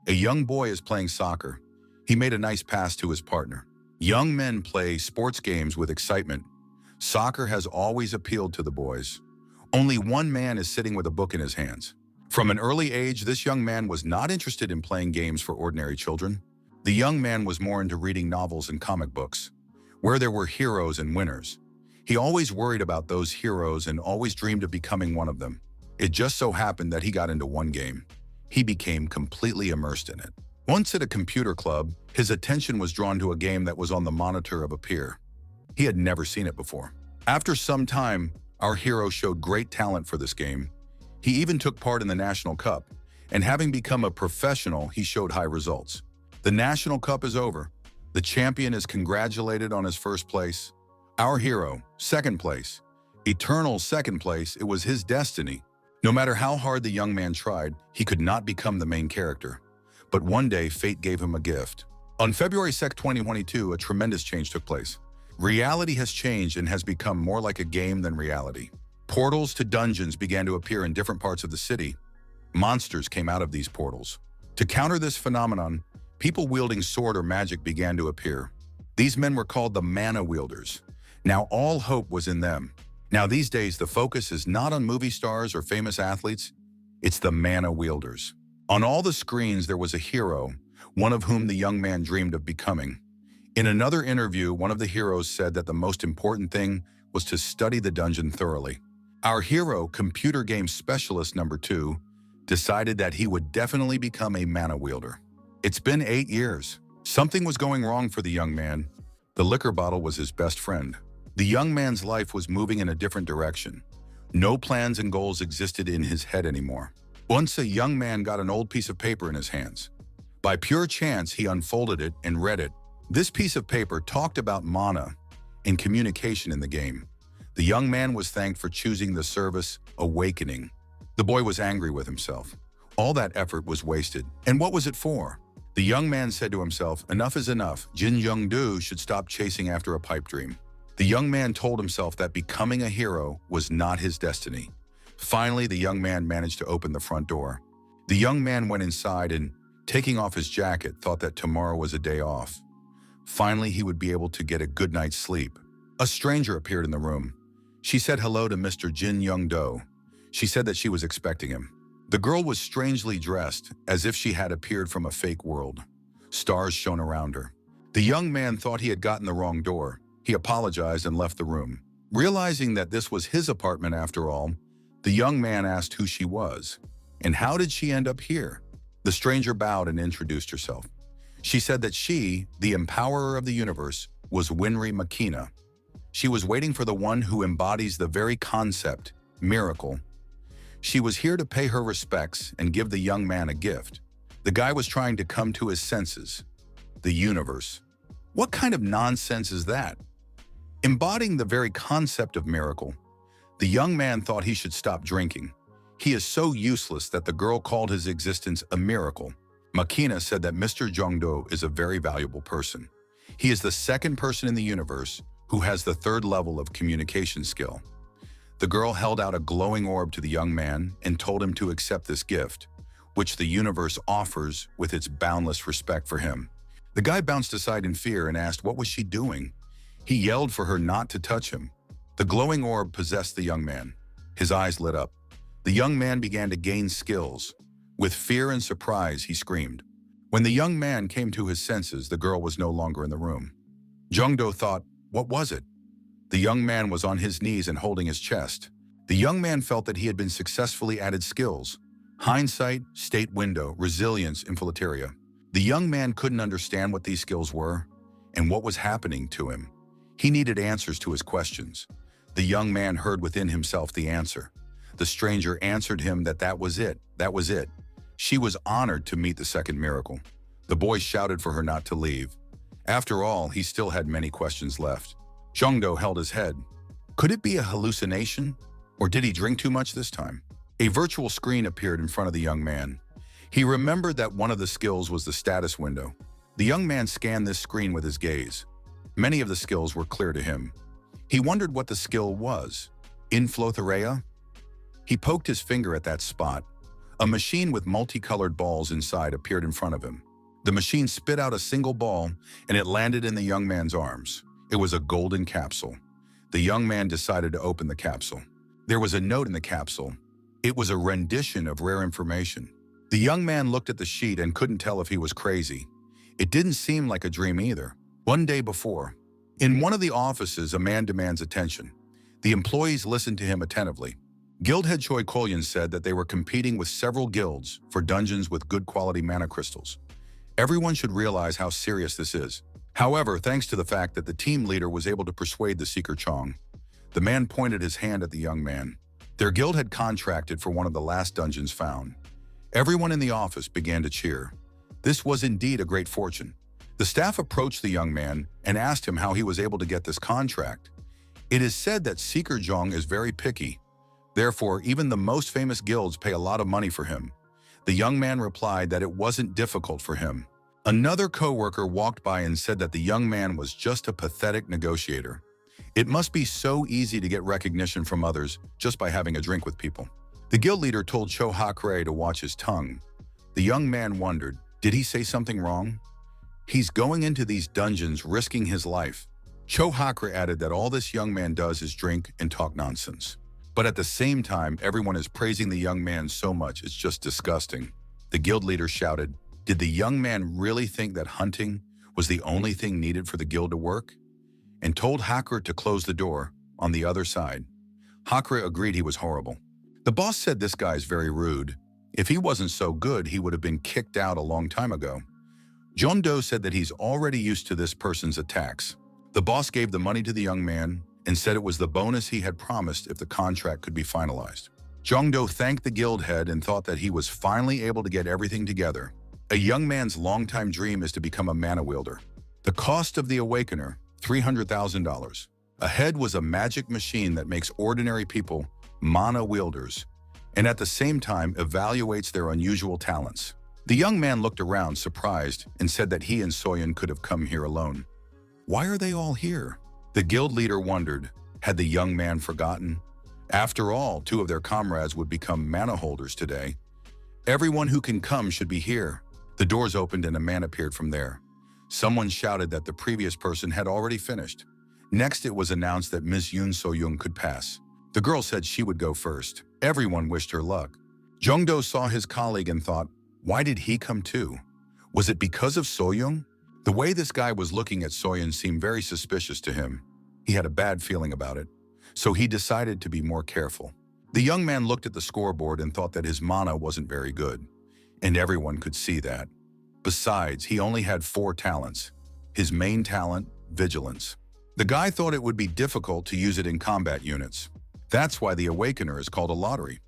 A young boy is playing soccer. He made a nice pass to his partner. Young men play sports games with excitement. Soccer has always appealed to the boys. Only one man is sitting with a book in his hands. From an early age, this young man was not interested in playing games for ordinary children. The young man was more into reading novels and comic books, where there were heroes and winners. He always worried about those heroes and always dreamed of becoming one of them. It just so happened that he got into one game. He became completely immersed in it. Once at a computer club, his attention was drawn to a game that was on the monitor of a peer. He had never seen it before. After some time, our hero showed great talent for this game. He even took part in the National Cup, and having become a professional, he showed high results. The National Cup is over. The champion is congratulated on his first place. Our hero, second place. Eternal second place, it was his destiny. No matter how hard the young man tried, he could not become the main character. But one day, fate gave him a gift. On February 2, 2022, a tremendous change took place. Reality has changed and has become more like a game than reality. Portals to dungeons began to appear in different parts of the city. Monsters came out of these portals. To counter this phenomenon, people wielding sword or magic began to appear. These men were called the mana wielders. Now all hope was in them. Now these days, the focus is not on movie stars or famous athletes. It's the mana wielders. On all the screens, there was a hero, one of whom the young man dreamed of becoming. In another interview, one of the heroes said that the most important thing was to study the dungeon thoroughly. Our hero, computer game specialist number 2, decided that he would definitely become a mana wielder. It's been 8 years. Something was going wrong for the young man. The liquor bottle was his best friend. The young man's life was moving in a different direction. No plans and goals existed in his head anymore. Once a young man got an old piece of paper in his hands. By pure chance, he unfolded it and read it. This piece of paper talked about mana and communication in the game. The young man was thanked for choosing the service Awakening. The boy was angry with himself. All that effort was wasted. And what was it for? The young man said to himself, enough is enough. Jin Young-do should stop chasing after a pipe dream. The young man told himself that becoming a hero was not his destiny. Finally, the young man managed to open the front door. The young man went inside and, taking off his jacket, thought that tomorrow was a day off. Finally, he would be able to get a good night's sleep. A stranger appeared in the room. She said hello to Mr. Jin Young-do. She said that she was expecting him. The girl was strangely dressed, as if she had appeared from a fake world. Stars shone around her. The young man thought he had gotten the wrong door. He apologized and left the room. Realizing that this was his apartment after all, the young man asked who she was, and how did she end up here? The stranger bowed and introduced herself. She said that she, the empowerer of the universe, was Winry Makina. She was waiting for the one who embodies the very concept, miracle. She was here to pay her respects and give the young man a gift. The guy was trying to come to his senses. The universe. What kind of nonsense is that? Embodying the very concept of miracle, the young man thought he should stop drinking. He is so useless that the girl called his existence a miracle. Makina said that Mr. Jongdo is a very valuable person. He is the second person in the universe who has the third level of communication skill. The girl held out a glowing orb to the young man and told him to accept this gift, which the universe offers with its boundless respect for him. The guy bounced aside in fear and asked what was she doing. He yelled for her not to touch him. The glowing orb possessed the young man. His eyes lit up. The young man began to gain skills. With fear and surprise, he screamed. When the young man came to his senses, the girl was no longer in the room. Jungdo thought, what was it? The young man was on his knees and holding his chest. The young man felt that he had been successfully added skills. Hindsight, state window, resilience, infiltraria. The young man couldn't understand what these skills were and what was happening to him. He needed answers to his questions. The young man heard within himself the answer. The stranger answered him that was it. She was honored to meet the second miracle. The boy shouted for her not to leave. After all, he still had many questions left. Jungdo held his head. Could it be a hallucination? Or did he drink too much this time? A virtual screen appeared in front of the young man. He remembered that one of the skills was the status window. The young man scanned this screen with his gaze. Many of the skills were clear to him. He wondered what the skill was. Infiltraria? He poked his finger at that spot. A machine with multicolored balls inside appeared in front of him. The machine spit out a single ball, and it landed in the young man's arms. It was a golden capsule. The young man decided to open the capsule. There was a note in the capsule. It was a rendition of rare information. The young man looked at the sheet and couldn't tell if he was crazy. It didn't seem like a dream either. One day before, in one of the offices, a man demands attention. The employees listened to him attentively. Guild head Choi Kolyan said that they were competing with several guilds for dungeons with good quality mana crystals. Everyone should realize how serious this is. However, thanks to the fact that the team leader was able to persuade the Seeker Chong, the man pointed his hand at the young man. Their guild had contracted for one of the last dungeons found. Everyone in the office began to cheer. This was indeed a great fortune. The staff approached the young man and asked him how he was able to get this contract. It is said that Seeker Chong is very picky. Therefore, even the most famous guilds pay a lot of money for him. The young man replied that it wasn't difficult for him. Another co-worker walked by and said that the young man was just a pathetic negotiator. It must be so easy to get recognition from others just by having a drink with people. The guild leader told Cho Hakure to watch his tongue. The young man wondered, did he say something wrong? He's going into these dungeons risking his life. Cho Hakure added that all this young man does is drink and talk nonsense. But at the same time, everyone is praising the young man so much, it's just disgusting. The guild leader shouted, did the young man really think that hunting was the only thing needed for the guild to work? And told Hakure to close the door on the other side. Hakure agreed he was horrible. The boss said this guy's very rude. If he wasn't so good, he would have been kicked out a long time ago. Jeon-do said that he's already used to this person's attacks. The boss gave the money to the young man and said it was the bonus he had promised if the contract could be finalized. Jeon-do thanked the guild head and thought that he was finally able to get everything together. A young man's longtime dream is to become a mana wielder. The cost of the Awakener, $300,000. A head was a magic machine that makes ordinary people mana wielders, and at the same time evaluates their unusual talents. The young man looked around, surprised, and said that he and Soyeon could have come here alone. Why are they all here? The guild leader wondered, had the young man forgotten? After all, two of their comrades would become mana holders today. Everyone who can come should be here. The doors opened and a man appeared from there. Someone shouted that the previous person had already finished. Next, it was announced that Miss Yoon So-young could pass. The girl said she would go first. Everyone wished her luck. Jeon-do saw his colleague and thought, why did he come too? Was it because of So-young? The way this guy was looking at So-young seemed very suspicious to him. He had a bad feeling about it, so he decided to be more careful. The young man looked at the scoreboard and thought that his mana wasn't very good, and everyone could see that. Besides, he only had 4 talents. His main talent, vigilance. The guy thought it would be difficult to use it in combat units. That's why the Awakener is called a lottery.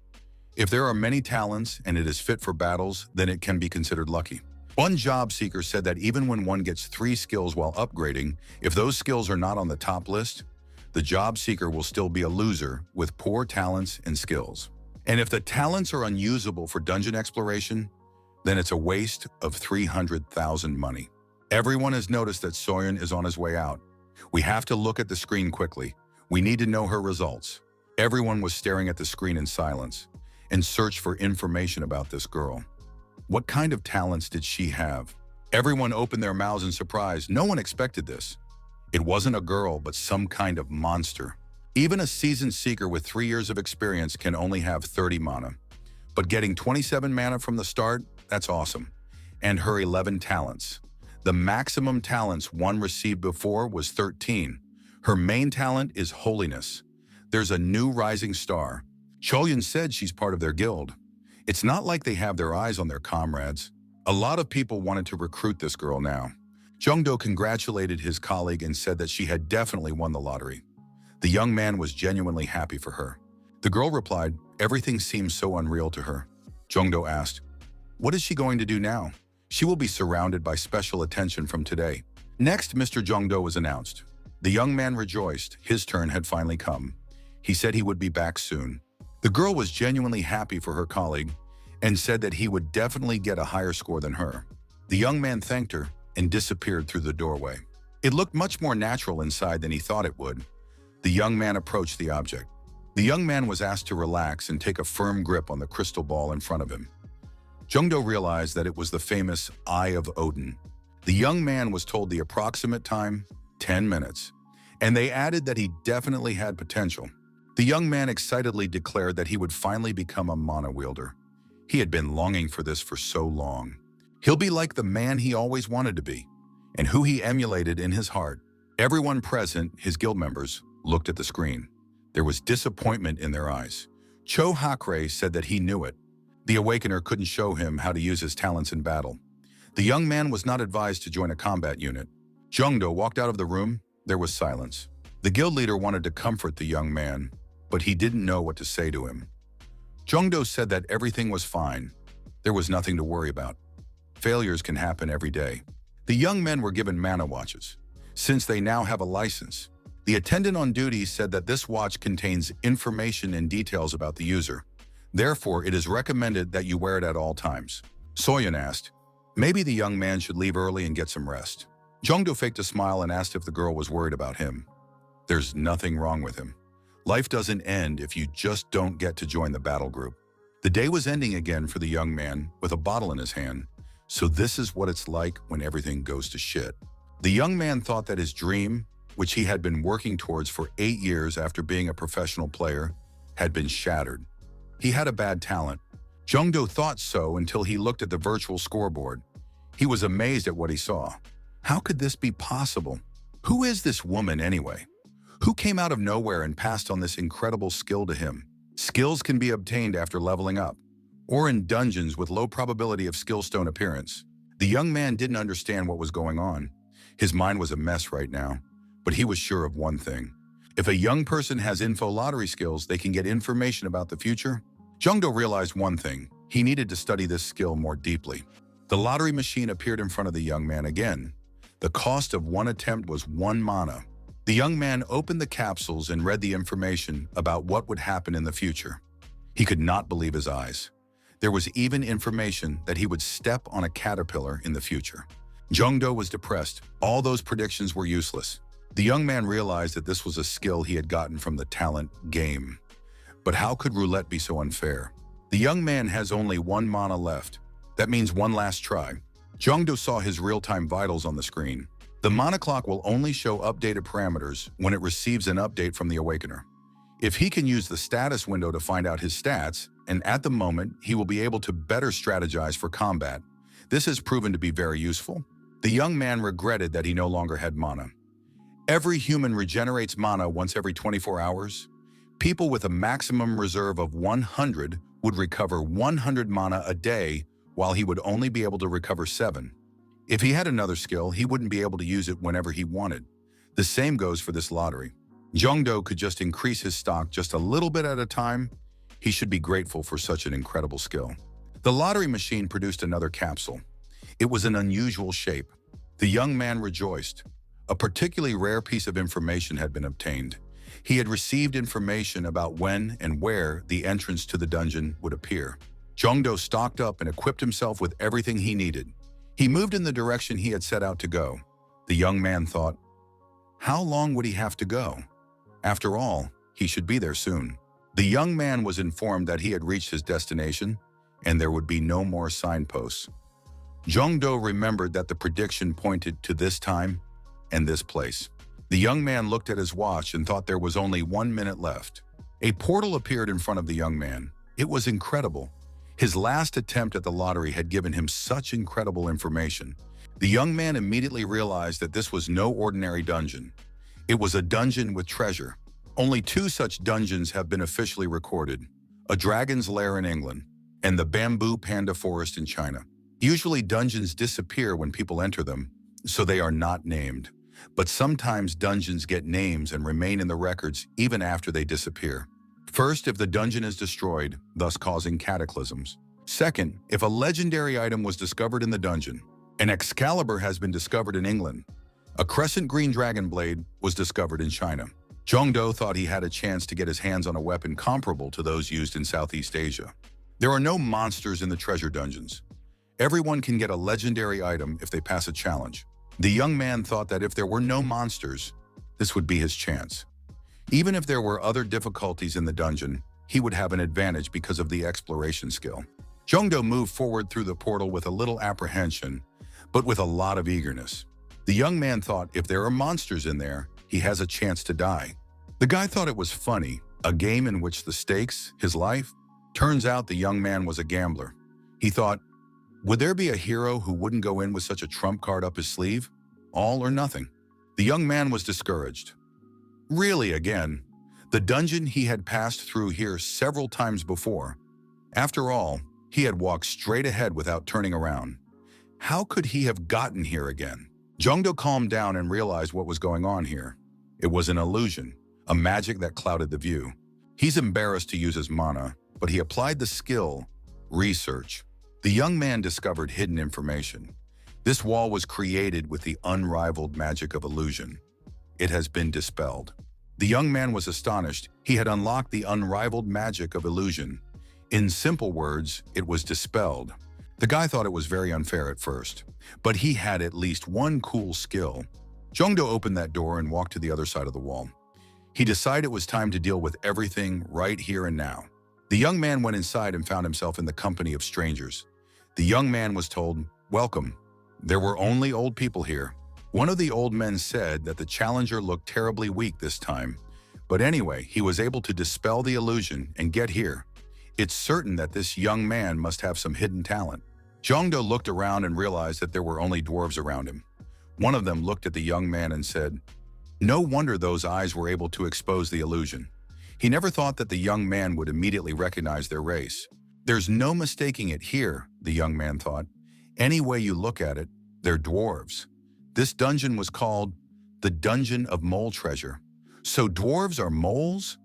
If there are many talents and it is fit for battles, then it can be considered lucky. One job seeker said that even when one gets 3 skills while upgrading, if those skills are not on the top list, the job seeker will still be a loser with poor talents and skills. And if the talents are unusable for dungeon exploration, then it's a waste of 300,000 money. Everyone has noticed that Soyeon is on his way out. We have to look at the screen quickly. We need to know her results. Everyone was staring at the screen in silence and searched for information about this girl. What kind of talents did she have? Everyone opened their mouths in surprise. No one expected this. It wasn't a girl, but some kind of monster. Even a seasoned seeker with 3 years of experience can only have 30 mana. But getting 27 mana from the start, that's awesome. And her 11 talents. The maximum talents one received before was 13. Her main talent is holiness. There's a new rising star. Cholyan said she's part of their guild. It's not like they have their eyes on their comrades. A lot of people wanted to recruit this girl now. Jeon-do congratulated his colleague and said that she had definitely won the lottery. The young man was genuinely happy for her. The girl replied, everything seems so unreal to her. Jeon-do asked, what is she going to do now? She will be surrounded by special attention from today. Next, Mr. Jeon-do was announced. The young man rejoiced. His turn had finally come. He said he would be back soon. The girl was genuinely happy for her colleague and said that he would definitely get a higher score than her. The young man thanked her and disappeared through the doorway. It looked much more natural inside than he thought it would. The young man approached the object. The young man was asked to relax and take a firm grip on the crystal ball in front of him. Jungdo realized that it was the famous Eye of Odin. The young man was told the approximate time, 10 minutes, and they added that he definitely had potential. The young man excitedly declared that he would finally become a mana wielder. He had been longing for this for so long. He'll be like the man he always wanted to be, and who he emulated in his heart. Everyone present, his guild members, looked at the screen. There was disappointment in their eyes. Cho Hakre said that he knew it. The Awakener couldn't show him how to use his talents in battle. The young man was not advised to join a combat unit. Jungdo walked out of the room. There was silence. The guild leader wanted to comfort the young man, but he didn't know what to say to him. Jungdo said that everything was fine. There was nothing to worry about. Failures can happen every day. The young men were given mana watches. Since they now have a license, the attendant on duty said that this watch contains information and details about the user. Therefore, it is recommended that you wear it at all times. Soyeon asked, maybe the young man should leave early and get some rest. Jungdo faked a smile and asked if the girl was worried about him. There's nothing wrong with him. Life doesn't end if you just don't get to join the battle group. The day was ending again for the young man with a bottle in his hand. So this is what it's like when everything goes to shit. The young man thought that his dream, which he had been working towards for 8 years after being a professional player, had been shattered. He had a bad talent. Jungdo thought so until he looked at the virtual scoreboard. He was amazed at what he saw. How could this be possible? Who is this woman anyway? Who came out of nowhere and passed on this incredible skill to him? Skills can be obtained after leveling up, or in dungeons with low probability of skill stone appearance. The young man didn't understand what was going on. His mind was a mess right now, but he was sure of one thing. If a young person has info lottery skills, they can get information about the future. Jungdo realized one thing. He needed to study this skill more deeply. The lottery machine appeared in front of the young man again. The cost of one attempt was 1 mana. The young man opened the capsules and read the information about what would happen in the future. He could not believe his eyes. There was even information that he would step on a caterpillar in the future. Jungdo was depressed. All those predictions were useless. The young man realized that this was a skill he had gotten from the talent game. But how could roulette be so unfair? The young man has only 1 mana left. That means one last try. Jungdo saw his real-time vitals on the screen. The mana clock will only show updated parameters when it receives an update from the Awakener. If he can use the status window to find out his stats, and at the moment, he will be able to better strategize for combat. This has proven to be very useful. The young man regretted that he no longer had mana. Every human regenerates mana once every 24 hours. People with a maximum reserve of 100 would recover 100 mana a day, while he would only be able to recover 7. If he had another skill, he wouldn't be able to use it whenever he wanted. The same goes for this lottery. Jungdo could just increase his stock just a little bit at a time. He should be grateful for such an incredible skill. The lottery machine produced another capsule. It was an unusual shape. The young man rejoiced. A particularly rare piece of information had been obtained. He had received information about when and where the entrance to the dungeon would appear. Jungdo stocked up and equipped himself with everything he needed. He moved in the direction he had set out to go. The young man thought, how long would he have to go? After all, he should be there soon. The young man was informed that he had reached his destination, and there would be no more signposts. Jungdo remembered that the prediction pointed to this time and this place. The young man looked at his watch and thought there was only 1 minute left. A portal appeared in front of the young man. It was incredible. His last attempt at the lottery had given him such incredible information. The young man immediately realized that this was no ordinary dungeon. It was a dungeon with treasure. Only 2 such dungeons have been officially recorded: a dragon's lair in England and the bamboo panda forest in China. Usually dungeons disappear when people enter them, so they are not named. But sometimes dungeons get names and remain in the records even after they disappear. First, if the dungeon is destroyed, thus causing cataclysms. Second, if a legendary item was discovered in the dungeon. An Excalibur has been discovered in England. A crescent green dragon blade was discovered in China. Jungdo thought he had a chance to get his hands on a weapon comparable to those used in Southeast Asia. There are no monsters in the treasure dungeons. Everyone can get a legendary item if they pass a challenge. The young man thought that if there were no monsters, this would be his chance. Even if there were other difficulties in the dungeon, he would have an advantage because of the exploration skill. Jongdo moved forward through the portal with a little apprehension, but with a lot of eagerness. The young man thought if there are monsters in there, he has a chance to die. The guy thought it was funny, a game in which the stakes, his life. Turns out the young man was a gambler. He thought, would there be a hero who wouldn't go in with such a trump card up his sleeve? All or nothing. The young man was discouraged. Really, again, the dungeon he had passed through here several times before. After all, he had walked straight ahead without turning around. How could he have gotten here again? Jongdo calmed down and realized what was going on here. It was an illusion, a magic that clouded the view. He's embarrassed to use his mana, but he applied the skill, research. The young man discovered hidden information. This wall was created with the unrivaled magic of illusion. It has been dispelled. The young man was astonished. He had unlocked the unrivaled magic of illusion. In simple words, it was dispelled. The guy thought it was very unfair at first, but he had at least one cool skill. Jongdo opened that door and walked to the other side of the wall. He decided it was time to deal with everything right here and now. The young man went inside and found himself in the company of strangers. The young man was told, "Welcome." There were only old people here. One of the old men said that the challenger looked terribly weak this time. But anyway, he was able to dispel the illusion and get here. It's certain that this young man must have some hidden talent. Jongdo looked around and realized that there were only dwarves around him. One of them looked at the young man and said, "No wonder those eyes were able to expose the illusion." He never thought that the young man would immediately recognize their race. There's no mistaking it here, the young man thought. Any way you look at it, they're dwarves. This dungeon was called the Dungeon of Mole Treasure. So dwarves are moles?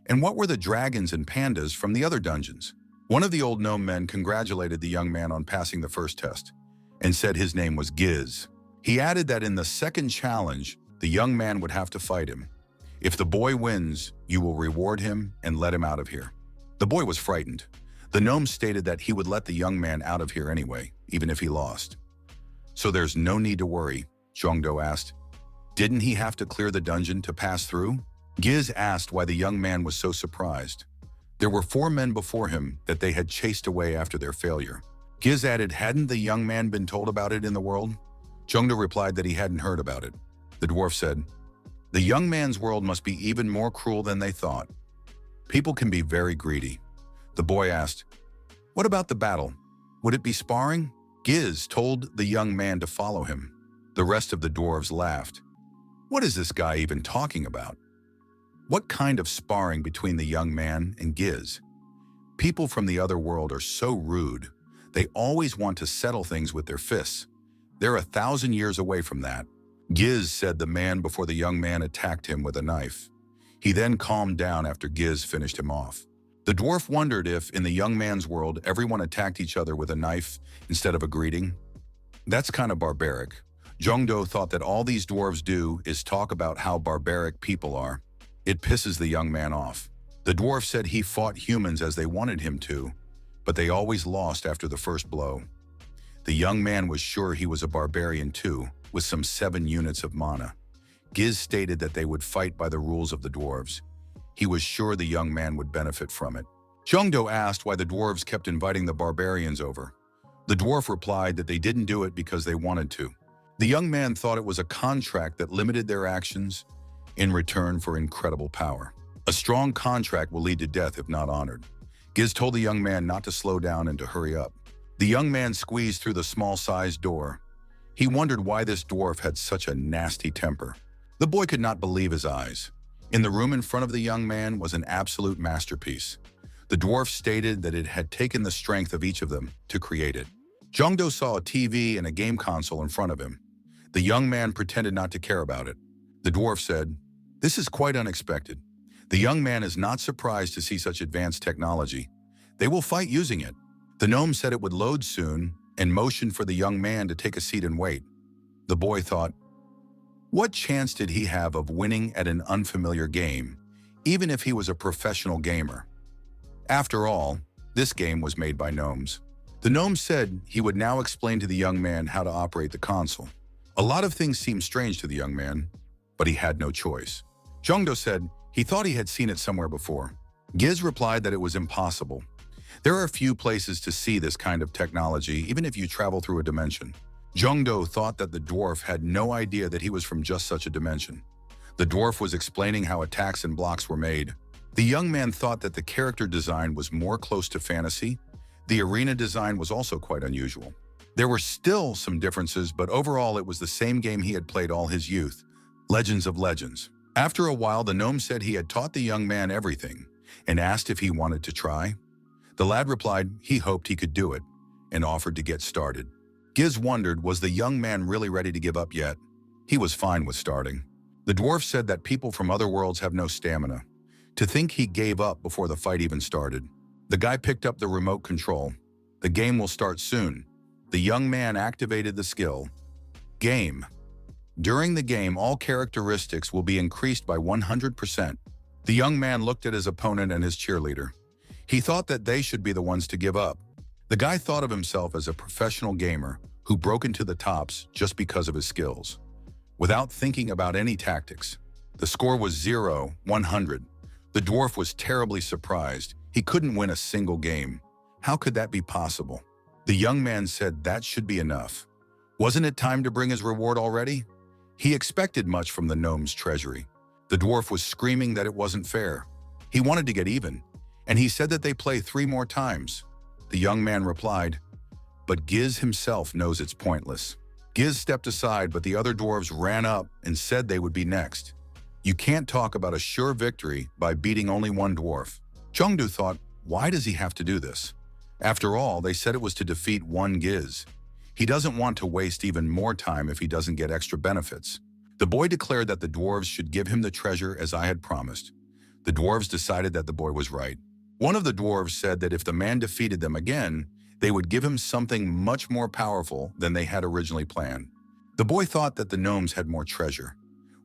And what were the dragons and pandas from the other dungeons? One of the old gnome men congratulated the young man on passing the first test and said his name was Giz. He added that in the second challenge, the young man would have to fight him. If the boy wins, you will reward him and let him out of here. The boy was frightened. The gnome stated that he would let the young man out of here anyway, even if he lost. So there's no need to worry, Jongdo asked. Didn't he have to clear the dungeon to pass through? Giz asked why the young man was so surprised. There were 4 men before him that they had chased away after their failure. Giz added, hadn't the young man been told about it in the world? Jongdo replied that he hadn't heard about it. The dwarf said, the young man's world must be even more cruel than they thought. People can be very greedy. The boy asked, what about the battle? Would it be sparring? Giz told the young man to follow him. The rest of the dwarves laughed. What is this guy even talking about? What kind of sparring between the young man and Giz? People from the other world are so rude. They always want to settle things with their fists. They're 1,000 years away from that. Giz said the man before the young man attacked him with a knife. He then calmed down after Giz finished him off. The dwarf wondered if, in the young man's world, everyone attacked each other with a knife instead of a greeting. That's kind of barbaric. Jongdo thought that all these dwarves do is talk about how barbaric people are. It pisses the young man off. The dwarf said he fought humans as they wanted him to, but they always lost after the first blow. The young man was sure he was a barbarian too, with some 7 units of mana. Giz stated that they would fight by the rules of the dwarves. He was sure the young man would benefit from it. Jongdo asked why the dwarves kept inviting the barbarians over. The dwarf replied that they didn't do it because they wanted to. The young man thought it was a contract that limited their actions in return for incredible power. A strong contract will lead to death if not honored. Giz told the young man not to slow down and to hurry up. The young man squeezed through the small-sized door. He wondered why this dwarf had such a nasty temper. The boy could not believe his eyes. In the room in front of the young man was an absolute masterpiece. The dwarf stated that it had taken the strength of each of them to create it. Jongdo saw a TV and a game console in front of him. The young man pretended not to care about it. The dwarf said, "This is quite unexpected. The young man is not surprised to see such advanced technology. They will fight using it." The gnome said it would load soon and motioned for the young man to take a seat and wait. The boy thought, what chance did he have of winning at an unfamiliar game, even if he was a professional gamer? After all, this game was made by gnomes. The gnome said he would now explain to the young man how to operate the console. A lot of things seemed strange to the young man, but he had no choice. Jongdo said he thought he had seen it somewhere before. Giz replied that it was impossible. There are few places to see this kind of technology, even if you travel through a dimension. Jungdo thought that the dwarf had no idea that he was from just such a dimension. The dwarf was explaining how attacks and blocks were made. The young man thought that the character design was more close to fantasy. The arena design was also quite unusual. There were still some differences, but overall it was the same game he had played all his youth, Legends of Legends. After a while, the gnome said he had taught the young man everything and asked if he wanted to try. The lad replied he hoped he could do it and offered to get started. Giz wondered, was the young man really ready to give up yet? He was fine with starting. The dwarf said that people from other worlds have no stamina. To think he gave up before the fight even started. The guy picked up the remote control. The game will start soon. The young man activated the skill. Game. During the game, all characteristics will be increased by 100%. The young man looked at his opponent and his cheerleader. He thought that they should be the ones to give up. The guy thought of himself as a professional gamer who broke into the tops just because of his skills, without thinking about any tactics. The score was 0-100. The dwarf was terribly surprised. He couldn't win a single game. How could that be possible? The young man said that should be enough. Wasn't it time to bring his reward already? He expected much from the gnome's treasury. The dwarf was screaming that it wasn't fair. He wanted to get even, and he said that they play 3 more times. The young man replied, but Giz himself knows it's pointless. Giz stepped aside, but the other dwarves ran up and said they would be next. You can't talk about a sure victory by beating only one dwarf. Jungdo thought, why does he have to do this? After all, they said it was to defeat one Giz. He doesn't want to waste even more time if he doesn't get extra benefits. The boy declared that the dwarves should give him the treasure as I had promised. The dwarves decided that the boy was right. One of the dwarves said that if the man defeated them again, they would give him something much more powerful than they had originally planned. The boy thought that the gnomes had more treasure.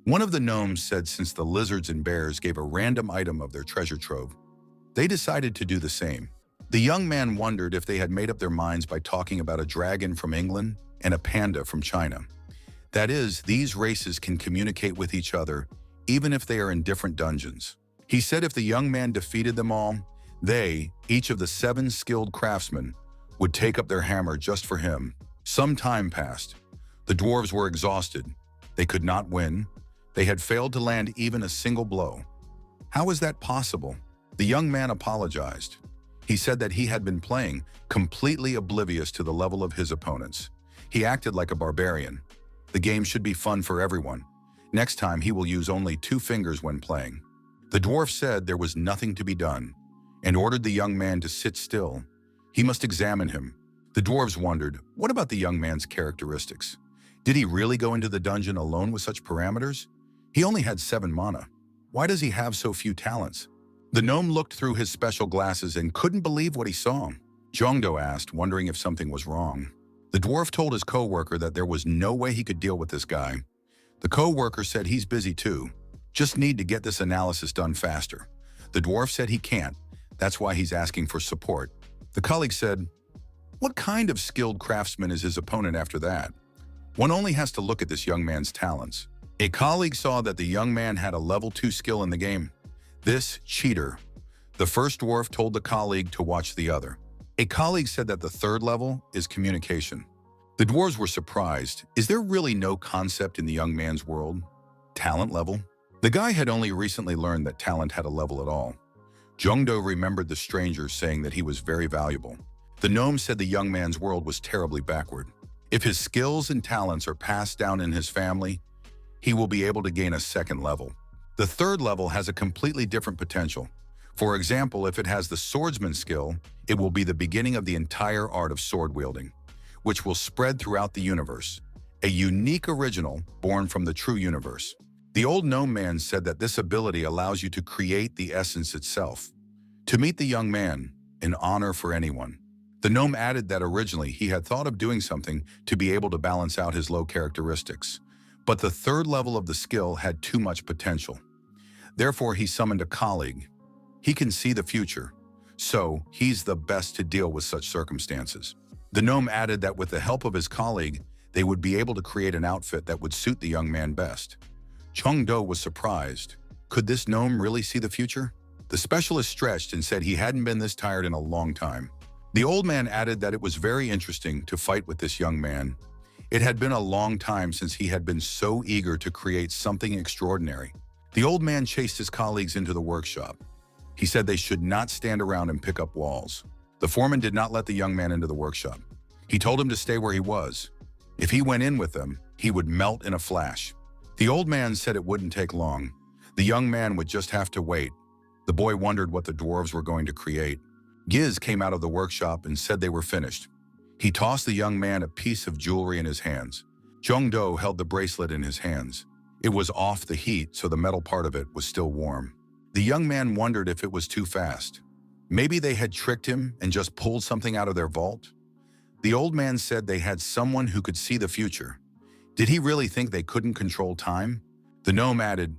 One of the gnomes said since the lizards and bears gave a random item of their treasure trove, they decided to do the same. The young man wondered if they had made up their minds by talking about a dragon from England and a panda from China. That is, these races can communicate with each other even if they are in different dungeons. He said if the young man defeated them all, they, each of the 7 skilled craftsmen, would take up their hammer just for him. Some time passed. The dwarves were exhausted. They could not win. They had failed to land even a single blow. How is that possible? The young man apologized. He said that he had been playing, completely oblivious to the level of his opponents. He acted like a barbarian. The game should be fun for everyone. Next time he will use only 2 fingers when playing. The dwarf said there was nothing to be done and ordered the young man to sit still. He must examine him. The dwarves wondered, what about the young man's characteristics? Did he really go into the dungeon alone with such parameters? He only had 7 mana. Why does he have so few talents? The gnome looked through his special glasses and couldn't believe what he saw. Jongdo asked, wondering if something was wrong. The dwarf told his co-worker that there was no way he could deal with this guy. The co-worker said he's busy too. Just need to get this analysis done faster. The dwarf said he can't. That's why he's asking for support. The colleague said, what kind of skilled craftsman is his opponent after that? One only has to look at this young man's talents. A colleague saw that the young man had a level 2 skill in the game. This cheater. The first dwarf told the colleague to watch the other. A colleague said that the 3rd level is communication. The dwarves were surprised. Is there really no concept in the young man's world? Talent level? The guy had only recently learned that talent had a level at all. Jungdo remembered the stranger saying that he was very valuable. The gnome said the young man's world was terribly backward. If his skills and talents are passed down in his family, he will be able to gain a 2nd level. The 3rd level has a completely different potential. For example, if it has the swordsman skill, it will be the beginning of the entire art of sword wielding, which will spread throughout the universe. A unique original born from the true universe. The old gnome man said that this ability allows you to create the essence itself. To meet the young man, an honor for anyone. The gnome added that originally he had thought of doing something to be able to balance out his low characteristics. But the 3rd level of the skill had too much potential. Therefore, he summoned a colleague. He can see the future, so he's the best to deal with such circumstances. The gnome added that with the help of his colleague, they would be able to create an outfit that would suit the young man best. Jongdo was surprised. Could this gnome really see the future? The specialist stretched and said he hadn't been this tired in a long time. The old man added that it was very interesting to fight with this young man. It had been a long time since he had been so eager to create something extraordinary. The old man chased his colleagues into the workshop. He said they should not stand around and pick up walls. The foreman did not let the young man into the workshop. He told him to stay where he was. If he went in with them, he would melt in a flash. The old man said it wouldn't take long. The young man would just have to wait. The boy wondered what the dwarves were going to create. Giz came out of the workshop and said they were finished. He tossed the young man a piece of jewelry in his hands. Jongdo held the bracelet in his hands. It was off the heat, so the metal part of it was still warm. The young man wondered if it was too fast. Maybe they had tricked him and just pulled something out of their vault. The old man said they had someone who could see the future. Did he really think they couldn't control time? The gnome added,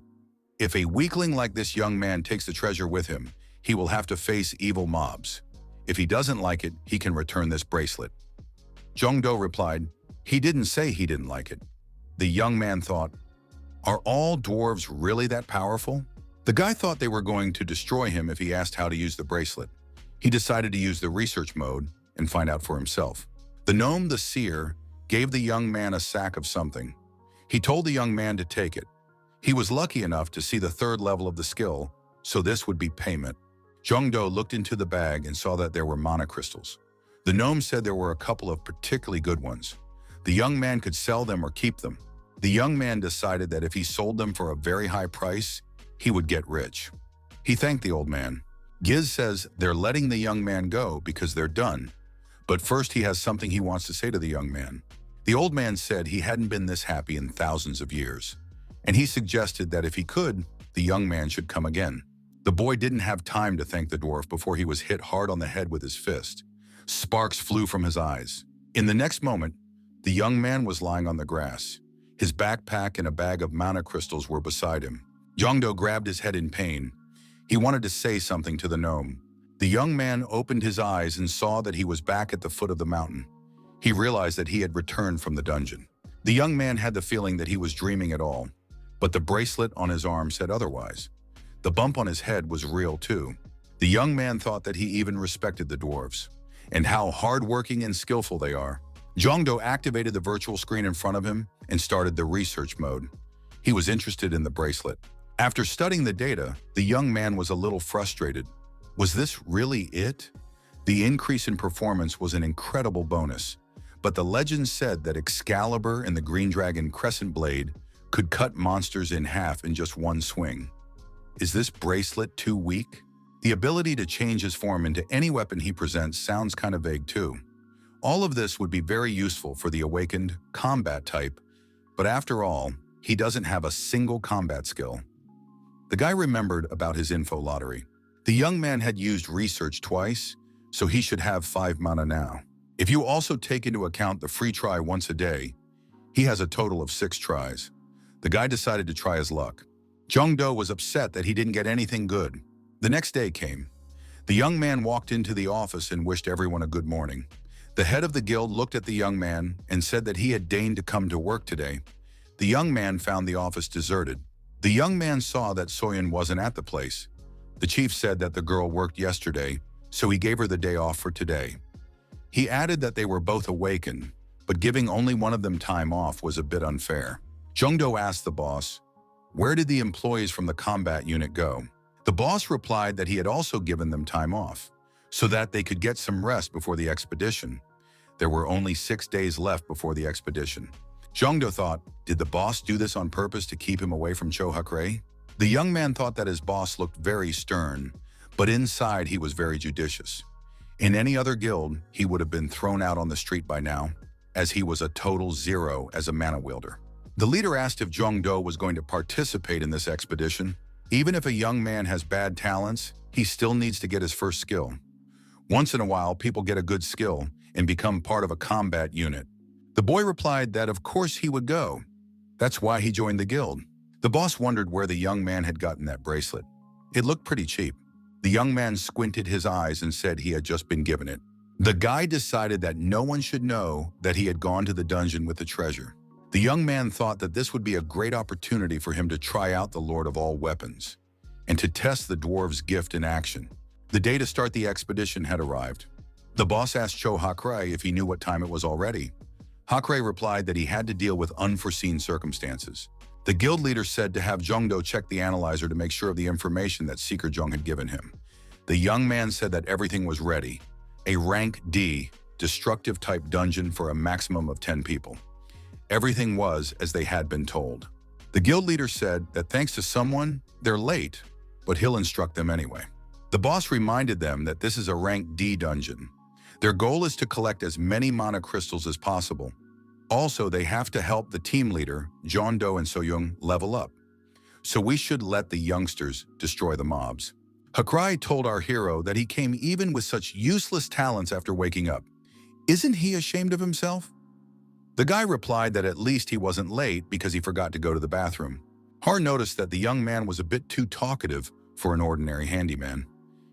"If a weakling like this young man takes the treasure with him, he will have to face evil mobs. If he doesn't like it, he can return this bracelet." Jongdo replied, "He didn't say he didn't like it." The young man thought, "Are all dwarves really that powerful?" The guy thought they were going to destroy him if he asked how to use the bracelet. He decided to use the research mode and find out for himself. The gnome, the seer, gave the young man a sack of something. He told the young man to take it. He was lucky enough to see the third level of the skill, so this would be payment. Jongdo looked into the bag and saw that there were mana crystals. The gnome said there were a couple of particularly good ones. The young man could sell them or keep them. The young man decided that if he sold them for a very high price, he would get rich. He thanked the old man. Giz says they're letting the young man go because they're done. But first he has something he wants to say to the young man. The old man said he hadn't been this happy in thousands of years, and he suggested that if he could, the young man should come again. The boy didn't have time to thank the dwarf before he was hit hard on the head with his fist. Sparks flew from his eyes. In the next moment, the young man was lying on the grass. His backpack and a bag of mana crystals were beside him. Jongdo grabbed his head in pain. He wanted to say something to the gnome. The young man opened his eyes and saw that he was back at the foot of the mountain. He realized that he had returned from the dungeon. The young man had the feeling that he was dreaming it all, but the bracelet on his arm said otherwise. The bump on his head was real too. The young man thought that he even respected the dwarves, and how hardworking and skillful they are. Jongdo activated the virtual screen in front of him and started the research mode. He was interested in the bracelet. After studying the data, the young man was a little frustrated. Was this really it? The increase in performance was an incredible bonus, but the legend said that Excalibur and the Green Dragon Crescent Blade could cut monsters in half in just one swing. Is this bracelet too weak? The ability to change his form into any weapon he presents sounds kind of vague too. All of this would be very useful for the awakened combat type, but after all, he doesn't have a single combat skill. The guy remembered about his info lottery. The young man had used research twice, so he should have 5 mana now. If you also take into account the free try once a day, he has a total of 6 tries. The guy decided to try his luck. Jongdo was upset that he didn't get anything good. The next day came. The young man walked into the office and wished everyone a good morning. The head of the guild looked at the young man and said that he had deigned to come to work today. The young man found the office deserted. The young man saw that Soyeon wasn't at the place. The chief said that the girl worked yesterday, so he gave her the day off for today. He added that they were both awakened, but giving only one of them time off was a bit unfair. Jongdo asked the boss, "Where did the employees from the combat unit go?" The boss replied that he had also given them time off, so that they could get some rest before the expedition. There were only 6 days left before the expedition. Jongdo thought, did the boss do this on purpose to keep him away from Chohakre? The young man thought that his boss looked very stern, but inside he was very judicious. In any other guild, he would have been thrown out on the street by now, as he was a total zero as a mana wielder. The leader asked if Jongdo was going to participate in this expedition. Even if a young man has bad talents, he still needs to get his first skill. Once in a while, people get a good skill and become part of a combat unit. The boy replied that of course he would go. That's why he joined the guild. The boss wondered where the young man had gotten that bracelet. It looked pretty cheap. The young man squinted his eyes and said he had just been given it. The guy decided that no one should know that he had gone to the dungeon with the treasure. The young man thought that this would be a great opportunity for him to try out the Lord of all Weapons. and to test the dwarves' gift in action. The day to start the expedition had arrived. The boss asked Cho Hakurei if he knew what time it was already. Hakurei replied that he had to deal with unforeseen circumstances. The guild leader said to have Jongdo check the analyzer to make sure of the information that Seeker Jung had given him. The young man said that everything was ready. A rank D, destructive type dungeon for a maximum of 10 people. Everything was as they had been told. The guild leader said that thanks to someone, they're late, but he'll instruct them anyway. The boss reminded them that this is a rank D dungeon. Their goal is to collect as many mana crystals as possible. Also, they have to help the team leader, Jongdo and Soyoung, level up. So we should let the youngsters destroy the mobs. Hakurei told our hero that he came even with such useless talents after waking up. Isn't he ashamed of himself? The guy replied that at least he wasn't late because he forgot to go to the bathroom. Har noticed that the young man was a bit too talkative for an ordinary handyman.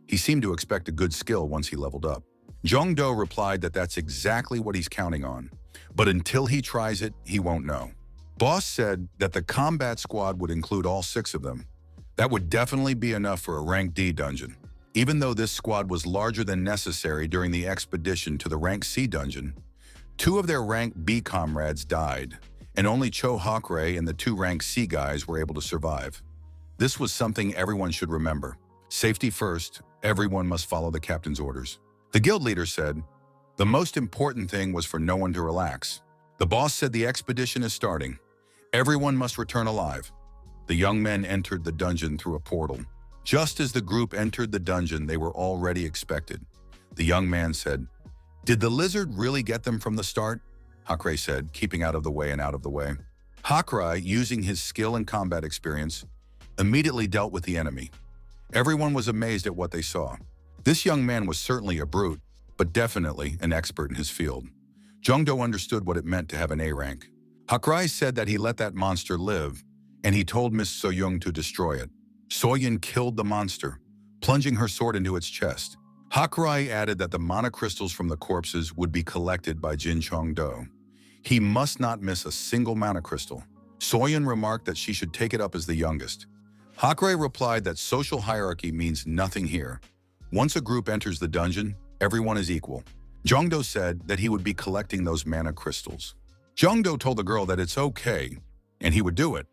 He seemed to expect a good skill once he leveled up. Jongdo replied that that's exactly what he's counting on, but until he tries it, he won't know. Boss said that the combat squad would include all 6 of them. That would definitely be enough for a rank D dungeon. Even though this squad was larger than necessary during the expedition to the rank C dungeon, 2 of their rank B comrades died, and only Cho Hakurei and the 2 rank C guys were able to survive. This was something everyone should remember. Safety first, everyone must follow the captain's orders. The guild leader said, the most important thing was for no one to relax. The boss said the expedition is starting. Everyone must return alive. The young men entered the dungeon through a portal. Just as the group entered the dungeon, they were already expected. The young man said, did the lizard really get them from the start? Hakurei said, keeping out of the way and out of the way. Hakurei, using his skill and combat experience, immediately dealt with the enemy. Everyone was amazed at what they saw. This young man was certainly a brute, but definitely an expert in his field. Jongdo understood what it meant to have an A rank. Hakurei said that he let that monster live, and he told Miss Soyoung to destroy it. Soyoung killed the monster, plunging her sword into its chest. Hakurei added that the mana crystals from the corpses would be collected by Jin Chongdo. He must not miss a single mana crystal. Soyoung remarked that she should take it up as the youngest. Hakurei replied that social hierarchy means nothing here. Once a group enters the dungeon, everyone is equal. Jongdo said that he would be collecting those mana crystals. Jongdo told the girl that it's okay, and he would do it.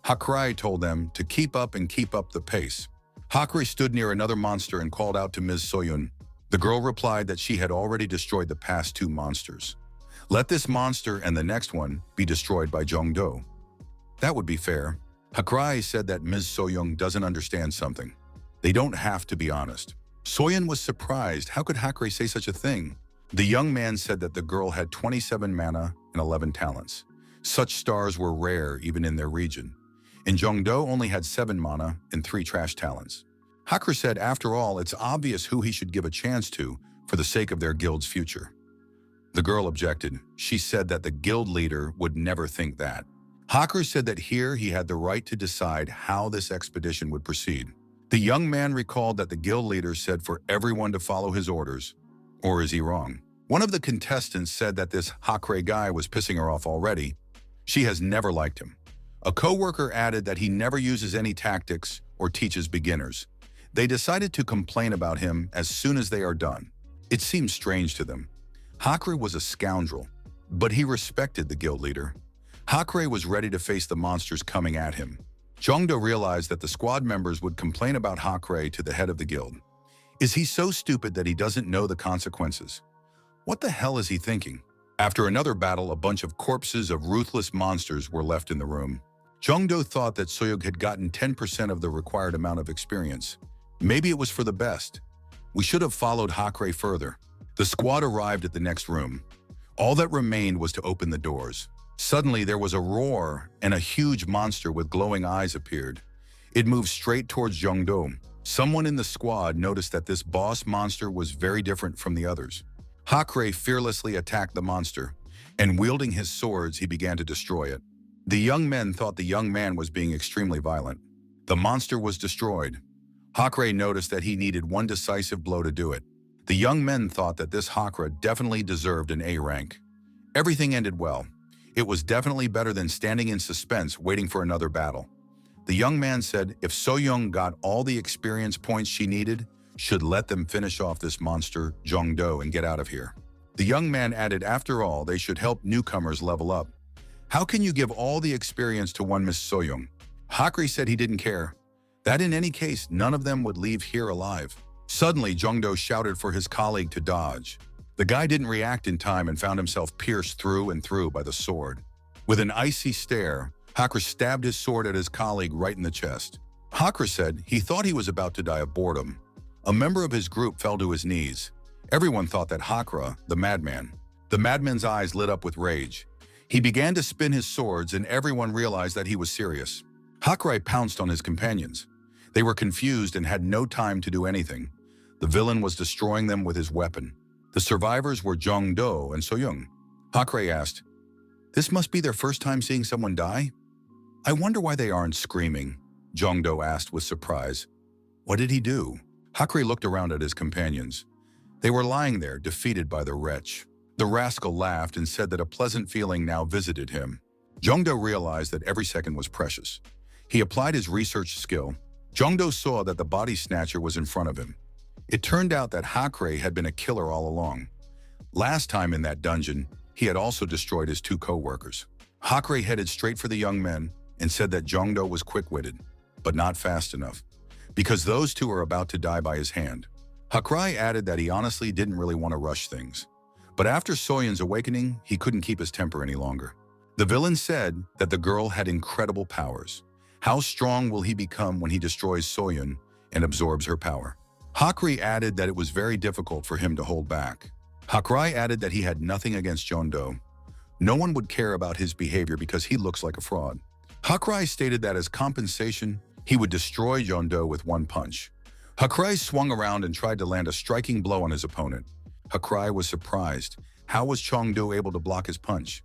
Hakurei told them to keep up the pace. Hakurei stood near another monster and called out to Ms. Soyoung. The girl replied that she had already destroyed the past 2 monsters. Let this monster and the next one be destroyed by Jongdo. That would be fair. Hakurei said that Ms. Soyoung doesn't understand something. They don't have to be honest. Soyoung was surprised. How could Hakurei say such a thing? The young man said that the girl had 27 mana and 11 talents. Such stars were rare even in their region. And Jongdo only had 7 mana and 3 trash talents. Hakurei said after all, it's obvious who he should give a chance to for the sake of their guild's future. The girl objected. She said that the guild leader would never think that. Hakurei said that here he had the right to decide how this expedition would proceed. The young man recalled that the guild leader said for everyone to follow his orders. Or is he wrong? One of the contestants said that this Hakurei guy was pissing her off already. She has never liked him. A co-worker added that he never uses any tactics or teaches beginners. They decided to complain about him as soon as they are done. It seemed strange to them. Hakurei was a scoundrel, but he respected the guild leader. Hakurei was ready to face the monsters coming at him. Jongdo realized that the squad members would complain about Hakurei to the head of the guild. Is he so stupid that he doesn't know the consequences? What the hell is he thinking? After another battle, a bunch of corpses of ruthless monsters were left in the room. Jongdo thought that Soyoung had gotten 10% of the required amount of experience. Maybe it was for the best. We should have followed Hakurei further. The squad arrived at the next room. All that remained was to open the doors. Suddenly, there was a roar, and a huge monster with glowing eyes appeared. It moved straight towards Jongdo. Someone in the squad noticed that this boss monster was very different from the others. Hakurei fearlessly attacked the monster, and wielding his swords, he began to destroy it. The young men thought the young man was being extremely violent. The monster was destroyed. Hakurei noticed that he needed one decisive blow to do it. The young men thought that this Hakurei definitely deserved an A rank. Everything ended well. It was definitely better than standing in suspense waiting for another battle. The young man said if So-young got all the experience points she needed, should let them finish off this monster, Jong-do, and get out of here. The young man added after all, they should help newcomers level up. How can you give all the experience to one Miss So-young? Hakri said he didn't care. That in any case, none of them would leave here alive. Suddenly, Jong-do shouted for his colleague to dodge. The guy didn't react in time and found himself pierced through and through by the sword. With an icy stare, Hakra stabbed his sword at his colleague right in the chest. Hakra said he thought he was about to die of boredom. A member of his group fell to his knees. Everyone thought that Hakra, the madman's eyes lit up with rage. He began to spin his swords and everyone realized that he was serious. Hakra pounced on his companions. They were confused and had no time to do anything. The villain was destroying them with his weapon. The survivors were Jong-do and So-young. Hakra asked, "This must be their first time seeing someone die? I wonder why they aren't screaming," Jong-do asked with surprise. "What did he do?" Hakra looked around at his companions. They were lying there, defeated by the wretch. The rascal laughed and said that a pleasant feeling now visited him. Jong-do realized that every second was precious. He applied his research skill. Jong-do saw that the body snatcher was in front of him. It turned out that Hakra had been a killer all along. Last time in that dungeon, he had also destroyed his two co-workers. Hakra headed straight for the young men and said that Jong-do was quick-witted, but not fast enough, because those two are about to die by his hand. Hakra added that he honestly didn't really want to rush things. But after So-young's awakening, he couldn't keep his temper any longer. The villain said that the girl had incredible powers. How strong will he become when he destroys So-young and absorbs her power? Hakra added that it was very difficult for him to hold back. Hakra added that he had nothing against Jong-do. No one would care about his behavior because he looks like a fraud. Hakra stated that as compensation, he would destroy Jong-do with one punch. Hakra swung around and tried to land a striking blow on his opponent. Hakra was surprised. How was Jong-do able to block his punch?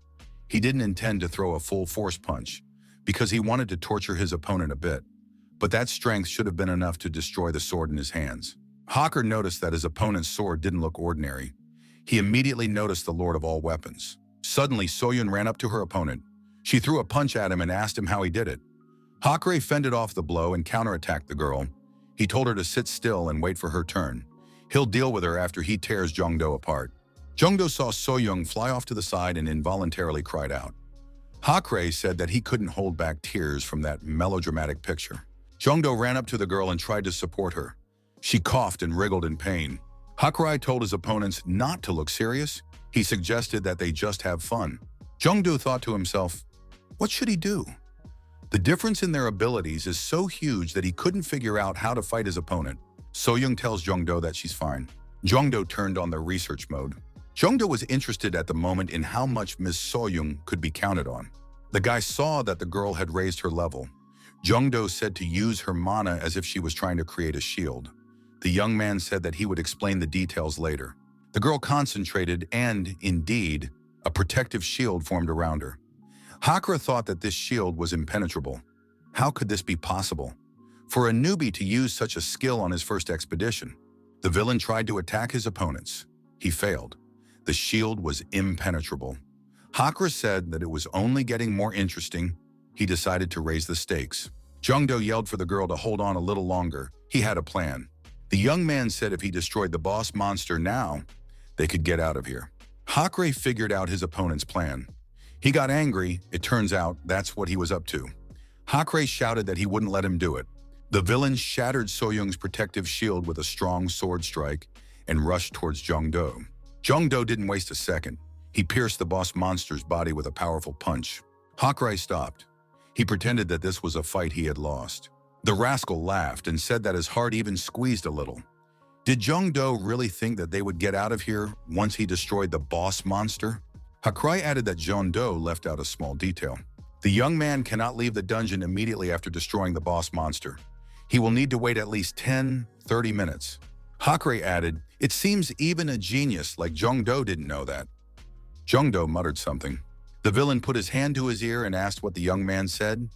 He didn't intend to throw a full-force punch because he wanted to torture his opponent a bit. But that strength should have been enough to destroy the sword in his hands. Hakra noticed that his opponent's sword didn't look ordinary. He immediately noticed the Lord of all weapons. Suddenly, So-young ran up to her opponent. She threw a punch at him and asked him how he did it. Hakra fended off the blow and counterattacked the girl. He told her to sit still and wait for her turn. He'll deal with her after he tears Jong-do apart. Jong-do saw So-young fly off to the side and involuntarily cried out. Hakra said that he couldn't hold back tears from that melodramatic picture. Jong-do ran up to the girl and tried to support her. She coughed and wriggled in pain. Hakra told his opponents not to look serious. He suggested that they just have fun. Jong-do thought to himself, what should he do? The difference in their abilities is so huge that he couldn't figure out how to fight his opponent. So-young tells Jong-do that she's fine. Jong-do turned on the research mode. Jong-do was interested at the moment in how much Miss So-young could be counted on. The guy saw that the girl had raised her level. Jong-do said to use her mana as if she was trying to create a shield. The young man said that he would explain the details later. The girl concentrated and, indeed, a protective shield formed around her. Hakra thought that this shield was impenetrable. How could this be possible? For a newbie to use such a skill on his first expedition. The villain tried to attack his opponents. He failed. The shield was impenetrable. Hakra said that it was only getting more interesting. He decided to raise the stakes. Jong-do yelled for the girl to hold on a little longer. He had a plan. The young man said if he destroyed the boss monster now, they could get out of here. Hakra figured out his opponent's plan. He got angry. It turns out that's what he was up to. Hakra shouted that he wouldn't let him do it. The villain shattered So-young's protective shield with a strong sword strike and rushed towards Jong-do. Jong-do didn't waste a second. He pierced the boss monster's body with a powerful punch. Hakra stopped. He pretended that this was a fight he had lost. The rascal laughed and said that his heart even squeezed a little. Did Jong-do really think that they would get out of here once he destroyed the boss monster? Hakra added that Jong-do left out a small detail. The young man cannot leave the dungeon immediately after destroying the boss monster. He will need to wait at least 10-30 minutes. Hakra added, it seems even a genius like Jong-do didn't know that. Jong-do muttered something. The villain put his hand to his ear and asked what the young man said.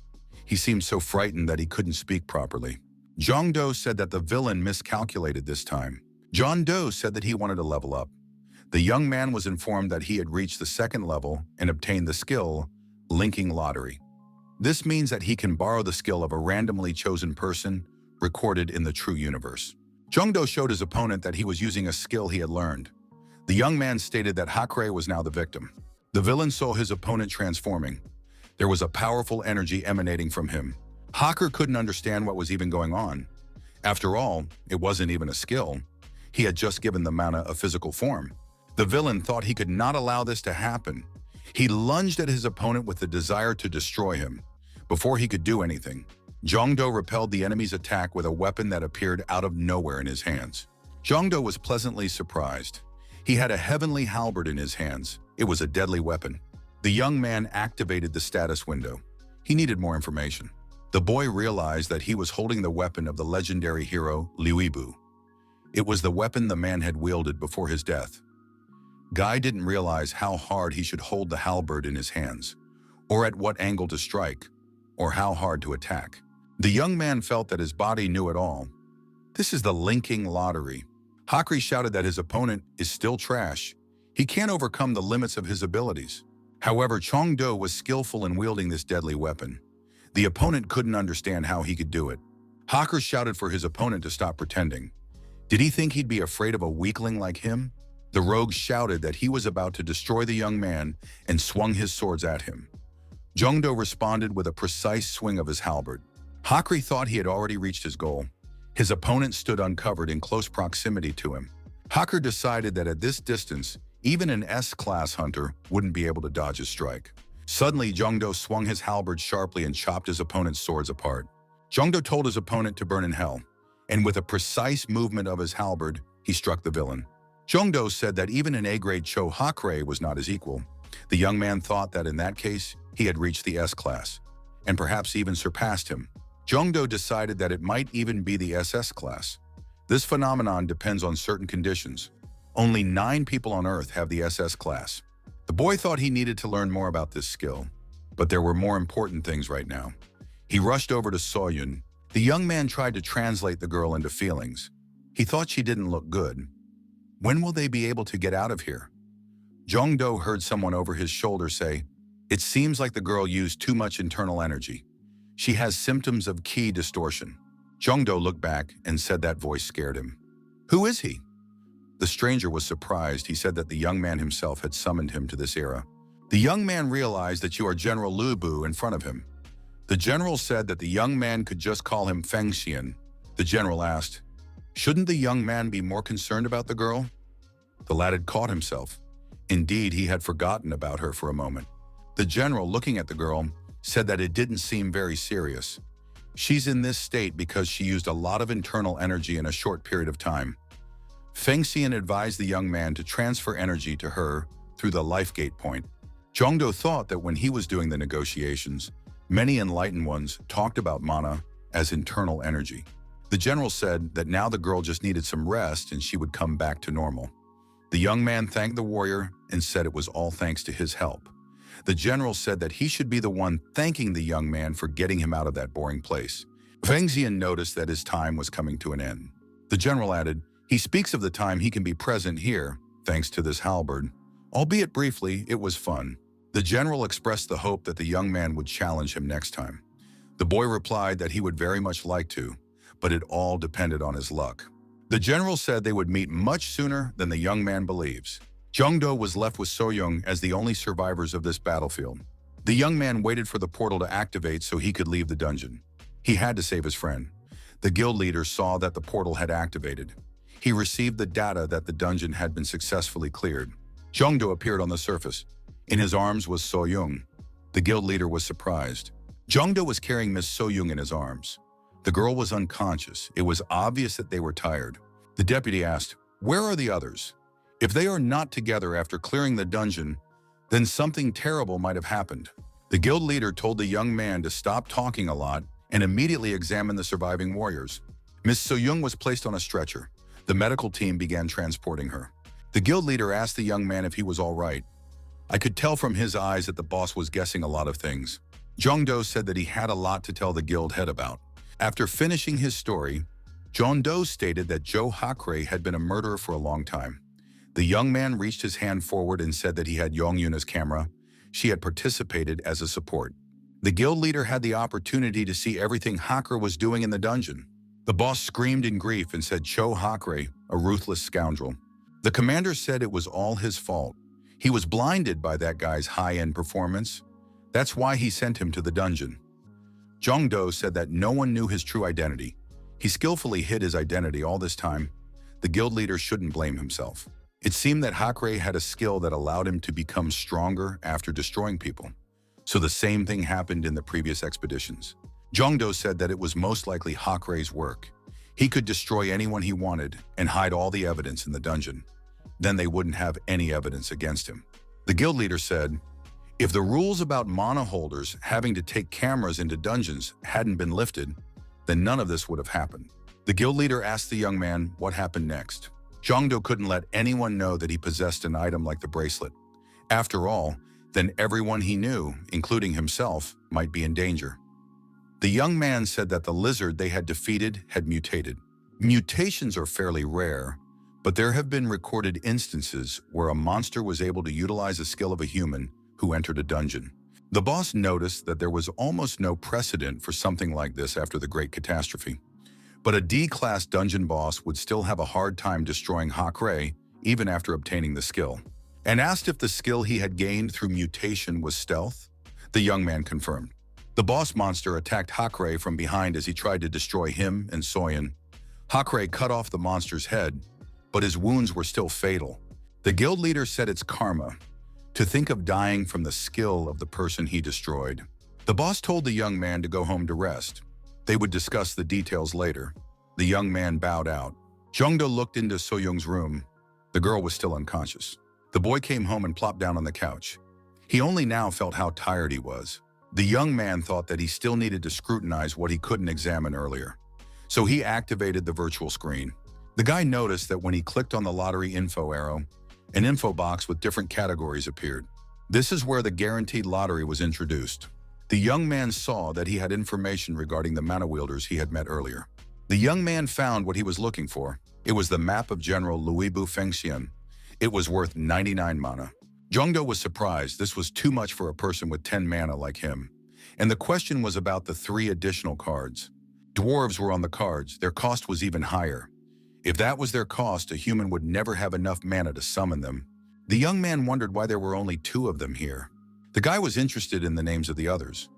He seemed so frightened that he couldn't speak properly. Jong-do said that the villain miscalculated this time. Jong-do said that he wanted to level up. The young man was informed that he had reached the second level and obtained the skill, Linking Lottery. This means that he can borrow the skill of a randomly chosen person recorded in the true universe. Jongdo showed his opponent that he was using a skill he had learned. The young man stated that Hakure was now the victim. The villain saw his opponent transforming. There was a powerful energy emanating from him. Hakure couldn't understand what was even going on. After all, it wasn't even a skill. He had just given the mana a physical form. The villain thought he could not allow this to happen. He lunged at his opponent with the desire to destroy him. Before he could do anything, Jongdo repelled the enemy's attack with a weapon that appeared out of nowhere in his hands. Jongdo was pleasantly surprised. He had a heavenly halberd in his hands. It was a deadly weapon. The young man activated the status window. He needed more information. The boy realized that he was holding the weapon of the legendary hero Liuibu. It was the weapon the man had wielded before his death. Guy didn't realize how hard he should hold the halberd in his hands, or at what angle to strike, or how hard to attack. The young man felt that his body knew it all. This is the linking lottery. Hakure shouted that his opponent is still trash. He can't overcome the limits of his abilities. However, Jongdo was skillful in wielding this deadly weapon. The opponent couldn't understand how he could do it. Hakure shouted for his opponent to stop pretending. Did he think he'd be afraid of a weakling like him? The rogue shouted that he was about to destroy the young man and swung his swords at him. Jongdo responded with a precise swing of his halberd. Hakure thought he had already reached his goal. His opponent stood uncovered in close proximity to him. Hakure decided that at this distance, even an S-class hunter wouldn't be able to dodge his strike. Suddenly, Jongdo swung his halberd sharply and chopped his opponent's swords apart. Jongdo told his opponent to burn in hell, and with a precise movement of his halberd, he struck the villain. Jongdo said that even an A-grade Cho Hakure was not his equal. The young man thought that in that case, he had reached the S-class, and perhaps even surpassed him. Jongdo decided that it might even be the SS class. This phenomenon depends on certain conditions. Only 9 people on Earth have the SS class. The boy thought he needed to learn more about this skill, but there were more important things right now. He rushed over to Soyun. The young man tried to translate the girl into feelings. He thought she didn't look good. When will they be able to get out of here? Jongdo heard someone over his shoulder say, "It seems like the girl used too much internal energy. She has symptoms of ki distortion." Jongdo looked back and said that voice scared him. "Who is he?" The stranger was surprised. He said that the young man himself had summoned him to this era. The young man realized that you are General Lu Bu in front of him. The general said that the young man could just call him Feng Xian. The general asked, "Shouldn't the young man be more concerned about the girl?" The lad had caught himself. Indeed, he had forgotten about her for a moment. The general, looking at the girl, said that it didn't seem very serious. She's in this state because she used a lot of internal energy in a short period of time. Feng Xian advised the young man to transfer energy to her through the life gate point. Jongdo thought that when he was doing the negotiations, many enlightened ones talked about mana as internal energy. The general said that now the girl just needed some rest and she would come back to normal. The young man thanked the warrior and said it was all thanks to his help. The general said that he should be the one thanking the young man for getting him out of that boring place. Feng Xian noticed that his time was coming to an end. The general added, "He speaks of the time he can be present here, thanks to this halberd. Albeit briefly, it was fun." The general expressed the hope that the young man would challenge him next time. The boy replied that he would very much like to, but it all depended on his luck. The general said they would meet much sooner than the young man believes. Jongdo was left with Soyoung as the only survivors of this battlefield. The young man waited for the portal to activate so he could leave the dungeon. He had to save his friend. The guild leader saw that the portal had activated. He received the data that the dungeon had been successfully cleared. Jongdo appeared on the surface. In his arms was Soyoung. The guild leader was surprised. Jongdo was carrying Miss Soyoung in his arms. The girl was unconscious. It was obvious that they were tired. The deputy asked, "Where are the others? If they are not together after clearing the dungeon, then something terrible might have happened." The guild leader told the young man to stop talking a lot and immediately examine the surviving warriors. Miss Soyoung was placed on a stretcher. The medical team began transporting her. The guild leader asked the young man if he was all right. I could tell from his eyes that the boss was guessing a lot of things. Jongdo said that he had a lot to tell the guild head about. After finishing his story, Jongdo stated that Joe Hakure had been a murderer for a long time. The young man reached his hand forward and said that he had Yongyuna's camera. She had participated as a support. The guild leader had the opportunity to see everything Hakra was doing in the dungeon. The boss screamed in grief and said Cho Hakre, a ruthless scoundrel. The commander said it was all his fault. He was blinded by that guy's high-end performance. That's why he sent him to the dungeon. Jongdo said that no one knew his true identity. He skillfully hid his identity all this time. The guild leader shouldn't blame himself. It seemed that Hakre had a skill that allowed him to become stronger after destroying people. So the same thing happened in the previous expeditions. Jongdo said that it was most likely Hakre's work. He could destroy anyone he wanted and hide all the evidence in the dungeon. Then they wouldn't have any evidence against him. The guild leader said, if the rules about mana holders having to take cameras into dungeons hadn't been lifted, then none of this would have happened. The guild leader asked the young man what happened next. Jongdo couldn't let anyone know that he possessed an item like the bracelet. After all, then everyone he knew, including himself, might be in danger. The young man said that the lizard they had defeated had mutated. Mutations are fairly rare, but there have been recorded instances where a monster was able to utilize a skill of a human who entered a dungeon. The boss noticed that there was almost no precedent for something like this after the Great Catastrophe. But a D-class dungeon boss would still have a hard time destroying Hakre even after obtaining the skill. And asked if the skill he had gained through mutation was stealth, the young man confirmed. The boss monster attacked Hakre from behind as he tried to destroy him and Soyen. Hakre cut off the monster's head, but his wounds were still fatal. The guild leader said it's karma, to think of dying from the skill of the person he destroyed. The boss told the young man to go home to rest. They would discuss the details later. The young man bowed out. Jongdo looked into Soyoung's room. The girl was still unconscious. The boy came home and plopped down on the couch. He only now felt how tired he was. The young man thought that he still needed to scrutinize what he couldn't examine earlier. So he activated the virtual screen. The guy noticed that when he clicked on the lottery info arrow, an info box with different categories appeared. This is where the guaranteed lottery was introduced. The young man saw that he had information regarding the mana wielders he had met earlier. The young man found what he was looking for. It was the map of General Luibu Fengxian. It was worth 99 mana. Jongdo was surprised. This was too much for a person with 10 mana like him. And the question was about the 3 additional cards. Dwarves were on the cards. Their cost was even higher. If that was their cost, a human would never have enough mana to summon them. The young man wondered why there were only 2 of them here. The guy was interested in the names of the others.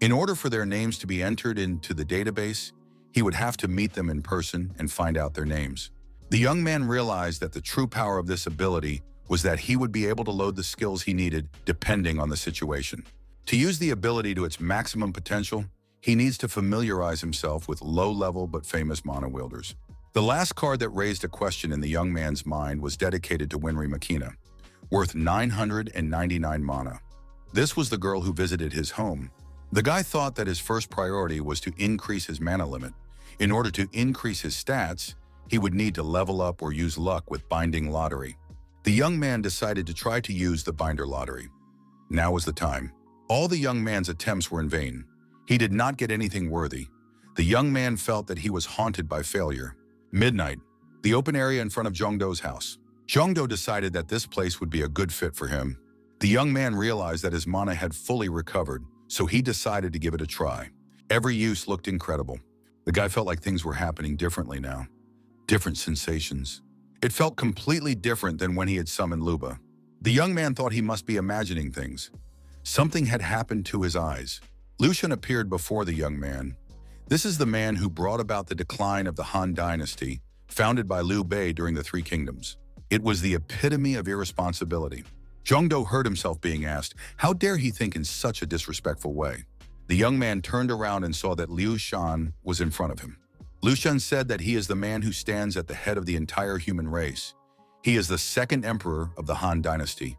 In order for their names to be entered into the database, he would have to meet them in person and find out their names. The young man realized that the true power of this ability was that he would be able to load the skills he needed depending on the situation. To use the ability to its maximum potential, he needs to familiarize himself with low-level but famous mana wielders. The last card that raised a question in the young man's mind was dedicated to Winry Makina, worth 999 mana. This was the girl who visited his home. The guy thought that his first priority was to increase his mana limit. In order to increase his stats, he would need to level up or use luck with Binding Lottery. The young man decided to try to use the Binder Lottery. Now was the time. All the young man's attempts were in vain. He did not get anything worthy. The young man felt that he was haunted by failure. Midnight, the open area in front of Jongdo's house. Jongdo decided that this place would be a good fit for him. The young man realized that his mana had fully recovered, so he decided to give it a try. Every use looked incredible. The guy felt like things were happening differently now. Different sensations. It felt completely different than when he had summoned Luba. The young man thought he must be imagining things. Something had happened to his eyes. Lucian appeared before the young man. This is the man who brought about the decline of the Han dynasty, founded by Liu Bei during the Three Kingdoms. It was the epitome of irresponsibility. Jongdo heard himself being asked, how dare he think in such a disrespectful way? The young man turned around and saw that Liu Shan was in front of him. Liu Shan said that he is the man who stands at the head of the entire human race. He is the second emperor of the Han dynasty,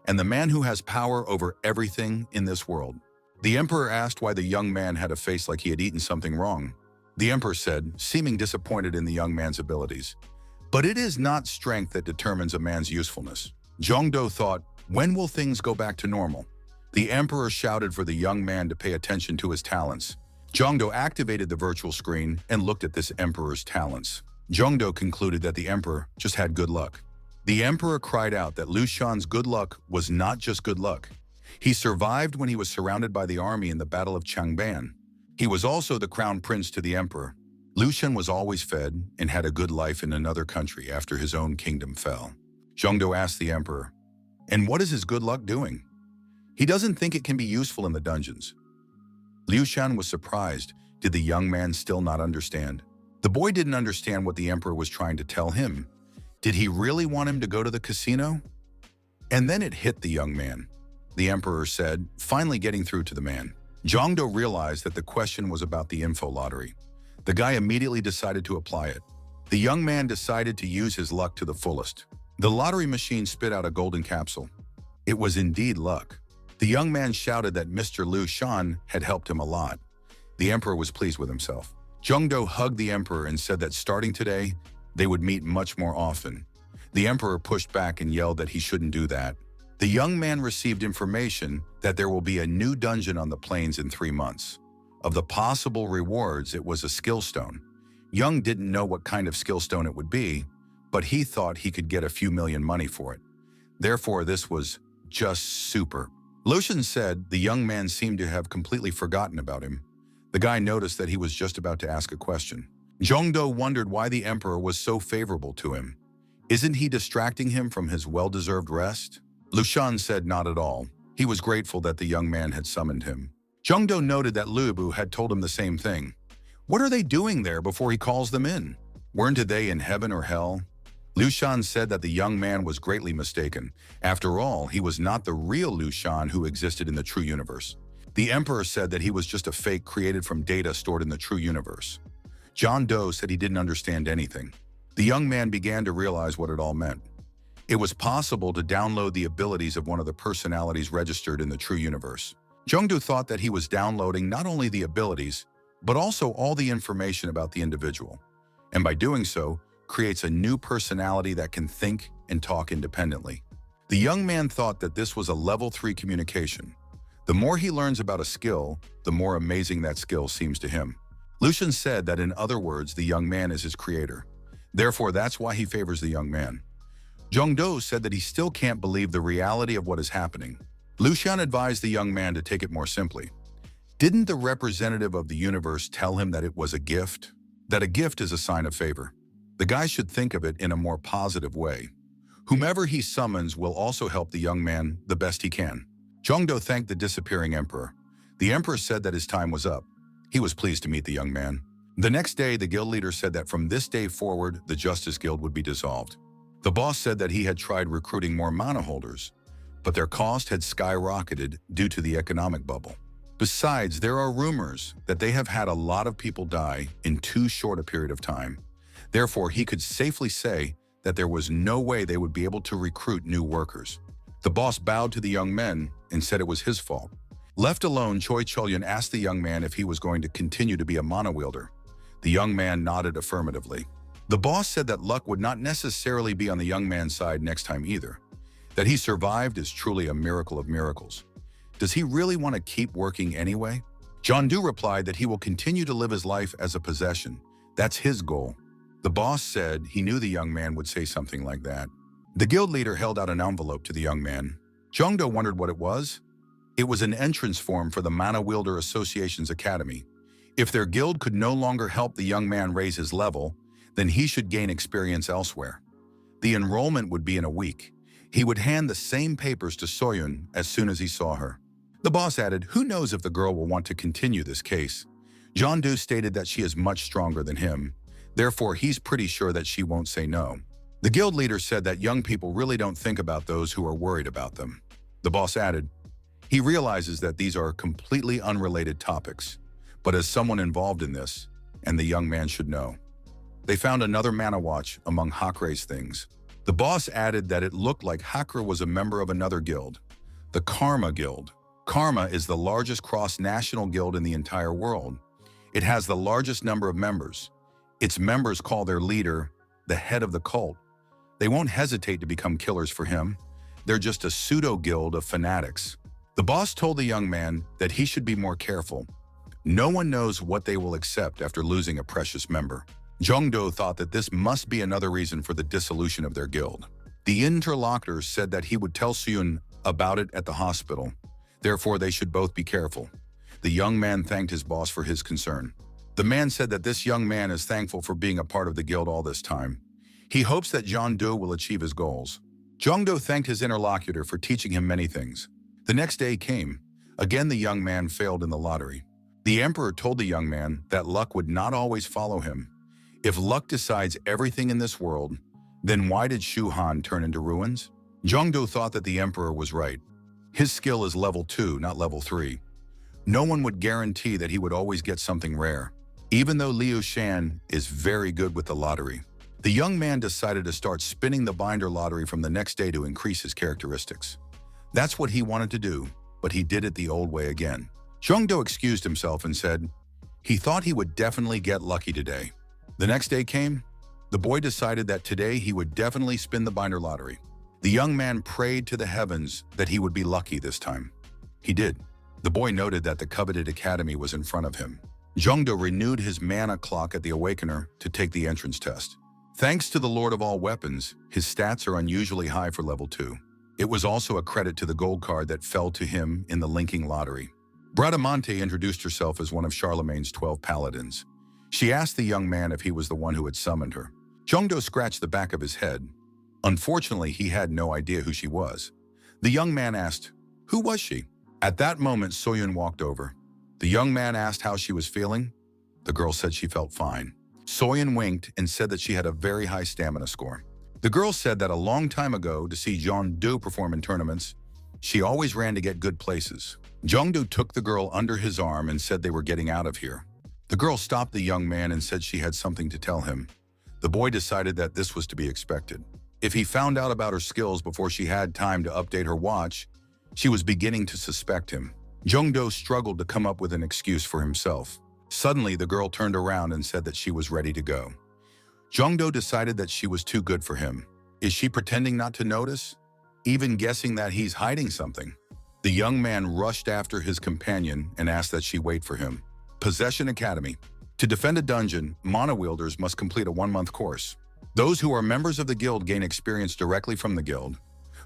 and the man who has power over everything in this world. The emperor asked why the young man had a face like he had eaten something wrong. The emperor said, seeming disappointed in the young man's abilities, "But it is not strength that determines a man's usefulness." Jongdo thought, when will things go back to normal? The emperor shouted for the young man to pay attention to his talents. Jongdo activated the virtual screen and looked at this emperor's talents. Jongdo concluded that the emperor just had good luck. The emperor cried out that Liu Shan's good luck was not just good luck. He survived when he was surrounded by the army in the Battle of Changban. He was also the crown prince to the emperor. Liu Shan was always fed and had a good life in another country after his own kingdom fell. Zhongdo asked the emperor, "And what is his good luck doing? He doesn't think it can be useful in the dungeons." Liu Shan was surprised. Did the young man still not understand? The boy didn't understand what the emperor was trying to tell him. Did he really want him to go to the casino? And then it hit the young man. The emperor said, finally getting through to the man. Zhongdo realized that the question was about the info lottery. The guy immediately decided to apply it. The young man decided to use his luck to the fullest. The lottery machine spit out a golden capsule. It was indeed luck. The young man shouted that Mr. Liu Shan had helped him a lot. The emperor was pleased with himself. Zhongdo hugged the emperor and said that starting today, they would meet much more often. The emperor pushed back and yelled that he shouldn't do that. The young man received information that there will be a new dungeon on the plains in 3 months. Of the possible rewards, it was a skill stone. Young didn't know what kind of skill stone it would be, but he thought he could get a few million money for it. Therefore, this was just super. Lucian said the young man seemed to have completely forgotten about him. The guy noticed that he was just about to ask a question. Zhongdo wondered why the emperor was so favorable to him. Isn't he distracting him from his well-deserved rest? Lushan said not at all. He was grateful that the young man had summoned him. Zhongdo noted that Lubu had told him the same thing. What are they doing there before he calls them in? Weren't they in heaven or hell? Lushan said that the young man was greatly mistaken. After all, he was not the real Lushan who existed in the true universe. The emperor said that he was just a fake created from data stored in the true universe. John Doe said he didn't understand anything. The young man began to realize what it all meant. It was possible to download the abilities of one of the personalities registered in the true universe. Zhongdu thought that he was downloading not only the abilities, but also all the information about the individual. And by doing so, creates a new personality that can think and talk independently. The young man thought that this was a level 3 communication. The more he learns about a skill, the more amazing that skill seems to him. Lucian said that in other words, the young man is his creator. Therefore, that's why he favors the young man. Zhongdo said that he still can't believe the reality of what is happening. Lucian advised the young man to take it more simply. Didn't the representative of the universe tell him that it was a gift? That a gift is a sign of favor. The guy should think of it in a more positive way. Whomever he summons will also help the young man the best he can. Zhongdo thanked the disappearing emperor. The emperor said that his time was up. He was pleased to meet the young man. The next day, the guild leader said that from this day forward, the Justice Guild would be dissolved. The boss said that he had tried recruiting more mana holders, but their cost had skyrocketed due to the economic bubble. Besides, there are rumors that they have had a lot of people die in too short a period of time. Therefore, he could safely say that there was no way they would be able to recruit new workers. The boss bowed to the young men and said it was his fault. Left alone, Choi Cholyun asked the young man if he was going to continue to be a mana wielder. The young man nodded affirmatively. The boss said that luck would not necessarily be on the young man's side next time either. That he survived is truly a miracle of miracles. Does he really want to keep working anyway? John Doe replied that he will continue to live his life as a possession. That's his goal. The boss said he knew the young man would say something like that. The guild leader held out an envelope to the young man. Zhongdo wondered what it was. It was an entrance form for the Mana Wielder Association's academy. If their guild could no longer help the young man raise his level, then he should gain experience elsewhere. The enrollment would be in a week. He would hand the same papers to Soyun as soon as he saw her. The boss added, who knows if the girl will want to continue this case. John Doe stated that she is much stronger than him. Therefore, he's pretty sure that she won't say no. The guild leader said that young people really don't think about those who are worried about them. The boss added, he realizes that these are completely unrelated topics, but as someone involved in this, and the young man should know. They found another mana watch among Hakure's things. The boss added that it looked like Hakure was a member of another guild, the Karma Guild. Karma is the largest cross-national guild in the entire world. It has the largest number of members. Its members call their leader the head of the cult. They won't hesitate to become killers for him. They're just a pseudo-guild of fanatics. The boss told the young man that he should be more careful. No one knows what they will accept after losing a precious member. Zhongdo thought that this must be another reason for the dissolution of their guild. The interlocutor said that he would tell Suyun about it at the hospital. Therefore, they should both be careful. The young man thanked his boss for his concern. The man said that this young man is thankful for being a part of the guild all this time. He hopes that Jong-do will achieve his goals. Jong-do thanked his interlocutor for teaching him many things. The next day came. Again, the young man failed in the lottery. The emperor told the young man that luck would not always follow him. If luck decides everything in this world, then why did Shu Han turn into ruins? Jong-do thought that the emperor was right. His skill is level 2, not level 3. No one would guarantee that he would always get something rare, even though Liu Shan is very good with the lottery. The young man decided to start spinning the binder lottery from the next day to increase his characteristics. That's what he wanted to do, but he did it the old way again. Jong-do excused himself and said he thought he would definitely get lucky today. The next day came. The boy decided that today he would definitely spin the binder lottery. The young man prayed to the heavens that he would be lucky this time. He did. The boy noted that the coveted academy was in front of him. Jong-do renewed his mana clock at the Awakener to take the entrance test. Thanks to the Lord of all weapons, his stats are unusually high for level 2. It was also a credit to the gold card that fell to him in the linking lottery. Bradamante introduced herself as one of Charlemagne's 12 paladins. She asked the young man if he was the one who had summoned her. Jong-do scratched the back of his head. Unfortunately, he had no idea who she was. The young man asked, "Who was she?" At that moment, Soyun walked over. The young man asked how she was feeling. The girl said she felt fine. Soyun winked and said that she had a very high stamina score. The girl said that a long time ago, to see Jong-do perform in tournaments, she always ran to get good places. Jong-do took the girl under his arm and said they were getting out of here. The girl stopped the young man and said she had something to tell him. The boy decided that this was to be expected. If he found out about her skills before she had time to update her watch, she was beginning to suspect him. Jong-do struggled to come up with an excuse for himself. Suddenly, the girl turned around and said that she was ready to go. Jong-do decided that she was too good for him. Is she pretending not to notice? Even guessing that he's hiding something? The young man rushed after his companion and asked that she wait for him. Possession Academy. To defend a dungeon, mana wielders must complete a 1-month course. Those who are members of the guild gain experience directly from the guild.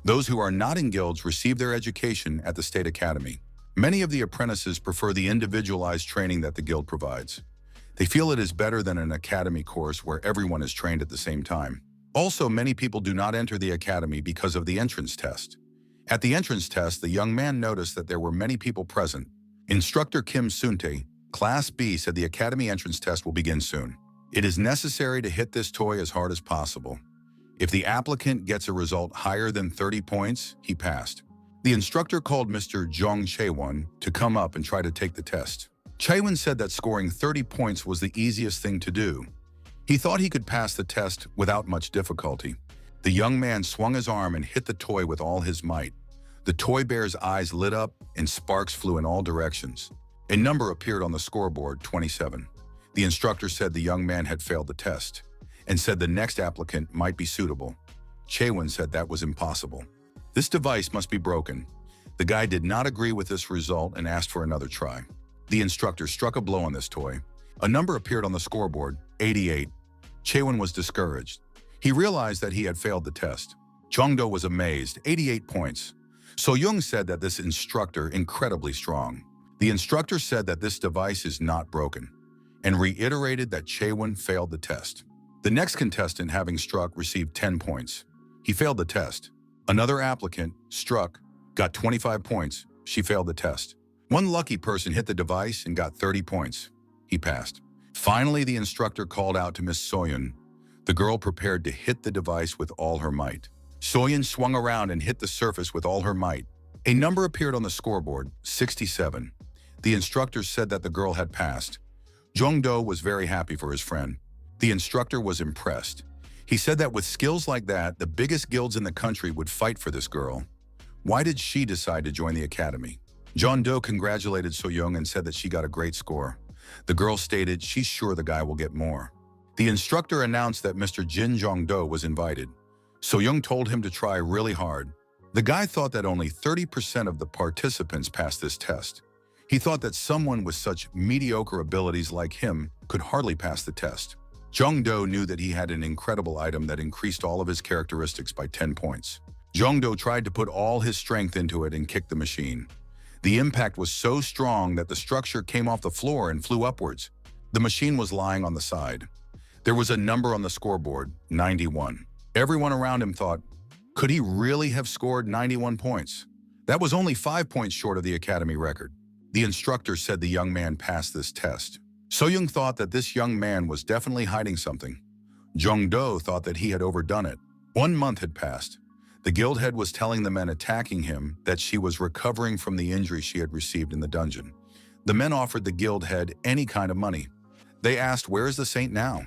Those who are not in guilds receive their education at the state academy. Many of the apprentices prefer the individualized training that the guild provides. They feel it is better than an academy course where everyone is trained at the same time. Also, many people do not enter the academy because of the entrance test. At the entrance test, the young man noticed that there were many people present. Instructor Kim Suntae, Class B, said the academy entrance test will begin soon. It is necessary to hit this toy as hard as possible. If the applicant gets a result higher than 30 points, he passed. The instructor called Mr. Jong Chaewon to come up and try to take the test. Chaewon said that scoring 30 points was the easiest thing to do. He thought he could pass the test without much difficulty. The young man swung his arm and hit the toy with all his might. The toy bear's eyes lit up and sparks flew in all directions. A number appeared on the scoreboard, 27. The instructor said the young man had failed the test and said the next applicant might be suitable. Chaewon said that was impossible. This device must be broken. The guy did not agree with this result and asked for another try. The instructor struck a blow on this toy. A number appeared on the scoreboard, 88. Chaewon was discouraged. He realized that he had failed the test. Jong-do was amazed, 88 points. So-young said that this instructor incredibly strong. The instructor said that this device is not broken and reiterated that Chaewon failed the test. The next contestant, having struck, received 10 points. He failed the test. Another applicant, struck, got 25 points. She failed the test. One lucky person hit the device and got 30 points. He passed. Finally, the instructor called out to Miss Soyun. The girl prepared to hit the device with all her might. Soyun swung around and hit the surface with all her might. A number appeared on the scoreboard, 67. The instructor said that the girl had passed. Jong-do was very happy for his friend. The instructor was impressed. He said that with skills like that, the biggest guilds in the country would fight for this girl. Why did she decide to join the academy? Jong-do congratulated So-young and said that she got a great score. The girl stated she's sure the guy will get more. The instructor announced that Mr. Jin Jong-do was invited. So-young told him to try really hard. The guy thought that only 30% of the participants passed this test. He thought that someone with such mediocre abilities like him could hardly pass the test. Jong-do knew that he had an incredible item that increased all of his characteristics by 10 points. Jong-do tried to put all his strength into it and kicked the machine. The impact was so strong that the structure came off the floor and flew upwards. The machine was lying on the side. There was a number on the scoreboard, 91. Everyone around him thought, could he really have scored 91 points? That was only 5 points short of the academy record. The instructor said the young man passed this test. So-young thought that this young man was definitely hiding something. Jong-do thought that he had overdone it. 1 month had passed. The guild head was telling the men attacking him that she was recovering from the injury she had received in the dungeon. The men offered the guild head any kind of money. They asked, where is the saint now?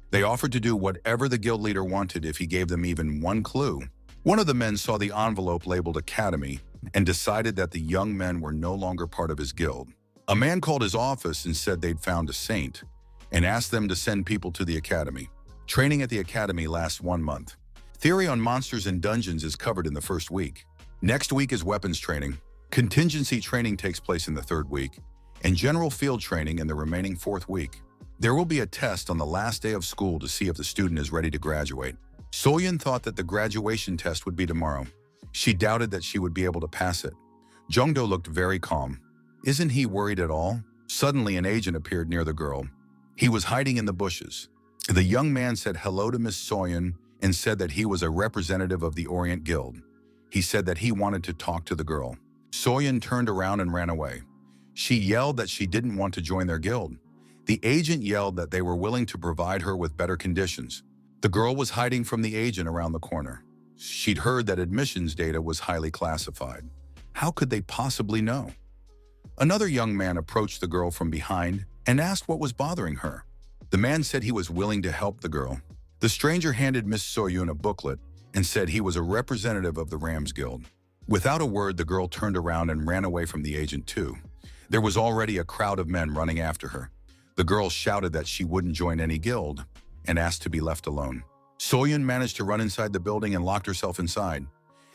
They offered to do whatever the guild leader wanted if he gave them even one clue. One of the men saw the envelope labeled Academy and decided that the young men were no longer part of his guild. A man called his office and said they'd found a saint and asked them to send people to the academy. Training at the academy lasts 1 month. Theory on monsters and dungeons is covered in the first week. Next week is weapons training. Contingency training takes place in the 3rd week, and general field training in the remaining 4th week. There will be a test on the last day of school to see if the student is ready to graduate. So-young thought that the graduation test would be tomorrow. She doubted that she would be able to pass it. Jong-do looked very calm. Isn't he worried at all? Suddenly, an agent appeared near the girl. He was hiding in the bushes. The young man said hello to Miss So-young and said that he was a representative of the Orient Guild. He said that he wanted to talk to the girl. So-young turned around and ran away. She yelled that she didn't want to join their guild. The agent yelled that they were willing to provide her with better conditions. The girl was hiding from the agent around the corner. She'd heard that admissions data was highly classified. How could they possibly know? Another young man approached the girl from behind and asked what was bothering her. The man said he was willing to help the girl. The stranger handed Miss So-young a booklet and said he was a representative of the Rams Guild. Without a word, the girl turned around and ran away from the agent too. There was already a crowd of men running after her. The girl shouted that she wouldn't join any guild and asked to be left alone. So-young managed to run inside the building and locked herself inside.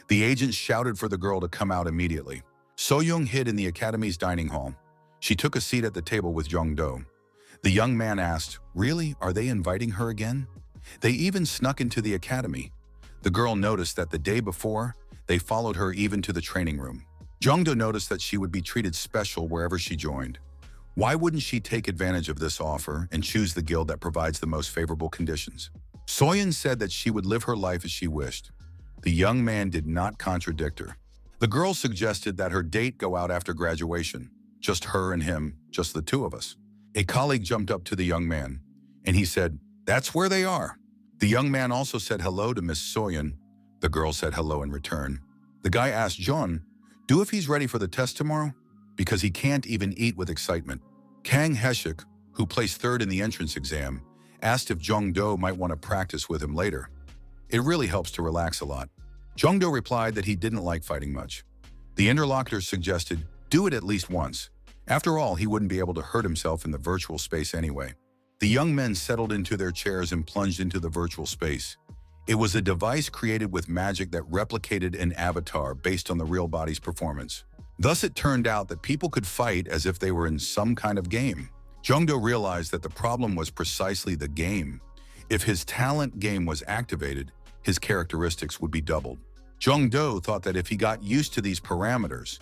The agent shouted for the girl to come out immediately. So-young hid in the academy's dining hall. She took a seat at the table with Jong-do. The young man asked, really, are they inviting her again? They even snuck into the academy. The girl noticed that the day before, they followed her even to the training room. Jong-do noticed that she would be treated special wherever she joined. Why wouldn't she take advantage of this offer and choose the guild that provides the most favorable conditions? So-young said that she would live her life as she wished. The young man did not contradict her. The girl suggested that her date go out after graduation. Just her and him, just the two of us. A colleague jumped up to the young man, and he said, that's where they are. The young man also said hello to Miss So-young. The girl said hello in return. The guy asked John, do if he's ready for the test tomorrow? Because he can't even eat with excitement. Kang Heshik, who placed 3rd in the entrance exam, asked if Jong-do might want to practice with him later. It really helps to relax a lot. Jong-do replied that he didn't like fighting much. The interlocutor suggested, do it at least once. After all, he wouldn't be able to hurt himself in the virtual space anyway. The young men settled into their chairs and plunged into the virtual space. It was a device created with magic that replicated an avatar based on the real body's performance. Thus, it turned out that people could fight as if they were in some kind of game. Jong-do realized that the problem was precisely the game. If his talent game was activated, his characteristics would be doubled. Jong-do thought that if he got used to these parameters,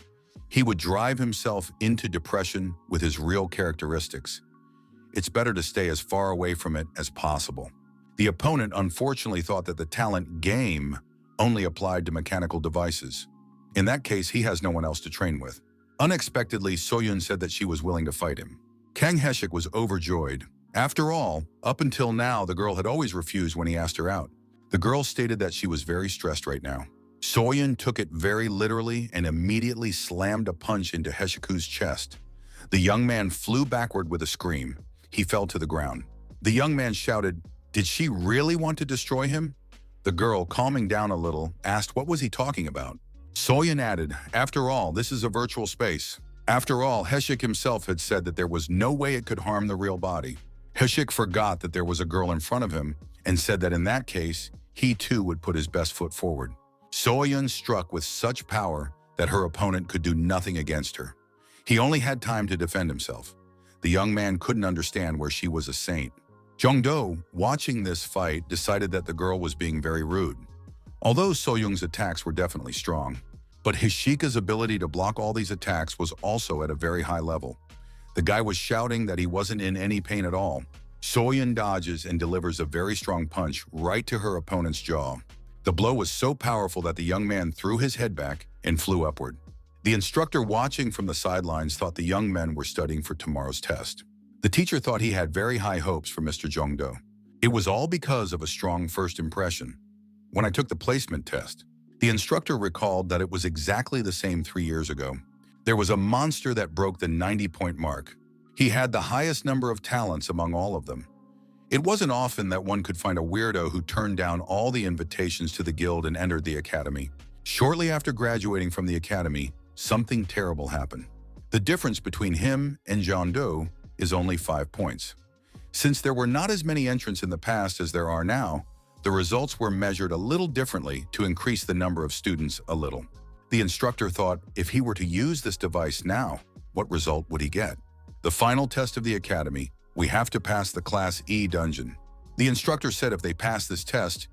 he would drive himself into depression with his real characteristics. It's better to stay as far away from it as possible. The opponent unfortunately thought that the talent game only applied to mechanical devices. In that case, he has no one else to train with. Unexpectedly, So-young said that she was willing to fight him. Kang Heshik was overjoyed. After all, up until now, the girl had always refused when he asked her out. The girl stated that she was very stressed right now. So-young took it very literally and immediately slammed a punch into Heshiku's chest. The young man flew backward with a scream. He fell to the ground. The young man shouted, did she really want to destroy him? The girl, calming down a little, asked what was he talking about. So-young added, after all, this is a virtual space. After all, Heshik himself had said that there was no way it could harm the real body. Heshik forgot that there was a girl in front of him and said that in that case, he too would put his best foot forward. So-young struck with such power that her opponent could do nothing against her. He only had time to defend himself. The young man couldn't understand where she was a saint. Jong-do, watching this fight, decided that the girl was being very rude. Although So-young's attacks were definitely strong, But Hishika's ability to block all these attacks was also at a very high level. The guy was shouting that he wasn't in any pain at all. Soyeon dodges and delivers a very strong punch right to her opponent's jaw. The blow was so powerful that the young man threw his head back and flew upward. The instructor watching from the sidelines thought the young men were studying for tomorrow's test. The teacher thought he had very high hopes for Mr. Jongdo. It was all because of a strong first impression. When I took the placement test, the instructor recalled that it was exactly the same 3 years ago. There was a monster that broke the 90-point mark. He had the highest number of talents among all of them. It wasn't often that one could find a weirdo who turned down all the invitations to the guild and entered the academy. Shortly after graduating from the academy, something terrible happened. The difference between him and Jongdo is only 5 points. Since there were not as many entrants in the past as there are now, the results were measured a little differently to increase the number of students a little. The instructor thought if he were to use this device now, what result would he get? The final test of the academy, we have to pass the Class E dungeon. The instructor said if they passed this test,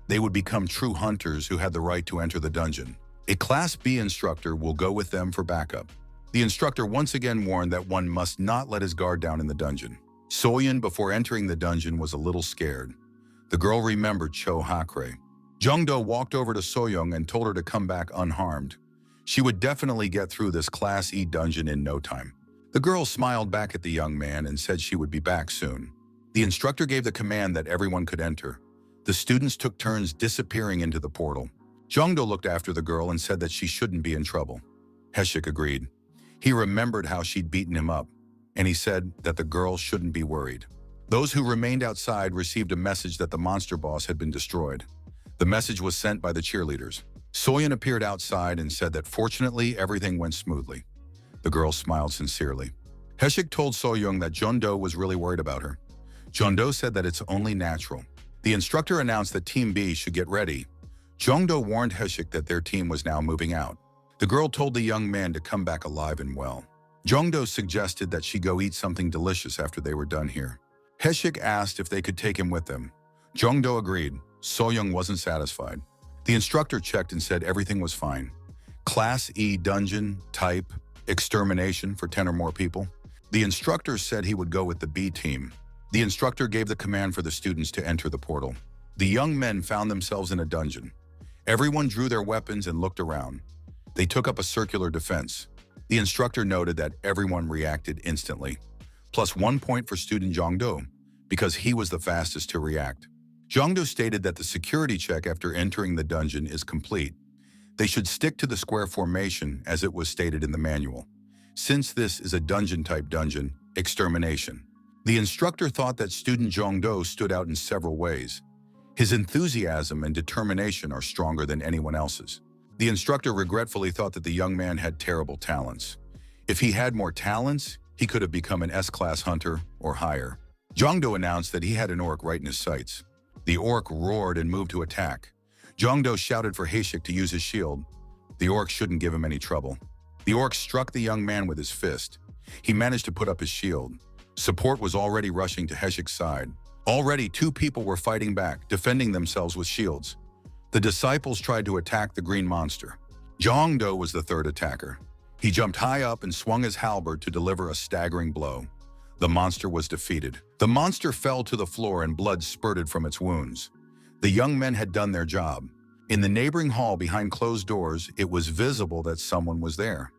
they would become true hunters who had the right to enter the dungeon. A Class B instructor will go with them for backup. The instructor once again warned that one must not let his guard down in the dungeon. Soyeon, before entering the dungeon, was a little scared. The girl remembered Cho Hakre. Jongdo walked over to Soyeon and told her to come back unharmed. She would definitely get through this Class E dungeon in no time. The girl smiled back at the young man and said she would be back soon. The instructor gave the command that everyone could enter. The students took turns disappearing into the portal. Jongdo looked after the girl and said that she shouldn't be in trouble. Heshik agreed. He remembered how she'd beaten him up, and he said that the girl shouldn't be worried. Those who remained outside received a message that the monster boss had been destroyed. The message was sent by the cheerleaders. Soyeon appeared outside and said that fortunately everything went smoothly. The girl smiled sincerely. Heshik told Soyeon that Jongdo was really worried about her. Jongdo said that it's only natural. The instructor announced that Team B should get ready. Jongdo warned Heshik that their team was now moving out. The girl told the young man to come back alive and well. Jongdo suggested that she go eat something delicious after they were done here. Heshik asked if they could take him with them. Jongdo agreed. Soyeon wasn't satisfied. The instructor checked and said everything was fine. Class E dungeon, type, extermination for 10 or more people. The instructor said he would go with the B team. The instructor gave the command for the students to enter the portal. The young men found themselves in a dungeon. Everyone drew their weapons and looked around. They took up a circular defense. The instructor noted that everyone reacted instantly. Plus 1 point for student Jongdo, because he was the fastest to react. Jongdo stated that the security check after entering the dungeon is complete. They should stick to the square formation as it was stated in the manual. Since this is a dungeon-type dungeon, extermination. The instructor thought that student Jongdo stood out in several ways. His enthusiasm and determination are stronger than anyone else's. The instructor regretfully thought that the young man had terrible talents. If he had more talents, he could have become an S-class hunter or higher. Jongdo announced that he had an orc right in his sights. The orc roared and moved to attack. Jongdo shouted for Heshik to use his shield. The orc shouldn't give him any trouble. The orc struck the young man with his fist. He managed to put up his shield. Support was already rushing to Heshik's side. Already 2 people were fighting back, defending themselves with shields. The disciples tried to attack the green monster. Jongdo was the 3rd attacker. He jumped high up and swung his halberd to deliver a staggering blow. The monster was defeated. The monster fell to the floor and blood spurted from its wounds. The young men had done their job. In the neighboring hall behind closed doors, it was visible that someone was there.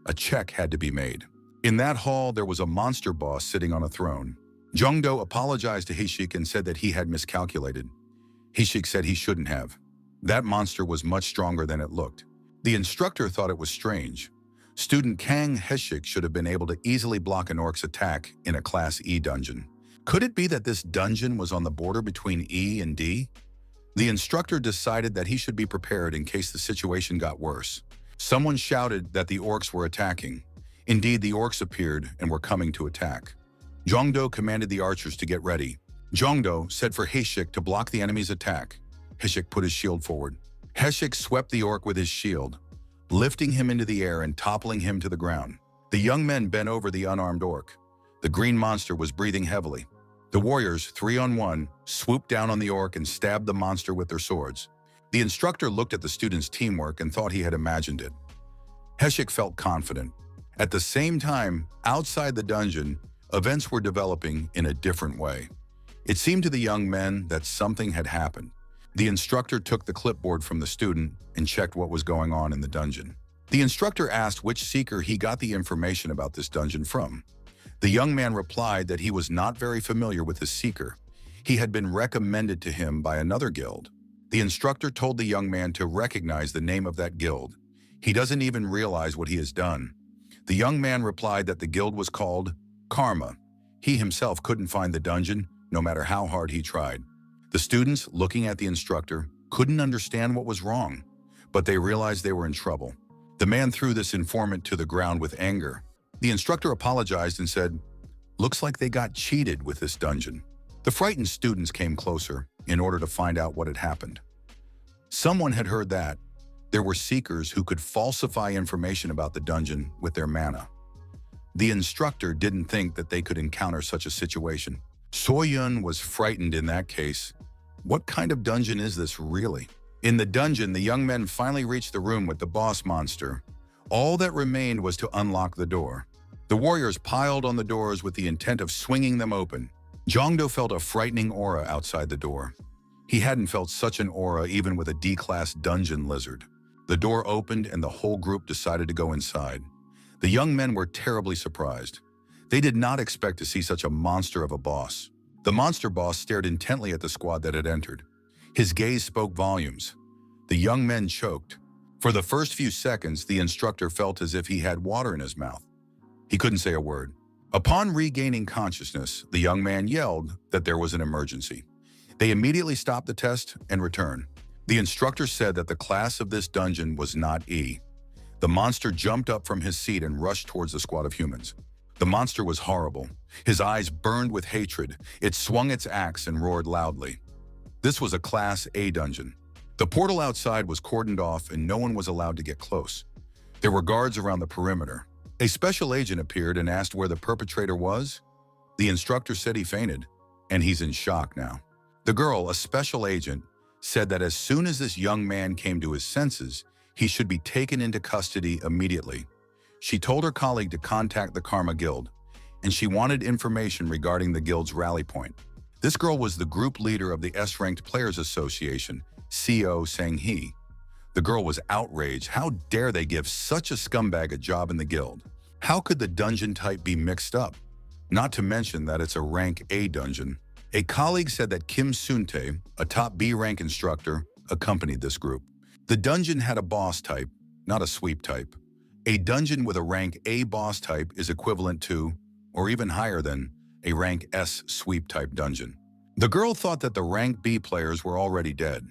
A check had to be made. In that hall, there was a monster boss sitting on a throne. Jongdo apologized to Heshik and said that he had miscalculated. Heshik said he shouldn't have. That monster was much stronger than it looked. The instructor thought it was strange. Student Kang Heshik should have been able to easily block an orc's attack in a Class E dungeon. Could it be that this dungeon was on the border between E and D? The instructor decided that he should be prepared in case the situation got worse. Someone shouted that the orcs were attacking. Indeed, the orcs appeared and were coming to attack. Jongdo commanded the archers to get ready. Jongdo said for Heshik to block the enemy's attack. Heshik put his shield forward. Heshik swept the orc with his shield, lifting him into the air and toppling him to the ground. The young men bent over the unarmed orc. The green monster was breathing heavily. The warriors, 3-on-1, swooped down on the orc and stabbed the monster with their swords. The instructor looked at the students' teamwork and thought he had imagined it. Heshik felt confident. At the same time, outside the dungeon, events were developing in a different way. It seemed to the young men that something had happened. The instructor took the clipboard from the student and checked what was going on in the dungeon. The instructor asked which seeker he got the information about this dungeon from. The young man replied that he was not very familiar with the seeker. He had been recommended to him by another guild. The instructor told the young man to recognize the name of that guild. He doesn't even realize what he has done. The young man replied that the guild was called Karma. He himself couldn't find the dungeon, no matter how hard he tried. The students, looking at the instructor, couldn't understand what was wrong, but they realized they were in trouble. The man threw this informant to the ground with anger. The instructor apologized and said, "Looks like they got cheated with this dungeon." The frightened students came closer in order to find out what had happened. Someone had heard that there were seekers who could falsify information about the dungeon with their mana. The instructor didn't think that they could encounter such a situation. Soyun was frightened in that case. What kind of dungeon is this really? In the dungeon, the young men finally reached the room with the boss monster. All that remained was to unlock the door. The warriors piled on the doors with the intent of swinging them open. Jongdo felt a frightening aura outside the door. He hadn't felt such an aura even with a D-class dungeon lizard. The door opened and the whole group decided to go inside. The young men were terribly surprised. They did not expect to see such a monster of a boss. The monster boss stared intently at the squad that had entered. His gaze spoke volumes. The young men choked. For the first few seconds, the instructor felt as if he had water in his mouth. He couldn't say a word. Upon regaining consciousness, the young man yelled that there was an emergency. They immediately stopped the test and returned. The instructor said that the class of this dungeon was not E. The monster jumped up from his seat and rushed towards the squad of humans. The monster was horrible. His eyes burned with hatred. It swung its axe and roared loudly. This was a Class A dungeon. The portal outside was cordoned off and no one was allowed to get close. There were guards around the perimeter. A special agent appeared and asked where the perpetrator was. The instructor said he fainted, and he's in shock now. The girl, a special agent, said that as soon as this young man came to his senses, he should be taken into custody immediately. She told her colleague to contact the Karma Guild, and she wanted information regarding the guild's rally point. This girl was the group leader of the S-Ranked Players Association, CO Sang-hee. The girl was outraged. How dare they give such a scumbag a job in the guild? How could the dungeon type be mixed up? Not to mention that it's a rank A dungeon. A colleague said that Kim Suntae, a top B rank instructor, accompanied this group. The dungeon had a boss type, not a sweep type. A dungeon with a rank A boss type is equivalent to, or even higher than, a rank S sweep type dungeon. The girl thought that the rank B players were already dead.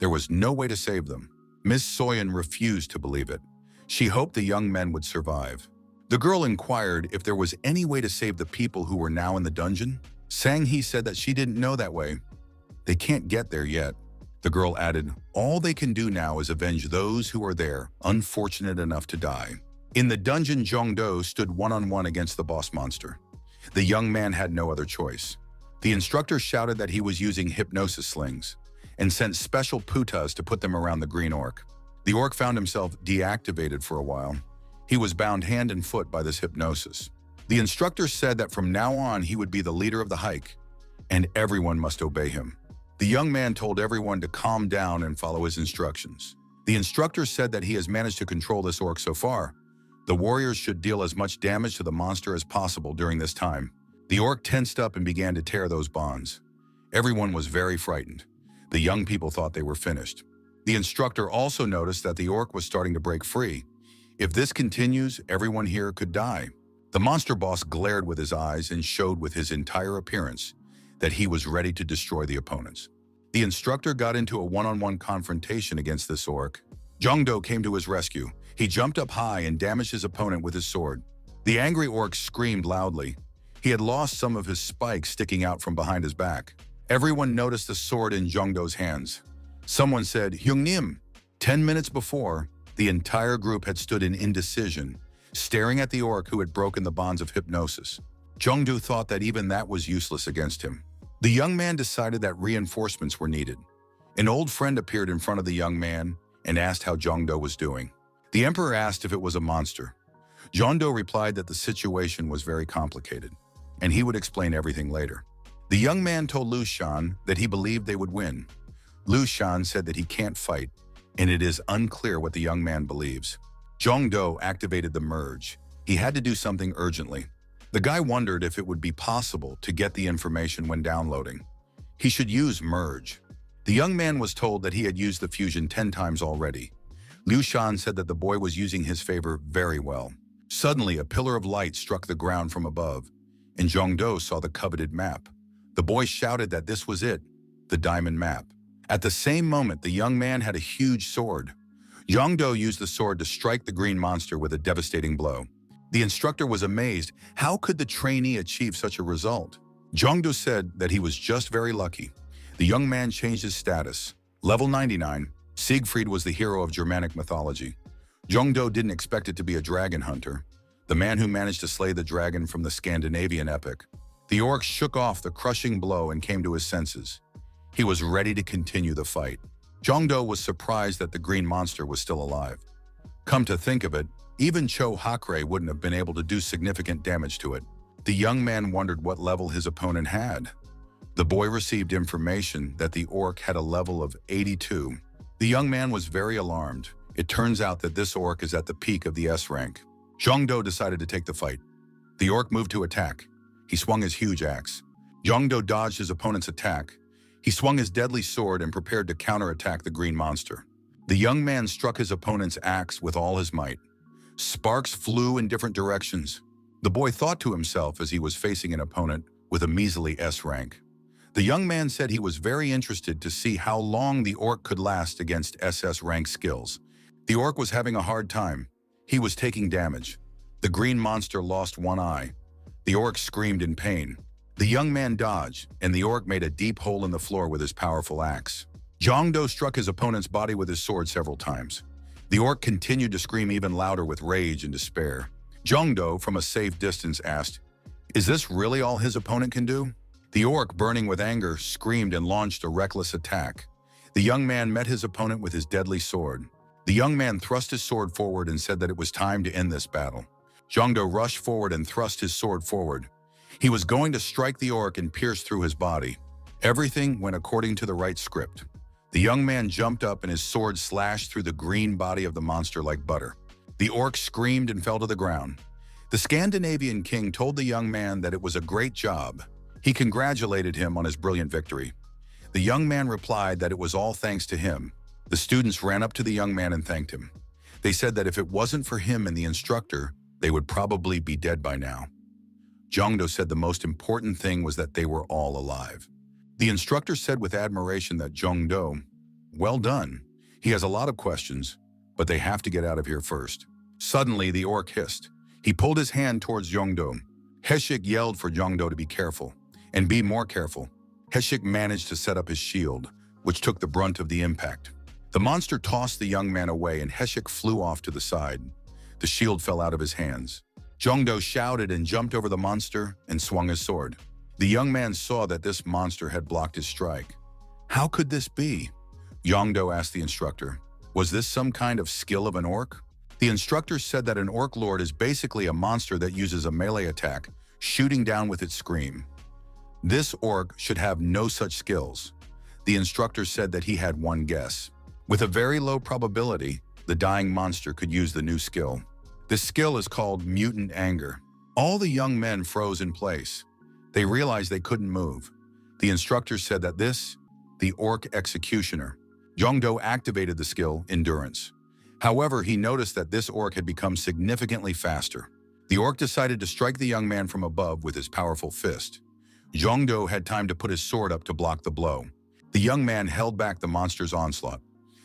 There was no way to save them. Miss Soyun refused to believe it. She hoped the young men would survive. The girl inquired if there was any way to save the people who were now in the dungeon. Sang-hee said that she didn't know that way. They can't get there yet. The girl added, all they can do now is avenge those who are there, unfortunate enough to die. In the dungeon, Jongdo stood one-on-one against the boss monster. The young man had no other choice. The instructor shouted that he was using hypnosis slings and sent special putas to put them around the green orc. The orc found himself deactivated for a while. He was bound hand and foot by this hypnosis. The instructor said that from now on he would be the leader of the hike, and everyone must obey him. The young man told everyone to calm down and follow his instructions. The instructor said that he has managed to control this orc so far. The warriors should deal as much damage to the monster as possible during this time. The orc tensed up and began to tear those bonds. Everyone was very frightened. The young people thought they were finished. The instructor also noticed that the orc was starting to break free. If this continues, everyone here could die. The monster boss glared with his eyes and showed with his entire appearance that he was ready to destroy the opponents. The instructor got into a one-on-one confrontation against this orc. Jongdo came to his rescue. He jumped up high and damaged his opponent with his sword. The angry orc screamed loudly. He had lost some of his spikes sticking out from behind his back. Everyone noticed the sword in Jongdo's hands. Someone said, "Hyungnim." 10 minutes before, the entire group had stood in indecision, staring at the orc who had broken the bonds of hypnosis. Jongdo thought that even that was useless against him. The young man decided that reinforcements were needed. An old friend appeared in front of the young man and asked how Jongdo was doing. The emperor asked if it was a monster. Jongdo replied that the situation was very complicated, and he would explain everything later. The young man told Lu Shan that he believed they would win. Lu Shan said that he can't fight, and it is unclear what the young man believes. Jongdo activated the merge. He had to do something urgently. The guy wondered if it would be possible to get the information when downloading. He should use merge. The young man was told that he had used the fusion 10 times already. Liu Shan said that the boy was using his favor very well. Suddenly, a pillar of light struck the ground from above, and Jongdo saw the coveted map. The boy shouted that this was it, the diamond map. At the same moment, the young man had a huge sword. Jongdo used the sword to strike the green monster with a devastating blow. The instructor was amazed. How could the trainee achieve such a result? Jongdo said that he was just very lucky. The young man changed his status. Level 99, Siegfried was the hero of Germanic mythology. Jongdo didn't expect it to be a dragon hunter, the man who managed to slay the dragon from the Scandinavian epic. The orc shook off the crushing blow and came to his senses. He was ready to continue the fight. Jongdo was surprised that the green monster was still alive. Come to think of it, even Cho Hakre wouldn't have been able to do significant damage to it. The young man wondered what level his opponent had. The boy received information that the orc had a level of 82. The young man was very alarmed. It turns out that this orc is at the peak of the S rank. Jongdo decided to take the fight. The orc moved to attack. He swung his huge axe. Jongdo dodged his opponent's attack. He swung his deadly sword and prepared to counterattack the green monster. The young man struck his opponent's axe with all his might. Sparks flew in different directions. The boy thought to himself as he was facing an opponent with a measly S rank. The young man said he was very interested to see how long the orc could last against SS rank skills. The orc was having a hard time. He was taking damage. The green monster lost one eye. The orc screamed in pain. The young man dodged, and the orc made a deep hole in the floor with his powerful axe. Jongdo struck his opponent's body with his sword several times. The orc continued to scream even louder with rage and despair. Jongdo, from a safe distance, asked, "Is this really all his opponent can do?" The orc, burning with anger, screamed and launched a reckless attack. The young man met his opponent with his deadly sword. The young man thrust his sword forward and said that it was time to end this battle. Jongdo rushed forward and thrust his sword forward. He was going to strike the orc and pierce through his body. Everything went according to the right script. The young man jumped up and his sword slashed through the green body of the monster like butter. The orc screamed and fell to the ground. The Scandinavian king told the young man that it was a great job. He congratulated him on his brilliant victory. The young man replied that it was all thanks to him. The students ran up to the young man and thanked him. They said that if it wasn't for him and the instructor, they would probably be dead by now. Jongdo said the most important thing was that they were all alive. The instructor said with admiration that Jongdo, "Well done. He has a lot of questions, but they have to get out of here first." Suddenly, the orc hissed. He pulled his hand towards Jongdo. Heshik yelled for Jongdo to be careful, and be more careful. Heshik managed to set up his shield, which took the brunt of the impact. The monster tossed the young man away and Heshik flew off to the side. The shield fell out of his hands. Jongdo shouted and jumped over the monster and swung his sword. The young man saw that this monster had blocked his strike. How could this be? Jongdo asked the instructor. Was this some kind of skill of an orc? The instructor said that an orc lord is basically a monster that uses a melee attack, shooting down with its scream. This orc should have no such skills. The instructor said that he had one guess. With a very low probability, the dying monster could use the new skill. This skill is called Mutant Anger. All the young men froze in place. They realized they couldn't move. The instructor said that the orc executioner. Jongdo activated the skill Endurance. However, he noticed that this orc had become significantly faster. The orc decided to strike the young man from above with his powerful fist. Jongdo had time to put his sword up to block the blow. The young man held back the monster's onslaught.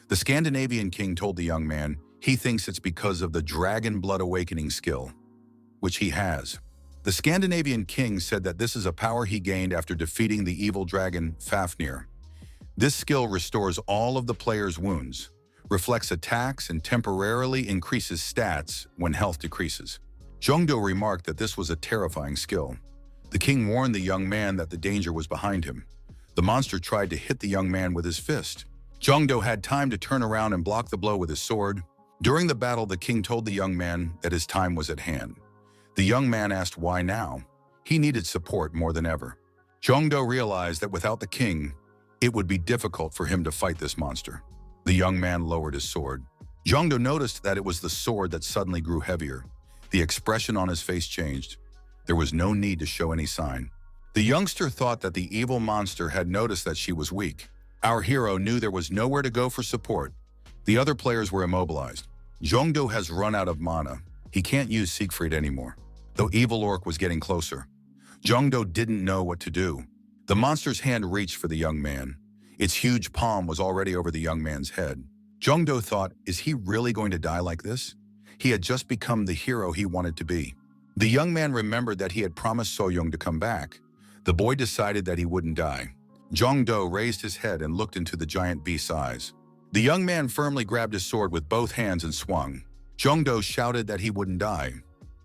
The Scandinavian king told the young man he thinks it's because of the Dragon Blood Awakening skill, which he has. The Scandinavian king said that this is a power he gained after defeating the evil dragon Fafnir. This skill restores all of the player's wounds, reflects attacks, and temporarily increases stats when health decreases. Jongdo remarked that this was a terrifying skill. The king warned the young man that the danger was behind him. The monster tried to hit the young man with his fist. Jongdo had time to turn around and block the blow with his sword. During the battle, the king told the young man that his time was at hand. The young man asked why now. He needed support more than ever. Jongdo realized that without the king, it would be difficult for him to fight this monster. The young man lowered his sword. Jongdo noticed that it was the sword that suddenly grew heavier. The expression on his face changed. There was no need to show any sign. The youngster thought that the evil monster had noticed that she was weak. Our hero knew there was nowhere to go for support. The other players were immobilized. Jongdo has run out of mana. He can't use Siegfried anymore. Though Evil Orc was getting closer, Jongdo didn't know what to do. The monster's hand reached for the young man. Its huge palm was already over the young man's head. Jongdo thought, is he really going to die like this? He had just become the hero he wanted to be. The young man remembered that he had promised So-young to come back. The boy decided that he wouldn't die. Jongdo raised his head and looked into the giant beast's eyes. The young man firmly grabbed his sword with both hands and swung. Jongdo shouted that he wouldn't die.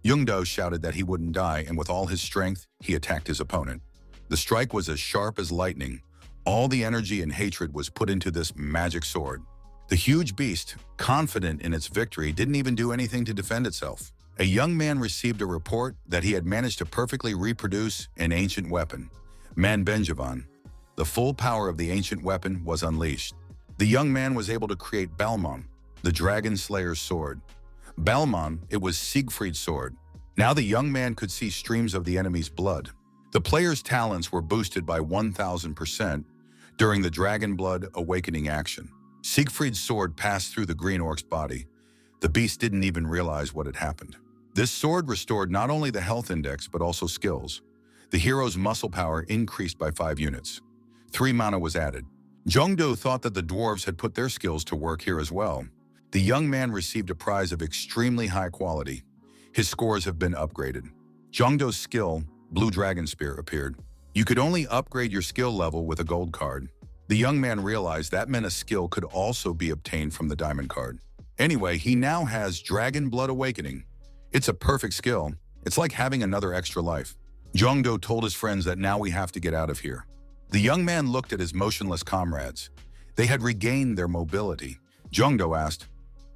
Jongdo shouted that he wouldn't die, and with all his strength, he attacked his opponent. The strike was as sharp as lightning. All the energy and hatred was put into this magic sword. The huge beast, confident in its victory, didn't even do anything to defend itself. A young man received a report that he had managed to perfectly reproduce an ancient weapon, Manbenjavan. The full power of the ancient weapon was unleashed. The young man was able to create Balmon, the dragon slayer's sword. Balmon, it was Siegfried's sword. Now the young man could see streams of the enemy's blood. The player's talents were boosted by 1,000% during the Dragon Blood Awakening action. Siegfried's sword passed through the Green Orc's body. The beast didn't even realize what had happened. This sword restored not only the health index, but also skills. The hero's muscle power increased by 5 units. 3 mana was added. Jongdo thought that the dwarves had put their skills to work here as well. The young man received a prize of extremely high quality. His scores have been upgraded. Jongdo's skill, Blue Dragon Spear, appeared. You could only upgrade your skill level with a gold card. The young man realized that meant a skill could also be obtained from the diamond card. Anyway, he now has Dragon Blood Awakening. It's a perfect skill. It's like having another extra life. Jongdo told his friends that now we have to get out of here. The young man looked at his motionless comrades. They had regained their mobility. Jongdo asked,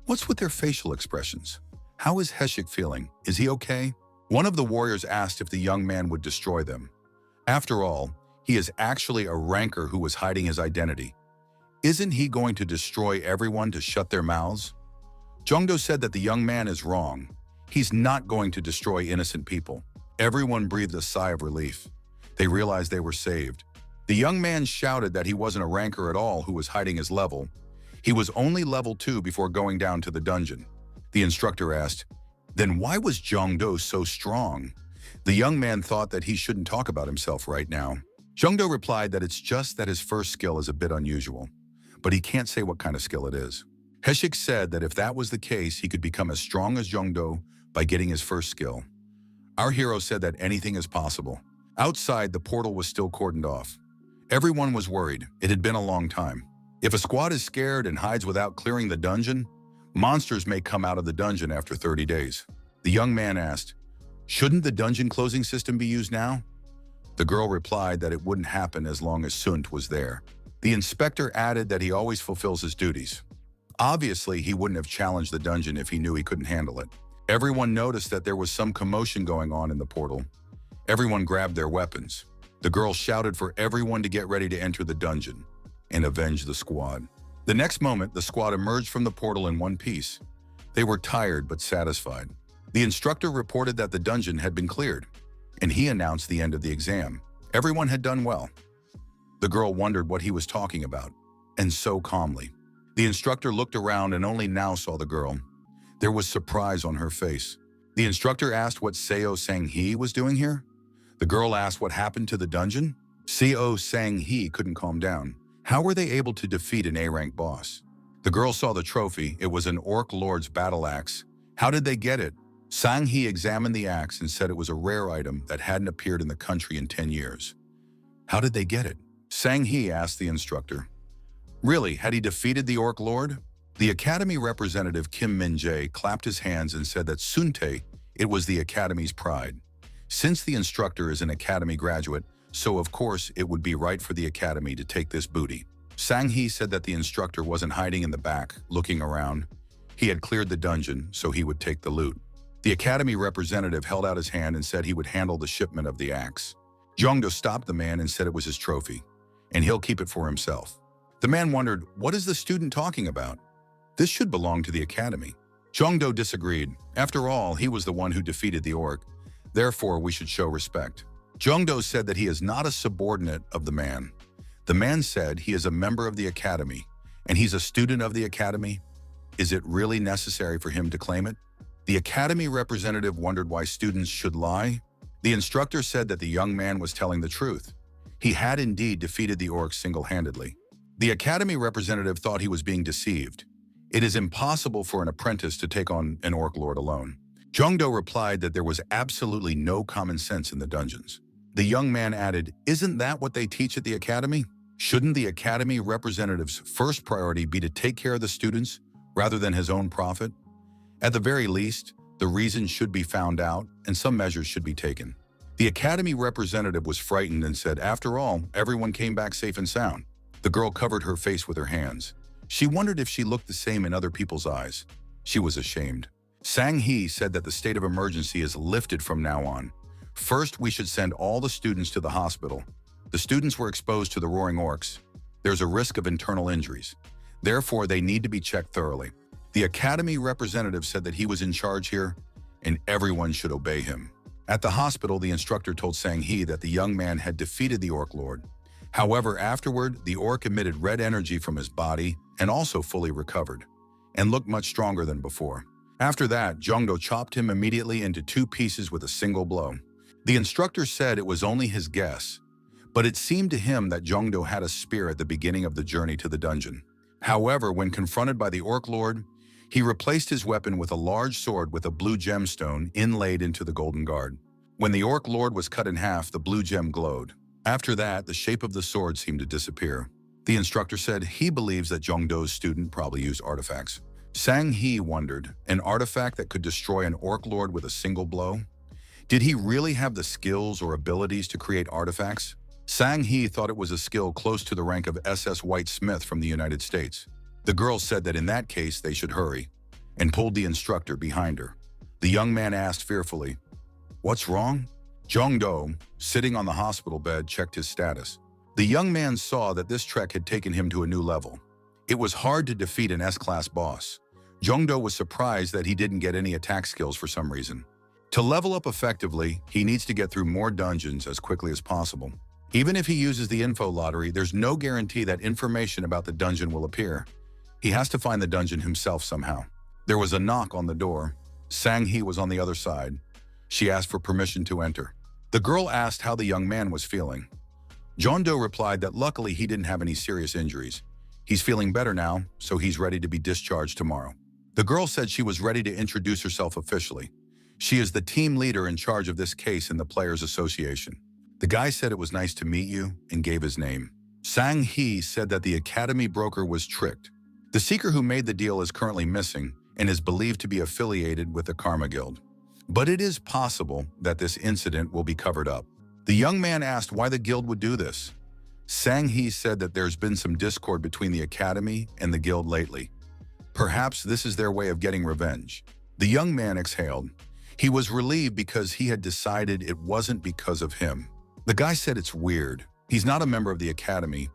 "What's with their facial expressions? How is Heshik feeling? Is he okay?" One of the warriors asked if the young man would destroy them. After all, he is actually a ranker who was hiding his identity. Isn't he going to destroy everyone to shut their mouths? Jongdo said that the young man is wrong. He's not going to destroy innocent people. Everyone breathed a sigh of relief. They realized they were saved. The young man shouted that he wasn't a ranker at all who was hiding his level. He was only level 2 before going down to the dungeon. The instructor asked, "Then why was Jongdo so strong?" The young man thought that he shouldn't talk about himself right now. Jongdo replied that it's just that his first skill is a bit unusual, but he can't say what kind of skill it is. Heshik said that if that was the case, he could become as strong as Jongdo by getting his first skill. Our hero said that anything is possible. Outside, the portal was still cordoned off. Everyone was worried. It had been a long time. If a squad is scared and hides without clearing the dungeon, monsters may come out of the dungeon after 30 days. The young man asked, "Shouldn't the dungeon closing system be used now?" The girl replied that it wouldn't happen as long as Sunt was there. The inspector added that he always fulfills his duties. Obviously, he wouldn't have challenged the dungeon if he knew he couldn't handle it. Everyone noticed that there was some commotion going on in the portal. Everyone grabbed their weapons. The girl shouted for everyone to get ready to enter the dungeon and avenge the squad. The next moment, the squad emerged from the portal in one piece. They were tired but satisfied. The instructor reported that the dungeon had been cleared, and he announced the end of the exam. Everyone had done well. The girl wondered what he was talking about, and so calmly. The instructor looked around and only now saw the girl. There was surprise on her face. The instructor asked what Seo Sang-hee was doing here. The girl asked what happened to the dungeon. Seo Sang-hee couldn't calm down. How were they able to defeat an A-rank boss? The girl saw the trophy. It was an Orc Lord's battle axe. How did they get it? Sang-hee examined the axe and said it was a rare item that hadn't appeared in the country in 10 years. How did they get it? Sang-hee asked the instructor. Really, had he defeated the Orc Lord? The Academy representative Kim Min-jae clapped his hands and said that Suntae, it was the Academy's pride. Since the instructor is an Academy graduate, so of course it would be right for the Academy to take this booty. Sang-hee said that the instructor wasn't hiding in the back, looking around. He had cleared the dungeon, so he would take the loot. The academy representative held out his hand and said he would handle the shipment of the axe. Jongdo stopped the man and said it was his trophy, and he'll keep it for himself. The man wondered, what is the student talking about? This should belong to the academy. Jongdo disagreed. After all, he was the one who defeated the orc. Therefore, we should show respect. Jongdo said that he is not a subordinate of the man. The man said he is a member of the academy, and he's a student of the academy. Is it really necessary for him to claim it? The academy representative wondered why students should lie. The instructor said that the young man was telling the truth. He had indeed defeated the orcs single-handedly. The academy representative thought he was being deceived. It is impossible for an apprentice to take on an orc lord alone. Jongdo replied that there was absolutely no common sense in the dungeons. The young man added, isn't that what they teach at the academy? Shouldn't the academy representative's first priority be to take care of the students rather than his own profit? At the very least, the reason should be found out and some measures should be taken. The academy representative was frightened and said, after all, everyone came back safe and sound. The girl covered her face with her hands. She wondered if she looked the same in other people's eyes. She was ashamed. Sang-hee said that the state of emergency is lifted from now on. First, we should send all the students to the hospital. The students were exposed to the roaring orcs. There's a risk of internal injuries. Therefore, they need to be checked thoroughly. The academy representative said that he was in charge here, and everyone should obey him. At the hospital, the instructor told Sang-hee that the young man had defeated the orc lord. However, afterward, the orc emitted red energy from his body and also fully recovered, and looked much stronger than before. After that, Jongdo chopped him immediately into 2 pieces with a single blow. The instructor said it was only his guess, but it seemed to him that Jongdo had a spear at the beginning of the journey to the dungeon. However, when confronted by the orc lord, he replaced his weapon with a large sword with a blue gemstone inlaid into the golden guard. When the orc lord was cut in half, the blue gem glowed. After that, the shape of the sword seemed to disappear. The instructor said he believes that Jongdo's student probably used artifacts. Sang-hee wondered, an artifact that could destroy an orc lord with a single blow? Did he really have the skills or abilities to create artifacts? Sang-hee thought it was a skill close to the rank of SS White Smith from the United States. The girl said that in that case they should hurry, and pulled the instructor behind her. The young man asked fearfully, "What's wrong?" Jongdo, sitting on the hospital bed, checked his status. The young man saw that this trek had taken him to a new level. It was hard to defeat an S-class boss. Jongdo was surprised that he didn't get any attack skills for some reason. To level up effectively, he needs to get through more dungeons as quickly as possible. Even if he uses the info lottery, there's no guarantee that information about the dungeon will appear. He has to find the dungeon himself somehow. There was a knock on the door. Sang-hee was on the other side. She asked for permission to enter. The girl asked how the young man was feeling. Jongdo replied that luckily he didn't have any serious injuries. He's feeling better now, so he's ready to be discharged tomorrow. The girl said she was ready to introduce herself officially. She is the team leader in charge of this case in the Players Association. The guy said it was nice to meet you and gave his name. Sang-hee said that the academy broker was tricked. The seeker who made the deal is currently missing and is believed to be affiliated with the Karma Guild. But it is possible that this incident will be covered up. The young man asked why the guild would do this. Sang-hee said that there's been some discord between the academy and the guild lately. Perhaps this is their way of getting revenge. The young man exhaled. He was relieved because he had decided it wasn't because of him. The guy said it's weird. He's not a member of the academy,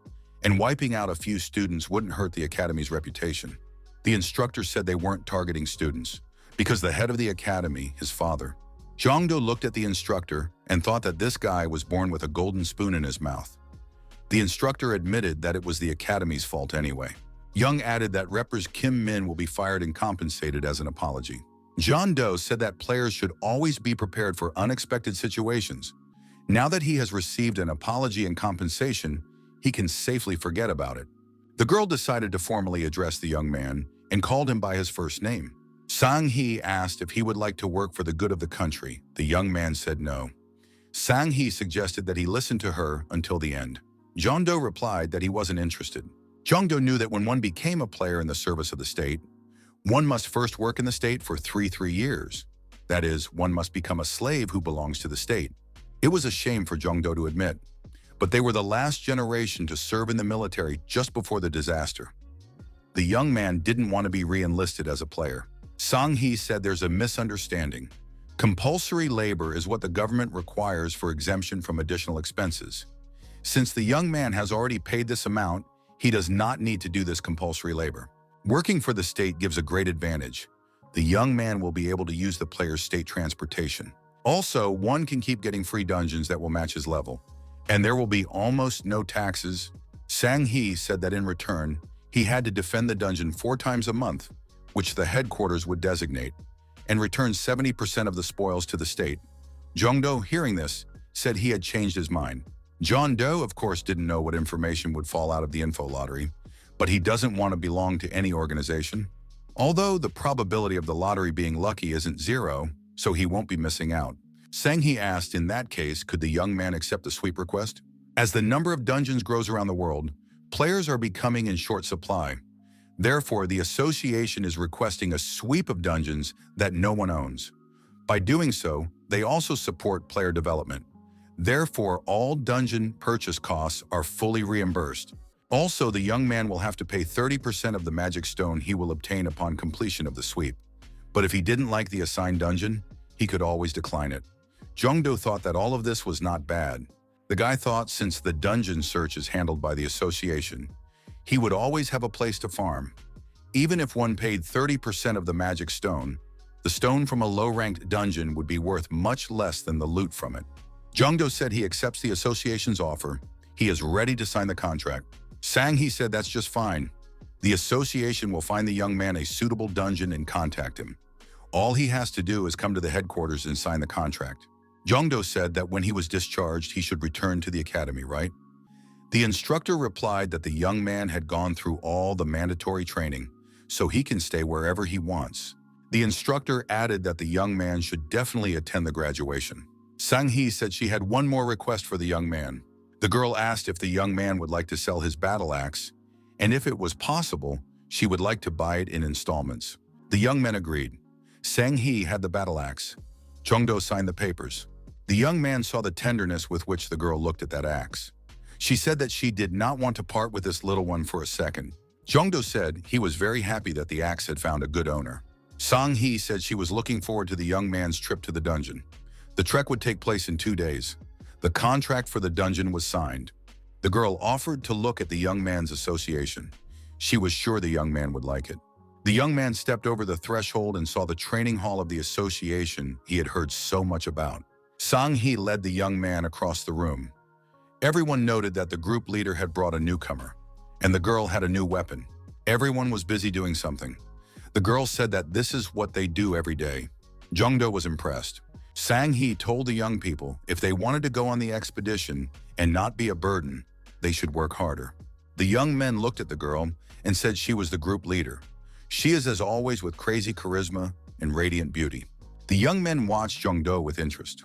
and wiping out a few students wouldn't hurt the academy's reputation. The instructor said they weren't targeting students, because the head of the academy, his father. Jongdo looked at the instructor and thought that this guy was born with a golden spoon in his mouth. The instructor admitted that it was the academy's fault anyway. Young added that Reppers Kim Min will be fired and compensated as an apology. Jongdo said that players should always be prepared for unexpected situations. Now that he has received an apology and compensation, he can safely forget about it. The girl decided to formally address the young man and called him by his first name. Sang-hee asked if he would like to work for the good of the country. The young man said no. Sang-hee suggested that he listen to her until the end. Jongdo replied that he wasn't interested. Jongdo knew that when one became a player in the service of the state, one must first work in the state for 3 years. That is, one must become a slave who belongs to the state. It was a shame for Jongdo to admit, but they were the last generation to serve in the military just before the disaster. The young man didn't want to be re-enlisted as a player. Sang-hee said there's a misunderstanding. Compulsory labor is what the government requires for exemption from additional expenses. Since the young man has already paid this amount, he does not need to do this compulsory labor. Working for the state gives a great advantage. The young man will be able to use the player's state transportation. Also, one can keep getting free dungeons that will match his level. And there will be almost no taxes. Sang-hee said that in return, he had to defend the dungeon 4 times a month, which the headquarters would designate, and return 70% of the spoils to the state. Jong-do, hearing this, said he had changed his mind. John Doe, of course, didn't know what information would fall out of the info lottery, but he doesn't want to belong to any organization. Although the probability of the lottery being lucky isn't 0, so he won't be missing out. Sang-hee asked, in that case, could the young man accept the sweep request? As the number of dungeons grows around the world, players are becoming in short supply. Therefore, the association is requesting a sweep of dungeons that no one owns. By doing so, they also support player development. Therefore, all dungeon purchase costs are fully reimbursed. Also, the young man will have to pay 30% of the magic stone he will obtain upon completion of the sweep. But if he didn't like the assigned dungeon, he could always decline it. Jong-do thought that all of this was not bad. The guy thought since the dungeon search is handled by the association, he would always have a place to farm. Even if one paid 30% of the magic stone, the stone from a low-ranked dungeon would be worth much less than the loot from it. Jong-do said he accepts the association's offer. He is ready to sign the contract. Sang-hee said that's just fine. The association will find the young man a suitable dungeon and contact him. All he has to do is come to the headquarters and sign the contract. Jong-do said that when he was discharged, he should return to the academy, right? The instructor replied that the young man had gone through all the mandatory training, so he can stay wherever he wants. The instructor added that the young man should definitely attend the graduation. Sang-hee said she had one more request for the young man. The girl asked if the young man would like to sell his battle axe, and if it was possible, she would like to buy it in installments. The young man agreed. Sang-hee had the battle axe. Jong-do signed the papers. The young man saw the tenderness with which the girl looked at that axe. She said that she did not want to part with this little one for a second. Jong-do said he was very happy that the axe had found a good owner. Sang-hee said she was looking forward to the young man's trip to the dungeon. The trek would take place in 2 days. The contract for the dungeon was signed. The girl offered to look at the young man's association. She was sure the young man would like it. The young man stepped over the threshold and saw the training hall of the association he had heard so much about. Sang-hee led the young man across the room. Everyone noted that the group leader had brought a newcomer, and the girl had a new weapon. Everyone was busy doing something. The girl said that this is what they do every day. Jong-do was impressed. Sang-hee told the young people if they wanted to go on the expedition and not be a burden, they should work harder. The young men looked at the girl and said she was the group leader. She is, as always, with crazy charisma and radiant beauty. The young men watched Jong-do with interest.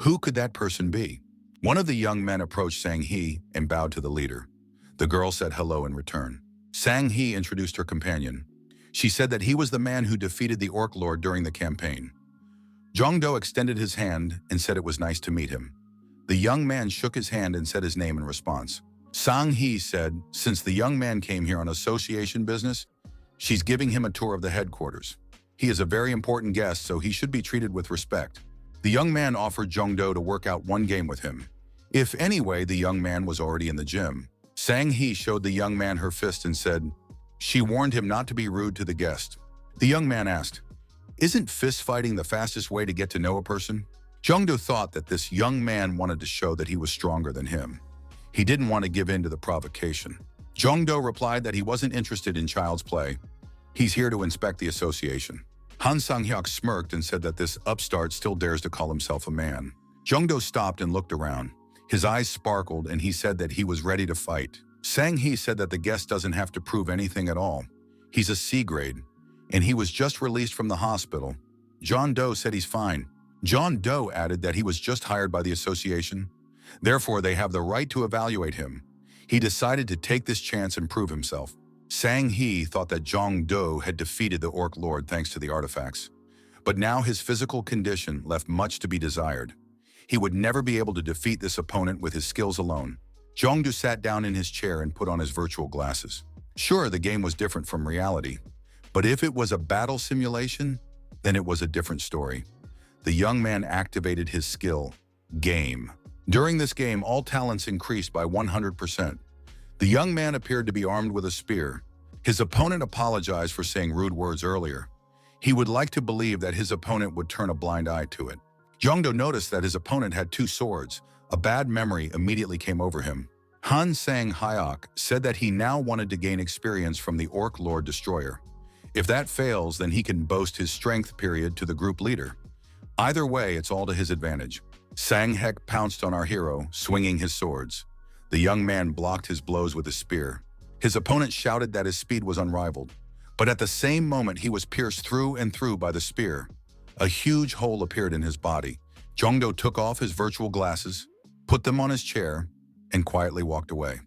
Who could that person be? One of the young men approached Sang-hee and bowed to the leader. The girl said hello in return. Sang-hee introduced her companion. She said that he was the man who defeated the Orc Lord during the campaign. Jong-do extended his hand and said it was nice to meet him. The young man shook his hand and said his name in response. Sang-hee said, since the young man came here on association business, she's giving him a tour of the headquarters. He is a very important guest, so he should be treated with respect. The young man offered Jong-do to work out one game with him. If anyway, the young man was already in the gym. Sang-hee showed the young man her fist and said, she warned him not to be rude to the guest. The young man asked, isn't fist fighting the fastest way to get to know a person? Jong-do thought that this young man wanted to show that he was stronger than him. He didn't want to give in to the provocation. Jong-do replied that he wasn't interested in child's play. He's here to inspect the association. Han Sang-hyuk smirked and said that this upstart still dares to call himself a man. Jong-do stopped and looked around. His eyes sparkled and he said that he was ready to fight. Sang-hee said that the guest doesn't have to prove anything at all. He's a C grade, and he was just released from the hospital. Jong-do said he's fine. Jong-do added that he was just hired by the association. Therefore, they have the right to evaluate him. He decided to take this chance and prove himself. Sang-hee thought that Jong-do had defeated the Orc Lord thanks to the artifacts. But now his physical condition left much to be desired. He would never be able to defeat this opponent with his skills alone. Jongdo sat down in his chair and put on his virtual glasses. Sure, the game was different from reality, but if it was a battle simulation, then it was a different story. The young man activated his skill, Game. During this game, all talents increased by 100%. The young man appeared to be armed with a spear. His opponent apologized for saying rude words earlier. He would like to believe that his opponent would turn a blind eye to it. Jongdo noticed that his opponent had 2 swords. A bad memory immediately came over him. Han Sang-hyuk said that he now wanted to gain experience from the Orc Lord Destroyer. If that fails, then he can boast his strength period to the group leader. Either way, it's all to his advantage. Sang-hek pounced on our hero, swinging his swords. The young man blocked his blows with a spear. His opponent shouted that his speed was unrivaled. But at the same moment, he was pierced through and through by the spear. A huge hole appeared in his body. Jongdo took off his virtual glasses, put them on his chair, and quietly walked away.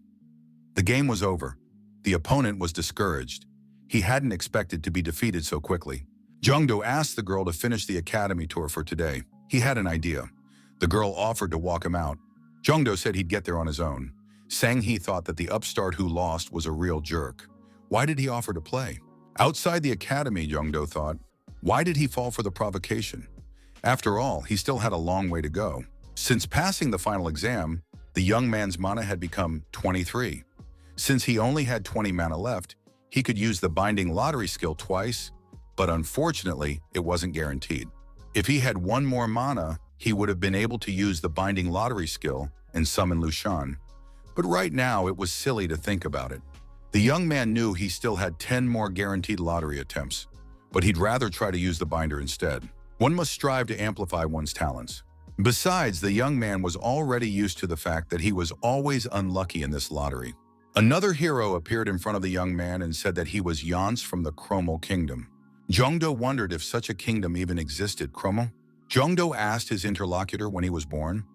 The game was over. The opponent was discouraged. He hadn't expected to be defeated so quickly. Jongdo asked the girl to finish the academy tour for today. He had an idea. The girl offered to walk him out. Jongdo said he'd get there on his own. Sang-hee thought that the upstart who lost was a real jerk. Why did he offer to play? Outside the academy, Jongdo thought, why did he fall for the provocation? After all, he still had a long way to go. Since passing the final exam, the young man's mana had become 23. Since he only had 20 mana left, he could use the binding lottery skill twice, but unfortunately, it wasn't guaranteed. If he had 1 more mana, he would have been able to use the binding lottery skill and summon Lushan. But right now, it was silly to think about it. The young man knew he still had 10 more guaranteed lottery attempts, but he'd rather try to use the binder instead. One must strive to amplify one's talents. Besides, the young man was already used to the fact that he was always unlucky in this lottery. Another hero appeared in front of the young man and said that he was Yance from the Chromal Kingdom. Jongdo wondered if such a kingdom even existed. Chromal? Jongdo asked his interlocutor when he was born.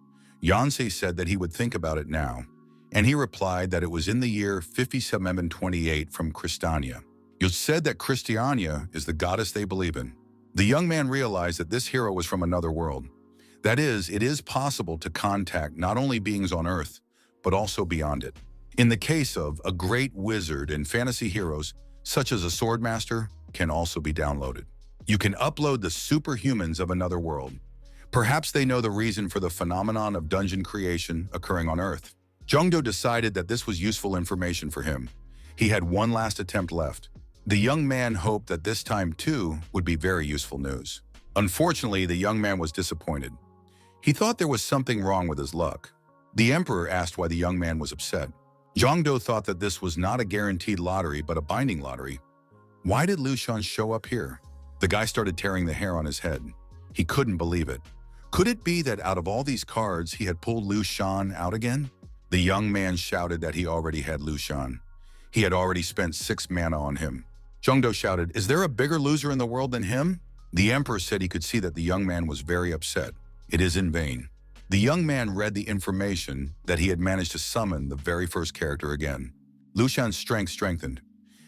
Yance said that he would think about it now, and he replied that it was in the year 5728 from Christiania. You said that Christiania is the goddess they believe in. The young man realized that this hero was from another world. That is, it is possible to contact not only beings on Earth, but also beyond it. In the case of a great wizard and fantasy heroes, such as a swordmaster, can also be downloaded. You can upload the superhumans of another world. Perhaps they know the reason for the phenomenon of dungeon creation occurring on Earth. Jongdo decided that this was useful information for him. He had 1 last attempt left. The young man hoped that this time, too, would be very useful news. Unfortunately, the young man was disappointed. He thought there was something wrong with his luck. The emperor asked why the young man was upset. Jongdo thought that this was not a guaranteed lottery, but a binding lottery. Why did Lushan show up here? The guy started tearing the hair on his head. He couldn't believe it. Could it be that out of all these cards, he had pulled Lushan out again? The young man shouted that he already had Lushan. He had already spent 6 mana on him. Jongdo shouted, "Is there a bigger loser in the world than him?" The emperor said he could see that the young man was very upset. It is in vain. The young man read the information that he had managed to summon the very first character again. Lushan's strength strengthened.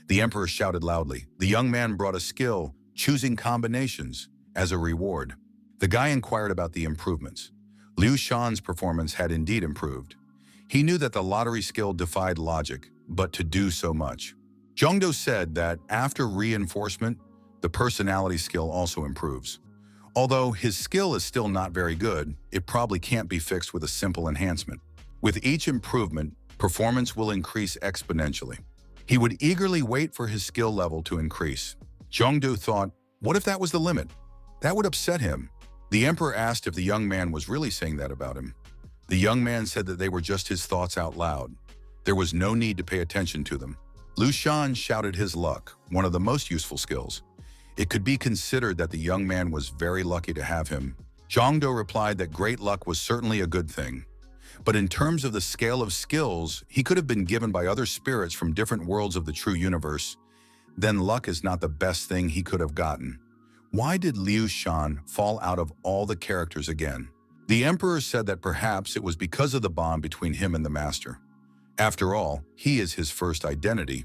The emperor shouted loudly. The young man brought a skill, choosing combinations, as a reward. The guy inquired about the improvements. Liu Shan's performance had indeed improved. He knew that the lottery skill defied logic, but to do so much. Jongdo said that after reinforcement, the personality skill also improves. Although his skill is still not very good, it probably can't be fixed with a simple enhancement. With each improvement, performance will increase exponentially. He would eagerly wait for his skill level to increase. Jongdo thought, what if that was the limit? That would upset him. The emperor asked if the young man was really saying that about him. The young man said that they were just his thoughts out loud. There was no need to pay attention to them. Liu Shan shouted his luck, one of the most useful skills. It could be considered that the young man was very lucky to have him. Jongdo replied that great luck was certainly a good thing. But in terms of the scale of skills he could have been given by other spirits from different worlds of the true universe, then luck is not the best thing he could have gotten. Why did Liu Shan fall out of all the characters again? The emperor said that perhaps it was because of the bond between him and the master. After all, he is his first identity.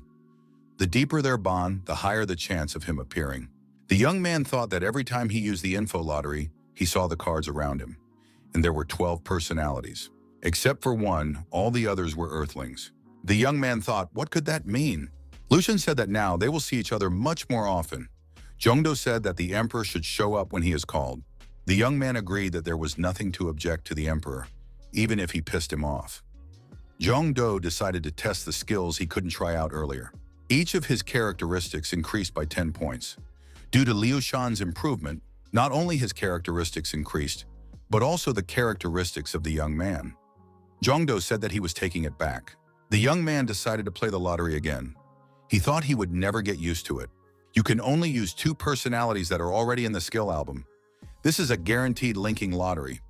The deeper their bond, the higher the chance of him appearing. The young man thought that every time he used the info lottery, he saw the cards around him, and there were 12 personalities. Except for one, all the others were Earthlings. The young man thought, what could that mean? Lucian said that now they will see each other much more often. Jongdo said that the Emperor should show up when he is called. The young man agreed that there was nothing to object to the Emperor, even if he pissed him off. Jongdo decided to test the skills he couldn't try out earlier. Each of his characteristics increased by 10 points. Due to Liu Shan's improvement, not only his characteristics increased, but also the characteristics of the young man. Jongdo said that he was taking it back. The young man decided to play the lottery again. He thought he would never get used to it. You can only use 2 personalities that are already in the skill album. This is a guaranteed linking lottery.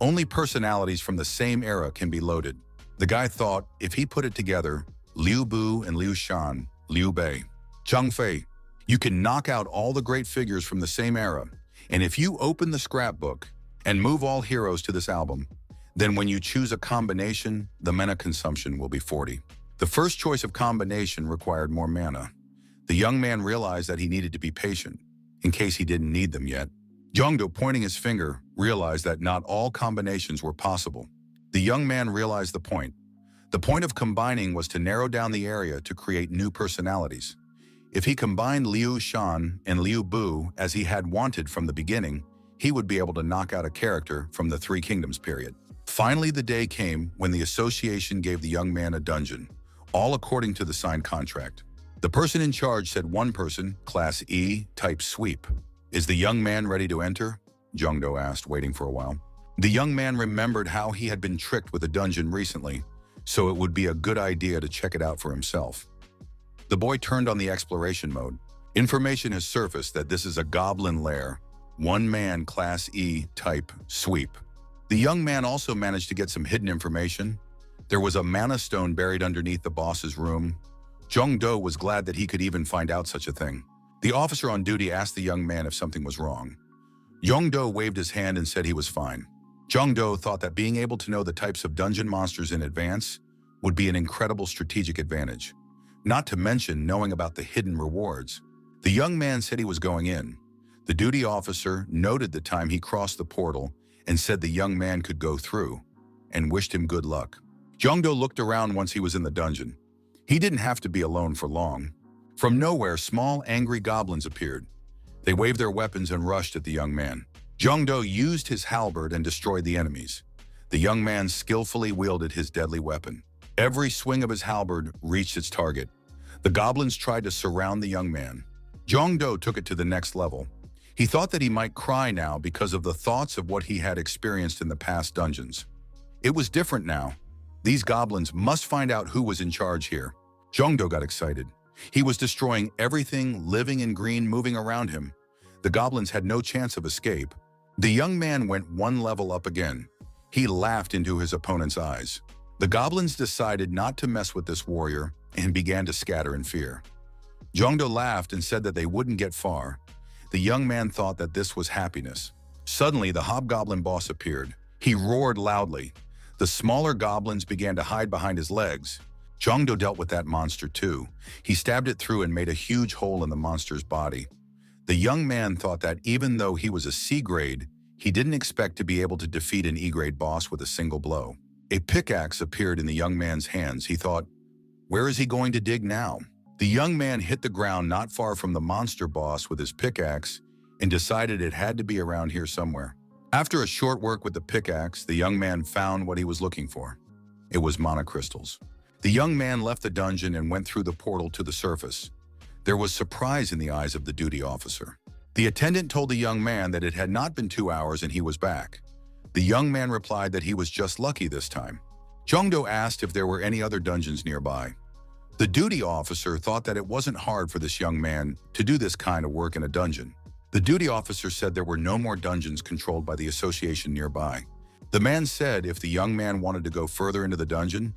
Only personalities from the same era can be loaded. The guy thought if he put it together, Liu Bu and Liu Shan, Liu Bei, Zhang Fei, you can knock out all the great figures from the same era. And if you open the scrapbook and move all heroes to this album, then when you choose a combination, the mana consumption will be 40. The first choice of combination required more mana. The young man realized that he needed to be patient, in case he didn't need them yet. Jongdo, pointing his finger, realized that not all combinations were possible. The young man realized the point. The point of combining was to narrow down the area to create new personalities. If he combined Liu Shan and Liu Bu as he had wanted from the beginning, he would be able to knock out a character from the Three Kingdoms period. Finally, the day came when the association gave the young man a dungeon, all according to the signed contract. The person in charge said one person, Class E, type sweep. Is the young man ready to enter? Jongdo asked, waiting for a while. The young man remembered how he had been tricked with a dungeon recently, so it would be a good idea to check it out for himself. The boy turned on the exploration mode. Information has surfaced that this is a goblin lair. One man, Class E, type sweep. The young man also managed to get some hidden information. There was a mana stone buried underneath the boss's room. Jongdo was glad that he could even find out such a thing. The officer on duty asked the young man if something was wrong. Jongdo waved his hand and said he was fine. Jongdo thought that being able to know the types of dungeon monsters in advance would be an incredible strategic advantage, not to mention knowing about the hidden rewards. The young man said he was going in. The duty officer noted the time he crossed the portal and said the young man could go through, and wished him good luck. Jongdo looked around once he was in the dungeon. He didn't have to be alone for long. From nowhere, small, angry goblins appeared. They waved their weapons and rushed at the young man. Jongdo used his halberd and destroyed the enemies. The young man skillfully wielded his deadly weapon. Every swing of his halberd reached its target. The goblins tried to surround the young man. Jongdo took it to the next level. He thought that he might cry now because of the thoughts of what he had experienced in the past dungeons. It was different now. These goblins must find out who was in charge here. Jongdo got excited. He was destroying everything living in green moving around him. The goblins had no chance of escape. The young man went one level up again. He laughed into his opponent's eyes. The goblins decided not to mess with this warrior and began to scatter in fear. Jongdo laughed and said that they wouldn't get far. The young man thought that this was happiness. Suddenly, the hobgoblin boss appeared. He roared loudly. The smaller goblins began to hide behind his legs. Jongdo dealt with that monster too. He stabbed it through and made a huge hole in the monster's body. The young man thought that even though he was a C grade, he didn't expect to be able to defeat an E grade boss with a single blow. A pickaxe appeared in the young man's hands. He thought, where is he going to dig now? The young man hit the ground not far from the monster boss with his pickaxe and decided it had to be around here somewhere. After a short work with the pickaxe, the young man found what he was looking for. It was mana crystals. The young man left the dungeon and went through the portal to the surface. There was surprise in the eyes of the duty officer. The attendant told the young man that it had not been 2 hours and he was back. The young man replied that he was just lucky this time. Jongdo asked if there were any other dungeons nearby. The duty officer thought that it wasn't hard for this young man to do this kind of work in a dungeon. The duty officer said there were no more dungeons controlled by the association nearby. The man said if the young man wanted to go further into the dungeon,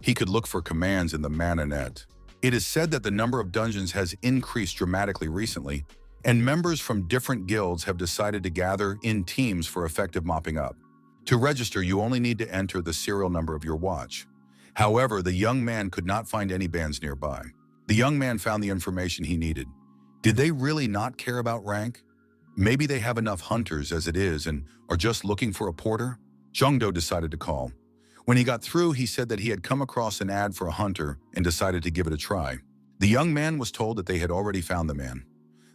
he could look for commands in the mana net. It is said that the number of dungeons has increased dramatically recently, and members from different guilds have decided to gather in teams for effective mopping up. To register, you only need to enter the serial number of your watch. However, the young man could not find any bands nearby. The young man found the information he needed. Did they really not care about rank? Maybe they have enough hunters as it is and are just looking for a porter? Jongdo decided to call. When he got through, he said that he had come across an ad for a hunter and decided to give it a try. The young man was told that they had already found the man.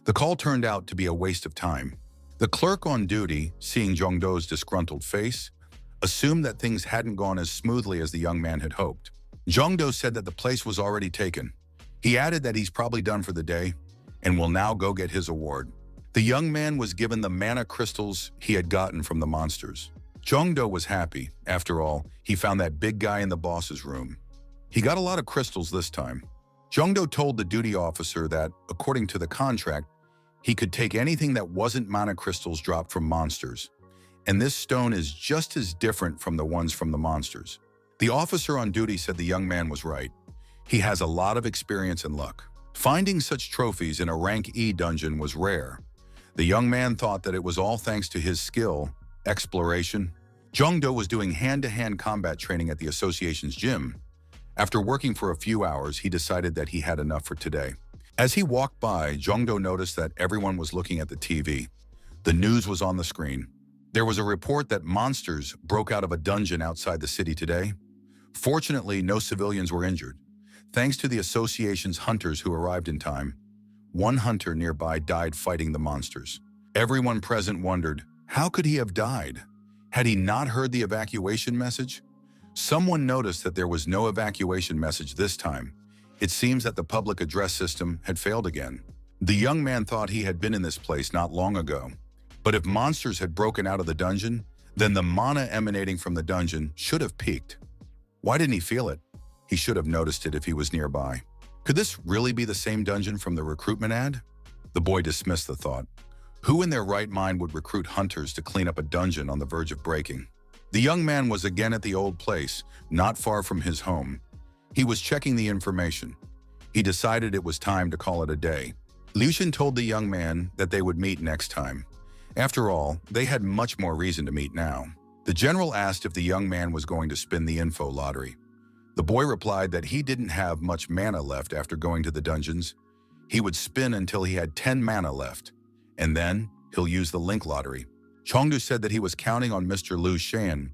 The call turned out to be a waste of time. The clerk on duty, seeing Jongdo's disgruntled face, assumed that things hadn't gone as smoothly as the young man had hoped. Jongdo said that the place was already taken. He added that he's probably done for the day and will now go get his award. The young man was given the mana crystals he had gotten from the monsters. Jongdo was happy. After all, he found that big guy in the boss's room. He got a lot of crystals this time. Jongdo told the duty officer that, according to the contract, he could take anything that wasn't mana crystals dropped from monsters. And this stone is just as different from the ones from the monsters. The officer on duty said the young man was right. He has a lot of experience and luck. Finding such trophies in a rank E dungeon was rare. The young man thought that it was all thanks to his skill, exploration. Jongdo was doing hand-to-hand combat training at the association's gym. After working for a few hours, he decided that he had enough for today. As he walked by, Jongdo noticed that everyone was looking at the TV. The news was on the screen. There was a report that monsters broke out of a dungeon outside the city today. Fortunately, no civilians were injured. Thanks to the association's hunters who arrived in time, one hunter nearby died fighting the monsters. Everyone present wondered, how could he have died? Had he not heard the evacuation message? Someone noticed that there was no evacuation message this time. It seems that the public address system had failed again. The young man thought he had been in this place not long ago. But if monsters had broken out of the dungeon, then the mana emanating from the dungeon should have peaked. Why didn't he feel it? He should have noticed it if he was nearby. Could this really be the same dungeon from the recruitment ad? The boy dismissed the thought. Who in their right mind would recruit hunters to clean up a dungeon on the verge of breaking? The young man was again at the old place, not far from his home. He was checking the information. He decided it was time to call it a day. Liu told the young man that they would meet next time. After all, they had much more reason to meet now. The general asked if the young man was going to spin the info lottery. The boy replied that he didn't have much mana left after going to the dungeons. He would spin until he had 10 mana left, and then he'll use the link lottery. Chengdu said that he was counting on Mr. Liu Shan.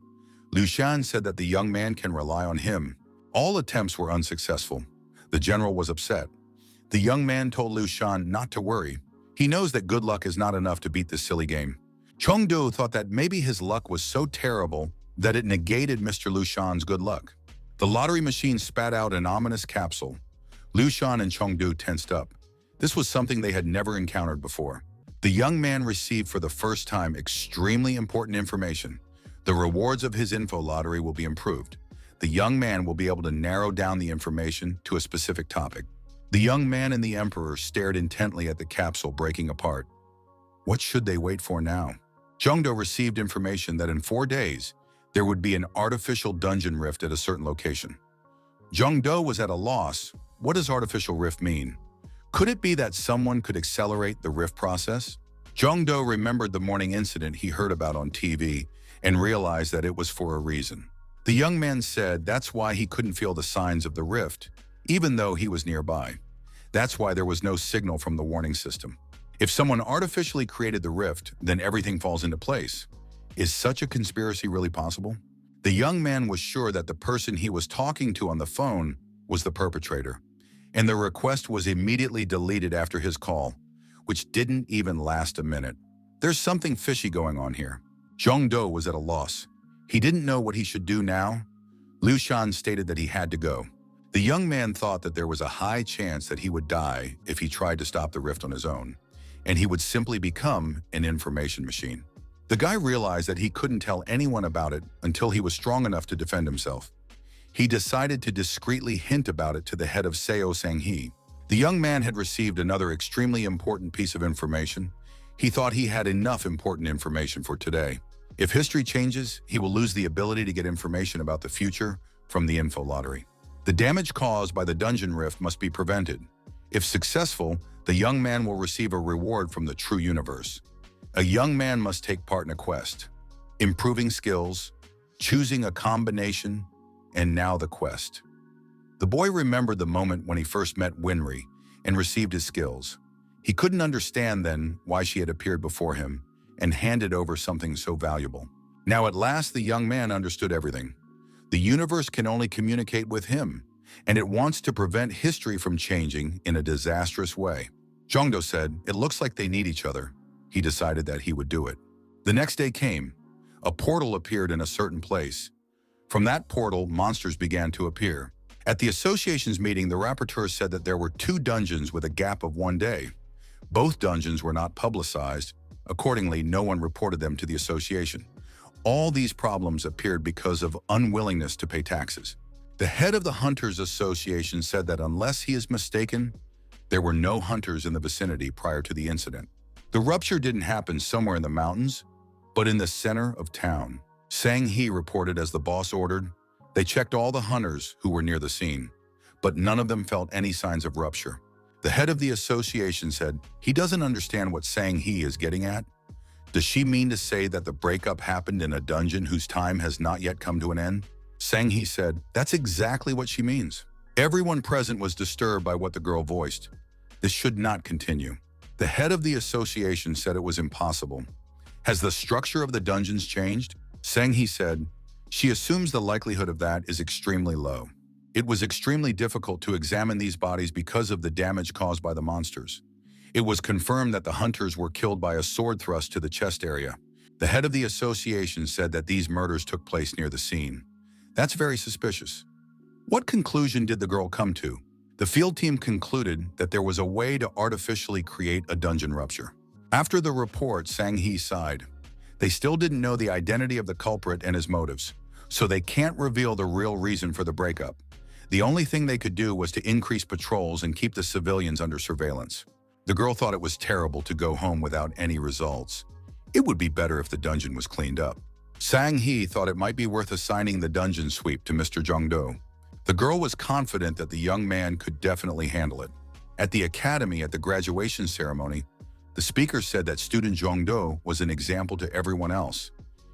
Liu Shan said that the young man can rely on him. All attempts were unsuccessful. The general was upset. The young man told Liu Shan not to worry. He knows that good luck is not enough to beat this silly game. Chengdu thought that maybe his luck was so terrible that it negated Mr. Liu Shan's good luck. The lottery machine spat out an ominous capsule. Liu Shan and Chengdu tensed up. This was something they had never encountered before. The young man received for the first time extremely important information. The rewards of his info lottery will be improved. The young man will be able to narrow down the information to a specific topic. The young man and the emperor stared intently at the capsule breaking apart. What should they wait for now? Jongdo received information that in 4 days, there would be an artificial dungeon rift at a certain location. Jongdo was at a loss. What does artificial rift mean? Could it be that someone could accelerate the rift process? Jongdo remembered the morning incident he heard about on TV and realized that it was for a reason. The young man said that's why he couldn't feel the signs of the rift, even though he was nearby. That's why there was no signal from the warning system. If someone artificially created the rift, then everything falls into place. Is such a conspiracy really possible? The young man was sure that the person he was talking to on the phone was the perpetrator, and the request was immediately deleted after his call, which didn't even last a minute. There's something fishy going on here. Jongdo was at a loss. He didn't know what he should do now. Liu Shan stated that he had to go. The young man thought that there was a high chance that he would die if he tried to stop the rift on his own, and he would simply become an information machine. The guy realized that he couldn't tell anyone about it until he was strong enough to defend himself. He decided to discreetly hint about it to the head of Seo Sanghe. The young man had received another extremely important piece of information. He thought he had enough important information for today. If history changes, he will lose the ability to get information about the future from the info lottery. The damage caused by the dungeon rift must be prevented. If successful, the young man will receive a reward from the true universe. A young man must take part in a quest, improving skills, choosing a combination, and now the quest. The boy remembered the moment when he first met Winry and received his skills. He couldn't understand then why she had appeared before him and handed over something so valuable. Now at last the young man understood everything. The universe can only communicate with him, and it wants to prevent history from changing in a disastrous way. Jongdo said, "It looks like they need each other." He decided that he would do it. The next day came. A portal appeared in a certain place. From that portal, monsters began to appear. At the association's meeting, the rapporteur said that there were 2 dungeons with a gap of 1 day. Both dungeons were not publicized. Accordingly, no one reported them to the association. All these problems appeared because of unwillingness to pay taxes. The head of the Hunters Association said that unless he is mistaken, there were no hunters in the vicinity prior to the incident. The rupture didn't happen somewhere in the mountains, but in the center of town. Sang-hee reported as the boss ordered. They checked all the hunters who were near the scene, but none of them felt any signs of rupture. The head of the association said he doesn't understand what Sang-hee is getting at. Does she mean to say that the breakup happened in a dungeon whose time has not yet come to an end? Sang-hee said, "That's exactly what she means." Everyone present was disturbed by what the girl voiced. This should not continue. The head of the association said it was impossible. Has the structure of the dungeons changed? Sang-hee said, she assumes the likelihood of that is extremely low. It was extremely difficult to examine these bodies because of the damage caused by the monsters. It was confirmed that the hunters were killed by a sword thrust to the chest area. The head of the association said that these murders took place near the scene. That's very suspicious. What conclusion did the girl come to? The field team concluded that there was a way to artificially create a dungeon rupture. After the report, Sang-hee sighed. They still didn't know the identity of the culprit and his motives, so they can't reveal the real reason for the breakup. The only thing they could do was to increase patrols and keep the civilians under surveillance. The girl thought it was terrible to go home without any results. It would be better if the dungeon was cleaned up. Sang-hee thought it might be worth assigning the dungeon sweep to Mr. Jongdo. The girl was confident that the young man could definitely handle it. At the academy at the graduation ceremony, the speaker said that student Jongdo was an example to everyone else.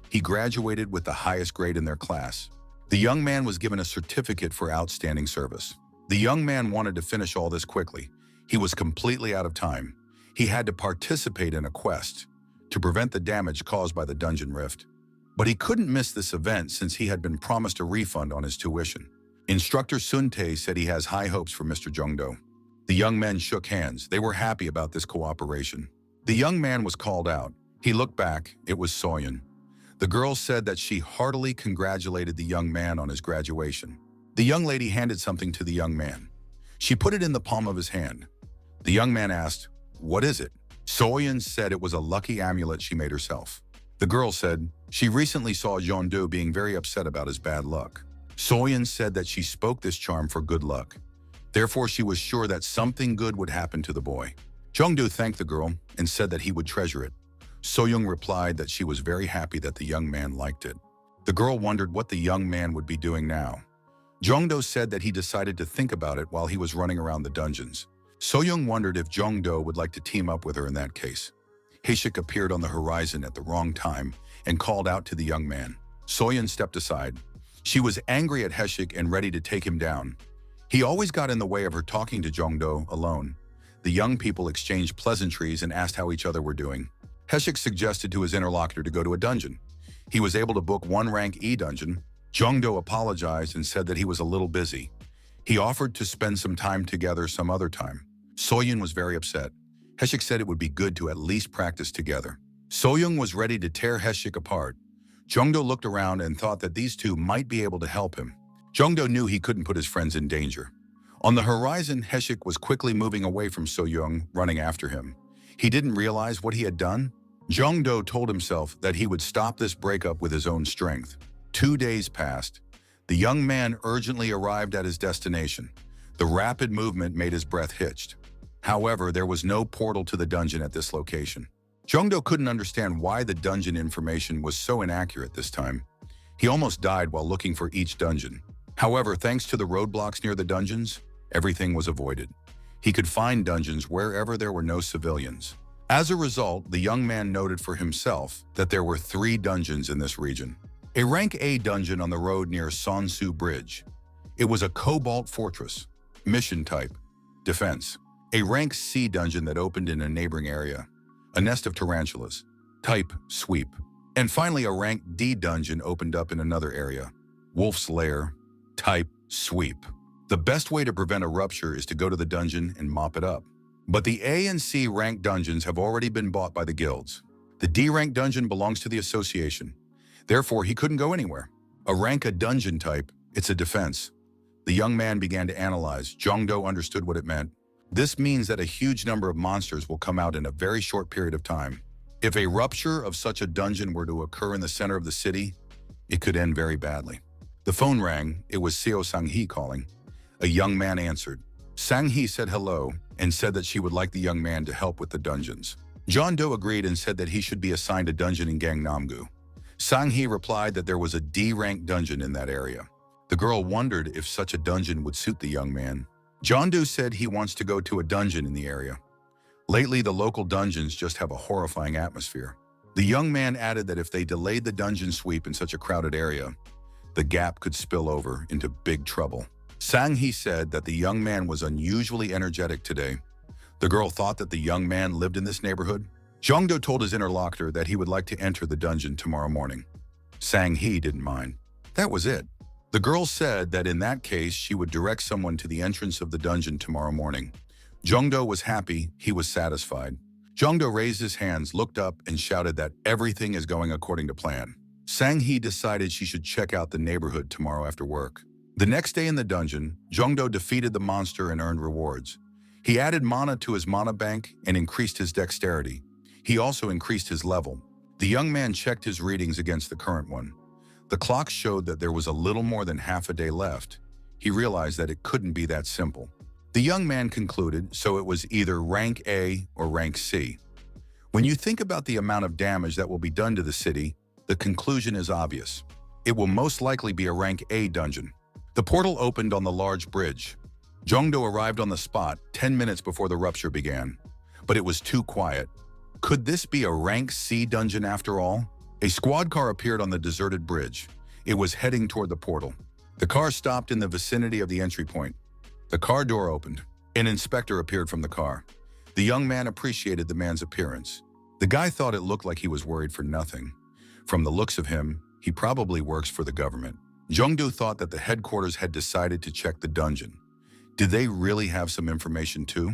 He graduated with the highest grade in their class. The young man was given a certificate for outstanding service. The young man wanted to finish all this quickly. He was completely out of time. He had to participate in a quest to prevent the damage caused by the dungeon rift. But he couldn't miss this event since he had been promised a refund on his tuition. Instructor Sun-tae said he has high hopes for Mr. Jongdo. The young men shook hands. They were happy about this cooperation. The young man was called out. He looked back. It was Soyeon. The girl said that she heartily congratulated the young man on his graduation. The young lady handed something to the young man. She put it in the palm of his hand. The young man asked, "What is it?" Soyeon said it was a lucky amulet she made herself. The girl said she recently saw Jongdo being very upset about his bad luck. Soyeon said that she spoke this charm for good luck. Therefore, she was sure that something good would happen to the boy. Jongdo thanked the girl and said that he would treasure it. Soyeon replied that she was very happy that the young man liked it. The girl wondered what the young man would be doing now. Jongdo said that he decided to think about it while he was running around the dungeons. Soyeon wondered if Jongdo would like to team up with her in that case. Haeshik appeared on the horizon at the wrong time and called out to the young man. Soyeon stepped aside. She was angry at Haeshik and ready to take him down. He always got in the way of her talking to Jongdo alone. The young people exchanged pleasantries and asked how each other were doing. Haeshik suggested to his interlocutor to go to a dungeon. He was able to book one rank E dungeon. Jongdo apologized and said that he was a little busy. He offered to spend some time together some other time. Soyeon was very upset. Haeshik said it would be good to at least practice together. Soyeon was ready to tear Haeshik apart. Jongdo looked around and thought that these two might be able to help him. Jongdo knew he couldn't put his friends in danger. On the horizon, Haeshik was quickly moving away from Soyeon, running after him. He didn't realize what he had done. Jongdo told himself that he would stop this breakup with his own strength. 2 days passed. The young man urgently arrived at his destination. The rapid movement made his breath hitched. However, there was no portal to the dungeon at this location. Jongdo couldn't understand why the dungeon information was so inaccurate this time. He almost died while looking for each dungeon. However, thanks to the roadblocks near the dungeons, everything was avoided. He could find dungeons wherever there were no civilians. As a result, the young man noted for himself that there were 3 dungeons in this region. A rank A dungeon on the road near Sonsu Bridge. It was a cobalt fortress. Mission type, defense. A rank C dungeon that opened in a neighboring area. A nest of tarantulas. Type, sweep. And finally, a rank D dungeon opened up in another area. Wolf's Lair, type, sweep. The best way to prevent a rupture is to go to the dungeon and mop it up. But the A and C rank dungeons have already been bought by the guilds. The D rank dungeon belongs to the association. Therefore, he couldn't go anywhere. A rank a dungeon type, it's a defense. The young man began to analyze. Jongdo understood what it meant. This means that a huge number of monsters will come out in a very short period of time. If a rupture of such a dungeon were to occur in the center of the city, it could end very badly. The phone rang. It was Seo Sang-hee calling. A young man answered. Sang-hee said hello and said that she would like the young man to help with the dungeons. Jongdo agreed and said that he should be assigned a dungeon in Gangnam-gu. Sang-hee replied that there was a D-rank dungeon in that area. The girl wondered if such a dungeon would suit the young man. Jongdo said he wants to go to a dungeon in the area. Lately, the local dungeons just have a horrifying atmosphere. The young man added that if they delayed the dungeon sweep in such a crowded area, the gap could spill over into big trouble. Sang-hee said that the young man was unusually energetic today. The girl thought that the young man lived in this neighborhood. Jongdo told his interlocutor that he would like to enter the dungeon tomorrow morning. Sang-hee didn't mind. That was it. The girl said that in that case, she would direct someone to the entrance of the dungeon tomorrow morning. Jongdo was happy. He was satisfied. Jongdo raised his hands, looked up, and shouted that everything is going according to plan. Sang-hee decided she should check out the neighborhood tomorrow after work. The next day in the dungeon, Jongdo defeated the monster and earned rewards. He added mana to his mana bank and increased his dexterity. He also increased his level. The young man checked his readings against the current one. The clock showed that there was a little more than half a day left. He realized that it couldn't be that simple. The young man concluded, so it was either rank A or rank C. When you think about the amount of damage that will be done to the city, the conclusion is obvious. It will most likely be a rank A dungeon. The portal opened on the large bridge. Jongdo arrived on the spot 10 minutes before the rupture began, but it was too quiet. Could this be a rank C dungeon after all? A squad car appeared on the deserted bridge. It was heading toward the portal. The car stopped in the vicinity of the entry point. The car door opened. An inspector appeared from the car. The young man appreciated the man's appearance. The guy thought it looked like he was worried for nothing. From the looks of him, he probably works for the government. Jongdo thought that the headquarters had decided to check the dungeon. Did they really have some information too?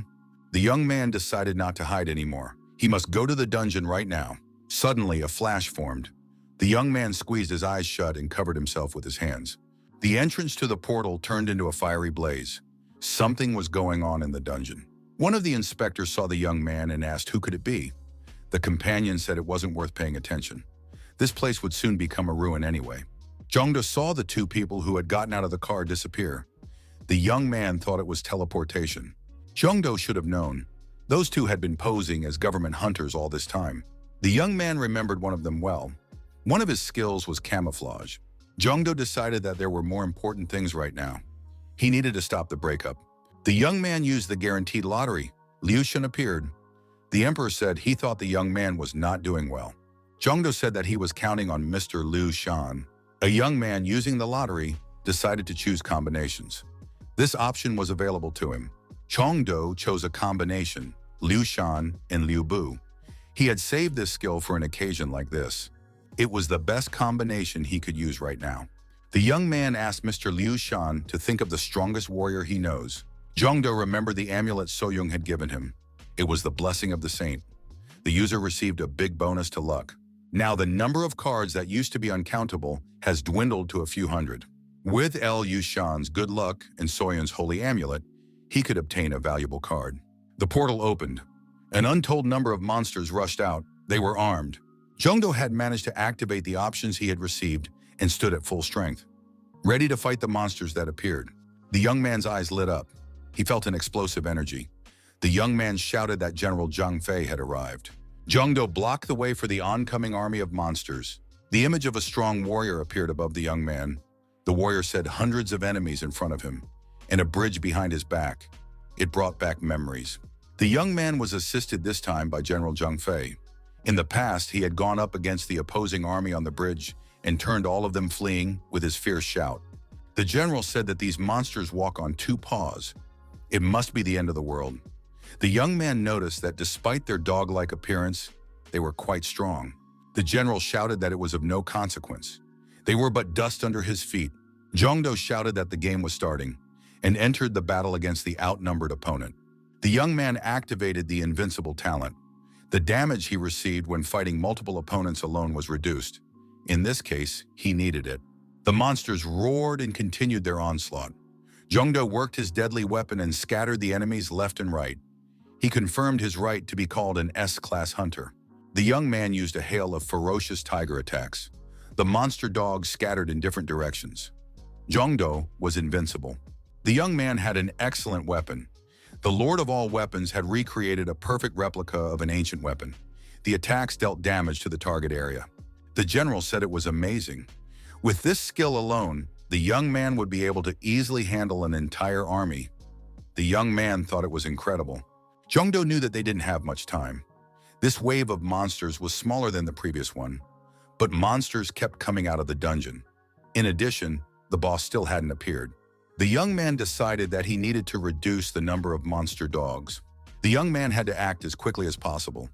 The young man decided not to hide anymore. He must go to the dungeon right now. Suddenly, a flash formed. The young man squeezed his eyes shut and covered himself with his hands. The entrance to the portal turned into a fiery blaze. Something was going on in the dungeon. One of the inspectors saw the young man and asked who could it be. The companion said it wasn't worth paying attention. This place would soon become a ruin anyway. Jongdo saw the two people who had gotten out of the car disappear. The young man thought it was teleportation. Jongdo should have known. Those two had been posing as government hunters all this time. The young man remembered one of them well. One of his skills was camouflage. Jongdo decided that there were more important things right now. He needed to stop the breakup. The young man used the guaranteed lottery. Liu Shan appeared. The emperor said he thought the young man was not doing well. Jongdo said that he was counting on Mr. Liu Shan. A young man using the lottery decided to choose combinations. This option was available to him. Jongdo chose a combination, Liu Shan and Liu Bu. He had saved this skill for an occasion like this. It was the best combination he could use right now. The young man asked Mr. Liu Shan to think of the strongest warrior he knows. Jongdo remembered the amulet Soyoung had given him. It was the blessing of the saint. The user received a big bonus to luck. Now the number of cards that used to be uncountable has dwindled to a few hundred. With Liu Shan's good luck and Soyoung's holy amulet, he could obtain a valuable card. The portal opened. An untold number of monsters rushed out. They were armed. Jongdo had managed to activate the options he had received and stood at full strength, ready to fight the monsters that appeared. The young man's eyes lit up. He felt an explosive energy. The young man shouted that General Zhang Fei had arrived. Jongdo blocked the way for the oncoming army of monsters. The image of a strong warrior appeared above the young man. The warrior said hundreds of enemies in front of him, and a bridge behind his back. It brought back memories. The young man was assisted this time by General Zhang Fei. In the past, he had gone up against the opposing army on the bridge and turned all of them fleeing with his fierce shout. The general said that these monsters walk on two paws. It must be the end of the world. The young man noticed that despite their dog-like appearance, they were quite strong. The general shouted that it was of no consequence. They were but dust under his feet. Jongdo shouted that the game was starting and entered the battle against the outnumbered opponent. The young man activated the invincible talent. The damage he received when fighting multiple opponents alone was reduced. In this case, he needed it. The monsters roared and continued their onslaught. Jongdo worked his deadly weapon and scattered the enemies left and right. He confirmed his right to be called an S-class hunter. The young man used a hail of ferocious tiger attacks. The monster dogs scattered in different directions. Jongdo was invincible. The young man had an excellent weapon. The Lord of all weapons had recreated a perfect replica of an ancient weapon. The attacks dealt damage to the target area. The general said it was amazing. With this skill alone, the young man would be able to easily handle an entire army. The young man thought it was incredible. Jongdo knew that they didn't have much time. This wave of monsters was smaller than the previous one, but monsters kept coming out of the dungeon. In addition, the boss still hadn't appeared. The young man decided that he needed to reduce the number of monster dogs. The young man had to act as quickly as possible.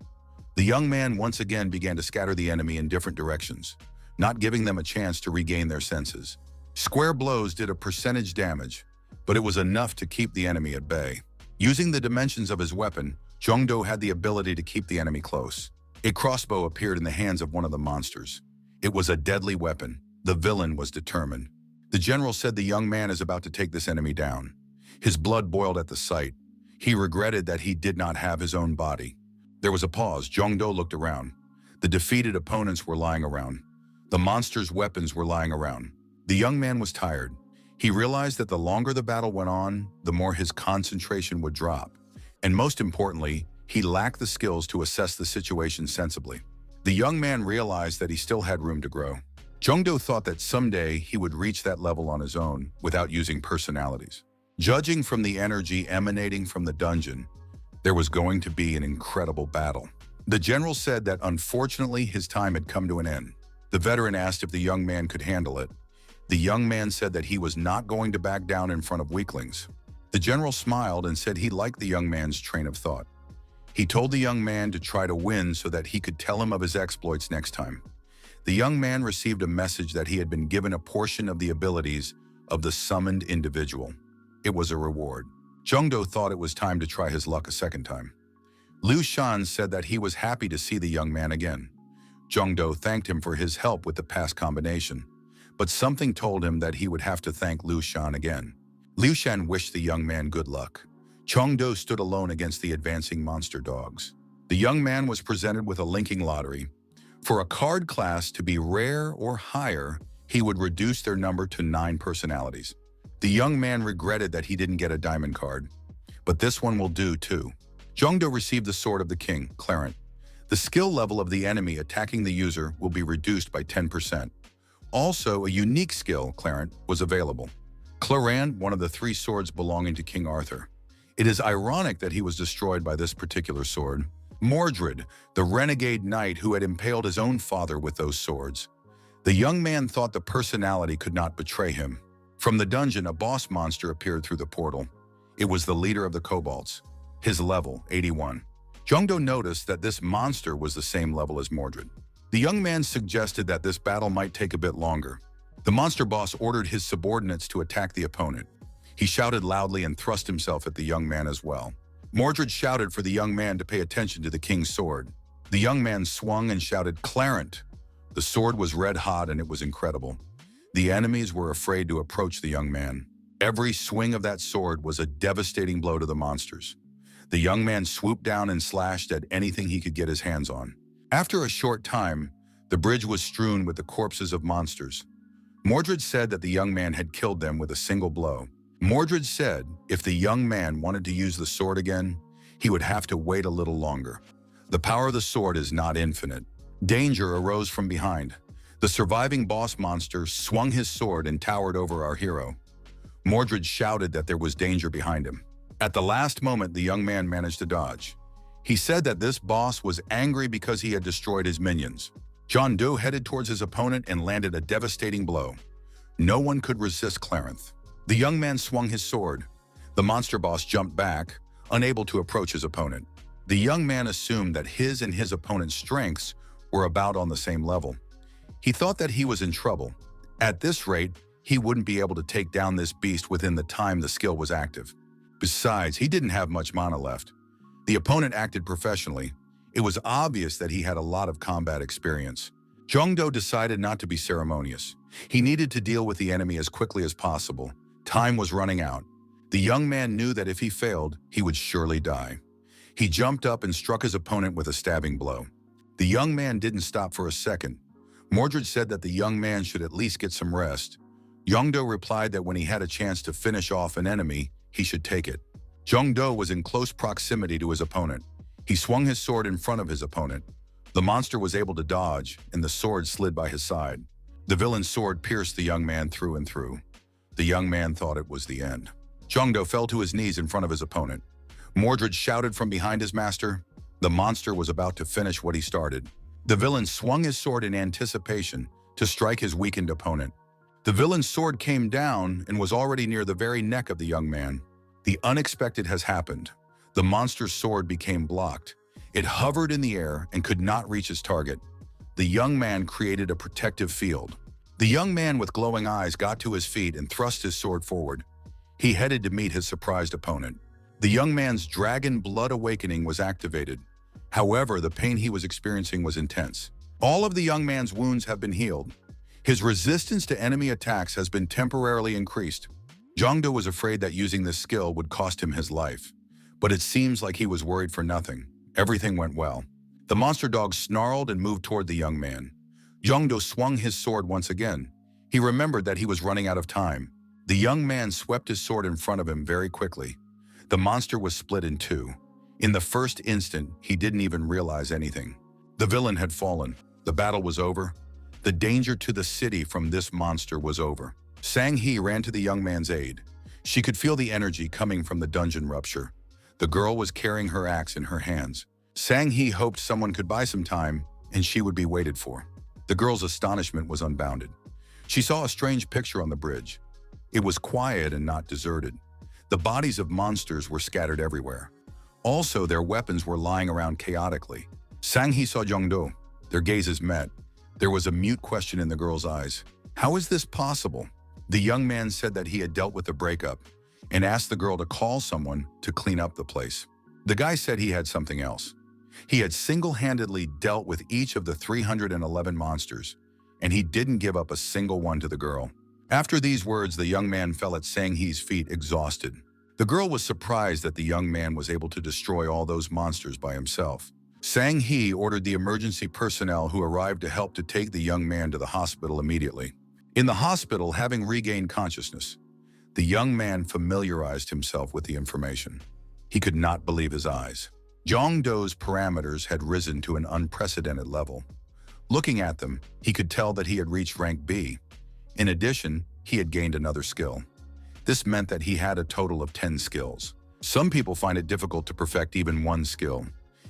The young man once again began to scatter the enemy in different directions, not giving them a chance to regain their senses. Square blows did a percentage damage, but it was enough to keep the enemy at bay. Using the dimensions of his weapon, Jongdo had the ability to keep the enemy close. A crossbow appeared in the hands of one of the monsters. It was a deadly weapon. The villain was determined. The general said the young man is about to take this enemy down. His blood boiled at the sight. He regretted that he did not have his own body. There was a pause. Jongdo looked around. The defeated opponents were lying around. The monster's weapons were lying around. The young man was tired. He realized that the longer the battle went on, the more his concentration would drop. And most importantly, he lacked the skills to assess the situation sensibly. The young man realized that he still had room to grow. Jongdo thought that someday he would reach that level on his own without using personalities. Judging from the energy emanating from the dungeon, there was going to be an incredible battle. The general said that unfortunately his time had come to an end. The veteran asked if the young man could handle it. The young man said that he was not going to back down in front of weaklings. The general smiled and said he liked the young man's train of thought. He told the young man to try to win so that he could tell him of his exploits next time. The young man received a message that he had been given a portion of the abilities of the summoned individual. It was a reward. Jongdo thought it was time to try his luck a second time. Liu Shan said that he was happy to see the young man again. Jongdo thanked him for his help with the past combination, but something told him that he would have to thank Liu Shan again. Liu Shan wished the young man good luck. Jongdo stood alone against the advancing monster dogs. The young man was presented with a linking lottery. For a card class to be rare or higher, he would reduce their number to 9 personalities. The young man regretted that he didn't get a diamond card, but this one will do too. Jongdo received the Sword of the King, Clarent. The skill level of the enemy attacking the user will be reduced by 10%. Also, a unique skill, Clarent, was available. Clarent, one of the 3 swords belonging to King Arthur. It is ironic that he was destroyed by this particular sword. Mordred, the renegade knight who had impaled his own father with those swords. The young man thought the personality could not betray him. From the dungeon, a boss monster appeared through the portal. It was the leader of the kobolds. His level, 81. Jongdo noticed that this monster was the same level as Mordred. The young man suggested that this battle might take a bit longer. The monster boss ordered his subordinates to attack the opponent. He shouted loudly and thrust himself at the young man as well. Mordred shouted for the young man to pay attention to the king's sword. The young man swung and shouted, "Clarent!" The sword was red hot and it was incredible. The enemies were afraid to approach the young man. Every swing of that sword was a devastating blow to the monsters. The young man swooped down and slashed at anything he could get his hands on. After a short time, the bridge was strewn with the corpses of monsters. Mordred said that the young man had killed them with a single blow. Mordred said if the young man wanted to use the sword again, he would have to wait a little longer. The power of the sword is not infinite. Danger arose from behind. The surviving boss monster swung his sword and towered over our hero. Mordred shouted that there was danger behind him. At the last moment, the young man managed to dodge. He said that this boss was angry because he had destroyed his minions. John Doe headed towards his opponent and landed a devastating blow. No one could resist Clarence. The young man swung his sword. The monster boss jumped back, unable to approach his opponent. The young man assumed that his and his opponent's strengths were about on the same level. He thought that he was in trouble. At this rate, he wouldn't be able to take down this beast within the time the skill was active. Besides, he didn't have much mana left. The opponent acted professionally. It was obvious that he had a lot of combat experience. Jongdo decided not to be ceremonious. He needed to deal with the enemy as quickly as possible. Time was running out. The young man knew that if he failed, he would surely die. He jumped up and struck his opponent with a stabbing blow. The young man didn't stop for a second. Mordred said that the young man should at least get some rest. Jongdo replied that when he had a chance to finish off an enemy, he should take it. Jongdo was in close proximity to his opponent. He swung his sword in front of his opponent. The monster was able to dodge, and the sword slid by his side. The villain's sword pierced the young man through and through. The young man thought it was the end. Jongdo fell to his knees in front of his opponent. Mordred shouted from behind his master. The monster was about to finish what he started. The villain swung his sword in anticipation to strike his weakened opponent. The villain's sword came down and was already near the very neck of the young man. The unexpected has happened. The monster's sword became blocked. It hovered in the air and could not reach its target. The young man created a protective field. The young man with glowing eyes got to his feet and thrust his sword forward. He headed to meet his surprised opponent. The young man's dragon blood awakening was activated. However, the pain he was experiencing was intense. All of the young man's wounds have been healed. His resistance to enemy attacks has been temporarily increased. Jongdo was afraid that using this skill would cost him his life. But it seems like he was worried for nothing. Everything went well. The monster dog snarled and moved toward the young man. Jongdo swung his sword once again. He remembered that he was running out of time. The young man swept his sword in front of him very quickly. The monster was split in two. In the first instant, he didn't even realize anything. The villain had fallen. The battle was over. The danger to the city from this monster was over. Sang-hee ran to the young man's aid. She could feel the energy coming from the dungeon rupture. The girl was carrying her axe in her hands. Sang-hee hoped someone could buy some time, and she would be waited for. The girl's astonishment was unbounded. She saw a strange picture on the bridge. It was quiet and not deserted. The bodies of monsters were scattered everywhere. Also, their weapons were lying around chaotically. Sang-hee saw Jongdo. Their gazes met. There was a mute question in the girl's eyes. How is this possible? The young man said that he had dealt with the breakup and asked the girl to call someone to clean up the place. The guy said he had something else. He had single-handedly dealt with each of the 311 monsters, and he didn't give up a single one to the girl. After these words, the young man fell at Sang-hee's feet, exhausted. The girl was surprised that the young man was able to destroy all those monsters by himself. Sang-hee ordered the emergency personnel who arrived to help to take the young man to the hospital immediately. In the hospital, having regained consciousness, the young man familiarized himself with the information. He could not believe his eyes. Jongdo's parameters had risen to an unprecedented level. Looking at them, he could tell that he had reached rank B. In addition, he had gained another skill. This meant that he had a total of 10 skills. Some people find it difficult to perfect even one skill.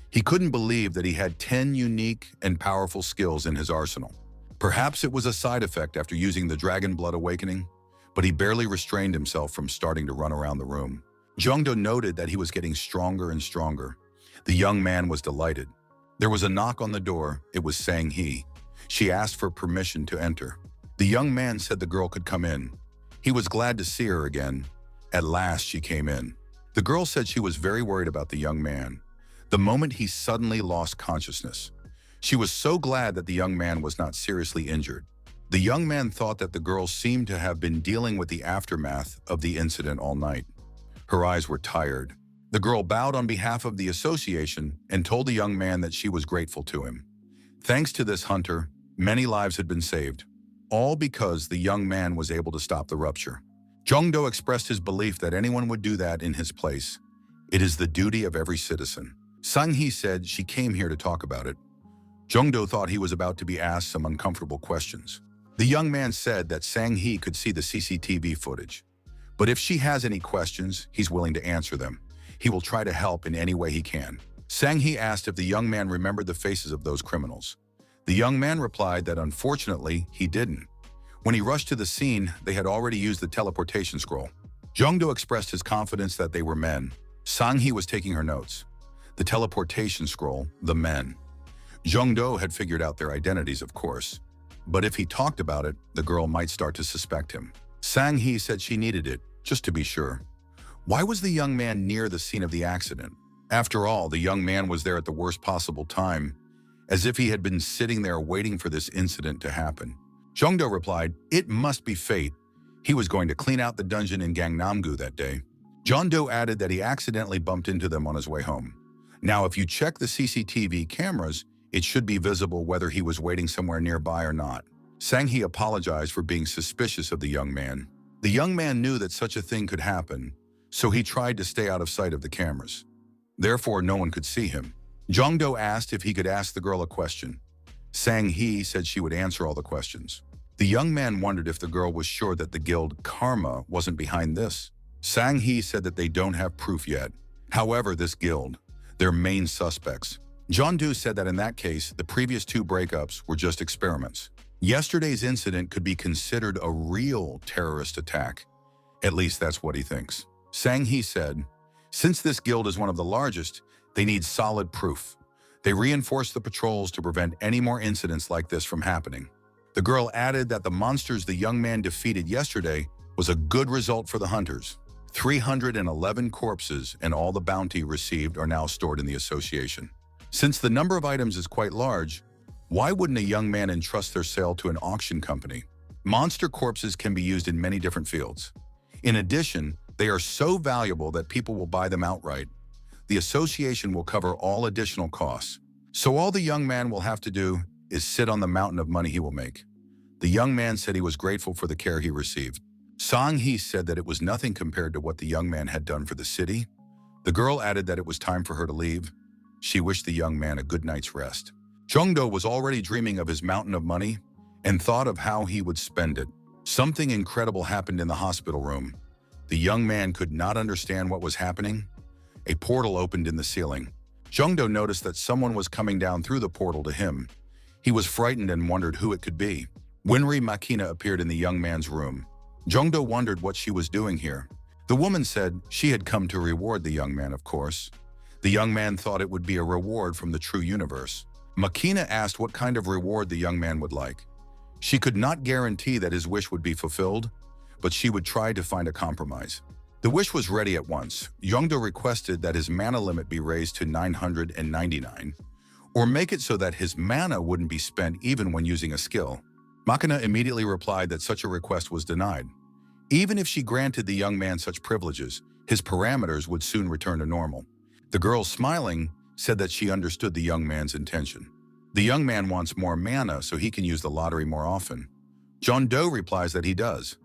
He couldn't believe that he had 10 unique and powerful skills in his arsenal. Perhaps it was a side effect after using the dragon blood awakening, but he barely restrained himself from starting to run around the room. Jongdo noted that he was getting stronger and stronger. The young man was delighted. There was a knock on the door. It was Sang-hee. She asked for permission to enter. The young man said the girl could come in. He was glad to see her again. At last, she came in. The girl said she was very worried about the young man, the moment he suddenly lost consciousness. She was so glad that the young man was not seriously injured. The young man thought that the girl seemed to have been dealing with the aftermath of the incident all night. Her eyes were tired. The girl bowed on behalf of the association and told the young man that she was grateful to him. Thanks to this hunter, many lives had been saved, all because the young man was able to stop the rupture. Jongdo expressed his belief that anyone would do that in his place. It is the duty of every citizen. Sang-hee said she came here to talk about it. Jongdo thought he was about to be asked some uncomfortable questions. The young man said that Sang-hee could see the CCTV footage. But if she has any questions, he's willing to answer them. He will try to help in any way he can. Sang-hee asked if the young man remembered the faces of those criminals. The young man replied that unfortunately, he didn't. When he rushed to the scene, they had already used the teleportation scroll. Jongdo expressed his confidence that they were men. Sang-hee was taking her notes. The teleportation scroll, the men. Jongdo had figured out their identities, of course. But if he talked about it, the girl might start to suspect him. Sang-hee said she needed it, just to be sure. Why was the young man near the scene of the accident? After all, the young man was there at the worst possible time, as if he had been sitting there waiting for this incident to happen. Jongdo replied, "It must be fate. He was going to clean out the dungeon in Gangnam-gu that day." Jongdo added that he accidentally bumped into them on his way home. Now, if you check the CCTV cameras, it should be visible whether he was waiting somewhere nearby or not. Sang-hee apologized for being suspicious of the young man. The young man knew that such a thing could happen, so he tried to stay out of sight of the cameras. Therefore, no one could see him. Jongdo asked if he could ask the girl a question. Sang-hee said she would answer all the questions. The young man wondered if the girl was sure that the guild Karma wasn't behind this. Sang-hee said that they don't have proof yet. However, this guild, their main suspects. Jongdo said that in that case, the previous two breakups were just experiments. Yesterday's incident could be considered a real terrorist attack. At least that's what he thinks. Sang-hee said, since this guild is one of the largest, they need solid proof. They reinforce the patrols to prevent any more incidents like this from happening. The girl added that the monsters the young man defeated yesterday was a good result for the hunters. 311 corpses and all the bounty received are now stored in the association. Since the number of items is quite large, why wouldn't a young man entrust their sale to an auction company? Monster corpses can be used in many different fields. In addition, they are so valuable that people will buy them outright. The association will cover all additional costs. So all the young man will have to do is sit on the mountain of money he will make. The young man said he was grateful for the care he received. Sang-hee said that it was nothing compared to what the young man had done for the city. The girl added that it was time for her to leave. She wished the young man a good night's rest. Jongdo was already dreaming of his mountain of money and thought of how he would spend it. Something incredible happened in the hospital room. The young man could not understand what was happening. A portal opened in the ceiling. Jongdo noticed that someone was coming down through the portal to him. He was frightened and wondered who it could be. Winry Makina appeared in the young man's room. Jongdo wondered what she was doing here. The woman said she had come to reward the young man, of course. The young man thought it would be a reward from the true universe. Makina asked what kind of reward the young man would like. She could not guarantee that his wish would be fulfilled, but she would try to find a compromise. The wish was ready at once. Jongdo requested that his mana limit be raised to 999, or make it so that his mana wouldn't be spent even when using a skill. Makina immediately replied that such a request was denied. Even if she granted the young man such privileges, his parameters would soon return to normal. The girl, smiling, said that she understood the young man's intention. The young man wants more mana so he can use the lottery more often. Jongdo replies that he does.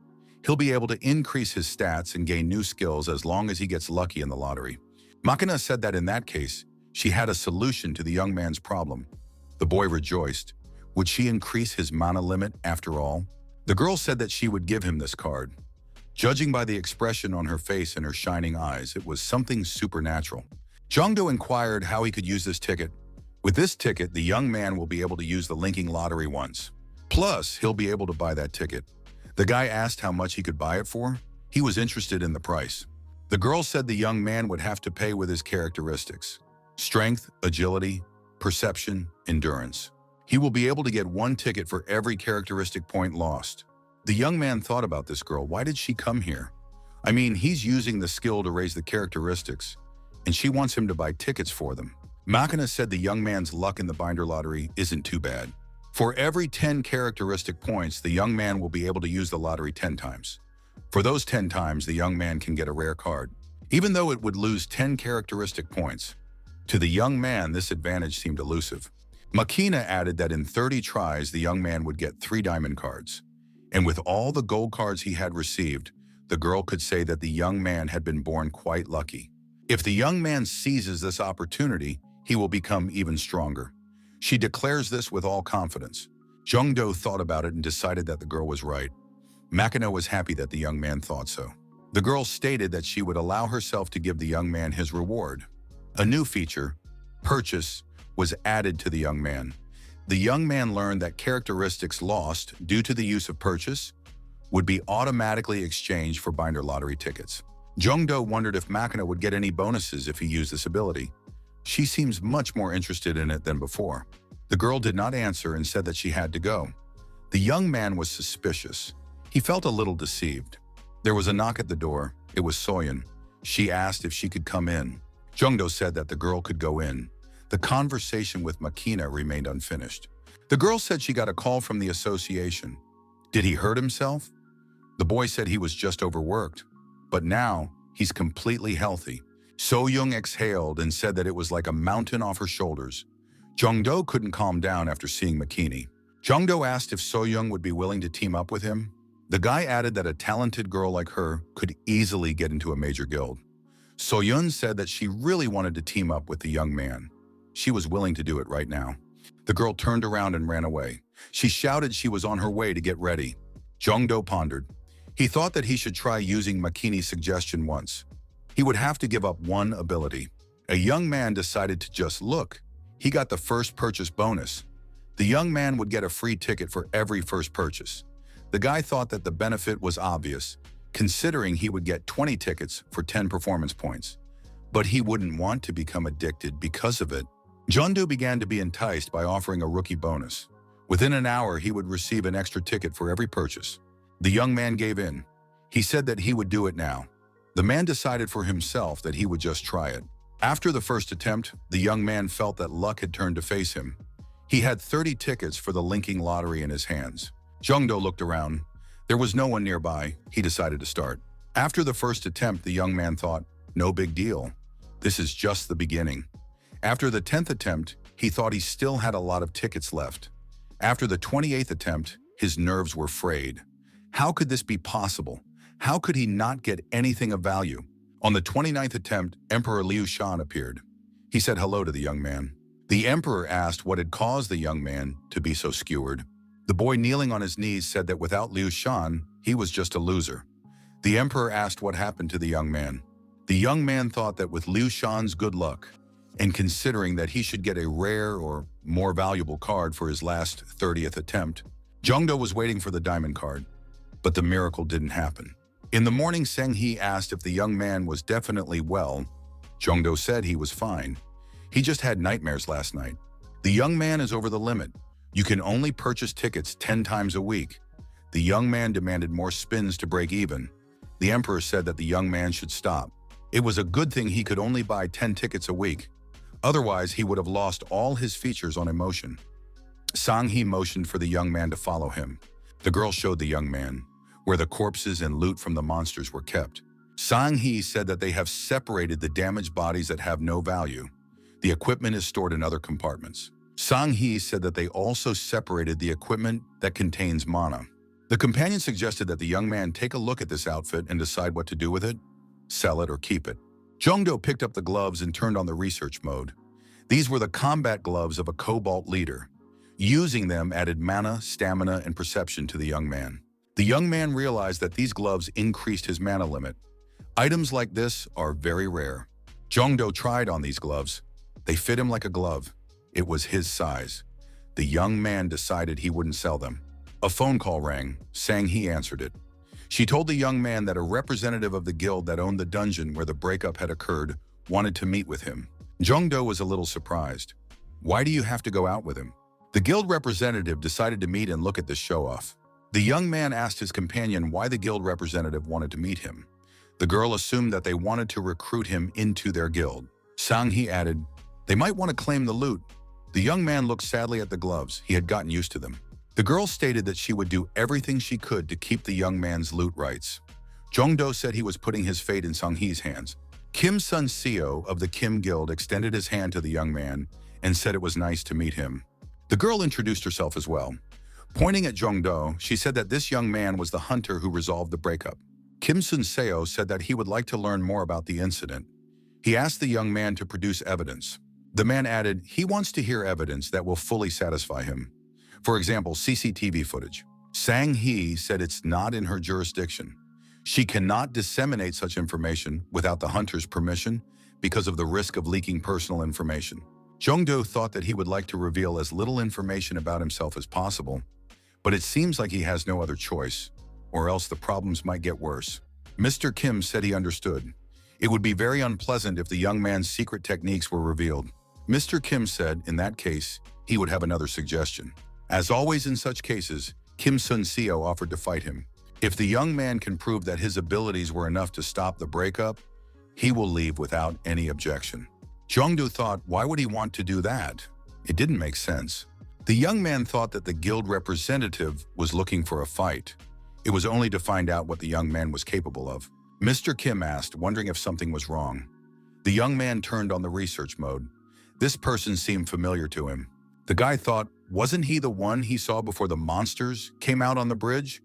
He'll be able to increase his stats and gain new skills as long as he gets lucky in the lottery. Makina said that in that case, she had a solution to the young man's problem. The boy rejoiced. Would she increase his mana limit after all? The girl said that she would give him this card. Judging by the expression on her face and her shining eyes, it was something supernatural. Jongdo inquired how he could use this ticket. With this ticket, the young man will be able to use the linking lottery once. Plus, he'll be able to buy that ticket. The guy asked how much he could buy it for. He was interested in the price. The girl said the young man would have to pay with his characteristics: strength, agility, perception, endurance. He will be able to get one ticket for every characteristic point lost. The young man thought about this girl. Why did she come here? I mean, he's using the skill to raise the characteristics, and she wants him to buy tickets for them. Makina said the young man's luck in the binder lottery isn't too bad. For every 10 characteristic points, the young man will be able to use the lottery 10 times. For those 10 times, the young man can get a rare card, even though it would lose 10 characteristic points. To the young man, this advantage seemed elusive. Makina added that in 30 tries, the young man would get 3 diamond cards. And with all the gold cards he had received, the girl could say that the young man had been born quite lucky. If the young man seizes this opportunity, he will become even stronger. She declares this with all confidence. Jongdo thought about it and decided that the girl was right. Makina was happy that the young man thought so. The girl stated that she would allow herself to give the young man his reward. A new feature, purchase, was added to the young man. The young man learned that characteristics lost due to the use of purchase would be automatically exchanged for binder lottery tickets. Jongdo wondered if Makina would get any bonuses if he used this ability. She seems much more interested in it than before. The girl did not answer and said that she had to go. The The young man was suspicious. He felt a little deceived. There was a knock at the door. It was Soyeon. She asked if she could come in. Jungdo said that the girl could go in. The conversation with Makina remained unfinished. The girl said she got a call from the association. Did he hurt himself? The boy said he was just overworked. But now, he's completely healthy. So-young exhaled and said that it was like a mountain off her shoulders. Jungdo couldn't calm down after seeing Makini. Jungdo asked if So-young would be willing to team up with him. The guy added that a talented girl like her could easily get into a major guild. So-young said that she really wanted to team up with the young man. She was willing to do it right now. The girl turned around and ran away. She shouted she was on her way to get ready. Jungdo pondered. He thought that he should try using Makini's suggestion once. He would have to give up one ability. A young man decided to just look. He got the first purchase bonus. The young man would get a free ticket for every first purchase. The guy thought that the benefit was obvious, considering he would get 20 tickets for 10 performance points. But he wouldn't want to become addicted because of it. Jungdo began to be enticed by offering a rookie bonus. Within an hour, he would receive an extra ticket for every purchase. The young man gave in. He said that he would do it now. The man decided for himself that he would just try it. After the first attempt, the young man felt that luck had turned to face him. He had 30 tickets for the linking lottery in his hands. Jungdo looked around. There was no one nearby. He decided to start. After the first attempt, the young man thought, no big deal. This is just the beginning. After the 10th attempt, he thought he still had a lot of tickets left. After the 28th attempt, his nerves were frayed. How could this be possible? How could he not get anything of value? On the 29th attempt, Emperor Liu Shan appeared. He said hello to the young man. The emperor asked what had caused the young man to be so skewered. The boy kneeling on his knees said that without Liu Shan, he was just a loser. The emperor asked what happened to the young man. The young man thought that with Liu Shan's good luck, and considering that he should get a rare or more valuable card for his last 30th attempt, Jungdo was waiting for the diamond card. But the miracle didn't happen. In the morning, Seng-hee asked if the young man was definitely well. Jungdo said he was fine. He just had nightmares last night. The young man is over the limit. You can only purchase tickets 10 times a week. The young man demanded more spins to break even. The emperor said that the young man should stop. It was a good thing he could only buy 10 tickets a week. Otherwise, he would have lost all his features on emotion. Sang-hee motioned for the young man to follow him. The girl showed the young man where the corpses and loot from the monsters were kept. Sang-hee said that they have separated the damaged bodies that have no value. The equipment is stored in other compartments. Sang-hee said that they also separated the equipment that contains mana. The companion suggested that the young man take a look at this outfit and decide what to do with it, sell it or keep it. Jungdo picked up the gloves and turned on the research mode. These were the combat gloves of a cobalt leader. Using them added mana, stamina, and perception to the young man. The young man realized that these gloves increased his mana limit. Items like this are very rare. Jungdo tried on these gloves. They fit him like a glove. It was his size. The young man decided he wouldn't sell them. A phone call rang. Sang-hee answered it. She told the young man that a representative of the guild that owned the dungeon where the breakup had occurred wanted to meet with him. Jungdo was a little surprised. Why do you have to go out with him? The guild representative decided to meet and look at this show-off. The young man asked his companion why the guild representative wanted to meet him. The girl assumed that they wanted to recruit him into their guild. Sang-hee added, they might want to claim the loot. The young man looked sadly at the gloves. He had gotten used to them. The girl stated that she would do everything she could to keep the young man's loot rights. Jungdo said he was putting his fate in Sang-hee's hands. Kim Sun-seo of the Kim Guild extended his hand to the young man and said it was nice to meet him. The girl introduced herself as well. Pointing at Jungdo, she said that this young man was the hunter who resolved the breakup. Kim Sun-seo said that he would like to learn more about the incident. He asked the young man to produce evidence. The man added he wants to hear evidence that will fully satisfy him. For example, CCTV footage. Sang-hee said it's not in her jurisdiction. She cannot disseminate such information without the hunter's permission because of the risk of leaking personal information. Jungdo thought that he would like to reveal as little information about himself as possible, but it seems like he has no other choice, or else the problems might get worse. Mr. Kim said he understood. It would be very unpleasant if the young man's secret techniques were revealed. Mr. Kim said, in that case, he would have another suggestion. As always in such cases, Kim Sun-seo offered to fight him. If the young man can prove that his abilities were enough to stop the breakup, he will leave without any objection. Jong-do thought, why would he want to do that? It didn't make sense. The young man thought that the guild representative was looking for a fight. It was only to find out what the young man was capable of. Mr. Kim asked, wondering if something was wrong. The young man turned on the research mode. This person seemed familiar to him. The guy thought, wasn't he the one he saw before the monsters came out on the bridge?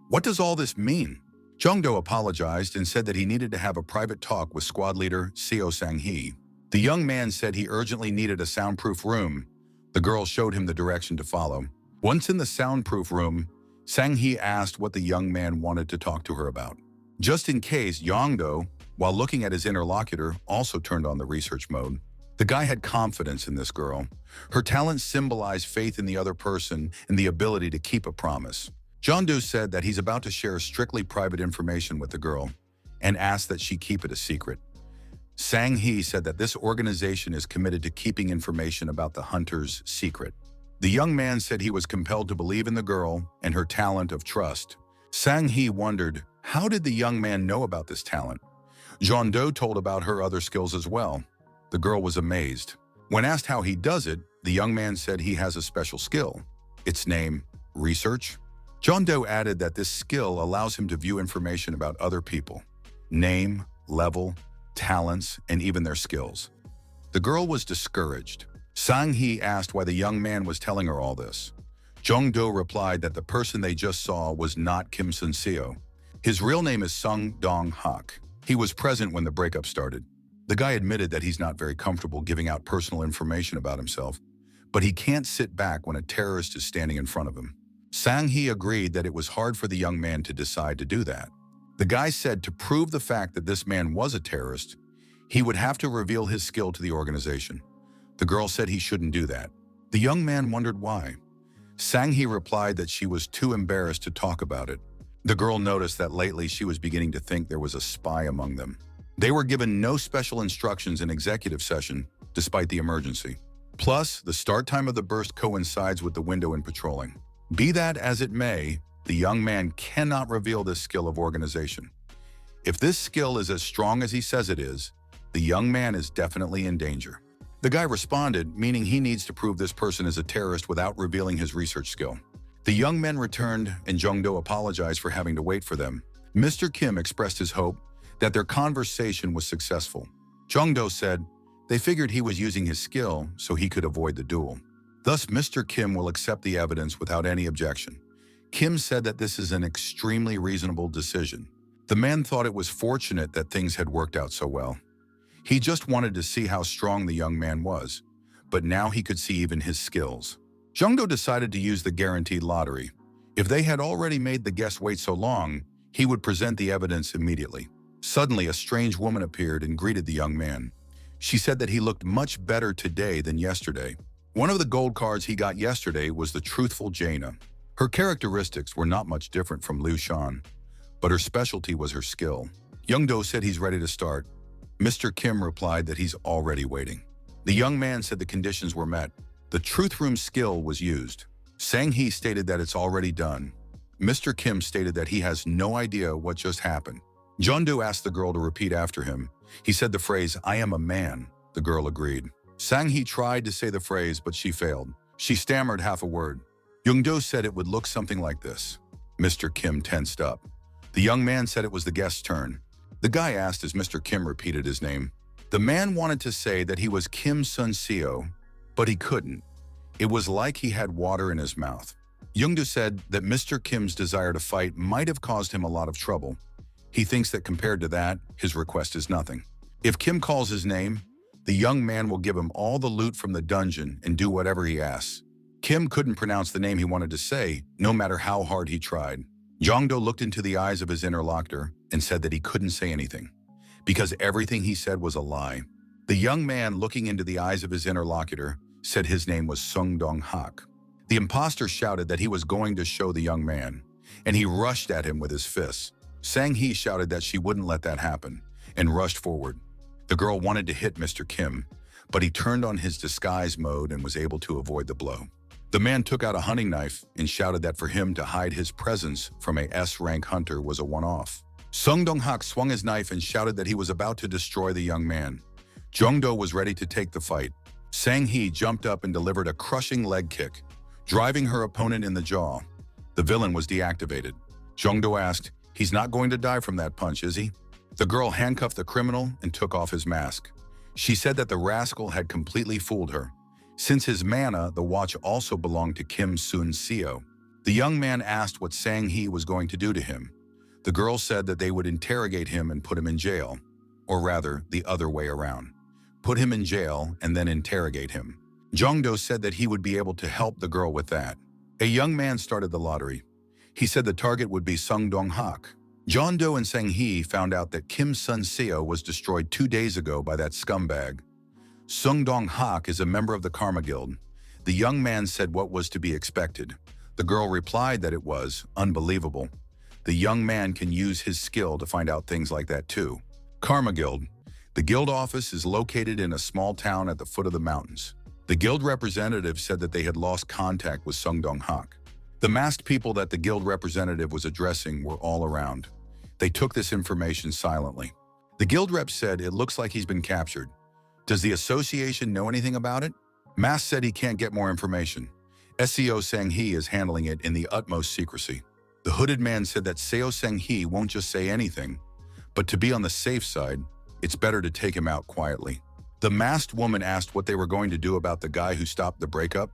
What does all this mean? Jong-do apologized and said that he needed to have a private talk with squad leader Seo Sang-hee. The young man said he urgently needed a soundproof room. The girl showed him the direction to follow. Once in the soundproof room, Sang-hee asked what the young man wanted to talk to her about. Just in case, Jong-do, while looking at his interlocutor, also turned on the research mode. The guy had confidence in this girl. Her talents symbolized faith in the other person and the ability to keep a promise. Jong-do said that he's about to share strictly private information with the girl and asked that she keep it a secret. Sang-hee said that this organization is committed to keeping information about the hunters secret. The young man said he was compelled to believe in the girl and her talent of trust. Sang-hee wondered, how did the young man know about this talent? Jong-do told about her other skills as well. The girl was amazed. When asked how he does it, the young man said he has a special skill. Its name, research. Jong-do added that this skill allows him to view information about other people, name, level, talents, and even their skills. The girl was discouraged. Sang-hee asked why the young man was telling her all this. Jong-do replied that the person they just saw was not Kim Sun-seo. His real name is Sung Dong-hak. He was present when the breakup started. The guy admitted that he's not very comfortable giving out personal information about himself, but he can't sit back when a terrorist is standing in front of him. Sang-hee agreed that it was hard for the young man to decide to do that. The guy said to prove the fact that this man was a terrorist, he would have to reveal his skill to the organization. The girl said he shouldn't do that. The young man wondered why. Sang-hee replied that she was too embarrassed to talk about it. The girl noticed that lately she was beginning to think there was a spy among them. They were given no special instructions in executive session, despite the emergency. Plus, the start time of the burst coincides with the window in patrolling. Be that as it may, the young man cannot reveal this skill of organization. If this skill is as strong as he says it is, the young man is definitely in danger. The guy responded, meaning he needs to prove this person is a terrorist without revealing his research skill. The young men returned, and Jong-do apologized for having to wait for them. Mr. Kim expressed his hope that their conversation was successful. Jong-do said they figured he was using his skill so he could avoid the duel. Thus, Mr. Kim will accept the evidence without any objection. Kim said that this is an extremely reasonable decision. The man thought it was fortunate that things had worked out so well. He just wanted to see how strong the young man was, but now he could see even his skills. Jong-do decided to use the guaranteed lottery. If they had already made the guest wait so long, he would present the evidence immediately. Suddenly, a strange woman appeared and greeted the young man. She said that he looked much better today than yesterday. One of the gold cards he got yesterday was the truthful Jaina. Her characteristics were not much different from Liu Shan, but her specialty was her skill. Jong-do said he's ready to start. Mr. Kim replied that he's already waiting. The young man said the conditions were met. The truth room skill was used. Sang-hee stated that it's already done. Mr. Kim stated that he has no idea what just happened. Jong-do asked the girl to repeat after him. He said the phrase, "I am a man." The girl agreed. Sang-hee tried to say the phrase, but she failed. She stammered half a word. Jong-do said it would look something like this. Mr. Kim tensed up. The young man said it was the guest's turn. The guy asked as Mr. Kim repeated his name. The man wanted to say that he was Kim Sun-seo, but he couldn't. It was like he had water in his mouth. Jong-do said that Mr. Kim's desire to fight might have caused him a lot of trouble. He thinks that compared to that, his request is nothing. If Kim calls his name, the young man will give him all the loot from the dungeon and do whatever he asks. Kim couldn't pronounce the name he wanted to say, no matter how hard he tried. Jong-do looked into the eyes of his interlocutor and said that he couldn't say anything, because everything he said was a lie. The young man, looking into the eyes of his interlocutor, said his name was Sung Dong-hak. The imposter shouted that he was going to show the young man, and he rushed at him with his fists. Sang-hee shouted that she wouldn't let that happen, and rushed forward. The girl wanted to hit Mr. Kim, but he turned on his disguise mode and was able to avoid the blow. The man took out a hunting knife and shouted that for him to hide his presence from a S-rank hunter was a one-off. Sung Dong-hak swung his knife and shouted that he was about to destroy the young man. Jong-do was ready to take the fight. Sang-hee jumped up and delivered a crushing leg kick, driving her opponent in the jaw. The villain was deactivated. Jong-do asked, "He's not going to die from that punch, is he?" The girl handcuffed the criminal and took off his mask. She said that the rascal had completely fooled her. Since his mana, the watch also belonged to Kim Sun-seo. The young man asked what Sang-hee was going to do to him. The girl said that they would interrogate him and put him in jail. Or rather, the other way around. Put him in jail and then interrogate him. Jong-do said that he would be able to help the girl with that. A young man started the lottery. He said the target would be Sung Dong-hak. Jong-do and Sang-hee found out that Kim Sun-seo was destroyed 2 days ago by that scumbag. Sung Dong-hak is a member of the Karma Guild. The young man said what was to be expected. The girl replied that it was unbelievable. The young man can use his skill to find out things like that too. Karma Guild. The guild office is located in a small town at the foot of the mountains. The guild representative said that they had lost contact with Sung Dong-hak. The masked people that the guild representative was addressing were all around. They took this information silently. The guild rep said it looks like he's been captured. Does the association know anything about it? Mask said he can't get more information. SEO Sang-hee is handling it in the utmost secrecy. The hooded man said that Seo Sang-hee won't just say anything, but to be on the safe side, it's better to take him out quietly. The masked woman asked what they were going to do about the guy who stopped the breakup.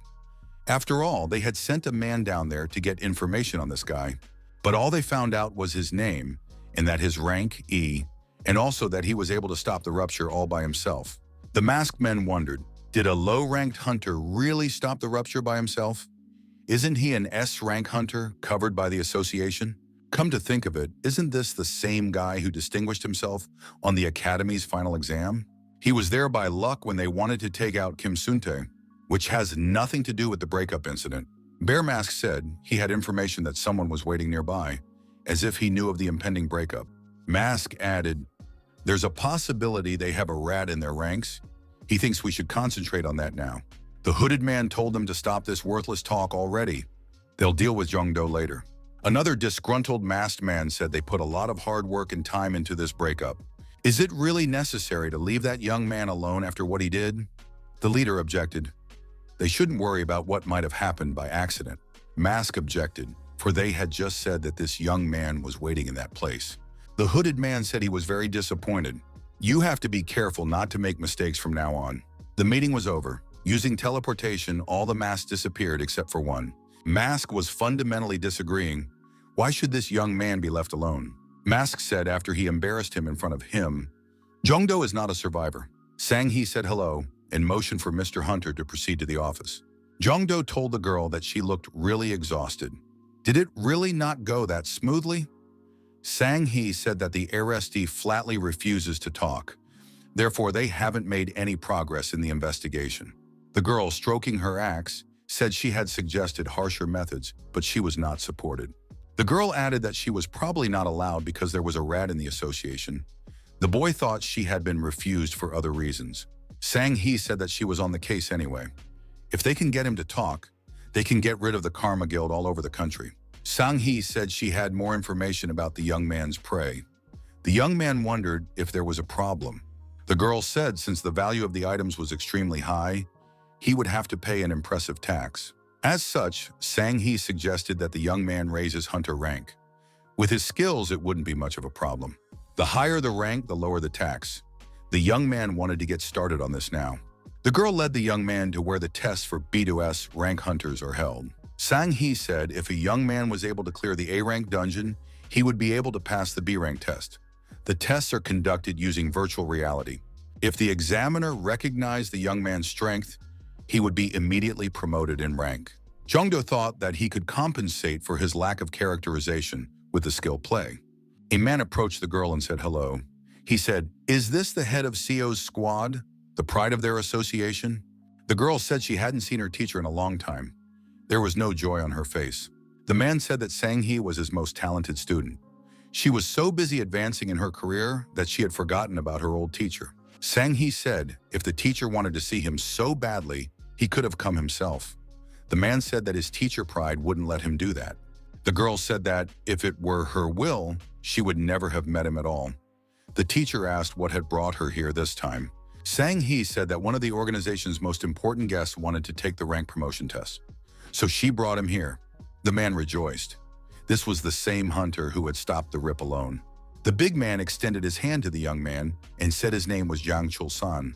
After all, they had sent a man down there to get information on this guy, but all they found out was his name and that his rank, E, and also that he was able to stop the rupture all by himself. The masked men wondered, did a low-ranked hunter really stop the rupture by himself? Isn't he an S-rank hunter covered by the association? Come to think of it, isn't this the same guy who distinguished himself on the Academy's final exam? He was there by luck when they wanted to take out Kim Suntae, which has nothing to do with the breakup incident. Bear Mask said he had information that someone was waiting nearby, as if he knew of the impending breakup. Mask added, "There's a possibility they have a rat in their ranks. He thinks we should concentrate on that now." The hooded man told them to stop this worthless talk already. They'll deal with Jong-do later. Another disgruntled masked man said they put a lot of hard work and time into this breakup. Is it really necessary to leave that young man alone after what he did? The leader objected. They shouldn't worry about what might have happened by accident. Mask objected, for they had just said that this young man was waiting in that place. The hooded man said he was very disappointed. You have to be careful not to make mistakes from now on. The meeting was over. Using teleportation, all the masks disappeared except for one. Mask was fundamentally disagreeing. Why should this young man be left alone? Mask said after he embarrassed him in front of him. Jong-do is not a survivor. Sang-hee said hello and motioned for Mr. Hunter to proceed to the office. Jong-do told the girl that she looked really exhausted. Did it really not go that smoothly? Sang-hee said that the arrestee flatly refuses to talk. Therefore, they haven't made any progress in the investigation. The girl, stroking her axe, said she had suggested harsher methods, but she was not supported. The girl added that she was probably not allowed because there was a rat in the association. The boy thought she had been refused for other reasons. Sang-hee said that she was on the case anyway. If they can get him to talk, they can get rid of the Karma Guild all over the country. Sang-hee said she had more information about the young man's prey. The young man wondered if there was a problem. The girl said since the value of the items was extremely high, he would have to pay an impressive tax. As such, Sang-hee suggested that the young man raise his hunter rank. With his skills, it wouldn't be much of a problem. The higher the rank, the lower the tax. The young man wanted to get started on this now. The girl led the young man to where the tests for B to S rank hunters are held. Sang-hee said if a young man was able to clear the A-rank dungeon, he would be able to pass the B-rank test. The tests are conducted using virtual reality. If the examiner recognized the young man's strength, he would be immediately promoted in rank. Jong-do thought that he could compensate for his lack of characterization with the skill play. A man approached the girl and said hello. He said, "Is this the head of Seo's squad, the pride of their association?" The girl said she hadn't seen her teacher in a long time. There was no joy on her face. The man said that Sang-hee was his most talented student. She was so busy advancing in her career that she had forgotten about her old teacher. Sang-hee said if the teacher wanted to see him so badly, he could have come himself. The man said that his teacher pride wouldn't let him do that. The girl said that if it were her will, she would never have met him at all. The teacher asked what had brought her here this time. Sang-hee said that one of the organization's most important guests wanted to take the rank promotion test. So she brought him here. The man rejoiced. This was the same hunter who had stopped the rip alone. The big man extended his hand to the young man and said his name was Jang Chul-san.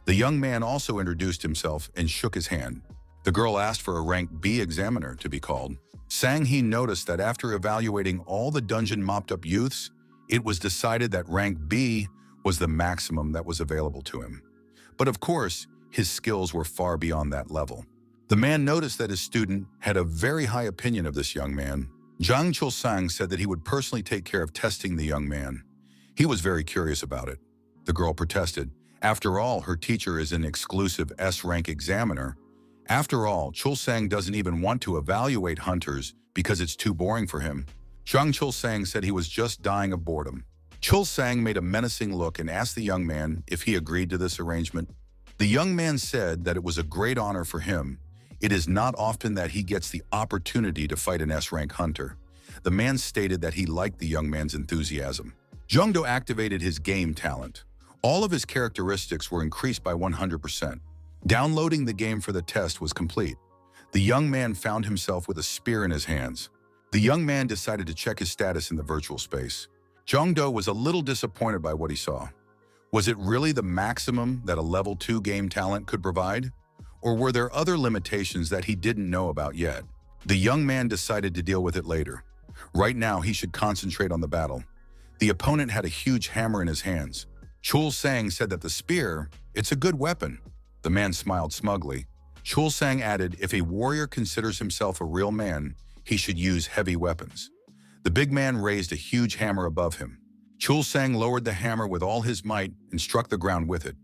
The young man also introduced himself and shook his hand. The girl asked for a rank B examiner to be called. Sang-hee noticed that after evaluating all the dungeon mopped-up youths, it was decided that rank B was the maximum that was available to him. But of course, his skills were far beyond that level. The man noticed that his student had a very high opinion of this young man. Jang Chul-sang said that he would personally take care of testing the young man. He was very curious about it. The girl protested. After all, her teacher is an exclusive S-rank examiner. After all, Chul-sang doesn't even want to evaluate hunters because it's too boring for him. Jang Chul-sang said he was just dying of boredom. Chul-sang made a menacing look and asked the young man if he agreed to this arrangement. The young man said that it was a great honor for him. It is not often that he gets the opportunity to fight an S-rank hunter. The man stated that he liked the young man's enthusiasm. Jungdo activated his game talent. All of his characteristics were increased by 100%. Downloading the game for the test was complete. The young man found himself with a spear in his hands. The young man decided to check his status in the virtual space. Jungdo was a little disappointed by what he saw. Was it really the maximum that a level 2 game talent could provide? Or were there other limitations that he didn't know about yet? The young man decided to deal with it later. Right now, he should concentrate on the battle. The opponent had a huge hammer in his hands. Chul-sang said that the spear, it's a good weapon. The man smiled smugly. Chul-sang added, if a warrior considers himself a real man, he should use heavy weapons. The big man raised a huge hammer above him. Chul-sang lowered the hammer with all his might and struck the ground with it.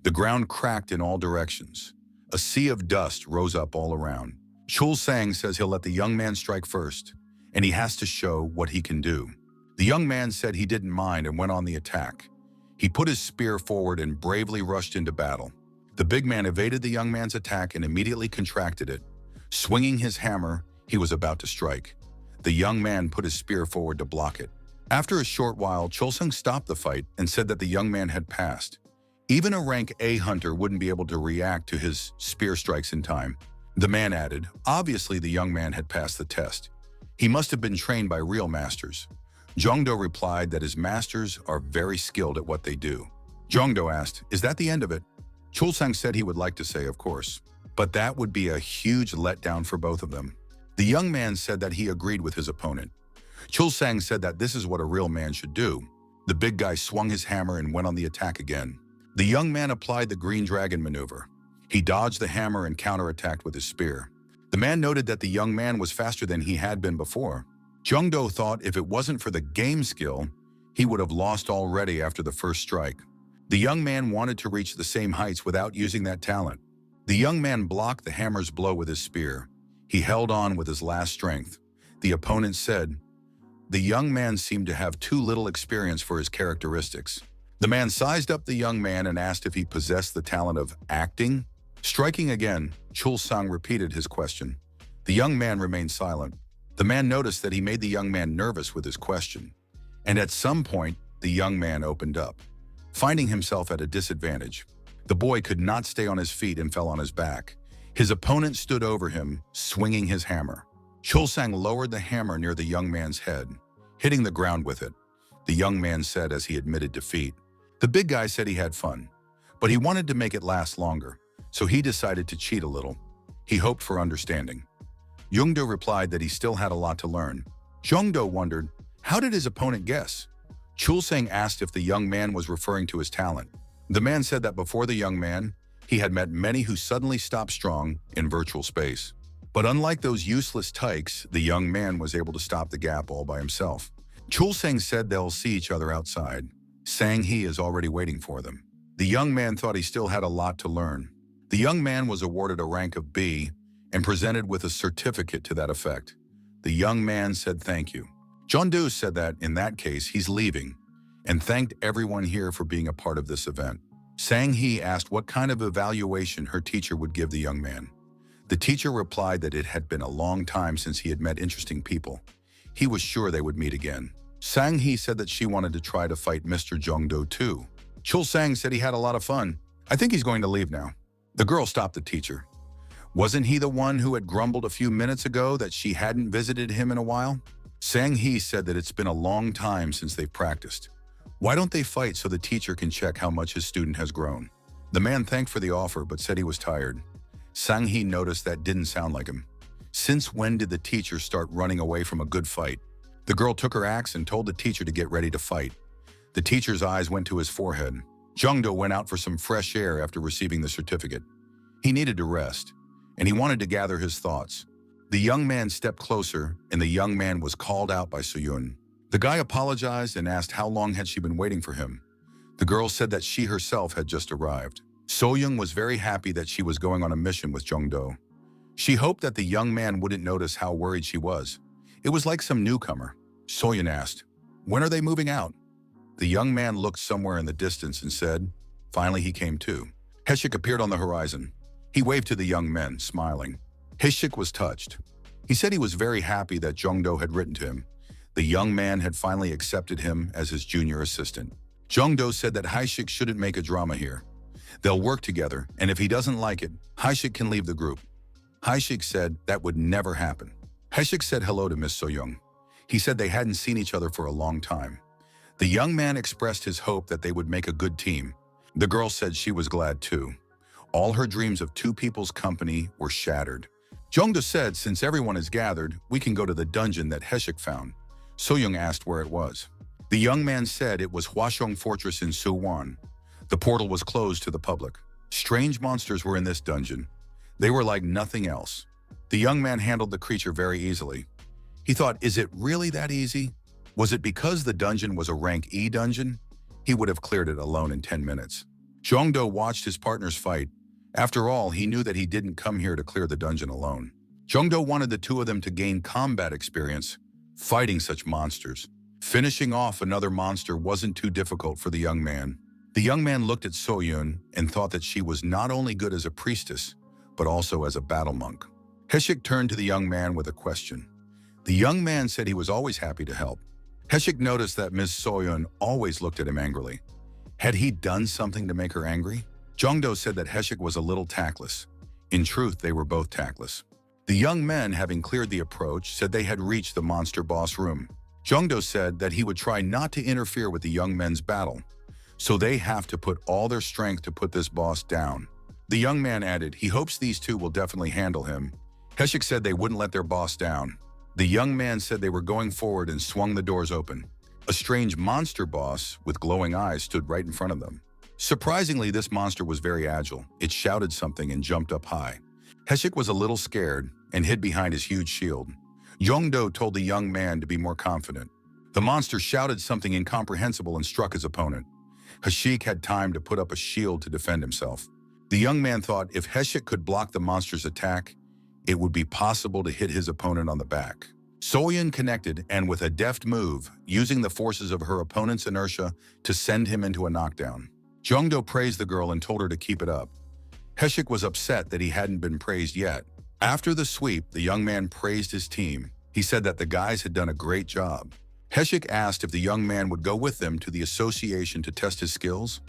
The ground cracked in all directions. A sea of dust rose up all around. Chul-sang says he'll let the young man strike first, and he has to show what he can do. The young man said he didn't mind and went on the attack. He put his spear forward and bravely rushed into battle. The big man evaded the young man's attack and immediately contracted it. Swinging his hammer, he was about to strike. The young man put his spear forward to block it. After a short while, Chul-sang stopped the fight and said that the young man had passed. Even a rank A hunter wouldn't be able to react to his spear strikes in time. The man added, obviously the young man had passed the test. He must have been trained by real masters. Jungdo replied that his masters are very skilled at what they do. Jungdo asked, is that the end of it? Chul-sang said he would like to say, of course, but that would be a huge letdown for both of them. The young man said that he agreed with his opponent. Chul-sang said that this is what a real man should do. The big guy swung his hammer and went on the attack again. The young man applied the green dragon maneuver. He dodged the hammer and counterattacked with his spear. The man noted that the young man was faster than he had been before. Jungdo thought if it wasn't for the game skill, he would have lost already after the first strike. The young man wanted to reach the same heights without using that talent. The young man blocked the hammer's blow with his spear. He held on with his last strength. The opponent said, the young man seemed to have too little experience for his characteristics. The man sized up the young man and asked if he possessed the talent of acting. Striking again, Chul-sang repeated his question. The young man remained silent. The man noticed that he made the young man nervous with his question. And at some point, the young man opened up. Finding himself at a disadvantage, the boy could not stay on his feet and fell on his back. His opponent stood over him, swinging his hammer. Chul-sang lowered the hammer near the young man's head, hitting the ground with it. The young man said as he admitted defeat. The big guy said he had fun, but he wanted to make it last longer, so he decided to cheat a little. He hoped for understanding. Jungdo replied that he still had a lot to learn. Jungdo wondered, how did his opponent guess? Chul-sang asked if the young man was referring to his talent. The man said that before the young man, he had met many who suddenly stopped strong in virtual space. But unlike those useless tykes, the young man was able to stop the gap all by himself. Chul-sang said they'll see each other outside. Sang-hee is already waiting for them. The young man thought he still had a lot to learn. The young man was awarded a rank of B and presented with a certificate to that effect. The young man said thank you. Jungdo said that, in that case, he's leaving, and thanked everyone here for being a part of this event. Sang-hee asked what kind of evaluation her teacher would give the young man. The teacher replied that it had been a long time since he had met interesting people. He was sure they would meet again. Sang-hee said that she wanted to try to fight Mr. Jongdo too. Chul-sang said he had a lot of fun. I think he's going to leave now. The girl stopped the teacher. Wasn't he the one who had grumbled a few minutes ago that she hadn't visited him in a while? Sang-hee said that it's been a long time since they've practiced. Why don't they fight so the teacher can check how much his student has grown? The man thanked for the offer but said he was tired. Sang-hee noticed that didn't sound like him. Since when did the teacher start running away from a good fight? The girl took her axe and told the teacher to get ready to fight. The teacher's eyes went to his forehead. Jongdo went out for some fresh air after receiving the certificate. He needed to rest, and he wanted to gather his thoughts. The young man stepped closer, and the young man was called out by So-yoon. The guy apologized and asked how long had she been waiting for him. The girl said that she herself had just arrived. So-yoon was very happy that she was going on a mission with Jongdo. She hoped that the young man wouldn't notice how worried she was. It was like some newcomer. So-yoon asked, "When are they moving out?" The young man looked somewhere in the distance and said, finally he came to. Haeshik appeared on the horizon. He waved to the young men, smiling. Haeshik was touched. He said he was very happy that Jongdo had written to him. The young man had finally accepted him as his junior assistant. Jongdo said that Haeshik shouldn't make a drama here. They'll work together, and if he doesn't like it, Haeshik can leave the group. Haeshik said that would never happen. Haeshik said hello to Miss So-young. He said they hadn't seen each other for a long time. The young man expressed his hope that they would make a good team. The girl said she was glad too. All her dreams of two people's company were shattered. Jongdo said, since everyone is gathered, we can go to the dungeon that Haeshik found. So-young asked where it was. The young man said it was Hwashong Fortress in Suwon. The portal was closed to the public. Strange monsters were in this dungeon. They were like nothing else. The young man handled the creature very easily. He thought, is it really that easy? Was it because the dungeon was a rank E dungeon? He would have cleared it alone in 10 minutes. Jongdo watched his partners fight. After all, he knew that he didn't come here to clear the dungeon alone. Jongdo wanted the two of them to gain combat experience, fighting such monsters. Finishing off another monster wasn't too difficult for the young man. The young man looked at So-yoon and thought that she was not only good as a priestess, but also as a battle monk. Haeshik turned to the young man with a question. The young man said he was always happy to help. Haeshik noticed that Ms. So-yoon always looked at him angrily. Had he done something to make her angry? Jongdo said that Haeshik was a little tactless. In truth, they were both tactless. The young men, having cleared the approach, said they had reached the monster boss room. Jongdo said that he would try not to interfere with the young men's battle, so they have to put all their strength to put this boss down. The young man added he hopes these two will definitely handle him. Haeshik said they wouldn't let their boss down. The young man said they were going forward and swung the doors open. A strange monster boss with glowing eyes stood right in front of them. Surprisingly, this monster was very agile. It shouted something and jumped up high. Haeshik was a little scared and hid behind his huge shield. Jongdo told the young man to be more confident. The monster shouted something incomprehensible and struck his opponent. Haeshik had time to put up a shield to defend himself. The young man thought if Haeshik could block the monster's attack, it would be possible to hit his opponent on the back. So-yoon connected and with a deft move, using the forces of her opponent's inertia to send him into a knockdown. Jongdo praised the girl and told her to keep it up. Haeshik was upset that he hadn't been praised yet. After the sweep, the young man praised his team. He said that the guys had done a great job. Haeshik asked if the young man would go with them to the association to test his skills.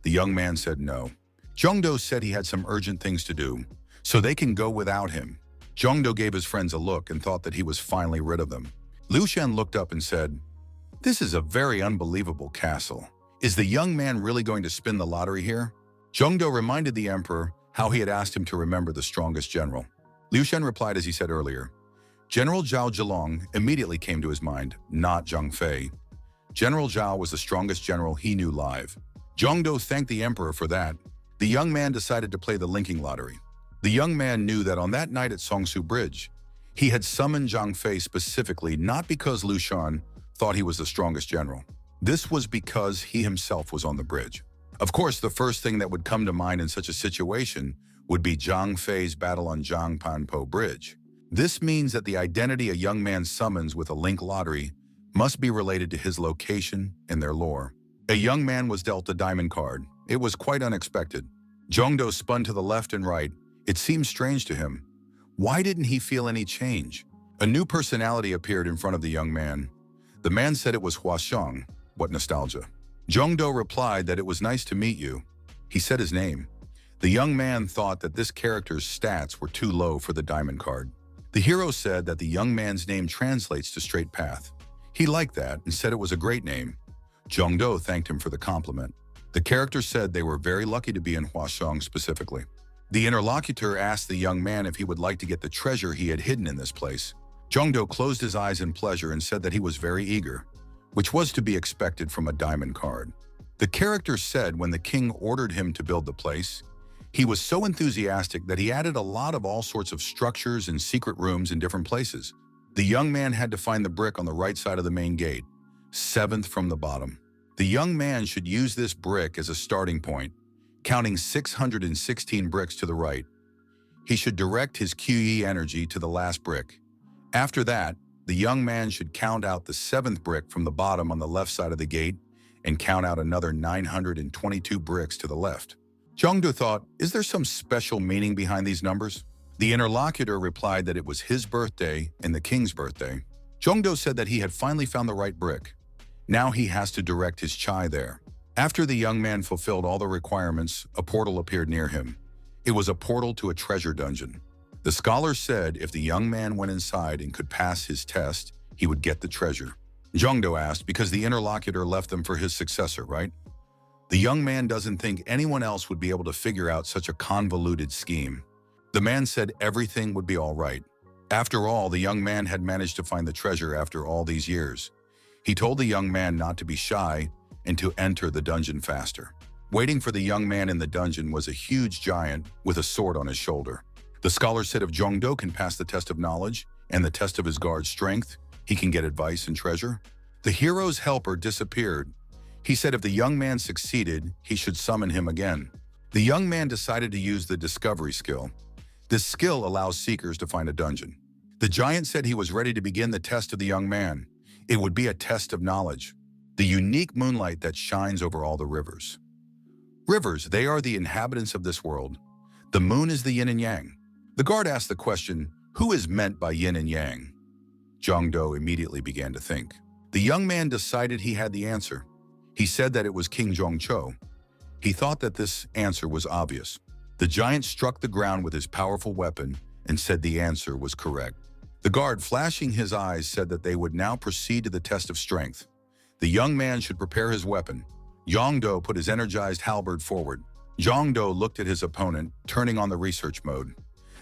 The young man said no. Jongdo said he had some urgent things to do, so they can go without him. Jongdo gave his friends a look and thought that he was finally rid of them. Liu Shen looked up and said, "This is a very unbelievable castle. Is the young man really going to spin the lottery here?" Jongdo reminded the emperor how he had asked him to remember the strongest general. Liu Shen replied as he said earlier. General Zhao Zilong immediately came to his mind, not Zhang Fei. General Zhao was the strongest general he knew live. Jongdo thanked the emperor for that. The young man decided to play the linking lottery. The young man knew that on that night at Songsu Bridge, he had summoned Zhang Fei specifically not because Liu Shan thought he was the strongest general. This was because he himself was on the bridge. Of course, the first thing that would come to mind in such a situation would be Zhang Fei's battle on Zhangpanpo Bridge. This means that the identity a young man summons with a link lottery must be related to his location and their lore. A young man was dealt a diamond card. It was quite unexpected. Jongdo spun to the left and right. It seemed strange to him. Why didn't he feel any change? A new personality appeared in front of the young man. The man said it was Huasheng. What nostalgia. Zhongdo replied that it was nice to meet you. He said his name. The young man thought that this character's stats were too low for the diamond card. The hero said that the young man's name translates to straight path. He liked that and said it was a great name. Zhongdo thanked him for the compliment. The character said they were very lucky to be in Huasheng specifically. The interlocutor asked the young man if he would like to get the treasure he had hidden in this place. Zhongdo closed his eyes in pleasure and said that he was very eager, which was to be expected from a diamond card. The character said when the king ordered him to build the place, he was so enthusiastic that he added a lot of all sorts of structures and secret rooms in different places. The young man had to find the brick on the right side of the main gate, 7th from the bottom. The young man should use this brick as a starting point, counting 616 bricks to the right. He should direct his QE energy to the last brick. After that, the young man should count out the 7th brick from the bottom on the left side of the gate and count out another 922 bricks to the left. Zhongdo thought, is there some special meaning behind these numbers? The interlocutor replied that it was his birthday and the king's birthday. Zhongdo said that he had finally found the right brick. Now he has to direct his chai there. After the young man fulfilled all the requirements, a portal appeared near him. It was a portal to a treasure dungeon. The scholar said if the young man went inside and could pass his test, he would get the treasure. Zhongdo asked because the interlocutor left them for his successor, right? The young man doesn't think anyone else would be able to figure out such a convoluted scheme. The man said everything would be all right. After all, the young man had managed to find the treasure after all these years. He told the young man not to be shy and to enter the dungeon faster. Waiting for the young man in the dungeon was a huge giant with a sword on his shoulder. The scholar said if Zhongdo can pass the test of knowledge and the test of his guard's strength, he can get advice and treasure. The hero's helper disappeared. He said if the young man succeeded, he should summon him again. The young man decided to use the discovery skill. This skill allows seekers to find a dungeon. The giant said he was ready to begin the test of the young man. It would be a test of knowledge, the unique moonlight that shines over all the rivers. Rivers, they are the inhabitants of this world. The moon is the yin and yang. The guard asked the question, who is meant by yin and yang? Zhongdo immediately began to think. The young man decided he had the answer. He said that it was King Zhongcho. He thought that this answer was obvious. The giant struck the ground with his powerful weapon and said the answer was correct. The guard, flashing his eyes, said that they would now proceed to the test of strength. The young man should prepare his weapon. Zhongdo put his energized halberd forward. Zhongdo looked at his opponent, turning on the research mode.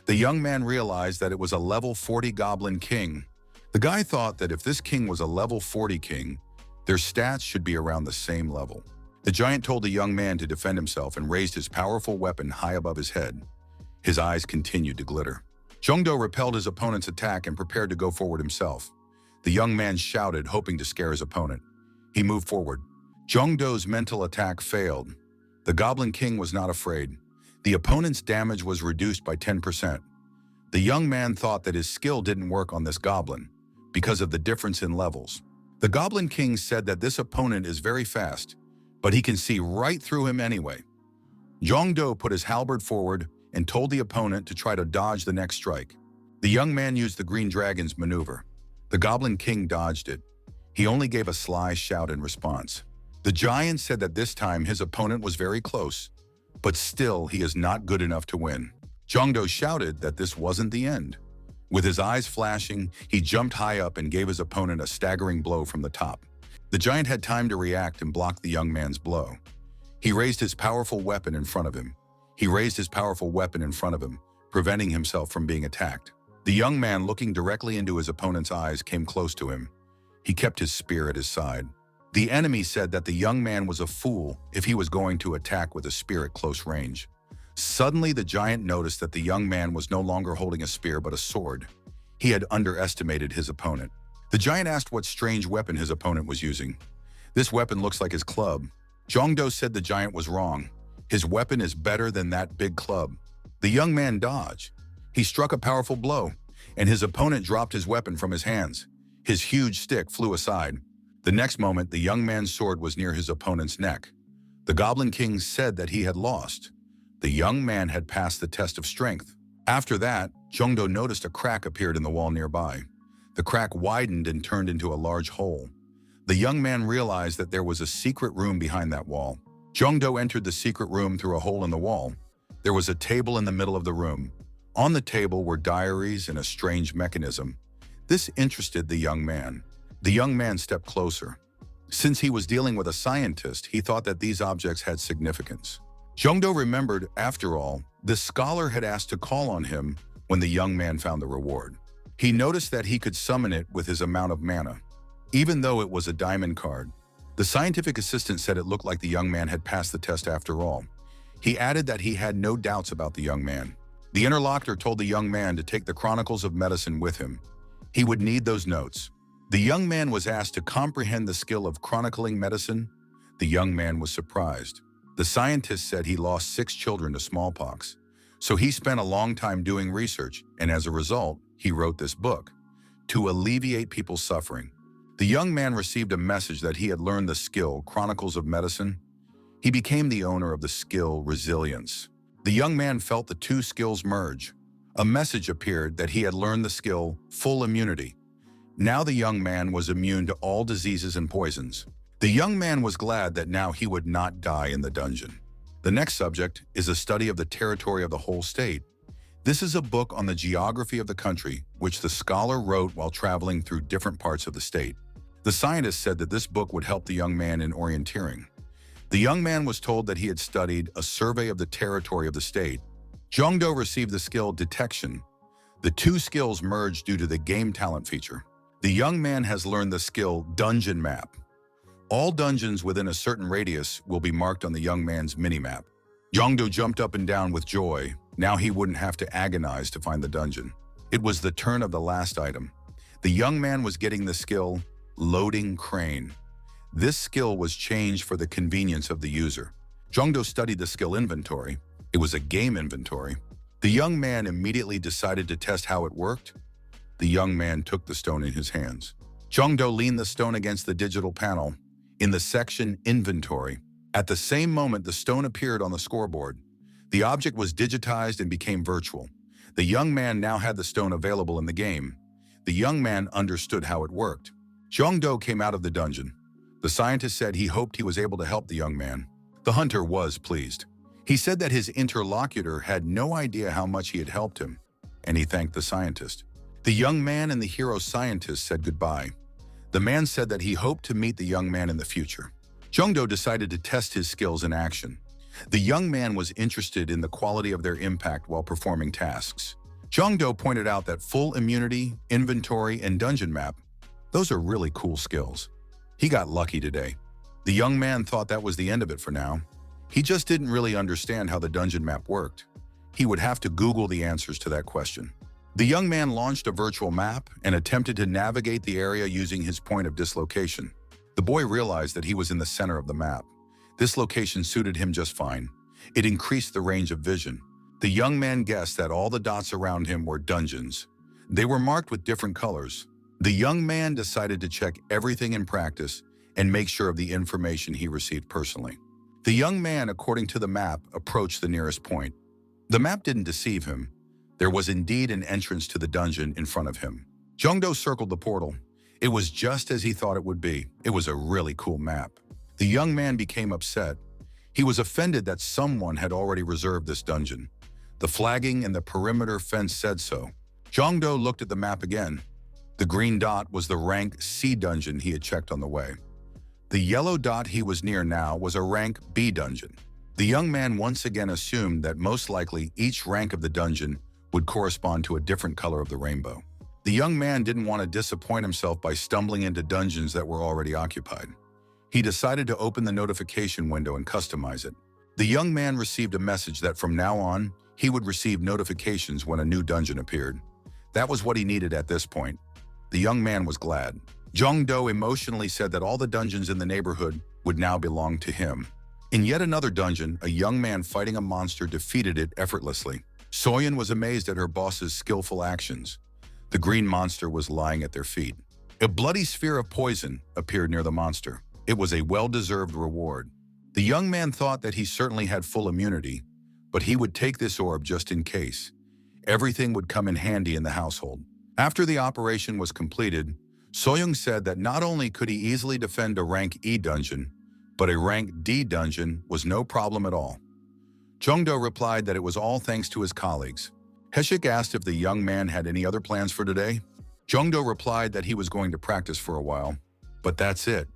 The young man realized that it was a level 40 goblin king. The guy thought that if this king was a level 40 king, their stats should be around the same level. The giant told the young man to defend himself and raised his powerful weapon high above his head. His eyes continued to glitter. Zhongdo repelled his opponent's attack and prepared to go forward himself. The young man shouted, hoping to scare his opponent. He moved forward. Zhongdo's mental attack failed. The Goblin King was not afraid. The opponent's damage was reduced by 10%. The young man thought that his skill didn't work on this goblin because of the difference in levels. The Goblin King said that this opponent is very fast, but he can see right through him anyway. Zhongdo put his halberd forward and told the opponent to try to dodge the next strike. The young man used the Green Dragon's maneuver. The Goblin King dodged it. He only gave a sly shout in response. The giant said that this time his opponent was very close, but still he is not good enough to win. Zhongdo shouted that this wasn't the end. With his eyes flashing, he jumped high up and gave his opponent a staggering blow from the top. The giant had time to react and block the young man's blow. He raised his powerful weapon in front of him. Preventing himself from being attacked. The young man, looking directly into his opponent's eyes, came close to him. He kept his spear at his side. The enemy said that the young man was a fool if he was going to attack with a spear at close range. Suddenly, the giant noticed that the young man was no longer holding a spear but a sword. He had underestimated his opponent. The giant asked what strange weapon his opponent was using. This weapon looks like his club. Zhongdo said the giant was wrong. His weapon is better than that big club. The young man dodged. He struck a powerful blow, and his opponent dropped his weapon from his hands. His huge stick flew aside. The next moment, the young man's sword was near his opponent's neck. The Goblin King said that he had lost. The young man had passed the test of strength. After that, Jungdo noticed a crack appeared in the wall nearby. The crack widened and turned into a large hole. The young man realized that there was a secret room behind that wall. Jungdo entered the secret room through a hole in the wall. There was a table in the middle of the room. On the table were diaries and a strange mechanism. This interested the young man. The young man stepped closer. Since he was dealing with a scientist, he thought that these objects had significance. Jungdo remembered, after all, this scholar had asked to call on him when the young man found the reward. He noticed that he could summon it with his amount of mana, even though it was a diamond card. The scientific assistant said it looked like the young man had passed the test after all. He added that he had no doubts about the young man. The interlocutor told the young man to take the Chronicles of Medicine with him. He would need those notes. The young man was asked to comprehend the skill of chronicling medicine. The young man was surprised. The scientist said he lost 6 children to smallpox. So he spent a long time doing research, and as a result, he wrote this book to alleviate people's suffering. The young man received a message that he had learned the skill Chronicles of Medicine. He became the owner of the skill Resilience. The young man felt the two skills merge. A message appeared that he had learned the skill Full Immunity. Now the young man was immune to all diseases and poisons. The young man was glad that now he would not die in the dungeon. The next subject is a study of the territory of the whole state. This is a book on the geography of the country, which the scholar wrote while traveling through different parts of the state. The scientist said that this book would help the young man in orienteering. The young man was told that he had studied a survey of the territory of the state. Jungdo received the skill Detection. The two skills merged due to the game talent feature. The young man has learned the skill Dungeon Map. All dungeons within a certain radius will be marked on the young man's mini-map. Jungdo jumped up and down with joy. Now he wouldn't have to agonize to find the dungeon. It was the turn of the last item. The young man was getting the skill Loading Crane. This skill was changed for the convenience of the user. Jungdo studied the skill Inventory. It was a game inventory. The young man immediately decided to test how it worked. The young man took the stone in his hands. Jungdo leaned the stone against the digital panel in the section Inventory. At the same moment, the stone appeared on the scoreboard. The object was digitized and became virtual. The young man now had the stone available in the game. The young man understood how it worked. Jungdo came out of the dungeon. The scientist said he hoped he was able to help the young man. The hunter was pleased. He said that his interlocutor had no idea how much he had helped him, and he thanked the scientist. The young man and the hero scientist said goodbye. The man said that he hoped to meet the young man in the future. Jungdo decided to test his skills in action. The young man was interested in the quality of their impact while performing tasks. Jungdo pointed out that Full Immunity, Inventory, and Dungeon Map, those are really cool skills. He got lucky today. The young man thought that was the end of it for now. He just didn't really understand how the dungeon map worked. He would have to Google the answers to that question. The young man launched a virtual map and attempted to navigate the area using his point of dislocation. The boy realized that he was in the center of the map. This location suited him just fine. It increased the range of vision. The young man guessed that all the dots around him were dungeons. They were marked with different colors. The young man decided to check everything in practice and make sure of the information he received personally. The young man, according to the map, approached the nearest point. The map didn't deceive him. There was indeed an entrance to the dungeon in front of him. Jungdo circled the portal. It was just as he thought it would be. It was a really cool map. The young man became upset. He was offended that someone had already reserved this dungeon. The flagging and the perimeter fence said so. Jungdo looked at the map again. The green dot was the rank C dungeon he had checked on the way. The yellow dot he was near now was a rank B dungeon. The young man once again assumed that most likely each rank of the dungeon would correspond to a different color of the rainbow. The young man didn't want to disappoint himself by stumbling into dungeons that were already occupied. He decided to open the notification window and customize it. The young man received a message that from now on, he would receive notifications when a new dungeon appeared. That was what he needed at this point. The young man was glad. Jungdo emotionally said that all the dungeons in the neighborhood would now belong to him. In yet another dungeon, a young man fighting a monster defeated it effortlessly. Soyeon was amazed at her boss's skillful actions. The green monster was lying at their feet. A bloody sphere of poison appeared near the monster. It was a well-deserved reward. The young man thought that he certainly had full immunity, but he would take this orb just in case. Everything would come in handy in the household. After the operation was completed, Soyoung said that not only could he easily defend a rank E dungeon, but a rank D dungeon was no problem at all. Jongdo replied that it was all thanks to his colleagues. Haeshik asked if the young man had any other plans for today. Jongdo replied that he was going to practice for a while, but that's it.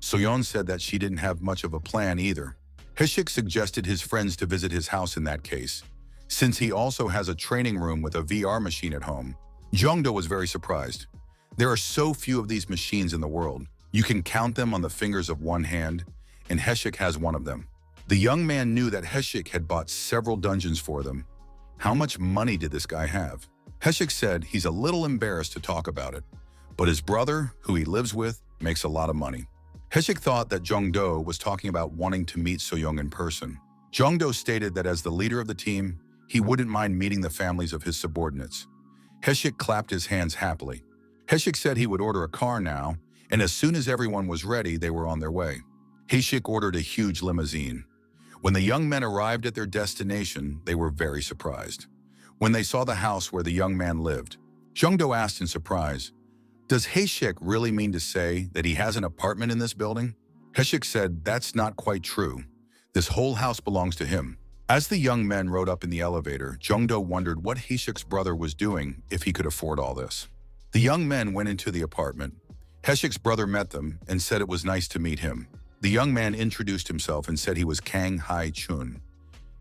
Soyeon said that she didn't have much of a plan either. Haeshik suggested his friends to visit his house in that case, since he also has a training room with a VR machine at home. Jongdo was very surprised. There are so few of these machines in the world. You can count them on the fingers of one hand, and Haeshik has one of them. The young man knew that Haeshik had bought several dungeons for them. How much money did this guy have? Haeshik said he's a little embarrassed to talk about it, but his brother, who he lives with, makes a lot of money. Haeshik thought that Jongdo was talking about wanting to meet Soyoung in person. Jongdo stated that as the leader of the team, he wouldn't mind meeting the families of his subordinates. Haeshik clapped his hands happily. Haeshik said he would order a car now, and as soon as everyone was ready, they were on their way. Haeshik ordered a huge limousine. When the young men arrived at their destination, they were very surprised. When they saw the house where the young man lived, Jongdo asked in surprise, "Does Haeshik really mean to say that he has an apartment in this building?" Haeshik said that's not quite true. This whole house belongs to him. As the young men rode up in the elevator, Jongdo wondered what Haeshik's brother was doing if he could afford all this. The young men went into the apartment. Haeshik's brother met them and said it was nice to meet him. The young man introduced himself and said he was Kang Hae-chun,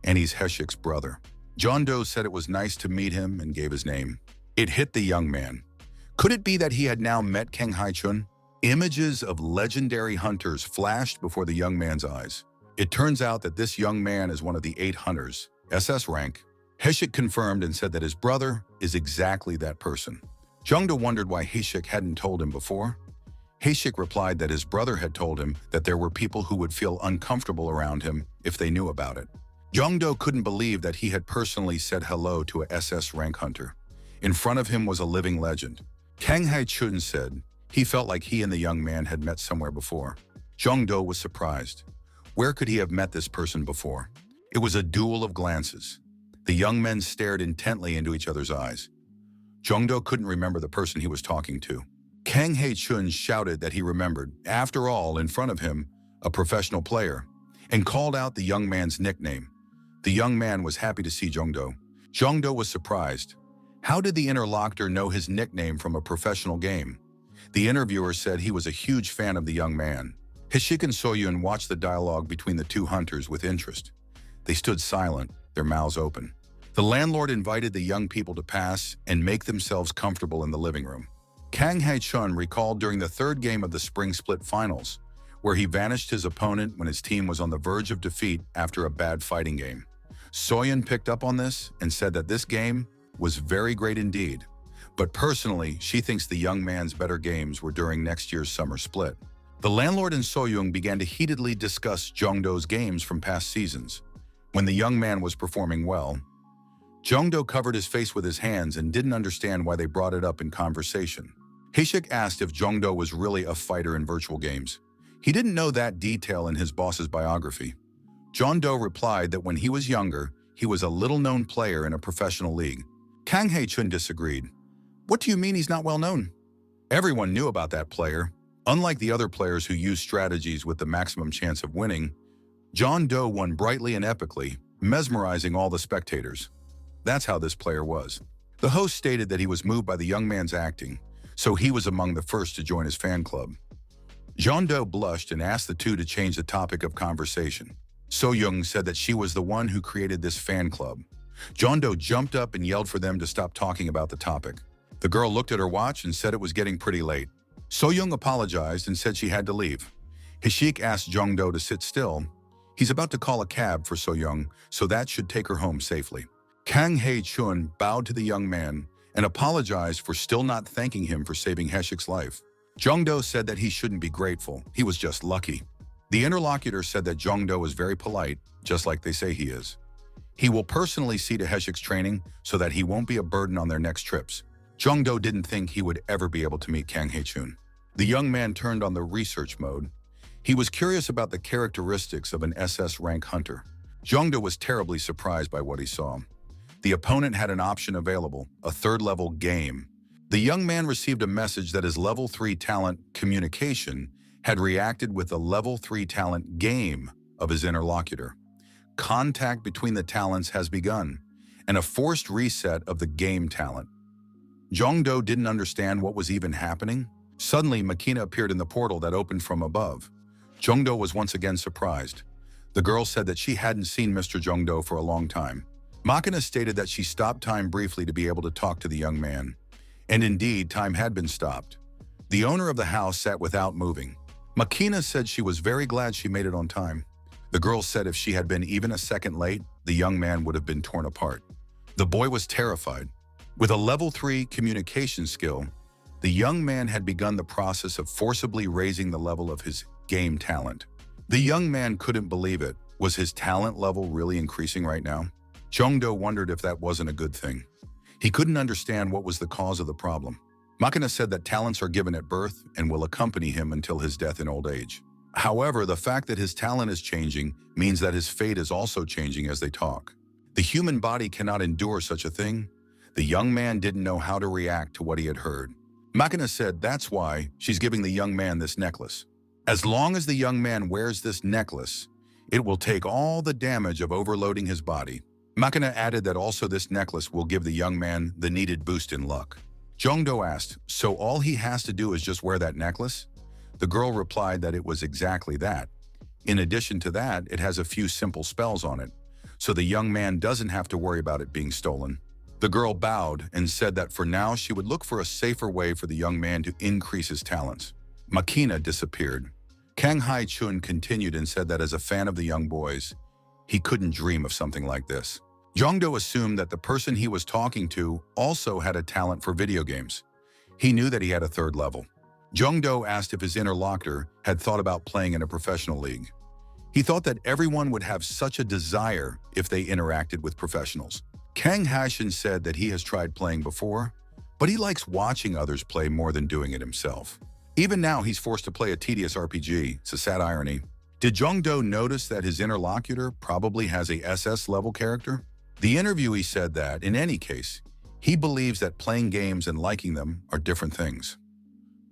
and he's Haeshik's brother. Jongdo said it was nice to meet him and gave his name. It hit the young man. Could it be that he had now met Kang Hae-chun? Images of legendary hunters flashed before the young man's eyes. It turns out that this young man is one of the 8 hunters, SS rank. Haeshik confirmed and said that his brother is exactly that person. Jongdo wondered why Haeshik hadn't told him before. Haeshik replied that his brother had told him that there were people who would feel uncomfortable around him if they knew about it. Jongdo couldn't believe that he had personally said hello to a SS rank hunter. In front of him was a living legend. Kang Hae-chun said he felt like he and the young man had met somewhere before. Jongdo was surprised. Where could he have met this person before? It was a duel of glances. The young men stared intently into each other's eyes. Jongdo couldn't remember the person he was talking to. Kang Hae-chun shouted that he remembered, after all, in front of him, a professional player, and called out the young man's nickname. The young man was happy to see Jongdo. Jongdo was surprised. How did the interlocutor know his nickname from a professional game? The interviewer said he was a huge fan of the young man. Haeshik and Soyeon watched the dialogue between the 2 hunters with interest. They stood silent, their mouths open. The landlord invited the young people to pass and make themselves comfortable in the living room. Kang Hae-chun recalled during the 3rd game of the Spring Split Finals, where he vanished his opponent when his team was on the verge of defeat after a bad fighting game. Soyeon picked up on this and said that this game was very great indeed, but personally, she thinks the young man's better games were during next year's summer split. The landlord and Soyoung began to heatedly discuss Jongdo's games from past seasons. When the young man was performing well, Jongdo covered his face with his hands and didn't understand why they brought it up in conversation. Haeshik asked if Jongdo was really a fighter in virtual games. He didn't know that detail in his boss's biography. Jongdo replied that when he was younger, he was a little-known player in a professional league. Kang Hae-chun disagreed. "What do you mean he's not well known?" Everyone knew about that player. Unlike the other players who used strategies with the maximum chance of winning, Jongdo won brightly and epically, mesmerizing all the spectators. That's how this player was. The host stated that he was moved by the young man's acting, so he was among the first to join his fan club. Jongdo blushed and asked the 2 to change the topic of conversation. Soyoung said that she was the one who created this fan club. Jongdo jumped up and yelled for them to stop talking about the topic. The girl looked at her watch and said it was getting pretty late. Soyoung apologized and said she had to leave. Haeshik asked Jongdo to sit still. He's about to call a cab for Soyoung, so that should take her home safely. Kang Hae-chun bowed to the young man and apologized for still not thanking him for saving Haeshik's life. Jongdo said that he shouldn't be grateful, he was just lucky. The interlocutor said that Jongdo was very polite, just like they say he is. He will personally see to Haeshik's training so that he won't be a burden on their next trips. Jongdo didn't think he would ever be able to meet Kang Hae-chun. The young man turned on the research mode. He was curious about the characteristics of an SS rank hunter. Jongdo was terribly surprised by what he saw. The opponent had an option available, a third-level game. The young man received a message that his level 3 talent, communication, had reacted with the level 3 talent, game, of his interlocutor. Contact between the talents has begun, and a forced reset of the game talent. Jongdo didn't understand what was even happening. Suddenly, Makina appeared in the portal that opened from above. Jongdo was once again surprised. The girl said that she hadn't seen Mr. Jongdo for a long time. Makina stated that she stopped time briefly to be able to talk to the young man. And indeed, time had been stopped. The owner of the house sat without moving. Makina said she was very glad she made it on time. The girl said if she had been even a second late, the young man would have been torn apart. The boy was terrified. With a level 3 communication skill, the young man had begun the process of forcibly raising the level of his game talent. The young man couldn't believe it. Was his talent level really increasing right now? Jongdo wondered if that wasn't a good thing. He couldn't understand what was the cause of the problem. Makina said that talents are given at birth and will accompany him until his death in old age. However, the fact that his talent is changing means that his fate is also changing as they talk. The human body cannot endure such a thing. The young man didn't know how to react to what he had heard. Makina said that's why she's giving the young man this necklace. As long as the young man wears this necklace, it will take all the damage of overloading his body. Makina added that also this necklace will give the young man the needed boost in luck. Jongdo asked, so all he has to do is just wear that necklace? The girl replied that it was exactly that. In addition to that, it has a few simple spells on it, so the young man doesn't have to worry about it being stolen. The girl bowed and said that for now she would look for a safer way for the young man to increase his talents. Makina disappeared. Kang Hai-chun continued and said that as a fan of the young boys, he couldn't dream of something like this. Jongdo assumed that the person he was talking to also had a talent for video games. He knew that he had a third level. Jongdo asked if his interlocutor had thought about playing in a professional league. He thought that everyone would have such a desire if they interacted with professionals. Kang Hai-chun said that he has tried playing before, but he likes watching others play more than doing it himself. Even now, he's forced to play a tedious RPG. It's a sad irony. Did Jongdo notice that his interlocutor probably has a SS-level character? The interviewee said that, in any case, he believes that playing games and liking them are different things.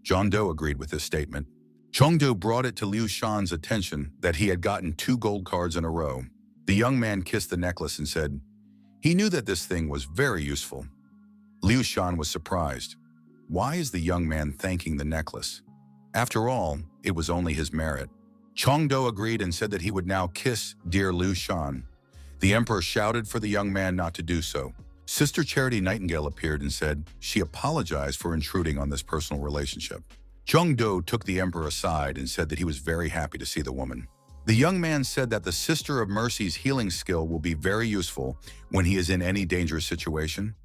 Jongdo agreed with this statement. Jongdo brought it to Liu Shan's attention that he had gotten 2 gold cards in a row. The young man kissed the necklace and said he knew that this thing was very useful. Liu Shan was surprised. Why is the young man thanking the necklace? After all, it was only his merit. Jongdo agreed and said that he would now kiss dear Liu Shan. The emperor shouted for the young man not to do so. Sister Charity Nightingale appeared and said she apologized for intruding on this personal relationship. Jongdo took the emperor aside and said that he was very happy to see the woman. The young man said that the Sister of Mercy's healing skill will be very useful when he is in any dangerous situation.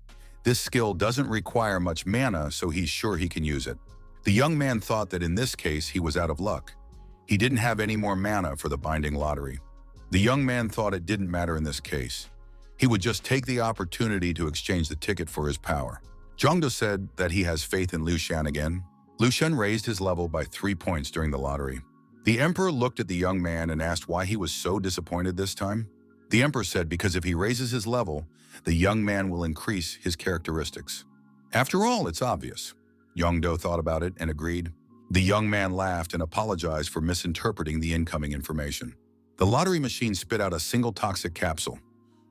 This skill doesn't require much mana, so he's sure he can use it. The young man thought that in this case he was out of luck. He didn't have any more mana for the binding lottery. The young man thought it didn't matter in this case. He would just take the opportunity to exchange the ticket for his power. Jongdo said that he has faith in Liu Shan again. Liu Shan raised his level by 3 points during the lottery. The emperor looked at the young man and asked why he was so disappointed this time. The emperor said because if he raises his level, the young man will increase his characteristics. After all, it's obvious. Jongdo thought about it and agreed. The young man laughed and apologized for misinterpreting the incoming information. The lottery machine spit out a single toxic capsule.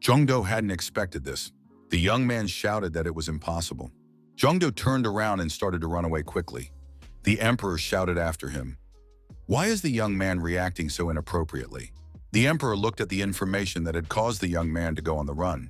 Jongdo hadn't expected this. The young man shouted that it was impossible. Jongdo turned around and started to run away quickly. The emperor shouted after him. Why is the young man reacting so inappropriately? The emperor looked at the information that had caused the young man to go on the run.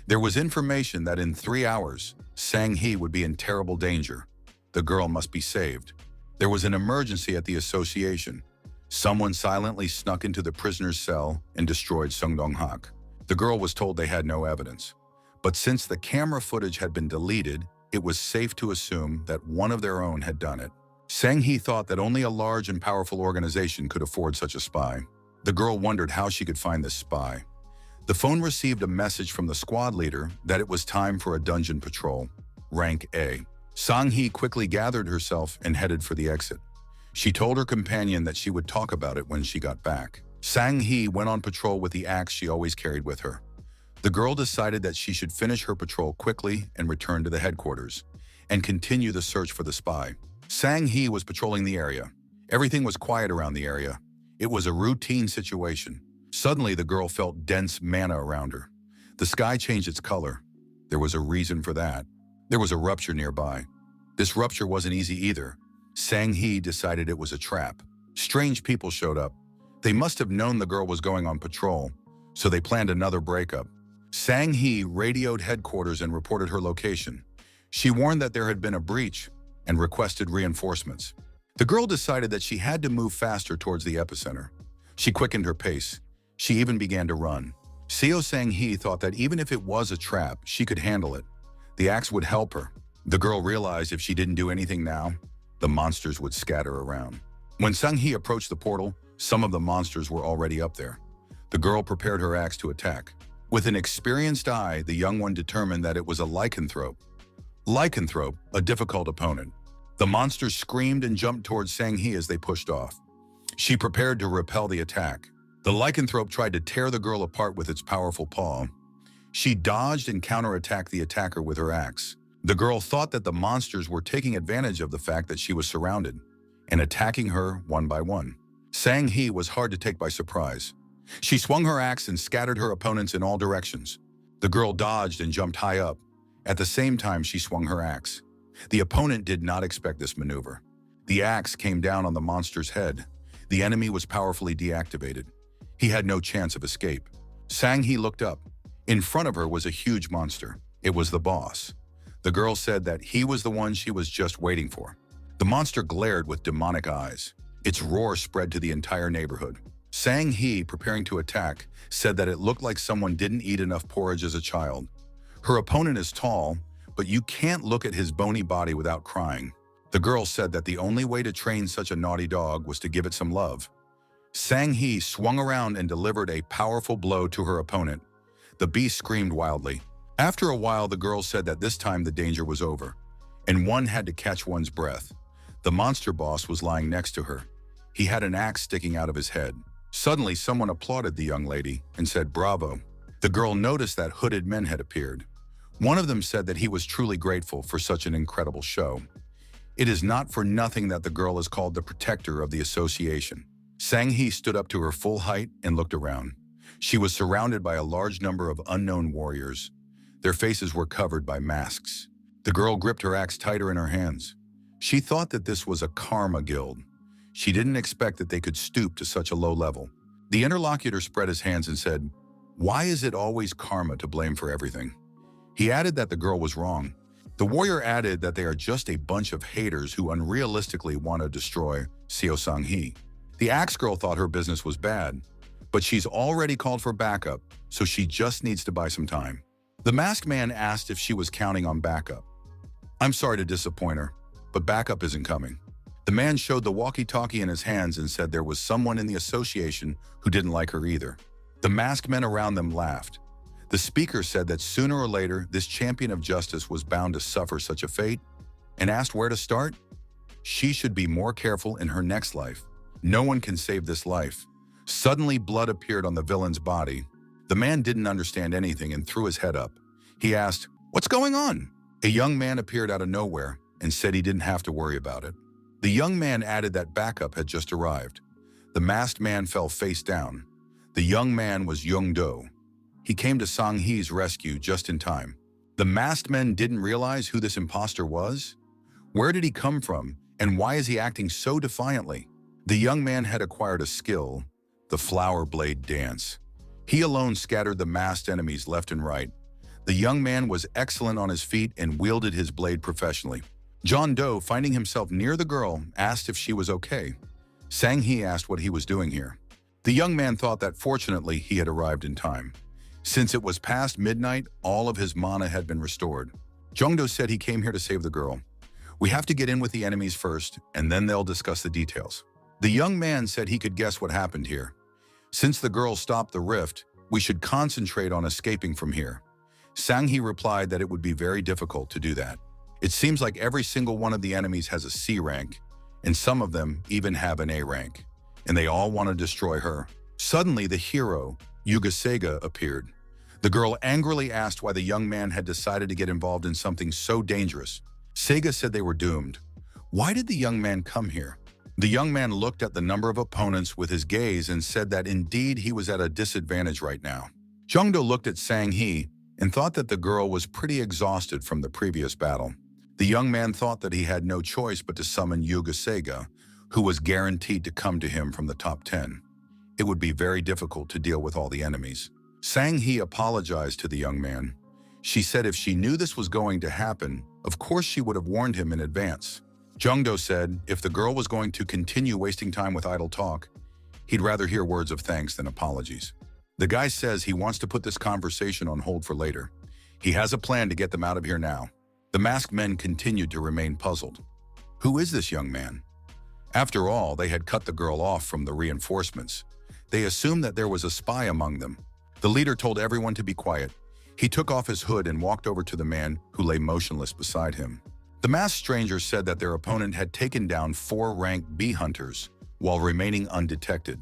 There was information that in 3 hours, Sang-hee would be in terrible danger. The girl must be saved. There was an emergency at the association. Someone silently snuck into the prisoner's cell and destroyed Sung Dong-hak. The girl was told they had no evidence. But since the camera footage had been deleted, it was safe to assume that one of their own had done it. Sang-hee thought that only a large and powerful organization could afford such a spy. The girl wondered how she could find this spy. The phone received a message from the squad leader that it was time for a dungeon patrol, rank A. Sang-hee quickly gathered herself and headed for the exit. She told her companion that she would talk about it when she got back. Sang-hee went on patrol with the axe she always carried with her. The girl decided that she should finish her patrol quickly and return to the headquarters and continue the search for the spy. Sang-hee was patrolling the area. Everything was quiet around the area. It was a routine situation. Suddenly, the girl felt dense mana around her. The sky changed its color. There was a reason for that. There was a rupture nearby. This rupture wasn't easy either. Sang-hee decided it was a trap. Strange people showed up. They must have known the girl was going on patrol, so they planned another breakup. Sang-hee radioed headquarters and reported her location. She warned that there had been a breach and requested reinforcements. The girl decided that she had to move faster towards the epicenter. She quickened her pace. She even began to run. Seo Sang-hee thought that even if it was a trap, she could handle it. The axe would help her. The girl realized if she didn't do anything now, the monsters would scatter around. When Sang-hee approached the portal, some of the monsters were already up there. The girl prepared her axe to attack. With an experienced eye, the young one determined that it was a lycanthrope. Lycanthrope, a difficult opponent. The monsters screamed and jumped towards Sang-hee as they pushed off. She prepared to repel the attack. The lycanthrope tried to tear the girl apart with its powerful paw. She dodged and counterattacked the attacker with her axe. The girl thought that the monsters were taking advantage of the fact that she was surrounded and attacking her one by one. Sang-hee was hard to take by surprise. She swung her axe and scattered her opponents in all directions. The girl dodged and jumped high up. At the same time, she swung her axe. The opponent did not expect this maneuver. The axe came down on the monster's head. The enemy was powerfully deactivated. He had no chance of escape. Sang-hee looked up. In front of her was a huge monster. It was the boss. The girl said that he was the one she was just waiting for. The monster glared with demonic eyes. Its roar spread to the entire neighborhood. Sang-hee, preparing to attack, said that it looked like someone didn't eat enough porridge as a child. Her opponent is tall, but you can't look at his bony body without crying. The girl said that the only way to train such a naughty dog was to give it some love. Sang-hee swung around and delivered a powerful blow to her opponent. The beast screamed wildly. After a while, the girl said that this time the danger was over, and one had to catch one's breath. The monster boss was lying next to her. He had an axe sticking out of his head. Suddenly, someone applauded the young lady and said, "Bravo." The girl noticed that hooded men had appeared. One of them said that he was truly grateful for such an incredible show. It is not for nothing that the girl is called the protector of the association. Sang-hee stood up to her full height and looked around. She was surrounded by a large number of unknown warriors. Their faces were covered by masks. The girl gripped her axe tighter in her hands. She thought that this was a karma guild. She didn't expect that they could stoop to such a low level. The interlocutor spread his hands and said, "Why is it always karma to blame for everything?" He added that the girl was wrong. The warrior added that they are just a bunch of haters who unrealistically want to destroy Seo Sang-hee. The axe girl thought her business was bad, but she's already called for backup, so she just needs to buy some time. The masked man asked if she was counting on backup. "I'm sorry to disappoint her, but backup isn't coming." The man showed the walkie-talkie in his hands and said there was someone in the association who didn't like her either. The masked men around them laughed. The speaker said that sooner or later, this champion of justice was bound to suffer such a fate, and asked where to start. She should be more careful in her next life. No one can save this life. Suddenly, blood appeared on the villain's body. The man didn't understand anything and threw his head up. He asked, "What's going on?" A young man appeared out of nowhere and said he didn't have to worry about it. The young man added that backup had just arrived. The masked man fell face down. The young man was Young-do. He came to Sang-hee's rescue just in time. The masked men didn't realize who this imposter was. Where did he come from, and why is he acting so defiantly? The young man had acquired a skill, the flower blade dance. He alone scattered the masked enemies left and right. The young man was excellent on his feet and wielded his blade professionally. John Doe, finding himself near the girl, asked if she was okay. Sang-hee asked what he was doing here. The young man thought that fortunately he had arrived in time. Since it was past midnight, all of his mana had been restored. Jongdo said he came here to save the girl. "We have to get in with the enemies first, and then they'll discuss the details." The young man said he could guess what happened here. Since the girl stopped the rift, we should concentrate on escaping from here. Sang-hee replied that it would be very difficult to do that. It seems like every single one of the enemies has a C rank, and some of them even have an A rank, and they all want to destroy her. Suddenly, the hero, Yuga Sega, appeared. The girl angrily asked why the young man had decided to get involved in something so dangerous. Seiga said they were doomed. Why did the young man come here? The young man looked at the number of opponents with his gaze and said that indeed he was at a disadvantage right now. Jungdo looked at Sang-hee and thought that the girl was pretty exhausted from the previous battle. The young man thought that he had no choice but to summon Yuga Seiga, who was guaranteed to come to him from the top 10. It would be very difficult to deal with all the enemies. Sang-hee apologized to the young man. She said if she knew this was going to happen, of course she would have warned him in advance. Jungdo said if the girl was going to continue wasting time with idle talk, he'd rather hear words of thanks than apologies. The guy says he wants to put this conversation on hold for later. He has a plan to get them out of here now. The masked men continued to remain puzzled. Who is this young man? After all, they had cut the girl off from the reinforcements. They assumed that there was a spy among them. The leader told everyone to be quiet. He took off his hood and walked over to the man who lay motionless beside him. The masked stranger said that their opponent had taken down 4 rank B hunters while remaining undetected.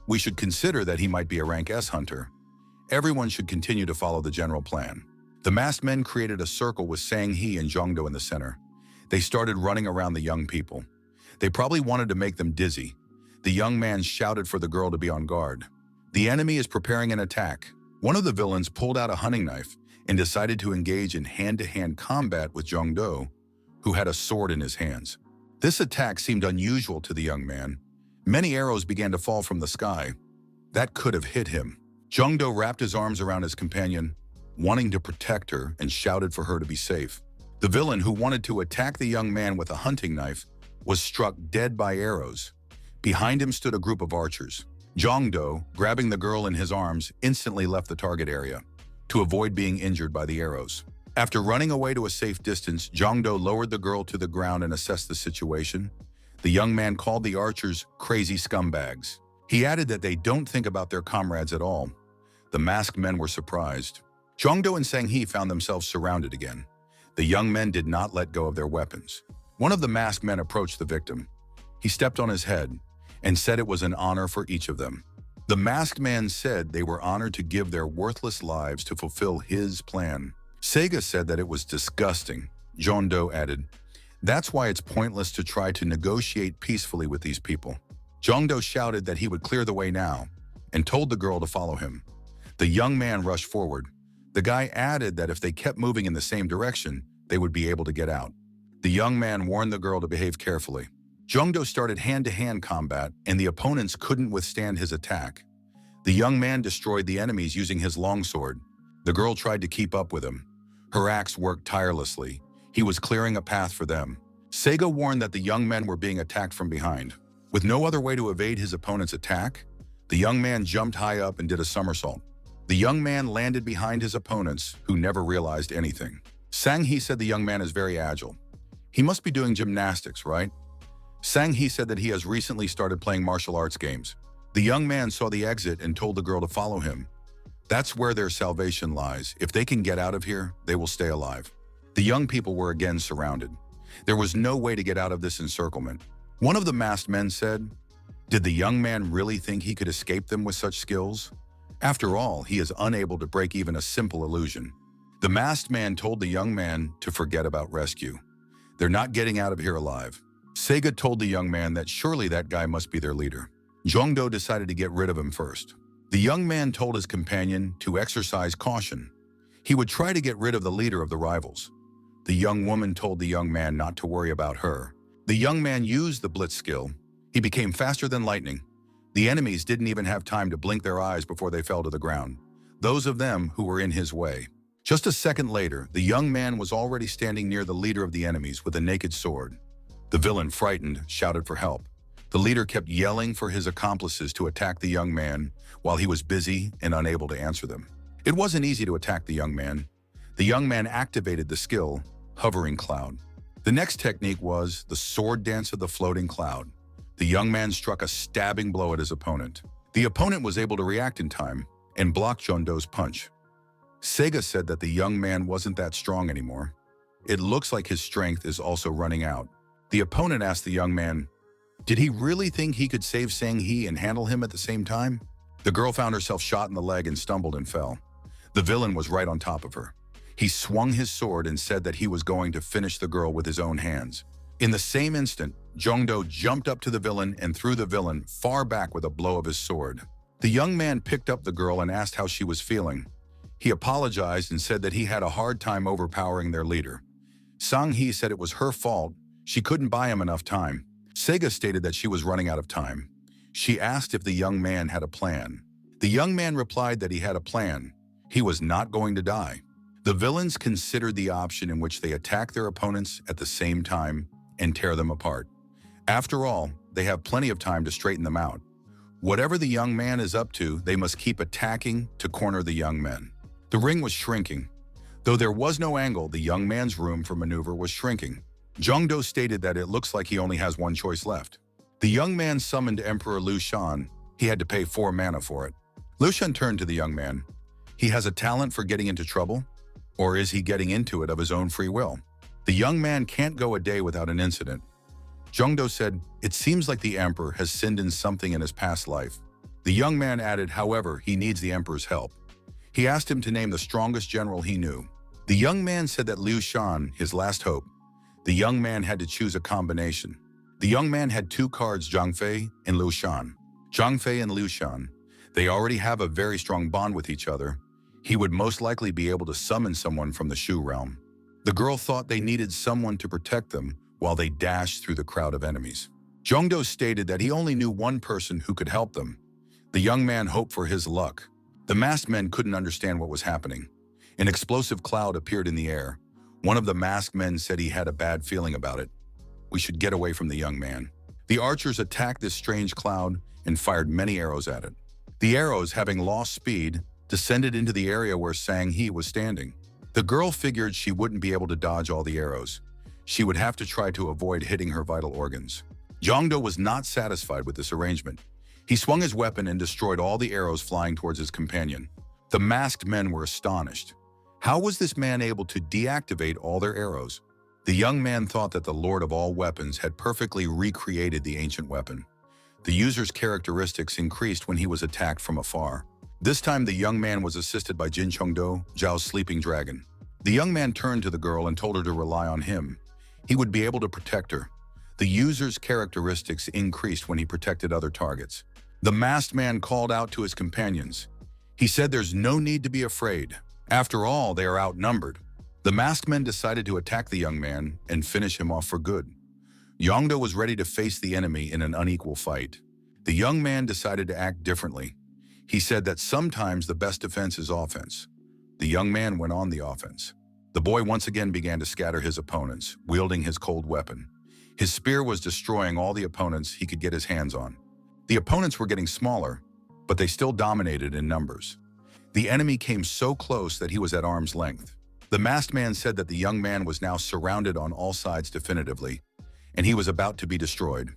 We should consider that he might be a rank S hunter. Everyone should continue to follow the general plan. The masked men created a circle with Sang-hee and Jungdo in the center. They started running around the young people. They probably wanted to make them dizzy. The young man shouted for the girl to be on guard. The enemy is preparing an attack. One of the villains pulled out a hunting knife and decided to engage in hand-to-hand combat with Jungdo, who had a sword in his hands. This attack seemed unusual to the young man. Many arrows began to fall from the sky. That could have hit him. Jungdo wrapped his arms around his companion, wanting to protect her, and shouted for her to be safe. The villain, who wanted to attack the young man with a hunting knife, was struck dead by arrows. Behind him stood a group of archers. Jungdo, grabbing the girl in his arms, instantly left the target area to avoid being injured by the arrows. After running away to a safe distance, Jungdo lowered the girl to the ground and assessed the situation. The young man called the archers crazy scumbags. He added that they don't think about their comrades at all. The masked men were surprised. Jungdo and Sang-hee found themselves surrounded again. The young men did not let go of their weapons. One of the masked men approached the victim. He stepped on his head and said it was an honor for each of them. The masked man said they were honored to give their worthless lives to fulfill his plan. Seiga said that it was disgusting. Jungdo added, "That's why it's pointless to try to negotiate peacefully with these people." Jungdo shouted that he would clear the way now and told the girl to follow him. The young man rushed forward. The guy added that if they kept moving in the same direction, they would be able to get out. The young man warned the girl to behave carefully. Jungdo started hand-to-hand combat, and the opponents couldn't withstand his attack. The young man destroyed the enemies using his longsword. The girl tried to keep up with him. Her axe worked tirelessly. He was clearing a path for them. Seiga warned that the young men were being attacked from behind. With no other way to evade his opponent's attack, the young man jumped high up and did a somersault. The young man landed behind his opponents, who never realized anything. Sang-hee said the young man is very agile. He must be doing gymnastics, right? Sang-hee said that he has recently started playing martial arts games. The young man saw the exit and told the girl to follow him. That's where their salvation lies. If they can get out of here, they will stay alive. The young people were again surrounded. There was no way to get out of this encirclement. One of the masked men said, "Did the young man really think he could escape them with such skills? After all, he is unable to break even a simple illusion." The masked man told the young man to forget about rescue. They're not getting out of here alive. Seiga told the young man that surely that guy must be their leader. Jungdo decided to get rid of him first. The young man told his companion to exercise caution. He would try to get rid of the leader of the rivals. The young woman told the young man not to worry about her. The young man used the blitz skill. He became faster than lightning. The enemies didn't even have time to blink their eyes before they fell to the ground, those of them who were in his way. Just a second later, the young man was already standing near the leader of the enemies with a naked sword. The villain, frightened, shouted for help. The leader kept yelling for his accomplices to attack the young man while he was busy and unable to answer them. It wasn't easy to attack the young man. The young man activated the skill, Hovering Cloud. The next technique was the sword dance of the floating cloud. The young man struck a stabbing blow at his opponent. The opponent was able to react in time and block Jungdo's punch. Seiga said that the young man wasn't that strong anymore. It looks like his strength is also running out. The opponent asked the young man, did he really think he could save Sang-hee and handle him at the same time? The girl found herself shot in the leg and stumbled and fell. The villain was right on top of her. He swung his sword and said that he was going to finish the girl with his own hands. In the same instant, Jongdo jumped up to the villain and threw the villain far back with a blow of his sword. The young man picked up the girl and asked how she was feeling. He apologized and said that he had a hard time overpowering their leader. Sang-hee said it was her fault. She couldn't buy him enough time. Sega stated that she was running out of time. She asked if the young man had a plan. The young man replied that he had a plan. He was not going to die. The villains considered the option in which they attack their opponents at the same time and tear them apart. After all, they have plenty of time to straighten them out. Whatever the young man is up to, they must keep attacking to corner the young men. The ring was shrinking. Though there was no angle, the young man's room for maneuver was shrinking. Jongdo stated that it looks like he only has one choice left. The young man summoned Emperor Liu Shan. He had to pay 4 mana for it. Liu Shan turned to the young man. He has a talent for getting into trouble? Or is he getting into it of his own free will? The young man can't go a day without an incident. Jongdo said, it seems like the emperor has sinned in something in his past life. The young man added, however, he needs the emperor's help. He asked him to name the strongest general he knew. The young man said that Liu Shan, his last hope. The young man had to choose a combination. The young man had 2 cards, Zhang Fei and Liu Shan. Zhang Fei and Liu Shan. They already have a very strong bond with each other. He would most likely be able to summon someone from the Shu realm. The girl thought they needed someone to protect them while they dashed through the crowd of enemies. Jongdo stated that he only knew one person who could help them. The young man hoped for his luck. The masked men couldn't understand what was happening. An explosive cloud appeared in the air. One of the masked men said he had a bad feeling about it. We should get away from the young man. The archers attacked this strange cloud and fired many arrows at it. The arrows, having lost speed, descended into the area where Sang-hee was standing. The girl figured she wouldn't be able to dodge all the arrows. She would have to try to avoid hitting her vital organs. Jongdo was not satisfied with this arrangement. He swung his weapon and destroyed all the arrows flying towards his companion. The masked men were astonished. How was this man able to deactivate all their arrows? The young man thought that the Lord of all weapons had perfectly recreated the ancient weapon. The user's characteristics increased when he was attacked from afar. This time, the young man was assisted by Jin Chongdo, Zhao's sleeping dragon. The young man turned to the girl and told her to rely on him. He would be able to protect her. The user's characteristics increased when he protected other targets. The masked man called out to his companions. He said there's no need to be afraid. After all, they are outnumbered. The masked men decided to attack the young man and finish him off for good. Jongdo was ready to face the enemy in an unequal fight. The young man decided to act differently. He said that sometimes the best defense is offense. The young man went on the offense. The boy once again began to scatter his opponents, wielding his cold weapon. His spear was destroying all the opponents he could get his hands on. The opponents were getting smaller, but they still dominated in numbers. The enemy came so close that he was at arm's length. The masked man said that the young man was now surrounded on all sides definitively, and he was about to be destroyed.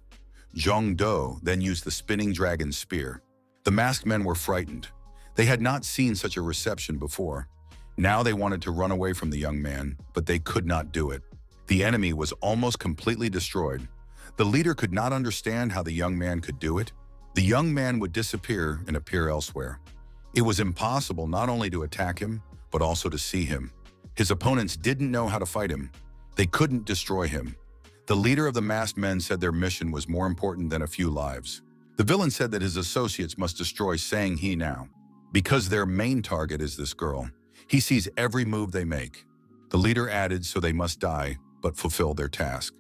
Jongdo then used the spinning dragon spear. The masked men were frightened. They had not seen such a reception before. Now they wanted to run away from the young man, but they could not do it. The enemy was almost completely destroyed. The leader could not understand how the young man could do it. The young man would disappear and appear elsewhere. It was impossible not only to attack him, but also to see him. His opponents didn't know how to fight him. They couldn't destroy him. The leader of the masked men said their mission was more important than a few lives. The villain said that his associates must destroy Sang-hee now, because their main target is this girl. He sees every move they make. The leader added so they must die, but fulfill their task.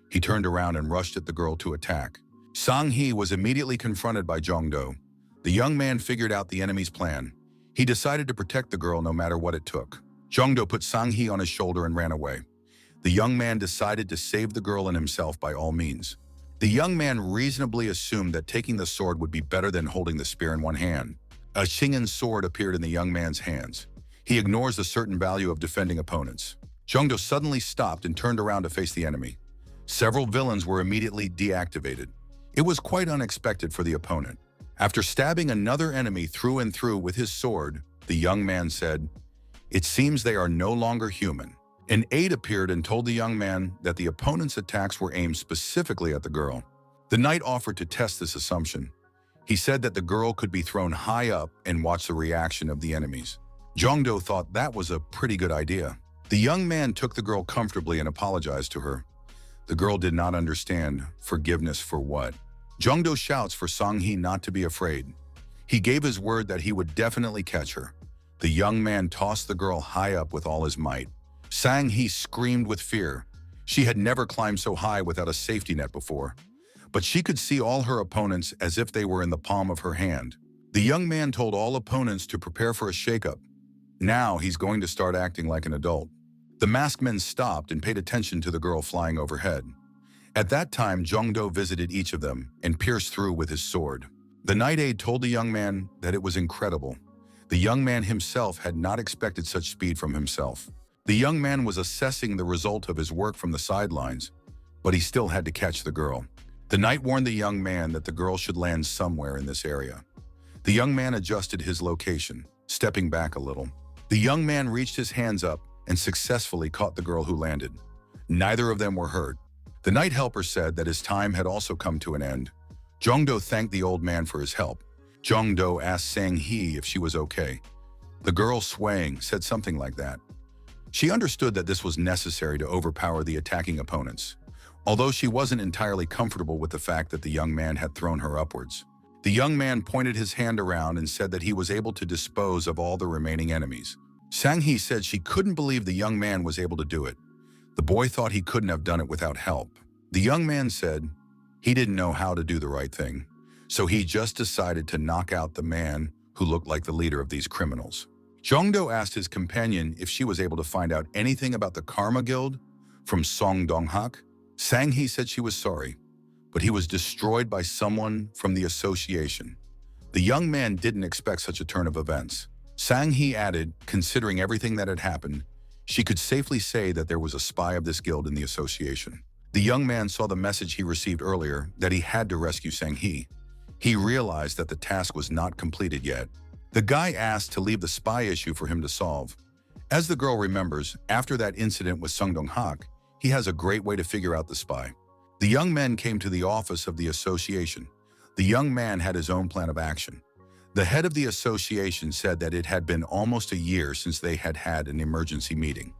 He turned around and rushed at the girl to attack. Sang-hee was immediately confronted by Jongdo. The young man figured out the enemy's plan. He decided to protect the girl no matter what it took. Jongdo put Sang-hee on his shoulder and ran away. The young man decided to save the girl and himself by all means. The young man reasonably assumed that taking the sword would be better than holding the spear in one hand. A Shingen sword appeared in the young man's hands. He ignores the certain value of defending opponents. Jongdo suddenly stopped and turned around to face the enemy. Several villains were immediately deactivated. It was quite unexpected for the opponent. After stabbing another enemy through and through with his sword, the young man said, "It seems they are no longer human." An aide appeared and told the young man that the opponent's attacks were aimed specifically at the girl. The knight offered to test this assumption. He said that the girl could be thrown high up and watch the reaction of the enemies. Jongdo thought that was a pretty good idea. The young man took the girl comfortably and apologized to her. The girl did not understand. Forgiveness for what? Jongdo shouts for Sang-hee not to be afraid. He gave his word that he would definitely catch her. The young man tossed the girl high up with all his might. Sang-hee screamed with fear. She had never climbed so high without a safety net before. But she could see all her opponents as if they were in the palm of her hand. The young man told all opponents to prepare for a shakeup. Now he's going to start acting like an adult. The masked men stopped and paid attention to the girl flying overhead. At that time, Jongdo visited each of them and pierced through with his sword. The night aide told the young man that it was incredible. The young man himself had not expected such speed from himself. The young man was assessing the result of his work from the sidelines, but he still had to catch the girl. The knight warned the young man that the girl should land somewhere in this area. The young man adjusted his location, stepping back a little. The young man reached his hands up and successfully caught the girl who landed. Neither of them were hurt. The night helper said that his time had also come to an end. Jongdo thanked the old man for his help. Jongdo asked Sang-hee if she was okay. The girl, swaying, said something like that. She understood that this was necessary to overpower the attacking opponents, although she wasn't entirely comfortable with the fact that the young man had thrown her upwards. The young man pointed his hand around and said that he was able to dispose of all the remaining enemies. Sang-hee said she couldn't believe the young man was able to do it. The boy thought he couldn't have done it without help. The young man said he didn't know how to do the right thing, so he just decided to knock out the man who looked like the leader of these criminals. Jongdo asked his companion if she was able to find out anything about the Karma Guild from Song Dong-hak. Sang-hee said she was sorry, but he was destroyed by someone from the association. The young man didn't expect such a turn of events. Sang-hee added, considering everything that had happened, she could safely say that there was a spy of this guild in the association. The young man saw the message he received earlier that he had to rescue Sang-hee. He realized that the task was not completed yet. The guy asked to leave the spy issue for him to solve. As the girl remembers, after that incident with Sung Dong-hak, he has a great way to figure out the spy. The young men came to the office of the association. The young man had his own plan of action. The head of the association said that it had been almost a year since they had had an emergency meeting.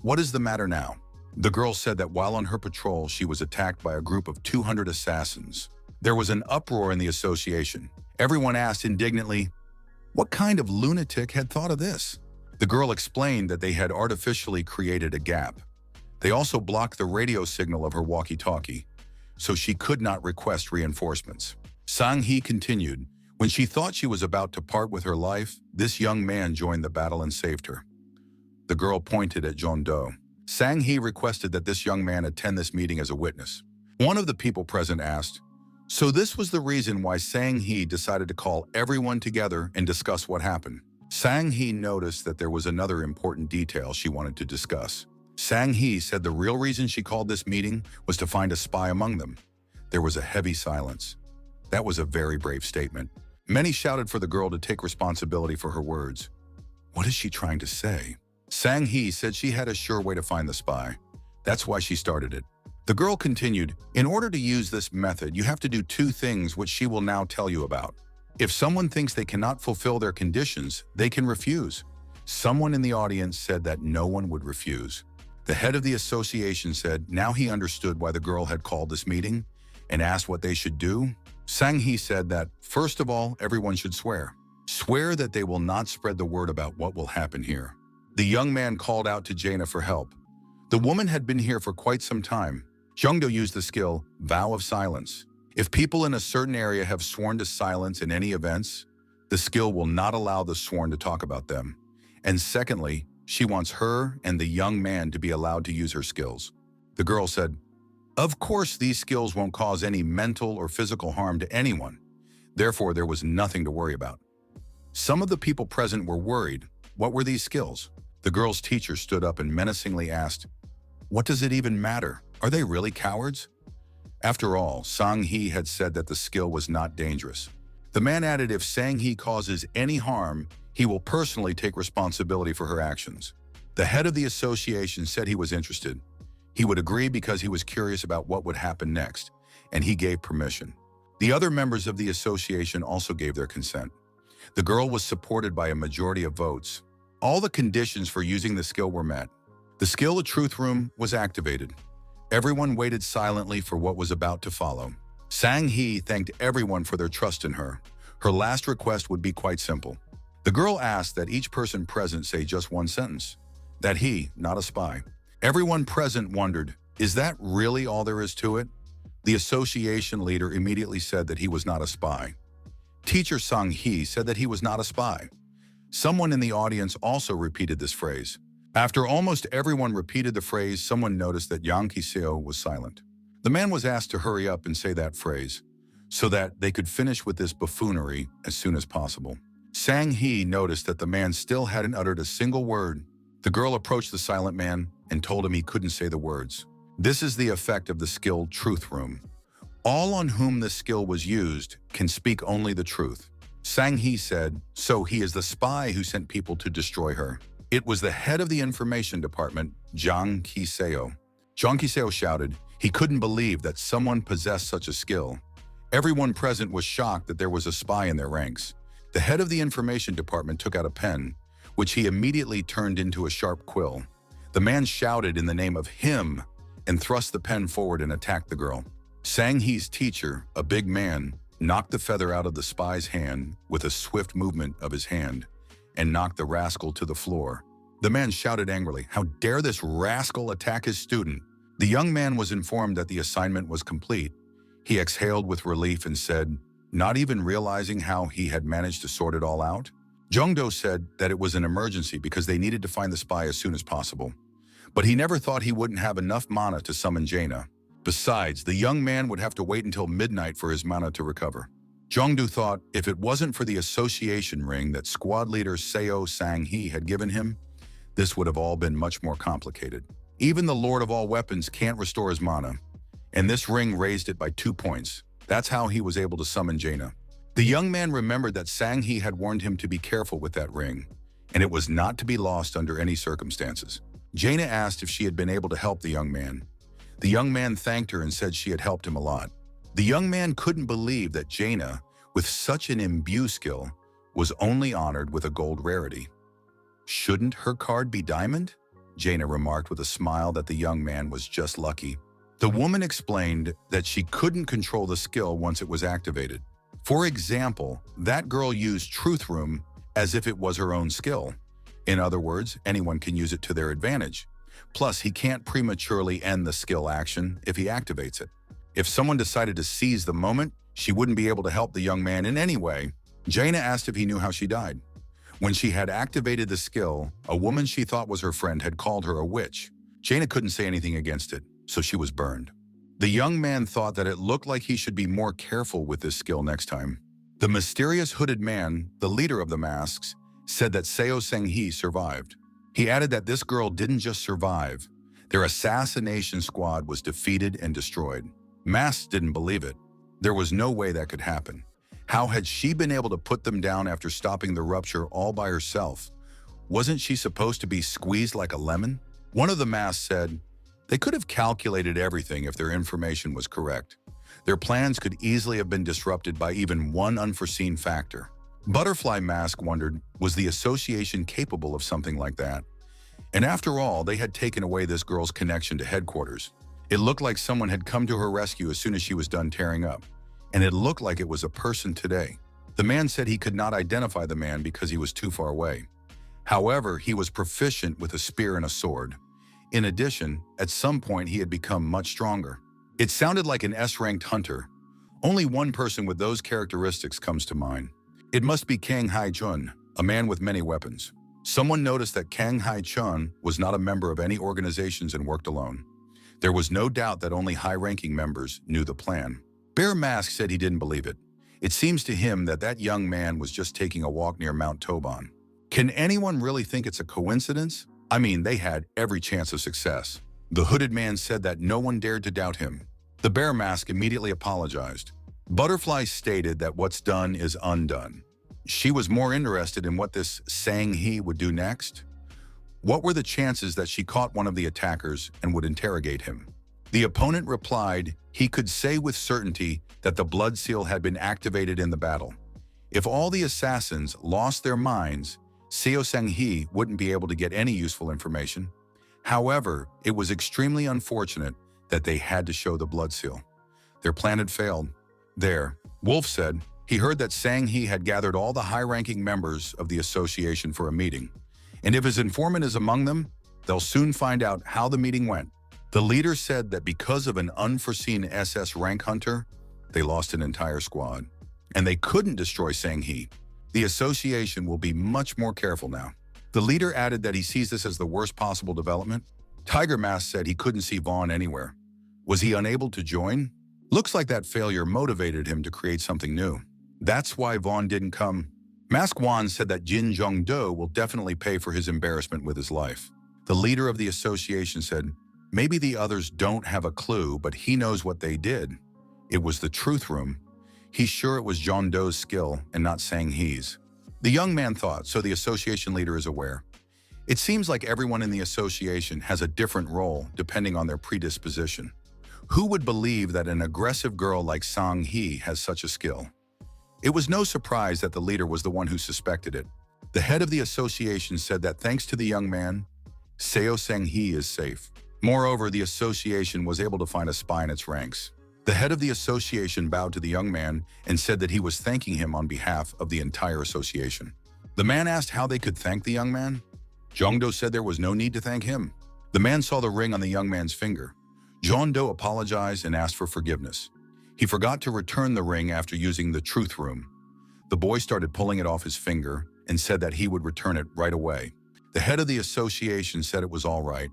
What is the matter now? The girl said that while on her patrol, she was attacked by a group of 200 assassins. There was an uproar in the association. Everyone asked indignantly, what kind of lunatic had thought of this? The girl explained that they had artificially created a gap. They also blocked the radio signal of her walkie-talkie, so she could not request reinforcements. Sang-hee continued, when she thought she was about to part with her life, this young man joined the battle and saved her. The girl pointed at Jongdo. Sang-hee requested that this young man attend this meeting as a witness. One of the people present asked, so this was the reason why Sang-hee decided to call everyone together and discuss what happened. Sang-hee noticed that there was another important detail she wanted to discuss. Sang-hee said the real reason she called this meeting was to find a spy among them. There was a heavy silence. That was a very brave statement. Many shouted for the girl to take responsibility for her words. What is she trying to say? Sang-hee said she had a sure way to find the spy. That's why she started it. The girl continued, in order to use this method, you have to do two things which she will now tell you about. If someone thinks they cannot fulfill their conditions, they can refuse. Someone in the audience said that no one would refuse. The head of the association said now he understood why the girl had called this meeting and asked what they should do. Sang-hee said that, first of all, everyone should swear. Swear that they will not spread the word about what will happen here. The young man called out to Jaina for help. The woman had been here for quite some time. Jongdo used the skill, Vow of Silence. If people in a certain area have sworn to silence in any events, the skill will not allow the sworn to talk about them. And secondly, she wants her and the young man to be allowed to use her skills. The girl said, of course these skills won't cause any mental or physical harm to anyone. Therefore, there was nothing to worry about. Some of the people present were worried. What were these skills? The girl's teacher stood up and menacingly asked, what does it even matter? Are they really cowards? After all, Sang-hee had said that the skill was not dangerous. The man added if Sang-hee causes any harm, he will personally take responsibility for her actions. The head of the association said he was interested. He would agree because he was curious about what would happen next, and he gave permission. The other members of the association also gave their consent. The girl was supported by a majority of votes. All the conditions for using the skill were met. The skill of Truth Room was activated. Everyone waited silently for what was about to follow. Sang-hee thanked everyone for their trust in her. Her last request would be quite simple. The girl asked that each person present say just one sentence, that he, not a spy. Everyone present wondered, is that really all there is to it? The association leader immediately said that he was not a spy. Teacher Sang-hee said that he was not a spy. Someone in the audience also repeated this phrase. After almost everyone repeated the phrase, someone noticed that Yang Ki-seo was silent. The man was asked to hurry up and say that phrase, so that they could finish with this buffoonery as soon as possible. Sang-hee noticed that the man still hadn't uttered a single word. The girl approached the silent man and told him he couldn't say the words. This is the effect of the skill Truth Room. All on whom the skill was used can speak only the truth. Sang-hee said, so he is the spy who sent people to destroy her. It was the head of the information department, Yang Ki-seo. Yang Ki-seo shouted, he couldn't believe that someone possessed such a skill. Everyone present was shocked that there was a spy in their ranks. The head of the information department took out a pen, which he immediately turned into a sharp quill. The man shouted in the name of him and thrust the pen forward and attacked the girl. Sang-hee's teacher, a big man, knocked the feather out of the spy's hand with a swift movement of his hand and knocked the rascal to the floor. The man shouted angrily, how dare this rascal attack his student? The young man was informed that the assignment was complete. He exhaled with relief and said, not even realizing how he had managed to sort it all out? Jungdo said that it was an emergency because they needed to find the spy as soon as possible. But he never thought he wouldn't have enough mana to summon Jaina. Besides, the young man would have to wait until midnight for his mana to recover. Jungdo thought if it wasn't for the association ring that squad leader Seo Sang-hee had given him, this would have all been much more complicated. Even the Lord of all weapons can't restore his mana, and this ring raised it by 2 points. That's how he was able to summon Jaina. The young man remembered that Sang-hee had warned him to be careful with that ring, and it was not to be lost under any circumstances. Jaina asked if she had been able to help the young man. The young man thanked her and said she had helped him a lot. The young man couldn't believe that Jaina, with such an imbue skill, was only honored with a gold rarity. Shouldn't her card be diamond? Jaina remarked with a smile that the young man was just lucky. The woman explained that she couldn't control the skill once it was activated. For example, that girl used Truth Room as if it was her own skill. In other words, anyone can use it to their advantage. Plus, he can't prematurely end the skill action if he activates it. If someone decided to seize the moment, she wouldn't be able to help the young man in any way. Jaina asked if he knew how she died. When she had activated the skill, a woman she thought was her friend had called her a witch. Jaina couldn't say anything against it, so she was burned. The young man thought that it looked like he should be more careful with this skill next time. The mysterious hooded man, the leader of the masks, said that Seo Sang-hee survived. He added that this girl didn't just survive. Their assassination squad was defeated and destroyed. Masks didn't believe it. There was no way that could happen. How had she been able to put them down after stopping the rupture all by herself? Wasn't she supposed to be squeezed like a lemon? One of the masks said, they could have calculated everything if their information was correct. Their plans could easily have been disrupted by even one unforeseen factor. Butterfly Mask wondered, was the association capable of something like that? And after all, they had taken away this girl's connection to headquarters. It looked like someone had come to her rescue as soon as she was done tearing up. And it looked like it was a person today. The man said he could not identify the man because he was too far away. However, he was proficient with a spear and a sword. In addition, at some point he had become much stronger. It sounded like an S-ranked hunter. Only one person with those characteristics comes to mind. It must be Kang Hai-chun, a man with many weapons. Someone noticed that Kang Hai-chun was not a member of any organizations and worked alone. There was no doubt that only high-ranking members knew the plan. Bear Mask said he didn't believe it. It seems to him that that young man was just taking a walk near Mount Toban. Can anyone really think it's a coincidence? I mean, they had every chance of success. The hooded man said that no one dared to doubt him. The Bear Mask immediately apologized. Butterfly stated that what's done is undone. She was more interested in what this Sang-hee would do next. What were the chances that she caught one of the attackers and would interrogate him? The opponent replied he could say with certainty that the blood seal had been activated in the battle. If all the assassins lost their minds, Seo Sang-hee wouldn't be able to get any useful information. However, it was extremely unfortunate that they had to show the blood seal. Their plan had failed. There, Wolf said, he heard that Sang-hee had gathered all the high-ranking members of the association for a meeting. And if his informant is among them, they'll soon find out how the meeting went. The leader said that because of an unforeseen SS rank hunter, they lost an entire squad. And they couldn't destroy Sang-hee. The association will be much more careful now. The leader added that he sees this as the worst possible development. Tiger Mask said he couldn't see Vaughn anywhere. Was he unable to join? Looks like that failure motivated him to create something new. That's why Vaughn didn't come. Mask Wan said that Jin Jong-do will definitely pay for his embarrassment with his life. The leader of the association said, maybe the others don't have a clue, but he knows what they did. It was the truth room. He's sure it was Jong-do's skill and not Sang-hee's. The young man thought, so the association leader is aware. It seems like everyone in the association has a different role depending on their predisposition. Who would believe that an aggressive girl like Sang-hee has such a skill? It was no surprise that the leader was the one who suspected it. The head of the association said that thanks to the young man, Seo Sang-hee is safe. Moreover, the association was able to find a spy in its ranks. The head of the association bowed to the young man and said that he was thanking him on behalf of the entire association. The man asked how they could thank the young man. Jong-do said there was no need to thank him. The man saw the ring on the young man's finger. Jong-do apologized and asked for forgiveness. He forgot to return the ring after using the truth room. The boy started pulling it off his finger and said that he would return it right away. The head of the association said it was all right.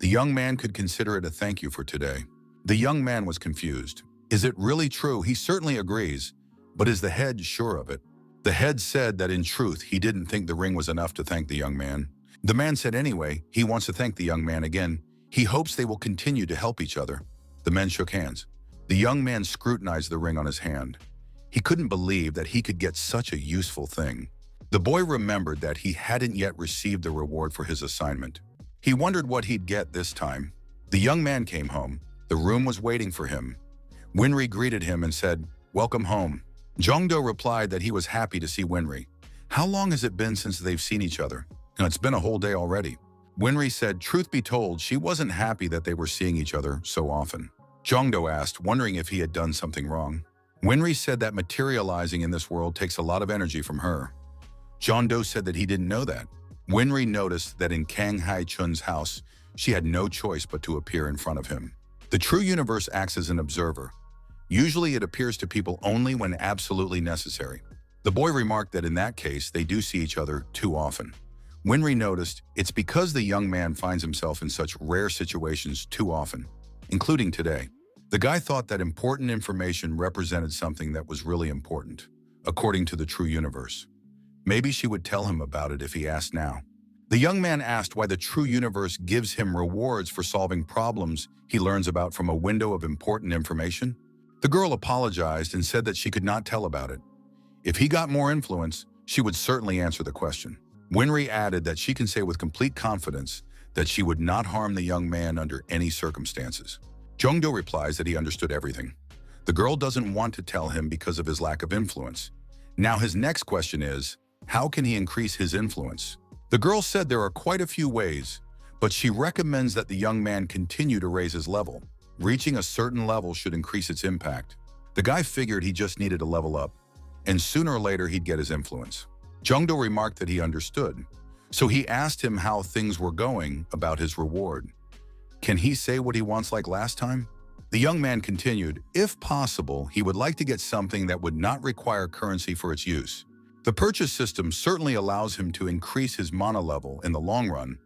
The young man could consider it a thank you for today. The young man was confused. Is it really true? He certainly agrees, but is the head sure of it? The head said that in truth, he didn't think the ring was enough to thank the young man. The man said anyway, he wants to thank the young man again. He hopes they will continue to help each other. The men shook hands. The young man scrutinized the ring on his hand. He couldn't believe that he could get such a useful thing. The boy remembered that he hadn't yet received the reward for his assignment. He wondered what he'd get this time. The young man came home. The room was waiting for him. Winry greeted him and said, "Welcome home." Jong-do replied that he was happy to see Winry. How long has it been since they've seen each other? It's been a whole day already. Winry said, truth be told, she wasn't happy that they were seeing each other so often. Jong-do asked, wondering if he had done something wrong. Winry said that materializing in this world takes a lot of energy from her. Jong-do said that he didn't know that. Winry noticed that in Kang Hai-chun's house, she had no choice but to appear in front of him. The true universe acts as an observer. Usually it appears to people only when absolutely necessary. The boy remarked that in that case, they do see each other too often. Winry noticed it's because the young man finds himself in such rare situations too often, including today. The guy thought that important information represented something that was really important, according to the true universe. Maybe she would tell him about it if he asked now. The young man asked why the true universe gives him rewards for solving problems he learns about from a window of important information. The girl apologized and said that she could not tell about it. If he got more influence, she would certainly answer the question. Winry added that she can say with complete confidence that she would not harm the young man under any circumstances. Jong-do replies that he understood everything. The girl doesn't want to tell him because of his lack of influence. Now his next question is, how can he increase his influence? The girl said there are quite a few ways, but she recommends that the young man continue to raise his level. Reaching a certain level should increase its impact. The guy figured he just needed to level up, and sooner or later he'd get his influence. Jong-do remarked that he understood, so he asked him how things were going about his reward. Can he say what he wants like last time? The young man continued, if possible, he would like to get something that would not require currency for its use. The purchase system certainly allows him to increase his mana level in the long run,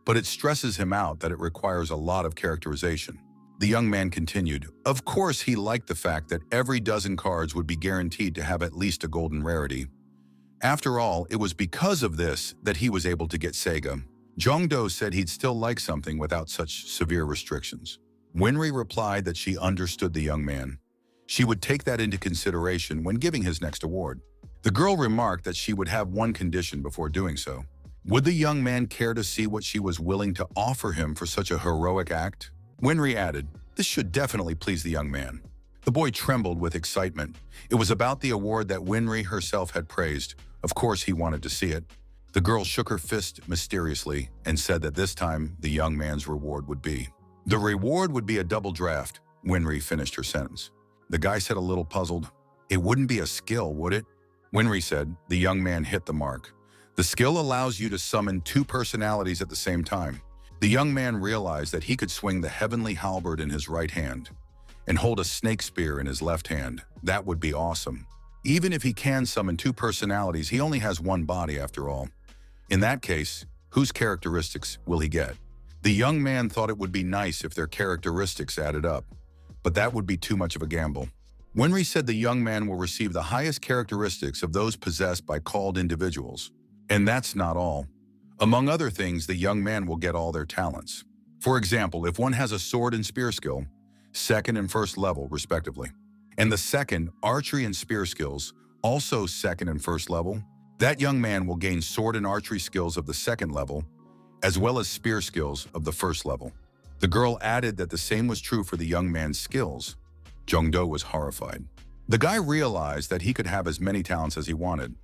but it stresses him out that it requires a lot of characterization. The young man continued, of course he liked the fact that every dozen cards would be guaranteed to have at least a golden rarity. After all, it was because of this that he was able to get Sega. Jong-do said he'd still like something without such severe restrictions. Winry replied that she understood the young man. She would take that into consideration when giving his next award. The girl remarked that she would have one condition before doing so. Would the young man care to see what she was willing to offer him for such a heroic act? Winry added, this should definitely please the young man. The boy trembled with excitement. It was about the award that Winry herself had praised. Of course he wanted to see it. The girl shook her fist mysteriously and said that this time the young man's reward would be. The reward would be a double draft. Winry finished her sentence. The guy said a little puzzled, "It wouldn't be a skill, would it?" Winry said. The young man hit the mark. The skill allows you to summon two personalities at the same time. The young man realized that he could swing the heavenly halberd in his right hand and hold a snake spear in his left hand. That would be awesome. Even if he can summon two personalities, he only has one body after all. In that case, whose characteristics will he get? The young man thought it would be nice if their characteristics added up, but that would be too much of a gamble. Winry said the young man will receive the highest characteristics of those possessed by called individuals. And that's not all. Among other things, the young man will get all their talents. For example, if one has a sword and spear skill, second and first level respectively, and the second, archery and spear skills, also second and first level, that young man will gain sword and archery skills of the second level, as well as spear skills of the first level. The girl added that the same was true for the young man's skills. Jongdo was horrified. The guy realized that he could have as many talents as he wanted.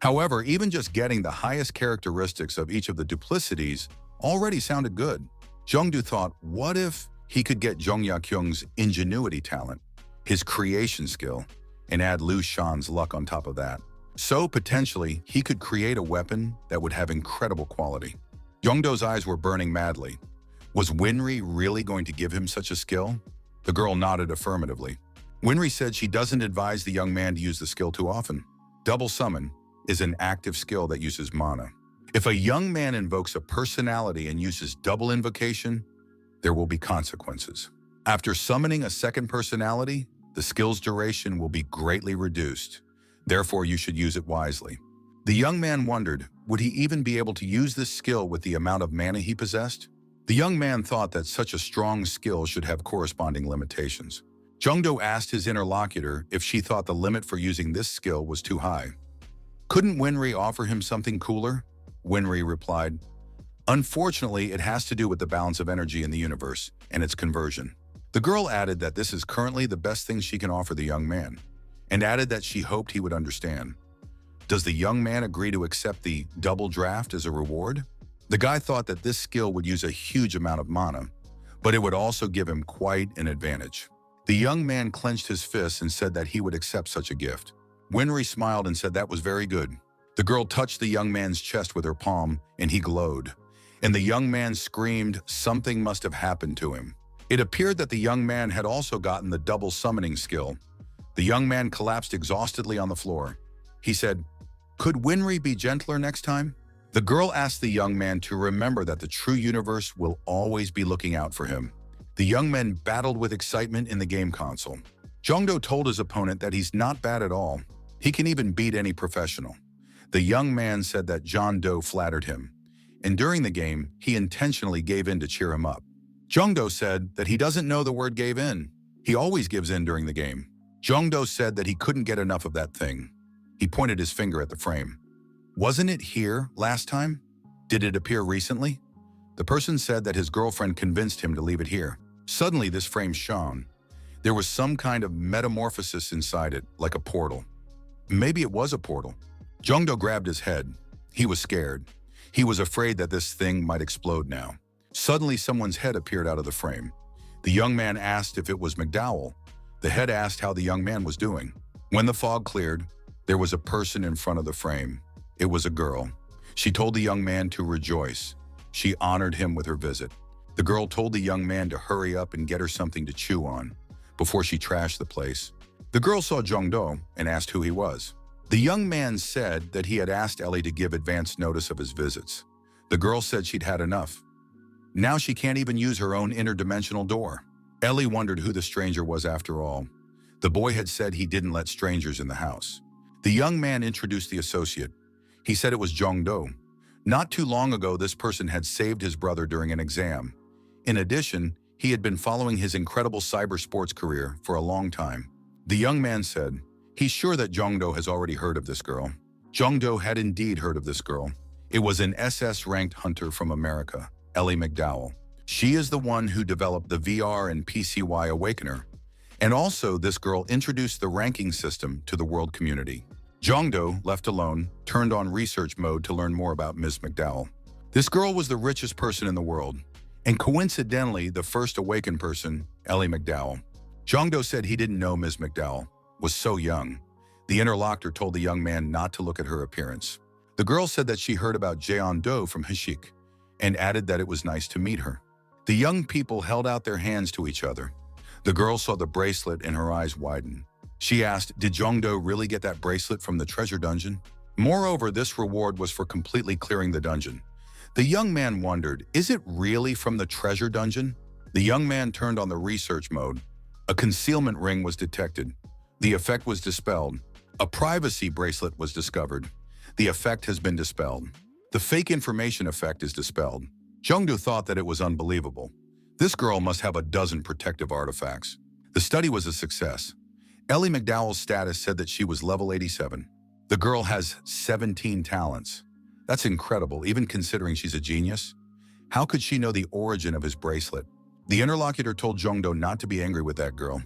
However, even just getting the highest characteristics of each of the duplicities already sounded good. Jongdo thought, what if he could get Jong Ya-kyung's ingenuity talent, his creation skill, and add Lu Shan's luck on top of that? So potentially, he could create a weapon that would have incredible quality. Jongdo's eyes were burning madly. Was Winry really going to give him such a skill? The girl nodded affirmatively. Winry said she doesn't advise the young man to use the skill too often. Double summon is an active skill that uses mana. If a young man invokes a personality and uses double invocation, there will be consequences. After summoning a second personality, the skill's duration will be greatly reduced. Therefore, you should use it wisely. The young man wondered, would he even be able to use this skill with the amount of mana he possessed? The young man thought that such a strong skill should have corresponding limitations. Jongdo asked his interlocutor if she thought the limit for using this skill was too high. Couldn't Winry offer him something cooler? Winry replied, unfortunately, it has to do with the balance of energy in the universe and its conversion. The girl added that this is currently the best thing she can offer the young man, and added that she hoped he would understand. Does the young man agree to accept the double draft as a reward? The guy thought that this skill would use a huge amount of mana, but it would also give him quite an advantage. The young man clenched his fists and said that he would accept such a gift. Winry smiled and said that was very good. The girl touched the young man's chest with her palm, and he glowed. And the young man screamed something must have happened to him. It appeared that the young man had also gotten the double summoning skill. The young man collapsed exhaustedly on the floor. He said, "Could Winry be gentler next time?" The girl asked the young man to remember that the true universe will always be looking out for him. The young man battled with excitement in the game console. Jongdo told his opponent that he's not bad at all. He can even beat any professional. The young man said that John Doe flattered him, and during the game, he intentionally gave in to cheer him up. Jongdo said that he doesn't know the word gave in. He always gives in during the game. Jongdo said that he couldn't get enough of that thing. He pointed his finger at the frame. Wasn't it here last time? Did it appear recently? The person said that his girlfriend convinced him to leave it here. Suddenly, this frame shone. There was some kind of metamorphosis inside it, like a portal. Maybe it was a portal. Jongdo grabbed his head. He was scared. He was afraid that this thing might explode now. Suddenly, someone's head appeared out of the frame. The young man asked if it was McDowell. The head asked how the young man was doing. When the fog cleared, there was a person in front of the frame. It was a girl. She told the young man to rejoice. She honored him with her visit. The girl told the young man to hurry up and get her something to chew on before she trashed the place. The girl saw Jongdo and asked who he was. The young man said that he had asked Ellie to give advance notice of his visits. The girl said she'd had enough. Now she can't even use her own interdimensional door. Ellie wondered who the stranger was after all. The boy had said he didn't let strangers in the house. The young man introduced the associate. He said it was Jongdo. Not too long ago, this person had saved his brother during an exam. In addition, he had been following his incredible cyber sports career for a long time. The young man said, he's sure that Jongdo has already heard of this girl. Jongdo had indeed heard of this girl. It was an SS-ranked hunter from America, Ellie McDowell. She is the one who developed the VR and PCY Awakener. And also, this girl introduced the ranking system to the world community. Jongdo, left alone, turned on research mode to learn more about Ms. McDowell. This girl was the richest person in the world, and coincidentally, the first awakened person, Ellie McDowell. Jongdo said he didn't know Ms. McDowell was so young. The interlocutor told the young man not to look at her appearance. The girl said that she heard about Jeon-do from Hashik and added that it was nice to meet her. The young people held out their hands to each other. The girl saw the bracelet and her eyes widened. She asked, did Jongdo really get that bracelet from the treasure dungeon? Moreover, this reward was for completely clearing the dungeon. The young man wondered, is it really from the treasure dungeon? The young man turned on the research mode. A concealment ring was detected. The effect was dispelled. A privacy bracelet was discovered. The effect has been dispelled. The fake information effect is dispelled. Jongdo thought that it was unbelievable. This girl must have a dozen protective artifacts. The study was a success. Ellie McDowell's status said that she was level 87. The girl has 17 talents. That's incredible, even considering she's a genius. How could she know the origin of his bracelet? The interlocutor told Jongdo not to be angry with that girl.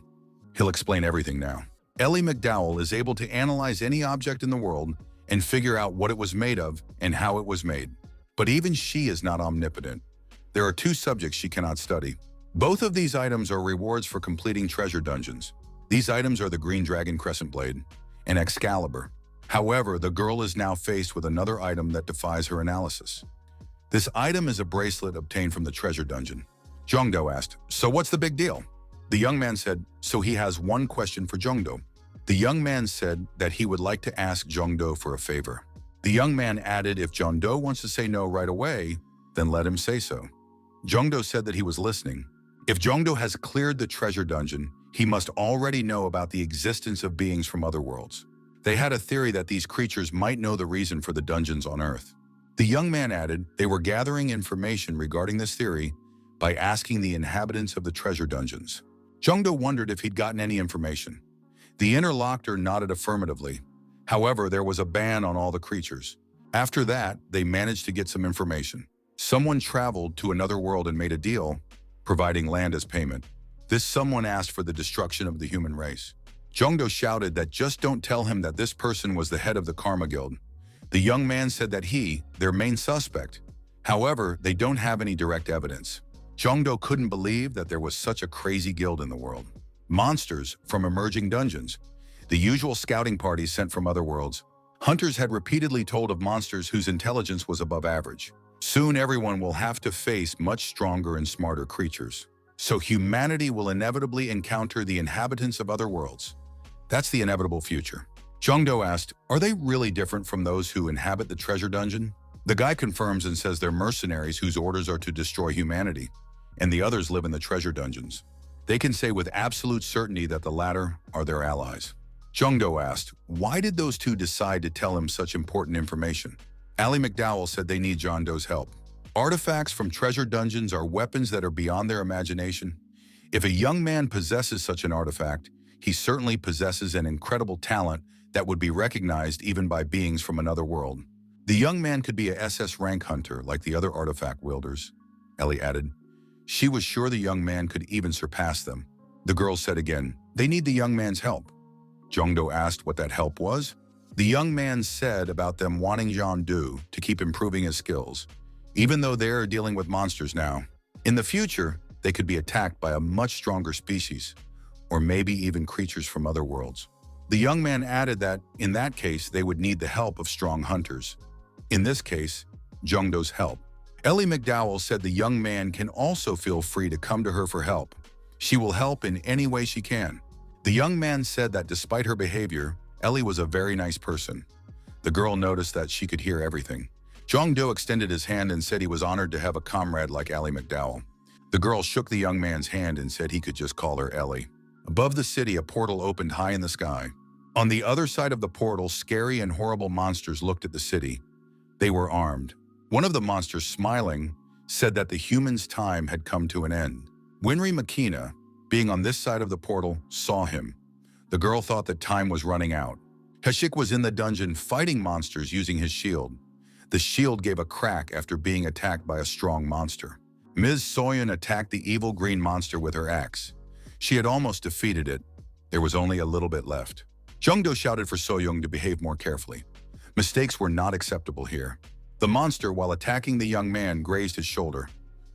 He'll explain everything now. Ellie McDowell is able to analyze any object in the world and figure out what it was made of and how it was made. But even she is not omnipotent. There are two subjects she cannot study. Both of these items are rewards for completing treasure dungeons. These items are the Green Dragon Crescent Blade and Excalibur. However, the girl is now faced with another item that defies her analysis. This item is a bracelet obtained from the treasure dungeon. Jongdo asked, so what's the big deal? The young man said, so he has one question for Jongdo. The young man said that he would like to ask Jongdo for a favor. The young man added, if Jongdo wants to say no right away, then let him say so. Jongdo said that he was listening. If Jongdo has cleared the treasure dungeon, he must already know about the existence of beings from other worlds. They had a theory that these creatures might know the reason for the dungeons on Earth. The young man added they were gathering information regarding this theory by asking the inhabitants of the treasure dungeons. Jongdo wondered if he'd gotten any information. The interlocutor nodded affirmatively. However, there was a ban on all the creatures. After that, they managed to get some information. Someone traveled to another world and made a deal, providing land as payment. This someone asked for the destruction of the human race. Jongdo shouted that just don't tell him that this person was the head of the Karma Guild. The young man said that he, their main suspect. However, they don't have any direct evidence. Jongdo couldn't believe that there was such a crazy guild in the world. Monsters from emerging dungeons. The usual scouting parties sent from other worlds. Hunters had repeatedly told of monsters whose intelligence was above average. Soon everyone will have to face much stronger and smarter creatures. So humanity will inevitably encounter the inhabitants of other worlds. That's the inevitable future. Jongdo asked, are they really different from those who inhabit the treasure dungeon? The guy confirms and says they're mercenaries whose orders are to destroy humanity, and the others live in the treasure dungeons. They can say with absolute certainty that the latter are their allies. Jongdo asked, why did those two decide to tell him such important information? Ellie McDowell said they need Jongdo's help. Artifacts from treasure dungeons are weapons that are beyond their imagination. If a young man possesses such an artifact, he certainly possesses an incredible talent that would be recognized even by beings from another world. The young man could be a SS rank hunter like the other artifact wielders, Ellie added. She was sure the young man could even surpass them. The girl said again, they need the young man's help. Jongdo asked what that help was. The young man said about them wanting Jeon-do to keep improving his skills, even though they're dealing with monsters now. In the future, they could be attacked by a much stronger species, or maybe even creatures from other worlds. The young man added that, in that case, they would need the help of strong hunters. In this case, Jongdo's help. Ellie McDowell said the young man can also feel free to come to her for help. She will help in any way she can. The young man said that despite her behavior, Ellie was a very nice person. The girl noticed that she could hear everything. Jongdo extended his hand and said he was honored to have a comrade like Ellie McDowell. The girl shook the young man's hand and said he could just call her Ellie. Above the city, a portal opened high in the sky. On the other side of the portal, scary and horrible monsters looked at the city. They were armed. One of the monsters, smiling, said that the humans' time had come to an end. Winry Makina, being on this side of the portal, saw him. The girl thought that time was running out. Hashik was in the dungeon fighting monsters using his shield. The shield gave a crack after being attacked by a strong monster. Ms. Soyun attacked the evil green monster with her axe. She had almost defeated it. There was only a little bit left. Jungdo shouted for Soyoung to behave more carefully. Mistakes were not acceptable here. The monster, while attacking the young man, grazed his shoulder.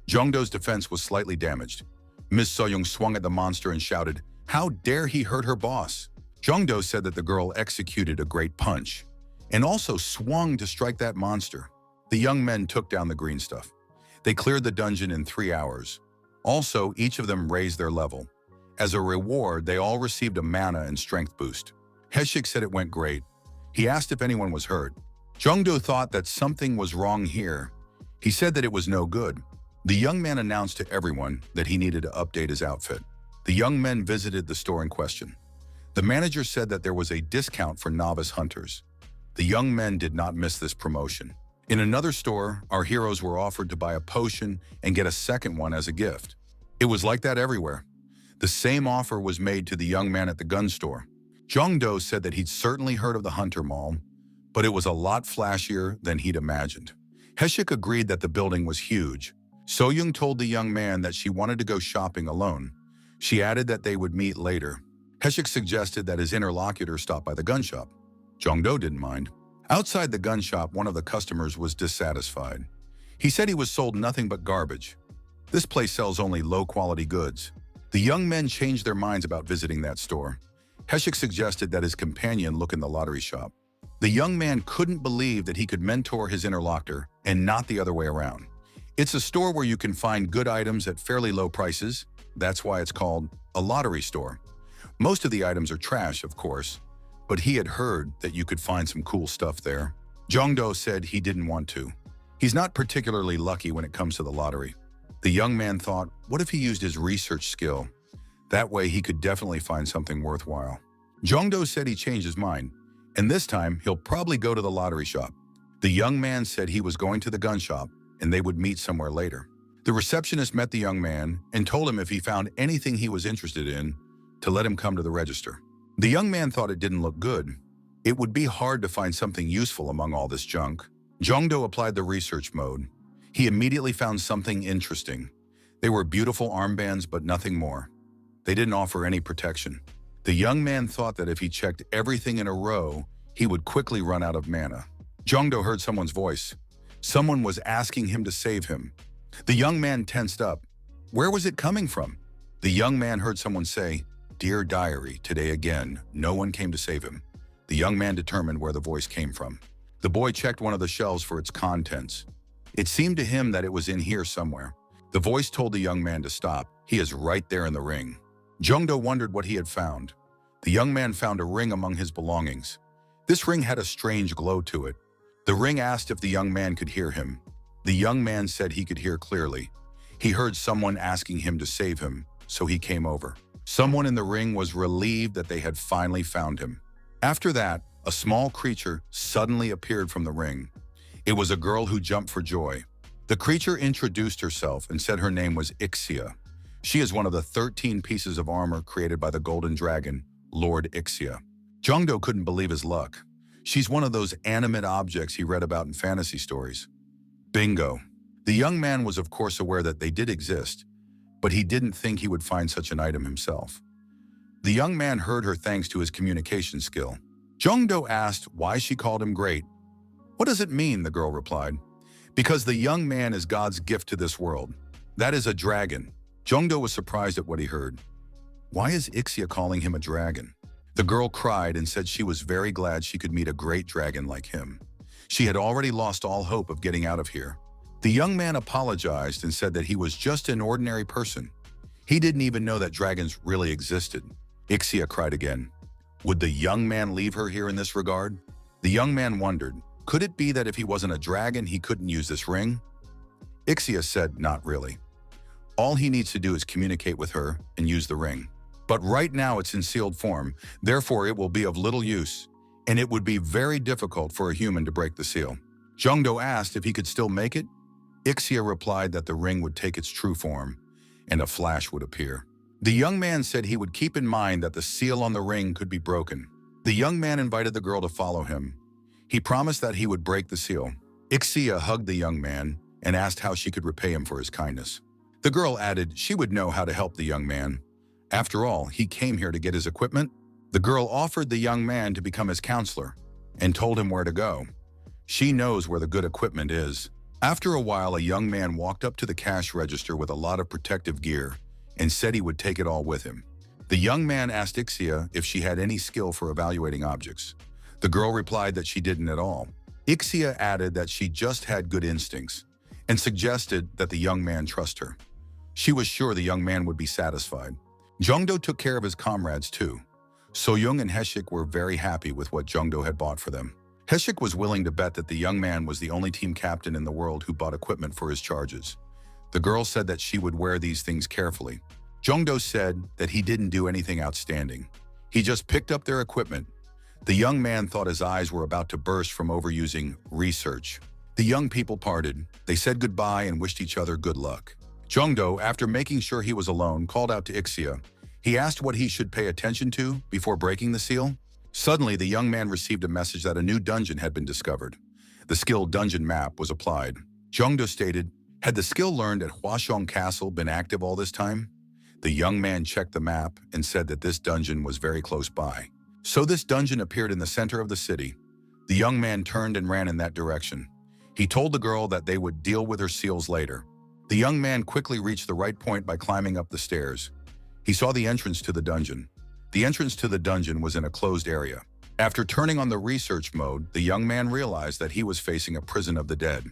Jungdo's defense was slightly damaged. Miss Soyoung swung at the monster and shouted, "How dare he hurt her boss?" Jungdo said that the girl executed a great punch and also swung to strike that monster. The young men took down the green stuff. They cleared the dungeon in 3 hours. Also, each of them raised their level. As a reward, they all received a mana and strength boost. Heshik said it went great. He asked if anyone was hurt. Jungdo thought that something was wrong here. He said that it was no good. The young man announced to everyone that he needed to update his outfit. The young men visited the store in question. The manager said that there was a discount for novice hunters. The young men did not miss this promotion. In another store, our heroes were offered to buy a potion and get a second one as a gift. It was like that everywhere. The same offer was made to the young man at the gun store. Jungdo said that he'd certainly heard of the Hunter Mall, but it was a lot flashier than he'd imagined. Heshik agreed that the building was huge. Soyoung told the young man that she wanted to go shopping alone. She added that they would meet later. Heshik suggested that his interlocutor stop by the gun shop. Jungdo didn't mind. Outside the gun shop, one of the customers was dissatisfied. He said he was sold nothing but garbage. This place sells only low-quality goods. The young men changed their minds about visiting that store. Heshik suggested that his companion look in the lottery shop. The young man couldn't believe that he could mentor his interlocutor and not the other way around. It's a store where you can find good items at fairly low prices. That's why it's called a lottery store. Most of the items are trash, of course, but he had heard that you could find some cool stuff there. Jungdo said he didn't want to. He's not particularly lucky when it comes to the lottery. The young man thought, what if he used his research skill? That way he could definitely find something worthwhile. Jungdo said he changed his mind, and this time he'll probably go to the lottery shop. The young man said he was going to the gun shop and they would meet somewhere later. The receptionist met the young man and told him if he found anything he was interested in, to let him come to the register. The young man thought it didn't look good. It would be hard to find something useful among all this junk. Jungdo applied the research mode. He immediately found something interesting. They were beautiful armbands, but nothing more. They didn't offer any protection. The young man thought that if he checked everything in a row, he would quickly run out of mana. Jungdo heard someone's voice. Someone was asking him to save him. The young man tensed up. Where was it coming from? The young man heard someone say, "Dear diary, today again, no one came to save him." The young man determined where the voice came from. The boy checked one of the shelves for its contents. It seemed to him that it was in here somewhere. The voice told the young man to stop. He is right there in the ring. Jungdo wondered what he had found. The young man found a ring among his belongings. This ring had a strange glow to it. The ring asked if the young man could hear him. The young man said he could hear clearly. He heard someone asking him to save him, so he came over. Someone in the ring was relieved that they had finally found him. After that, a small creature suddenly appeared from the ring. It was a girl who jumped for joy. The creature introduced herself and said her name was Ixia. She is one of the 13 pieces of armor created by the Golden Dragon, Lord Ixia. Jungdo couldn't believe his luck. She's one of those animate objects he read about in fantasy stories. Bingo. The young man was of course aware that they did exist, but he didn't think he would find such an item himself. The young man heard her thanks to his communication skill. Jungdo asked why she called him great. "What does it mean?" the girl replied. "Because the young man is God's gift to this world. That is a dragon." Jungdo was surprised at what he heard. Why is Ixia calling him a dragon? The girl cried and said she was very glad she could meet a great dragon like him. She had already lost all hope of getting out of here. The young man apologized and said that he was just an ordinary person. He didn't even know that dragons really existed. Ixia cried again. Would the young man leave her here in this regard? The young man wondered, could it be that if he wasn't a dragon, he couldn't use this ring? Ixia said, not really. All he needs to do is communicate with her and use the ring. But right now it's in sealed form, therefore it will be of little use, and it would be very difficult for a human to break the seal. Jungdo asked if he could still make it. Ixia replied that the ring would take its true form, and a flash would appear. The young man said he would keep in mind that the seal on the ring could be broken. The young man invited the girl to follow him. He promised that he would break the seal. Ixia hugged the young man and asked how she could repay him for his kindness. The girl added she would know how to help the young man. After all, he came here to get his equipment. The girl offered the young man to become his counselor and told him where to go. She knows where the good equipment is. After a while, a young man walked up to the cash register with a lot of protective gear and said he would take it all with him. The young man asked Ixia if she had any skill for evaluating objects. The girl replied that she didn't at all. Ixia added that she just had good instincts and suggested that the young man trust her. She was sure the young man would be satisfied. Jongdo took care of his comrades too. Soyoung and Heshik were very happy with what Jongdo had bought for them. Heshik was willing to bet that the young man was the only team captain in the world who bought equipment for his charges. The girl said that she would wear these things carefully. Jongdo said that he didn't do anything outstanding. He just picked up their equipment. The young man thought his eyes were about to burst from overusing research. The young people parted. They said goodbye and wished each other good luck. Jongdo, after making sure he was alone, called out to Ixia. He asked what he should pay attention to before breaking the seal. Suddenly, the young man received a message that a new dungeon had been discovered. The skill dungeon map was applied. Jongdo stated, had the skill learned at Hwashong Castle been active all this time? The young man checked the map and said that this dungeon was very close by. So this dungeon appeared in the center of the city. The young man turned and ran in that direction. He told the girl that they would deal with her seals later. The young man quickly reached the right point by climbing up the stairs. He saw the entrance to the dungeon. The entrance to the dungeon was in a closed area. After turning on the research mode, the young man realized that he was facing a prison of the dead.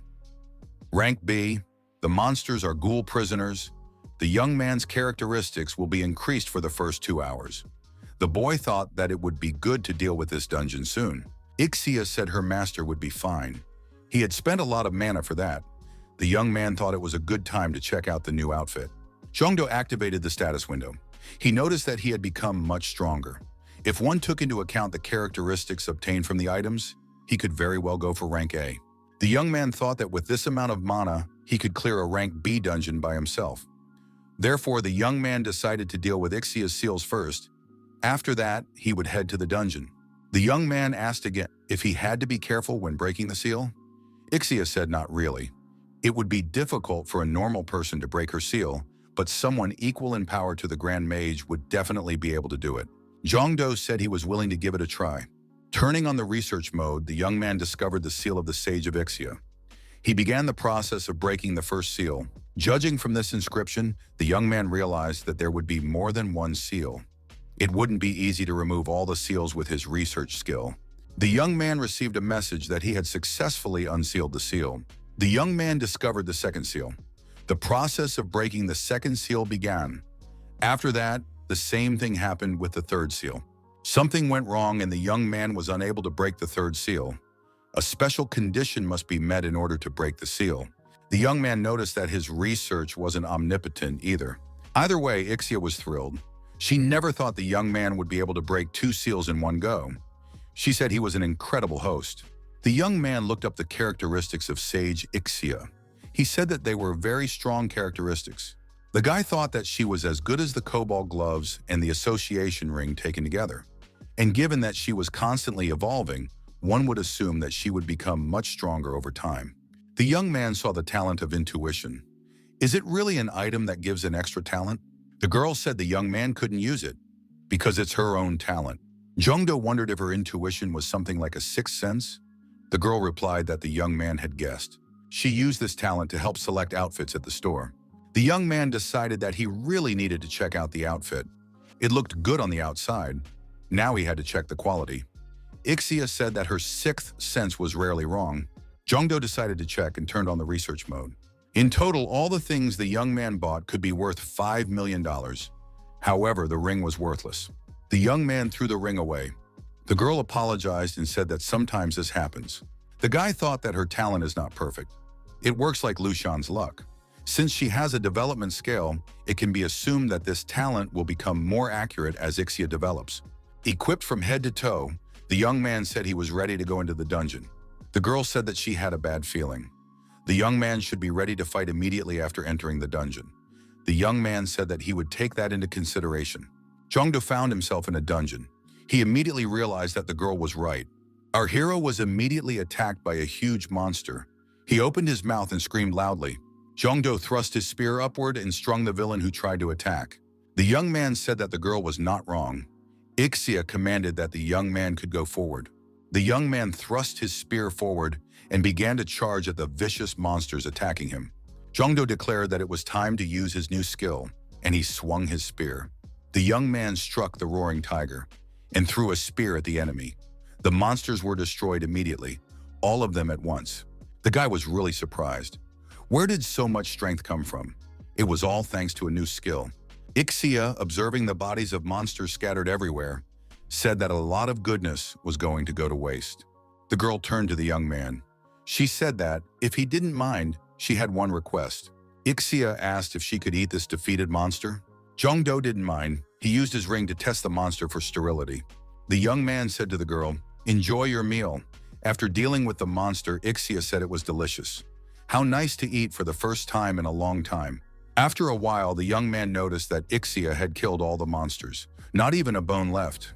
Rank B, the monsters are ghoul prisoners. The young man's characteristics will be increased for the first 2 hours. The boy thought that it would be good to deal with this dungeon soon. Ixia said her master would be fine. He had spent a lot of mana for that. The young man thought it was a good time to check out the new outfit. Jongdo activated the status window. He noticed that he had become much stronger. If one took into account the characteristics obtained from the items, he could very well go for rank A. The young man thought that with this amount of mana, he could clear a rank B dungeon by himself. Therefore, the young man decided to deal with Ixia's seals first. After that, he would head to the dungeon. The young man asked again if he had to be careful when breaking the seal. Ixia said not really. It would be difficult for a normal person to break her seal, but someone equal in power to the Grand Mage would definitely be able to do it. Jongdo said he was willing to give it a try. Turning on the research mode, the young man discovered the seal of the Sage of Ixia. He began the process of breaking the first seal. Judging from this inscription, the young man realized that there would be more than one seal. It wouldn't be easy to remove all the seals with his research skill. The young man received a message that he had successfully unsealed the seal. The young man discovered the second seal. The process of breaking the second seal began. After that, the same thing happened with the third seal. Something went wrong and the young man was unable to break the third seal. A special condition must be met in order to break the seal. The young man noticed that his research wasn't omnipotent either. Either way, Ixia was thrilled. She never thought the young man would be able to break 2 seals in one go. She said he was an incredible host. The young man looked up the characteristics of Sage Ixia. He said that they were very strong characteristics. The guy thought that she was as good as the cobalt gloves and the association ring taken together. And given that she was constantly evolving, one would assume that she would become much stronger over time. The young man saw the talent of intuition. Is it really an item that gives an extra talent? The girl said the young man couldn't use it because it's her own talent. Jongdo wondered if her intuition was something like a sixth sense. The girl replied that the young man had guessed. She used this talent to help select outfits at the store. The young man decided that he really needed to check out the outfit. It looked good on the outside. Now he had to check the quality. Ixia said that her sixth sense was rarely wrong. Jongdo decided to check and turned on the research mode. In total, all the things the young man bought could be worth $5 million. However, the ring was worthless. The young man threw the ring away. The girl apologized and said that sometimes this happens. The guy thought that her talent is not perfect. It works like Lushan's luck. Since she has a development scale, it can be assumed that this talent will become more accurate as Ixia develops. Equipped from head to toe, the young man said he was ready to go into the dungeon. The girl said that she had a bad feeling. The young man should be ready to fight immediately after entering the dungeon. The young man said that he would take that into consideration. Jongdo found himself in a dungeon. He immediately realized that the girl was right. Our hero was immediately attacked by a huge monster. He opened his mouth and screamed loudly. Jongdo thrust his spear upward and strung the villain who tried to attack. The young man said that the girl was not wrong. Ixia commanded that the young man could go forward. The young man thrust his spear forward and began to charge at the vicious monsters attacking him. Jongdo declared that it was time to use his new skill, and he swung his spear. The young man struck the roaring tiger and threw a spear at the enemy. The monsters were destroyed immediately, all of them at once. The guy was really surprised. Where did so much strength come from? It was all thanks to a new skill. Ixia, observing the bodies of monsters scattered everywhere, said that a lot of goodness was going to go to waste. The girl turned to the young man. She said that, if he didn't mind, she had one request. Ixia asked if she could eat this defeated monster. Jongdo didn't mind. He used his ring to test the monster for sterility. The young man said to the girl, "Enjoy your meal." After dealing with the monster, Ixia said it was delicious. How nice to eat for the first time in a long time. After a while, the young man noticed that Ixia had killed all the monsters. Not even a bone left.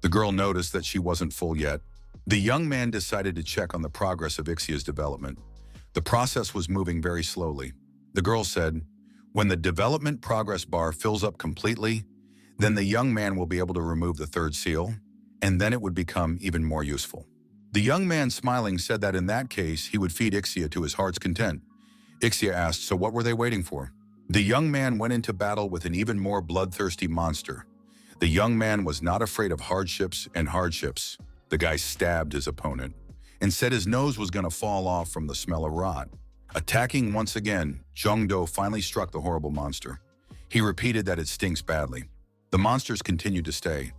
The girl noticed that she wasn't full yet. The young man decided to check on the progress of Ixia's development. The process was moving very slowly. The girl said, "When the development progress bar fills up completely, then the young man will be able to remove the third seal, and then it would become even more useful." The young man, smiling, said that in that case, he would feed Ixia to his heart's content. Ixia asked, "So what were they waiting for?" The young man went into battle with an even more bloodthirsty monster. The young man was not afraid of hardships and hardships. The guy stabbed his opponent and said his nose was going to fall off from the smell of rot. Attacking once again, Jongdo finally struck the horrible monster. He repeated that it stinks badly. The monsters continued to stay.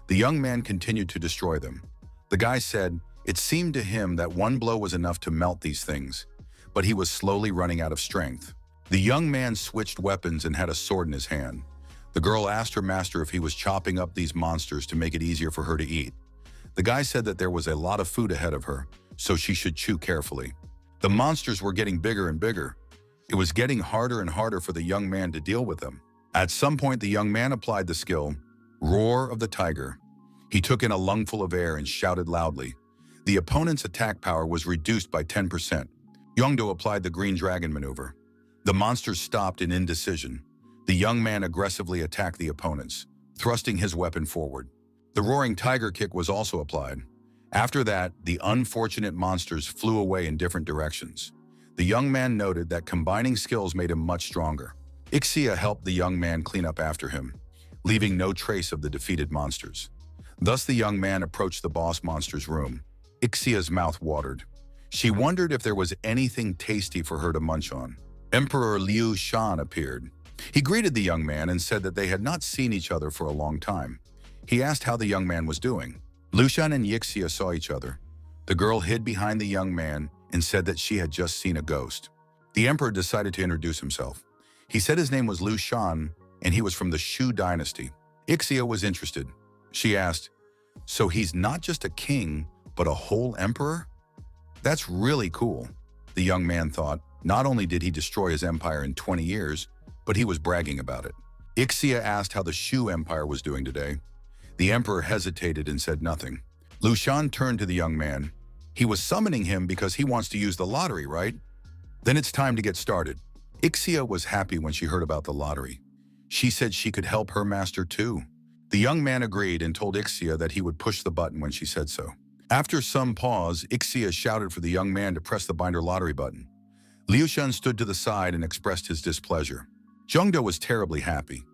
The young man continued to destroy them. The guy said it seemed to him that one blow was enough to melt these things, but he was slowly running out of strength. The young man switched weapons and had a sword in his hand. The girl asked her master if he was chopping up these monsters to make it easier for her to eat. The guy said that there was a lot of food ahead of her, so she should chew carefully. The monsters were getting bigger and bigger. It was getting harder and harder for the young man to deal with them. At some point, the young man applied the skill, Roar of the Tiger. He took in a lungful of air and shouted loudly. The opponent's attack power was reduced by 10%. Jongdo applied the Green Dragon maneuver. The monsters stopped in indecision. The young man aggressively attacked the opponents, thrusting his weapon forward. The Roaring Tiger kick was also applied. After that, the unfortunate monsters flew away in different directions. The young man noted that combining skills made him much stronger. Ixia helped the young man clean up after him, leaving no trace of the defeated monsters. Thus, the young man approached the boss monster's room. Ixia's mouth watered. She wondered if there was anything tasty for her to munch on. Emperor Liu Shan appeared. He greeted the young man and said that they had not seen each other for a long time. He asked how the young man was doing. Liu Shan and Ixia saw each other. The girl hid behind the young man and said that she had just seen a ghost. The emperor decided to introduce himself. He said his name was Liu Shan and he was from the Shu dynasty. Ixia was interested. She asked, "So he's not just a king, but a whole emperor? That's really cool." The young man thought, not only did he destroy his empire in 20 years, but he was bragging about it. Ixia asked how the Shu Empire was doing today. The emperor hesitated and said nothing. Liu Shan turned to the young man. "He was summoning him because he wants to use the lottery, right? Then it's time to get started." Ixia was happy when she heard about the lottery. She said she could help her master too. The young man agreed and told Ixia that he would push the button when she said so. After some pause, Ixia shouted for the young man to press the binder lottery button. Liu Shan stood to the side and expressed his displeasure. Jongdo was terribly happy.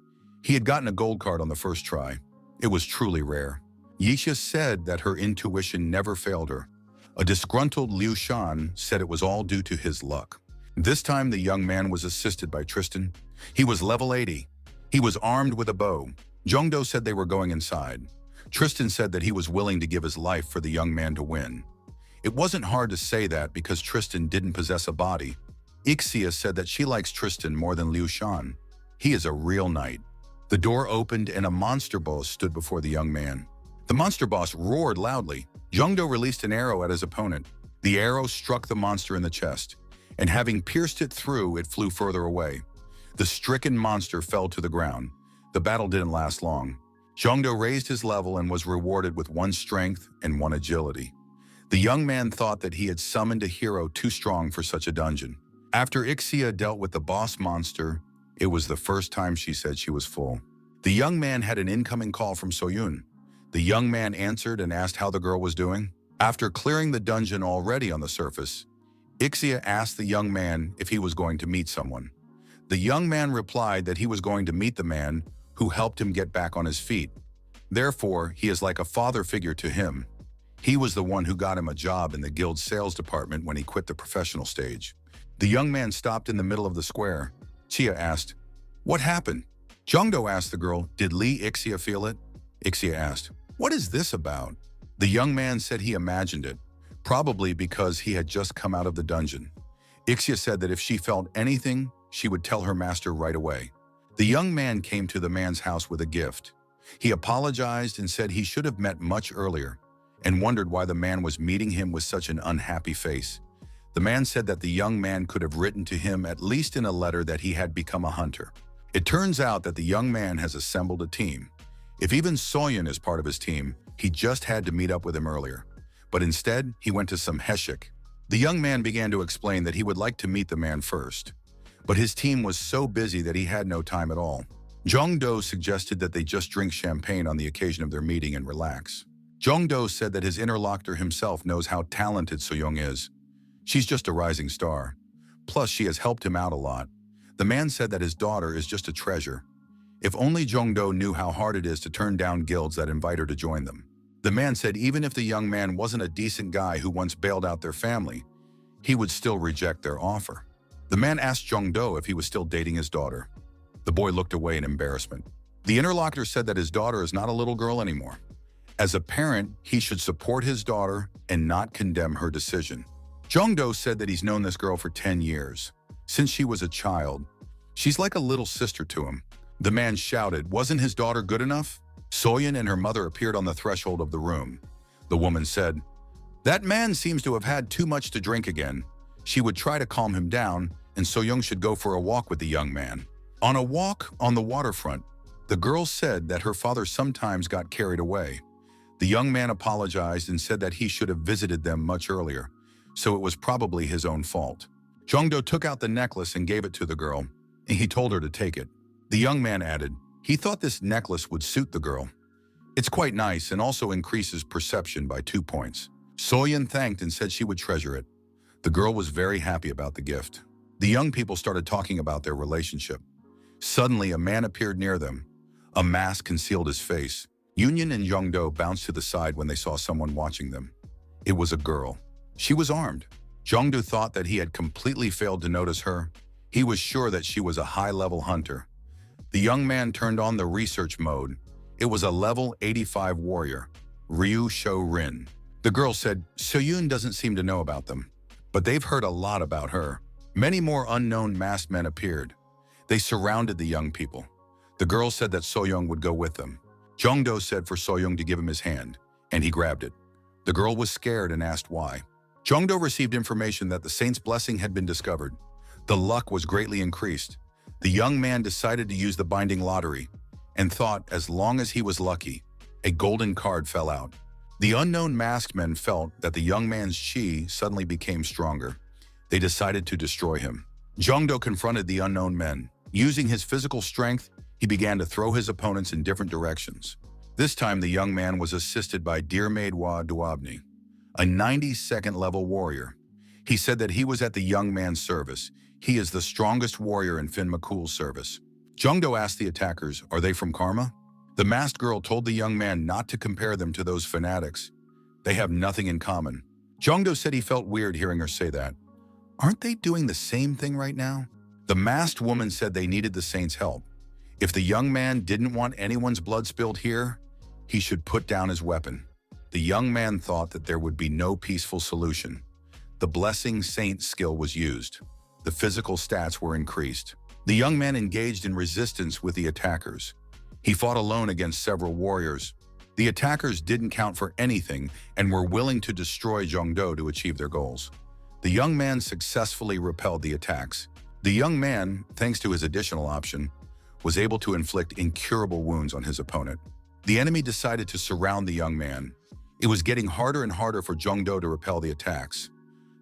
He had gotten a gold card on the first try. It was truly rare. Yixia said that her intuition never failed her. A disgruntled Liu Shan said it was all due to his luck. This time, the young man was assisted by Tristan. He was level 80. He was armed with a bow. Jongdo said they were going inside. Tristan said that he was willing to give his life for the young man to win. It wasn't hard to say that because Tristan didn't possess a body. Ixia said that she likes Tristan more than Liu Shan. He is a real knight. The door opened and a monster boss stood before the young man. The monster boss roared loudly. Jongdo released an arrow at his opponent. The arrow struck the monster in the chest, and having pierced it through, it flew further away. The stricken monster fell to the ground. The battle didn't last long. Jongdo raised his level and was rewarded with 1 strength and 1 agility. The young man thought that he had summoned a hero too strong for such a dungeon. After Ixia dealt with the boss monster, it was the first time she said she was full. The young man had an incoming call from Soyun. The young man answered and asked how the girl was doing. After clearing the dungeon already on the surface, Ixia asked the young man if he was going to meet someone. The young man replied that he was going to meet the man who helped him get back on his feet. Therefore, he is like a father figure to him. He was the one who got him a job in the guild's sales department when he quit the professional stage. The young man stopped in the middle of the square. Chia asked, "What happened?" Jungdo asked the girl, "Did Lee Ixia feel it?" Ixia asked, "What is this about?" The young man said he imagined it, probably because he had just come out of the dungeon. Ixia said that if she felt anything, she would tell her master right away. The young man came to the man's house with a gift. He apologized and said he should have met much earlier, and wondered why the man was meeting him with such an unhappy face. The man said that the young man could have written to him at least in a letter that he had become a hunter. It turns out that the young man has assembled a team. If even Soyun is part of his team, he just had to meet up with him earlier. But instead, he went to some heshik. The young man began to explain that he would like to meet the man first. But his team was so busy that he had no time at all. Jongdo suggested that they just drink champagne on the occasion of their meeting and relax. Jongdo said that his interlocutor himself knows how talented Soyoung is. She's just a rising star. Plus, she has helped him out a lot. The man said that his daughter is just a treasure. If only Jongdo knew how hard it is to turn down guilds that invite her to join them. The man said even if the young man wasn't a decent guy who once bailed out their family, he would still reject their offer. The man asked Jongdo if he was still dating his daughter. The boy looked away in embarrassment. The interlocutor said that his daughter is not a little girl anymore. As a parent, he should support his daughter and not condemn her decision. Jongdo said that he's known this girl for 10 years. Since she was a child, she's like a little sister to him. The man shouted, "Wasn't his daughter good enough?" Soyun and her mother appeared on the threshold of the room. The woman said, "That man seems to have had too much to drink again." She would try to calm him down, and Soyoung should go for a walk with the young man. On a walk on the waterfront, the girl said that her father sometimes got carried away. The young man apologized and said that he should have visited them much earlier, so it was probably his own fault. Jongdo took out the necklace and gave it to the girl, and he told her to take it. The young man added, he thought this necklace would suit the girl. It's quite nice and also increases perception by 2 points. Soyun thanked and said she would treasure it. The girl was very happy about the gift. The young people started talking about their relationship. Suddenly, a man appeared near them. A mask concealed his face. Union and Jongdo bounced to the side when they saw someone watching them. It was a girl. She was armed. Jongdo thought that he had completely failed to notice her. He was sure that she was a high-level hunter. The young man turned on the research mode. It was a level 85 warrior, Ryu Shou-rin. The girl said, Soyun doesn't seem to know about them, but they've heard a lot about her. Many more unknown masked men appeared. They surrounded the young people. The girl said that Soyoung would go with them. Jongdo said for Soyoung to give him his hand, and he grabbed it. The girl was scared and asked why. Jongdo received information that the saint's blessing had been discovered. The luck was greatly increased. The young man decided to use the binding lottery and thought as long as he was lucky, a golden card fell out. The unknown masked men felt that the young man's chi suddenly became stronger. They decided to destroy him. Jongdo confronted the unknown men. Using his physical strength, he began to throw his opponents in different directions. This time, the young man was assisted by Manhwa Duabni, a 92nd level warrior. He said that he was at the young man's service. He is the strongest warrior in Fin McCool's service. Jongdo asked the attackers, are they from Karma? The masked girl told the young man not to compare them to those fanatics. They have nothing in common. Jongdo said he felt weird hearing her say that. Aren't they doing the same thing right now? The masked woman said they needed the saint's help. If the young man didn't want anyone's blood spilled here, he should put down his weapon. The young man thought that there would be no peaceful solution. The blessing saint skill was used. The physical stats were increased. The young man engaged in resistance with the attackers. He fought alone against several warriors. The attackers didn't count for anything and were willing to destroy Jongdo to achieve their goals. The young man successfully repelled the attacks. The young man, thanks to his additional option, was able to inflict incurable wounds on his opponent. The enemy decided to surround the young man. It was getting harder and harder for Jongdo to repel the attacks.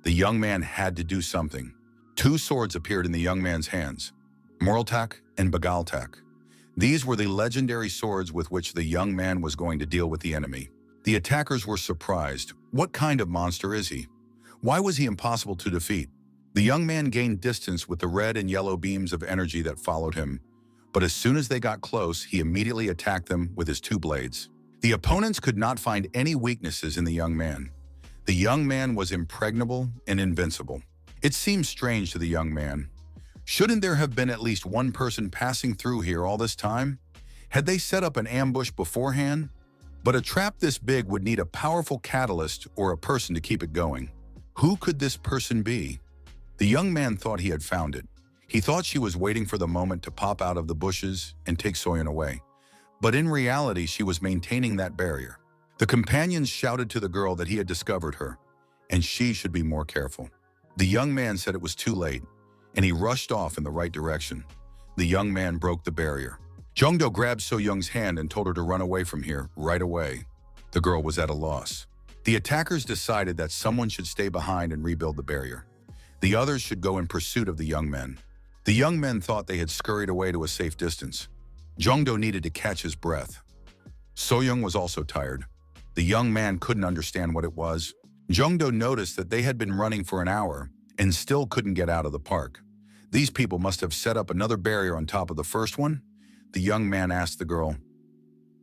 The young man had to do something. 2 swords appeared in the young man's hands, Moraltak and Bagaltak. These were the legendary swords with which the young man was going to deal with the enemy. The attackers were surprised. What kind of monster is he? Why was he impossible to defeat? The young man gained distance with the red and yellow beams of energy that followed him, but as soon as they got close, he immediately attacked them with his two blades. The opponents could not find any weaknesses in the young man. The young man was impregnable and invincible. It seemed strange to the young man. Shouldn't there have been at least one person passing through here all this time? Had they set up an ambush beforehand? But a trap this big would need a powerful catalyst or a person to keep it going. Who could this person be? The young man thought he had found it. He thought she was waiting for the moment to pop out of the bushes and take Soyeon away. But in reality, she was maintaining that barrier. The companions shouted to the girl that he had discovered her, and she should be more careful. The young man said it was too late, and he rushed off in the right direction. The young man broke the barrier. Jongdo grabbed So-young's hand and told her to run away from here right away. The girl was at a loss. The attackers decided that someone should stay behind and rebuild the barrier. The others should go in pursuit of the young men. The young men thought they had scurried away to a safe distance. Jongdo needed to catch his breath. So-young was also tired. The young man couldn't understand what it was. Jongdo noticed that they had been running for an hour and still couldn't get out of the park. These people must have set up another barrier on top of the first one. The young man asked the girl,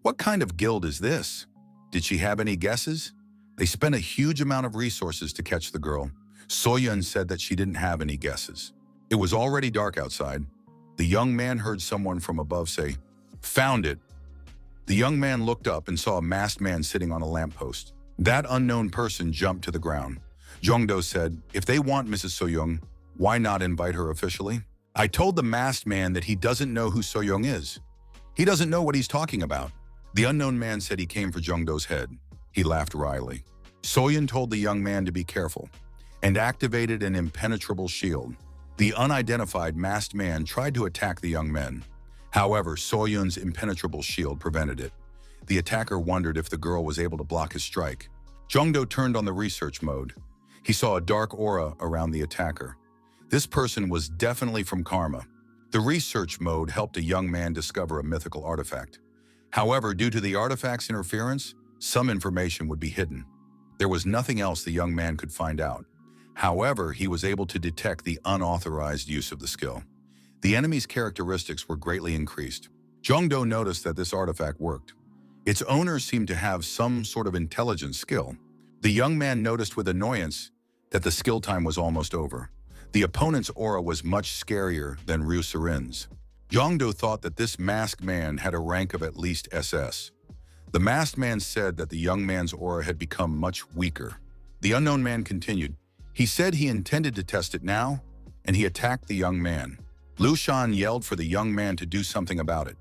"What kind of guild is this?" Did she have any guesses? They spent a huge amount of resources to catch the girl. Soyeon said that she didn't have any guesses. It was already dark outside. The young man heard someone from above say, "Found it." The young man looked up and saw a masked man sitting on a lamppost. That unknown person jumped to the ground. Jongdo said, "If they want Mrs. So-young, why not invite her officially? I told the masked man that he doesn't know who So-young is. He doesn't know what he's talking about." The unknown man said he came for Jongdo's head. He laughed wryly. Soyeon told the young man to be careful and activated an impenetrable shield. The unidentified masked man tried to attack the young men. However, Soyeon's impenetrable shield prevented it. The attacker wondered if the girl was able to block his strike. Jongdo turned on the research mode. He saw a dark aura around the attacker. This person was definitely from Karma. The research mode helped a young man discover a mythical artifact. However, due to the artifact's interference, some information would be hidden. There was nothing else the young man could find out. However, he was able to detect the unauthorized use of the skill. The enemy's characteristics were greatly increased. Jongdo noticed that this artifact worked. Its owner seemed to have some sort of intelligence skill. The young man noticed with annoyance that the skill time was almost over. The opponent's aura was much scarier than Ryu Surin's. Jongdo thought that this masked man had a rank of at least SS. The masked man said that the young man's aura had become much weaker. The unknown man continued. He said he intended to test it now, and he attacked the young man. Lu Shan yelled for the young man to do something about it.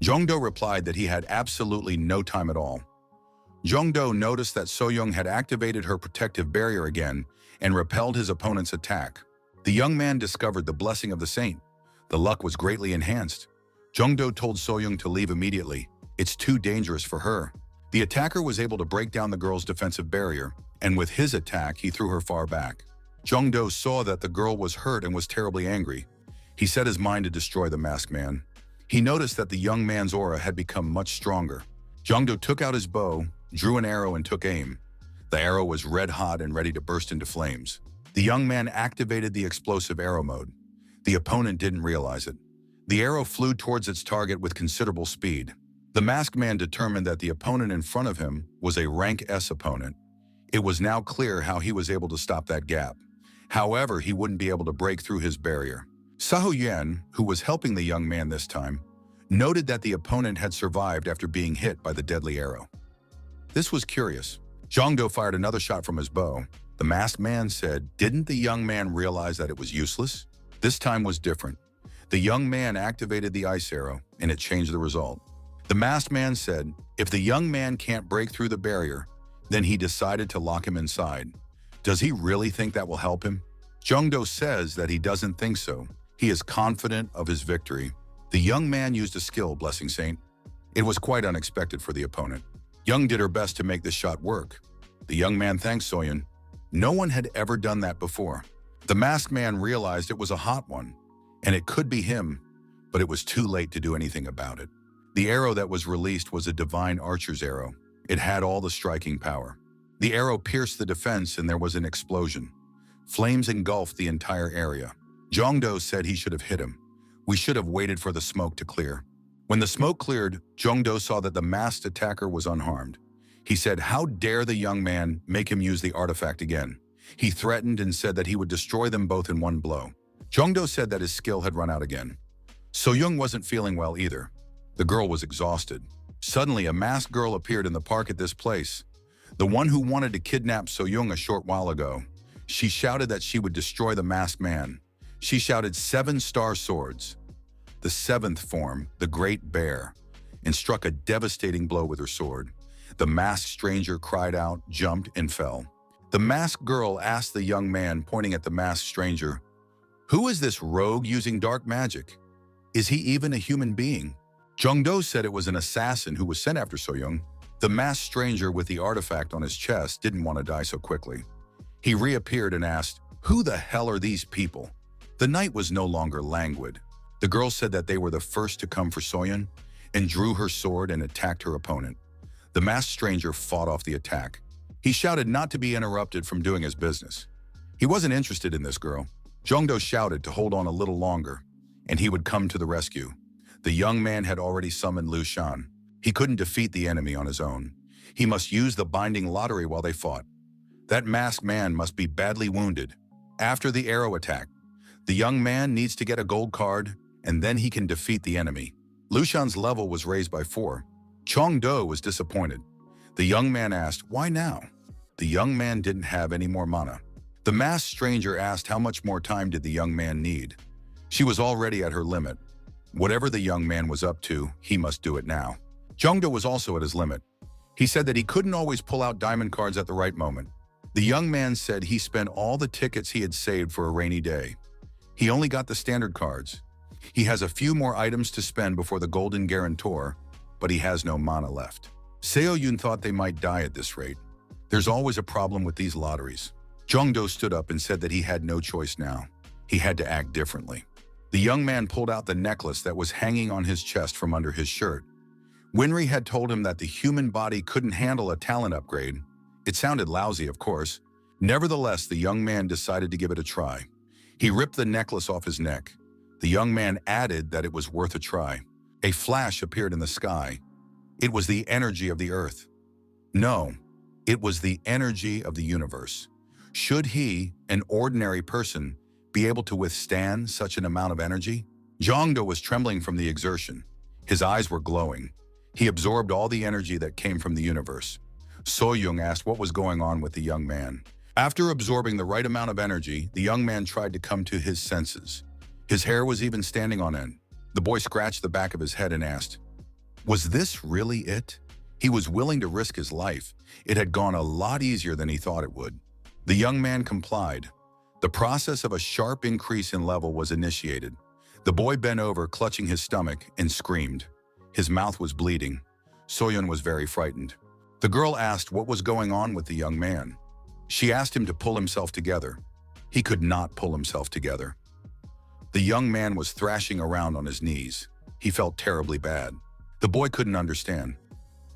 Jongdo replied that he had absolutely no time at all. Jongdo noticed that So-young had activated her protective barrier again and repelled his opponent's attack. The young man discovered the blessing of the saint. The luck was greatly enhanced. Jongdo told So-young to leave immediately. It's too dangerous for her. The attacker was able to break down the girl's defensive barrier, and with his attack, he threw her far back. Jongdo saw that the girl was hurt and was terribly angry. He set his mind to destroy the masked man. He noticed that the young man's aura had become much stronger. Jongdo took out his bow, drew an arrow, and took aim. The arrow was red hot and ready to burst into flames. The young man activated the explosive arrow mode. The opponent didn't realize it. The arrow flew towards its target with considerable speed. The masked man determined that the opponent in front of him was a rank S opponent. It was now clear how he was able to stop that gap. However, he wouldn't be able to break through his barrier. Saho Yuan, who was helping the young man this time, noted that the opponent had survived after being hit by the deadly arrow. This was curious. Jongdo fired another shot from his bow. The masked man said, "Didn't the young man realize that it was useless?" This time was different. The young man activated the ice arrow, and it changed the result. The masked man said, if the young man can't break through the barrier, then he decided to lock him inside. Does he really think that will help him? Jongdo says that he doesn't think so. He is confident of his victory. The young man used a skill, Blessing Saint. It was quite unexpected for the opponent. Young did her best to make this shot work. The young man thanked Soyeon. No one had ever done that before. The masked man realized it was a hot one, and it could be him, but it was too late to do anything about it. The arrow that was released was a divine archer's arrow. It had all the striking power. The arrow pierced the defense and there was an explosion. Flames engulfed the entire area. Jongdo said he should have hit him. We should have waited for the smoke to clear. When the smoke cleared, Jongdo saw that the masked attacker was unharmed. He said, "How dare the young man make him use the artifact again?" He threatened and said that he would destroy them both in one blow. Jongdo said that his skill had run out again. So-young wasn't feeling well either. The girl was exhausted. Suddenly, a masked girl appeared in the park at this place. The one who wanted to kidnap So-young a short while ago. She shouted that she would destroy the masked man. She shouted 7 star swords, the 7th form, the Great Bear, and struck a devastating blow with her sword. The masked stranger cried out, jumped, and fell. The masked girl asked the young man, pointing at the masked stranger, "Who is this rogue using dark magic? Is he even a human being?" Jongdo said it was an assassin who was sent after So-young. The masked stranger with the artifact on his chest didn't want to die so quickly. He reappeared and asked, "Who the hell are these people?" The night was no longer languid. The girl said that they were the first to come for So-young and drew her sword and attacked her opponent. The masked stranger fought off the attack. He shouted not to be interrupted from doing his business. He wasn't interested in this girl. Jongdo shouted to hold on a little longer, and he would come to the rescue. The young man had already summoned Lu Shan. He couldn't defeat the enemy on his own. He must use the binding lottery while they fought. That masked man must be badly wounded. After the arrow attack, the young man needs to get a gold card, and then he can defeat the enemy. Lu Shan's level was raised by 4. Jongdo was disappointed. The young man asked, "Why now?" The young man didn't have any more mana. The masked stranger asked how much more time did the young man need. She was already at her limit. Whatever the young man was up to, he must do it now. Jongdo was also at his limit. He said that he couldn't always pull out diamond cards at the right moment. The young man said he spent all the tickets he had saved for a rainy day. He only got the standard cards. He has a few more items to spend before the golden guarantor, but he has no mana left. Seo-yun thought they might die at this rate. There's always a problem with these lotteries. Jongdo stood up and said that he had no choice now. He had to act differently. The young man pulled out the necklace that was hanging on his chest from under his shirt. Winry had told him that the human body couldn't handle a talent upgrade. It sounded lousy, of course. Nevertheless, the young man decided to give it a try. He ripped the necklace off his neck. The young man added that it was worth a try. A flash appeared in the sky. It was the energy of the earth. No, it was the energy of the universe. Should he, an ordinary person, be able to withstand such an amount of energy? Jongdo was trembling from the exertion. His eyes were glowing. He absorbed all the energy that came from the universe. So-young asked what was going on with the young man. After absorbing the right amount of energy, the young man tried to come to his senses. His hair was even standing on end. The boy scratched the back of his head and asked, "Was this really it?" He was willing to risk his life. It had gone a lot easier than he thought it would. The young man complied. The process of a sharp increase in level was initiated. The boy bent over, clutching his stomach, and screamed. His mouth was bleeding. So-young was very frightened. The girl asked what was going on with the young man. She asked him to pull himself together. He could not pull himself together. The young man was thrashing around on his knees. He felt terribly bad. The boy couldn't understand.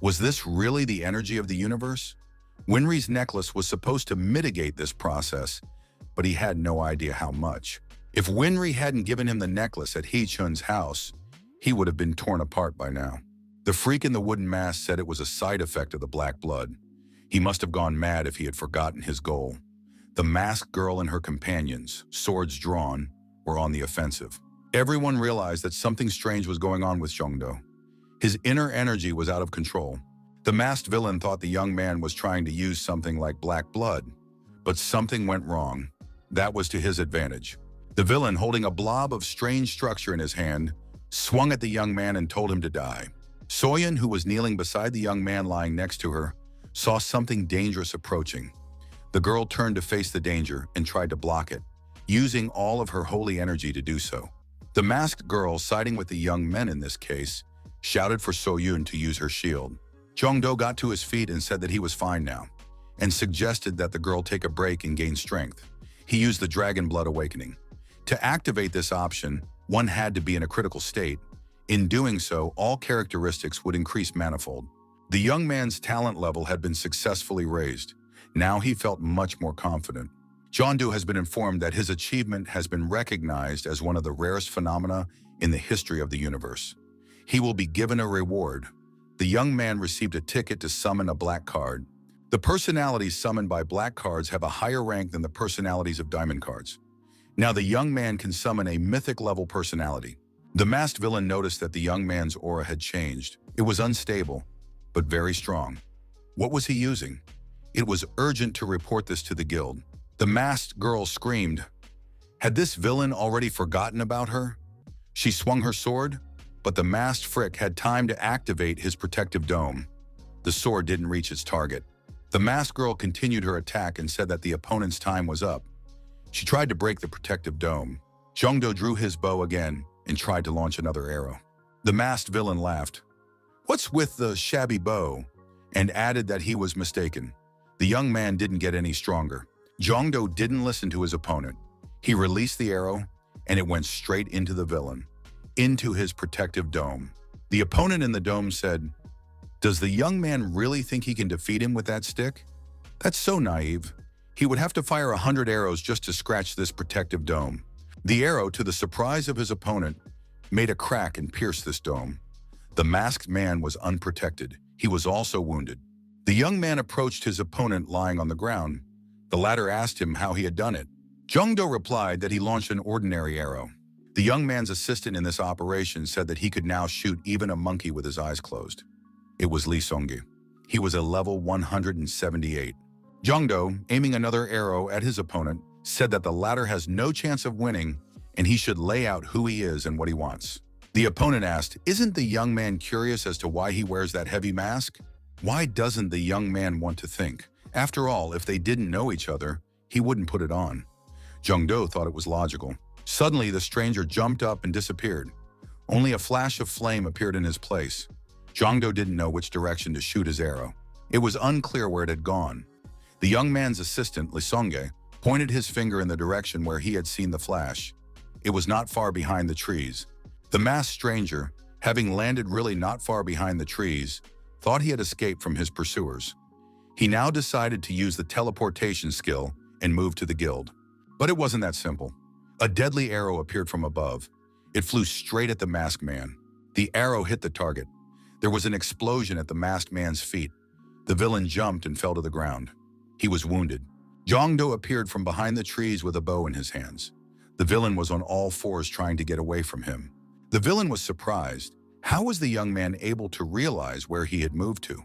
Was this really the energy of the universe? Winry's necklace was supposed to mitigate this process, but he had no idea how much. If Winry hadn't given him the necklace at Hee-chun's house, he would have been torn apart by now. The freak in the wooden mask said it was a side effect of the black blood. He must have gone mad if he had forgotten his goal. The masked girl and her companions, swords drawn, were on the offensive. Everyone realized that something strange was going on with Jongdo. His inner energy was out of control. The masked villain thought the young man was trying to use something like black blood, but something went wrong. That was to his advantage. The villain, holding a blob of strange structure in his hand, swung at the young man and told him to die. So-young, who was kneeling beside the young man lying next to her, saw something dangerous approaching. The girl turned to face the danger and tried to block it, using all of her holy energy to do so. The masked girl, siding with the young men in this case, shouted for So-young to use her shield. Jongdo got to his feet and said that he was fine now, and suggested that the girl take a break and gain strength. He used the Dragon Blood Awakening. To activate this option, one had to be in a critical state. In doing so, all characteristics would increase manifold. The young man's talent level had been successfully raised. Now he felt much more confident. Jongdo has been informed that his achievement has been recognized as one of the rarest phenomena in the history of the universe. He will be given a reward. The young man received a ticket to summon a black card. The personalities summoned by black cards have a higher rank than the personalities of diamond cards. Now the young man can summon a mythic level personality. The masked villain noticed that the young man's aura had changed. It was unstable, but very strong. What was he using? It was urgent to report this to the guild. The masked girl screamed. Had this villain already forgotten about her? She swung her sword, but the masked Frick had time to activate his protective dome. The sword didn't reach its target. The masked girl continued her attack and said that the opponent's time was up. She tried to break the protective dome. Jongdo drew his bow again and tried to launch another arrow. The masked villain laughed. "What's with the shabby bow?" and added that he was mistaken. The young man didn't get any stronger. Jongdo didn't listen to his opponent. He released the arrow, and it went straight into the villain, into his protective dome. The opponent in the dome said, "Does the young man really think he can defeat him with that stick? That's so naive. He would have to fire 100 arrows just to scratch this protective dome." The arrow, to the surprise of his opponent, made a crack and pierced this dome. The masked man was unprotected. He was also wounded. The young man approached his opponent lying on the ground. The latter asked him how he had done it. Jongdo replied that he launched an ordinary arrow. The young man's assistant in this operation said that he could now shoot even a monkey with his eyes closed. It was Lee Songgi. He was a level 178. Jongdo, aiming another arrow at his opponent, said that the latter has no chance of winning and he should lay out who he is and what he wants. The opponent asked, "Isn't the young man curious as to why he wears that heavy mask? Why doesn't the young man want to think? After all, if they didn't know each other, he wouldn't put it on." Jongdo thought it was logical. Suddenly, the stranger jumped up and disappeared. Only a flash of flame appeared in his place. Jongdo didn't know which direction to shoot his arrow. It was unclear where it had gone. The young man's assistant, Lee Songge, pointed his finger in the direction where he had seen the flash. It was not far behind the trees. The masked stranger, having landed really not far behind the trees, thought he had escaped from his pursuers. He now decided to use the teleportation skill and move to the guild. But it wasn't that simple. A deadly arrow appeared from above. It flew straight at the masked man. The arrow hit the target. There was an explosion at the masked man's feet. The villain jumped and fell to the ground. He was wounded. Jongdo appeared from behind the trees with a bow in his hands. The villain was on all fours trying to get away from him. The villain was surprised. How was the young man able to realize where he had moved to?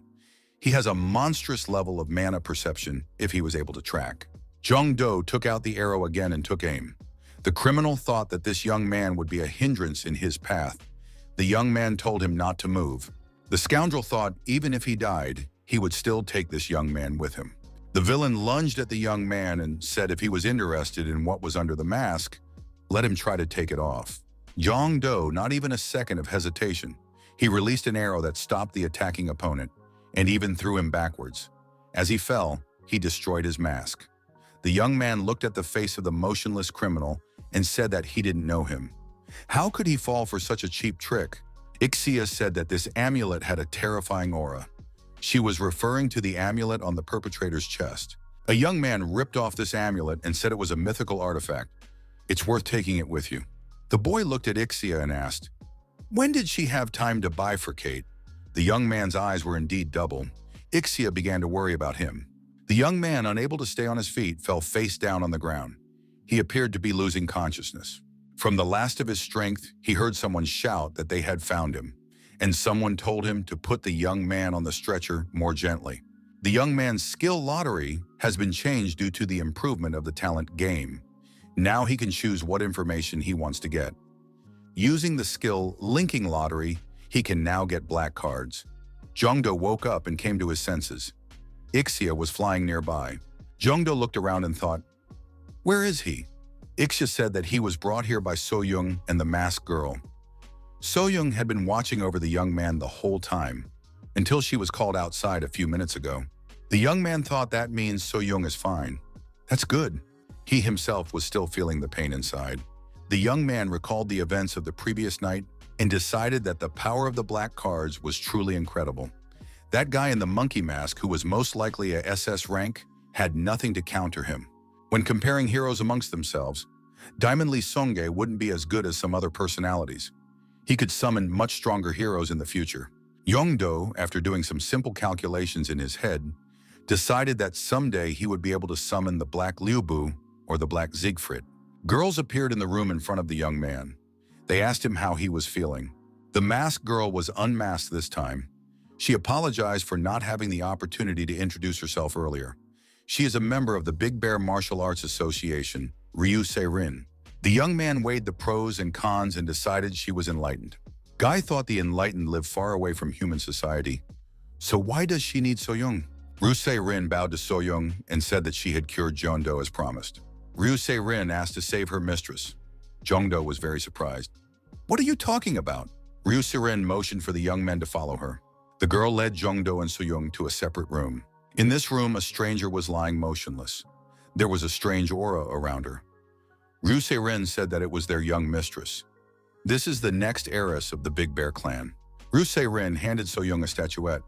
He has a monstrous level of mana perception if he was able to track. Jongdo took out the arrow again and took aim. The criminal thought that this young man would be a hindrance in his path. The young man told him not to move. The scoundrel thought even if he died, he would still take this young man with him. The villain lunged at the young man and said if he was interested in what was under the mask, let him try to take it off. Jongdo, not even a second of hesitation. He released an arrow that stopped the attacking opponent and even threw him backwards. As he fell, he destroyed his mask. The young man looked at the face of the motionless criminal and said that he didn't know him. How could he fall for such a cheap trick? Ixia said that this amulet had a terrifying aura. She was referring to the amulet on the perpetrator's chest. A young man ripped off this amulet and said it was a mythical artifact. It's worth taking it with you. The boy looked at Ixia and asked, "When did she have time to bifurcate?" The young man's eyes were indeed double. Ixia began to worry about him. The young man, unable to stay on his feet, fell face down on the ground. He appeared to be losing consciousness. From the last of his strength, he heard someone shout that they had found him, and someone told him to put the young man on the stretcher more gently. The young man's skill lottery has been changed due to the improvement of the talent game. Now he can choose what information he wants to get. Using the skill linking lottery, he can now get black cards. Jongdo woke up and came to his senses. Ixia was flying nearby. Jongdo looked around and thought, "Where is he?" Ixia said that he was brought here by So-young and the masked girl. So-young had been watching over the young man the whole time, until she was called outside a few minutes ago. The young man thought that means So-young is fine. That's good. He himself was still feeling the pain inside. The young man recalled the events of the previous night and decided that the power of the black cards was truly incredible. That guy in the monkey mask, who was most likely a SS rank, had nothing to counter him. When comparing heroes amongst themselves, Diamond Lee Songye wouldn't be as good as some other personalities. He could summon much stronger heroes in the future. Yongdo, after doing some simple calculations in his head, decided that someday he would be able to summon the Black Liubu or the Black Siegfried. Girls appeared in the room in front of the young man. They asked him how he was feeling. The masked girl was unmasked this time. She apologized for not having the opportunity to introduce herself earlier. She is a member of the Big Bear Martial Arts Association, Ryu Se-rin. The young man weighed the pros and cons and decided she was enlightened. Guy thought the enlightened live far away from human society. So why does she need So-young? Ryu Se-rin bowed to So-young and said that she had cured Jongdo as promised. Ryu Se-rin asked to save her mistress. Jongdo was very surprised. What are you talking about? Ryu Se-rin motioned for the young men to follow her. The girl led Jongdo and So-young to a separate room. In this room, a stranger was lying motionless. There was a strange aura around her. Ryu Se-rin said that it was their young mistress. This is the next heiress of the Big Bear clan. Ryu Se-rin handed So-young a statuette.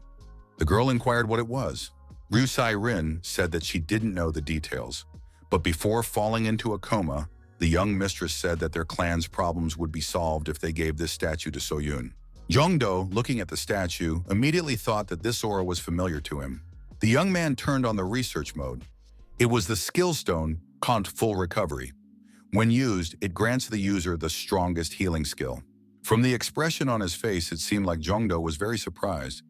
The girl inquired what it was. Ryu Se-rin said that she didn't know the details. But before falling into a coma, the young mistress said that their clan's problems would be solved if they gave this statue to So-young. Jongdo, looking at the statue, immediately thought that this aura was familiar to him. The young man turned on the research mode. It was the skill stone, called Full Recovery. When used, it grants the user the strongest healing skill. From the expression on his face, it seemed like Jongdo was very surprised.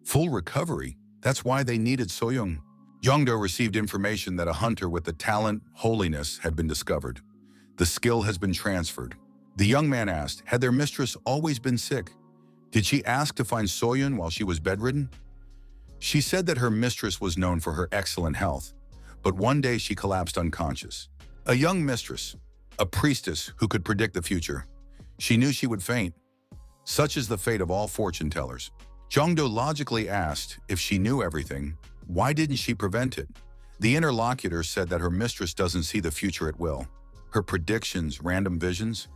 Full Recovery? That's why they needed So-young. Jongdo received information that a hunter with the talent, Holiness, had been discovered. The skill has been transferred. The young man asked, had their mistress always been sick? Did she ask to find So-young while she was bedridden? She said that her mistress was known for her excellent health, but one day she collapsed unconscious. A young mistress, a priestess who could predict the future. She knew she would faint. Such is the fate of all fortune tellers. Jongdo logically asked if she knew everything, why didn't she prevent it? The interlocutor said that her mistress doesn't see the future at will. Her predictions, random visions.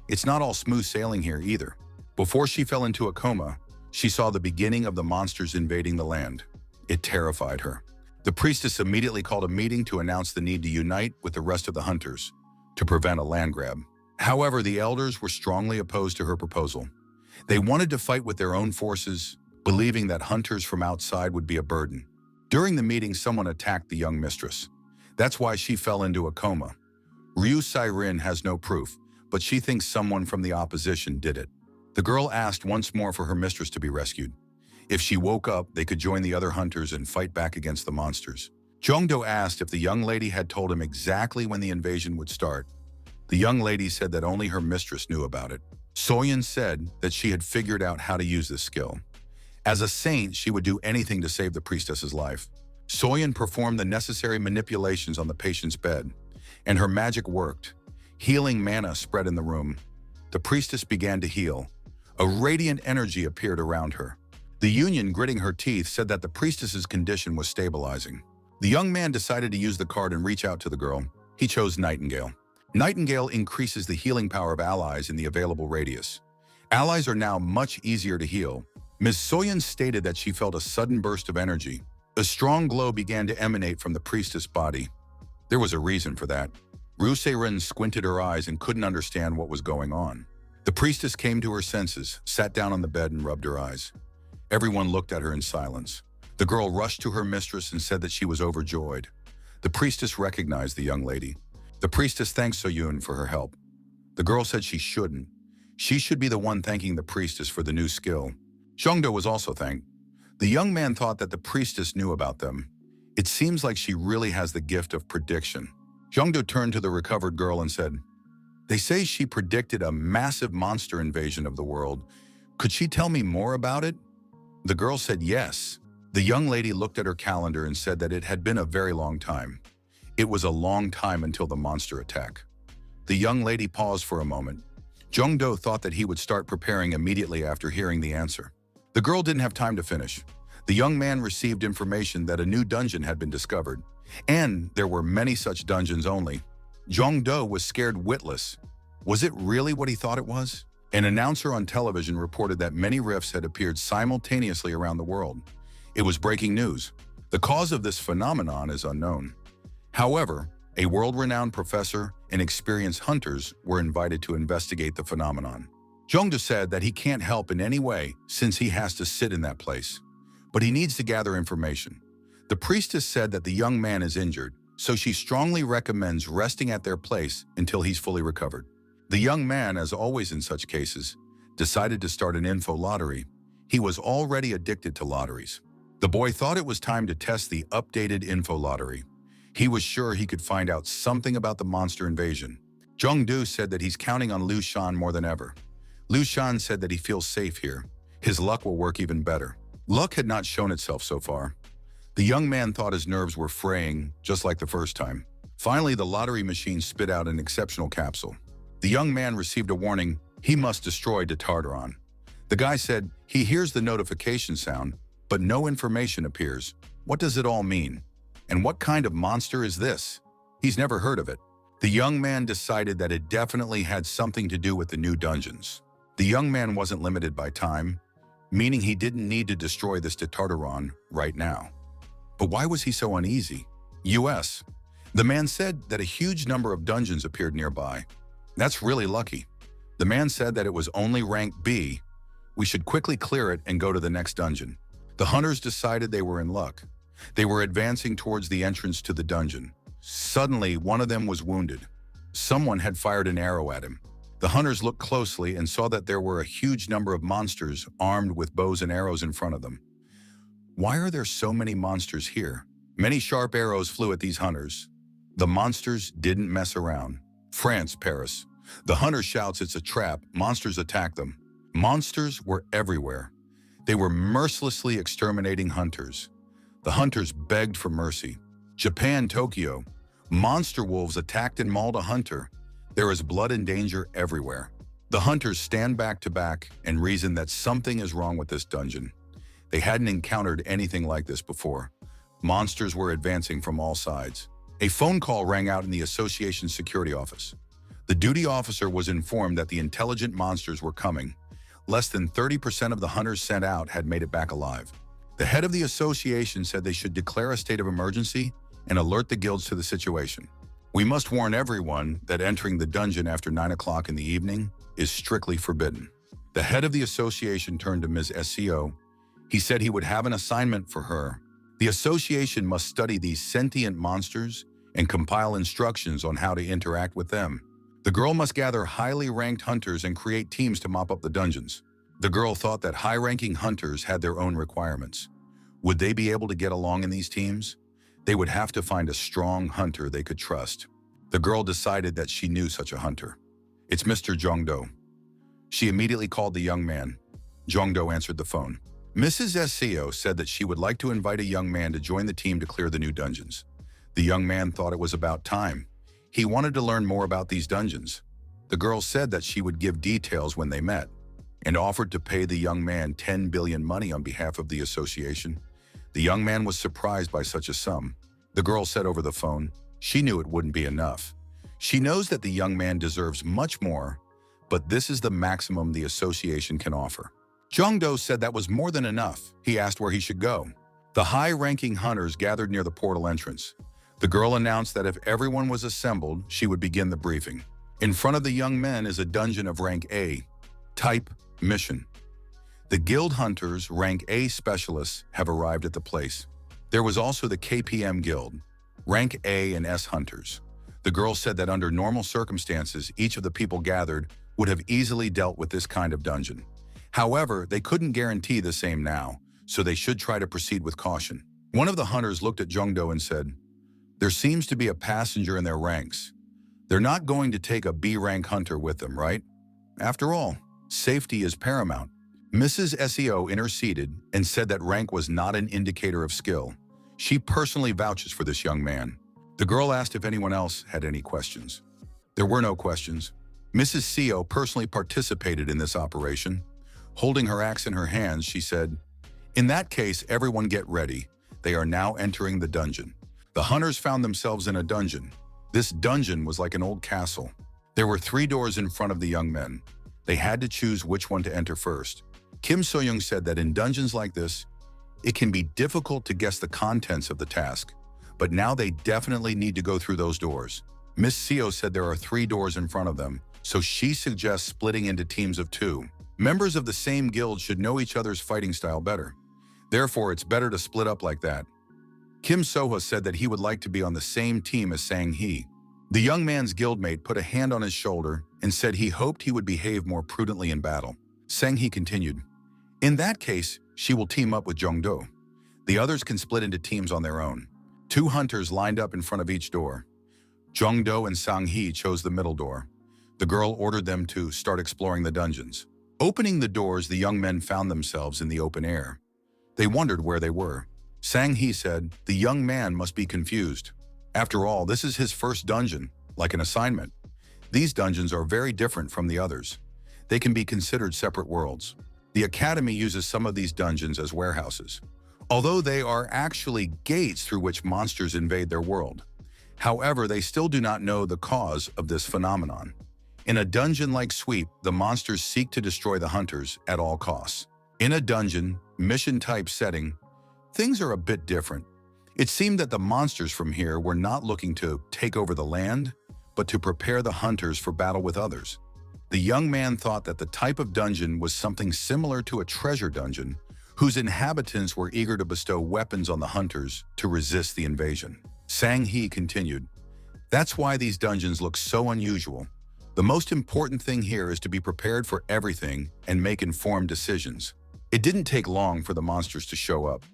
It's not all smooth sailing here either. Before she fell into a coma, she saw the beginning of the monsters invading the land. It terrified her. The priestess immediately called a meeting to announce the need to unite with the rest of the hunters to prevent a land grab. However, the elders were strongly opposed to her proposal. They wanted to fight with their own forces, believing that hunters from outside would be a burden. During the meeting, someone attacked the young mistress. That's why she fell into a coma. Ryu Se-rin has no proof, but she thinks someone from the opposition did it. The girl asked once more for her mistress to be rescued. If she woke up, they could join the other hunters and fight back against the monsters. Jongdo asked if the young lady had told him exactly when the invasion would start. The young lady said that only her mistress knew about it. So-young said that she had figured out how to use this skill. As a saint, she would do anything to save the priestess's life. So-young performed the necessary manipulations on the patient's bed, and her magic worked. Healing mana spread in the room. The priestess began to heal. A radiant energy appeared around her. The union, gritting her teeth, said that the priestess's condition was stabilizing. The young man decided to use the card and reach out to the girl. He chose Nightingale. Nightingale increases the healing power of allies in the available radius. Allies are now much easier to heal. Ms. So-young stated that she felt a sudden burst of energy. A strong glow began to emanate from the priestess' body. There was a reason for that. Ryu Se-rin squinted her eyes and couldn't understand what was going on. The priestess came to her senses, sat down on the bed and rubbed her eyes. Everyone looked at her in silence. The girl rushed to her mistress and said that she was overjoyed. The priestess recognized the young lady. The priestess thanked So-young for her help. The girl said she shouldn't. She should be the one thanking the priestess for the new skill. Jongdo was also thanked. The young man thought that the priestess knew about them. It seems like she really has the gift of prediction. Jongdo turned to the recovered girl and said, "They say she predicted a massive monster invasion of the world. Could she tell me more about it?" The girl said yes. The young lady looked at her calendar and said that it had been a very long time. It was a long time until the monster attack. The young lady paused for a moment. Jongdo thought that he would start preparing immediately after hearing the answer. The girl didn't have time to finish. The young man received information that a new dungeon had been discovered, and there were many such dungeons only. Jongdo was scared witless. Was it really what he thought it was? An announcer on television reported that many rifts had appeared simultaneously around the world. It was breaking news. The cause of this phenomenon is unknown. However, a world-renowned professor and experienced hunters were invited to investigate the phenomenon. Jongdo said that he can't help in any way since he has to sit in that place, but he needs to gather information. The priestess said that the young man is injured, so she strongly recommends resting at their place until he's fully recovered. The young man, as always in such cases, decided to start an info lottery. He was already addicted to lotteries. The boy thought it was time to test the updated info lottery. He was sure he could find out something about the monster invasion. Jongdo said that he's counting on Lu Shan more than ever. Lu Shan said that he feels safe here. His luck will work even better. Luck had not shown itself so far. The young man thought his nerves were fraying, just like the first time. Finally, the lottery machine spit out an exceptional capsule. The young man received a warning: he must destroy Tartaron. The guy said he hears the notification sound, but no information appears. What does it all mean? And what kind of monster is this? He's never heard of it. The young man decided that it definitely had something to do with the new dungeons. The young man wasn't limited by time, meaning he didn't need to destroy this Tartaron right now. But why was he so uneasy? US. The man said that a huge number of dungeons appeared nearby. That's really lucky. The man said that it was only rank B. We should quickly clear it and go to the next dungeon. The hunters decided they were in luck. They were advancing towards the entrance to the dungeon. Suddenly, one of them was wounded. Someone had fired an arrow at him. The hunters looked closely and saw that there were a huge number of monsters armed with bows and arrows in front of them. Why are there so many monsters here? Many sharp arrows flew at these hunters. The monsters didn't mess around. France, Paris. The hunter shouts it's a trap. Monsters attack them. Monsters were everywhere. They were mercilessly exterminating hunters. The hunters begged for mercy. Japan, Tokyo. Monster wolves attacked and mauled a hunter. There is blood and danger everywhere. The hunters stand back to back and reason that something is wrong with this dungeon. They hadn't encountered anything like this before. Monsters were advancing from all sides. A phone call rang out in the association's security office. The duty officer was informed that the intelligent monsters were coming. Less than 30% of the hunters sent out had made it back alive. The head of the association said they should declare a state of emergency and alert the guilds to the situation. We must warn everyone that entering the dungeon after 9 o'clock in the evening is strictly forbidden. The head of the association turned to Ms. SCO. He said he would have an assignment for her. The association must study these sentient monsters and compile instructions on how to interact with them. The girl must gather highly ranked hunters and create teams to mop up the dungeons. The girl thought that high-ranking hunters had their own requirements. Would they be able to get along in these teams? They would have to find a strong hunter they could trust. The girl decided that she knew such a hunter. It's Mr. Jongdo. She immediately called the young man. Jongdo answered the phone. Mrs. SCO said that she would like to invite a young man to join the team to clear the new dungeons. The young man thought it was about time. He wanted to learn more about these dungeons. The girl said that she would give details when they met, and offered to pay the young man 10 billion money on behalf of the association. The young man was surprised by such a sum. The girl said over the phone, she knew it wouldn't be enough. She knows that the young man deserves much more, but this is the maximum the association can offer. Jongdo said that was more than enough. He asked where he should go. The high-ranking hunters gathered near the portal entrance. The girl announced that if everyone was assembled, she would begin the briefing. In front of the young men is a dungeon of rank A. Type, mission. The guild hunters, rank A specialists, have arrived at the place. There was also the KPM guild, rank A and S hunters. The girl said that under normal circumstances, each of the people gathered would have easily dealt with this kind of dungeon. However, they couldn't guarantee the same now, so they should try to proceed with caution. One of the hunters looked at Jongdo and said, there seems to be a passenger in their ranks. They're not going to take a B-rank hunter with them, right? After all, safety is paramount. Mrs. SEO interceded and said that rank was not an indicator of skill. She personally vouches for this young man. The girl asked if anyone else had any questions. There were no questions. Mrs. CO personally participated in this operation. Holding her axe in her hands, she said, in that case, everyone get ready. They are now entering the dungeon. The hunters found themselves in a dungeon. This dungeon was like an old castle. There were 3 doors in front of the young men. They had to choose which one to enter first. Kim So-young said that in dungeons like this, it can be difficult to guess the contents of the task, but now they definitely need to go through those doors. Miss Seo said there are 3 doors in front of them, so she suggests splitting into teams of 2. Members of the same guild should know each other's fighting style better. Therefore, it's better to split up like that. Kim Soha said that he would like to be on the same team as Sang-hee. The young man's guildmate put a hand on his shoulder and said he hoped he would behave more prudently in battle. Sang-hee continued, "In that case, she will team up with Jong-do. The others can split into teams on their own." 2 hunters lined up in front of each door. Jong-do and Sang-hee chose the middle door. The girl ordered them to start exploring the dungeons. Opening the doors, the young men found themselves in the open air. They wondered where they were. Sang-hee said, "The young man must be confused. After all, this is his first dungeon, like an assignment. These dungeons are very different from the others. They can be considered separate worlds. The academy uses some of these dungeons as warehouses, although they are actually gates through which monsters invade their world. However, they still do not know the cause of this phenomenon. In a dungeon-like sweep, the monsters seek to destroy the hunters at all costs. In a dungeon, mission-type setting, things are a bit different. It seemed that the monsters from here were not looking to take over the land, but to prepare the hunters for battle with others. The young man thought that the type of dungeon was something similar to a treasure dungeon, whose inhabitants were eager to bestow weapons on the hunters to resist the invasion. Sang-hee continued, "That's why these dungeons look so unusual. The most important thing here is to be prepared for everything and make informed decisions." It didn't take long for the monsters to show up.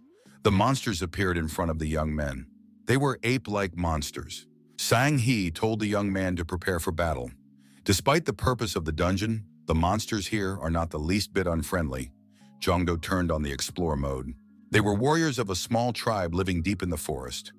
The monsters appeared in front of the young men. They were ape-like monsters. Sang-hee told the young man to prepare for battle. Despite the purpose of the dungeon, the monsters here are not the least bit unfriendly. Jong-do turned on the explore mode. They were warriors of a small tribe living deep in the forest.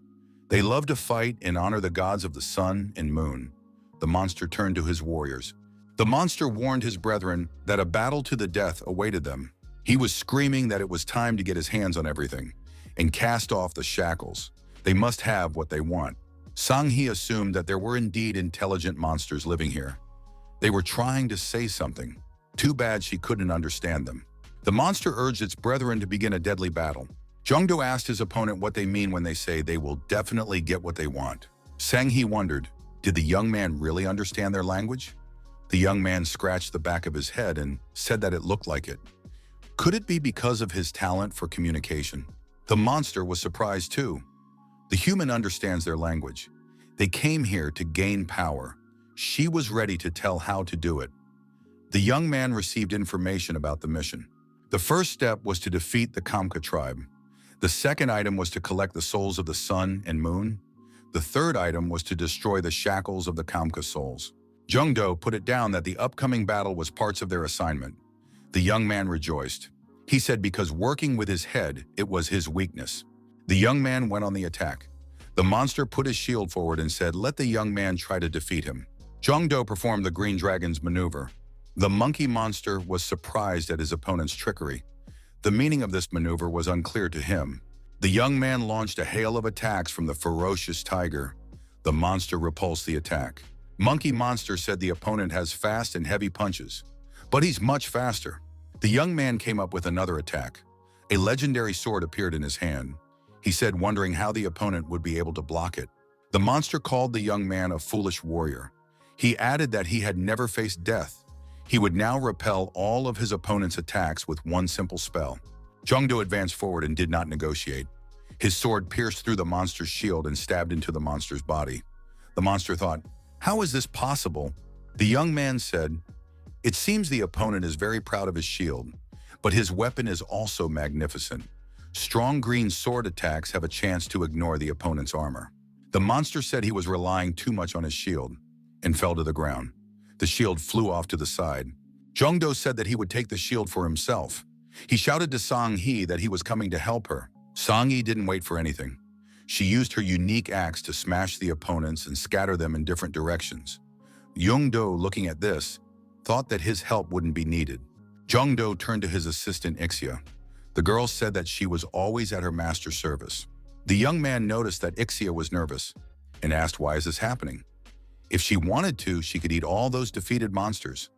They loved to fight and honor the gods of the sun and moon. The monster turned to his warriors. The monster warned his brethren that a battle to the death awaited them. He was screaming that it was time to get his hands on everything and cast off the shackles. They must have what they want. Sang-hee assumed that there were indeed intelligent monsters living here. They were trying to say something. Too bad she couldn't understand them. The monster urged its brethren to begin a deadly battle. Jong-do asked his opponent what they mean when they say they will definitely get what they want. Sang-hee wondered, did the young man really understand their language? The young man scratched the back of his head and said that it looked like it. Could it be because of his talent for communication? The monster was surprised too. The human understands their language. They came here to gain power. She was ready to tell how to do it. The young man received information about the mission. The first step was to defeat the Kamka tribe. The second item was to collect the souls of the sun and moon. The third item was to destroy the shackles of the Kamka souls. Jong-do put it down that the upcoming battle was parts of their assignment. The young man rejoiced. He said because working with his head, it was his weakness. The young man went on the attack. The monster put his shield forward and said, "Let the young man try to defeat him." Jong-do performed the Green Dragon's maneuver. The monkey monster was surprised at his opponent's trickery. The meaning of this maneuver was unclear to him. The young man launched a hail of attacks from the ferocious tiger. The monster repulsed the attack. Monkey monster said the opponent has fast and heavy punches, but he's much faster. The young man came up with another attack. A legendary sword appeared in his hand. He said, wondering how the opponent would be able to block it. The monster called the young man a foolish warrior. He added that he had never faced death. He would now repel all of his opponent's attacks with one simple spell. Jong-do advanced forward and did not negotiate. His sword pierced through the monster's shield and stabbed into the monster's body. The monster thought, "How is this possible?" The young man said, "It seems the opponent is very proud of his shield, but his weapon is also magnificent. Strong green sword attacks have a chance to ignore the opponent's armor." The monster said he was relying too much on his shield and fell to the ground. The shield flew off to the side. Jong-do said that he would take the shield for himself. He shouted to Sang-hee that he was coming to help her. Sang-hee didn't wait for anything. She used her unique axe to smash the opponents and scatter them in different directions. Jong-do, looking at this, thought that his help wouldn't be needed. Jong-do turned to his assistant Ixia. The girl said that she was always at her master's service. The young man noticed that Ixia was nervous and asked, "Why is this happening?" If she wanted to, she could eat all those defeated monsters.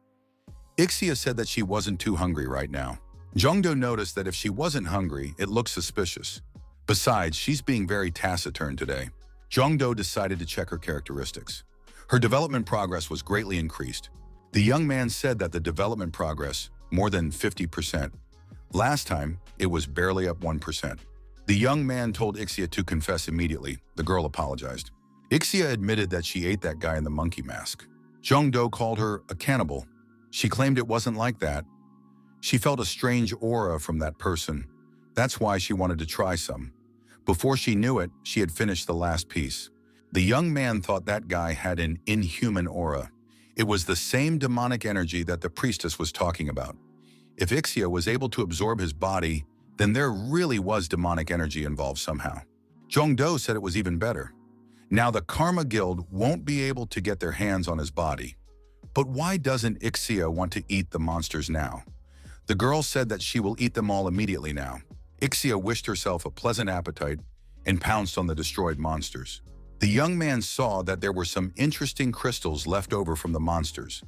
Ixia said that she wasn't too hungry right now. Jongdo noticed that if she wasn't hungry, it looked suspicious. Besides, she's being very taciturn today. Jongdo decided to check her characteristics. Her development progress was greatly increased. The young man said that the development progress, more than 50%. Last time, it was barely up 1%. The young man told Ixia to confess immediately. The girl apologized. Ixia admitted that she ate that guy in the monkey mask. Jongdo called her a cannibal. She claimed it wasn't like that. She felt a strange aura from that person. That's why she wanted to try some. Before she knew it, she had finished the last piece. The young man thought that guy had an inhuman aura. It was the same demonic energy that the priestess was talking about. If Ixia was able to absorb his body, then there really was demonic energy involved somehow. Jongdo said it was even better. Now the Karma Guild won't be able to get their hands on his body. But why doesn't Ixia want to eat the monsters now? The girl said that she will eat them all immediately now. Ixia wished herself a pleasant appetite and pounced on the destroyed monsters. The young man saw that there were some interesting crystals left over from the monsters.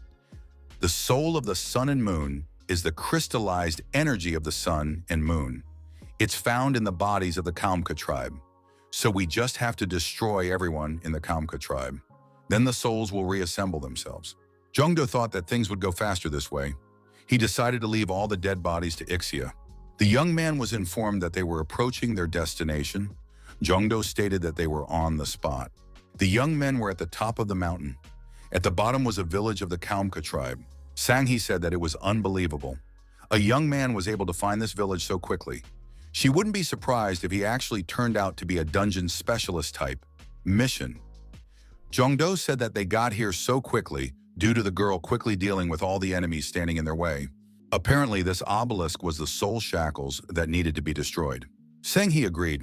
The soul of the sun and moon is the crystallized energy of the sun and moon. It's found in the bodies of the Kamka tribe. So we just have to destroy everyone in the Kamka tribe. Then the souls will reassemble themselves. Jongdo thought that things would go faster this way. He decided to leave all the dead bodies to Ixia. The young man was informed that they were approaching their destination. Jongdo stated that they were on the spot. The young men were at the top of the mountain. At the bottom was a village of the Kamka tribe. Sanghi said that it was unbelievable. A young man was able to find this village so quickly. She wouldn't be surprised if he actually turned out to be a dungeon specialist type mission. Jongdo said that they got here so quickly due to the girl quickly dealing with all the enemies standing in their way. Apparently, this obelisk was the soul shackles that needed to be destroyed. Sanghi agreed.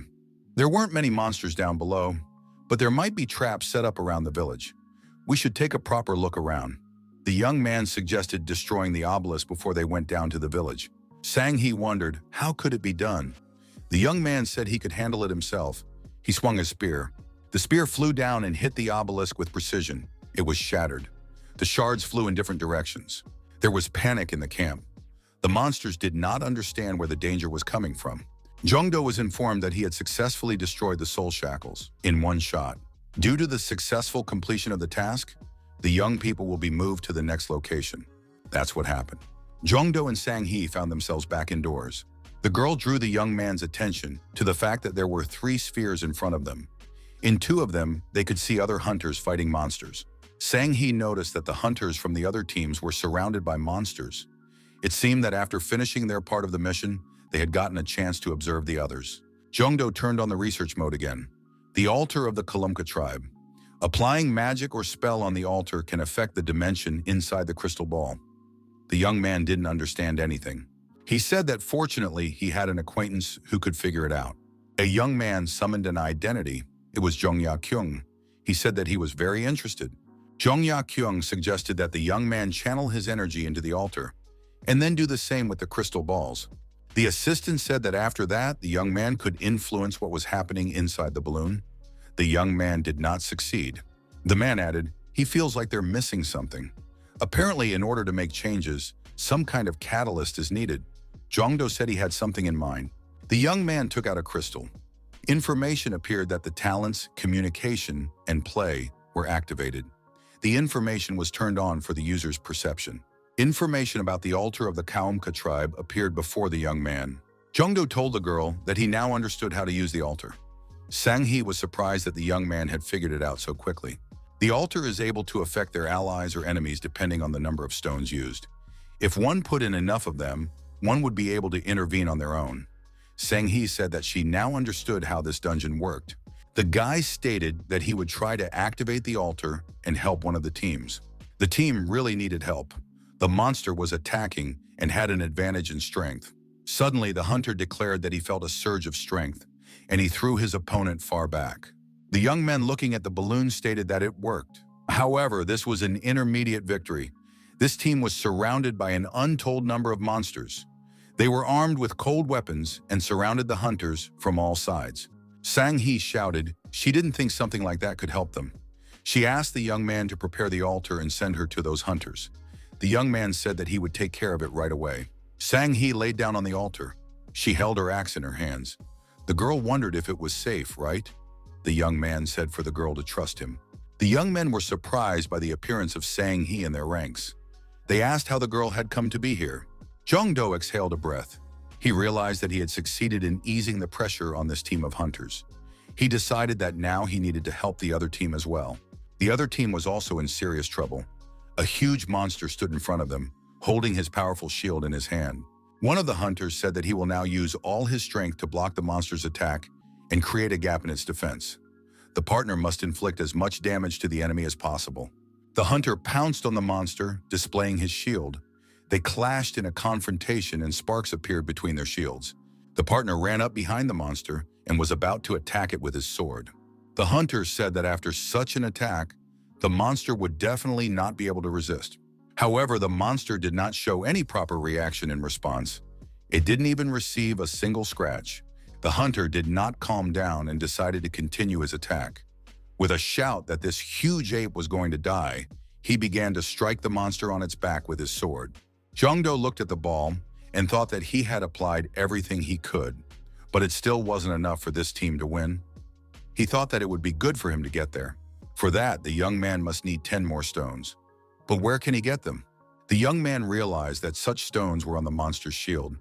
There weren't many monsters down below, but there might be traps set up around the village. We should take a proper look around. The young man suggested destroying the obelisk before they went down to the village. Sanghi wondered, how could it be done? The young man said he could handle it himself. He swung his spear. The spear flew down and hit the obelisk with precision. It was shattered. The shards flew in different directions. There was panic in the camp. The monsters did not understand where the danger was coming from. Jongdo was informed that he had successfully destroyed the soul shackles in one shot. Due to the successful completion of the task, the young people will be moved to the next location. That's what happened. Jongdo and Sanghi found themselves back indoors. The girl drew the young man's attention to the fact that there were 3 spheres in front of them. In 2 of them, they could see other hunters fighting monsters. Sanghi noticed that the hunters from the other teams were surrounded by monsters. It seemed that after finishing their part of the mission, they had gotten a chance to observe the others. Jongdo turned on the research mode again. The altar of the Kalumka tribe. Applying magic or spell on the altar can affect the dimension inside the crystal ball. The young man didn't understand anything. He said that fortunately he had an acquaintance who could figure it out. A young man summoned an identity. It was Jongya Kyung. He said that he was very interested. Jongya Kyung suggested that the young man channel his energy into the altar and then do the same with the crystal balls. The assistant said that after that, the young man could influence what was happening inside the balloon. The young man did not succeed. The man added, he feels like they're missing something. Apparently, in order to make changes, some kind of catalyst is needed. Jongdo said he had something in mind. The young man took out a crystal. Information appeared that the talents, communication, and play were activated. The information was turned on for the user's perception. Information about the altar of the Kaumka tribe appeared before the young man. Jongdo told the girl that he now understood how to use the altar. Sanghi was surprised that the young man had figured it out so quickly. The altar is able to affect their allies or enemies depending on the number of stones used. If one put in enough of them, one would be able to intervene on their own. Sanghi said that she now understood how this dungeon worked. The guy stated that he would try to activate the altar and help one of the teams. The team really needed help. The monster was attacking and had an advantage in strength. Suddenly, the hunter declared that he felt a surge of strength, and he threw his opponent far back. The young men looking at the balloon stated that it worked. However, this was an intermediate victory. This team was surrounded by an untold number of monsters. They were armed with cold weapons and surrounded the hunters from all sides. Sanghi shouted she didn't think something like that could help them. She asked the young man to prepare the altar and send her to those hunters. The young man said that he would take care of it right away. Sang-hee laid down on the altar. She held her axe in her hands. The girl wondered if it was safe, right? The young man said for the girl to trust him. The young men were surprised by the appearance of Sang-hee in their ranks. They asked how the girl had come to be here. Jong-do exhaled a breath. He realized that he had succeeded in easing the pressure on this team of hunters. He decided that now he needed to help the other team as well. The other team was also in serious trouble. A huge monster stood in front of them, holding his powerful shield in his hand. One of the hunters said that he will now use all his strength to block the monster's attack and create a gap in its defense. The partner must inflict as much damage to the enemy as possible. The hunter pounced on the monster, displaying his shield. They clashed in a confrontation and sparks appeared between their shields. The partner ran up behind the monster and was about to attack it with his sword. The hunter said that after such an attack, the monster would definitely not be able to resist. However, the monster did not show any proper reaction in response. It didn't even receive a single scratch. The hunter did not calm down and decided to continue his attack. With a shout that this huge ape was going to die, he began to strike the monster on its back with his sword. Jong-do looked at the ball and thought that he had applied everything he could, but it still wasn't enough for this team to win. He thought that it would be good for him to get there. For that, the young man must need 10 more stones. But where can he get them? The young man realized that such stones were on the monster's shield.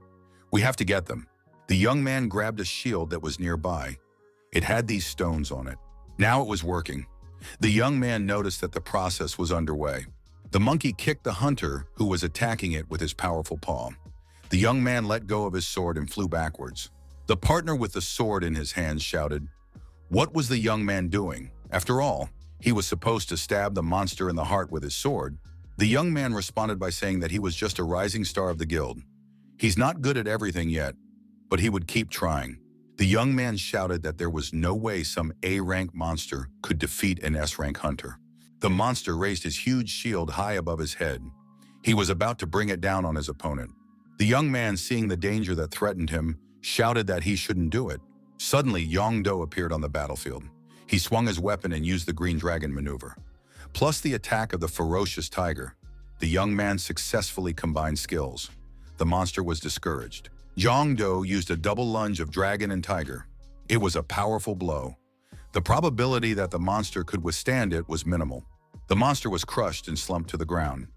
We have to get them. The young man grabbed a shield that was nearby. It had these stones on it. Now it was working. The young man noticed that the process was underway. The monkey kicked the hunter who was attacking it with his powerful paw. The young man let go of his sword and flew backwards. The partner with the sword in his hands shouted, "What was the young man doing? After all, he was supposed to stab the monster in the heart with his sword." The young man responded by saying that he was just a rising star of the guild. He's not good at everything yet, but he would keep trying. The young man shouted that there was no way some A-rank monster could defeat an S-rank hunter. The monster raised his huge shield high above his head. He was about to bring it down on his opponent. The young man, seeing the danger that threatened him, shouted that he shouldn't do it. Suddenly, Jong-do appeared on the battlefield. He swung his weapon and used the green dragon maneuver. Plus the attack of the ferocious tiger. The young man successfully combined skills. The monster was discouraged. Jong-do used a double lunge of dragon and tiger. It was a powerful blow. The probability that the monster could withstand it was minimal. The monster was crushed and slumped to the ground.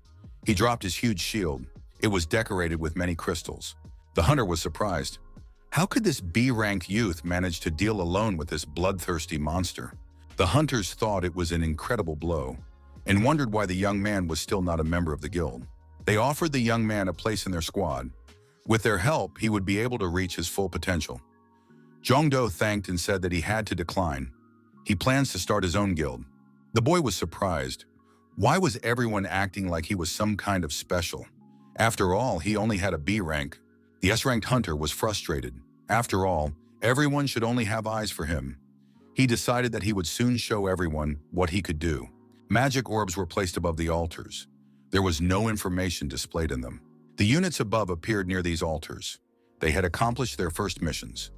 He dropped his huge shield. It was decorated with many crystals. The hunter was surprised. How could this B-rank youth manage to deal alone with this bloodthirsty monster? The hunters thought it was an incredible blow and wondered why the young man was still not a member of the guild. They offered the young man a place in their squad. With their help, he would be able to reach his full potential. Jong-do thanked and said that he had to decline. He plans to start his own guild. The boy was surprised. Why was everyone acting like he was some kind of special? After all, he only had a B rank. The S-ranked hunter was frustrated. After all, everyone should only have eyes for him. He decided that he would soon show everyone what he could do. Magic orbs were placed above the altars. There was no information displayed in them. The units above appeared near these altars. They had accomplished their first missions.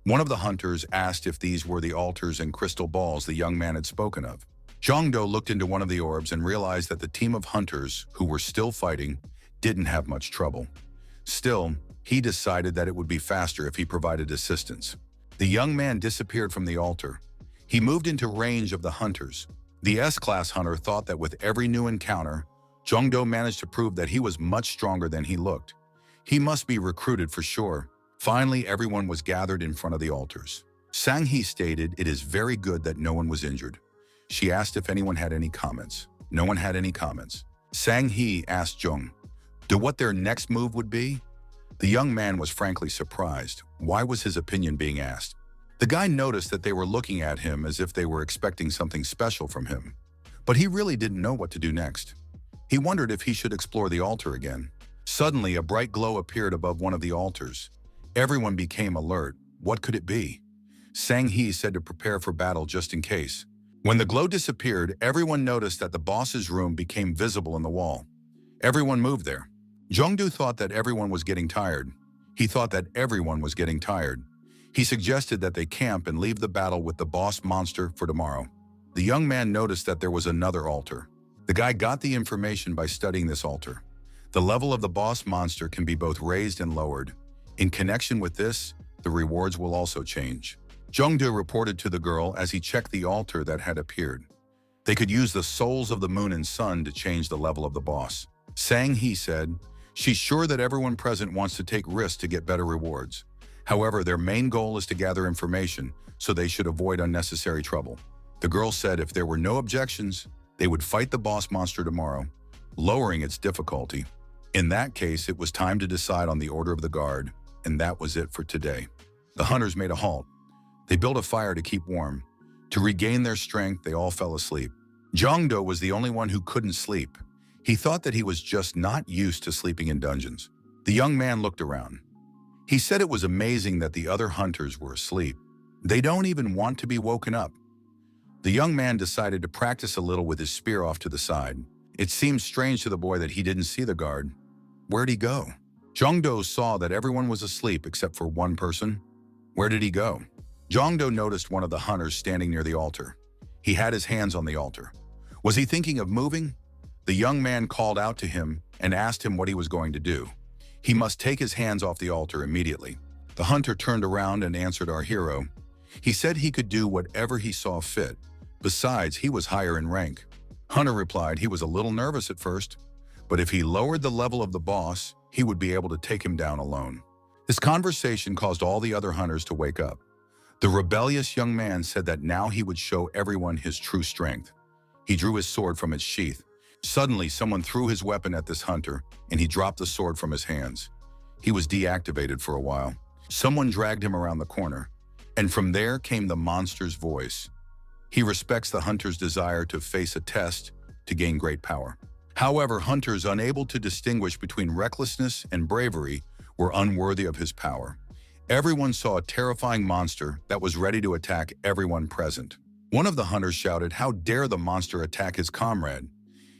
One of the hunters asked if these were the altars and crystal balls the young man had spoken of. Jong-do looked into one of the orbs and realized that the team of hunters, who were still fighting, didn't have much trouble. Still, he decided that it would be faster if he provided assistance. The young man disappeared from the altar. He moved into range of the hunters. The S-class hunter thought that with every new encounter, Jong-do managed to prove that he was much stronger than he looked. He must be recruited for sure. Finally, everyone was gathered in front of the altars. Sang-hee stated, "It is very good that no one was injured." She asked if anyone had any comments. No one had any comments. Sang-hee asked Jong-do what their next move would be. The young man was frankly surprised. Why was his opinion being asked? The guy noticed that they were looking at him as if they were expecting something special from him. But he really didn't know what to do next. He wondered if he should explore the altar again. Suddenly, a bright glow appeared above one of the altars. Everyone became alert. What could it be? Sang-hee said to prepare for battle just in case. When the glow disappeared, everyone noticed that the boss's room became visible in the wall. Everyone moved there. Jong-do thought that everyone was getting tired. He thought that everyone was getting tired. He suggested that they camp and leave the battle with the boss monster for tomorrow. The young man noticed that there was another altar. The guy got the information by studying this altar. The level of the boss monster can be both raised and lowered. In connection with this, the rewards will also change. Jongdo reported to the girl as he checked the altar that had appeared. They could use the souls of the moon and sun to change the level of the boss. Sang-hee said, she's sure that everyone present wants to take risks to get better rewards. However, their main goal is to gather information, so they should avoid unnecessary trouble. The girl said if there were no objections, they would fight the boss monster tomorrow, lowering its difficulty. In that case, it was time to decide on the order of the guard, and that was it for today. The hunters made a halt. They built a fire to keep warm. To regain their strength, they all fell asleep. Jongdo was the only one who couldn't sleep. He thought that he was just not used to sleeping in dungeons. The young man looked around. He said it was amazing that the other hunters were asleep. They don't even want to be woken up. The young man decided to practice a little with his spear off to the side. It seemed strange to the boy that he didn't see the guard. Where'd he go? Jongdo saw that everyone was asleep except for one person. Where did he go? Jongdo noticed one of the hunters standing near the altar. He had his hands on the altar. Was he thinking of moving? The young man called out to him and asked him what he was going to do. He must take his hands off the altar immediately. The hunter turned around and answered our hero. He said he could do whatever he saw fit. Besides, he was higher in rank. Hunter replied he was a little nervous at first, but if he lowered the level of the boss, he would be able to take him down alone. This conversation caused all the other hunters to wake up. The rebellious young man said that now he would show everyone his true strength. He drew his sword from its sheath. Suddenly, someone threw his weapon at this hunter, and he dropped the sword from his hands. He was deactivated for a while. Someone dragged him around the corner, and from there came the monster's voice. He respects the hunter's desire to face a test to gain great power. However, hunters unable to distinguish between recklessness and bravery were unworthy of his power. Everyone saw a terrifying monster that was ready to attack everyone present. One of the hunters shouted, "How dare the monster attack his comrade?"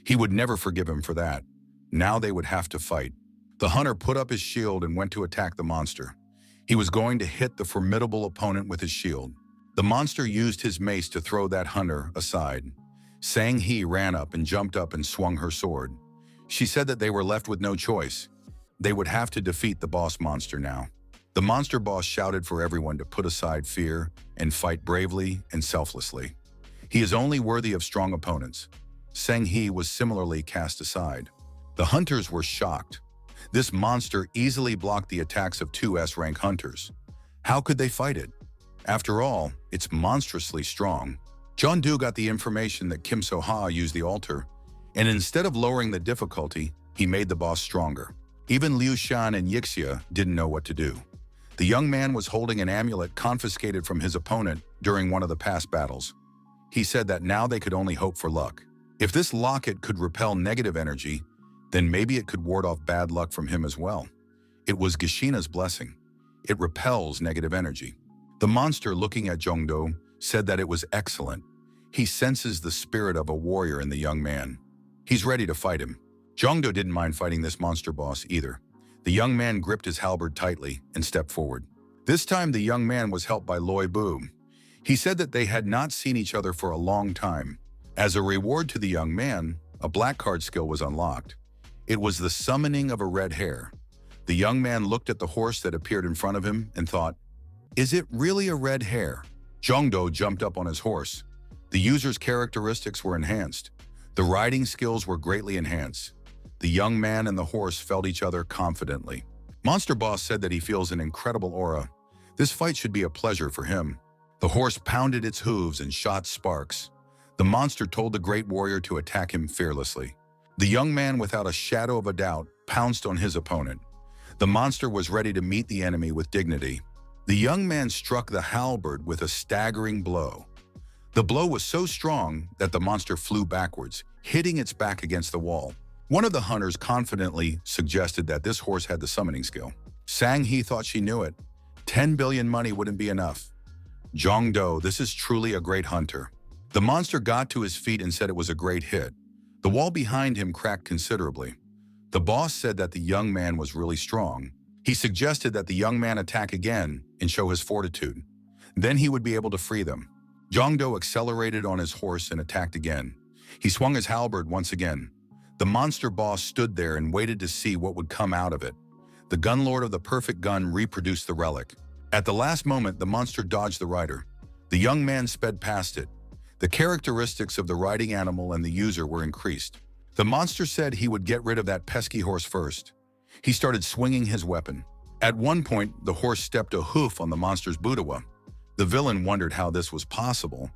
He would never forgive him for that. Now they would have to fight. The hunter put up his shield and went to attack the monster. He was going to hit the formidable opponent with his shield. The monster used his mace to throw that hunter aside. Sang-hee ran up and jumped up and swung her sword. She said that they were left with no choice. They would have to defeat the boss monster now. The monster boss shouted for everyone to put aside fear and fight bravely and selflessly. He is only worthy of strong opponents. Sang-hee was similarly cast aside. The hunters were shocked. This monster easily blocked the attacks of two S-rank hunters. How could they fight it? After all, it's monstrously strong. Jeondu got the information that Kim So-ha used the altar, and instead of lowering the difficulty, he made the boss stronger. Even Liu Shan and Yixia didn't know what to do. The young man was holding an amulet confiscated from his opponent during one of the past battles. He said that now they could only hope for luck. If this locket could repel negative energy, then maybe it could ward off bad luck from him as well. It was Gashina's blessing. It repels negative energy. The monster, looking at Jongdo, said that it was excellent. He senses the spirit of a warrior in the young man. He's ready to fight him. Jongdo didn't mind fighting this monster boss either. The young man gripped his halberd tightly and stepped forward. This time the young man was helped by Loi Bu. He said that they had not seen each other for a long time. As a reward to the young man, a black card skill was unlocked. It was the summoning of a red hare. The young man looked at the horse that appeared in front of him and thought, "Is it really a red hare?" Jongdo jumped up on his horse. The user's characteristics were enhanced. The riding skills were greatly enhanced. The young man and the horse felt each other confidently. Monster Boss said that he feels an incredible aura. This fight should be a pleasure for him. The horse pounded its hooves and shot sparks. The monster told the great warrior to attack him fearlessly. The young man, without a shadow of a doubt, pounced on his opponent. The monster was ready to meet the enemy with dignity. The young man struck the halberd with a staggering blow. The blow was so strong that the monster flew backwards, hitting its back against the wall. One of the hunters confidently suggested that this horse had the summoning skill. Sang-hee thought she knew it. 10 billion money wouldn't be enough. Jongdo, this is truly a great hunter. The monster got to his feet and said it was a great hit. The wall behind him cracked considerably. The boss said that the young man was really strong. He suggested that the young man attack again and show his fortitude. Then he would be able to free them. Jongdo accelerated on his horse and attacked again. He swung his halberd once again. The monster boss stood there and waited to see what would come out of it. The gunlord of the perfect gun reproduced the relic. At the last moment, the monster dodged the rider. The young man sped past it. The characteristics of the riding animal and the user were increased. The monster said he would get rid of that pesky horse first. He started swinging his weapon. At one point, the horse stepped a hoof on the monster's budawa. The villain wondered how this was possible.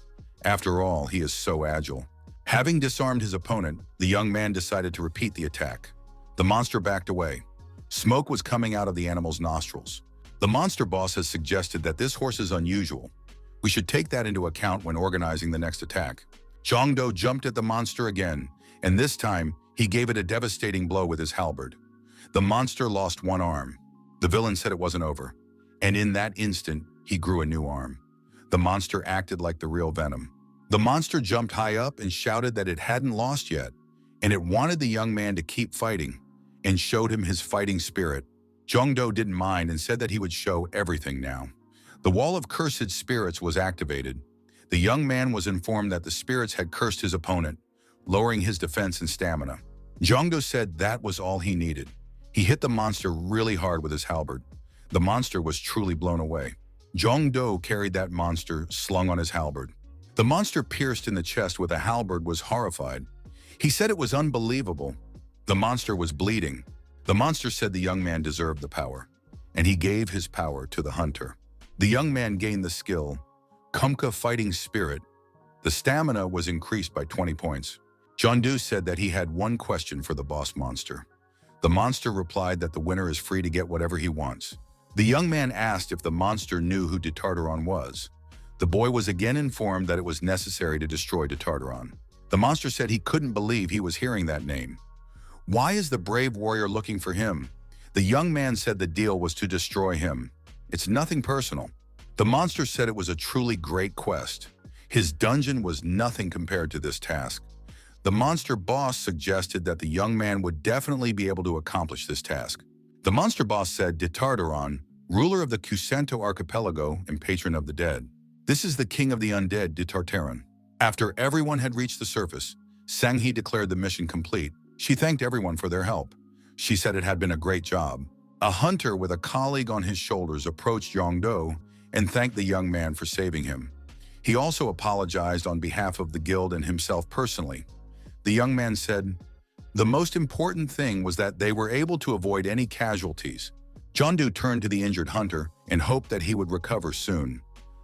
After all, he is so agile. Having disarmed his opponent, the young man decided to repeat the attack. The monster backed away. Smoke was coming out of the animal's nostrils. The monster boss has suggested that this horse is unusual. We should take that into account when organizing the next attack. Jongdo jumped at the monster again, and this time, he gave it a devastating blow with his halberd. The monster lost one arm. The villain said it wasn't over, and in that instant, he grew a new arm. The monster acted like the real Venom. The monster jumped high up and shouted that it hadn't lost yet, and it wanted the young man to keep fighting, and showed him his fighting spirit. Jongdo didn't mind and said that he would show everything now. The wall of cursed spirits was activated. The young man was informed that the spirits had cursed his opponent, lowering his defense and stamina. Jongdo said that was all he needed. He hit the monster really hard with his halberd. The monster was truly blown away. Jongdo carried that monster slung on his halberd. The monster pierced in the chest with a halberd was horrified. He said it was unbelievable. The monster was bleeding. The monster said the young man deserved the power, and he gave his power to the hunter. The young man gained the skill, Kumka Fighting Spirit. The stamina was increased by 20 points. Jongdo said that he had one question for the boss monster. The monster replied that the winner is free to get whatever he wants. The young man asked if the monster knew who Tartaron was. The boy was again informed that it was necessary to destroy Tartaron. The monster said he couldn't believe he was hearing that name. Why is the brave warrior looking for him? The young man said the deal was to destroy him. It's nothing personal. The monster said it was a truly great quest. His dungeon was nothing compared to this task. The monster boss suggested that the young man would definitely be able to accomplish this task. The monster boss said Tartaron, ruler of the Kusento archipelago and patron of the dead. This is the king of the undead, Tartaron. After everyone had reached the surface, Sanghi declared the mission complete. She thanked everyone for their help. She said it had been a great job. A hunter with a colleague on his shoulders approached Jongdo and thanked the young man for saving him. He also apologized on behalf of the guild and himself personally. The young man said, "The most important thing was that they were able to avoid any casualties." Jongdo turned to the injured hunter and hoped that he would recover soon.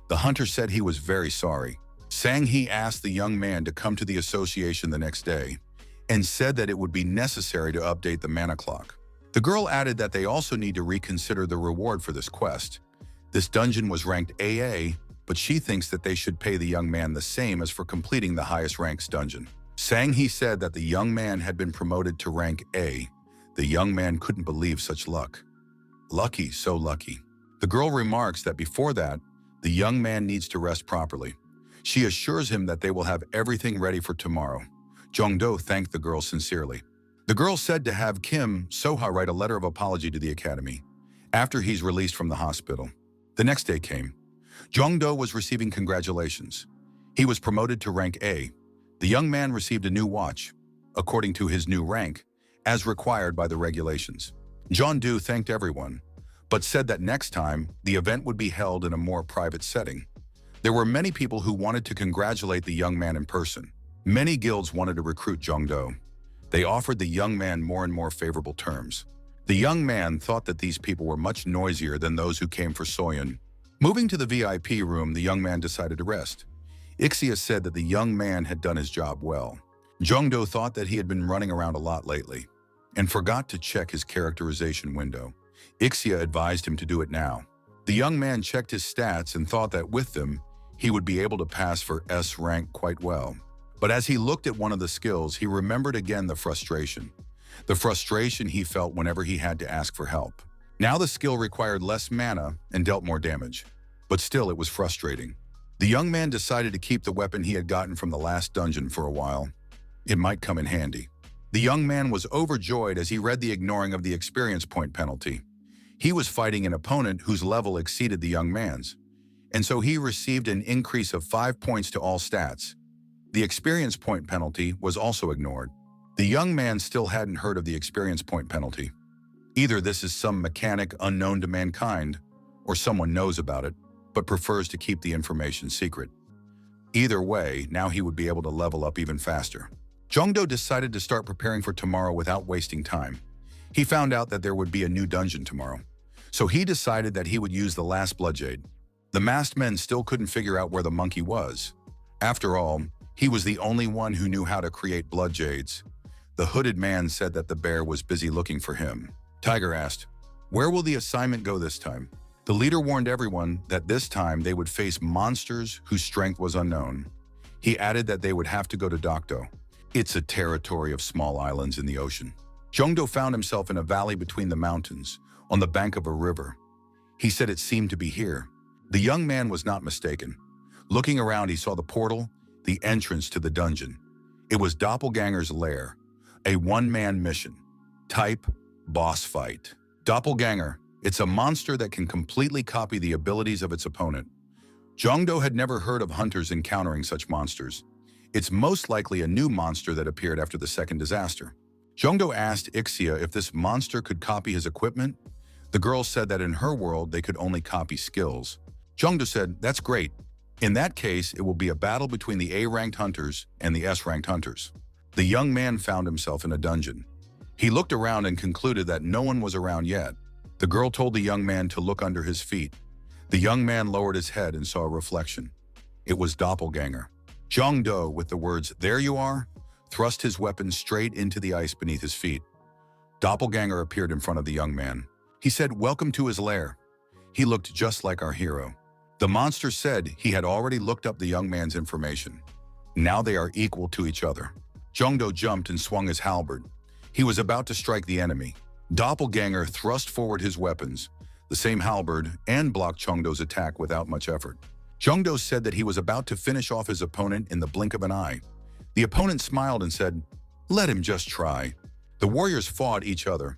The hunter said he was very sorry. Sanghi asked the young man to come to the association the next day and said that it would be necessary to update the mana clock. The girl added that they also need to reconsider the reward for this quest. This dungeon was ranked AA, but she thinks that they should pay the young man the same as for completing the highest ranks dungeon. Sanghi said that the young man had been promoted to rank A. The young man couldn't believe such luck. Lucky, so lucky. The girl remarks that before that, the young man needs to rest properly. She assures him that they will have everything ready for tomorrow. Jongdo thanked the girl sincerely. The girl said to have Kim Soha write a letter of apology to the academy after he's released from the hospital. The next day came. Jongdo was receiving congratulations. He was promoted to rank A. The young man received a new watch, according to his new rank, as required by the regulations. Jongdo thanked everyone, but said that next time, the event would be held in a more private setting. There were many people who wanted to congratulate the young man in person. Many guilds wanted to recruit Jongdo. They offered the young man more and more favorable terms. The young man thought that these people were much noisier than those who came for Soyun. Moving to the VIP room, the young man decided to rest. Ixia said that the young man had done his job well. Jongdo thought that he had been running around a lot lately and forgot to check his characterization window. Ixia advised him to do it now. The young man checked his stats and thought that with them, he would be able to pass for S rank quite well. But as he looked at one of the skills, he remembered again the frustration he felt whenever he had to ask for help. Now the skill required less mana and dealt more damage, but still it was frustrating. The young man decided to keep the weapon he had gotten from the last dungeon for a while. It might come in handy. The young man was overjoyed as he read the ignoring of the experience point penalty. He was fighting an opponent whose level exceeded the young man's, and so he received an increase of 5 points to all stats. The experience point penalty was also ignored. The young man still hadn't heard of the experience point penalty. Either this is some mechanic unknown to mankind, or someone knows about it, but prefers to keep the information secret. Either way, now he would be able to level up even faster. Jongdo decided to start preparing for tomorrow without wasting time. He found out that there would be a new dungeon tomorrow, so he decided that he would use the last bloodjade. The masked men still couldn't figure out where the monkey was. After all, he was the only one who knew how to create bloodjades. The hooded man said that the bear was busy looking for him. Tiger asked, "Where will the assignment go this time?" The leader warned everyone that this time they would face monsters whose strength was unknown. He added that they would have to go to Dokdo. It's a territory of small islands in the ocean. Jongdo found himself in a valley between the mountains, on the bank of a river. He said it seemed to be here. The young man was not mistaken. Looking around, he saw the portal, the entrance to the dungeon. It was Doppelganger's lair, a one-man mission. Type, boss fight. Doppelganger, it's a monster that can completely copy the abilities of its opponent. Jongdo had never heard of hunters encountering such monsters. It's most likely a new monster that appeared after the second disaster. Jongdo asked Ixia if this monster could copy his equipment. The girl said that in her world they could only copy skills. Jongdo said, "That's great. In that case, it will be a battle between the A-ranked hunters and the S-ranked hunters." The young man found himself in a dungeon. He looked around and concluded that no one was around yet. The girl told the young man to look under his feet. The young man lowered his head and saw a reflection. It was Doppelganger. Jongdo, with the words, "There you are," thrust his weapon straight into the ice beneath his feet. Doppelganger appeared in front of the young man. He said, "Welcome to his lair." He looked just like our hero. The monster said he had already looked up the young man's information. Now they are equal to each other. Jongdo jumped and swung his halberd. He was about to strike the enemy. Doppelganger thrust forward his weapons, the same halberd, and blocked Jongdo's attack without much effort. Jongdo said that he was about to finish off his opponent in the blink of an eye. The opponent smiled and said, "Let him just try." The warriors fought each other,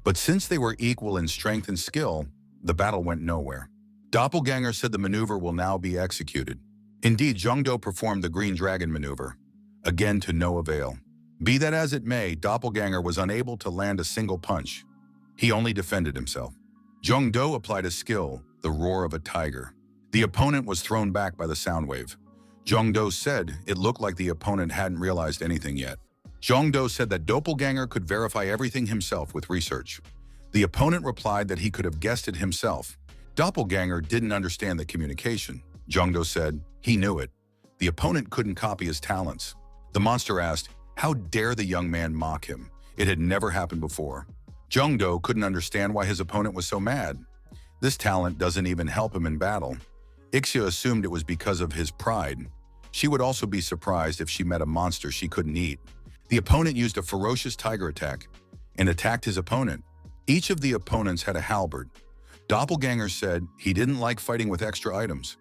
but since they were equal in strength and skill, the battle went nowhere. Doppelganger said the maneuver will now be executed. Indeed, Jongdo performed the Green Dragon maneuver, again to no avail. Be that as it may, Doppelganger was unable to land a single punch. He only defended himself. Jongdo applied a skill, the roar of a tiger. The opponent was thrown back by the sound wave. Jongdo said it looked like the opponent hadn't realized anything yet. Jongdo said that Doppelganger could verify everything himself with research. The opponent replied that he could have guessed it himself. Doppelganger didn't understand the communication. Jongdo said he knew it. The opponent couldn't copy his talents. The monster asked, how dare the young man mock him? It had never happened before. Jongdo couldn't understand why his opponent was so mad. This talent doesn't even help him in battle. Ixia assumed it was because of his pride. She would also be surprised if she met a monster she couldn't eat. The opponent used a ferocious tiger attack and attacked his opponent. Each of the opponents had a halberd. Doppelganger said he didn't like fighting with extra items.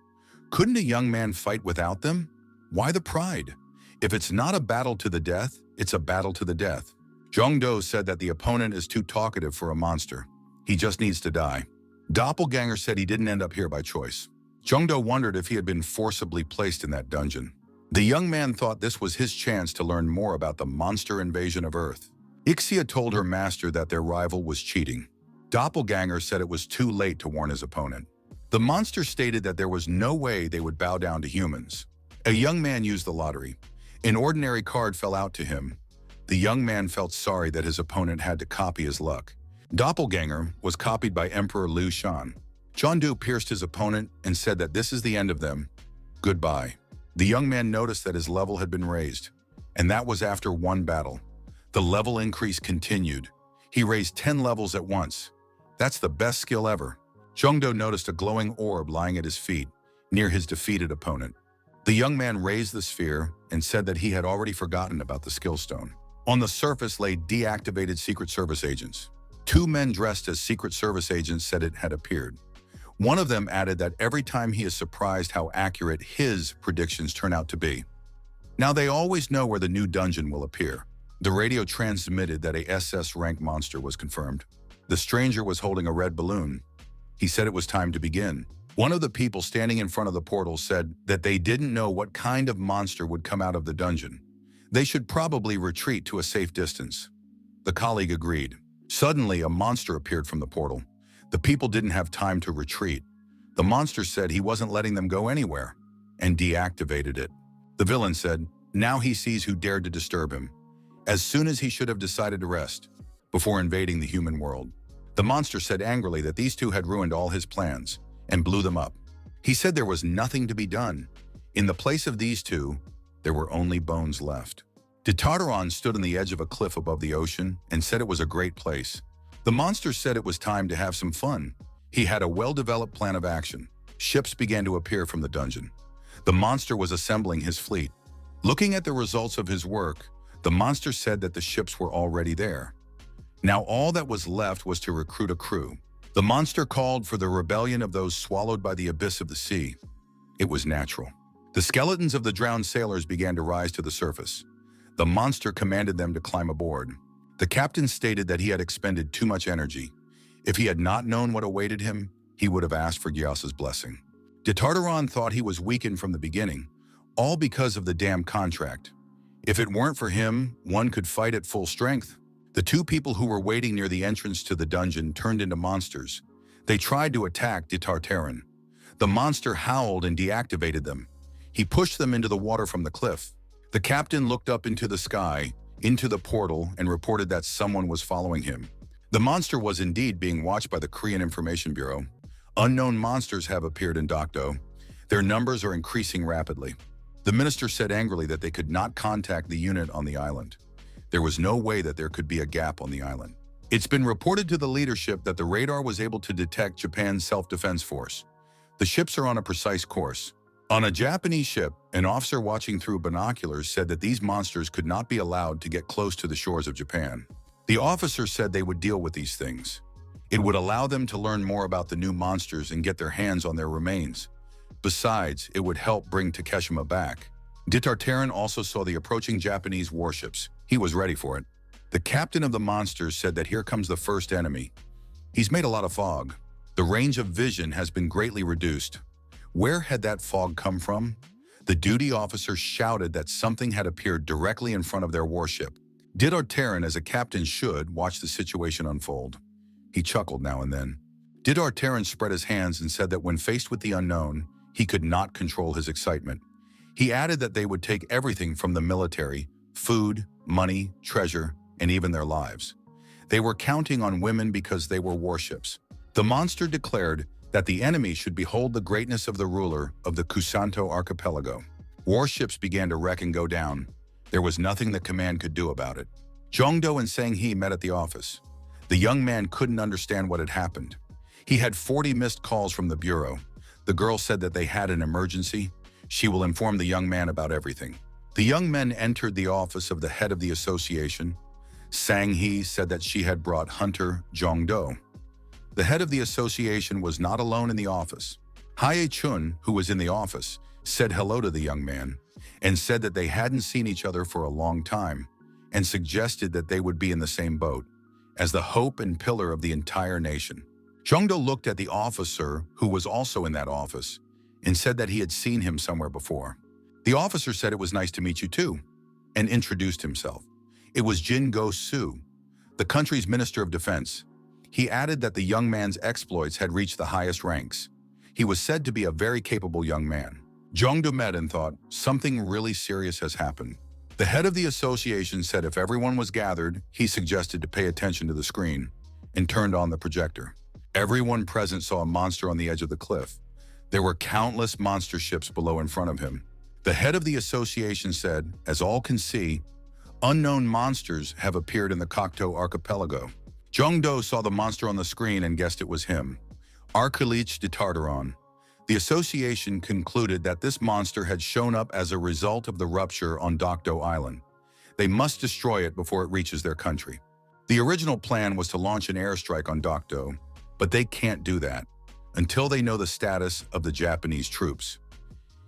Couldn't a young man fight without them? Why the pride? If it's not a battle to the death, it's a battle to the death. Jongdo said that the opponent is too talkative for a monster. He just needs to die. Doppelganger said he didn't end up here by choice. Jongdo wondered if he had been forcibly placed in that dungeon. The young man thought this was his chance to learn more about the monster invasion of Earth. Ixia told her master that their rival was cheating. Doppelganger said it was too late to warn his opponent. The monster stated that there was no way they would bow down to humans. A young man used the lottery. An ordinary card fell out to him. The young man felt sorry that his opponent had to copy his luck. Doppelganger was copied by Emperor Liu Shan. Jongdo pierced his opponent and said that this is the end of them. Goodbye. The young man noticed that his level had been raised, and that was after one battle. The level increase continued. He raised 10 levels at once. That's the best skill ever. Jongdo noticed a glowing orb lying at his feet, near his defeated opponent. The young man raised the sphere and said that he had already forgotten about the skill stone. On the surface lay deactivated Secret Service agents. 2 men dressed as Secret Service agents said it had appeared. One of them added that every time he is surprised how accurate his predictions turn out to be. Now they always know where the new dungeon will appear. The radio transmitted that a SS rank monster was confirmed. The stranger was holding a red balloon. He said it was time to begin. One of the people standing in front of the portal said that they didn't know what kind of monster would come out of the dungeon. They should probably retreat to a safe distance. The colleague agreed. Suddenly, a monster appeared from the portal. The people didn't have time to retreat. The monster said he wasn't letting them go anywhere and deactivated it. The villain said, now he sees who dared to disturb him, as soon as he should have decided to rest before invading the human world. The monster said angrily that these two had ruined all his plans and blew them up. He said there was nothing to be done. In the place of these two, there were only bones left. Tartaron stood on the edge of a cliff above the ocean and said it was a great place. The monster said it was time to have some fun. He had a well-developed plan of action. Ships began to appear from the dungeon. The monster was assembling his fleet. Looking at the results of his work, the monster said that the ships were already there. Now all that was left was to recruit a crew. The monster called for the rebellion of those swallowed by the abyss of the sea. It was natural. The skeletons of the drowned sailors began to rise to the surface. The monster commanded them to climb aboard. The captain stated that he had expended too much energy. If he had not known what awaited him, he would have asked for Gyasa's blessing. Tartaron thought he was weakened from the beginning, all because of the damn contract. If it weren't for him, one could fight at full strength. The two people who were waiting near the entrance to the dungeon turned into monsters. They tried to attack Tartaron. The monster howled and deactivated them. He pushed them into the water from the cliff. The captain looked up into the sky, into the portal, and reported that someone was following him. The monster was indeed being watched by the Korean Information Bureau. Unknown monsters have appeared in Dokdo. Their numbers are increasing rapidly. The minister said angrily that they could not contact the unit on the island. There was no way that there could be a gap on the island. It's been reported to the leadership that the radar was able to detect Japan's self-defense force. The ships are on a precise course. On a Japanese ship, an officer watching through binoculars said that these monsters could not be allowed to get close to the shores of Japan. The officer said they would deal with these things. It would allow them to learn more about the new monsters and get their hands on their remains. Besides, it would help bring Takeshima back. Tartaron also saw the approaching Japanese warships. He was ready for it. The captain of the monsters said that here comes the first enemy. He's made a lot of fog. The range of vision has been greatly reduced. Where had that fog come from? The duty officer shouted that something had appeared directly in front of their warship. Tartaron, as a captain should, watch the situation unfold. He chuckled now and then. Tartaron spread his hands and said that when faced with the unknown, he could not control his excitement. He added that they would take everything from the military, food, money, treasure, and even their lives. They were counting on women because they were warships. The monster declared that the enemy should behold the greatness of the ruler of the Kusanto archipelago. Warships began to wreck and go down. There was nothing the command could do about it. Jongdo and Sang-hee met at the office. The young man couldn't understand what had happened. He had 40 missed calls from the bureau. The girl said that they had an emergency. She will inform the young man about everything. The young men entered the office of the head of the association. Sang-hee said that she had brought Hunter Jongdo. The head of the association was not alone in the office. Hye-chun, who was in the office, said hello to the young man and said that they hadn't seen each other for a long time and suggested that they would be in the same boat as the hope and pillar of the entire nation. Jongdo looked at the officer who was also in that office and said that he had seen him somewhere before. The officer said it was nice to meet you too and introduced himself. It was Jin Go-soo, the country's Minister of Defense. He added that the young man's exploits had reached the highest ranks. He was said to be a very capable young man. Jongdo met and thought, something really serious has happened. The head of the association said if everyone was gathered, he suggested to pay attention to the screen and turned on the projector. Everyone present saw a monster on the edge of the cliff. There were countless monster ships below in front of him. The head of the association said, as all can see, unknown monsters have appeared in the Cocteau archipelago. Jongdo saw the monster on the screen and guessed it was him, Archilich de Tartaron. The association concluded that this monster had shown up as a result of the rupture on Dokdo Island. They must destroy it before it reaches their country. The original plan was to launch an airstrike on Dokdo, but they can't do that until they know the status of the Japanese troops.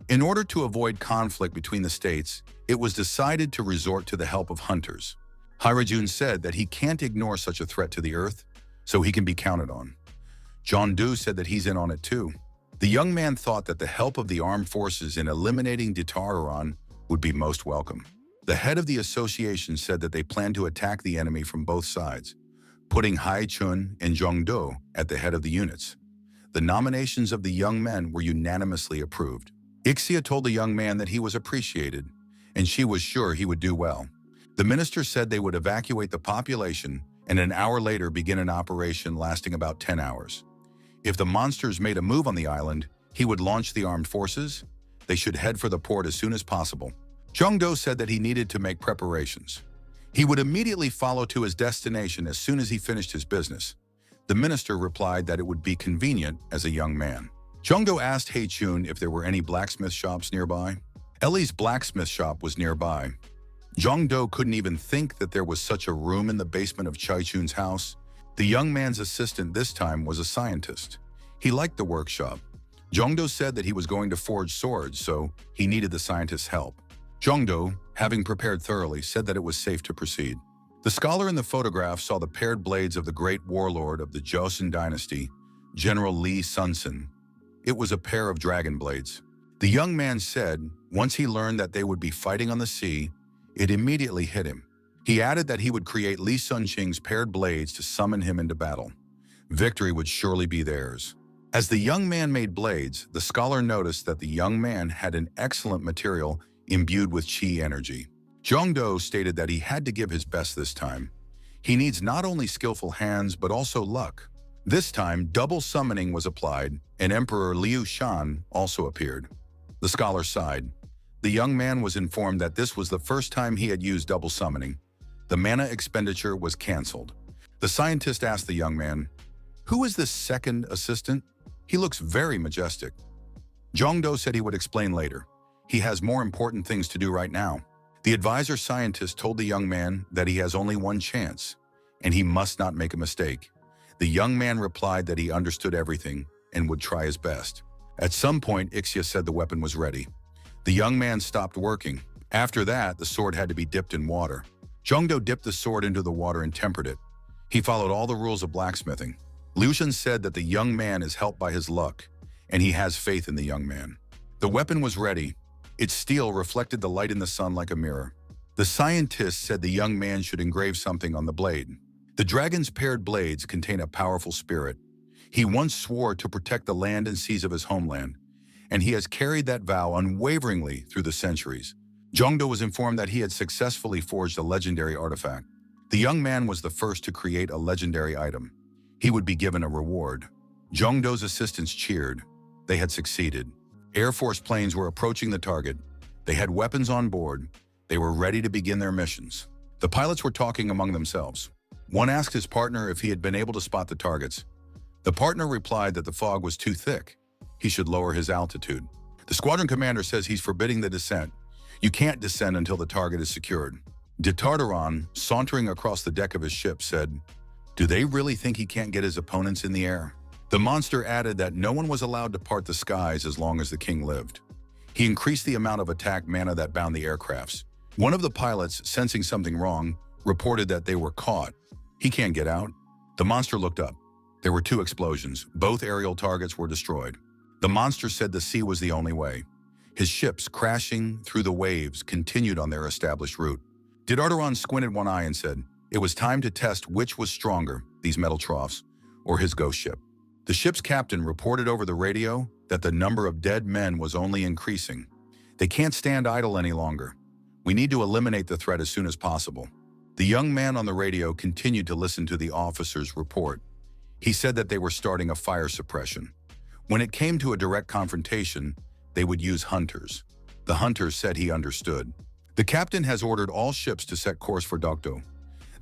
In order to avoid conflict between the states, it was decided to resort to the help of hunters. Hyojun said that he can't ignore such a threat to the Earth, so he can be counted on. John Do said that he's in on it too. The young man thought that the help of the armed forces in eliminating Ditaran would be most welcome. The head of the association said that they planned to attack the enemy from both sides, putting Hai Chun and Zhong Do at the head of the units. The nominations of the young men were unanimously approved. Ixia told the young man that he was appreciated, and she was sure he would do well. The minister said they would evacuate the population and an hour later begin an operation lasting about 10 hours. If the monsters made a move on the island, he would launch the armed forces. They should head for the port as soon as possible. Zhong Do said that he needed to make preparations. He would immediately follow to his destination as soon as he finished his business. The minister replied that it would be convenient as a young man. Zhong Do asked Hei Chun if there were any blacksmith shops nearby. Ellie's blacksmith shop was nearby. Zhong Do couldn't even think that there was such a room in the basement of Chai Chun's house. The young man's assistant this time was a scientist. He liked the workshop. Zhong Do said that he was going to forge swords, so he needed the scientist's help. Zhong Do, having prepared thoroughly, said that it was safe to proceed. The scholar in the photograph saw the paired blades of the great warlord of the Joseon dynasty, General Li Sunsen. It was a pair of dragon blades. The young man said, once he learned that they would be fighting on the sea, it immediately hit him. He added that he would create Li Sunqing's paired blades to summon him into battle. Victory would surely be theirs. As the young man made blades, the scholar noticed that the young man had an excellent material imbued with chi energy. Zhong Do stated that he had to give his best this time. He needs not only skillful hands, but also luck. This time, double summoning was applied, and Emperor Liu Shan also appeared. The scholar sighed. The young man was informed that this was the first time he had used double summoning. The mana expenditure was cancelled. The scientist asked the young man, "Who is this second assistant? He looks very majestic." Zhong Do said he would explain later. He has more important things to do right now. The advisor scientist told the young man that he has only one chance, and he must not make a mistake. The young man replied that he understood everything and would try his best. At some point, Ixia said the weapon was ready. The young man stopped working. After that, the sword had to be dipped in water. Zhong Do dipped the sword into the water and tempered it. He followed all the rules of blacksmithing. Liu Shan said that the young man is helped by his luck, and he has faith in the young man. The weapon was ready. Its steel reflected the light in the sun like a mirror. The scientist said the young man should engrave something on the blade. The dragon's paired blades contain a powerful spirit. He once swore to protect the land and seas of his homeland, and he has carried that vow unwaveringly through the centuries. Zhong Do was informed that he had successfully forged a legendary artifact. The young man was the first to create a legendary item. He would be given a reward. Zhong Do's assistants cheered. They had succeeded. Air Force planes were approaching the target. They had weapons on board. They were ready to begin their missions. The pilots were talking among themselves. One asked his partner if he had been able to spot the targets. The partner replied that the fog was too thick. He should lower his altitude. The squadron commander says he's forbidding the descent. You can't descend until the target is secured. De Tartaron, sauntering across the deck of his ship, said, "Do they really think he can't get his opponents in the air?" The monster added that no one was allowed to part the skies as long as the king lived. He increased the amount of attack mana that bound the aircrafts. One of the pilots, sensing something wrong, reported that they were caught. He can't get out. The monster looked up. There were 2 explosions. Both aerial targets were destroyed. The monster said the sea was the only way. His ships, crashing through the waves, continued on their established route. Didardaron squinted one eye and said, it was time to test which was stronger, these metal troughs, or his ghost ship. The ship's captain reported over the radio that the number of dead men was only increasing. They can't stand idle any longer. We need to eliminate the threat as soon as possible. The young man on the radio continued to listen to the officer's report. He said that they were starting a fire suppression. When it came to a direct confrontation, they would use hunters. The hunters said he understood. The captain has ordered all ships to set course for Dokdo.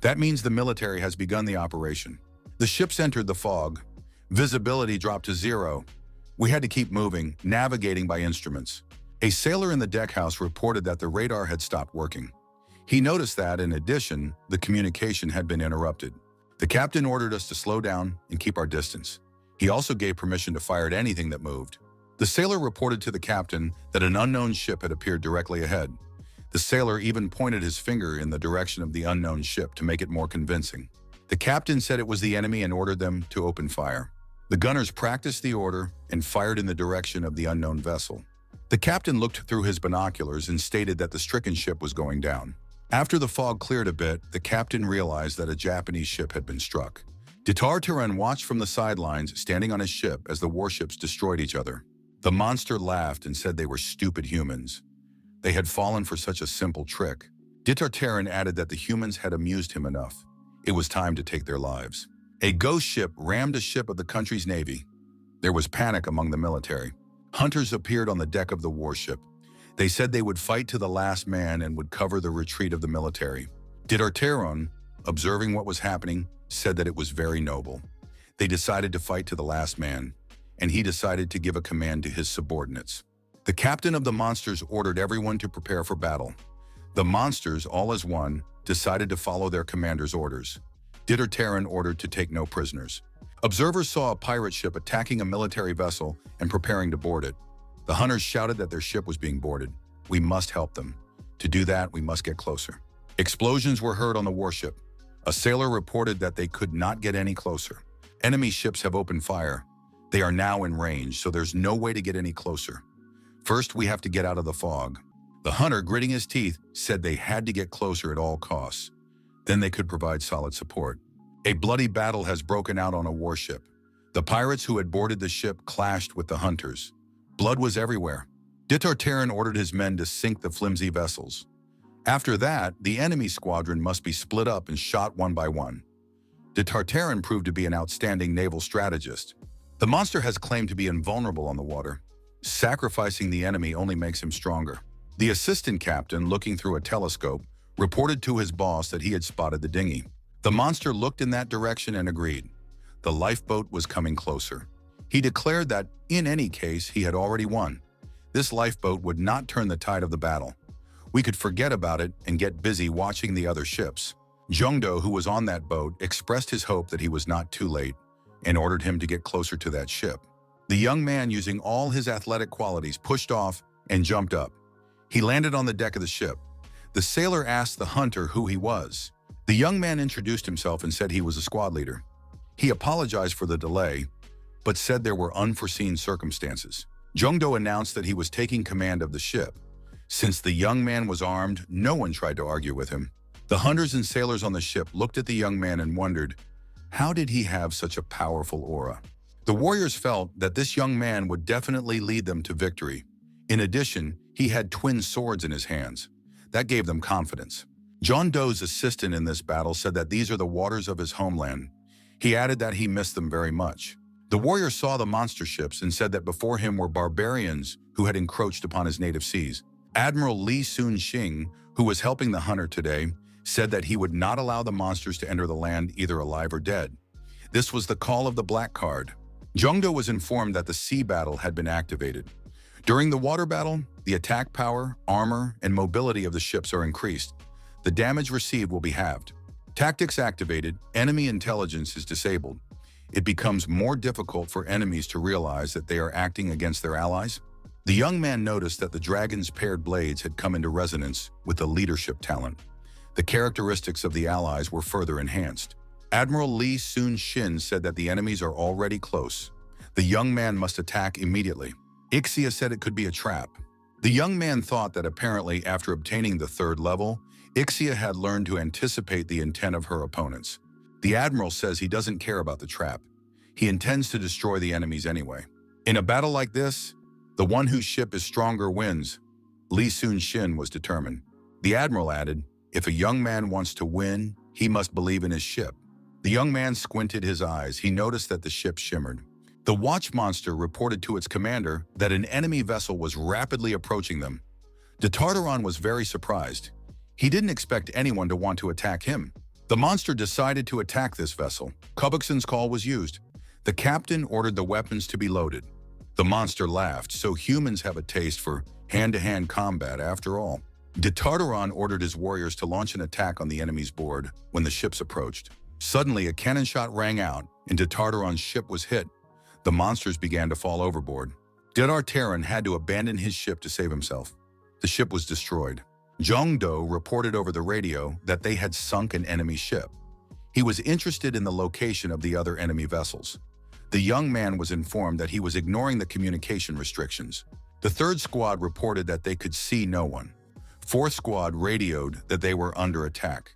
That means the military has begun the operation. The ships entered the fog. Visibility dropped to 0. We had to keep moving, navigating by instruments. A sailor in the deckhouse reported that the radar had stopped working. He noticed that, in addition, the communication had been interrupted. The captain ordered us to slow down and keep our distance. He also gave permission to fire at anything that moved. The sailor reported to the captain that an unknown ship had appeared directly ahead. The sailor even pointed his finger in the direction of the unknown ship to make it more convincing. The captain said it was the enemy and ordered them to open fire. The gunners practiced the order and fired in the direction of the unknown vessel. The captain looked through his binoculars and stated that the stricken ship was going down. After the fog cleared a bit, the captain realized that a Japanese ship had been struck. Ditartaran watched from the sidelines, standing on his ship as the warships destroyed each other. The monster laughed and said they were stupid humans. They had fallen for such a simple trick. Ditartaran added that the humans had amused him enough. It was time to take their lives. A ghost ship rammed a ship of the country's navy. There was panic among the military. Hunters appeared on the deck of the warship. They said they would fight to the last man and would cover the retreat of the military. Ditartaran, observing what was happening, said that it was very noble. They decided to fight to the last man, and he decided to give a command to his subordinates. The captain of the monsters ordered everyone to prepare for battle. The monsters, all as one, decided to follow their commander's orders. Ditartaran ordered to take no prisoners. Observers saw a pirate ship attacking a military vessel and preparing to board it. The hunters shouted that their ship was being boarded. We must help them. To do that, we must get closer. Explosions were heard on the warship. A sailor reported that they could not get any closer. Enemy ships have opened fire. They are now in range, so there's no way to get any closer. First, we have to get out of the fog. The hunter, gritting his teeth, said they had to get closer at all costs. Then they could provide solid support. A bloody battle has broken out on a warship. The pirates who had boarded the ship clashed with the hunters. Blood was everywhere. Ditartaran ordered his men to sink the flimsy vessels. After that, the enemy squadron must be split up and shot one by one. Ditartaran proved to be an outstanding naval strategist. The monster has claimed to be invulnerable on the water. Sacrificing the enemy only makes him stronger. The assistant captain, looking through a telescope, reported to his boss that he had spotted the dinghy. The monster looked in that direction and agreed. The lifeboat was coming closer. He declared that, in any case, he had already won. This lifeboat would not turn the tide of the battle. We could forget about it and get busy watching the other ships. Jungdo, who was on that boat, expressed his hope that he was not too late and ordered him to get closer to that ship. The young man, using all his athletic qualities, pushed off and jumped up. He landed on the deck of the ship. The sailor asked the hunter who he was. The young man introduced himself and said he was a squad leader. He apologized for the delay, but said there were unforeseen circumstances. Jungdo announced that he was taking command of the ship. Since the young man was armed, no one tried to argue with him. The hunters and sailors on the ship looked at the young man and wondered, how did he have such a powerful aura? The warriors felt that this young man would definitely lead them to victory. In addition, he had twin swords in his hands. That gave them confidence. John Doe's assistant in this battle said that these are the waters of his homeland. He added that he missed them very much. The warrior saw the monster ships and said that before him were barbarians who had encroached upon his native seas. Admiral Lee Soon-Shing, who was helping the hunter today, said that he would not allow the monsters to enter the land either alive or dead. This was the call of the black card. Jungdo was informed that the sea battle had been activated. During the water battle, the attack power, armor, and mobility of the ships are increased. The damage received will be halved. Tactics activated, enemy intelligence is disabled. It becomes more difficult for enemies to realize that they are acting against their allies. The young man noticed that the dragon's paired blades had come into resonance with the leadership talent. The characteristics of the allies were further enhanced. Admiral Lee Soon-Shin said that the enemies are already close. The young man must attack immediately. Ixia said it could be a trap. The young man thought that apparently after obtaining the third level, Ixia had learned to anticipate the intent of her opponents. The admiral says he doesn't care about the trap. He intends to destroy the enemies anyway. In a battle like this, the one whose ship is stronger wins. Lee Soon-Shin was determined. The admiral added, if a young man wants to win, he must believe in his ship. The young man squinted his eyes. He noticed that the ship shimmered. The watch monster reported to its commander that an enemy vessel was rapidly approaching them. Ditartaran was very surprised. He didn't expect anyone to want to attack him. The monster decided to attack this vessel. Kubukson's call was used. The captain ordered the weapons to be loaded. The monster laughed, so humans have a taste for hand-to-hand combat after all. Ditartaran ordered his warriors to launch an attack on the enemy's board when the ships approached. Suddenly, a cannon shot rang out, and Ditartaran's ship was hit. The monsters began to fall overboard. Ditartaran had to abandon his ship to save himself. The ship was destroyed. Jongdo reported over the radio that they had sunk an enemy ship. He was interested in the location of the other enemy vessels. The young man was informed that he was ignoring the communication restrictions. The third squad reported that they could see no one. Fourth squad radioed that they were under attack.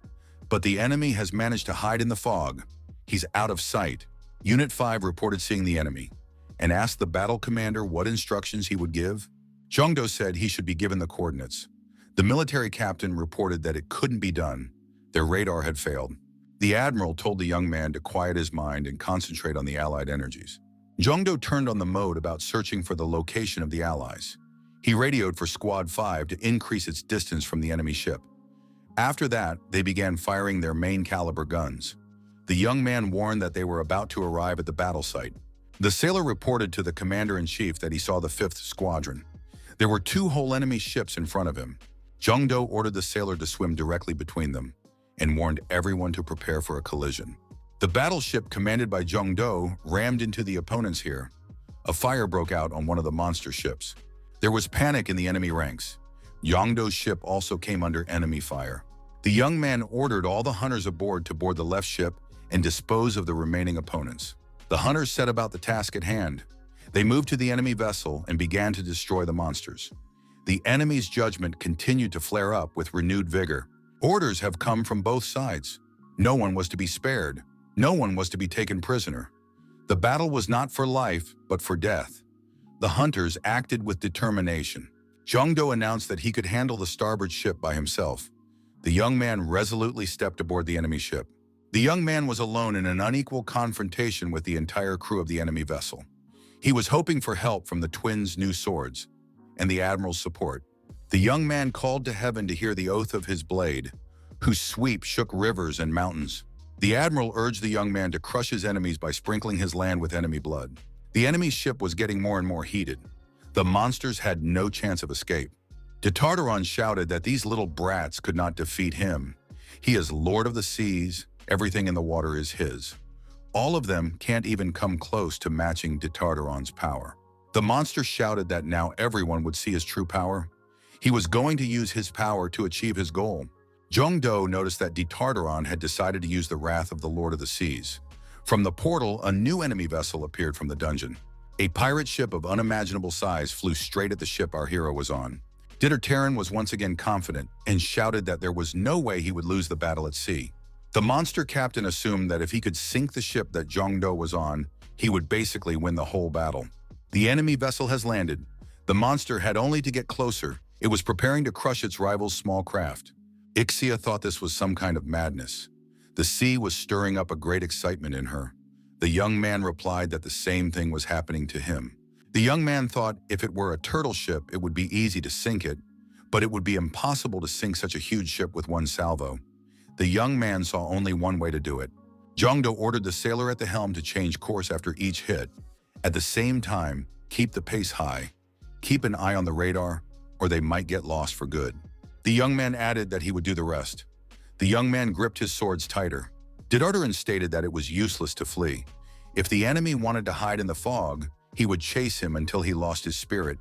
But the enemy has managed to hide in the fog. He's out of sight. Unit 5 reported seeing the enemy and asked the battle commander what instructions he would give. Jongdo said he should be given the coordinates. The military captain reported that it couldn't be done. Their radar had failed. The admiral told the young man to quiet his mind and concentrate on the allied energies. Jongdo turned on the mode about searching for the location of the allies. He radioed for Squad 5 to increase its distance from the enemy ship. After that, they began firing their main caliber guns. The young man warned that they were about to arrive at the battle site. The sailor reported to the commander-in-chief that he saw the 5th squadron. There were 2 whole enemy ships in front of him. Jongdo ordered the sailor to swim directly between them and warned everyone to prepare for a collision. The battleship commanded by Jongdo rammed into the opponents here. A fire broke out on one of the monster ships. There was panic in the enemy ranks. Jongdo's ship also came under enemy fire. The young man ordered all the hunters aboard to board the left ship and dispose of the remaining opponents. The hunters set about the task at hand. They moved to the enemy vessel and began to destroy the monsters. The enemy's judgment continued to flare up with renewed vigor. Orders have come from both sides. No one was to be spared. No one was to be taken prisoner. The battle was not for life, but for death. The hunters acted with determination. Jongdo announced that he could handle the starboard ship by himself. The young man resolutely stepped aboard the enemy ship. The young man was alone in an unequal confrontation with the entire crew of the enemy vessel. He was hoping for help from the twins' new swords and the admiral's support. The young man called to heaven to hear the oath of his blade, whose sweep shook rivers and mountains. The admiral urged the young man to crush his enemies by sprinkling his land with enemy blood. The enemy ship was getting more and more heated. The monsters had no chance of escape. De Tartaron shouted that these little brats could not defeat him. He is Lord of the Seas. Everything in the water is his. All of them can't even come close to matching De Tartaron's power. The monster shouted that now everyone would see his true power. He was going to use his power to achieve his goal. Jongdo noticed that De Tartaron had decided to use the wrath of the Lord of the Seas. From the portal, a new enemy vessel appeared from the dungeon. A pirate ship of unimaginable size flew straight at the ship our hero was on. De Tartaron was once again confident and shouted that there was no way he would lose the battle at sea. The monster captain assumed that if he could sink the ship that Jongdo was on, he would basically win the whole battle. The enemy vessel has landed. The monster had only to get closer. It was preparing to crush its rival's small craft. Ixia thought this was some kind of madness. The sea was stirring up a great excitement in her. The young man replied that the same thing was happening to him. The young man thought if it were a turtle ship, it would be easy to sink it, but it would be impossible to sink such a huge ship with one salvo. The young man saw only one way to do it. Jongdo ordered the sailor at the helm to change course after each hit. At the same time, keep the pace high. Keep an eye on the radar, or they might get lost for good. The young man added that he would do the rest. The young man gripped his swords tighter. De Tartaron stated that it was useless to flee. If the enemy wanted to hide in the fog, he would chase him until he lost his spirit,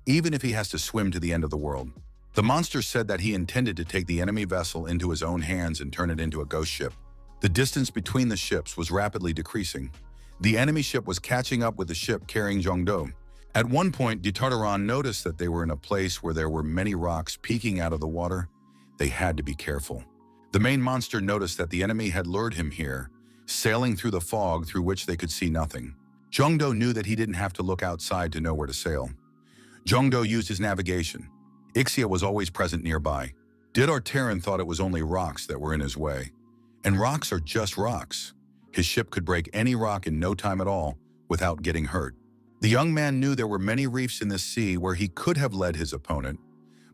even if he has to swim to the end of the world. The monster said that he intended to take the enemy vessel into his own hands and turn it into a ghost ship. The distance between the ships was rapidly decreasing. The enemy ship was catching up with the ship carrying Jongdo. At one point, De Tartaron noticed that they were in a place where there were many rocks peeking out of the water. They had to be careful. The main monster noticed that the enemy had lured him here, sailing through the fog through which they could see nothing. Jongdo knew that he didn't have to look outside to know where to sail. Jongdo used his navigation. Ixia was always present nearby. De Tartaron thought it was only rocks that were in his way. And rocks are just rocks. His ship could break any rock in no time at all without getting hurt. The young man knew there were many reefs in this sea where he could have led his opponent,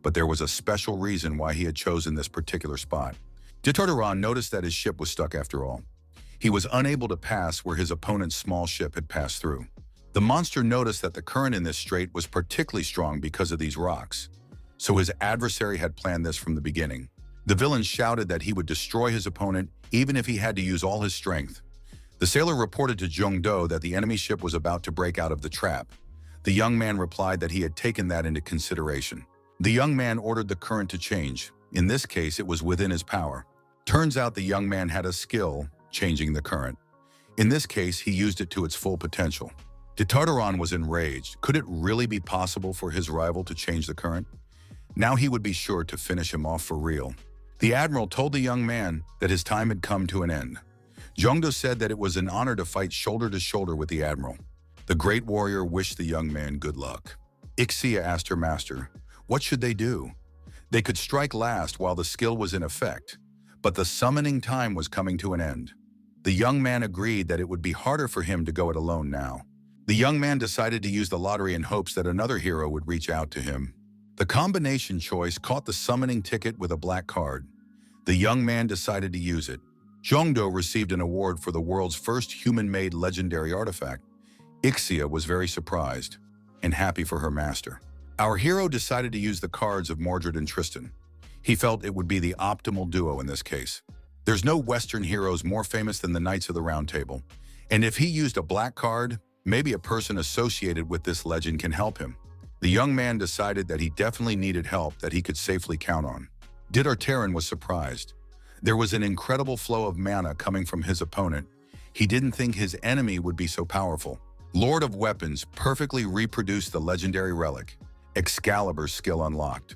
but there was a special reason why he had chosen this particular spot. De Tartaron noticed that his ship was stuck after all. He was unable to pass where his opponent's small ship had passed through. The monster noticed that the current in this strait was particularly strong because of these rocks, so his adversary had planned this from the beginning. The villain shouted that he would destroy his opponent even if he had to use all his strength. The sailor reported to Jongdo that the enemy ship was about to break out of the trap. The young man replied that he had taken that into consideration. The young man ordered the current to change. In this case, it was within his power. Turns out the young man had a skill changing the current. In this case, he used it to its full potential. Ditartaron was enraged. Could it really be possible for his rival to change the current? Now he would be sure to finish him off for real. The admiral told the young man that his time had come to an end. Jongdo said that it was an honor to fight shoulder to shoulder with the admiral. The great warrior wished the young man good luck. Ixia asked her master, what should they do? They could strike last while the skill was in effect, but the summoning time was coming to an end. The young man agreed that it would be harder for him to go it alone now. The young man decided to use the lottery in hopes that another hero would reach out to him. The combination choice caught the summoning ticket with a black card. The young man decided to use it. Jongdo received an award for the world's first human-made legendary artifact. Ixia was very surprised and happy for her master. Our hero decided to use the cards of Mordred and Tristan. He felt it would be the optimal duo in this case. There's no Western heroes more famous than the Knights of the Round Table. And if he used a black card, maybe a person associated with this legend can help him. The young man decided that he definitely needed help that he could safely count on. Ditartaron was surprised. There was an incredible flow of mana coming from his opponent. He didn't think his enemy would be so powerful. Lord of Weapons perfectly reproduced the legendary relic. Excalibur's skill unlocked.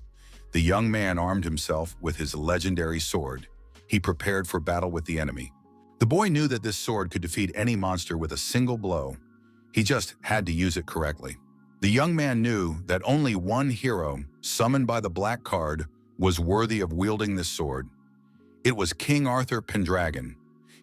The young man armed himself with his legendary sword. He prepared for battle with the enemy. The boy knew that this sword could defeat any monster with a single blow. He just had to use it correctly. The young man knew that only one hero, summoned by the black card, was worthy of wielding this sword. It was King Arthur Pendragon.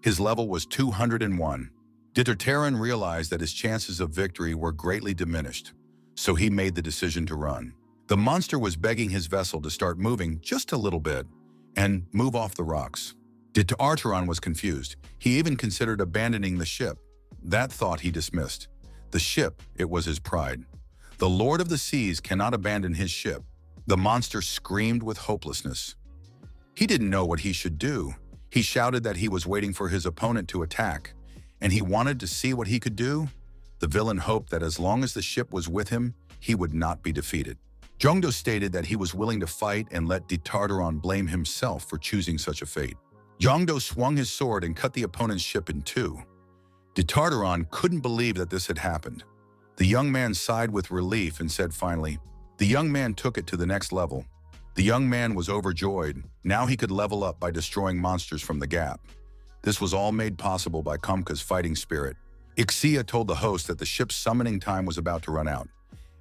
His level was 201. Ditartaron realized that his chances of victory were greatly diminished, so he made the decision to run. The monster was begging his vessel to start moving just a little bit and move off the rocks. Ditartaron was confused. He even considered abandoning the ship. That thought he dismissed. The ship, it was his pride. The Lord of the Seas cannot abandon his ship. The monster screamed with hopelessness. He didn't know what he should do. He shouted that he was waiting for his opponent to attack, and he wanted to see what he could do. The villain hoped that as long as the ship was with him, he would not be defeated. Jongdo stated that he was willing to fight and let Ditartaron blame himself for choosing such a fate. Jongdo swung his sword and cut the opponent's ship in two. Ditartaron couldn't believe that this had happened. The young man sighed with relief and said finally, the young man took it to the next level. The young man was overjoyed. Now he could level up by destroying monsters from the gap. This was all made possible by Kumka's fighting spirit. Ixia told the host that the ship's summoning time was about to run out.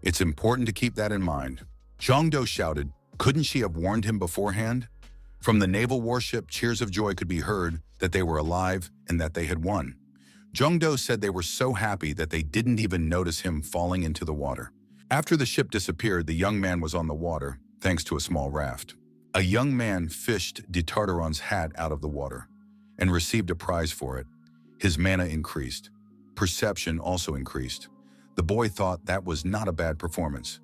It's important to keep that in mind. Jongdo shouted, couldn't she have warned him beforehand? From the naval warship, cheers of joy could be heard that they were alive and that they had won. Jongdo said they were so happy that they didn't even notice him falling into the water. After the ship disappeared, the young man was on the water, thanks to a small raft. A young man fished Ditartaron's hat out of the water and received a prize for it. His mana increased. Perception also increased. The boy thought that was not a bad performance,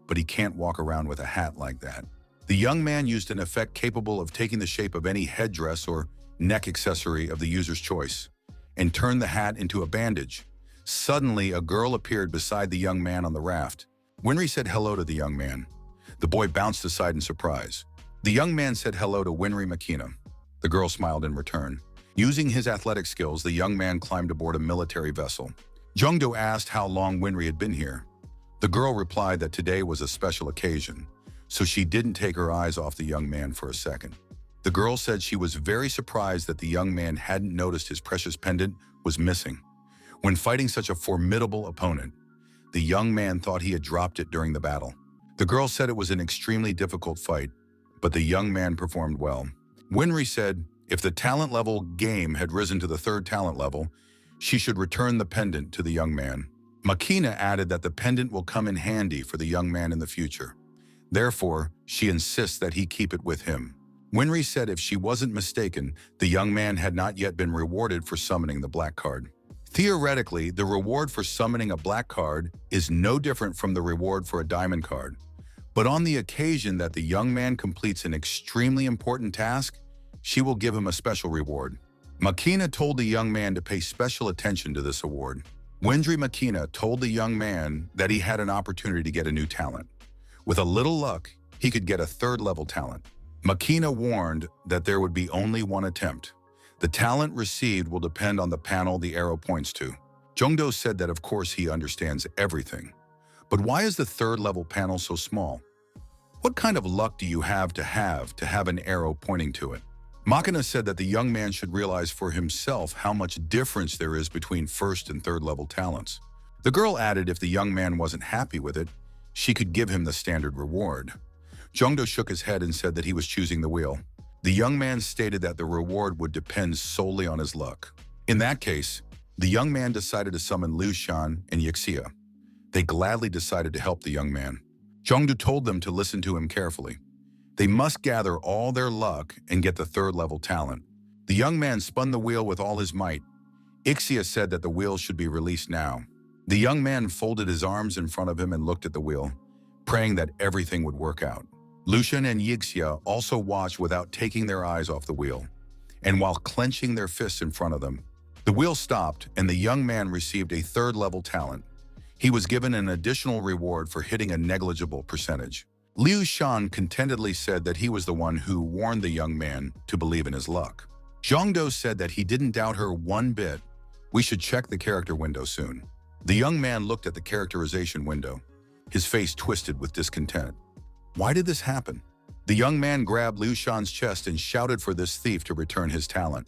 but he can't walk around with a hat like that. The young man used an effect capable of taking the shape of any headdress or neck accessory of the user's choice and turned the hat into a bandage. Suddenly, a girl appeared beside the young man on the raft. Winry said hello to the young man. The boy bounced aside in surprise. The young man said hello to Winry Makina. The girl smiled in return. Using his athletic skills, the young man climbed aboard a military vessel. Jongdo asked how long Winry had been here. The girl replied that today was a special occasion, so she didn't take her eyes off the young man for a second. The girl said she was very surprised that the young man hadn't noticed his precious pendant was missing. When fighting such a formidable opponent, the young man thought he had dropped it during the battle. The girl said it was an extremely difficult fight, but the young man performed well. Winry said if the talent level game had risen to the 3rd talent level, she should return the pendant to the young man. Makina added that the pendant will come in handy for the young man in the future. Therefore, she insists that he keep it with him. Winry said if she wasn't mistaken, the young man had not yet been rewarded for summoning the black card. Theoretically, the reward for summoning a black card is no different from the reward for a diamond card. But on the occasion that the young man completes an extremely important task, she will give him a special reward. Makina told the young man to pay special attention to this award. Winry Makina told the young man that he had an opportunity to get a new talent. With a little luck, he could get a 3rd level talent. Makina warned that there would be only one attempt. The talent received will depend on the panel the arrow points to. Jungdo said that of course he understands everything. But why is the third level panel so small? What kind of luck do you have to have an arrow pointing to it? Makina said that the young man should realize for himself how much difference there is between first and third level talents. The girl added if the young man wasn't happy with it, she could give him the standard reward. Jungdo shook his head and said that he was choosing the wheel. The young man stated that the reward would depend solely on his luck. In that case, the young man decided to summon Liu Shan and Yixia. They gladly decided to help the young man. Jungdo told them to listen to him carefully. They must gather all their luck and get the third level talent. The young man spun the wheel with all his might. Yixia said that the wheel should be released now. The young man folded his arms in front of him and looked at the wheel, praying that everything would work out. Lucian and Yixia also watched without taking their eyes off the wheel, and while clenching their fists in front of them. The wheel stopped, and the young man received a third-level talent. He was given an additional reward for hitting a negligible percentage. Liu Shan contentedly said that he was the one who warned the young man to believe in his luck. Jungdo said that he didn't doubt her one bit. We should check the character window soon. The young man looked at the characterization window, his face twisted with discontent. Why did this happen? The young man grabbed Liu Shan's chest and shouted for this thief to return his talent.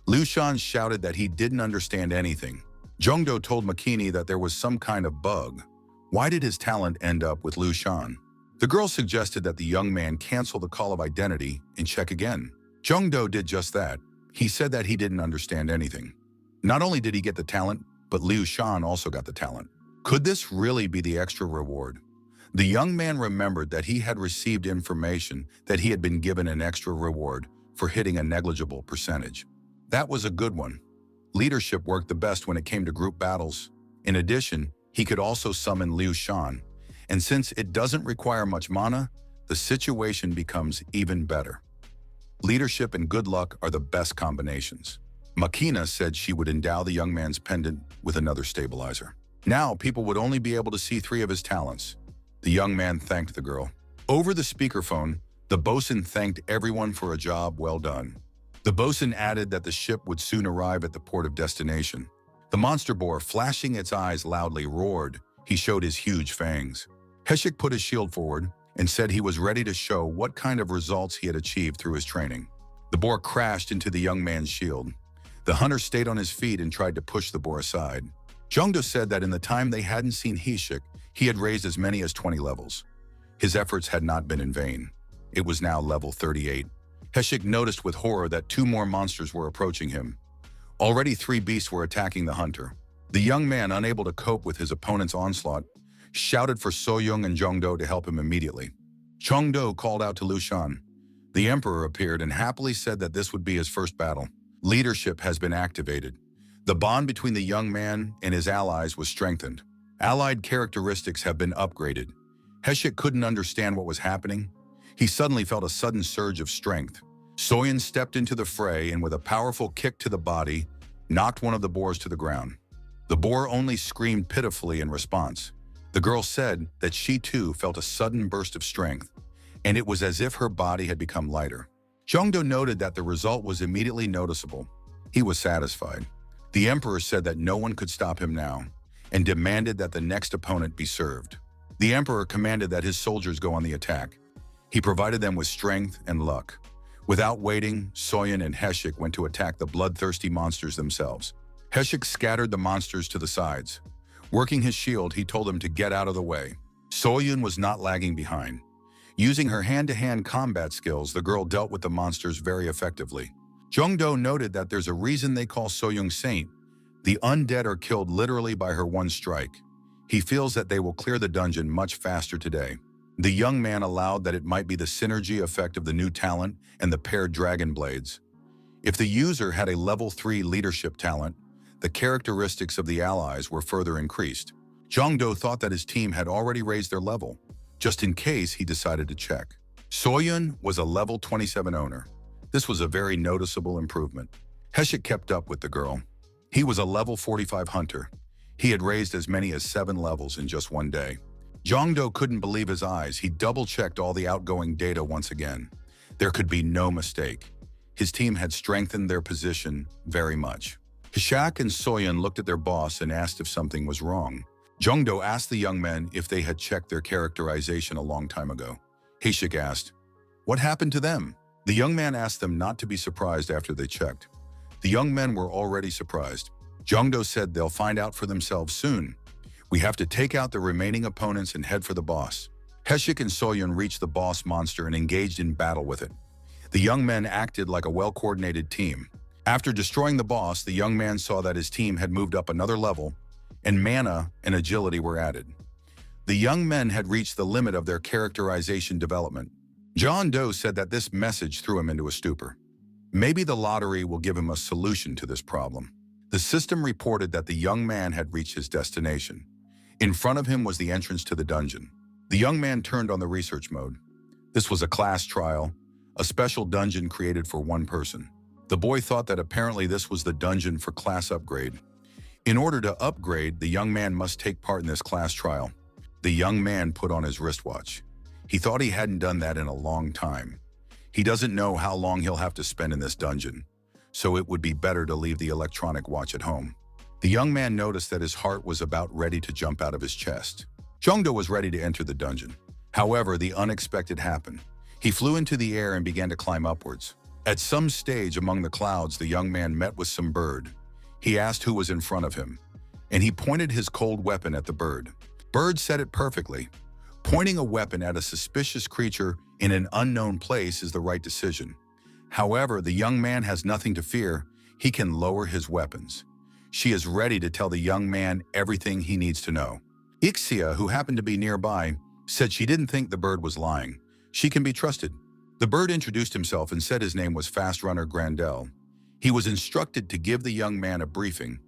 Liu Shan shouted that he didn't understand anything. Jungdo told Makini that there was some kind of bug. Why did his talent end up with Liu Shan? The girl suggested that the young man cancel the call of identity and check again. Jungdo did just that. He said that he didn't understand anything. Not only did he get the talent, but Liu Shan also got the talent. Could this really be the extra reward? The young man remembered that he had received information that he had been given an extra reward for hitting a negligible percentage. That was a good one. Leadership worked the best when it came to group battles. In addition, he could also summon Liu Shan, and since it doesn't require much mana, the situation becomes even better. Leadership and good luck are the best combinations. Makina said she would endow the young man's pendant with another stabilizer. Now people would only be able to see 3 of his talents. The young man thanked the girl. Over the speakerphone, the bosun thanked everyone for a job well done. The bosun added that the ship would soon arrive at the port of destination. The monster boar, flashing its eyes loudly, roared. He showed his huge fangs. Heshik put his shield forward and said he was ready to show what kind of results he had achieved through his training. The boar crashed into the young man's shield. The hunter stayed on his feet and tried to push the boar aside. Jungdo said that in the time they hadn't seen Heshik, he had raised as many as 20 levels. His efforts had not been in vain. It was now level 38. Heshik noticed with horror that 2 more monsters were approaching him. Already 3 beasts were attacking the hunter. The young man, unable to cope with his opponent's onslaught, shouted for Soyoung and Jungdo to help him immediately. Jungdo called out to Liu Shan. The emperor appeared and happily said that this would be his first battle. Leadership has been activated. The bond between the young man and his allies was strengthened. Allied characteristics have been upgraded. Heshik couldn't understand what was happening. He suddenly felt a sudden surge of strength. Soyeon stepped into the fray and with a powerful kick to the body, knocked one of the boars to the ground. The boar only screamed pitifully in response. The girl said that she too felt a sudden burst of strength, and it was as if her body had become lighter. Jungdo noted that the result was immediately noticeable. He was satisfied. The emperor said that no one could stop him now, and demanded that the next opponent be served. The emperor commanded that his soldiers go on the attack. He provided them with strength and luck. Without waiting, Soyeon and Heshik went to attack the bloodthirsty monsters themselves. Heshik scattered the monsters to the sides. Working his shield, he told them to get out of the way. Soyeon was not lagging behind. Using her hand-to-hand combat skills, the girl dealt with the monsters very effectively. Jungdo noted that there's a reason they call Soyoung Saint. The undead are killed literally by her one strike. He feels that they will clear the dungeon much faster today. The young man allowed that it might be the synergy effect of the new talent and the paired dragon blades. If the user had a level 3 leadership talent, the characteristics of the allies were further increased. Jungdo thought that his team had already raised their level. Just in case, he decided to check. Soyeon was a level 27 owner. This was a very noticeable improvement. Heshik kept up with the girl. He was a level 45 hunter. He had raised as many as 7 levels in just one day. Jungdo couldn't believe his eyes. He double-checked all the outgoing data once again. There could be no mistake. His team had strengthened their position very much. Hishak and Soyeon looked at their boss and asked if something was wrong. Jongdo asked the young men if they had checked their characterization a long time ago. Hishak asked, "What happened to them?" The young man asked them not to be surprised after they checked. The young men were already surprised. Jongdo said they'll find out for themselves soon. We have to take out the remaining opponents and head for the boss. Heshik and Soyeon reached the boss monster and engaged in battle with it. The young men acted like a well-coordinated team. After destroying the boss, the young man saw that his team had moved up another level, and mana and agility were added. The young men had reached the limit of their characterization development. John Doe said that this message threw him into a stupor. Maybe the lottery will give him a solution to this problem. The system reported that the young man had reached his destination. In front of him was the entrance to the dungeon. The young man turned on the research mode. This was a class trial, a special dungeon created for one person. The boy thought that apparently this was the dungeon for class upgrade. In order to upgrade, the young man must take part in this class trial. The young man put on his wristwatch. He thought he hadn't done that in a long time. He doesn't know how long he'll have to spend in this dungeon, so it would be better to leave the electronic watch at home. The young man noticed that his heart was about ready to jump out of his chest. Jongdo was ready to enter the dungeon. However, the unexpected happened. He flew into the air and began to climb upwards. At some stage among the clouds, the young man met with some bird. He asked who was in front of him, and he pointed his cold weapon at the bird. Bird said it perfectly. Pointing a weapon at a suspicious creature in an unknown place is the right decision. However, the young man has nothing to fear. He can lower his weapons. She is ready to tell the young man everything he needs to know. Ixia, who happened to be nearby, said she didn't think the bird was lying. She can be trusted. The bird introduced himself and said his name was Fast Runner Grandel. He was instructed to give the young man a briefing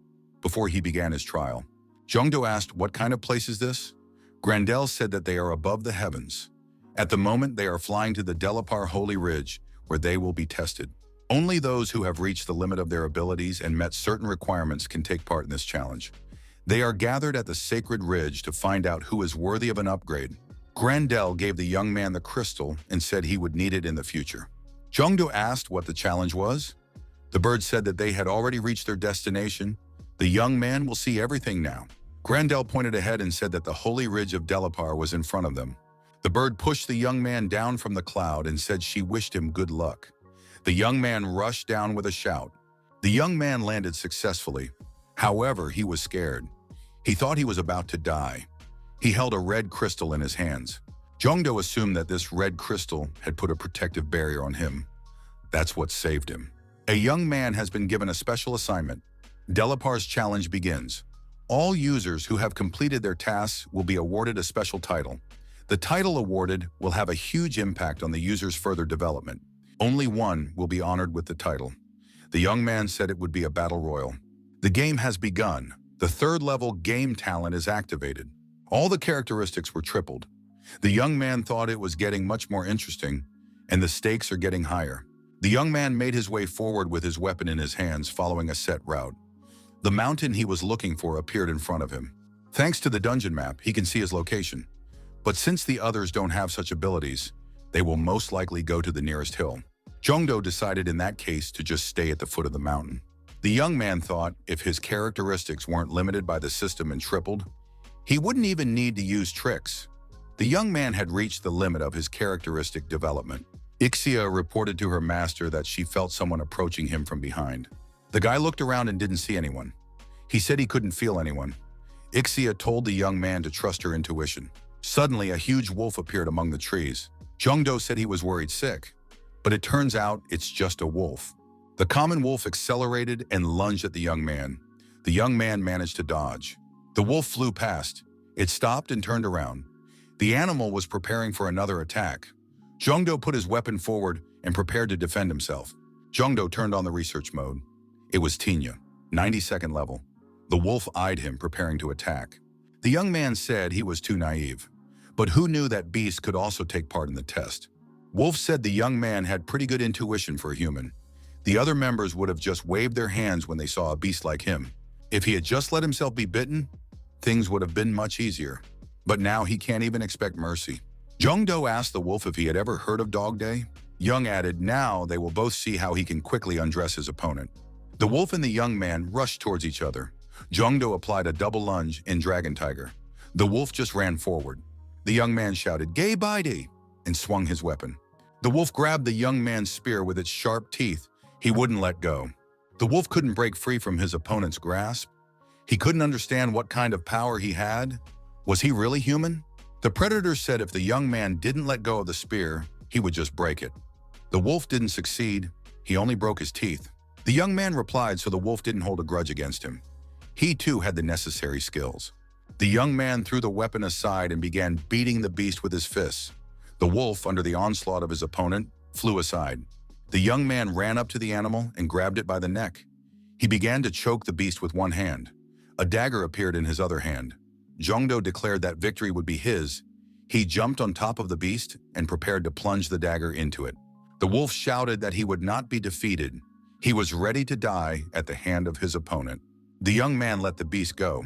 before he began his trial. Jongdo asked, "What kind of place is this?" Grandel said that they are above the heavens. At the moment, they are flying to the Delapar Holy Ridge, where they will be tested. Only those who have reached the limit of their abilities and met certain requirements can take part in this challenge. They are gathered at the sacred ridge to find out who is worthy of an upgrade. Grandel gave the young man the crystal and said he would need it in the future. Jongdo asked what the challenge was. The bird said that they had already reached their destination. The young man will see everything now. Grandel pointed ahead and said that the holy ridge of Delapar was in front of them. The bird pushed the young man down from the cloud and said she wished him good luck. The young man rushed down with a shout. The young man landed successfully. However, he was scared. He thought he was about to die. He held a red crystal in his hands. Jongdo assumed that this red crystal had put a protective barrier on him. That's what saved him. A young man has been given a special assignment. Delapar's challenge begins. All users who have completed their tasks will be awarded a special title. The title awarded will have a huge impact on the user's further development. Only one will be honored with the title. The young man said it would be a battle royal. The game has begun. The third-level game talent is activated. All the characteristics were tripled. The young man thought it was getting much more interesting, and the stakes are getting higher. The young man made his way forward with his weapon in his hands, following a set route. The mountain he was looking for appeared in front of him. Thanks to the dungeon map, he can see his location. But since the others don't have such abilities, they will most likely go to the nearest hill. Jongdo decided in that case to just stay at the foot of the mountain. The young man thought if his characteristics weren't limited by the system and tripled, he wouldn't even need to use tricks. The young man had reached the limit of his characteristic development. Ixia reported to her master that she felt someone approaching him from behind. The guy looked around and didn't see anyone. He said he couldn't feel anyone. Ixia told the young man to trust her intuition. Suddenly, a huge wolf appeared among the trees. Jongdo said he was worried sick, but it turns out it's just a wolf. The common wolf accelerated and lunged at the young man. The young man managed to dodge. The wolf flew past. It stopped and turned around. The animal was preparing for another attack. Jongdo put his weapon forward and prepared to defend himself. Jongdo turned on the research mode. It was Tinya, 92nd level. The wolf eyed him, preparing to attack. The young man said he was too naive, but who knew that beast could also take part in the test? Wolf said the young man had pretty good intuition for a human. The other members would have just waved their hands when they saw a beast like him. If he had just let himself be bitten, things would have been much easier. But now he can't even expect mercy. Jongdo asked the wolf if he had ever heard of Dog Day. Young added, now they will both see how he can quickly undress his opponent. The wolf and the young man rushed towards each other. Jongdo applied a double lunge in Dragon Tiger. The wolf just ran forward. The young man shouted, "Gay Bidey," and swung his weapon. The wolf grabbed the young man's spear with its sharp teeth. He wouldn't let go. The wolf couldn't break free from his opponent's grasp. He couldn't understand what kind of power he had. Was he really human? The predator said if the young man didn't let go of the spear, he would just break it. The wolf didn't succeed. He only broke his teeth. The young man replied so the wolf didn't hold a grudge against him. He too had the necessary skills. The young man threw the weapon aside and began beating the beast with his fists. The wolf, under the onslaught of his opponent, flew aside. The young man ran up to the animal and grabbed it by the neck. He began to choke the beast with one hand. A dagger appeared in his other hand. Jongdo declared that victory would be his. He jumped on top of the beast and prepared to plunge the dagger into it. The wolf shouted that he would not be defeated. He was ready to die at the hand of his opponent. The young man let the beast go.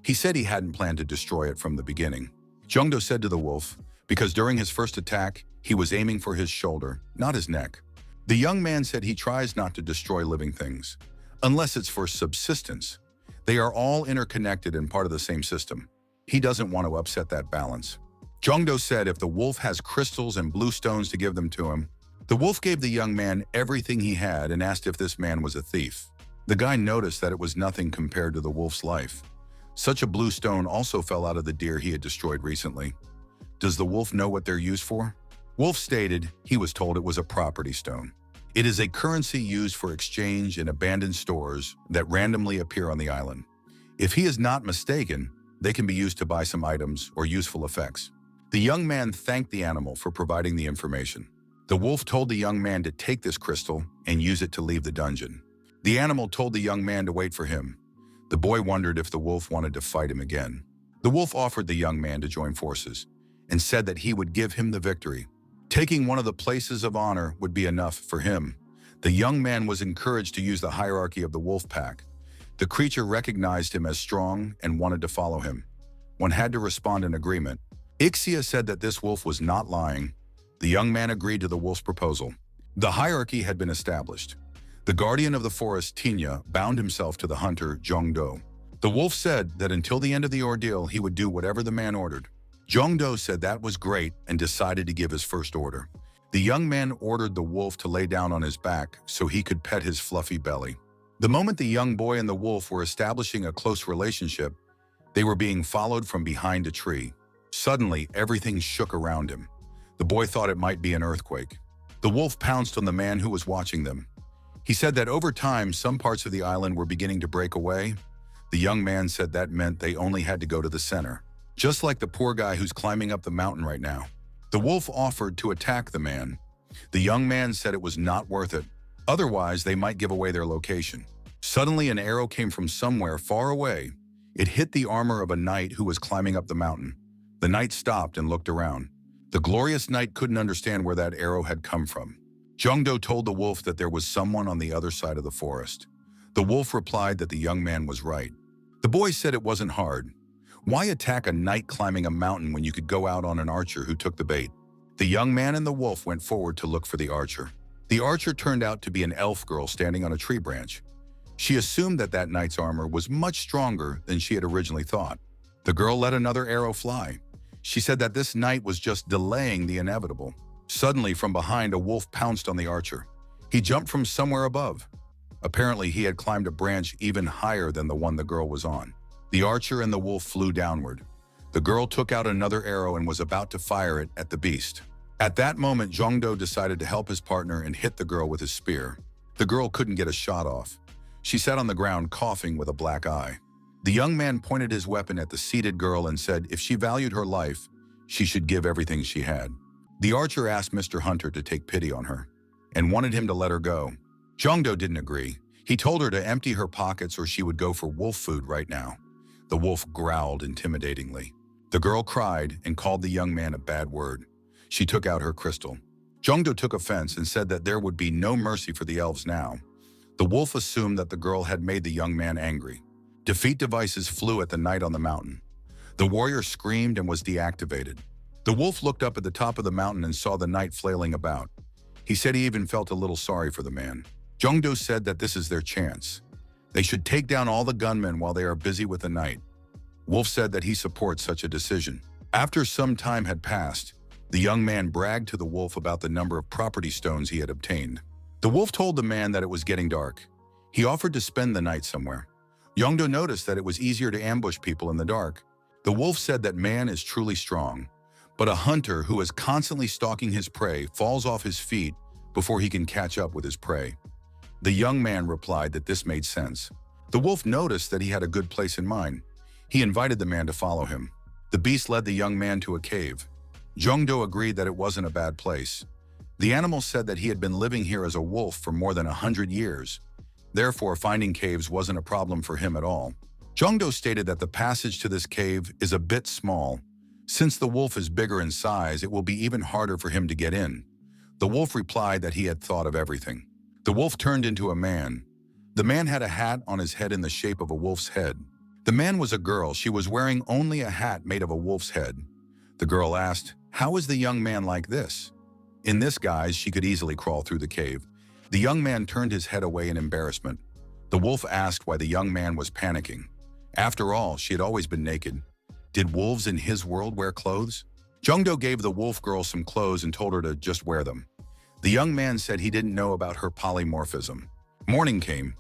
He said he hadn't planned to destroy it from the beginning. Jongdo said to the wolf, because during his first attack, he was aiming for his shoulder, not his neck. The young man said he tries not to destroy living things, unless it's for subsistence. They are all interconnected and part of the same system. He doesn't want to upset that balance. Jongdo said if the wolf has crystals and blue stones to give them to him. The wolf gave the young man everything he had and asked if this man was a thief. The guy noticed that it was nothing compared to the wolf's life. Such a blue stone also fell out of the deer he had destroyed recently. Does the wolf know what they're used for? Wolf stated he was told it was a property stone. It is a currency used for exchange in abandoned stores that randomly appear on the island. If he is not mistaken, they can be used to buy some items or useful effects. The young man thanked the animal for providing the information. The wolf told the young man to take this crystal and use it to leave the dungeon. The animal told the young man to wait for him. The boy wondered if the wolf wanted to fight him again. The wolf offered the young man to join forces and said that he would give him the victory. Taking one of the places of honor would be enough for him. The young man was encouraged to use the hierarchy of the wolf pack. The creature recognized him as strong and wanted to follow him. One had to respond in agreement. Ixia said that this wolf was not lying. The young man agreed to the wolf's proposal. The hierarchy had been established. The guardian of the forest, Tinya, bound himself to the hunter, Jongdo. The wolf said that until the end of the ordeal, he would do whatever the man ordered. Jongdo said that was great and decided to give his first order. The young man ordered the wolf to lay down on his back so he could pet his fluffy belly. The moment the young boy and the wolf were establishing a close relationship, they were being followed from behind a tree. Suddenly, everything shook around him. The boy thought it might be an earthquake. The wolf pounced on the man who was watching them. He said that over time, some parts of the island were beginning to break away. The young man said that meant they only had to go to the center, just like the poor guy who's climbing up the mountain right now. The wolf offered to attack the man. The young man said it was not worth it. Otherwise, they might give away their location. Suddenly, an arrow came from somewhere far away. It hit the armor of a knight who was climbing up the mountain. The knight stopped and looked around. The glorious knight couldn't understand where that arrow had come from. Jongdo told the wolf that there was someone on the other side of the forest. The wolf replied that the young man was right. The boy said it wasn't hard. Why attack a knight climbing a mountain when you could go out on an archer who took the bait? The young man and the wolf went forward to look for the archer. The archer turned out to be an elf girl standing on a tree branch. She assumed that that knight's armor was much stronger than she had originally thought. The girl let another arrow fly. She said that this knight was just delaying the inevitable. Suddenly, from behind, a wolf pounced on the archer. He jumped from somewhere above. Apparently, he had climbed a branch even higher than the one the girl was on. The archer and the wolf flew downward. The girl took out another arrow and was about to fire it at the beast. At that moment, Jongdo decided to help his partner and hit the girl with his spear. The girl couldn't get a shot off. She sat on the ground coughing with a black eye. The young man pointed his weapon at the seated girl and said if she valued her life, she should give everything she had. The archer asked Mr. Hunter to take pity on her and wanted him to let her go. Jongdo didn't agree. He told her to empty her pockets or she would go for wolf food right now. The wolf growled intimidatingly. The girl cried and called the young man a bad word. She took out her crystal. Jongdo took offense and said that there would be no mercy for the elves now. The wolf assumed that the girl had made the young man angry. Defeat devices flew at the knight on the mountain. The warrior screamed and was deactivated. The wolf looked up at the top of the mountain and saw the knight flailing about. He said he even felt a little sorry for the man. Jongdo said that this is their chance. They should take down all the gunmen while they are busy with the knight. Wolf said that he supports such a decision. After some time had passed, the young man bragged to the wolf about the number of property stones he had obtained. The wolf told the man that it was getting dark. He offered to spend the night somewhere. Jongdo noticed that it was easier to ambush people in the dark. The wolf said that man is truly strong, but a hunter who is constantly stalking his prey falls off his feet before he can catch up with his prey. The young man replied that this made sense. The wolf noticed that he had a good place in mind. He invited the man to follow him. The beast led the young man to a cave. Jongdo agreed that it wasn't a bad place. The animal said that he had been living here as a wolf for more than 100 years. Therefore, finding caves wasn't a problem for him at all. Jongdo stated that the passage to this cave is a bit small. Since the wolf is bigger in size, it will be even harder for him to get in. The wolf replied that he had thought of everything. The wolf turned into a man. The man had a hat on his head in the shape of a wolf's head. The man was a girl. She was wearing only a hat made of a wolf's head. The girl asked, "How is the young man like this?" In this guise, she could easily crawl through the cave. The young man turned his head away in embarrassment. The wolf asked why the young man was panicking. After all, she had always been naked. Did wolves in his world wear clothes? Jongdo gave the wolf girl some clothes and told her to just wear them. The young man said he didn't know about her polymorphism. Morning came.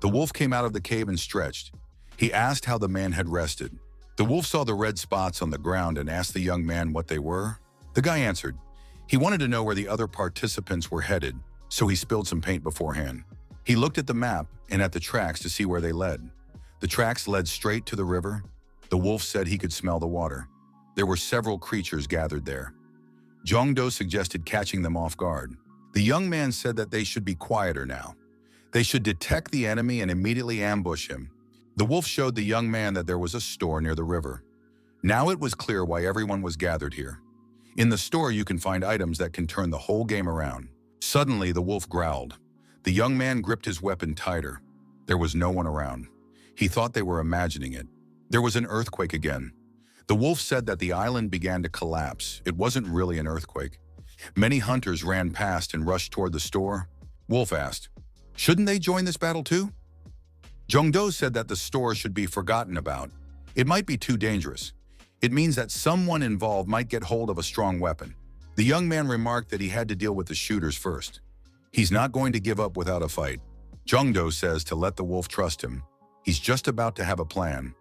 The wolf came out of the cave and stretched. He asked how the man had rested. The wolf saw the red spots on the ground and asked the young man what they were. The guy answered. He wanted to know where the other participants were headed, so he spilled some paint beforehand. He looked at the map and at the tracks to see where they led. The tracks led straight to the river. The wolf said he could smell the water. There were several creatures gathered there. Jongdo suggested catching them off guard. The young man said that they should be quieter now. They should detect the enemy and immediately ambush him. The wolf showed the young man that there was a store near the river. Now it was clear why everyone was gathered here. In the store, you can find items that can turn the whole game around. Suddenly, the wolf growled. The young man gripped his weapon tighter. There was no one around. He thought they were imagining it. There was an earthquake again. The wolf said that the island began to collapse. It wasn't really an earthquake. Many hunters ran past and rushed toward the store. Wolf asked, "Shouldn't they join this battle too?" Jongdo said that the store should be forgotten about. It might be too dangerous. It means that someone involved might get hold of a strong weapon. The young man remarked that he had to deal with the shooters first. He's not going to give up without a fight. Jongdo says to let the wolf trust him. He's just about to have a plan.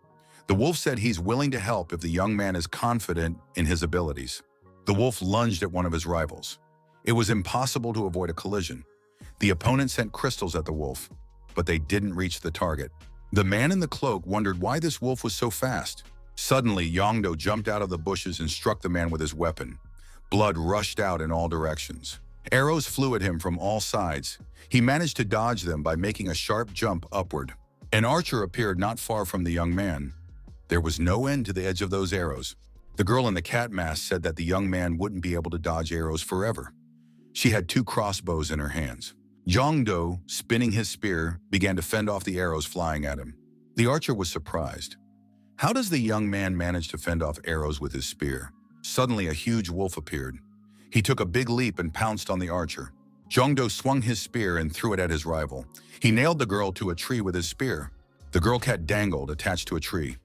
The wolf said he's willing to help if the young man is confident in his abilities. The wolf lunged at one of his rivals. It was impossible to avoid a collision. The opponent sent crystals at the wolf, but they didn't reach the target. The man in the cloak wondered why this wolf was so fast. Suddenly, Jongdo jumped out of the bushes and struck the man with his weapon. Blood rushed out in all directions. Arrows flew at him from all sides. He managed to dodge them by making a sharp jump upward. An archer appeared not far from the young man. There was no end to the edge of those arrows. The girl in the cat mask said that the young man wouldn't be able to dodge arrows forever. She had 2 crossbows in her hands. Jongdo, spinning his spear, began to fend off the arrows flying at him. The archer was surprised. How does the young man manage to fend off arrows with his spear? Suddenly, a huge wolf appeared. He took a big leap and pounced on the archer. Jongdo swung his spear and threw it at his rival. He nailed the girl to a tree with his spear. The girl cat dangled, attached to a tree.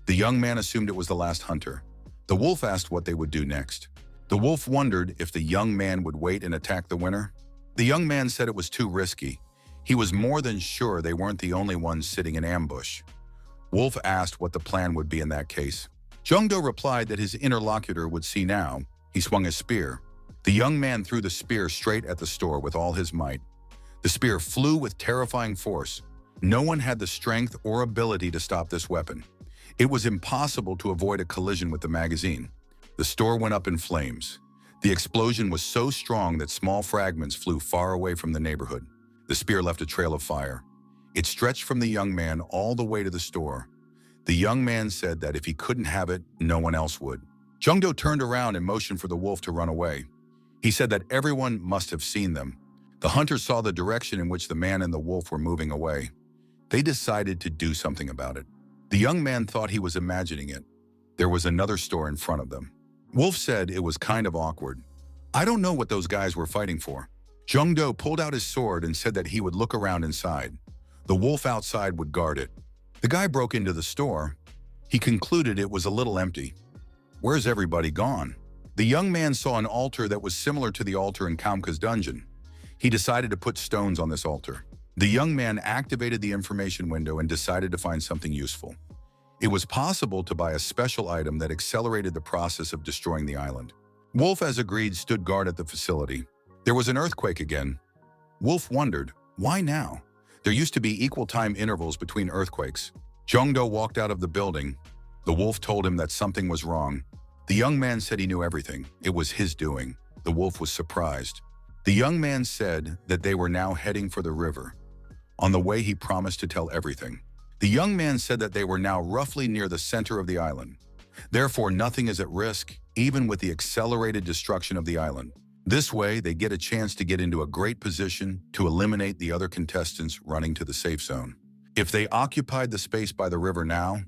The young man assumed it was the last hunter. The wolf asked what they would do next. The wolf wondered if the young man would wait and attack the winner. The young man said it was too risky. He was more than sure they weren't the only ones sitting in ambush. Wolf asked what the plan would be in that case. Jongdo replied that his interlocutor would see now. He swung his spear. The young man threw the spear straight at the store with all his might. The spear flew with terrifying force. No one had the strength or ability to stop this weapon. It was impossible to avoid a collision with the magazine. The store went up in flames. The explosion was so strong that small fragments flew far away from the neighborhood. The spear left a trail of fire. It stretched from the young man all the way to the store. The young man said that if he couldn't have it, no one else would. Jongdo turned around and motioned for the wolf to run away. He said that everyone must have seen them. The hunters saw the direction in which the man and the wolf were moving away. They decided to do something about it. The young man thought he was imagining it. There was another store in front of them. Wolf said it was kind of awkward. I don't know what those guys were fighting for. Jung-do pulled out his sword and said that he would look around inside. The wolf outside would guard it. The guy broke into the store. He concluded it was a little empty. Where's everybody gone? The young man saw an altar that was similar to the altar in Kamka's dungeon. He decided to put stones on this altar. The young man activated the information window and decided to find something useful. It was possible to buy a special item that accelerated the process of destroying the island. Wolf, as agreed, stood guard at the facility. There was an earthquake again. Wolf wondered, why now? There used to be equal time intervals between earthquakes. Jung-do walked out of the building. The wolf told him that something was wrong. The young man said he knew everything. It was his doing. The wolf was surprised. The young man said that they were now heading for the river. On the way, he promised to tell everything. The young man said that they were now roughly near the center of the island. Therefore, nothing is at risk, even with the accelerated destruction of the island. This way, they get a chance to get into a great position to eliminate the other contestants running to the safe zone. If they occupied the space by the river now,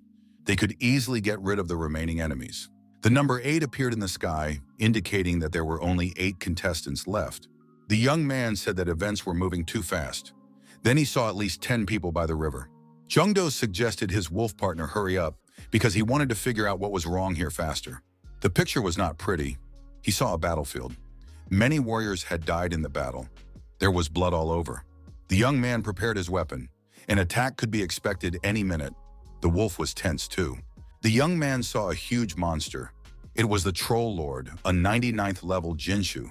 they could easily get rid of the remaining enemies. The number 8 appeared in the sky, indicating that there were only 8 contestants left. The young man said that events were moving too fast. Then he saw at least 10 people by the river. Jung-do suggested his wolf partner hurry up because he wanted to figure out what was wrong here faster. The picture was not pretty. He saw a battlefield. Many warriors had died in the battle. There was blood all over. The young man prepared his weapon. An attack could be expected any minute. The wolf was tense too. The young man saw a huge monster. It was the Troll Lord, a 99th level Jinshu.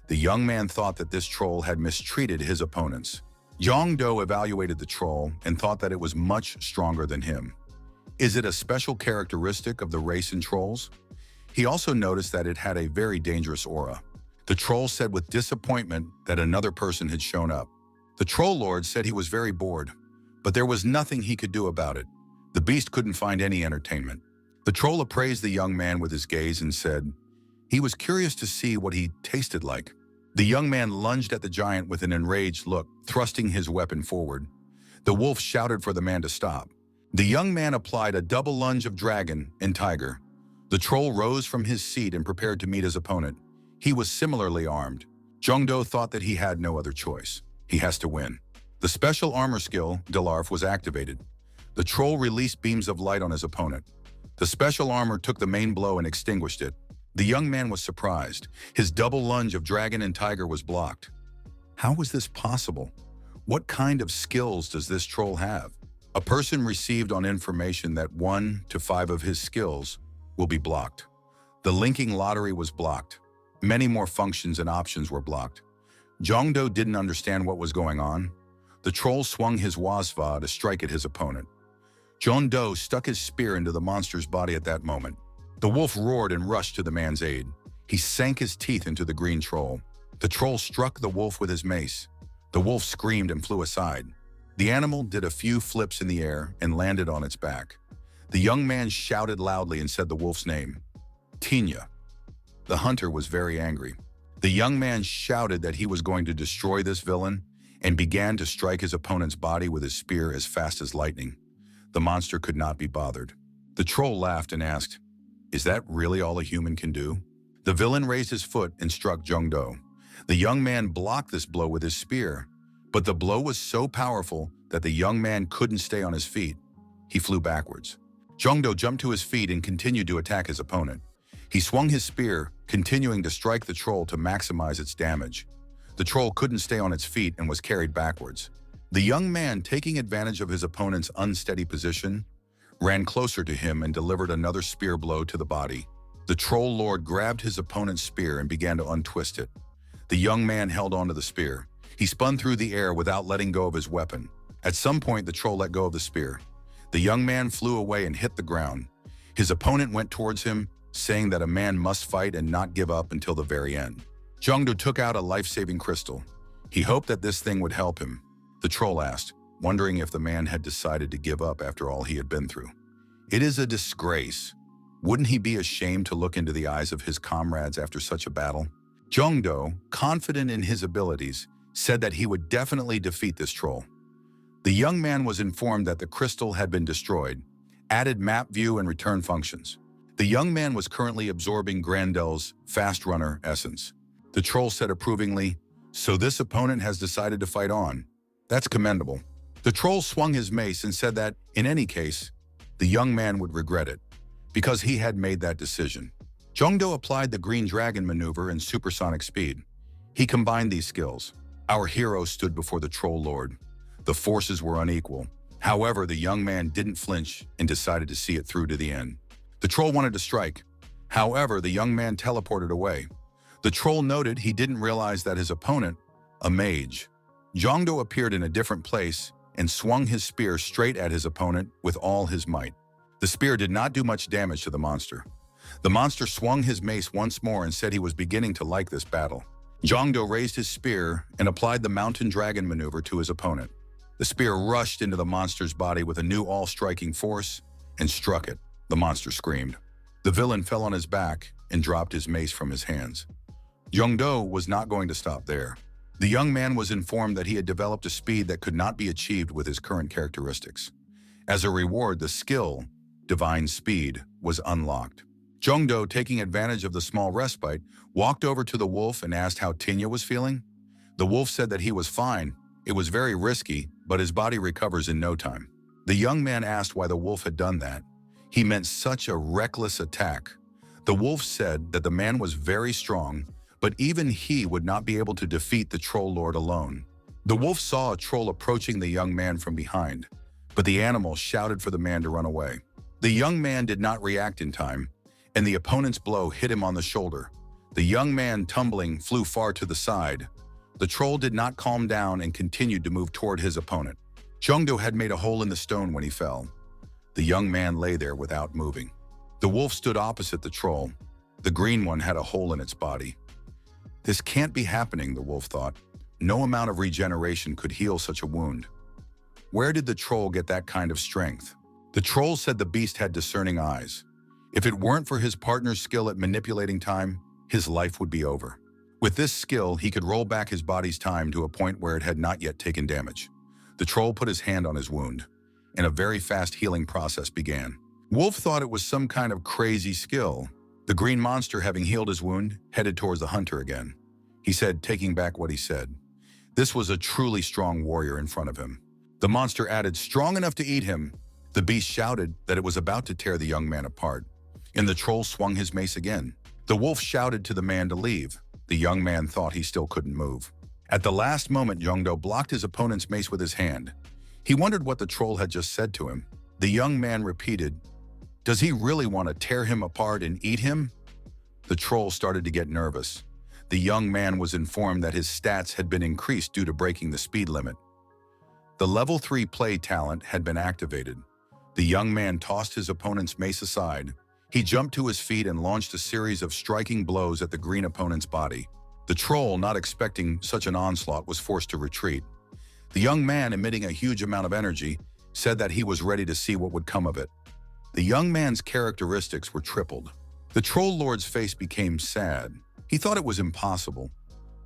The young man thought that this troll had mistreated his opponents. Jung-do evaluated the troll and thought that it was much stronger than him. Is it a special characteristic of the race in trolls? He also noticed that it had a very dangerous aura. The troll said with disappointment that another person had shown up. The Troll Lord said he was very bored, but there was nothing he could do about it. The beast couldn't find any entertainment. The troll appraised the young man with his gaze and said he was curious to see what he tasted like. The young man lunged at the giant with an enraged look, thrusting his weapon forward. The wolf shouted for the man to stop. The young man applied a double lunge of dragon and tiger. The troll rose from his seat and prepared to meet his opponent. He was similarly armed. Jung-do thought that he had no other choice. He has to win. The special armor skill, Delarf, was activated. The troll released beams of light on his opponent. The special armor took the main blow and extinguished it. The young man was surprised. His double lunge of dragon and tiger was blocked. How was this possible? What kind of skills does this troll have? A person received on information that 1 to 5 of his skills will be blocked. The linking lottery was blocked. Many more functions and options were blocked. Jung-do didn't understand what was going on. The troll swung his wasva to strike at his opponent. Jung-do stuck his spear into the monster's body at that moment. The wolf roared and rushed to the man's aid. He sank his teeth into the green troll. The troll struck the wolf with his mace. The wolf screamed and flew aside. The animal did a few flips in the air and landed on its back. The young man shouted loudly and said the wolf's name, Tinya. The hunter was very angry. The young man shouted that he was going to destroy this villain and began to strike his opponent's body with his spear as fast as lightning. The monster could not be bothered. The troll laughed and asked, "Is that really all a human can do?" The villain raised his foot and struck Jung-do. The young man blocked this blow with his spear, but the blow was so powerful that the young man couldn't stay on his feet. He flew backwards. Jung-do jumped to his feet and continued to attack his opponent. He swung his spear, continuing to strike the troll to maximize its damage. The troll couldn't stay on its feet and was carried backwards. The young man, taking advantage of his opponent's unsteady position, ran closer to him and delivered another spear blow to the body. The Troll Lord grabbed his opponent's spear and began to untwist it. The young man held onto the spear. He spun through the air without letting go of his weapon. At some point, the troll let go of the spear. The young man flew away and hit the ground. His opponent went towards him, saying that a man must fight and not give up until the very end. Jung-do took out a life-saving crystal. He hoped that this thing would help him. The troll asked, wondering if the man had decided to give up after all he had been through. "It is a disgrace. Wouldn't he be ashamed to look into the eyes of his comrades after such a battle?" Jung-do, confident in his abilities, said that he would definitely defeat this troll. The young man was informed that the crystal had been destroyed, added map view and return functions. The young man was currently absorbing Grandel's fast runner essence. The troll said approvingly, "So this opponent has decided to fight on. That's commendable." The troll swung his mace and said that, in any case, the young man would regret it, because he had made that decision. Jongdo applied the green dragon maneuver and supersonic speed. He combined these skills. Our hero stood before the troll lord. The forces were unequal. However, the young man didn't flinch and decided to see it through to the end. The troll wanted to strike. However, the young man teleported away. The troll noted he didn't realize that his opponent, a mage, Jongdo, appeared in a different place and swung his spear straight at his opponent with all his might. The spear did not do much damage to the monster. The monster swung his mace once more and said he was beginning to like this battle. Jongdo raised his spear and applied the mountain dragon maneuver to his opponent. The spear rushed into the monster's body with a new all-striking force and struck it. The monster screamed. The villain fell on his back and dropped his mace from his hands. Jongdo was not going to stop there. The young man was informed that he had developed a speed that could not be achieved with his current characteristics. As a reward, the skill, Divine Speed, was unlocked. Jongdo, taking advantage of the small respite, walked over to the wolf and asked how Tinya was feeling. The wolf said that he was fine. It was very risky, but his body recovers in no time. The young man asked why the wolf had done that. He meant such a reckless attack. The wolf said that the man was very strong, but even he would not be able to defeat the troll lord alone. The wolf saw a troll approaching the young man from behind, but the animal shouted for the man to run away. The young man did not react in time, and the opponent's blow hit him on the shoulder. The young man, tumbling, flew far to the side. The troll did not calm down and continued to move toward his opponent. Jongdo had made a hole in the stone when he fell. The young man lay there without moving. The wolf stood opposite the troll. The green one had a hole in its body. This can't be happening, the wolf thought. No amount of regeneration could heal such a wound. Where did the troll get that kind of strength? The troll said the beast had discerning eyes. If it weren't for his partner's skill at manipulating time, his life would be over. With this skill, he could roll back his body's time to a point where it had not yet taken damage. The troll put his hand on his wound, and a very fast healing process began. Wolf thought it was some kind of crazy skill. The green monster, having healed his wound, headed towards the hunter again. He said, taking back what he said. This was a truly strong warrior in front of him. The monster added, strong enough to eat him. The beast shouted that it was about to tear the young man apart, and the troll swung his mace again. The wolf shouted to the man to leave. The young man thought he still couldn't move. At the last moment, Jongdo blocked his opponent's mace with his hand. He wondered what the troll had just said to him. The young man repeated, does he really want to tear him apart and eat him? The troll started to get nervous. The young man was informed that his stats had been increased due to breaking the speed limit. The level 3 play talent had been activated. The young man tossed his opponent's mace aside. He jumped to his feet and launched a series of striking blows at the green opponent's body. The troll, not expecting such an onslaught, was forced to retreat. The young man, emitting a huge amount of energy, said that he was ready to see what would come of it. The young man's characteristics were tripled. The troll lord's face became sad. He thought it was impossible.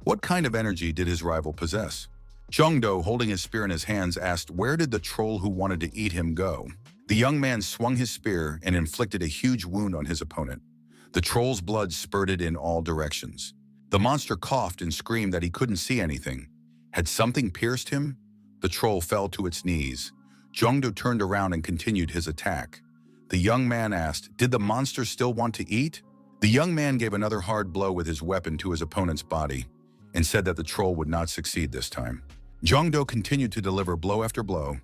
What kind of energy did his rival possess? Jongdo, holding his spear in his hands, asked, where did the troll who wanted to eat him go? The young man swung his spear and inflicted a huge wound on his opponent. The troll's blood spurted in all directions. The monster coughed and screamed that he couldn't see anything. Had something pierced him? The troll fell to its knees. Jongdo turned around and continued his attack. The young man asked, did the monster still want to eat? The young man gave another hard blow with his weapon to his opponent's body and said that the troll would not succeed this time. Jongdo continued to deliver blow after blow.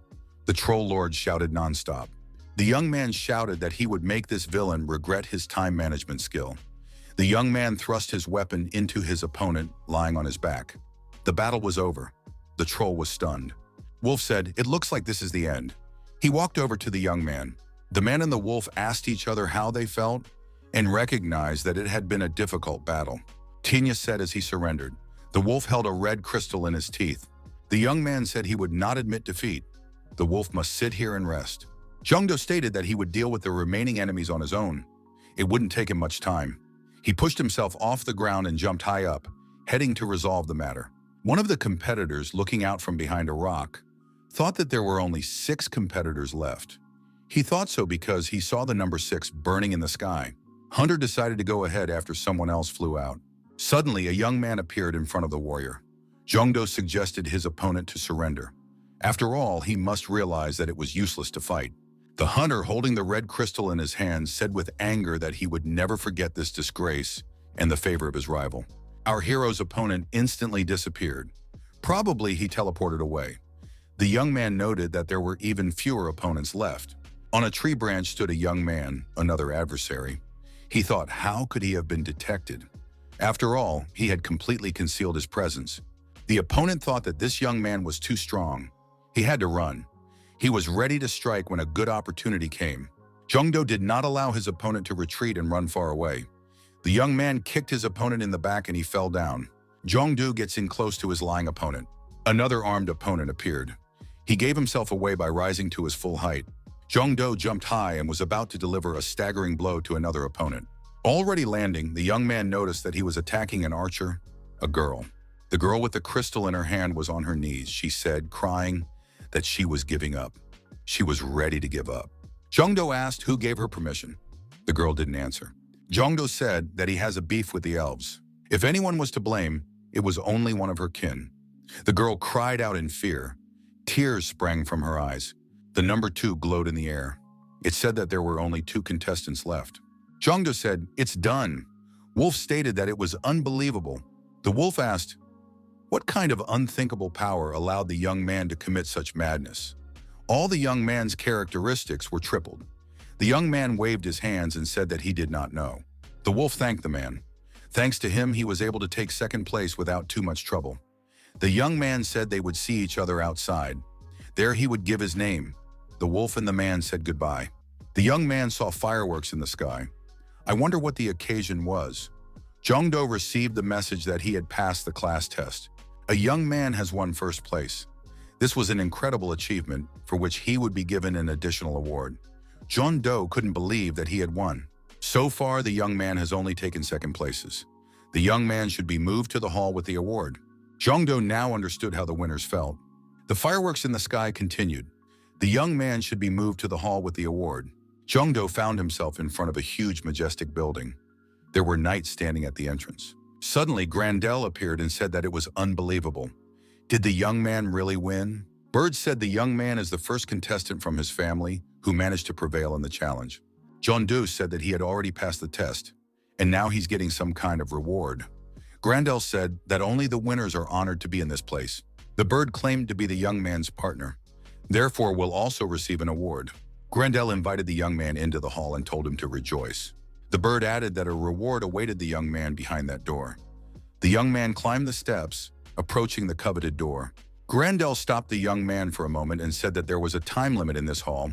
The troll lord shouted nonstop. The young man shouted that he would make this villain regret his time management skill. The young man thrust his weapon into his opponent, lying on his back. The battle was over. The troll was stunned. Wolf said, it looks like this is the end. He walked over to the young man. The man and the wolf asked each other how they felt and recognized that it had been a difficult battle. Tinya said as he surrendered. The wolf held a red crystal in his teeth. The young man said he would not admit defeat. The wolf must sit here and rest. Jongdo stated that he would deal with the remaining enemies on his own. It wouldn't take him much time. He pushed himself off the ground and jumped high up, heading to resolve the matter. One of the competitors, looking out from behind a rock, thought that there were only 6 competitors left. He thought so because he saw the number 6 burning in the sky. Hunter decided to go ahead after someone else flew out. Suddenly, a young man appeared in front of the warrior. Jongdo suggested his opponent to surrender. After all, he must realize that it was useless to fight. The hunter, holding the red crystal in his hands, said with anger that he would never forget this disgrace and the favor of his rival. Our hero's opponent instantly disappeared. Probably he teleported away. The young man noted that there were even fewer opponents left. On a tree branch stood a young man, another adversary. He thought, how could he have been detected? After all, he had completely concealed his presence. The opponent thought that this young man was too strong. He had to run. He was ready to strike when a good opportunity came. Jongdo did not allow his opponent to retreat and run far away. The young man kicked his opponent in the back and he fell down. Jongdo gets in close to his lying opponent. Another armed opponent appeared. He gave himself away by rising to his full height. Jongdo jumped high and was about to deliver a staggering blow to another opponent. Already landing, the young man noticed that he was attacking an archer, a girl. The girl with the crystal in her hand was on her knees. She said, crying, that she was giving up. She was ready to give up. Jongdo asked who gave her permission. The girl didn't answer. Jongdo said that he has a beef with the elves. If anyone was to blame, it was only one of her kin. The girl cried out in fear. Tears sprang from her eyes. The number 2 glowed in the air. It said that there were only 2 contestants left. Jongdo said, it's done. Wolf stated that it was unbelievable. The wolf asked, what kind of unthinkable power allowed the young man to commit such madness? All the young man's characteristics were tripled. The young man waved his hands and said that he did not know. The wolf thanked the man. Thanks to him, he was able to take second place without too much trouble. The young man said they would see each other outside. There he would give his name. The wolf and the man said goodbye. The young man saw fireworks in the sky. I wonder what the occasion was. Jongdo received the message that he had passed the class test. A young man has won first place. This was an incredible achievement for which he would be given an additional award. Jongdo couldn't believe that he had won. So far, the young man has only taken second places. The young man should be moved to the hall with the award. Jongdo now understood how the winners felt. The fireworks in the sky continued. The young man should be moved to the hall with the award. Jongdo found himself in front of a huge, majestic building. There were knights standing at the entrance. Suddenly, Grandel appeared and said that it was unbelievable. Did the young man really win? Bird said the young man is the first contestant from his family who managed to prevail in the challenge. Jongdo said that he had already passed the test, and now he's getting some kind of reward. Grandel said that only the winners are honored to be in this place. The bird claimed to be the young man's partner, therefore will also receive an award. Grandel invited the young man into the hall and told him to rejoice. The bird added that a reward awaited the young man behind that door. The young man climbed the steps, approaching the coveted door. Grandel stopped the young man for a moment and said that there was a time limit in this hall.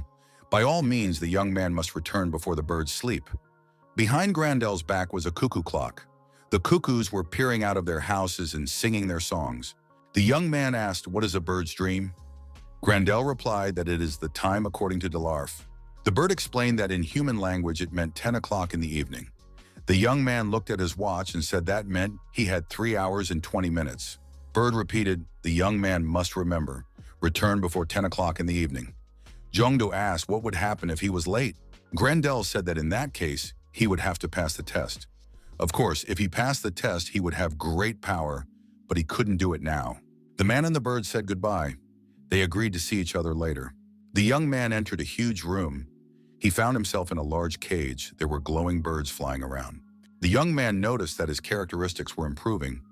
By all means, the young man must return before the birds sleep. Behind Grandel's back was a cuckoo clock. The cuckoos were peering out of their houses and singing their songs. The young man asked, what is a bird's dream? Grandel replied that it is the time according to Delarf. The bird explained that in human language it meant 10 o'clock in the evening. The young man looked at his watch and said that meant he had 3 hours and 20 minutes. Bird repeated, the young man must remember, return before 10 o'clock in the evening. Jongdo asked what would happen if he was late. Grandel said that in that case, he would have to pass the test. Of course, if he passed the test, he would have great power, but he couldn't do it now. The man and the bird said goodbye. They agreed to see each other later. The young man entered a huge room. He found himself in a large cage. There were glowing birds flying around. The young man noticed that his characteristics were improving.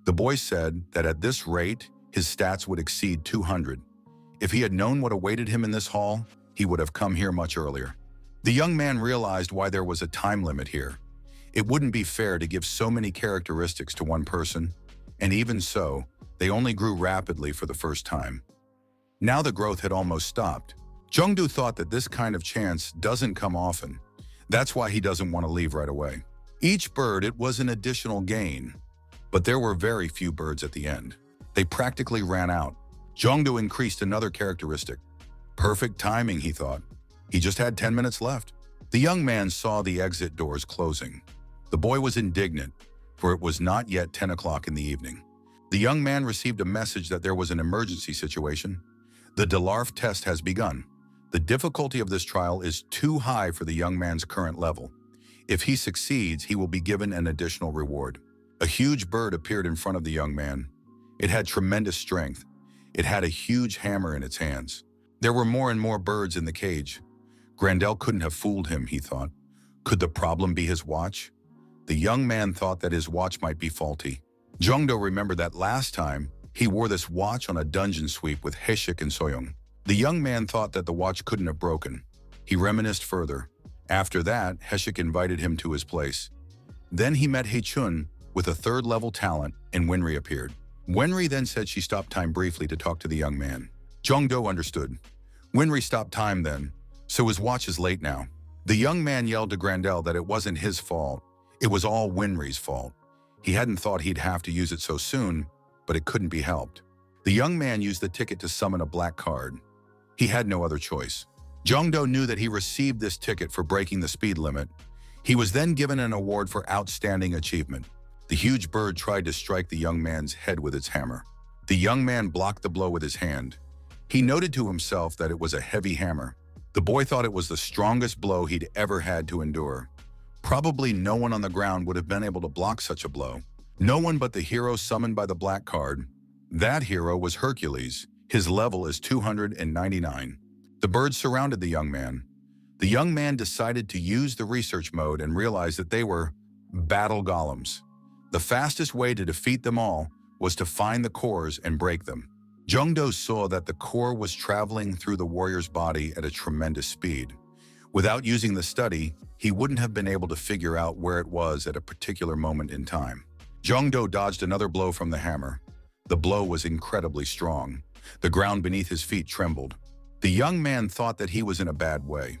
The boy said that at this rate, his stats would exceed 200. If he had known what awaited him in this hall, he would have come here much earlier. The young man realized why there was a time limit here. It wouldn't be fair to give so many characteristics to one person, and even so, they only grew rapidly for the first time. Now the growth had almost stopped. Jongdo thought that this kind of chance doesn't come often. That's why he doesn't want to leave right away. Each bird, it was an additional gain. But there were very few birds at the end. They practically ran out. Jongdo increased another characteristic. Perfect timing, he thought. He just had 10 minutes left. The young man saw the exit doors closing. The boy was indignant, for it was not yet 10 o'clock in the evening. The young man received a message that there was an emergency situation. The Delarf test has begun. The difficulty of this trial is too high for the young man's current level. If he succeeds, he will be given an additional reward. A huge bird appeared in front of the young man. It had tremendous strength. It had a huge hammer in its hands. There were more and more birds in the cage. Grandel couldn't have fooled him, he thought. Could the problem be his watch? The young man thought that his watch might be faulty. Jongdo remembered that last time, he wore this watch on a dungeon sweep with Haeshik and Soyoung. The young man thought that the watch couldn't have broken. He reminisced further. After that, Haeshik invited him to his place. Then he met Haechun with a third-level talent, and Winry appeared. Winry then said she stopped time briefly to talk to the young man. Jongdo understood. Winry stopped time then, so his watch is late now. The young man yelled to Grandel that it wasn't his fault. It was all Winry's fault. He hadn't thought he'd have to use it so soon, but it couldn't be helped. The young man used the ticket to summon a black card. He had no other choice. Jongdo knew that he received this ticket for breaking the speed limit. He was then given an award for outstanding achievement. The huge bird tried to strike the young man's head with its hammer. The young man blocked the blow with his hand. He noted to himself that it was a heavy hammer. The boy thought it was the strongest blow he'd ever had to endure. Probably no one on the ground would have been able to block such a blow. No one but the hero summoned by the black card. That hero was Hercules. His level is 299. The birds surrounded the young man. The young man decided to use the research mode and realized that they were battle golems. The fastest way to defeat them all was to find the cores and break them. Jongdo saw that the core was traveling through the warrior's body at a tremendous speed. Without using the study, he wouldn't have been able to figure out where it was at a particular moment in time. Jongdo dodged another blow from the hammer. The blow was incredibly strong. The ground beneath his feet trembled. The young man thought that he was in a bad way.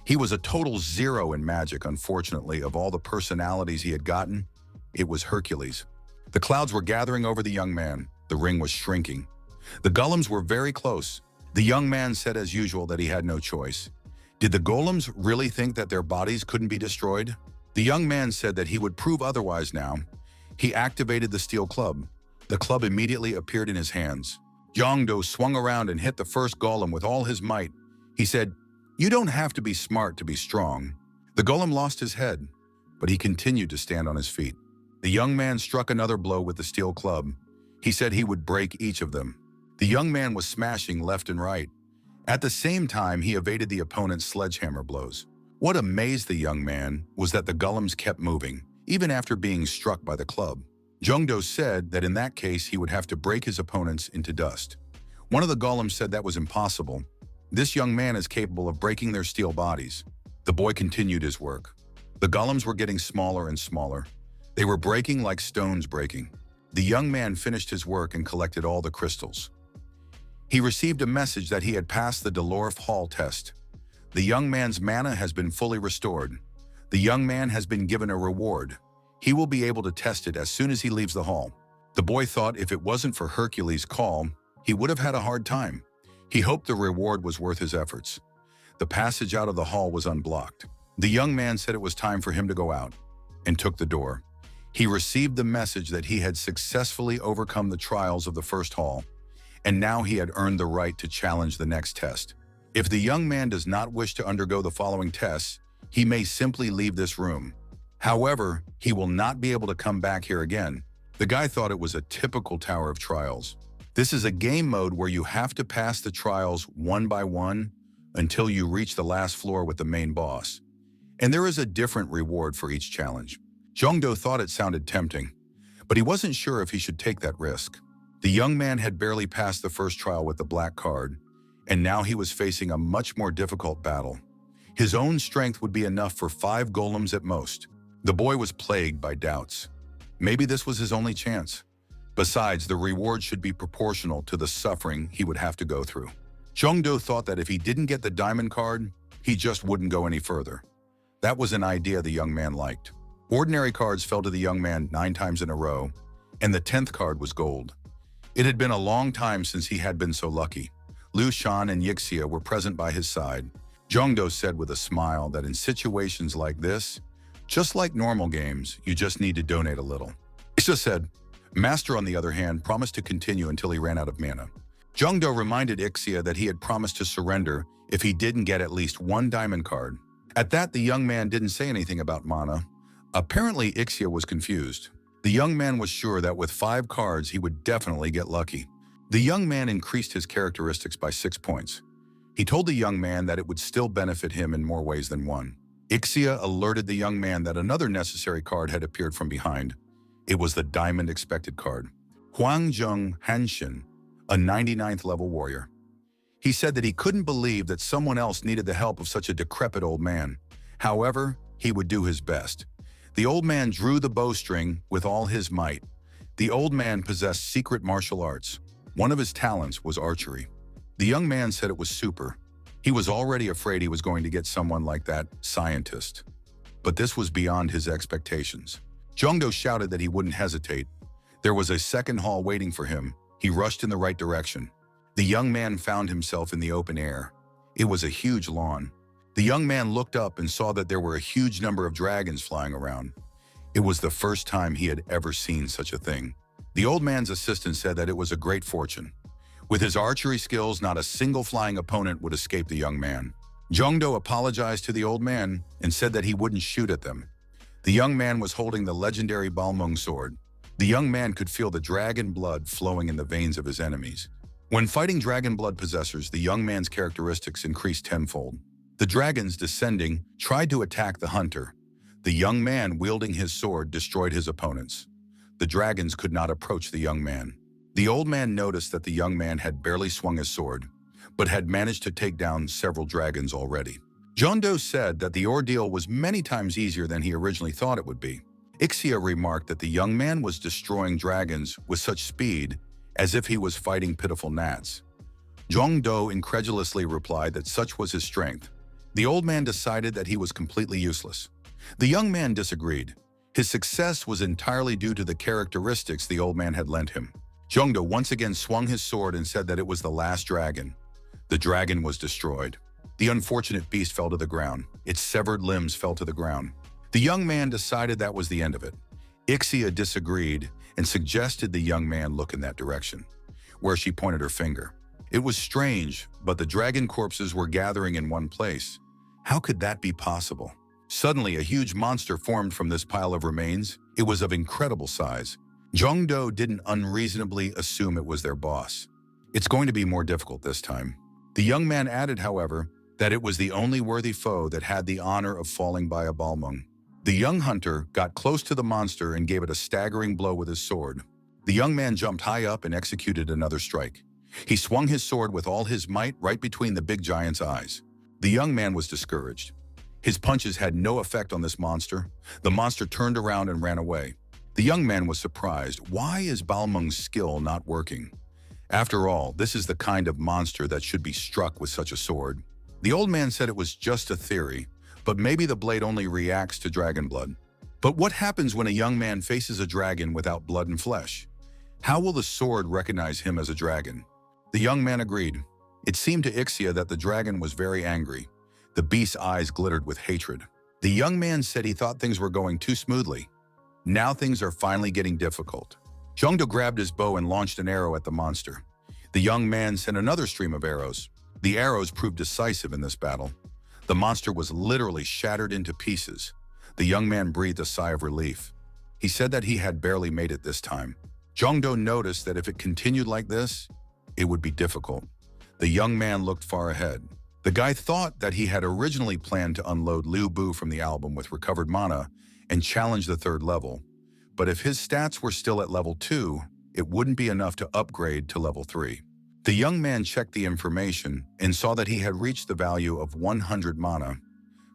He was a total zero in magic, unfortunately. Of all the personalities he had gotten, it was Hercules. The clouds were gathering over the young man. The ring was shrinking. The golems were very close. The young man said as usual that he had no choice. Did the golems really think that their bodies couldn't be destroyed? The young man said that he would prove otherwise now. He activated the steel club. The club immediately appeared in his hands. Jongdo swung around and hit the first golem with all his might. He said, "You don't have to be smart to be strong." The golem lost his head, but he continued to stand on his feet. The young man struck another blow with the steel club. He said he would break each of them. The young man was smashing left and right. At the same time, he evaded the opponent's sledgehammer blows. What amazed the young man was that the golems kept moving, even after being struck by the club. Jongdo said that in that case he would have to break his opponents into dust. One of the golems said that was impossible. This young man is capable of breaking their steel bodies. The boy continued his work. The golems were getting smaller and smaller. They were breaking like stones breaking. The young man finished his work and collected all the crystals. He received a message that he had passed the Delorf Hall test. The young man's mana has been fully restored. The young man has been given a reward. He will be able to test it as soon as he leaves the hall. The boy thought if it wasn't for Hercules' call, he would have had a hard time. He hoped the reward was worth his efforts. The passage out of the hall was unblocked. The young man said it was time for him to go out, and took the door. He received the message that he had successfully overcome the trials of the first hall, and now he had earned the right to challenge the next test. If the young man does not wish to undergo the following tests, he may simply leave this room. However, he will not be able to come back here again. The guy thought it was a typical Tower of Trials. This is a game mode where you have to pass the trials one by one until you reach the last floor with the main boss. And there is a different reward for each challenge. Jongdo thought it sounded tempting, but he wasn't sure if he should take that risk. The young man had barely passed the first trial with the black card, and now he was facing a much more difficult battle. His own strength would be enough for 5 golems at most. The boy was plagued by doubts. Maybe this was his only chance. Besides, the reward should be proportional to the suffering he would have to go through. Jongdo thought that if he didn't get the diamond card, he just wouldn't go any further. That was an idea the young man liked. Ordinary cards fell to the young man 9 times in a row, and the 10th card was gold. It had been a long time since he had been so lucky. Liu Shan and Yixia were present by his side. Jongdo said with a smile that in situations like this, just like normal games, you just need to donate a little. Yixia said. Master, on the other hand, promised to continue until he ran out of mana. Jongdo reminded Ixia that he had promised to surrender if he didn't get at least one diamond card. At that, the young man didn't say anything about mana. Apparently, Ixia was confused. The young man was sure that with 5 cards, he would definitely get lucky. The young man increased his characteristics by 6 points. He told the young man that it would still benefit him in more ways than one. Ixia alerted the young man that another necessary card had appeared from behind. It was the Diamond Expected card. Huangjung Hanshin, a 99th level warrior. He said that he couldn't believe that someone else needed the help of such a decrepit old man. However, he would do his best. The old man drew the bowstring with all his might. The old man possessed secret martial arts. One of his talents was archery. The young man said it was super. He was already afraid he was going to get someone like that scientist. But this was beyond his expectations. Jongdo shouted that he wouldn't hesitate. There was a second hall waiting for him. He rushed in the right direction. The young man found himself in the open air. It was a huge lawn. The young man looked up and saw that there were a huge number of dragons flying around. It was the first time he had ever seen such a thing. The old man's assistant said that it was a great fortune. With his archery skills, not a single flying opponent would escape the young man. Jongdo apologized to the old man and said that he wouldn't shoot at them. The young man was holding the legendary Balmung sword. The young man could feel the dragon blood flowing in the veins of his enemies. When fighting dragon blood possessors, the young man's characteristics increased tenfold. The dragons, descending, tried to attack the hunter. The young man, wielding his sword, destroyed his opponents. The dragons could not approach the young man. The old man noticed that the young man had barely swung his sword, but had managed to take down several dragons already. Jongdo said that the ordeal was many times easier than he originally thought it would be. Ixia remarked that the young man was destroying dragons with such speed as if he was fighting pitiful gnats. Jongdo incredulously replied that such was his strength. The old man decided that he was completely useless. The young man disagreed. His success was entirely due to the characteristics the old man had lent him. Jongdo once again swung his sword and said that it was the last dragon. The dragon was destroyed. The unfortunate beast fell to the ground. Its severed limbs fell to the ground. The young man decided that was the end of it. Ixia disagreed and suggested the young man look in that direction, where she pointed her finger. It was strange, but the dragon corpses were gathering in one place. How could that be possible? Suddenly, a huge monster formed from this pile of remains. It was of incredible size. Jongdo didn't unreasonably assume it was their boss. It's going to be more difficult this time. The young man added, however, that it was the only worthy foe that had the honor of falling by a Balmung. The young hunter got close to the monster and gave it a staggering blow with his sword. The young man jumped high up and executed another strike. He swung his sword with all his might right between the big giant's eyes. The young man was discouraged. His punches had no effect on this monster. The monster turned around and ran away. The young man was surprised. Why is Balmung's skill not working? After all, this is the kind of monster that should be struck with such a sword. The old man said it was just a theory, but maybe the blade only reacts to dragon blood. But what happens when a young man faces a dragon without blood and flesh? How will the sword recognize him as a dragon? The young man agreed. It seemed to Ixia that the dragon was very angry. The beast's eyes glittered with hatred. The young man said he thought things were going too smoothly. Now things are finally getting difficult. Jongdo grabbed his bow and launched an arrow at the monster. The young man sent another stream of arrows. The arrows proved decisive in this battle. The monster was literally shattered into pieces. The young man breathed a sigh of relief. He said that he had barely made it this time. Jongdo noticed that if it continued like this, it would be difficult. The young man looked far ahead. The guy thought that he had originally planned to unload Liu Bu from the album with recovered mana and challenge the 3rd level. But if his stats were still at level 2, it wouldn't be enough to upgrade to level 3. The young man checked the information and saw that he had reached the value of 100 mana.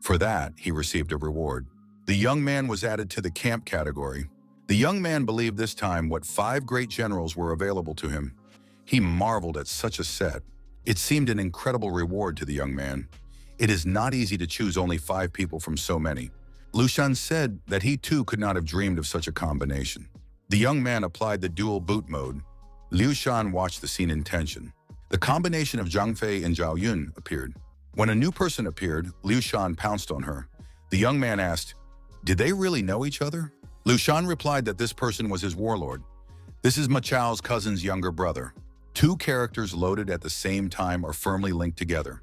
For that, he received a reward. The young man was added to the camp category. The young man believed this time what 5 great generals were available to him. He marveled at such a set. It seemed an incredible reward to the young man. It is not easy to choose only 5 people from so many. Lu Shan said that he too could not have dreamed of such a combination. The young man applied the dual boot mode. Liu Shan watched the scene in tension. The combination of Zhang Fei and Zhao Yun appeared. When a new person appeared, Liu Shan pounced on her. The young man asked, "Did they really know each other?" Liu Shan replied that this person was his warlord. "This is Ma Chao's cousin's younger brother." Two characters loaded at the same time are firmly linked together.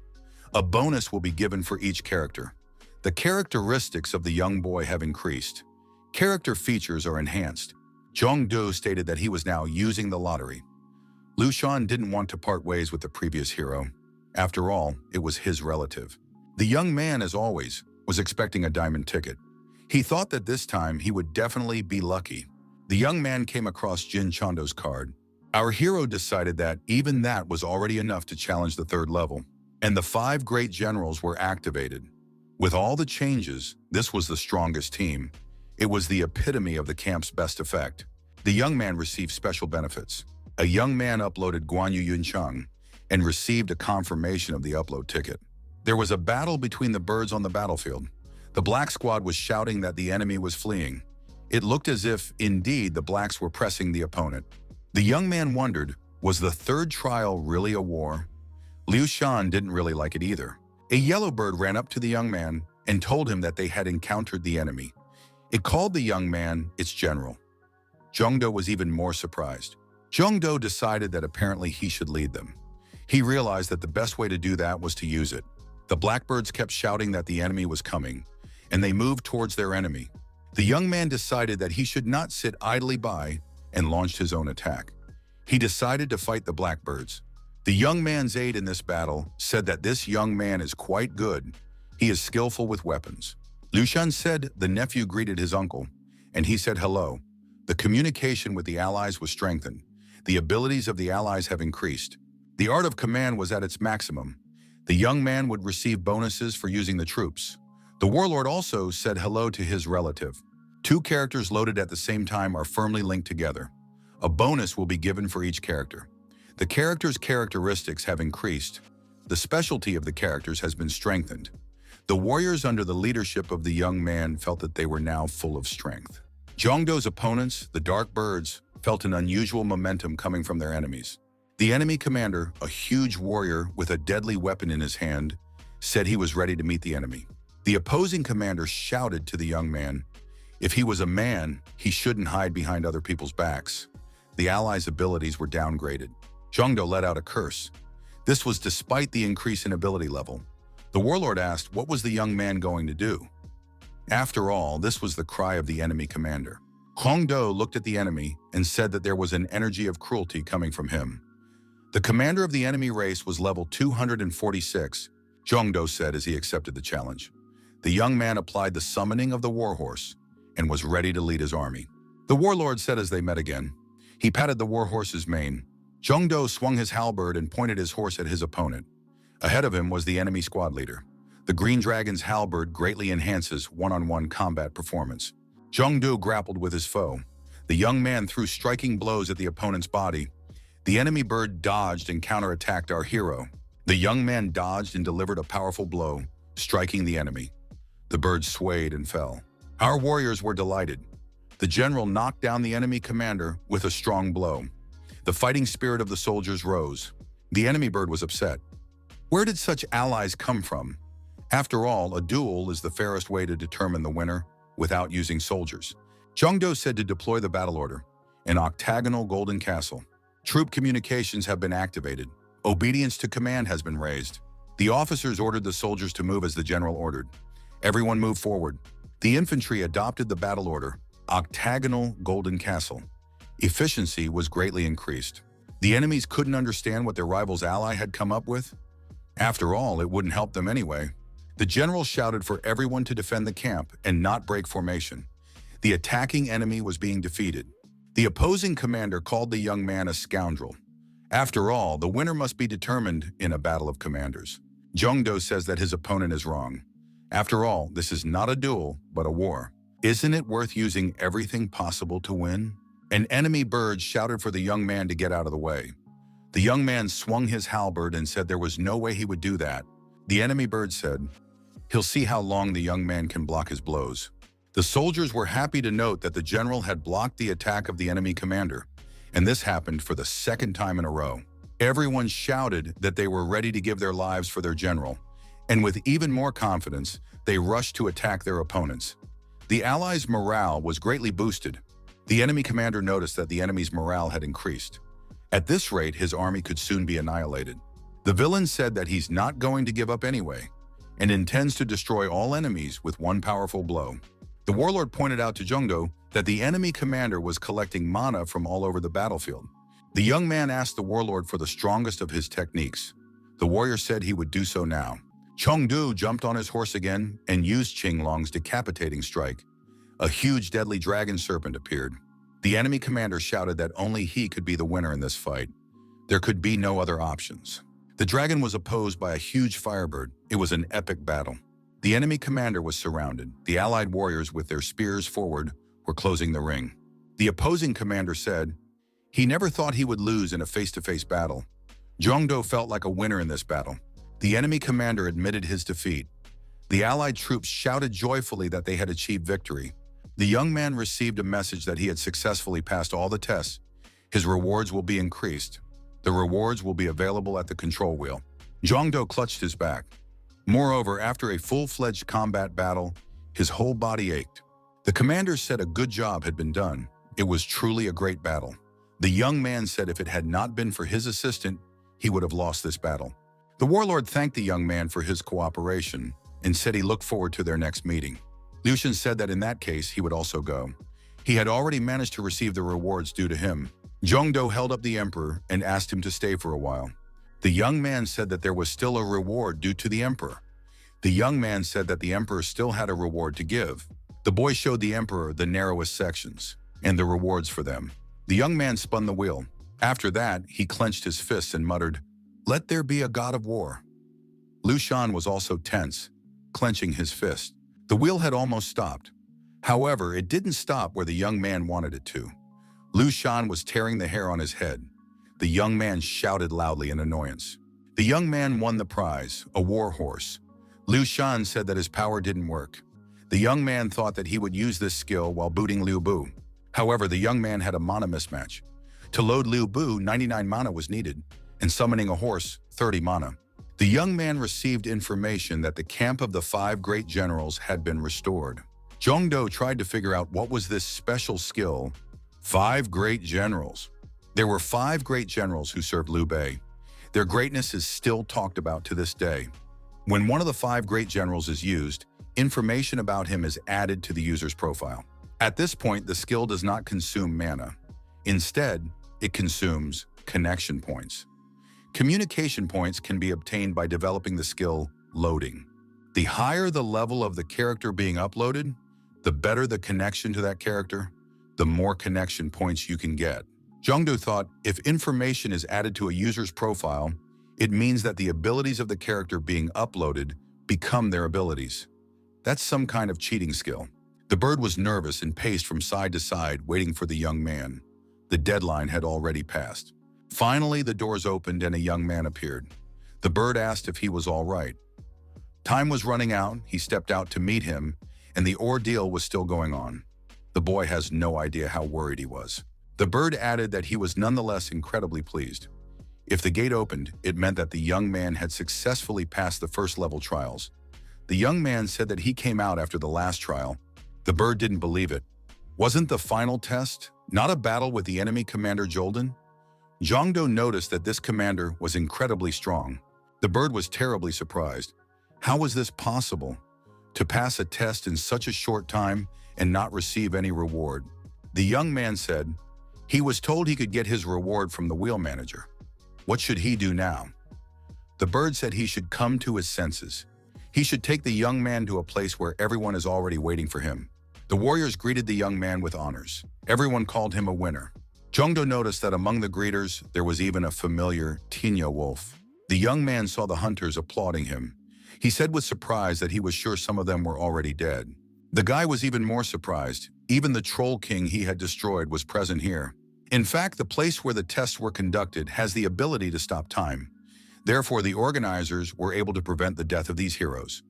A bonus will be given for each character. The characteristics of the young boy have increased. Character features are enhanced. Jong-do stated that he was now using the lottery. Liu Shan didn't want to part ways with the previous hero. After all, it was his relative. The young man, as always, was expecting a diamond ticket. He thought that this time he would definitely be lucky. The young man came across Jin Chando's card. Our hero decided that even that was already enough to challenge the third level, and the 5 great generals were activated. With all the changes, this was the strongest team. It was the epitome of the camp's best effect. The young man received special benefits. A young man uploaded Guanyu Yunchang and received a confirmation of the upload ticket. There was a battle between the birds on the battlefield. The black squad was shouting that the enemy was fleeing. It looked as if, indeed, the blacks were pressing the opponent. The young man wondered, was the third trial really a war? Liu Shan didn't really like it either. A yellow bird ran up to the young man and told him that they had encountered the enemy. It called the young man its general. Jong-do was even more surprised. Jong-do decided that apparently he should lead them. He realized that the best way to do that was to use it. The blackbirds kept shouting that the enemy was coming, and they moved towards their enemy. The young man decided that he should not sit idly by and launched his own attack. He decided to fight the blackbirds. The young man's aide in this battle said that this young man is quite good. He is skillful with weapons. Liu Shan said the nephew greeted his uncle, and he said hello. The communication with the allies was strengthened. The abilities of the allies have increased. The art of command was at its maximum. The young man would receive bonuses for using the troops. The warlord also said hello to his relative. 2 characters loaded at the same time are firmly linked together. A bonus will be given for each character. The characters' characteristics have increased. The specialty of the characters has been strengthened. The warriors under the leadership of the young man felt that they were now full of strength. Jong-do's opponents, the dark birds, felt an unusual momentum coming from their enemies. The enemy commander, a huge warrior with a deadly weapon in his hand, said he was ready to meet the enemy. The opposing commander shouted to the young man, if he was a man, he shouldn't hide behind other people's backs. The allies' abilities were downgraded. Jong-do let out a curse. This was despite the increase in ability level. The warlord asked what was the young man going to do. After all, this was the cry of the enemy commander. Jong-do looked at the enemy and said that there was an energy of cruelty coming from him. The commander of the enemy race was level 246, Jong-do said as he accepted the challenge. The young man applied the summoning of the warhorse and was ready to lead his army. The warlord said as they met again. He patted the warhorse's mane. Jong-do swung his halberd and pointed his horse at his opponent. Ahead of him was the enemy squad leader. The Green Dragon's halberd greatly enhances one-on-one combat performance. Jong-do grappled with his foe. The young man threw striking blows at the opponent's body. The enemy bird dodged and counterattacked our hero. The young man dodged and delivered a powerful blow, striking the enemy. The bird swayed and fell. Our warriors were delighted. The general knocked down the enemy commander with a strong blow. The fighting spirit of the soldiers rose. The enemy bird was upset. Where did such allies come from? After all, a duel is the fairest way to determine the winner without using soldiers. Jong-do said to deploy the battle order. An octagonal golden castle. Troop communications have been activated. Obedience to command has been raised. The officers ordered the soldiers to move as the general ordered. Everyone moved forward. The infantry adopted the battle order, octagonal golden castle. Efficiency was greatly increased. The enemies couldn't understand what their rival's ally had come up with. After all, it wouldn't help them anyway. The general shouted for everyone to defend the camp and not break formation. The attacking enemy was being defeated. The opposing commander called the young man a scoundrel. After all, the winner must be determined in a battle of commanders. Jong-do says that his opponent is wrong. After all, this is not a duel, but a war. Isn't it worth using everything possible to win? An enemy bird shouted for the young man to get out of the way. The young man swung his halberd and said there was no way he would do that. The enemy bird said, he'll see how long the young man can block his blows. The soldiers were happy to note that the general had blocked the attack of the enemy commander, and this happened for the 2nd time in a row. Everyone shouted that they were ready to give their lives for their general, and with even more confidence, they rushed to attack their opponents. The allies' morale was greatly boosted. The enemy commander noticed that the enemy's morale had increased. At this rate, his army could soon be annihilated. The villain said that he's not going to give up anyway, and intends to destroy all enemies with one powerful blow. The warlord pointed out to Jungdo that the enemy commander was collecting mana from all over the battlefield. The young man asked the warlord for the strongest of his techniques. The warrior said he would do so now. Chengdu jumped on his horse again and used Qinglong's decapitating strike. A huge deadly dragon serpent appeared. The enemy commander shouted that only he could be the winner in this fight. There could be no other options. The dragon was opposed by a huge firebird. It was an epic battle. The enemy commander was surrounded. The allied warriors with their spears forward were closing the ring. The opposing commander said he never thought he would lose in a face-to-face battle. Jongdo felt like a winner in this battle. The enemy commander admitted his defeat. The allied troops shouted joyfully that they had achieved victory. The young man received a message that he had successfully passed all the tests. His rewards will be increased. The rewards will be available at the control wheel. Jongdo clutched his back. Moreover, after a full-fledged combat battle, his whole body ached. The commander said a good job had been done. It was truly a great battle. The young man said if it had not been for his assistant, he would have lost this battle. The warlord thanked the young man for his cooperation and said he looked forward to their next meeting. Lucian said that in that case, he would also go. He had already managed to receive the rewards due to him. Jongdo held up the emperor and asked him to stay for a while. The young man said that there was still a reward due to the emperor. The young man said that the emperor still had a reward to give. The boy showed the emperor the narrowest sections and the rewards for them. The young man spun the wheel. After that, he clenched his fists and muttered, "Let there be a god of war." Lucian was also tense, clenching his fist. The wheel had almost stopped. However, it didn't stop where the young man wanted it to. Lucian was tearing the hair on his head. The young man shouted loudly in annoyance. The young man won the prize, a war horse. Lucian said that his power didn't work. The young man thought that he would use this skill while booting Liu Bu. However, the young man had a mana mismatch. To load Liu Bu, 99 mana was needed, and summoning a horse, 30 mana. The young man received information that the camp of the 5 great generals had been restored. Jongdo tried to figure out what was this special skill. 5 great generals. There were 5 great generals who served Liu Bei. Their greatness is still talked about to this day. When one of the 5 great generals is used, information about him is added to the user's profile. At this point, the skill does not consume mana. Instead, it consumes connection points. Communication points can be obtained by developing the skill loading. The higher the level of the character being uploaded, the better the connection to that character, the more connection points you can get. Jongdo thought if information is added to a user's profile, it means that the abilities of the character being uploaded become their abilities. That's some kind of cheating skill. The bird was nervous and paced from side to side, waiting for the young man. The deadline had already passed. Finally, the doors opened and a young man appeared. The bird asked if he was all right. Time was running out. He stepped out to meet him, and the ordeal was still going on. The boy has no idea how worried he was. The bird added that he was nonetheless incredibly pleased. If the gate opened, it meant that the young man had successfully passed the first level trials. The young man said that he came out after the last trial. The bird didn't believe it. Wasn't the final test not a battle with the enemy commander Jolden? Jongdo noticed that this commander was incredibly strong. The bird was terribly surprised. How was this possible? To pass a test in such a short time and not receive any reward? The young man said he was told he could get his reward from the wheel manager. What should he do now? The bird said he should come to his senses. He should take the young man to a place where everyone is already waiting for him. The warriors greeted the young man with honors. Everyone called him a winner. Jongdo noticed that among the greeters, there was even a familiar Tinya wolf. The young man saw the hunters applauding him. He said with surprise that he was sure some of them were already dead. The guy was even more surprised. Even the troll king he had destroyed was present here. In fact, the place where the tests were conducted has the ability to stop time. Therefore, the organizers were able to prevent the death of these heroes.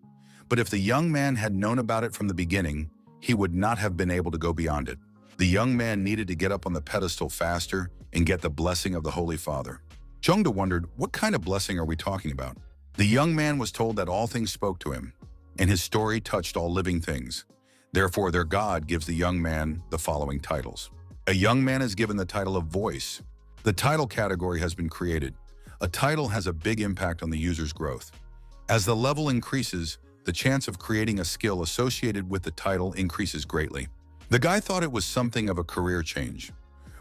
But if the young man had known about it from the beginning, he would not have been able to go beyond it. The young man needed to get up on the pedestal faster and get the blessing of the Holy Father. Jongdo wondered, what kind of blessing are we talking about? The young man was told that all things spoke to him, and his story touched all living things. Therefore, their God gives the young man the following titles. A young man is given the title of Voice. The title category has been created. A title has a big impact on the user's growth. As the level increases, the chance of creating a skill associated with the title increases greatly. The guy thought it was something of a career change.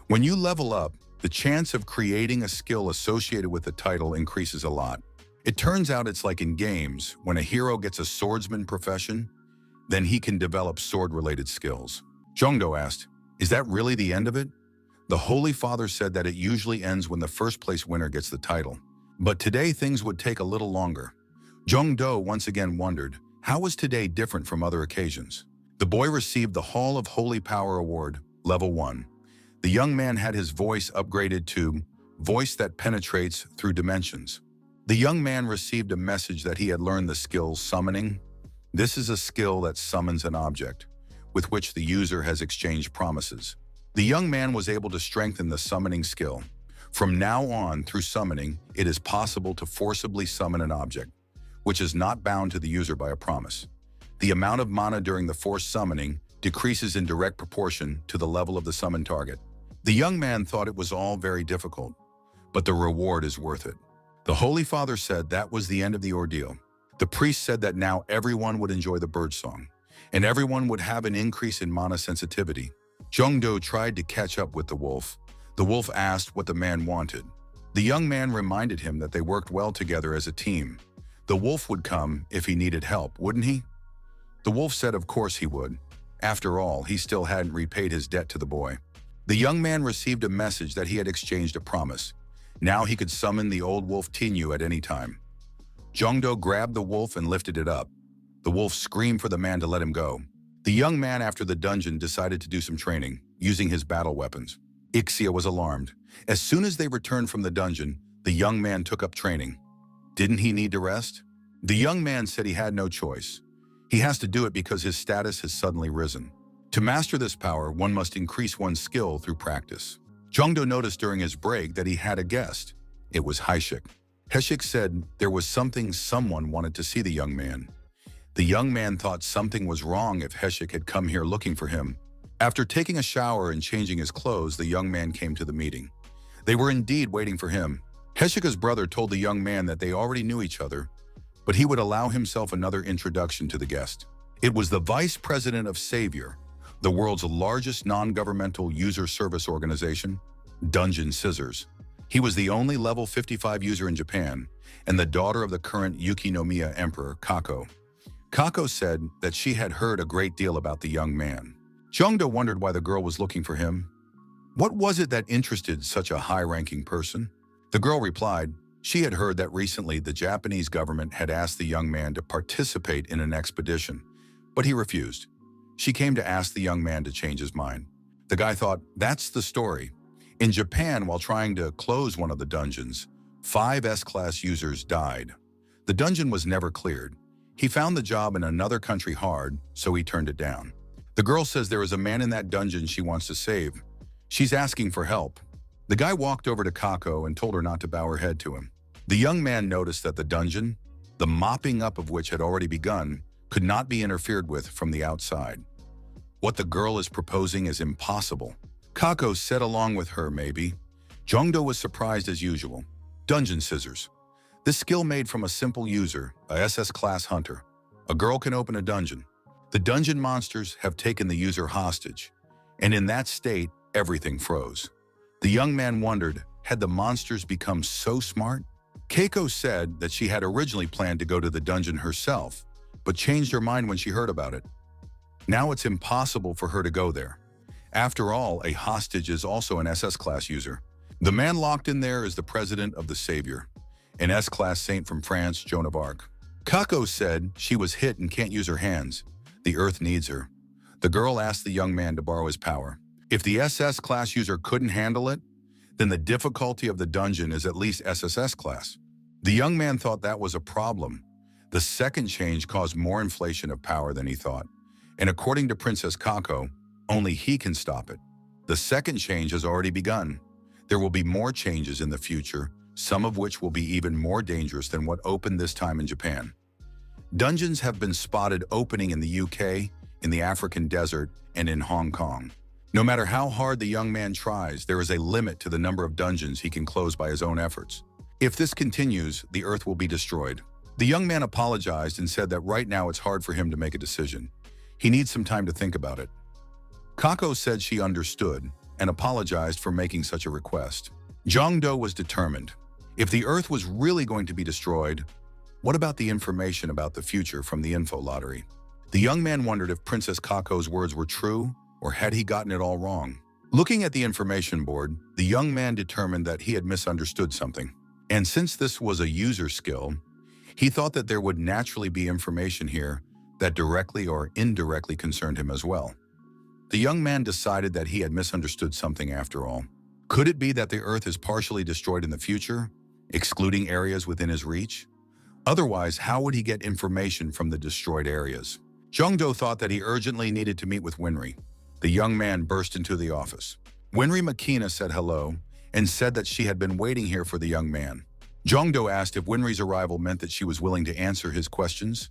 When you level up, the chance of creating a skill associated with the title increases a lot. It turns out it's like in games, when a hero gets a swordsman profession, then he can develop sword-related skills. Jongdo asked, "Is that really the end of it?" The Holy Father said that it usually ends when the first place winner gets the title. But today things would take a little longer. Jongdo once again wondered, how was today different from other occasions? The boy received the Hall of Holy Power Award, Level 1. The young man had his voice upgraded to Voice that Penetrates Through Dimensions. The young man received a message that he had learned the skill Summoning. This is a skill that summons an object, with which the user has exchanged promises. The young man was able to strengthen the summoning skill. From now on, through summoning, it is possible to forcibly summon an object, which is not bound to the user by a promise. The amount of mana during the forced summoning decreases in direct proportion to the level of the summoned target. The young man thought it was all very difficult, but the reward is worth it. The Holy Father said that was the end of the ordeal. The priest said that now everyone would enjoy the bird song, and everyone would have an increase in mana sensitivity. Jongdo tried to catch up with the wolf. The wolf asked what the man wanted. The young man reminded him that they worked well together as a team. The wolf would come if he needed help, wouldn't he? The wolf said of course he would. After all, he still hadn't repaid his debt to the boy. The young man received a message that he had exchanged a promise. Now he could summon the old wolf Tinyu at any time. Jongdo grabbed the wolf and lifted it up. The wolf screamed for the man to let him go. The young man after the dungeon decided to do some training, using his battle weapons. Ixia was alarmed. As soon as they returned from the dungeon, the young man took up training. Didn't he need to rest? The young man said he had no choice. He has to do it because his status has suddenly risen. To master this power, one must increase one's skill through practice. Jongdo noticed during his break that he had a guest. It was Haishik. Haishik said there was something someone wanted to see the young man. The young man thought something was wrong if Haishik had come here looking for him. After taking a shower and changing his clothes, the young man came to the meeting. They were indeed waiting for him. Haishik's brother told the young man that they already knew each other, but he would allow himself another introduction to the guest. It was the vice president of Savior, the world's largest non-governmental user service organization, Dungeon Scissors. He was the only level 55 user in Japan, and the daughter of the current Yukinomiya Emperor, Kako. Kako said that she had heard a great deal about the young man. Jongdo wondered why the girl was looking for him. What was it that interested such a high-ranking person? The girl replied, she had heard that recently the Japanese government had asked the young man to participate in an expedition, but he refused. She came to ask the young man to change his mind. The guy thought, that's the story. In Japan, while trying to close one of the dungeons, 5 S-class users died. The dungeon was never cleared. He found the job in another country hard, so he turned it down. The girl says there is a man in that dungeon she wants to save. She's asking for help. The guy walked over to Kako and told her not to bow her head to him. The young man noticed that the dungeon, the mopping up of which had already begun, could not be interfered with from the outside. What the girl is proposing is impossible. Kako said along with her, maybe. Jongdo was surprised as usual. Dungeon Scissors. This skill made from a simple user, a SS-class hunter. A girl can open a dungeon. The dungeon monsters have taken the user hostage, and in that state, everything froze. The young man wondered, had the monsters become so smart? Keiko said that she had originally planned to go to the dungeon herself, but changed her mind when she heard about it. Now it's impossible for her to go there. After all, a hostage is also an SS-class user. The man locked in there is the president of the Savior, an S-class saint from France, Joan of Arc. Kako said she was hit and can't use her hands. The earth needs her. The girl asked the young man to borrow his power. If the SS-class user couldn't handle it, then the difficulty of the dungeon is at least SSS class. The young man thought that was a problem. The second change caused more inflation of power than he thought. And according to Princess Kako, only he can stop it. The second change has already begun. There will be more changes in the future, some of which will be even more dangerous than what opened this time in Japan. Dungeons have been spotted opening in the UK, in the African desert, and in Hong Kong. No matter how hard the young man tries, there is a limit to the number of dungeons he can close by his own efforts. If this continues, the Earth will be destroyed. The young man apologized and said that right now it's hard for him to make a decision. He needs some time to think about it. Kako said she understood and apologized for making such a request. Jongdo was determined. If the Earth was really going to be destroyed, what about the information about the future from the info lottery? The young man wondered if Princess Kako's words were true, or had he gotten it all wrong? Looking at the information board, the young man determined that he had misunderstood something. And since this was a user skill, he thought that there would naturally be information here that directly or indirectly concerned him as well. The young man decided that he had misunderstood something after all. Could it be that the Earth is partially destroyed in the future, excluding areas within his reach? Otherwise, how would he get information from the destroyed areas? Jongdo thought that he urgently needed to meet with Winry. The young man burst into the office. Winry Makina said hello and said that she had been waiting here for the young man. Jongdo asked if Winry's arrival meant that she was willing to answer his questions.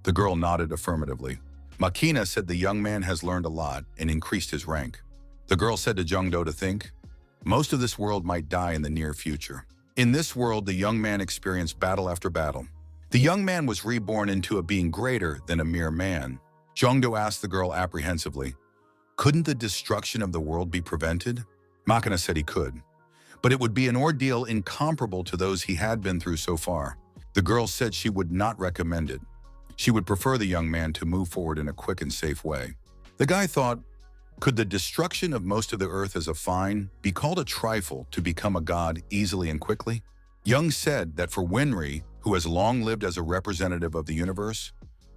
The girl nodded affirmatively. Makina said the young man has learned a lot and increased his rank. The girl said to Jongdo to think, most of this world might die in the near future. In this world, the young man experienced battle after battle. The young man was reborn into a being greater than a mere man. Jongdo asked the girl apprehensively, couldn't the destruction of the world be prevented? Makina said he could, but it would be an ordeal incomparable to those he had been through so far. The girl said she would not recommend it. She would prefer the young man to move forward in a quick and safe way. The guy thought, could the destruction of most of the Earth as a fine be called a trifle to become a god easily and quickly? Young said that for Winry, who has long lived as a representative of the universe,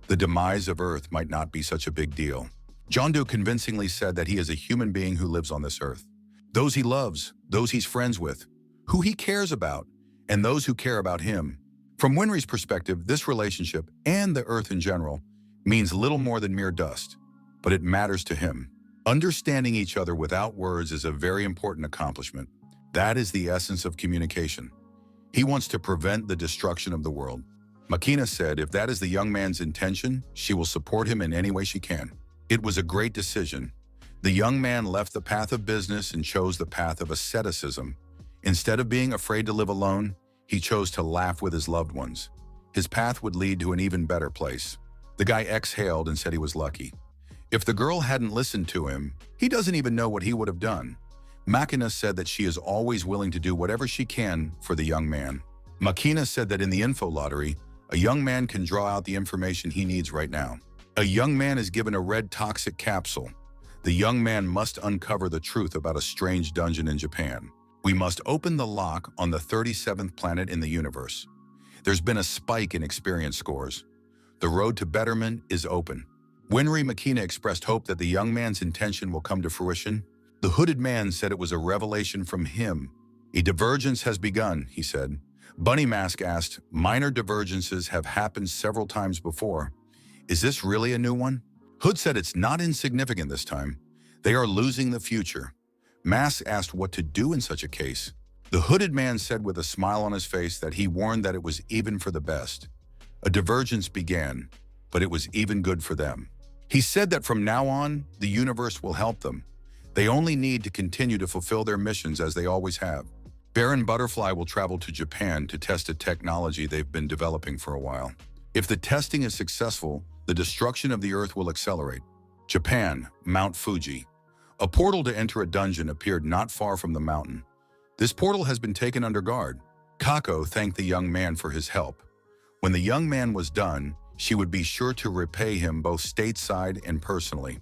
the demise of Earth might not be such a big deal. Jongdo convincingly said that he is a human being who lives on this Earth. Those he loves, those he's friends with, who he cares about, and those who care about him. From Winry's perspective, this relationship, and the Earth in general, means little more than mere dust, but it matters to him. Understanding each other without words is a very important accomplishment. That is the essence of communication. He wants to prevent the destruction of the world. Makina said if that is the young man's intention, she will support him in any way she can. It was a great decision. The young man left the path of business and chose the path of asceticism. Instead of being afraid to live alone, he chose to laugh with his loved ones. His path would lead to an even better place. The guy exhaled and said he was lucky. If the girl hadn't listened to him, he doesn't even know what he would have done. Makina said that she is always willing to do whatever she can for the young man. Makina said that in the info lottery, a young man can draw out the information he needs right now. A young man is given a red toxic capsule. The young man must uncover the truth about a strange dungeon in Japan. We must open the lock on the 37th planet in the universe. There's been a spike in experience scores. The road to betterment is open. Winry Makina expressed hope that the young man's intention will come to fruition. The hooded man said it was a revelation from him. A divergence has begun, he said. Bunny Mask asked, minor divergences have happened several times before. Is this really a new one? Hood said it's not insignificant this time. They are losing the future. Mask asked what to do in such a case. The hooded man said with a smile on his face that he warned that it was even for the best. A divergence began, but it was even good for them. He said that from now on, the universe will help them. They only need to continue to fulfill their missions as they always have. Baron Butterfly will travel to Japan to test a technology they've been developing for a while. If the testing is successful, the destruction of the Earth will accelerate. Japan, Mount Fuji. A portal to enter a dungeon appeared not far from the mountain. This portal has been taken under guard. Kako thanked the young man for his help. When the young man was done, she would be sure to repay him both stateside and personally.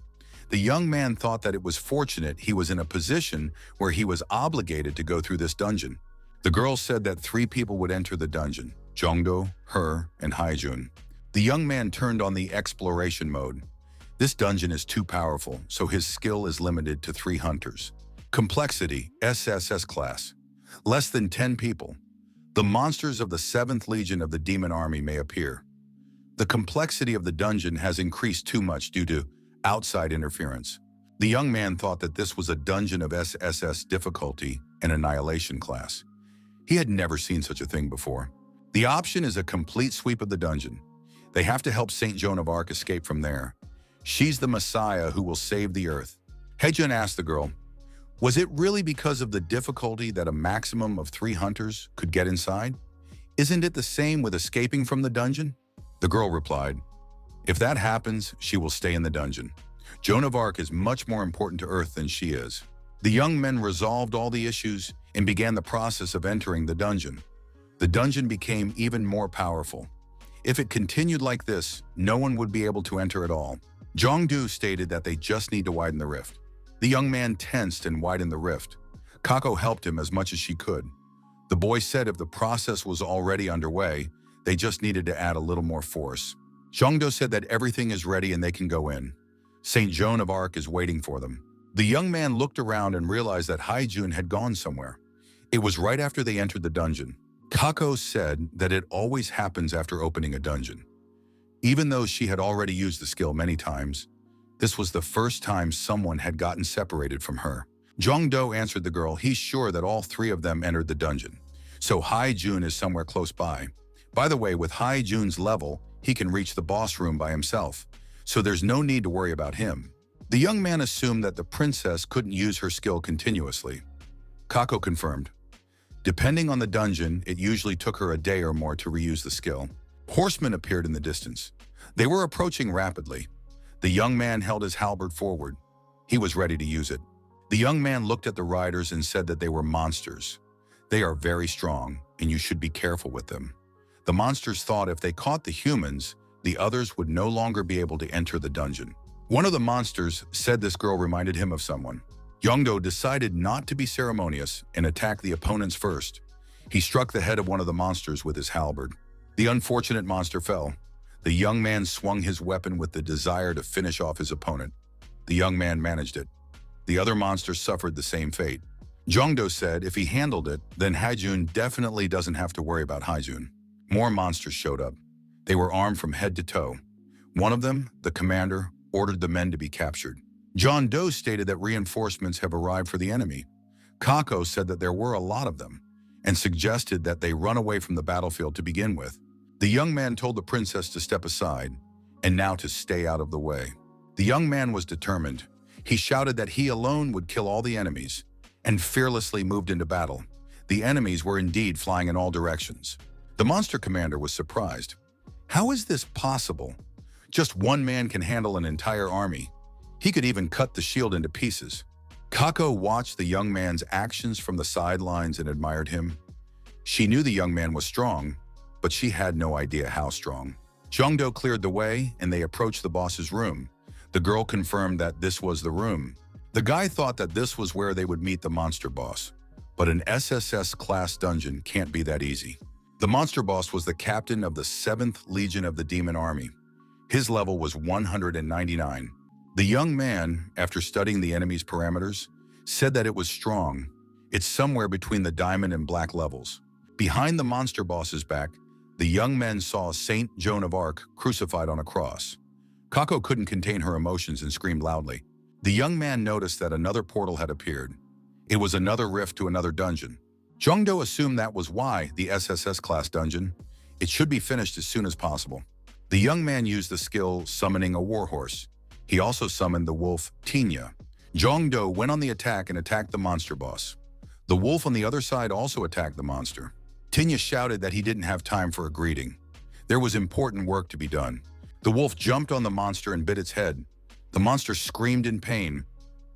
The young man thought that it was fortunate he was in a position where he was obligated to go through this dungeon. The girl said that 3 people would enter the dungeon, Jongdo, her, and Haijun. The young man turned on the exploration mode. This dungeon is too powerful, so his skill is limited to 3 hunters. Complexity, SSS class. Less than 10 people. The monsters of the 7th Legion of the Demon Army may appear. The complexity of the dungeon has increased too much due to outside interference. The young man thought that this was a dungeon of SSS difficulty and annihilation class. He had never seen such a thing before. The option is a complete sweep of the dungeon. They have to help Saint Joan of Arc escape from there. She's the Messiah who will save the Earth. Haejun asked the girl, was it really because of the difficulty that a maximum of 3 hunters could get inside? Isn't it the same with escaping from the dungeon? The girl replied, if that happens, she will stay in the dungeon. Joan of Arc is much more important to Earth than she is. The young men resolved all the issues and began the process of entering the dungeon. The dungeon became even more powerful. If it continued like this, no one would be able to enter at all. Jongdu stated that they just need to widen the rift. The young man tensed and widened the rift. Kako helped him as much as she could. The boy said if the process was already underway, they just needed to add a little more force. Jongdo said that everything is ready and they can go in. Saint Joan of Arc is waiting for them. The young man looked around and realized that Haejun had gone somewhere. It was right after they entered the dungeon. Kako said that it always happens after opening a dungeon. Even though she had already used the skill many times, this was the first time someone had gotten separated from her. Jongdo answered the girl he's sure that all 3 of them entered the dungeon. So Haejun is somewhere close by. By the way, with Haejun's level, he can reach the boss room by himself, so there's no need to worry about him. The young man assumed that the princess couldn't use her skill continuously. Kako confirmed. Depending on the dungeon, it usually took her a day or more to reuse the skill. Horsemen appeared in the distance. They were approaching rapidly. The young man held his halberd forward. He was ready to use it. The young man looked at the riders and said that they were monsters. They are very strong, and you should be careful with them. The monsters thought if they caught the humans, the others would no longer be able to enter the dungeon. One of the monsters said this girl reminded him of someone. Yongdo decided not to be ceremonious and attack the opponents first. He struck the head of one of the monsters with his halberd. The unfortunate monster fell. The young man swung his weapon with the desire to finish off his opponent. The young man managed it. The other monster suffered the same fate. Jongdo said if he handled it, then Haejun definitely doesn't have to worry about Haejun. More monsters showed up. They were armed from head to toe. One of them, the commander, ordered the men to be captured. John Doe stated that reinforcements have arrived for the enemy. Kako said that there were a lot of them, and suggested that they run away from the battlefield to begin with. The young man told the princess to step aside, and now to stay out of the way. The young man was determined. He shouted that he alone would kill all the enemies, and fearlessly moved into battle. The enemies were indeed flying in all directions. The monster commander was surprised. How is this possible? Just one man can handle an entire army. He could even cut the shield into pieces. Kako watched the young man's actions from the sidelines and admired him. She knew the young man was strong, but she had no idea how strong. Jongdo cleared the way, and they approached the boss's room. The girl confirmed that this was the room. The guy thought that this was where they would meet the monster boss. But an SSS-class dungeon can't be that easy. The monster boss was the captain of the 7th Legion of the Demon Army. His level was 199. The young man, after studying the enemy's parameters, said that it was strong. It's somewhere between the diamond and black levels. Behind the monster boss's back, the young men saw Saint Joan of Arc crucified on a cross. Kako couldn't contain her emotions and screamed loudly. The young man noticed that another portal had appeared. It was another rift to another dungeon. Jongdo assumed that was why the SSS-class dungeon. It should be finished as soon as possible. The young man used the skill summoning a warhorse. He also summoned the wolf Tinya. Jongdo went on the attack and attacked the monster boss. The wolf on the other side also attacked the monster. Tinya shouted that he didn't have time for a greeting. There was important work to be done. The wolf jumped on the monster and bit its head. The monster screamed in pain,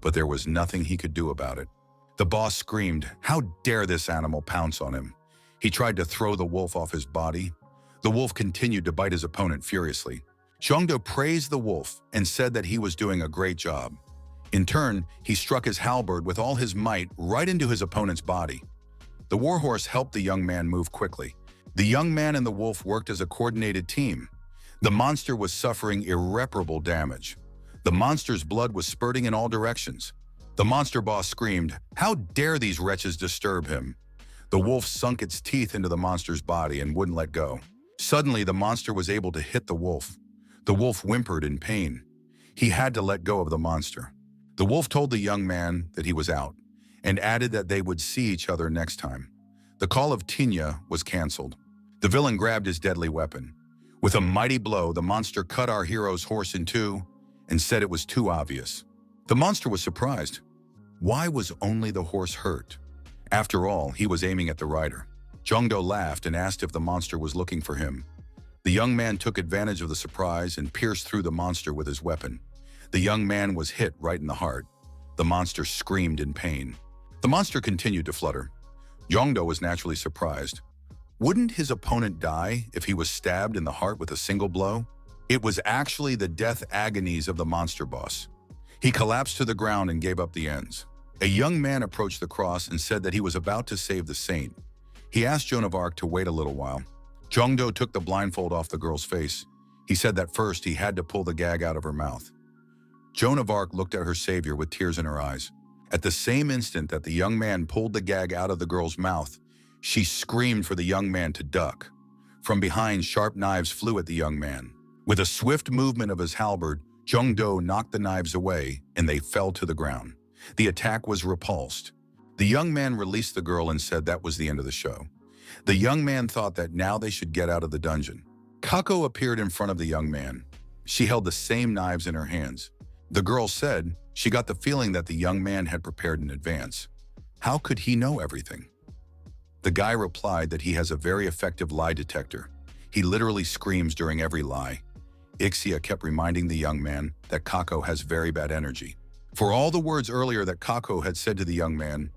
but there was nothing he could do about it. The boss screamed, "How dare this animal pounce on him?" He tried to throw the wolf off his body. The wolf continued to bite his opponent furiously. Jongdo praised the wolf and said that he was doing a great job. In turn, he struck his halberd with all his might right into his opponent's body. The warhorse helped the young man move quickly. The young man and the wolf worked as a coordinated team. The monster was suffering irreparable damage. The monster's blood was spurting in all directions. The monster boss screamed, "How dare these wretches disturb him?" The wolf sunk its teeth into the monster's body and wouldn't let go. Suddenly, the monster was able to hit the wolf. The wolf whimpered in pain. He had to let go of the monster. The wolf told the young man that he was out, and added that they would see each other next time. The call of Tinya was canceled. The villain grabbed his deadly weapon. With a mighty blow, the monster cut our hero's horse in two and said it was too obvious. The monster was surprised. Why was only the horse hurt? After all, he was aiming at the rider. Jongdo laughed and asked if the monster was looking for him. The young man took advantage of the surprise and pierced through the monster with his weapon. The young man was hit right in the heart. The monster screamed in pain. The monster continued to flutter. Jongdo was naturally surprised. Wouldn't his opponent die if he was stabbed in the heart with a single blow? It was actually the death agonies of the monster boss. He collapsed to the ground and gave up the ends. A young man approached the cross and said that he was about to save the saint. He asked Joan of Arc to wait a little while. Jongdo took the blindfold off the girl's face. He said that first he had to pull the gag out of her mouth. Joan of Arc looked at her savior with tears in her eyes. At the same instant that the young man pulled the gag out of the girl's mouth, she screamed for the young man to duck. From behind, sharp knives flew at the young man. With a swift movement of his halberd, Jongdo knocked the knives away and they fell to the ground. The attack was repulsed. The young man released the girl and said that was the end of the show. The young man thought that now they should get out of the dungeon. Kako appeared in front of the young man. She held the same knives in her hands. The girl said she got the feeling that the young man had prepared in advance. How could he know everything? The guy replied that he has a very effective lie detector. He literally screams during every lie. Ixia kept reminding the young man that Kako has very bad energy. For all the words earlier that Kako had said to the young man,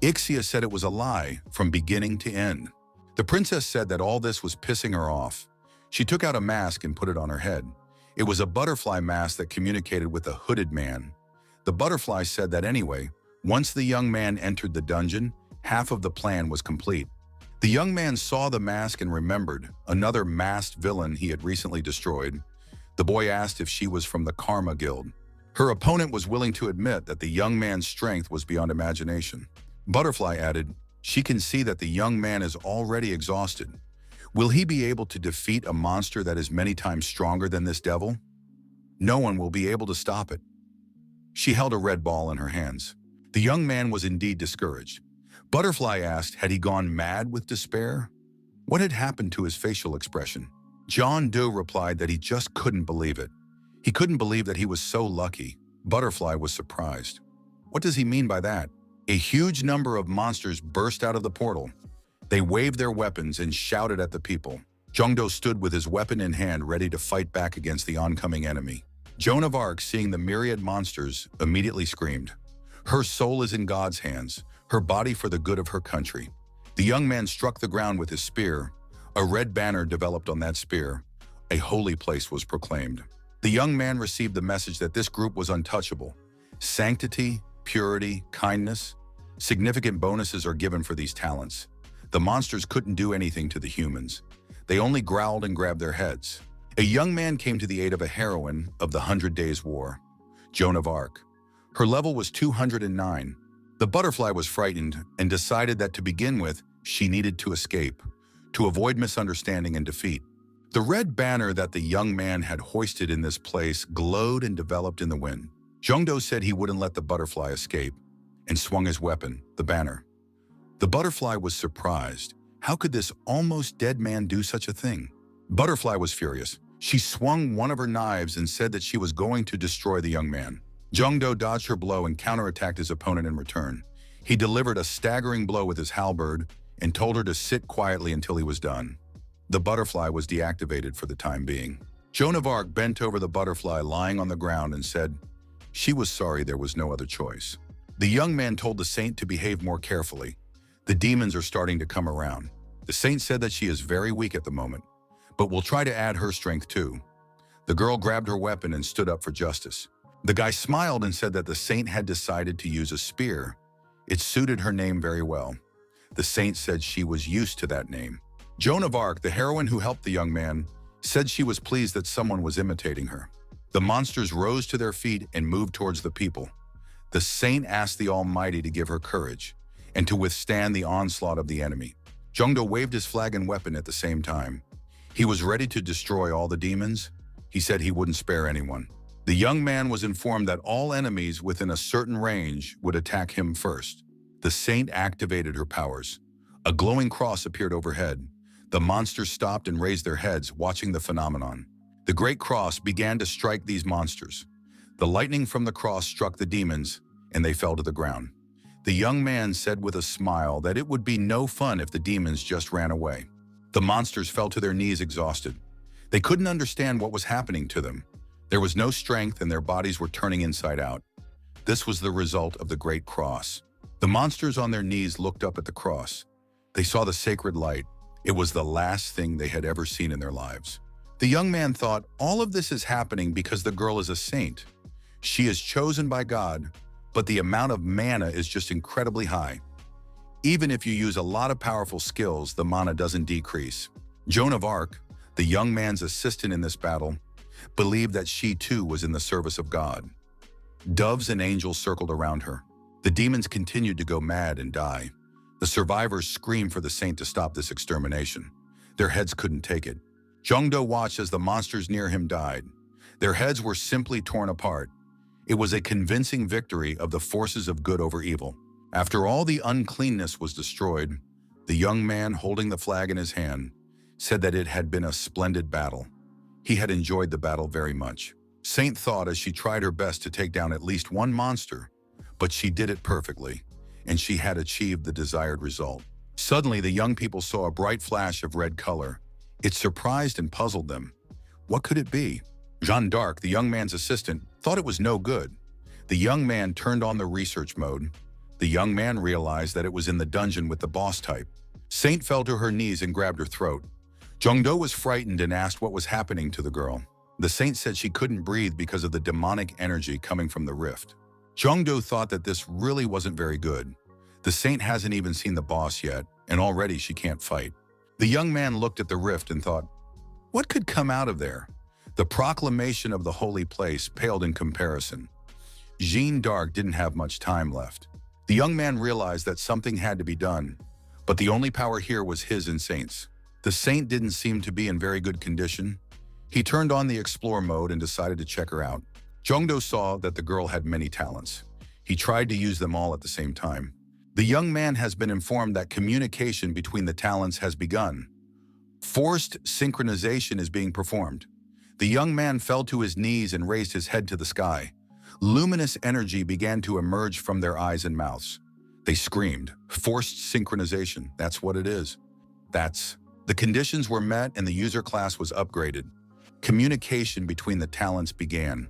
Ixia said it was a lie from beginning to end. The princess said that all this was pissing her off. She took out a mask and put it on her head. It was a butterfly mask that communicated with a hooded man. The butterfly said that anyway, once the young man entered the dungeon, half of the plan was complete. The young man saw the mask and remembered another masked villain he had recently destroyed. The boy asked if she was from the Karma Guild. Her opponent was willing to admit that the young man's strength was beyond imagination. Butterfly added, she can see that the young man is already exhausted. Will he be able to defeat a monster that is many times stronger than this devil? No one will be able to stop it. She held a red ball in her hands. The young man was indeed discouraged. Butterfly asked, had he gone mad with despair? What had happened to his facial expression? John Doe replied that he just couldn't believe it. He couldn't believe that he was so lucky. Butterfly was surprised. What does he mean by that? A huge number of monsters burst out of the portal. They waved their weapons and shouted at the people. Jongdo stood with his weapon in hand ready to fight back against the oncoming enemy. Joan of Arc, seeing the myriad monsters, immediately screamed. Her soul is in God's hands, her body for the good of her country. The young man struck the ground with his spear. A red banner developed on that spear. A holy place was proclaimed. The young man received the message that this group was untouchable. Sanctity, purity, kindness. Significant bonuses are given for these talents. The monsters couldn't do anything to the humans. They only growled and grabbed their heads. A young man came to the aid of a heroine of the 100 Days War, Joan of Arc. Her level was 209. The butterfly was frightened and decided that to begin with, she needed to escape, to avoid misunderstanding and defeat. The red banner that the young man had hoisted in this place glowed and developed in the wind. Jongdo said he wouldn't let the butterfly escape and swung his weapon, the banner. The butterfly was surprised. How could this almost dead man do such a thing? Butterfly was furious. She swung one of her knives and said that she was going to destroy the young man. Jongdo dodged her blow and counterattacked his opponent in return. He delivered a staggering blow with his halberd and told her to sit quietly until he was done. The butterfly was deactivated for the time being. Joan of Arc bent over the butterfly lying on the ground and said she was sorry there was no other choice. The young man told the saint to behave more carefully. The demons are starting to come around. The saint said that she is very weak at the moment, but will try to add her strength too. The girl grabbed her weapon and stood up for justice. The guy smiled and said that the saint had decided to use a spear. It suited her name very well. The saint said she was used to that name. Joan of Arc, the heroine who helped the young man, said she was pleased that someone was imitating her. The monsters rose to their feet and moved towards the people. The saint asked the Almighty to give her courage and to withstand the onslaught of the enemy. Jongdo waved his flag and weapon at the same time. He was ready to destroy all the demons. He said he wouldn't spare anyone. The young man was informed that all enemies within a certain range would attack him first. The saint activated her powers. A glowing cross appeared overhead. The monsters stopped and raised their heads, watching the phenomenon. The great cross began to strike these monsters. The lightning from the cross struck the demons, and they fell to the ground. The young man said with a smile that it would be no fun if the demons just ran away. The monsters fell to their knees exhausted. They couldn't understand what was happening to them. There was no strength and their bodies were turning inside out. This was the result of the great cross. The monsters on their knees looked up at the cross. They saw the sacred light. It was the last thing they had ever seen in their lives. The young man thought, all of this is happening because the girl is a saint. She is chosen by God, but the amount of mana is just incredibly high. Even if you use a lot of powerful skills, the mana doesn't decrease. Joan of Arc, the young man's assistant in this battle, believed that she too was in the service of God. Doves and angels circled around her. The demons continued to go mad and die. The survivors screamed for the saint to stop this extermination. Their heads couldn't take it. Jongdo watched as the monsters near him died. Their heads were simply torn apart. It was a convincing victory of the forces of good over evil. After all the uncleanness was destroyed, the young man holding the flag in his hand said that it had been a splendid battle. He had enjoyed the battle very much. Saint thought as she tried her best to take down at least one monster, but she did it perfectly, and she had achieved the desired result. Suddenly, the young people saw a bright flash of red color. It surprised and puzzled them. What could it be? Jeanne d'Arc, the young man's assistant, thought it was no good. The young man turned on the research mode. The young man realized that it was in the dungeon with the boss type. Saint fell to her knees and grabbed her throat. Jongdo was frightened and asked what was happening to the girl. The saint said she couldn't breathe because of the demonic energy coming from the rift. Jongdo thought that this really wasn't very good. The saint hasn't even seen the boss yet, and already she can't fight. The young man looked at the rift and thought, what could come out of there? The proclamation of the holy place paled in comparison. Jeanne d'Arc didn't have much time left. The young man realized that something had to be done, but the only power here was his and Saint's. The saint didn't seem to be in very good condition. He turned on the explore mode and decided to check her out. Jongdo saw that the girl had many talents. He tried to use them all at the same time. The young man has been informed that communication between the talents has begun. Forced synchronization is being performed. The young man fell to his knees and raised his head to the sky. Luminous energy began to emerge from their eyes and mouths. They screamed, forced synchronization, that's what it is. The conditions were met and the user class was upgraded. Communication between the talents began.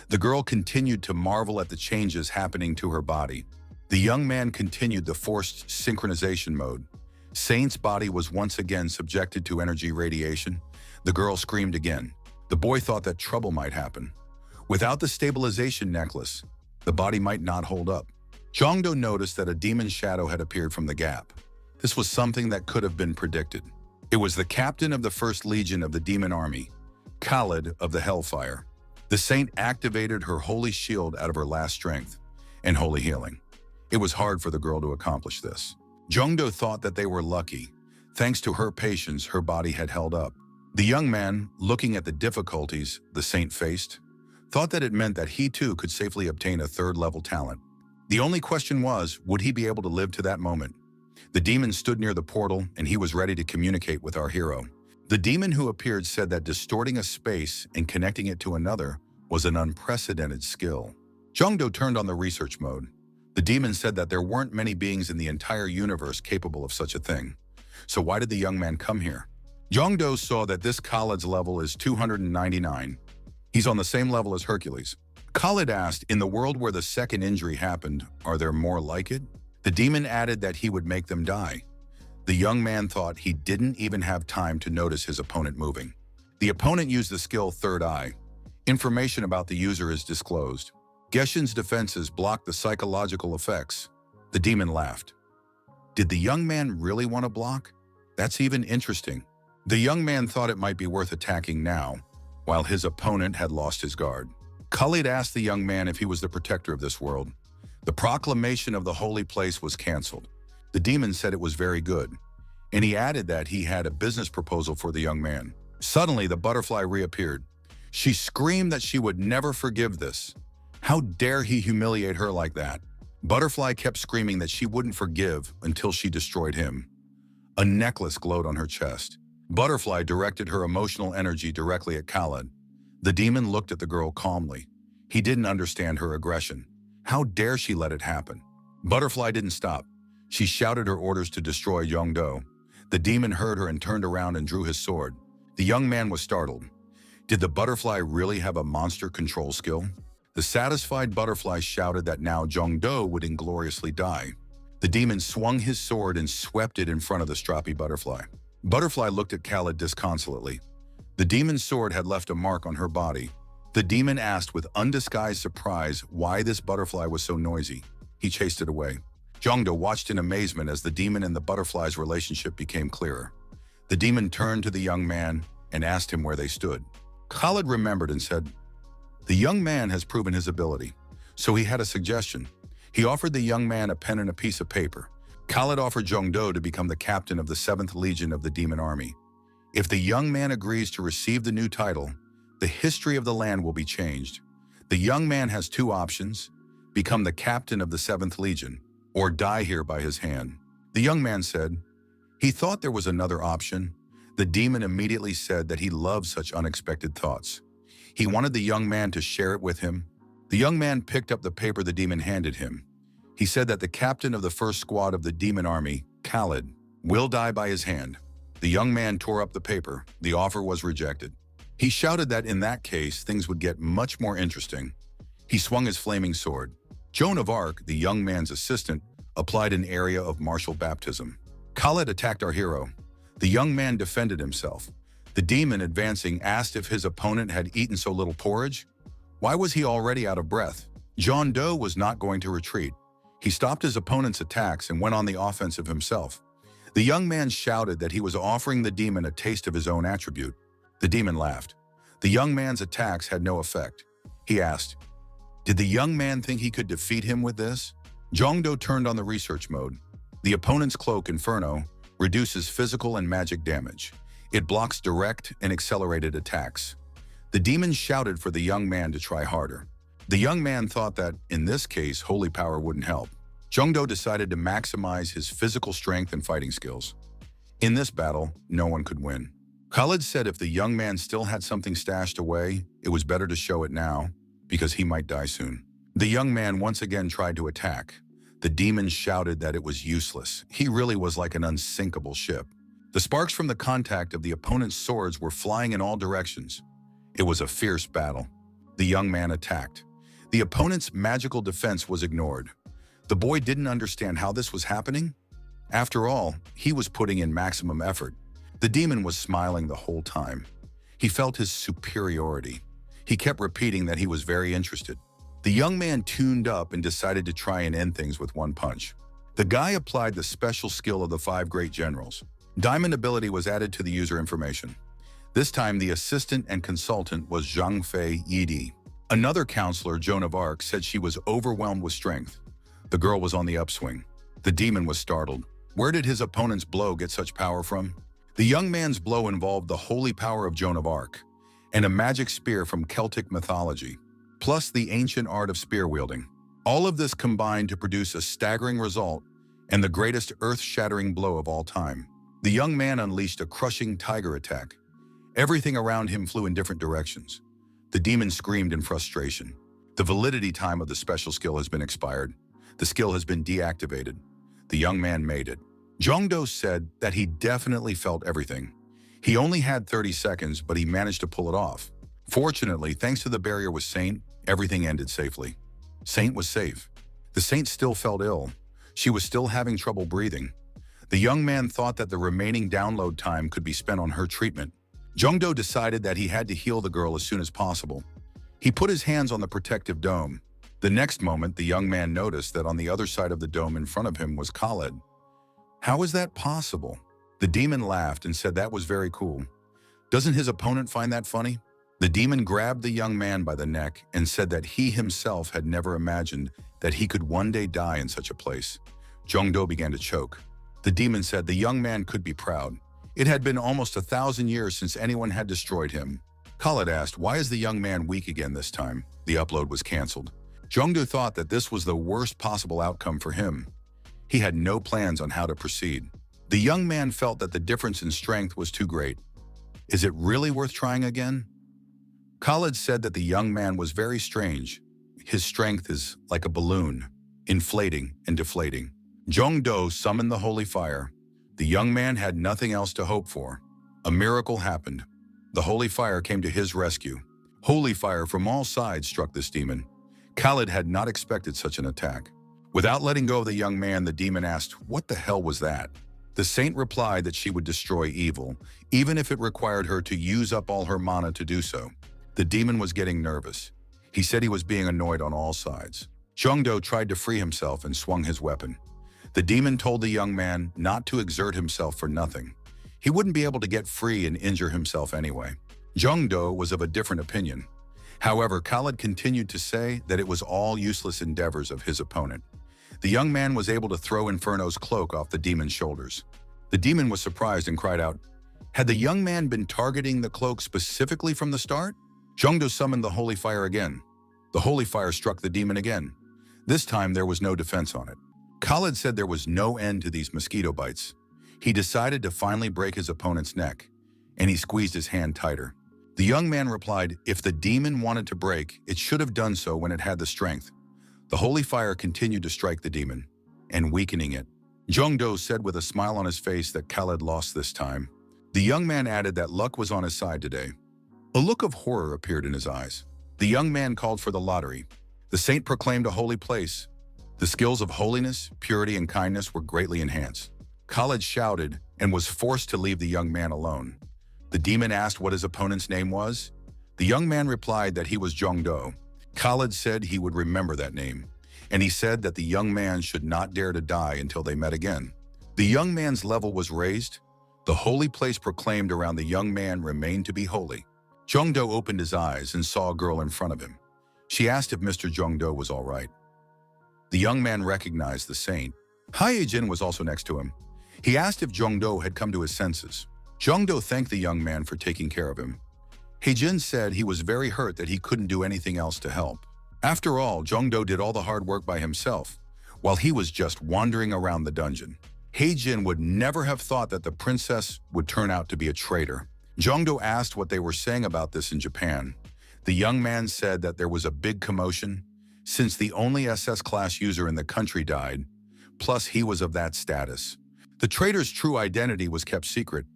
The girl continued to marvel at the changes happening to her body. The young man continued the forced synchronization mode. Saint's body was once again subjected to energy radiation. The girl screamed again. The boy thought that trouble might happen. Without the stabilization necklace, the body might not hold up. Jongdo noticed that a demon shadow had appeared from the gap. This was something that could have been predicted. It was the captain of the First Legion of the Demon Army, Khalid of the Hellfire. The saint activated her holy shield out of her last strength and holy healing. It was hard for the girl to accomplish this. Jongdo thought that they were lucky. Thanks to her patience, her body had held up. The young man, looking at the difficulties the saint faced, thought that it meant that he too could safely obtain a third-level talent. The only question was, would he be able to live to that moment? The demon stood near the portal, and he was ready to communicate with our hero. The demon who appeared said that distorting a space and connecting it to another was an unprecedented skill. Jongdo turned on the research mode. The demon said that there weren't many beings in the entire universe capable of such a thing. So why did the young man come here? Jongdo saw that this Khalid's level is 299. He's on the same level as Hercules. Khalid asked, in the world where the second injury happened, are there more like it? The demon added that he would make them die. The young man thought he didn't even have time to notice his opponent moving. The opponent used the skill Third Eye. Information about the user is disclosed. Geshin's defenses block the psychological effects. The demon laughed. Did the young man really want to block? That's even interesting. The young man thought it might be worth attacking now, while his opponent had lost his guard. Khalid asked the young man if he was the protector of this world. The proclamation of the holy place was canceled. The demon said it was very good, and he added that he had a business proposal for the young man. Suddenly, the butterfly reappeared. She screamed that she would never forgive this. How dare he humiliate her like that? Butterfly kept screaming that she wouldn't forgive until she destroyed him. A necklace glowed on her chest. Butterfly directed her emotional energy directly at Khalid. The demon looked at the girl calmly. He didn't understand her aggression. How dare she let it happen? Butterfly didn't stop. She shouted her orders to destroy Yongdo. The demon heard her and turned around and drew his sword. The young man was startled. Did the butterfly really have a monster control skill? The satisfied butterfly shouted that now Yongdo would ingloriously die. The demon swung his sword and swept it in front of the stroppy butterfly. Butterfly looked at Khaled disconsolately. The demon's sword had left a mark on her body. The demon asked with undisguised surprise why this butterfly was so noisy. He chased it away. Yongdo watched in amazement as the demon and the butterfly's relationship became clearer. The demon turned to the young man and asked him where they stood. Khaled remembered and said, "The young man has proven his ability." So he had a suggestion. He offered the young man a pen and a piece of paper. Khaled offered Yongdo to become the captain of the 7th Legion of the Demon Army. If the young man agrees to receive the new title, the history of the land will be changed. The young man has two options: become the captain of the 7th Legion, or die here by his hand. The young man said he thought there was another option. The demon immediately said that he loved such unexpected thoughts. He wanted the young man to share it with him. The young man picked up the paper the demon handed him. He said that the captain of the first squad of the demon army, Khaled, will die by his hand. The young man tore up the paper. The offer was rejected. He shouted that in that case, things would get much more interesting. He swung his flaming sword. Joan of Arc, the young man's assistant, applied an area of martial baptism. Khaled attacked our hero. The young man defended himself. The demon, advancing, asked if his opponent had eaten so little porridge. Why was he already out of breath? John Doe was not going to retreat. He stopped his opponent's attacks and went on the offensive himself. The young man shouted that he was offering the demon a taste of his own attribute. The demon laughed. The young man's attacks had no effect. He asked, did the young man think he could defeat him with this? Jongdo turned on the research mode. The opponent's cloak, Inferno, reduces physical and magic damage. It blocks direct and accelerated attacks. The demon shouted for the young man to try harder. The young man thought that, in this case, holy power wouldn't help. Jongdo decided to maximize his physical strength and fighting skills. In this battle, no one could win. Khaled said if the young man still had something stashed away, it was better to show it now, because he might die soon. The young man once again tried to attack. The demon shouted that it was useless. He really was like an unsinkable ship. The sparks from the contact of the opponent's swords were flying in all directions. It was a fierce battle. The young man attacked. The opponent's magical defense was ignored. The boy didn't understand how this was happening. After all, he was putting in maximum effort. The demon was smiling the whole time. He felt his superiority. He kept repeating that he was very interested. The young man tuned up and decided to try and end things with one punch. The guy applied the special skill of the 5 great generals. Diamond ability was added to the user information. This time, the assistant and consultant was Zhang Fei Yidi. Another counselor, Joan of Arc, said she was overwhelmed with strength. The girl was on the upswing. The demon was startled. Where did his opponent's blow get such power from? The young man's blow involved the holy power of Joan of Arc and a magic spear from Celtic mythology, plus the ancient art of spear wielding. All of this combined to produce a staggering result and the greatest earth-shattering blow of all time. The young man unleashed a crushing tiger attack. Everything around him flew in different directions. The demon screamed in frustration. The validity time of the special skill has been expired. The skill has been deactivated. The young man made it. Jongdo said that he definitely felt everything. He only had 30 seconds, but he managed to pull it off. Fortunately, thanks to the barrier with Saint, everything ended safely. Saint was safe. The Saint still felt ill. She was still having trouble breathing. The young man thought that the remaining download time could be spent on her treatment. Jongdo decided that he had to heal the girl as soon as possible. He put his hands on the protective dome. The next moment, the young man noticed that on the other side of the dome in front of him was Khaled. How is that possible? The demon laughed and said that was very cool. Doesn't his opponent find that funny? The demon grabbed the young man by the neck and said that he himself had never imagined that he could one day die in such a place. Jongdo began to choke. The demon said the young man could be proud. It had been almost 1,000 years since anyone had destroyed him. Khaled asked, why is the young man weak again this time? The upload was canceled. Jongdo thought that this was the worst possible outcome for him. He had no plans on how to proceed. The young man felt that the difference in strength was too great. Is it really worth trying again? Khalid said that the young man was very strange. His strength is like a balloon, inflating and deflating. Jong-do summoned the holy fire. The young man had nothing else to hope for. A miracle happened. The holy fire came to his rescue. Holy fire from all sides struck this demon. Khalid had not expected such an attack. Without letting go of the young man, the demon asked, "What the hell was that?" The saint replied that she would destroy evil, even if it required her to use up all her mana to do so. The demon was getting nervous. He said he was being annoyed on all sides. Jong-do tried to free himself and swung his weapon. The demon told the young man not to exert himself for nothing. He wouldn't be able to get free and injure himself anyway. Jong-do was of a different opinion. However, Khalid continued to say that it was all useless endeavors of his opponent. The young man was able to throw Inferno's cloak off the demon's shoulders. The demon was surprised and cried out, "Had the young man been targeting the cloak specifically from the start?" Jong-do summoned the holy fire again. The holy fire struck the demon again. This time there was no defense on it. Khalid said there was no end to these mosquito bites. He decided to finally break his opponent's neck, and he squeezed his hand tighter. The young man replied, if the demon wanted to break, it should have done so when it had the strength. The holy fire continued to strike the demon, and weakening it. Jong-do said with a smile on his face that Khalid lost this time. The young man added that luck was on his side today. A look of horror appeared in his eyes. The young man called for the lottery. The saint proclaimed a holy place. The skills of holiness, purity, and kindness were greatly enhanced. Khalid shouted and was forced to leave the young man alone. The demon asked what his opponent's name was. The young man replied that he was Jong-do. Khalid said he would remember that name, and he said that the young man should not dare to die until they met again. The young man's level was raised. The holy place proclaimed around the young man remained to be holy. Jong-do opened his eyes and saw a girl in front of him. She asked if Mr. Jong-do was all right. The young man recognized the saint. Hae-jin was also next to him. He asked if Jong-do had come to his senses. Jong-do thanked the young man for taking care of him. Hae-jin said he was very hurt that he couldn't do anything else to help. After all, Jong-do did all the hard work by himself, while he was just wandering around the dungeon. Hae-jin would never have thought that the princess would turn out to be a traitor. Jong-do asked what they were saying about this in Japan. The young man said that there was a big commotion, since the only SS-class user in the country died, plus he was of that status. The traitor's true identity was kept secret.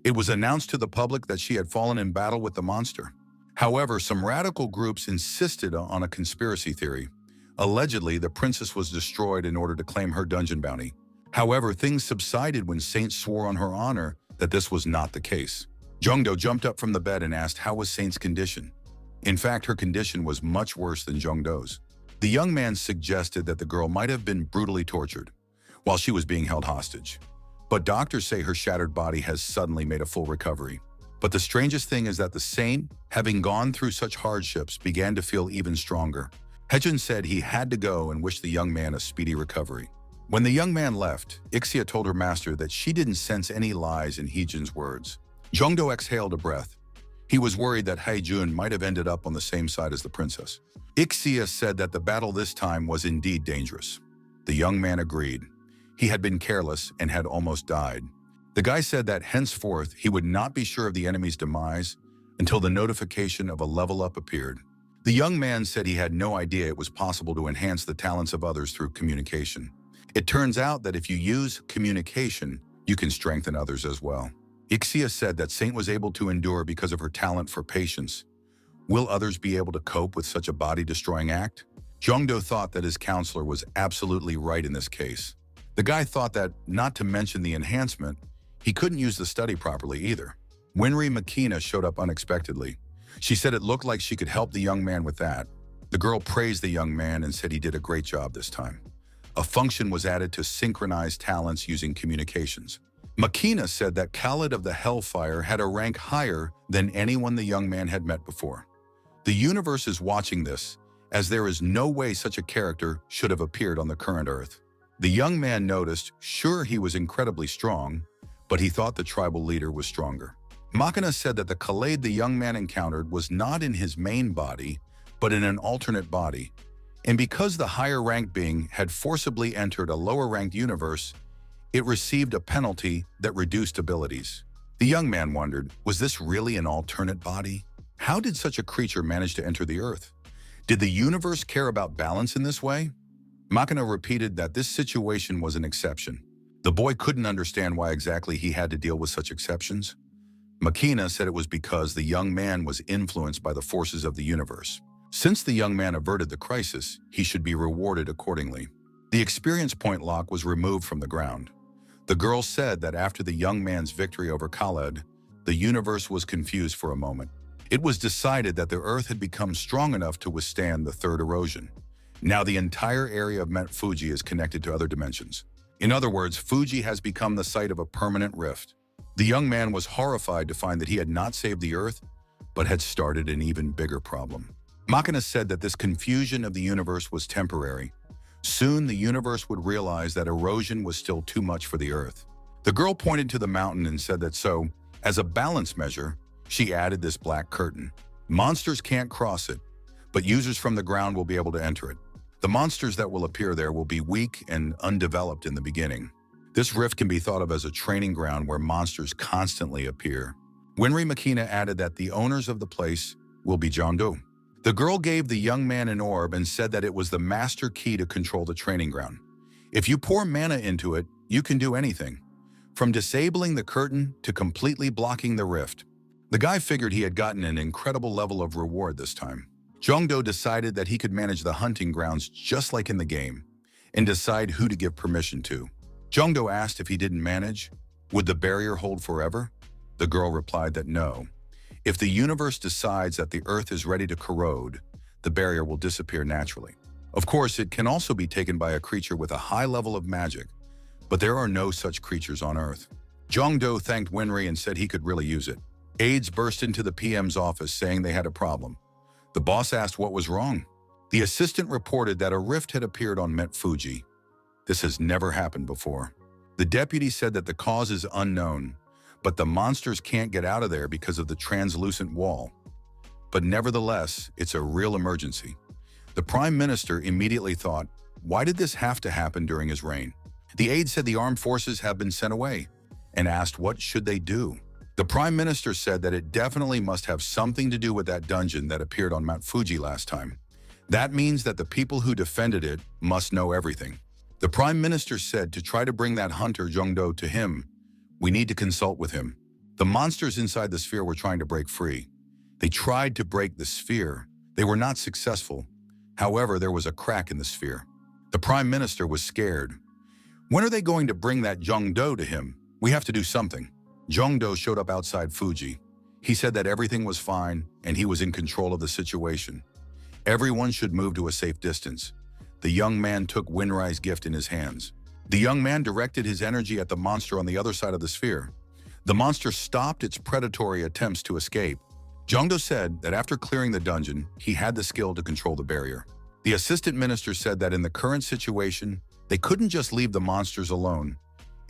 It was announced to the public that she had fallen in battle with the monster. However, some radical groups insisted on a conspiracy theory. Allegedly, the princess was destroyed in order to claim her dungeon bounty. However, things subsided when Saint swore on her honor that this was not the case. Jong-do jumped up from the bed and asked how was Saint's condition. In fact, her condition was much worse than Jong-do's. The young man suggested that the girl might have been brutally tortured while she was being held hostage. But doctors say her shattered body has suddenly made a full recovery. But the strangest thing is that the saint, having gone through such hardships, began to feel even stronger. Hae-jin said he had to go and wished the young man a speedy recovery. When the young man left, Ixia told her master that she didn't sense any lies in Hae-jin's words. Jong-do exhaled a breath. He was worried that Hae-jin might have ended up on the same side as the princess. Ixia said that the battle this time was indeed dangerous. The young man agreed. He had been careless and had almost died. The guy said that henceforth he would not be sure of the enemy's demise until the notification of a level up appeared. The young man said he had no idea it was possible to enhance the talents of others through communication. It turns out that if you use communication, you can strengthen others as well. Ixia said that Saint was able to endure because of her talent for patience. Will others be able to cope with such a body-destroying act? Jong-do thought that his counselor was absolutely right in this case. The guy thought that, not to mention the enhancement, he couldn't use the study properly either. Winry Makina showed up unexpectedly. She said it looked like she could help the young man with that. The girl praised the young man and said he did a great job this time. A function was added to synchronize talents using communications. Makina said that Khalid of the Hellfire had a rank higher than anyone the young man had met before. The universe is watching this, as there is no way such a character should have appeared on the current Earth. The young man noticed, sure he was incredibly strong, but he thought the tribal leader was stronger. Makina said that the Khalid the young man encountered was not in his main body, but in an alternate body. And because the higher-ranked being had forcibly entered a lower-ranked universe, it received a penalty that reduced abilities. The young man wondered, was this really an alternate body? How did such a creature manage to enter the Earth? Did the universe care about balance in this way? Makina repeated that this situation was an exception. The boy couldn't understand why exactly he had to deal with such exceptions. Makina said it was because the young man was influenced by the forces of the universe. Since the young man averted the crisis, he should be rewarded accordingly. The experience point lock was removed from the ground. The girl said that after the young man's victory over Khaled, the universe was confused for a moment. It was decided that the Earth had become strong enough to withstand the third erosion. Now the entire area of Mount Fuji is connected to other dimensions. In other words, Fuji has become the site of a permanent rift. The young man was horrified to find that he had not saved the Earth, but had started an even bigger problem. Makina said that this confusion of the universe was temporary. Soon the universe would realize that erosion was still too much for the Earth. The girl pointed to the mountain and said that so, as a balance measure, she added this black curtain. Monsters can't cross it, but users from the ground will be able to enter it. The monsters that will appear there will be weak and undeveloped in the beginning. This rift can be thought of as a training ground where monsters constantly appear. Winry Makina added that the owners of the place will be Jongdo. The girl gave the young man an orb and said that it was the master key to control the training ground. If you pour mana into it, you can do anything, from disabling the curtain to completely blocking the rift. The guy figured he had gotten an incredible level of reward this time. Jongdo decided that he could manage the hunting grounds just like in the game, and decide who to give permission to. Jongdo asked if he didn't manage, would the barrier hold forever? The girl replied that no. If the universe decides that the Earth is ready to corrode, the barrier will disappear naturally. Of course, it can also be taken by a creature with a high level of magic, but there are no such creatures on Earth. Jongdo thanked Winry and said he could really use it. Aides burst into the PM's office saying they had a problem. The boss asked what was wrong. The assistant reported that a rift had appeared on Mount Fuji. This has never happened before. The deputy said that the cause is unknown, but the monsters can't get out of there because of the translucent wall. But nevertheless, it's a real emergency. The Prime Minister immediately thought, why did this have to happen during his reign? The aide said the armed forces have been sent away, and asked what should they do. The Prime Minister said that it definitely must have something to do with that dungeon that appeared on Mount Fuji last time. That means that the people who defended it must know everything. The Prime Minister said to try to bring that hunter Jongdo to him. We need to consult with him. The monsters inside the sphere were trying to break free. They tried to break the sphere. They were not successful. However, there was a crack in the sphere. The Prime Minister was scared. When are they going to bring that Jongdo to him? We have to do something. Jongdo showed up outside Fuji. He said that everything was fine and he was in control of the situation. Everyone should move to a safe distance. The young man took Winry's gift in his hands. The young man directed his energy at the monster on the other side of the sphere. The monster stopped its predatory attempts to escape. Jongdo said that after clearing the dungeon, he had the skill to control the barrier. The assistant minister said that in the current situation, they couldn't just leave the monsters alone.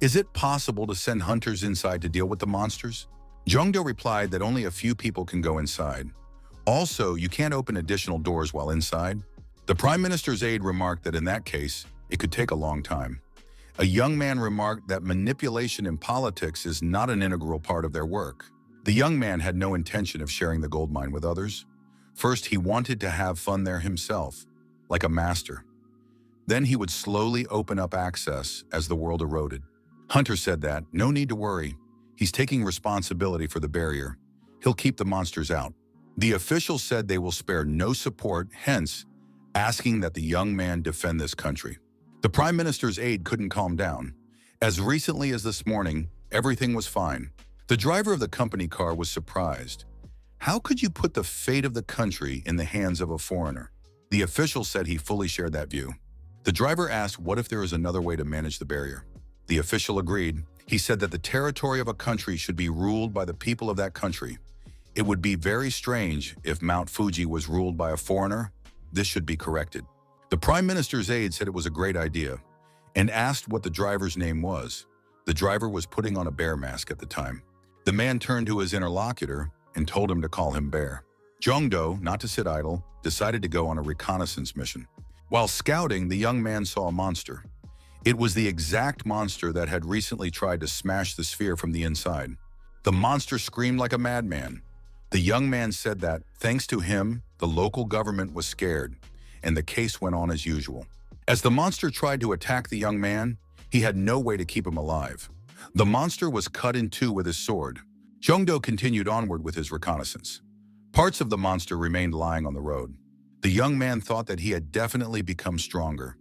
Is it possible to send hunters inside to deal with the monsters? Jongdo replied that only a few people can go inside. Also, you can't open additional doors while inside. The Prime Minister's aide remarked that in that case, it could take a long time. A young man remarked that manipulation in politics is not an integral part of their work. The young man had no intention of sharing the gold mine with others. First, he wanted to have fun there himself, like a master. Then he would slowly open up access as the world eroded. Hunter said that, no need to worry. He's taking responsibility for the barrier. He'll keep the monsters out. The official said they will spare no support, hence, asking that the young man defend this country. The Prime Minister's aide couldn't calm down. As recently as this morning, everything was fine. The driver of the company car was surprised. How could you put the fate of the country in the hands of a foreigner? The official said he fully shared that view. The driver asked what if there is another way to manage the barrier. The official agreed. He said that the territory of a country should be ruled by the people of that country. It would be very strange if Mount Fuji was ruled by a foreigner. This should be corrected. The Prime Minister's aide said it was a great idea and asked what the driver's name was. The driver was putting on a bear mask at the time. The man turned to his interlocutor and told him to call him Bear. Jongdo, not to sit idle, decided to go on a reconnaissance mission. While scouting, the young man saw a monster. It was the exact monster that had recently tried to smash the sphere from the inside. The monster screamed like a madman. The young man said that, thanks to him, the local government was scared, and the case went on as usual. As the monster tried to attack the young man, he had no way to keep him alive. The monster was cut in two with his sword. Jongdo continued onward with his reconnaissance. Parts of the monster remained lying on the road. The young man thought that he had definitely become stronger.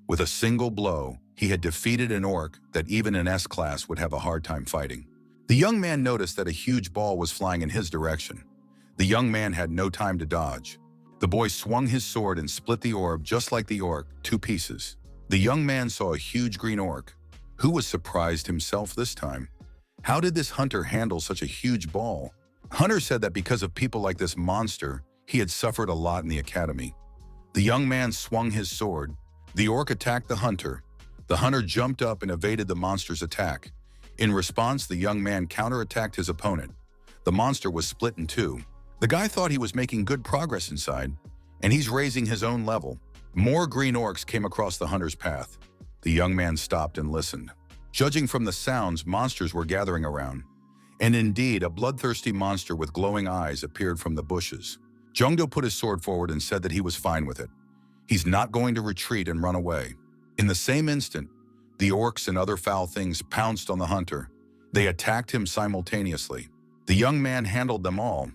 With a single blow, he had defeated an orc that even an S-class would have a hard time fighting. The young man noticed that a huge ball was flying in his direction. The young man had no time to dodge. The boy swung his sword and split the orb just like the orc, 2 pieces. The young man saw a huge green orc, who was surprised himself this time. How did this hunter handle such a huge ball? Hunter said that because of people like this monster, he had suffered a lot in the academy. The young man swung his sword. The orc attacked the hunter. The hunter jumped up and evaded the monster's attack. In response, the young man counterattacked his opponent. The monster was split in 2. The guy thought he was making good progress inside, and he's raising his own level. More green orcs came across the hunter's path. The young man stopped and listened. Judging from the sounds, monsters were gathering around. And indeed, a bloodthirsty monster with glowing eyes appeared from the bushes. Jongdo put his sword forward and said that he was fine with it. He's not going to retreat and run away. In the same instant, the orcs and other foul things pounced on the hunter. They attacked him simultaneously. The young man handled them all.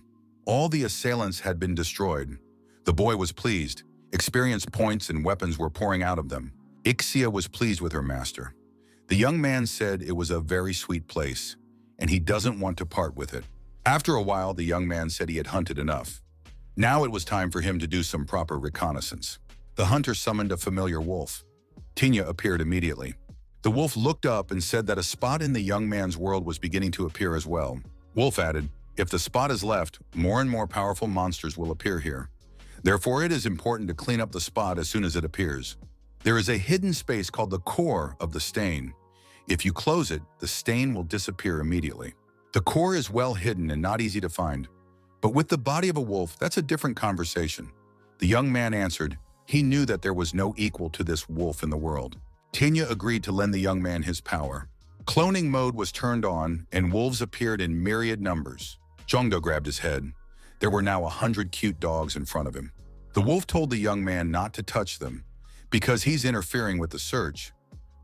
All the assailants had been destroyed. The boy was pleased. Experience points and weapons were pouring out of them. Ixia was pleased with her master. The young man said it was a very sweet place, and he doesn't want to part with it. After a while, the young man said he had hunted enough. Now it was time for him to do some proper reconnaissance. The hunter summoned a familiar wolf. Tinya appeared immediately. The wolf looked up and said that a spot in the young man's world was beginning to appear as well. Wolf added, "If the spot is left, more and more powerful monsters will appear here. Therefore, it is important to clean up the spot as soon as it appears. There is a hidden space called the core of the stain. If you close it, the stain will disappear immediately. The core is well hidden and not easy to find. But with the body of a wolf, that's a different conversation." The young man answered, he knew that there was no equal to this wolf in the world. Tinya agreed to lend the young man his power. Cloning mode was turned on, and wolves appeared in myriad numbers. Jongdo grabbed his head. There were now 100 cute dogs in front of him. The wolf told the young man not to touch them, because he's interfering with the search.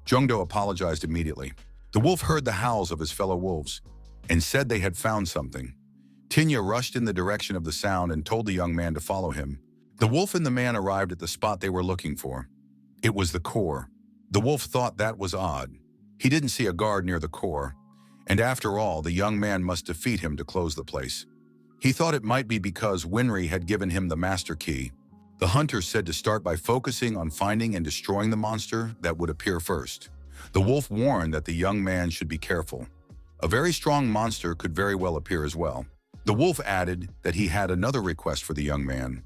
Jongdo apologized immediately. The wolf heard the howls of his fellow wolves, and said they had found something. Tinya rushed in the direction of the sound and told the young man to follow him. The wolf and the man arrived at the spot they were looking for. It was the core. The wolf thought that was odd. He didn't see a guard near the core, and after all, the young man must defeat him to close the place. He thought it might be because Winry had given him the master key. The hunter said to start by focusing on finding and destroying the monster that would appear first. The wolf warned that the young man should be careful. A very strong monster could very well appear as well. The wolf added that he had another request for the young man.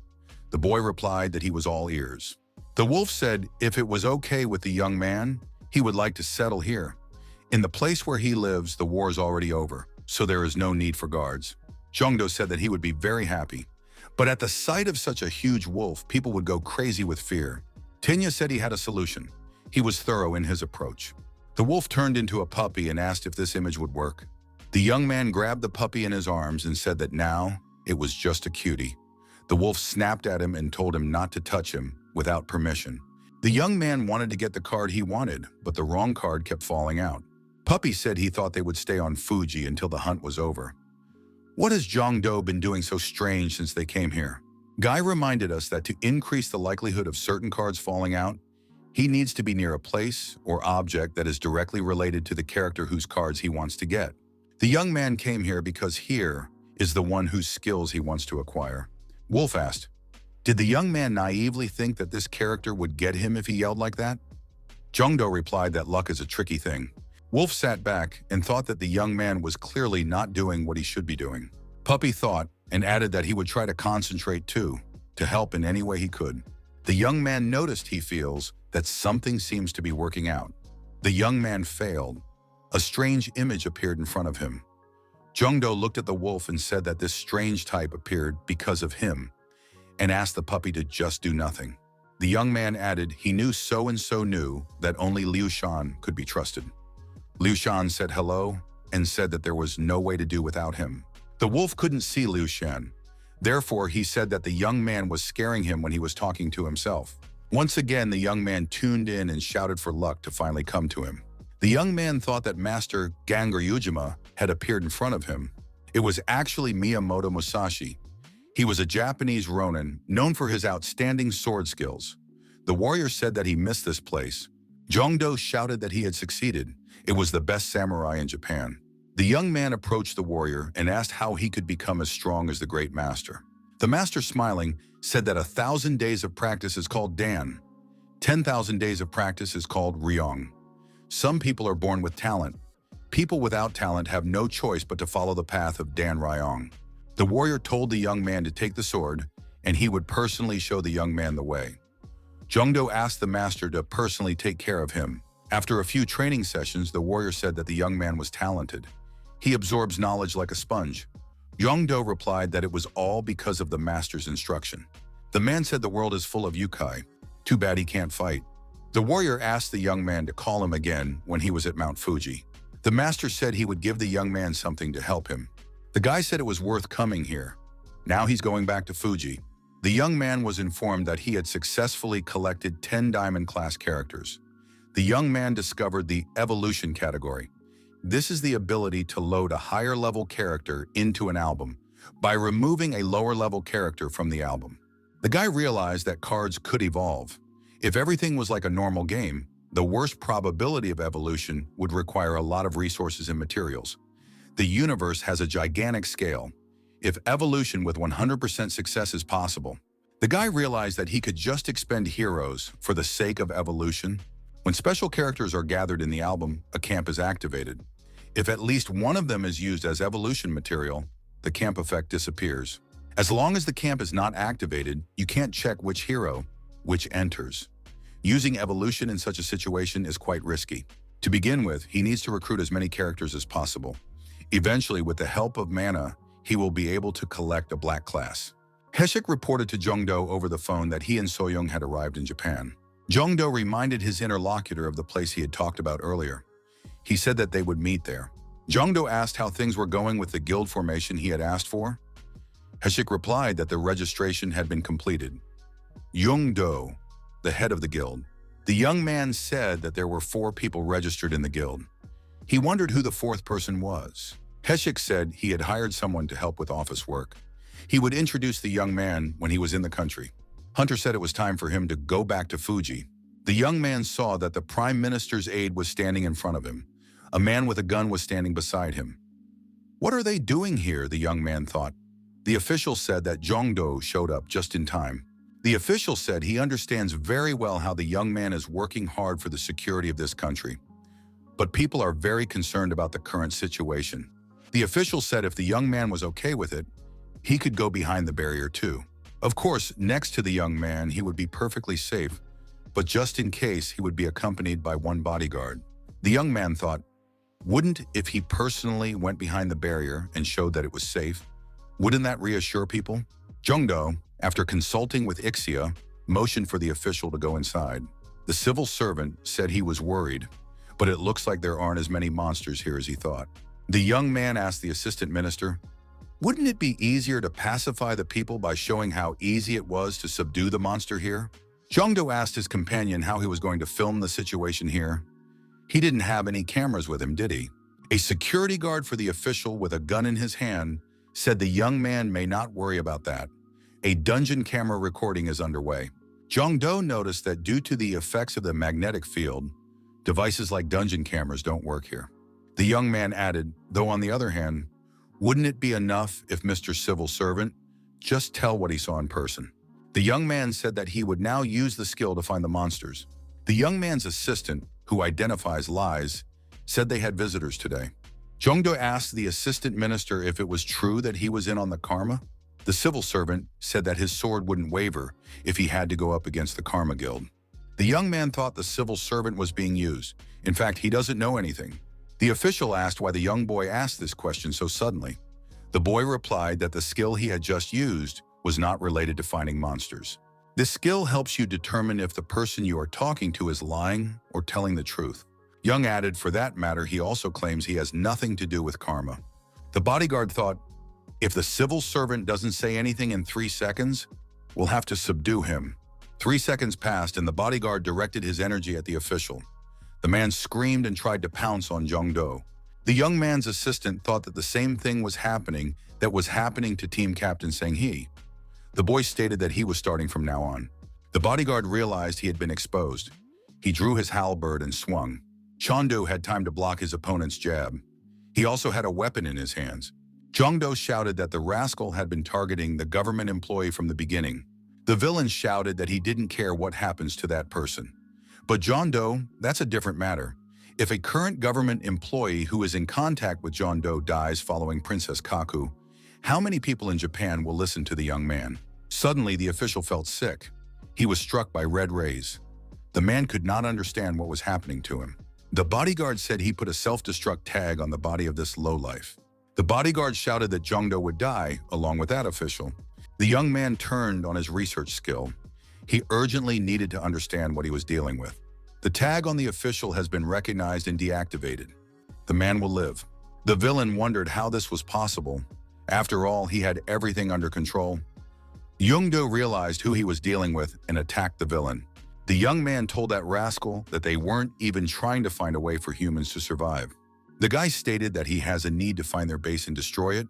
The boy replied that he was all ears. The wolf said if it was okay with the young man, he would like to settle here. In the place where he lives, the war is already over, so there is no need for guards. Jongdo said that he would be very happy. But at the sight of such a huge wolf, people would go crazy with fear. Tinya said he had a solution. He was thorough in his approach. The wolf turned into a puppy and asked if this image would work. The young man grabbed the puppy in his arms and said that now it was just a cutie. The wolf snapped at him and told him not to touch him without permission. The young man wanted to get the card he wanted, but the wrong card kept falling out. Puppy said he thought they would stay on Fuji until the hunt was over. What has Jongdo been doing so strange since they came here? Guy reminded us that to increase the likelihood of certain cards falling out, he needs to be near a place or object that is directly related to the character whose cards he wants to get. The young man came here because here is the one whose skills he wants to acquire. Wolf asked, did the young man naively think that this character would get him if he yelled like that? Jongdo replied that luck is a tricky thing. Wolf sat back and thought that the young man was clearly not doing what he should be doing. Puppy thought and added that he would try to concentrate too, to help in any way he could. The young man noticed he feels that something seems to be working out. The young man failed. A strange image appeared in front of him. Jongdo looked at the wolf and said that this strange type appeared because of him, and asked the puppy to just do nothing. The young man added he knew so-and-so knew that only Liu Shan could be trusted. Liu Shan said hello and said that there was no way to do without him. The wolf couldn't see Liu Shen. Therefore, he said that the young man was scaring him when he was talking to himself. Once again, the young man tuned in and shouted for luck to finally come to him. The young man thought that Master Ganger Yujima had appeared in front of him. It was actually Miyamoto Musashi. He was a Japanese ronin known for his outstanding sword skills. The warrior said that he missed this place. Jongdo shouted that he had succeeded. It was the best samurai in Japan. The young man approached the warrior and asked how he could become as strong as the great master. The master, smiling, said that 1,000 days of practice is called Dan. 10,000 days of practice is called Ryong. Some people are born with talent. People without talent have no choice but to follow the path of Dan Ryong. The warrior told the young man to take the sword, and he would personally show the young man the way. Jongdo asked the master to personally take care of him. After a few training sessions, the warrior said that the young man was talented. He absorbs knowledge like a sponge. Jongdo replied that it was all because of the master's instruction. The man said the world is full of yokai. Too bad he can't fight. The warrior asked the young man to call him again when he was at Mount Fuji. The master said he would give the young man something to help him. The guy said it was worth coming here. Now he's going back to Fuji. The young man was informed that he had successfully collected 10 diamond-class characters. The young man discovered the evolution category. This is the ability to load a higher-level character into an album by removing a lower-level character from the album. The guy realized that cards could evolve. If everything was like a normal game, the worst probability of evolution would require a lot of resources and materials. The universe has a gigantic scale. If evolution with 100% success is possible, the guy realized that he could just expend heroes for the sake of evolution. When special characters are gathered in the album, a camp is activated. If at least one of them is used as evolution material, the camp effect disappears. As long as the camp is not activated, you can't check which hero, which enters. Using evolution in such a situation is quite risky. To begin with, he needs to recruit as many characters as possible. Eventually, with the help of mana, he will be able to collect a black class. Heshik reported to Jongdo over the phone that he and Soyoung had arrived in Japan. Jongdo reminded his interlocutor of the place he had talked about earlier. He said that they would meet there. Jongdo asked how things were going with the guild formation he had asked for. Heshik replied that the registration had been completed. Jongdo, the head of the guild. The young man said that there were 4 people registered in the guild. He wondered who the 4th person was. Heshik said he had hired someone to help with office work. He would introduce the young man when he was in the country. Hunter said it was time for him to go back to Fuji. The young man saw that the Prime Minister's aide was standing in front of him. A man with a gun was standing beside him. What are they doing here? The young man thought. The official said that Jongdo showed up just in time. The official said he understands very well how the young man is working hard for the security of this country. But people are very concerned about the current situation. The official said if the young man was okay with it, he could go behind the barrier too. Of course, next to the young man, he would be perfectly safe, but just in case, he would be accompanied by one bodyguard. The young man thought, wouldn't if he personally went behind the barrier and showed that it was safe? Wouldn't that reassure people? Jongdo, after consulting with Ixia, motioned for the official to go inside. The civil servant said he was worried, but it looks like there aren't as many monsters here as he thought. The young man asked the assistant minister, wouldn't it be easier to pacify the people by showing how easy it was to subdue the monster here? Jongdo asked his companion how he was going to film the situation here. He didn't have any cameras with him, did he? A security guard for the official with a gun in his hand said the young man may not worry about that. A dungeon camera recording is underway. Jongdo noticed that due to the effects of the magnetic field, devices like dungeon cameras don't work here. The young man added, though on the other hand, wouldn't it be enough if Mr. Civil Servant just tell what he saw in person? The young man said that he would now use the skill to find the monsters. The young man's assistant, who identifies lies, said they had visitors today. Jongdo asked the assistant minister if it was true that he was in on the karma. The civil servant said that his sword wouldn't waver if he had to go up against the Karma Guild. The young man thought the civil servant was being used. In fact, he doesn't know anything. The official asked why the young boy asked this question so suddenly. The boy replied that the skill he had just used was not related to finding monsters. This skill helps you determine if the person you are talking to is lying or telling the truth. Young added, for that matter, he also claims he has nothing to do with karma. The bodyguard thought, If the civil servant doesn't say anything in 3 seconds, we'll have to subdue him. 3 seconds passed and the bodyguard directed his energy at the official. The man screamed and tried to pounce on Jong-do. The young man's assistant thought that the same thing was happening to team captain Sang-hee. The boy stated that he was starting from now on. The bodyguard realized he had been exposed. He drew his halberd and swung. Jong-do had time to block his opponent's jab. He also had a weapon in his hands. Jong-do shouted that the rascal had been targeting the government employee from the beginning. The villain shouted that he didn't care what happens to that person. But Jong-do, that's a different matter. If a current government employee who is in contact with Jong-do dies following Princess Kaku, how many people in Japan will listen to the young man? Suddenly, the official felt sick. He was struck by red rays. The man could not understand what was happening to him. The bodyguard said he put a self-destruct tag on the body of this lowlife. The bodyguard shouted that Jong-do would die, along with that official. The young man turned on his research skill. He urgently needed to understand what he was dealing with. The tag on the official has been recognized and deactivated. The man will live. The villain wondered how this was possible. After all, he had everything under control. Jong-do realized who he was dealing with and attacked the villain. The young man told that rascal that they weren't even trying to find a way for humans to survive. The guy stated that he has a need to find their base and destroy it.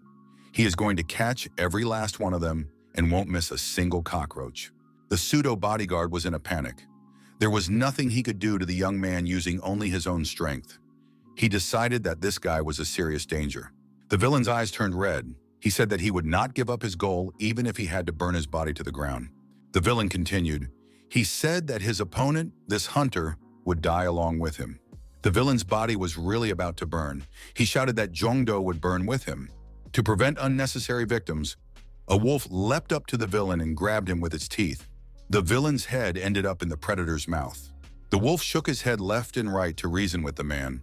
He is going to catch every last one of them and won't miss a single cockroach. The pseudo-bodyguard was in a panic. There was nothing he could do to the young man using only his own strength. He decided that this guy was a serious danger. The villain's eyes turned red. He said that he would not give up his goal even if he had to burn his body to the ground. The villain continued. He said that his opponent, this hunter, would die along with him. The villain's body was really about to burn. He shouted that Jong-do would burn with him. To prevent unnecessary victims, a wolf leapt up to the villain and grabbed him with its teeth. The villain's head ended up in the predator's mouth. The wolf shook his head left and right to reason with the man.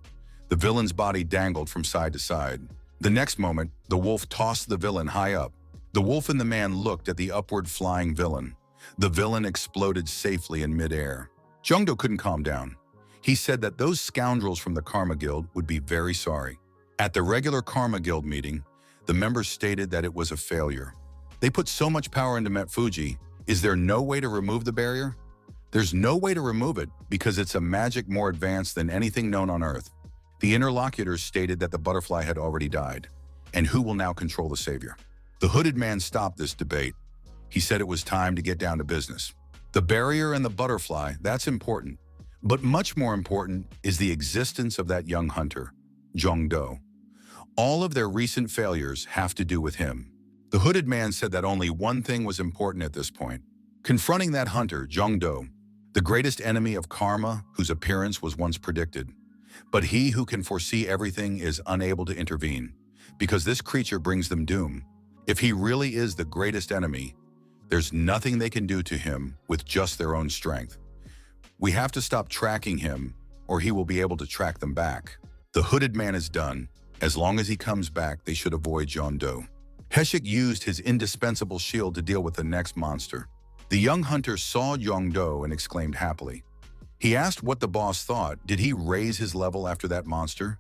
The villain's body dangled from side to side. The next moment, the wolf tossed the villain high up. The wolf and the man looked at the upward flying villain. The villain exploded safely in midair. Jong-do couldn't calm down. He said that those scoundrels from the Karma Guild would be very sorry. At the regular Karma Guild meeting, the members stated that it was a failure. They put so much power into Mount Fuji. Is there no way to remove the barrier? There's no way to remove it because it's a magic more advanced than anything known on Earth. The interlocutors stated that the butterfly had already died. And who will now control the savior? The hooded man stopped this debate. He said it was time to get down to business. The barrier and the butterfly, that's important. But much more important is the existence of that young hunter, Jong-do. All of their recent failures have to do with him. The hooded man said that only one thing was important at this point. Confronting that hunter, Jong-do, the greatest enemy of karma whose appearance was once predicted. But he who can foresee everything is unable to intervene, because this creature brings them doom. If he really is the greatest enemy, there's nothing they can do to him with just their own strength. We have to stop tracking him, or he will be able to track them back. The hooded man is done. As long as he comes back, they should avoid Jong-do. Heshik used his indispensable shield to deal with the next monster. The young hunter saw Jong-do and exclaimed happily. He asked what the boss thought. Did he raise his level after that monster?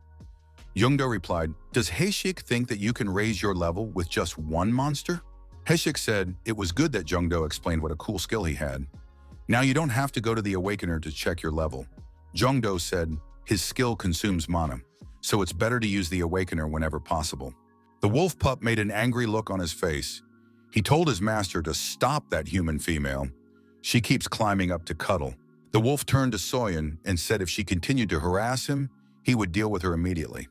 Jong-do replied, "Does Heshik think that you can raise your level with just one monster?" Heshik said it was good that Jong-do explained what a cool skill he had. Now you don't have to go to the Awakener to check your level. Jong-do said his skill consumes mana, so it's better to use the Awakener whenever possible. The wolf pup made an angry look on his face. He told his master to stop that human female. She keeps climbing up to cuddle. The wolf turned to Soyeon and said if she continued to harass him, he would deal with her immediately.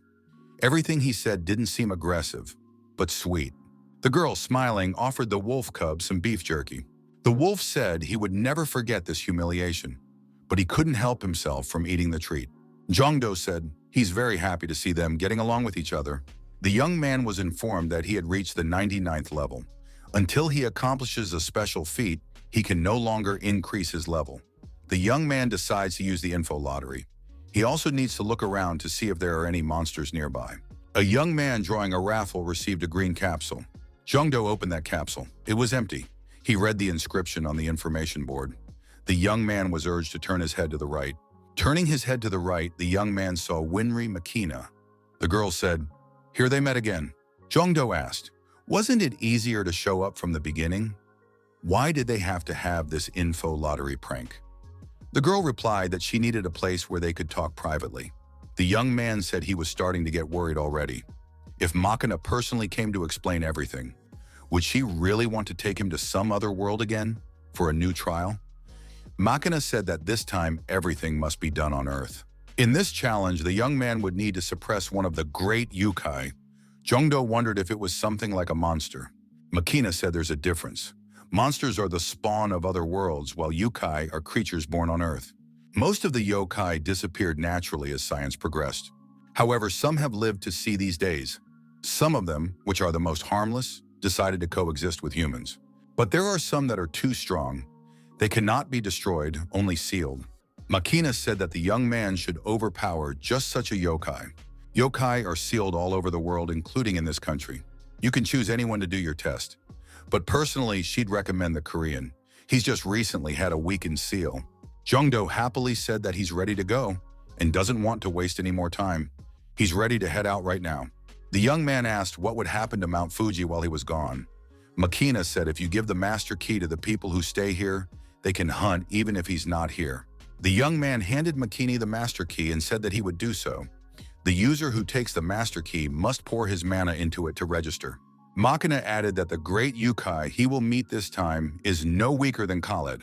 Everything he said didn't seem aggressive, but sweet. The girl, smiling, offered the wolf cub some beef jerky. The wolf said he would never forget this humiliation, but he couldn't help himself from eating the treat. Jong-do said he's very happy to see them getting along with each other. The young man was informed that he had reached the 99th level. Until he accomplishes a special feat, he can no longer increase his level. The young man decides to use the info lottery. He also needs to look around to see if there are any monsters nearby. A young man drawing a raffle received a green capsule. Jong-do opened that capsule. It was empty. He read the inscription on the information board. The young man was urged to turn his head to the right. Turning his head to the right, the young man saw Winry Makina. The girl said, "Here they met again." Jong-do asked, Wasn't it easier to show up from the beginning? Why did they have to have this info lottery prank? The girl replied that she needed a place where they could talk privately. The young man said he was starting to get worried already. If Makina personally came to explain everything, would she really want to take him to some other world again for a new trial? Makina said that this time everything must be done on Earth. In this challenge, the young man would need to suppress one of the great yukai. Jongdo wondered if it was something like a monster. Makina said there's a difference. Monsters are the spawn of other worlds, while yukai are creatures born on Earth. Most of the yokai disappeared naturally as science progressed. However, some have lived to see these days. Some of them, which are the most harmless, decided to coexist with humans. But there are some that are too strong. They cannot be destroyed, only sealed. Makina said that the young man should overpower just such a yokai. Yokai are sealed all over the world, including in this country. You can choose anyone to do your test. But personally, she'd recommend the Korean. He's just recently had a weakened seal. Jongdo happily said that he's ready to go and doesn't want to waste any more time. He's ready to head out right now. The young man asked what would happen to Mount Fuji while he was gone. Makina said if you give the master key to the people who stay here, they can hunt even if he's not here. The young man handed Makini the master key and said that he would do so. The user who takes the master key must pour his mana into it to register. Makina added that the great yukai he will meet this time is no weaker than Khaled.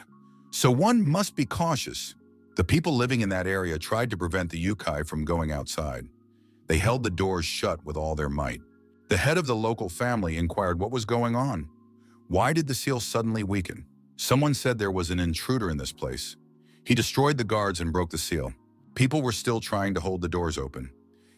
So one must be cautious. The people living in that area tried to prevent the yukai from going outside. They held the doors shut with all their might. The head of the local family inquired what was going on. Why did the seal suddenly weaken? Someone said there was an intruder in this place. He destroyed the guards and broke the seal. People were still trying to hold the doors open.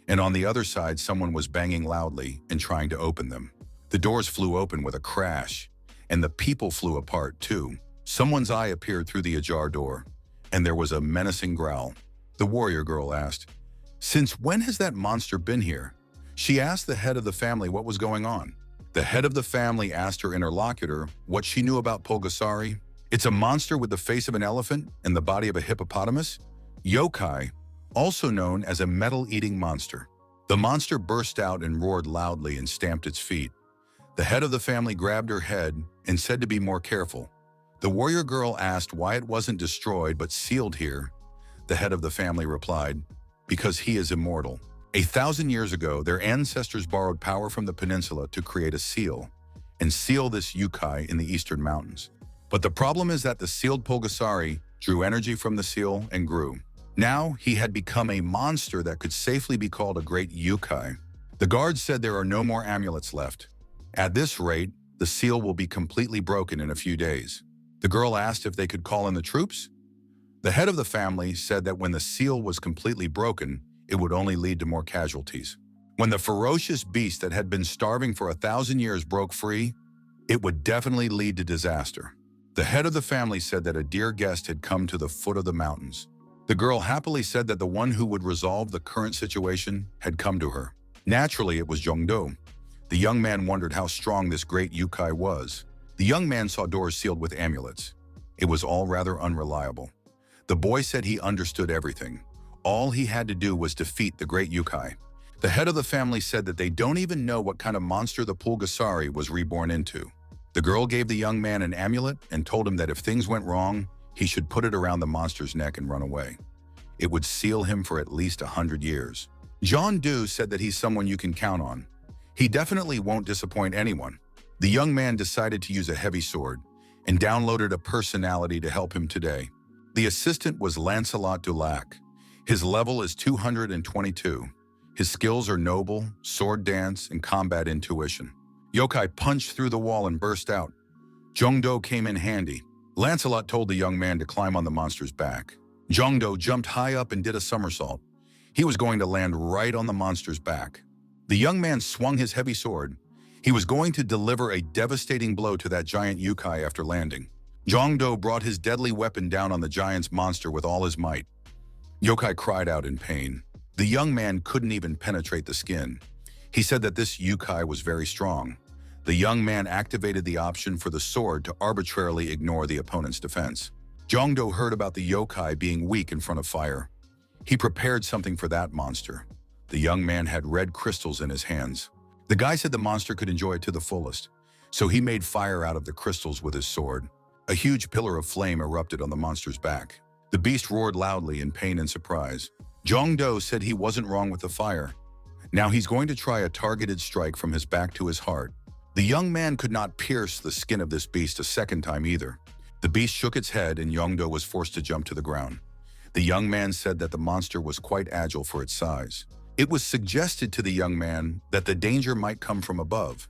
And on the other side, someone was banging loudly and trying to open them. The doors flew open with a crash, and the people flew apart too. Someone's eye appeared through the ajar door, and there was a menacing growl. The warrior girl asked, "Since when has that monster been here?" She asked the head of the family what was going on. The head of the family asked her interlocutor what she knew about Pulgasari. It's a monster with the face of an elephant and the body of a hippopotamus. Yokai, also known as a metal-eating monster. The monster burst out and roared loudly and stamped its feet. The head of the family grabbed her head and said to be more careful. The warrior girl asked why it wasn't destroyed but sealed here. The head of the family replied, "Because he is immortal." 1,000 years ago, their ancestors borrowed power from the peninsula to create a seal and seal this yukai in the eastern mountains. But the problem is that the sealed Pulgasari drew energy from the seal and grew. Now he had become a monster that could safely be called a great yukai. The guards said there are no more amulets left. At this rate, the seal will be completely broken in a few days. The girl asked if they could call in the troops. The head of the family said that when the seal was completely broken, it would only lead to more casualties. When the ferocious beast that had been starving for 1,000 years broke free, it would definitely lead to disaster. The head of the family said that a dear guest had come to the foot of the mountains. The girl happily said that the one who would resolve the current situation had come to her. Naturally, it was Jongdo. The young man wondered how strong this great yukai was. The young man saw doors sealed with amulets. It was all rather unreliable. The boy said he understood everything. All he had to do was defeat the great yukai. The head of the family said that they don't even know what kind of monster the Pulgasari was reborn into. The girl gave the young man an amulet and told him that if things went wrong, he should put it around the monster's neck and run away. It would seal him for at least 100 years. John Doe said that he's someone you can count on. He definitely won't disappoint anyone. The young man decided to use a heavy sword and downloaded a personality to help him today. The assistant was Lancelot Dulac. His level is 222. His skills are noble, sword dance, and combat intuition. Yokai punched through the wall and burst out. Jongdo came in handy. Lancelot told the young man to climb on the monster's back. Jongdo jumped high up and did a somersault. He was going to land right on the monster's back. The young man swung his heavy sword. He was going to deliver a devastating blow to that giant yukai after landing. Jongdo brought his deadly weapon down on the giant's monster with all his might. Yokai cried out in pain. The young man couldn't even penetrate the skin. He said that this yukai was very strong. The young man activated the option for the sword to arbitrarily ignore the opponent's defense. Jongdo heard about the yokai being weak in front of fire. He prepared something for that monster. The young man had red crystals in his hands. The guy said the monster could enjoy it to the fullest, so he made fire out of the crystals with his sword. A huge pillar of flame erupted on the monster's back. The beast roared loudly in pain and surprise. Jong-do said he wasn't wrong with the fire. Now he's going to try a targeted strike from his back to his heart. The young man could not pierce the skin of this beast a second time either. The beast shook its head and Jong-do was forced to jump to the ground. The young man said that the monster was quite agile for its size. It was suggested to the young man that the danger might come from above.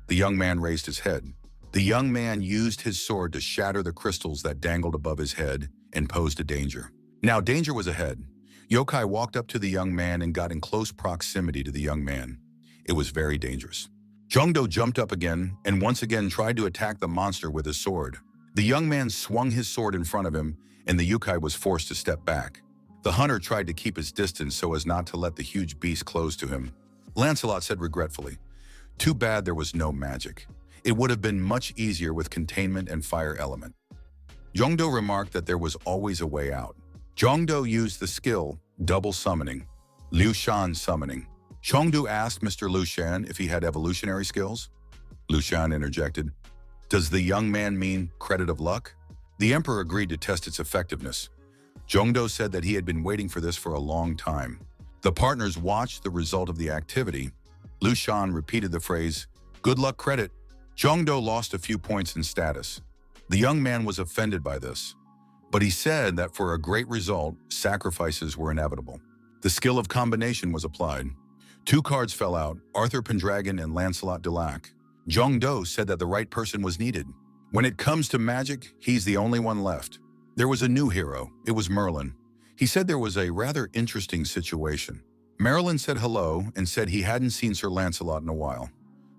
The young man raised his head. The young man used his sword to shatter the crystals that dangled above his head and posed a danger. Now danger was ahead. Yokai walked up to the young man and got in close proximity to the young man. It was very dangerous. Jong-do jumped up again and once again tried to attack the monster with his sword. The young man swung his sword in front of him and the yokai was forced to step back. The hunter tried to keep his distance so as not to let the huge beast close to him. Lancelot said regretfully, "Too bad there was no magic. It would have been much easier with containment and fire element." Jong-do remarked that there was always a way out. Jong-do used the skill, double summoning, Liu Shan summoning. Jong-do asked Mr. Liu Shan if he had evolutionary skills. Liu Shan interjected, "Does the young man mean credit of luck?" The emperor agreed to test its effectiveness. Jong-do said that he had been waiting for this for a long time. The partners watched the result of the activity. Liu Shan repeated the phrase, "Good luck credit." Jong-do lost a few points in status. The young man was offended by this, but he said that for a great result, sacrifices were inevitable. The skill of combination was applied. 2 cards fell out, Arthur Pendragon and Lancelot de Lac. Jong-do said that the right person was needed. When it comes to magic, he's the only one left. There was a new hero. It was Merlin. He said there was a rather interesting situation. Merlin said hello and said he hadn't seen Sir Lancelot in a while.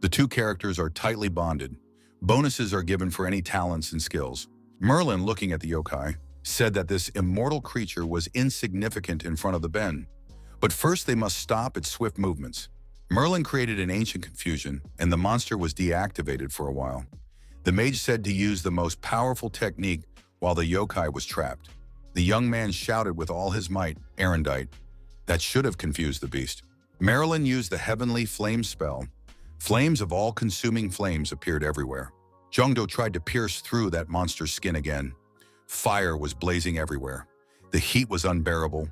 The 2 characters are tightly bonded. Bonuses are given for any talents and skills. Merlin, looking at the yokai, said that this immortal creature was insignificant in front of the Ben. But first they must stop its swift movements. Merlin created an ancient confusion, and the monster was deactivated for a while. The mage said to use the most powerful technique while the yokai was trapped. The young man shouted with all his might, "Erendite." That should have confused the beast. Merlin used the heavenly flame spell. Flames of all-consuming flames appeared everywhere. Jong-do tried to pierce through that monster's skin again. Fire was blazing everywhere. The heat was unbearable.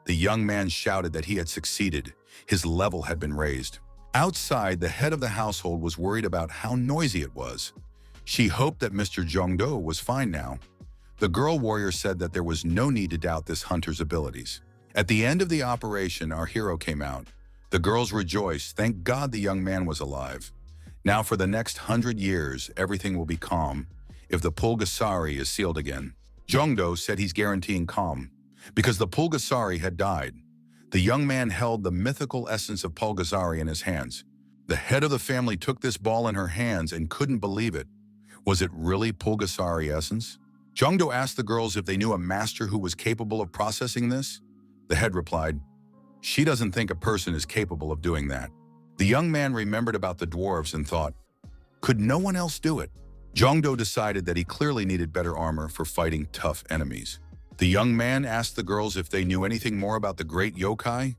The young man shouted that he had succeeded. His level had been raised. Outside, the head of the household was worried about how noisy it was. She hoped that Mr. Jong-do was fine now. The girl warrior said that there was no need to doubt this hunter's abilities. At the end of the operation, our hero came out. The girls rejoiced. Thank God the young man was alive. Now for the next 100 years, everything will be calm if the Pulgasari is sealed again. Jong-do said he's guaranteeing calm because the Pulgasari had died. The young man held the mythical essence of Pulgasari in his hands. The head of the family took this ball in her hands and couldn't believe it. Was it really Pulgasari essence? Jong-do asked the girls if they knew a master who was capable of processing this. The head replied, "She doesn't think a person is capable of doing that." The young man remembered about the dwarves and thought, could no one else do it? Jong-do decided that he clearly needed better armor for fighting tough enemies. The young man asked the girls if they knew anything more about the great yokai.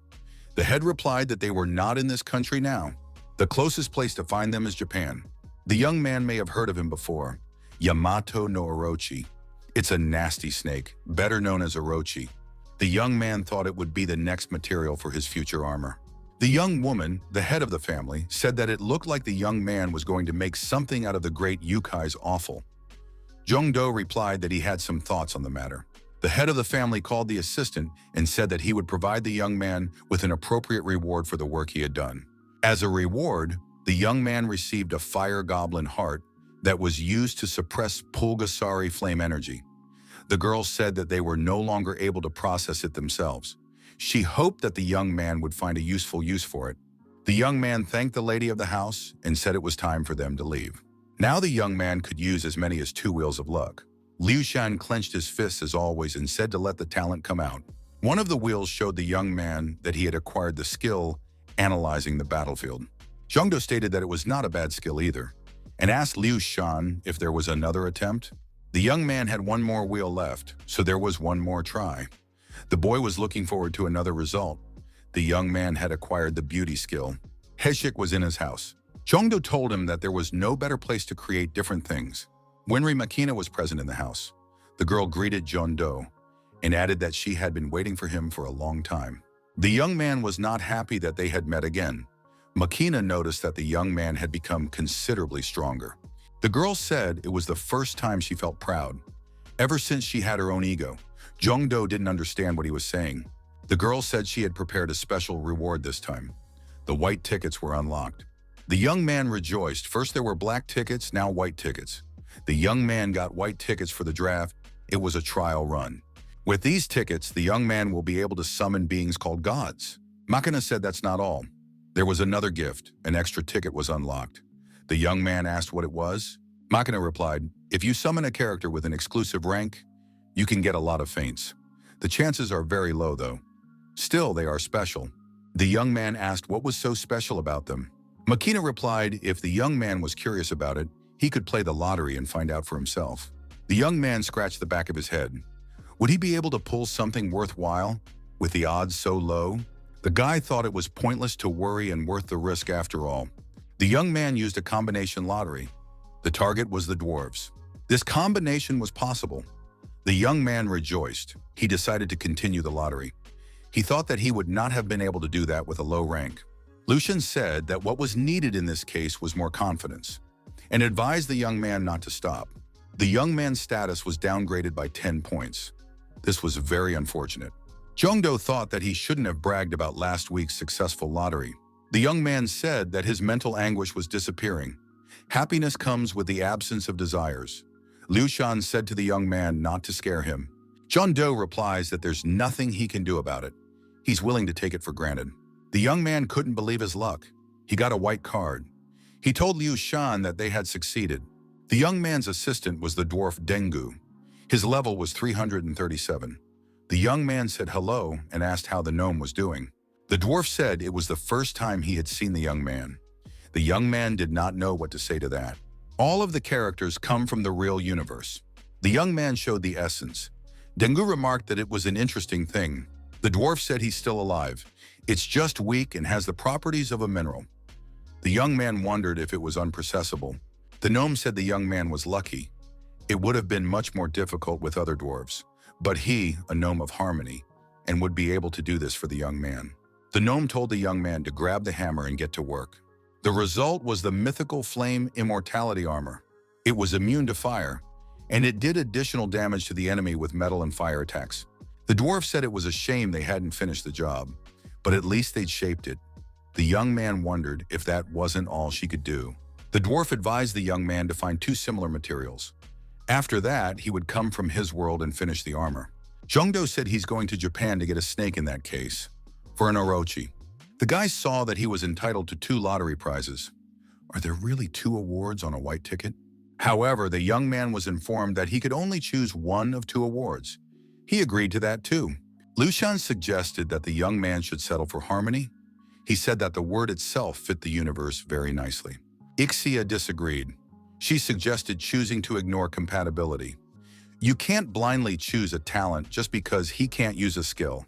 The head replied that they were not in this country now. The closest place to find them is Japan. The young man may have heard of him before. Yamato no Orochi. It's a nasty snake, better known as Orochi. The young man thought it would be the next material for his future armor. The young woman, the head of the family, said that it looked like the young man was going to make something out of the great yokai's offal. Jong-do replied that he had some thoughts on the matter. The head of the family called the assistant and said that he would provide the young man with an appropriate reward for the work he had done. As a reward, the young man received a fire goblin heart that was used to suppress Pulgasari flame energy. The girls said that they were no longer able to process it themselves. She hoped that the young man would find a useful use for it. The young man thanked the lady of the house and said it was time for them to leave. Now the young man could use as many as 2 wheels of luck. Liu Shan clenched his fists as always and said to let the talent come out. One of the wheels showed the young man that he had acquired the skill analyzing the battlefield. Jong-do stated that it was not a bad skill either, and asked Liu Shan if there was another attempt. The young man had 1 more wheel left, so there was 1 more try. The boy was looking forward to another result. The young man had acquired the beauty skill. Heshik was in his house. Jongdo told him that there was no better place to create different things. Winry Makina was present in the house. The girl greeted Jongdo and added that she had been waiting for him for a long time. The young man was not happy that they had met again. Makina noticed that the young man had become considerably stronger. The girl said it was the first time she felt proud. Ever since she had her own ego, Jongdo didn't understand what he was saying. The girl said she had prepared a special reward this time. The white tickets were unlocked. The young man rejoiced. First there were black tickets, now white tickets. The young man got white tickets for the draft. It was a trial run. With these tickets, the young man will be able to summon beings called gods. Makina said that's not all. There was another gift. An extra ticket was unlocked. The young man asked what it was. Makina replied, if you summon a character with an exclusive rank, you can get a lot of feints. The chances are very low though. Still, they are special. The young man asked what was so special about them. Makina replied if the young man was curious about it, he could play the lottery and find out for himself. The young man scratched the back of his head. Would he be able to pull something worthwhile with the odds so low? The guy thought it was pointless to worry and worth the risk after all. The young man used a combination lottery. The target was the dwarves. This combination was possible. The young man rejoiced. He decided to continue the lottery. He thought that he would not have been able to do that with a low rank. Lucian said that what was needed in this case was more confidence, and advised the young man not to stop. The young man's status was downgraded by 10 points. This was very unfortunate. Jongdo thought that he shouldn't have bragged about last week's successful lottery. The young man said that his mental anguish was disappearing. Happiness comes with the absence of desires. Liu Shan said to the young man not to scare him. Jongdo replies that there's nothing he can do about it. He's willing to take it for granted. The young man couldn't believe his luck. He got a white card. He told Liu Shan that they had succeeded. The young man's assistant was the dwarf Dengu. His level was 337. The young man said hello and asked how the gnome was doing. The dwarf said it was the first time he had seen the young man. The young man did not know what to say to that. All of the characters come from the real universe. The young man showed the essence. Dengu remarked that it was an interesting thing. The dwarf said he's still alive. It's just weak and has the properties of a mineral. The young man wondered if it was unprocessable. The gnome said the young man was lucky. It would have been much more difficult with other dwarves, but he, a gnome of harmony, and would be able to do this for the young man. The gnome told the young man to grab the hammer and get to work. The result was the mythical flame immortality armor. It was immune to fire, and it did additional damage to the enemy with metal and fire attacks. The dwarf said it was a shame they hadn't finished the job, but at least they'd shaped it. The young man wondered if that wasn't all she could do. The dwarf advised the young man to find 2 similar materials. After that, he would come from his world and finish the armor. Jongdo said he's going to Japan to get a snake in that case, for an orochi. The guy saw that he was entitled to 2 lottery prizes. Are there really 2 awards on a white ticket? However, the young man was informed that he could only choose 1 of 2 awards. He agreed to that too. Lucian suggested that the young man should settle for harmony. He said that the word itself fit the universe very nicely. Ixia disagreed. She suggested choosing to ignore compatibility. You can't blindly choose a talent just because he can't use a skill.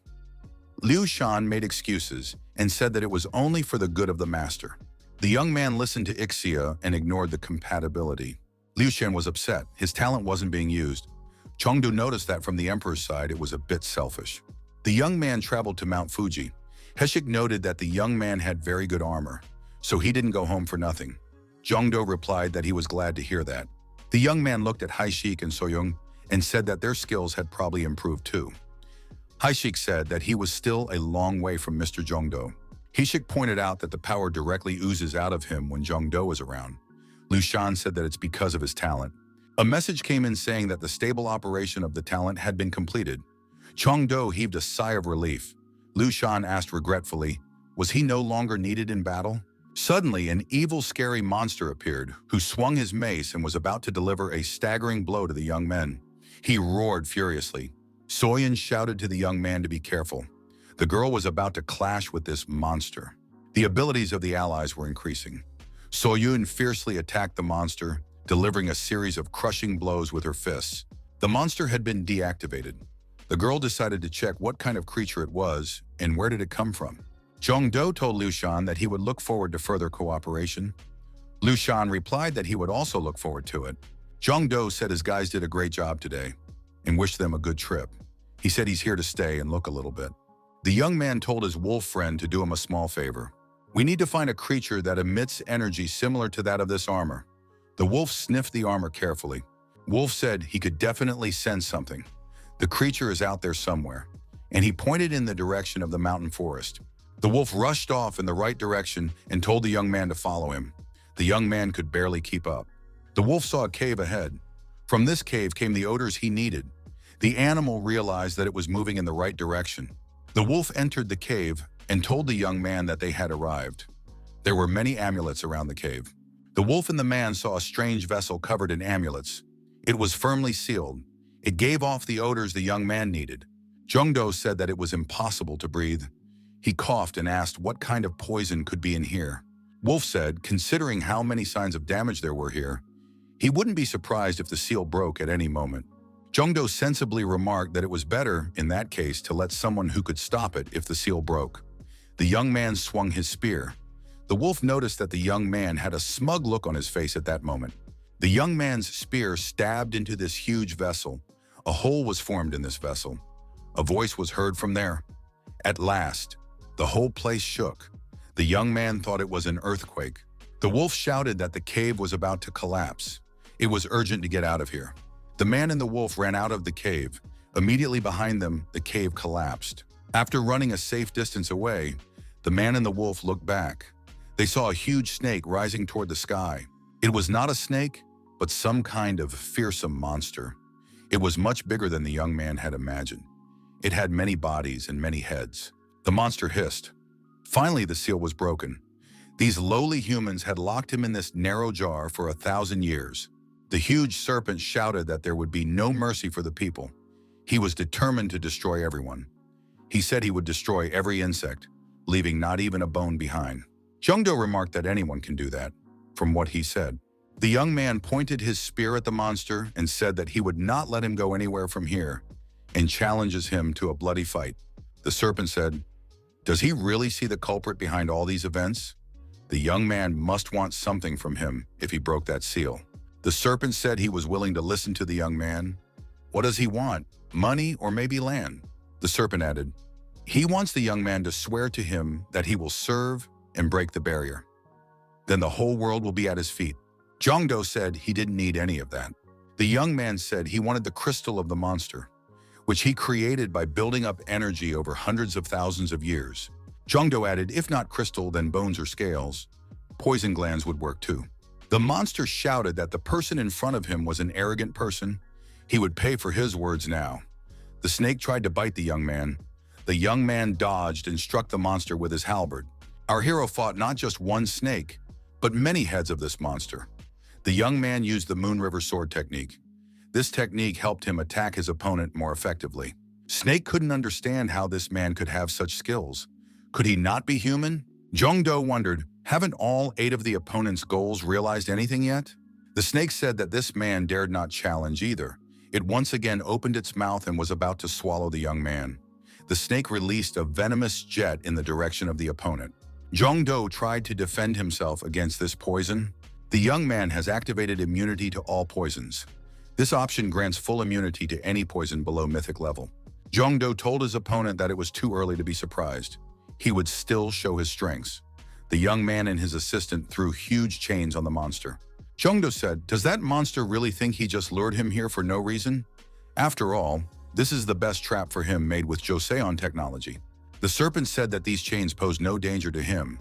Liu Shan made excuses and said that it was only for the good of the master. The young man listened to Ixia and ignored the compatibility. Liu Shan was upset. His talent wasn't being used. Chengdu noticed that from the emperor's side it was a bit selfish. The young man traveled to Mount Fuji. Heshik noted that the young man had very good armor, so he didn't go home for nothing. Jongdo replied that he was glad to hear that. The young man looked at Haishik and Soyoung and said that their skills had probably improved too. Haishik said that he was still a long way from Mr. Jongdo. Hishik pointed out that the power directly oozes out of him when Jongdo is around. Liu Shan said that it's because of his talent. A message came in saying that the stable operation of the talent had been completed. Chongdo heaved a sigh of relief. Liu Shan asked regretfully, was he no longer needed in battle? Suddenly, an evil, scary monster appeared, who swung his mace and was about to deliver a staggering blow to the young men. He roared furiously. Soyun shouted to the young man to be careful. The girl was about to clash with this monster. The abilities of the allies were increasing. Soyun fiercely attacked the monster, delivering a series of crushing blows with her fists. The monster had been deactivated. The girl decided to check what kind of creature it was and where did it come from. Zhongdo told Liu Shan that he would look forward to further cooperation. Liu Shan replied that he would also look forward to it. Zhongdo said his guys did a great job today and wished them a good trip. He said he's here to stay and look a little bit. The young man told his wolf friend to do him a small favor. We need to find a creature that emits energy similar to that of this armor. The wolf sniffed the armor carefully. Wolf said he could definitely sense something. The creature is out there somewhere, and he pointed in the direction of the mountain forest. The wolf rushed off in the right direction and told the young man to follow him. The young man could barely keep up. The wolf saw a cave ahead. From this cave came the odors he needed. The animal realized that it was moving in the right direction. The wolf entered the cave and told the young man that they had arrived. There were many amulets around the cave. The wolf and the man saw a strange vessel covered in amulets. It was firmly sealed. It gave off the odors the young man needed. Zhongdo said that it was impossible to breathe. He coughed and asked what kind of poison could be in here. Wolf said, considering how many signs of damage there were here, he wouldn't be surprised if the seal broke at any moment. Zhongdo sensibly remarked that it was better, in that case, to let someone who could stop it if the seal broke. The young man swung his spear. The wolf noticed that the young man had a smug look on his face at that moment. The young man's spear stabbed into this huge vessel. A hole was formed in this vessel. A voice was heard from there. At last, the whole place shook. The young man thought it was an earthquake. The wolf shouted that the cave was about to collapse. It was urgent to get out of here. The man and the wolf ran out of the cave. Immediately behind them, the cave collapsed. After running a safe distance away, the man and the wolf looked back. They saw a huge snake rising toward the sky. It was not a snake, but some kind of fearsome monster. It was much bigger than the young man had imagined. It had many bodies and many heads. The monster hissed. Finally, the seal was broken. These lowly humans had locked him in this narrow jar for 1,000 years. The huge serpent shouted that there would be no mercy for the people. He was determined to destroy everyone. He said he would destroy every insect, leaving not even a bone behind. Zhongdo remarked that anyone can do that, from what he said. The young man pointed his spear at the monster and said that he would not let him go anywhere from here, and challenges him to a bloody fight. The serpent said, "Does he really see the culprit behind all these events? The young man must want something from him if he broke that seal." The serpent said he was willing to listen to the young man. What does he want? Money or maybe land? The serpent added, he wants the young man to swear to him that he will serve and break the barrier. Then the whole world will be at his feet. Zhongdo said he didn't need any of that. The young man said he wanted the crystal of the monster, which he created by building up energy over hundreds of thousands of years. Zhongdo added, if not crystal, then bones or scales. Poison glands would work too. The monster shouted that the person in front of him was an arrogant person. He would pay for his words now. The snake tried to bite the young man. The young man dodged and struck the monster with his halberd. Our hero fought not just one snake, but many heads of this monster. The young man used the Moon River Sword technique. This technique helped him attack his opponent more effectively. Snake couldn't understand how this man could have such skills. Could he not be human? Zhongdo wondered, haven't all 8 of the opponent's goals realized anything yet? The snake said that this man dared not challenge either. It once again opened its mouth and was about to swallow the young man. The snake released a venomous jet in the direction of the opponent. Zhongdo tried to defend himself against this poison. The young man has activated immunity to all poisons. This option grants full immunity to any poison below mythic level. Zhongdo told his opponent that it was too early to be surprised. He would still show his strengths. The young man and his assistant threw huge chains on the monster. Zhongdo said, does that monster really think he just lured him here for no reason? After all, this is the best trap for him made with Joseon technology. The serpent said that these chains posed no danger to him.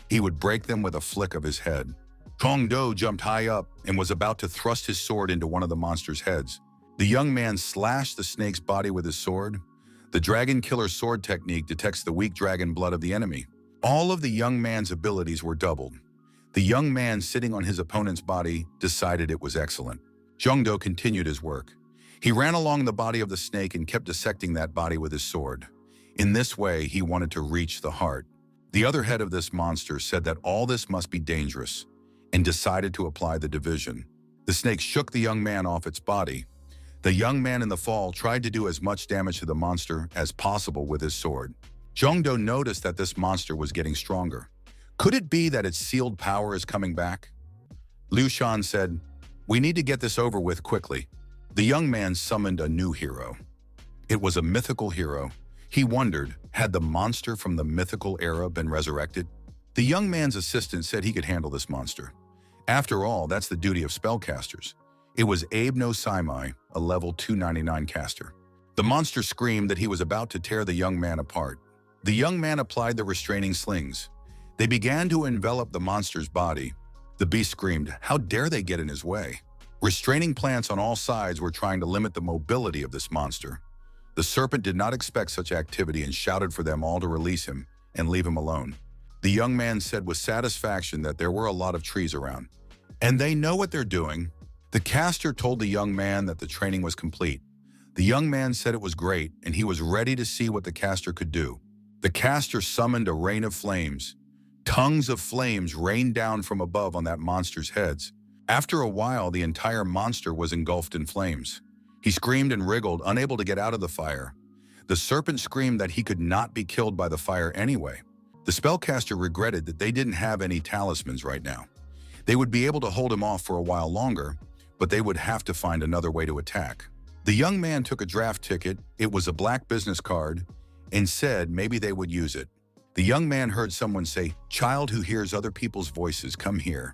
He would break them with a flick of his head. Zhongdo jumped high up and was about to thrust his sword into one of the monster's heads. The young man slashed the snake's body with his sword. The Dragon Killer Sword technique detects the weak dragon blood of the enemy. All of the young man's abilities were doubled. The young man sitting on his opponent's body decided it was excellent. Zhongdo continued his work. He ran along the body of the snake and kept dissecting that body with his sword. In this way, he wanted to reach the heart. The other head of this monster said that all this must be dangerous and decided to apply the division. The snake shook the young man off its body. The young man in the fall tried to do as much damage to the monster as possible with his sword. Jongdo noticed that this monster was getting stronger. Could it be that its sealed power is coming back? Liu Shan said, "We need to get this over with quickly." The young man summoned a new hero. It was a mythical hero. He wondered, had the monster from the mythical era been resurrected? The young man's assistant said he could handle this monster. After all, that's the duty of spellcasters. It was Abe no Saimai, a level 299 caster. The monster screamed that he was about to tear the young man apart. The young man applied the restraining slings. They began to envelop the monster's body. The beast screamed, "How dare they get in his way?" Restraining plants on all sides were trying to limit the mobility of this monster. The serpent did not expect such activity and shouted for them all to release him and leave him alone. The young man said with satisfaction that there were a lot of trees around. And they know what they're doing. The caster told the young man that the training was complete. The young man said it was great and he was ready to see what the caster could do. The caster summoned a rain of flames. Tongues of flames rained down from above on that monster's heads. After a while, the entire monster was engulfed in flames. He screamed and wriggled, unable to get out of the fire. The serpent screamed that he could not be killed by the fire anyway. The spellcaster regretted that they didn't have any talismans right now. They would be able to hold him off for a while longer, but they would have to find another way to attack. The young man took a draft ticket, it was a black business card, and said maybe they would use it. The young man heard someone say, "Child who hears other people's voices, come here."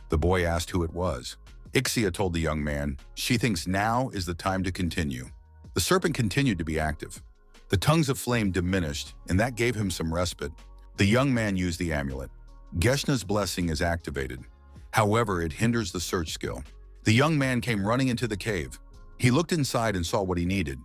The boy asked who it was. Ixia told the young man, she thinks now is the time to continue. The serpent continued to be active. The tongues of flame diminished, and that gave him some respite. The young man used the amulet. Geshna's blessing is activated. However, it hinders the search skill. The young man came running into the cave. He looked inside and saw what he needed.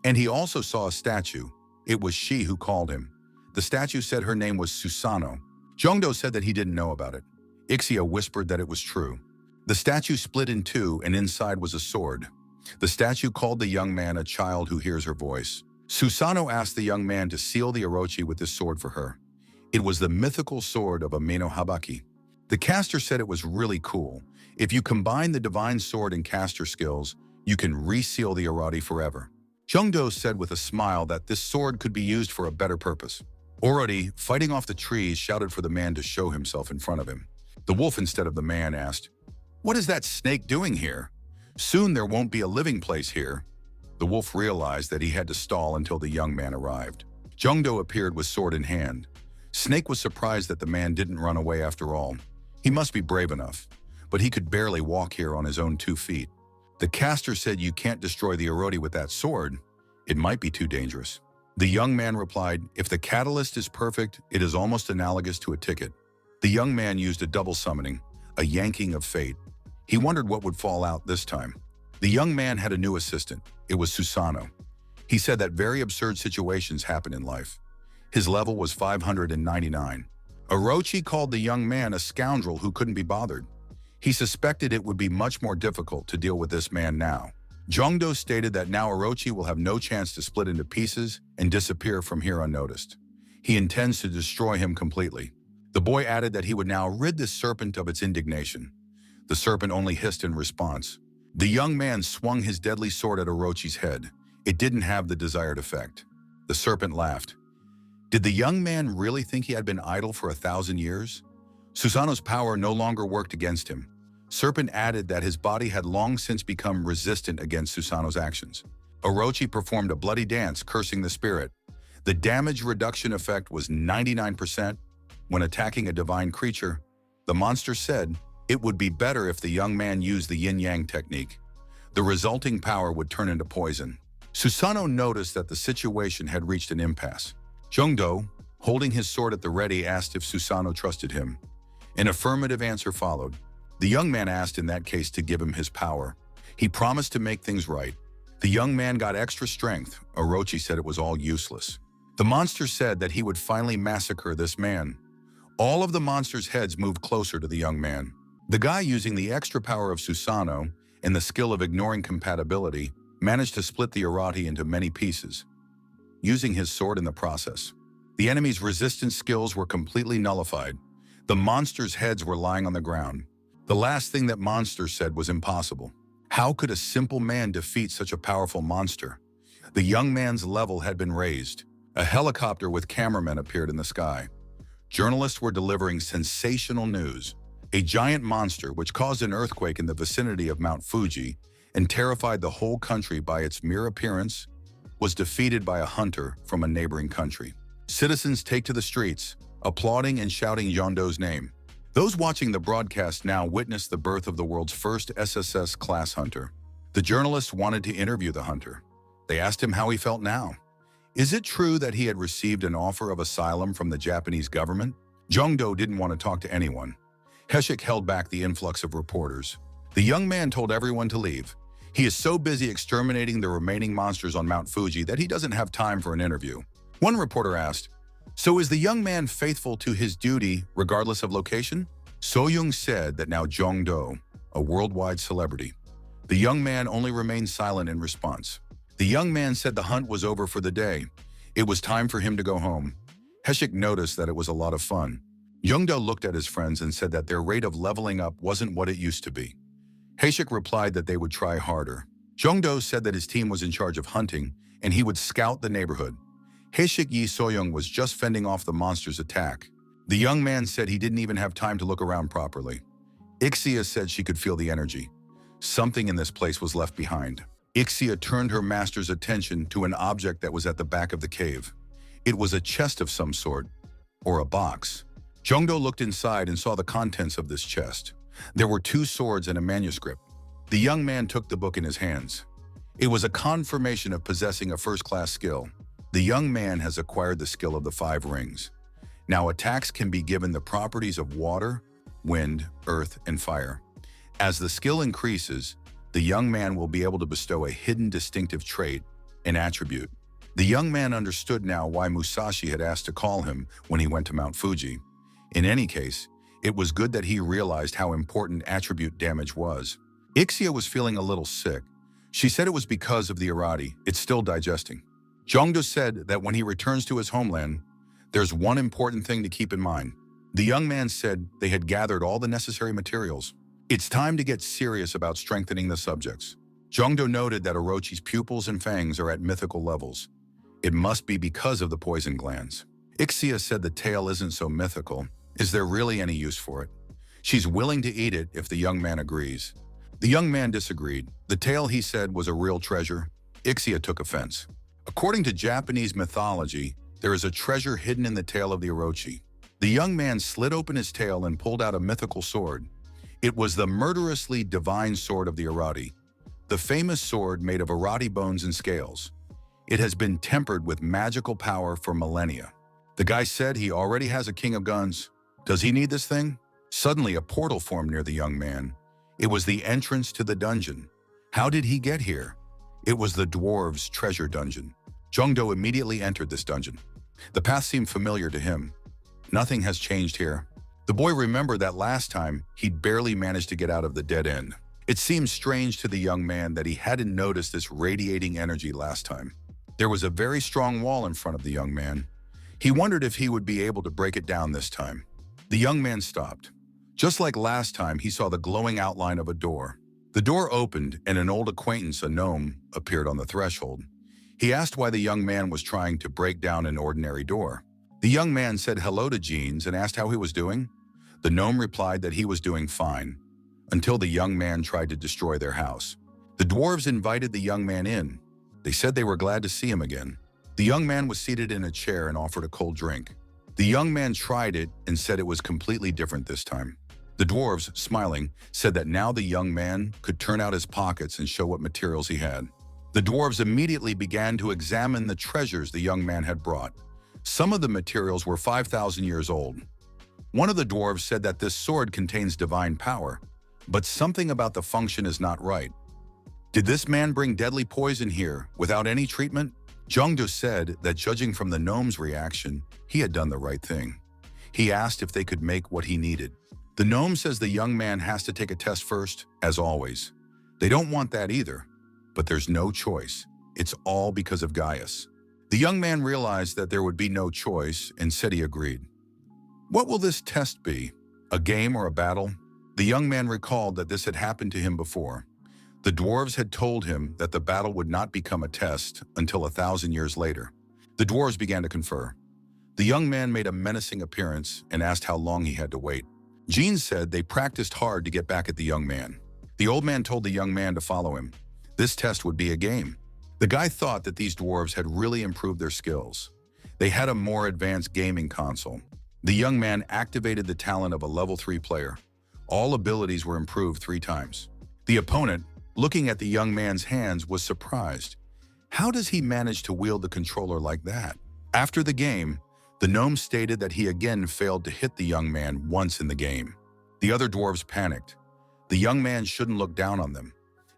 And he also saw a statue. It was she who called him. The statue said her name was Susano. Jongdo said that he didn't know about it. Ixia whispered that it was true. The statue split in two and inside was a sword. The statue called the young man a child who hears her voice. Susano asked the young man to seal the orochi with this sword for her. It was the mythical sword of Ameno Habaki. The caster said it was really cool. If you combine the divine sword and caster skills, you can reseal the Arati forever. Jongdo said with a smile that this sword could be used for a better purpose. Orati, fighting off the trees, shouted for the man to show himself in front of him. The wolf, instead of the man, asked, "What is that snake doing here? Soon there won't be a living place here." The wolf realized that he had to stall until the young man arrived. Jongdo appeared with sword in hand. Snake was surprised that the man didn't run away after all. He must be brave enough, but he could barely walk here on his own 2 feet. The caster said, "You can't destroy the Erodi with that sword. It might be too dangerous." The young man replied, "If the catalyst is perfect, it is almost analogous to a ticket." The young man used a double summoning, a yanking of fate. He wondered what would fall out this time. The young man had a new assistant. It was Susano. He said that very absurd situations happen in life. His level was 599. Orochi called the young man a scoundrel who couldn't be bothered. He suspected it would be much more difficult to deal with this man now. Jongdo stated that now Orochi will have no chance to split into pieces and disappear from here unnoticed. He intends to destroy him completely. The boy added that he would now rid this serpent of its indignation. The serpent only hissed in response. The young man swung his deadly sword at Orochi's head. It didn't have the desired effect. The serpent laughed. Did the young man really think he had been idle for 1,000 years? Susano's power no longer worked against him. Serpent added that his body had long since become resistant against Susano's actions. Orochi performed a bloody dance, cursing the spirit. The damage reduction effect was 99%. When attacking a divine creature, the monster said it would be better if the young man used the yin-yang technique. The resulting power would turn into poison. Susano noticed that the situation had reached an impasse. Jongdo, holding his sword at the ready, asked if Susano trusted him. An affirmative answer followed. The young man asked in that case to give him his power. He promised to make things right. The young man got extra strength. Orochi said it was all useless. The monster said that he would finally massacre this man. All of the monster's heads moved closer to the young man. The guy, using the extra power of Susano and the skill of ignoring compatibility, managed to split the Arati into many pieces, using his sword in the process. The enemy's resistance skills were completely nullified. The monster's heads were lying on the ground. The last thing that monster said was impossible. How could a simple man defeat such a powerful monster? The young man's level had been raised. A helicopter with cameramen appeared in the sky. Journalists were delivering sensational news. A giant monster, which caused an earthquake in the vicinity of Mount Fuji and terrified the whole country by its mere appearance, was defeated by a hunter from a neighboring country. Citizens take to the streets, applauding and shouting Yondo's name. Those watching the broadcast now witnessed the birth of the world's first SSS class hunter. The journalists wanted to interview the hunter. They asked him how he felt now. Is it true that he had received an offer of asylum from the Japanese government? Jongdo didn't want to talk to anyone. Heshik held back the influx of reporters. The young man told everyone to leave. He is so busy exterminating the remaining monsters on Mount Fuji that he doesn't have time for an interview. One reporter asked, "So is the young man faithful to his duty regardless of location?" So-young said that now Jongdo, a worldwide celebrity. The young man only remained silent in response. The young man said the hunt was over for the day. It was time for him to go home. Heshik noticed that it was a lot of fun. Jongdo looked at his friends and said that their rate of leveling up wasn't what it used to be. Heshik replied that they would try harder. Jongdo said that his team was in charge of hunting and he would scout the neighborhood. Heshik Yi So-young was just fending off the monster's attack. The young man said he didn't even have time to look around properly. Ixia said she could feel the energy. Something in this place was left behind. Ixia turned her master's attention to an object that was at the back of the cave. It was a chest of some sort, or a box. Jongdo looked inside and saw the contents of this chest. There were 2 swords and a manuscript. The young man took the book in his hands. It was a confirmation of possessing a first-class skill. The young man has acquired the skill of the 5 rings. Now attacks can be given the properties of water, wind, earth, and fire. As the skill increases, the young man will be able to bestow a hidden distinctive trait, an attribute. The young man understood now why Musashi had asked to call him when he went to Mount Fuji. In any case, it was good that he realized how important attribute damage was. Ixia was feeling a little sick. She said it was because of the Arati. It's still digesting. Jongdo said that when he returns to his homeland, there's one important thing to keep in mind. The young man said they had gathered all the necessary materials. It's time to get serious about strengthening the subjects. Jongdo noted that Orochi's pupils and fangs are at mythical levels. It must be because of the poison glands. Ixia said the tail isn't so mythical. Is there really any use for it? She's willing to eat it if the young man agrees. The young man disagreed. The tail, he said, was a real treasure. Ixia took offense. According to Japanese mythology, there is a treasure hidden in the tail of the Orochi. The young man slid open his tail and pulled out a mythical sword. It was the murderously divine sword of the Arati, the famous sword made of Arati bones and scales. It has been tempered with magical power for millennia. The guy said he already has a king of guns. Does he need this thing? Suddenly, a portal formed near the young man. It was the entrance to the dungeon. How did he get here? It was the dwarves' treasure dungeon. Jongdo immediately entered this dungeon. The path seemed familiar to him. Nothing has changed here. The boy remembered that last time he'd barely managed to get out of the dead end. It seemed strange to the young man that he hadn't noticed this radiating energy last time. There was a very strong wall in front of the young man. He wondered if he would be able to break it down this time. The young man stopped. Just like last time, he saw the glowing outline of a door. The door opened and an old acquaintance, a gnome, appeared on the threshold. He asked why the young man was trying to break down an ordinary door. The young man said hello to Jeans and asked how he was doing. The gnome replied that he was doing fine, until the young man tried to destroy their house. The dwarves invited the young man in. They said they were glad to see him again. The young man was seated in a chair and offered a cold drink. The young man tried it and said it was completely different this time. The dwarves, smiling, said that now the young man could turn out his pockets and show what materials he had. The dwarves immediately began to examine the treasures the young man had brought. Some of the materials were 5,000 years old. One of the dwarves said that this sword contains divine power, but something about the function is not right. Did this man bring deadly poison here without any treatment? Jongdo said that judging from the gnome's reaction, he had done the right thing. He asked if they could make what he needed. The gnome says the young man has to take a test first, as always. They don't want that either, but there's no choice. It's all because of Gaius. The young man realized that there would be no choice and said he agreed. What will this test be? A game or a battle? The young man recalled that this had happened to him before. The dwarves had told him that the battle would not become a test until 1,000 years later. The dwarves began to confer. The young man made a menacing appearance and asked how long he had to wait. Jean said they practiced hard to get back at the young man. The old man told the young man to follow him. This test would be a game. The guy thought that these dwarves had really improved their skills. They had a more advanced gaming console. The young man activated the talent of a level 3 player. All abilities were improved 3 times. The opponent, looking at the young man's hands, was surprised. How does he manage to wield the controller like that? After the game, the gnome stated that he again failed to hit the young man once in the game. The other dwarves panicked. The young man shouldn't look down on them.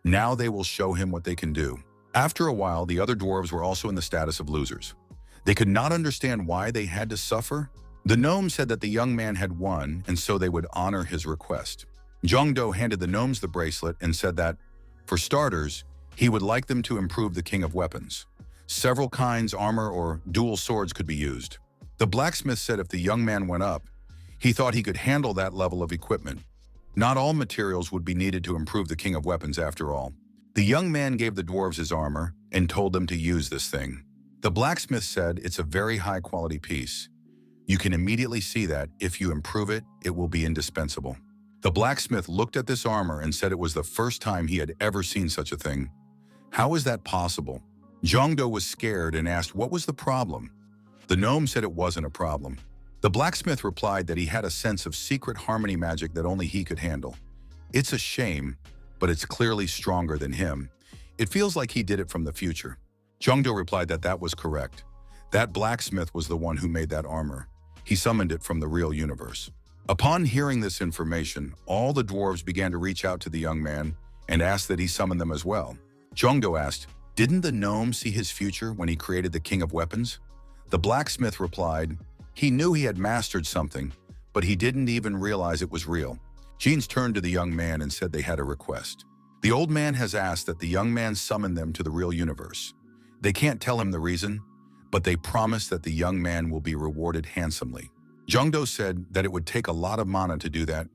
Now they will show him what they can do. After a while, the other dwarves were also in the status of losers. They could not understand why they had to suffer. The gnome said that the young man had won, and so they would honor his request. Jongdo handed the gnomes the bracelet and said that, for starters, he would like them to improve the king of weapons. Several kinds, armor, or dual swords could be used. The blacksmith said if the young man went up, he thought he could handle that level of equipment. Not all materials would be needed to improve the king of weapons after all. The young man gave the dwarves his armor and told them to use this thing. The blacksmith said it's a very high-quality piece. You can immediately see that if you improve it, it will be indispensable. The blacksmith looked at this armor and said it was the first time he had ever seen such a thing. How is that possible? Jongdo was scared and asked what was the problem. The gnome said it wasn't a problem. The blacksmith replied that he had a sense of secret harmony magic that only he could handle. It's a shame, but it's clearly stronger than him. It feels like he did it from the future. Jongdo replied that that was correct. That blacksmith was the one who made that armor. He summoned it from the real universe. Upon hearing this information, all the dwarves began to reach out to the young man and ask that he summon them as well. Jongdo asked, "Didn't the gnome see his future when he created the king of weapons?" The blacksmith replied, he knew he had mastered something, but he didn't even realize it was real. Jeans turned to the young man and said they had a request. The old man has asked that the young man summon them to the real universe. They can't tell him the reason, but they promise that the young man will be rewarded handsomely. Jongdo said that it would take a lot of mana to do that.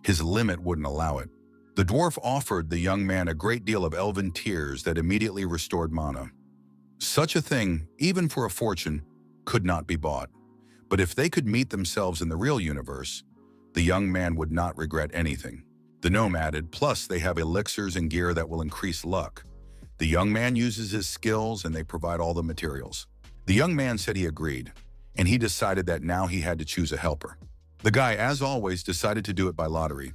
His limit wouldn't allow it. The dwarf offered the young man a great deal of elven tears that immediately restored mana. Such a thing, even for a fortune, could not be bought. But if they could meet themselves in the real universe, the young man would not regret anything. The gnome added, plus they have elixirs and gear that will increase luck. The young man uses his skills and they provide all the materials. The young man said he agreed, and he decided that now he had to choose a helper. The guy, as always, decided to do it by lottery.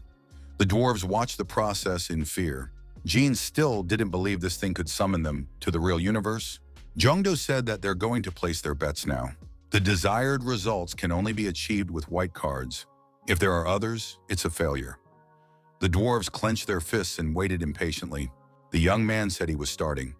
The dwarves watched the process in fear. Jean still didn't believe this thing could summon them to the real universe. Jongdo said that they're going to place their bets now. The desired results can only be achieved with white cards. If there are others, it's a failure. The dwarves clenched their fists and waited impatiently. The young man said he was starting.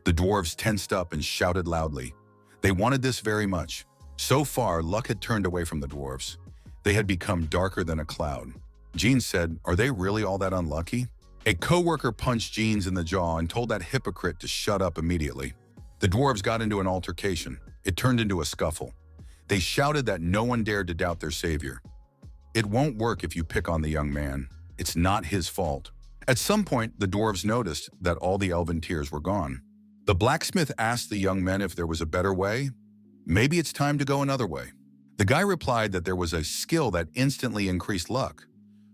The dwarves tensed up and shouted loudly. They wanted this very much. So far, luck had turned away from the dwarves. They had become darker than a cloud. Jean said, "Are they really all that unlucky?" A co-worker punched Jeans in the jaw and told that hypocrite to shut up immediately. The dwarves got into an altercation. It turned into a scuffle. They shouted that no one dared to doubt their savior. It won't work if you pick on the young man. It's not his fault. At some point, the dwarves noticed that all the elven tears were gone. The blacksmith asked the young men if there was a better way. Maybe it's time to go another way. The guy replied that there was a skill that instantly increased luck.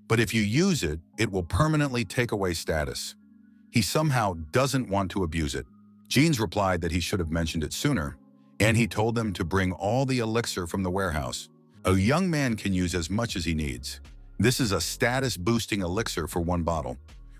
But if you use it, it will permanently take away status. He somehow doesn't want to abuse it. Jeans replied that he should have mentioned it sooner, and he told them to bring all the elixir from the warehouse. A young man can use as much as he needs. This is a status-boosting elixir for one bottle.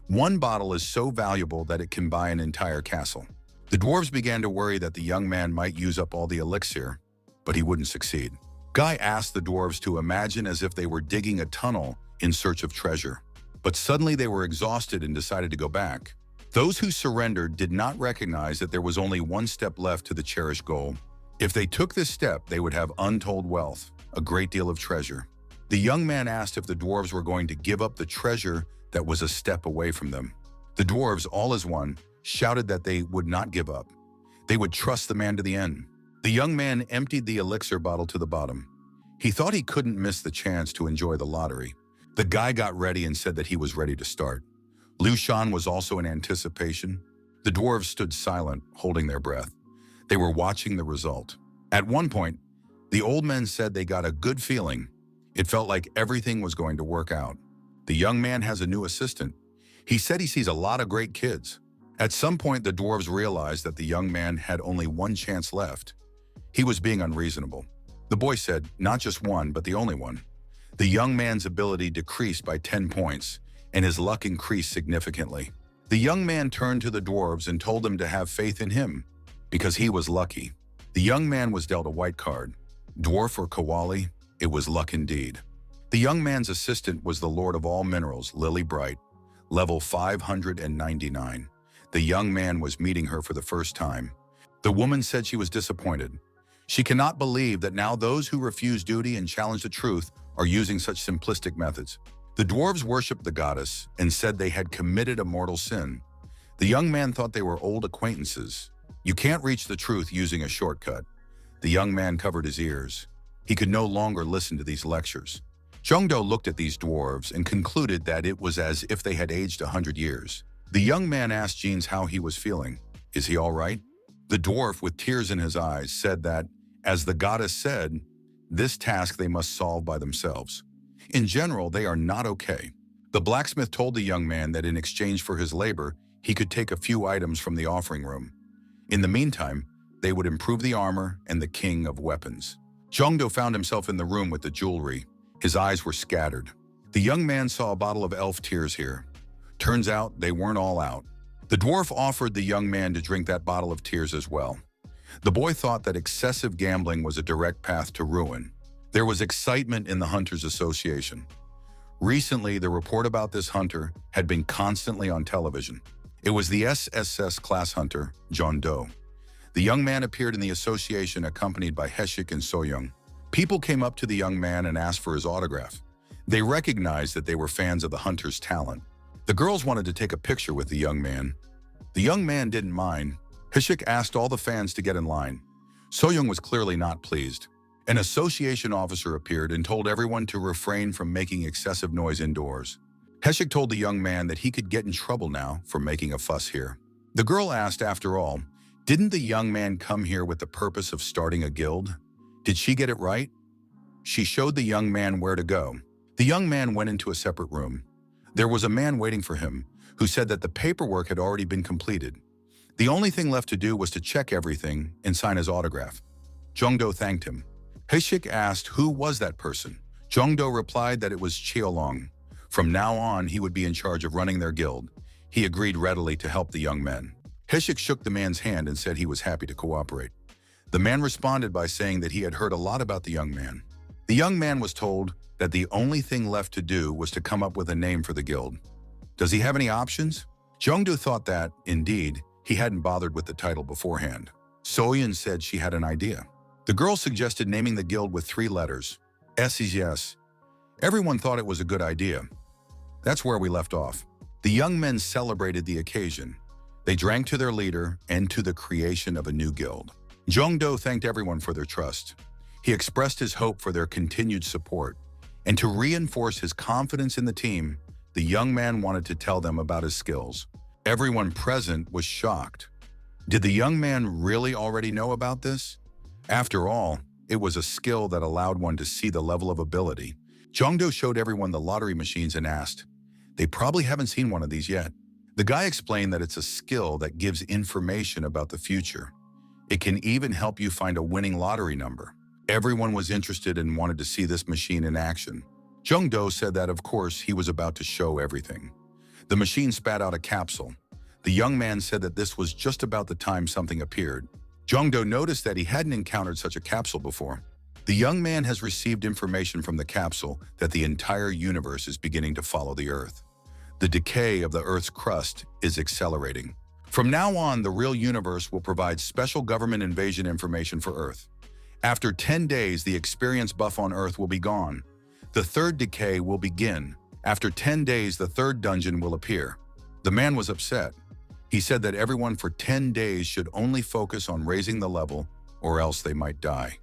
One bottle is so valuable that it can buy an entire castle. The dwarves began to worry that the young man might use up all the elixir, but he wouldn't succeed. Guy asked the dwarves to imagine as if they were digging a tunnel in search of treasure. But suddenly they were exhausted and decided to go back. Those who surrendered did not recognize that there was only one step left to the cherished goal. If they took this step, they would have untold wealth, a great deal of treasure. The young man asked if the dwarves were going to give up the treasure that was a step away from them. The dwarves, all as one, shouted that they would not give up. They would trust the man to the end. The young man emptied the elixir bottle to the bottom. He thought he couldn't miss the chance to enjoy the lottery. The guy got ready and said that he was ready to start. Liu Shan was also in anticipation. The dwarves stood silent, holding their breath. They were watching the result. At one point, the old men said they got a good feeling. It felt like everything was going to work out. The young man has a new assistant. He said he sees a lot of great kids. At some point, the dwarves realized that the young man had only one chance left. He was being unreasonable. The boy said, not just one, but the only one. The young man's ability decreased by 10 points, and his luck increased significantly. The young man turned to the dwarves and told them to have faith in him, because he was lucky. The young man was dealt a white card. Dwarf or Kowali, it was luck indeed. The young man's assistant was the Lord of all minerals, Lily Bright, level 599. The young man was meeting her for the first time. The woman said she was disappointed. She cannot believe that now those who refuse duty and challenge the truth are using such simplistic methods. The dwarves worshipped the goddess and said they had committed a mortal sin. The young man thought they were old acquaintances. You can't reach the truth using a shortcut. The young man covered his ears. He could no longer listen to these lectures. Jongdo looked at these dwarves and concluded that it was as if they had aged 100 years. The young man asked Jeans how he was feeling. Is he all right? The dwarf, with tears in his eyes, said that, as the goddess said, this task they must solve by themselves. In general, they are not okay. The blacksmith told the young man that in exchange for his labor, he could take a few items from the offering room. In the meantime, they would improve the armor and the king of weapons. Jongdo found himself in the room with the jewelry. His eyes were scattered. The young man saw a bottle of elf tears here. Turns out they weren't all out. The dwarf offered the young man to drink that bottle of tears as well. The boy thought that excessive gambling was a direct path to ruin. There was excitement in the Hunters Association. Recently, the report about this hunter had been constantly on television. It was the SSS class hunter, John Doe. The young man appeared in the association accompanied by Heshik and Soyoung. People came up to the young man and asked for his autograph. They recognized that they were fans of the hunter's talent. The girls wanted to take a picture with the young man. The young man didn't mind. Heshik asked all the fans to get in line. Soyoung was clearly not pleased. An association officer appeared and told everyone to refrain from making excessive noise indoors. Heshik told the young man that he could get in trouble now for making a fuss here. The girl asked, after all, didn't the young man come here with the purpose of starting a guild? Did she get it right? She showed the young man where to go. The young man went into a separate room. There was a man waiting for him who said that the paperwork had already been completed. The only thing left to do was to check everything and sign his autograph. Jongdo thanked him. Heshik asked who was that person. Jongdo replied that it was Cheolong. From now on, he would be in charge of running their guild. He agreed readily to help the young men. Heshik shook the man's hand and said he was happy to cooperate. The man responded by saying that he had heard a lot about the young man. The young man was told that the only thing left to do was to come up with a name for the guild. Does he have any options? Jongdo thought that, indeed, he hadn't bothered with the title beforehand. Soyeon said she had an idea. The girl suggested naming the guild with 3 letters. S is yes. Everyone thought it was a good idea. That's where we left off. The young men celebrated the occasion. They drank to their leader and to the creation of a new guild. Jongdo thanked everyone for their trust. He expressed his hope for their continued support. And to reinforce his confidence in the team, the young man wanted to tell them about his skills. Everyone present was shocked. Did the young man really already know about this? After all, it was a skill that allowed one to see the level of ability. Jongdo showed everyone the lottery machines and asked, "They probably haven't seen one of these yet." The guy explained that it's a skill that gives information about the future. It can even help you find a winning lottery number. Everyone was interested and wanted to see this machine in action. Jongdo said that, of course, he was about to show everything. The machine spat out a capsule. The young man said that this was just about the time something appeared. Jongdo noticed that he hadn't encountered such a capsule before. The young man has received information from the capsule that the entire universe is beginning to follow the Earth. The decay of the Earth's crust is accelerating. From now on, the real universe will provide special government invasion information for Earth. After 10 days, the experience buff on Earth will be gone. The third decay will begin. After 10 days, the third dungeon will appear. The man was upset. He said that everyone for 10 days should only focus on raising the level, or else they might die.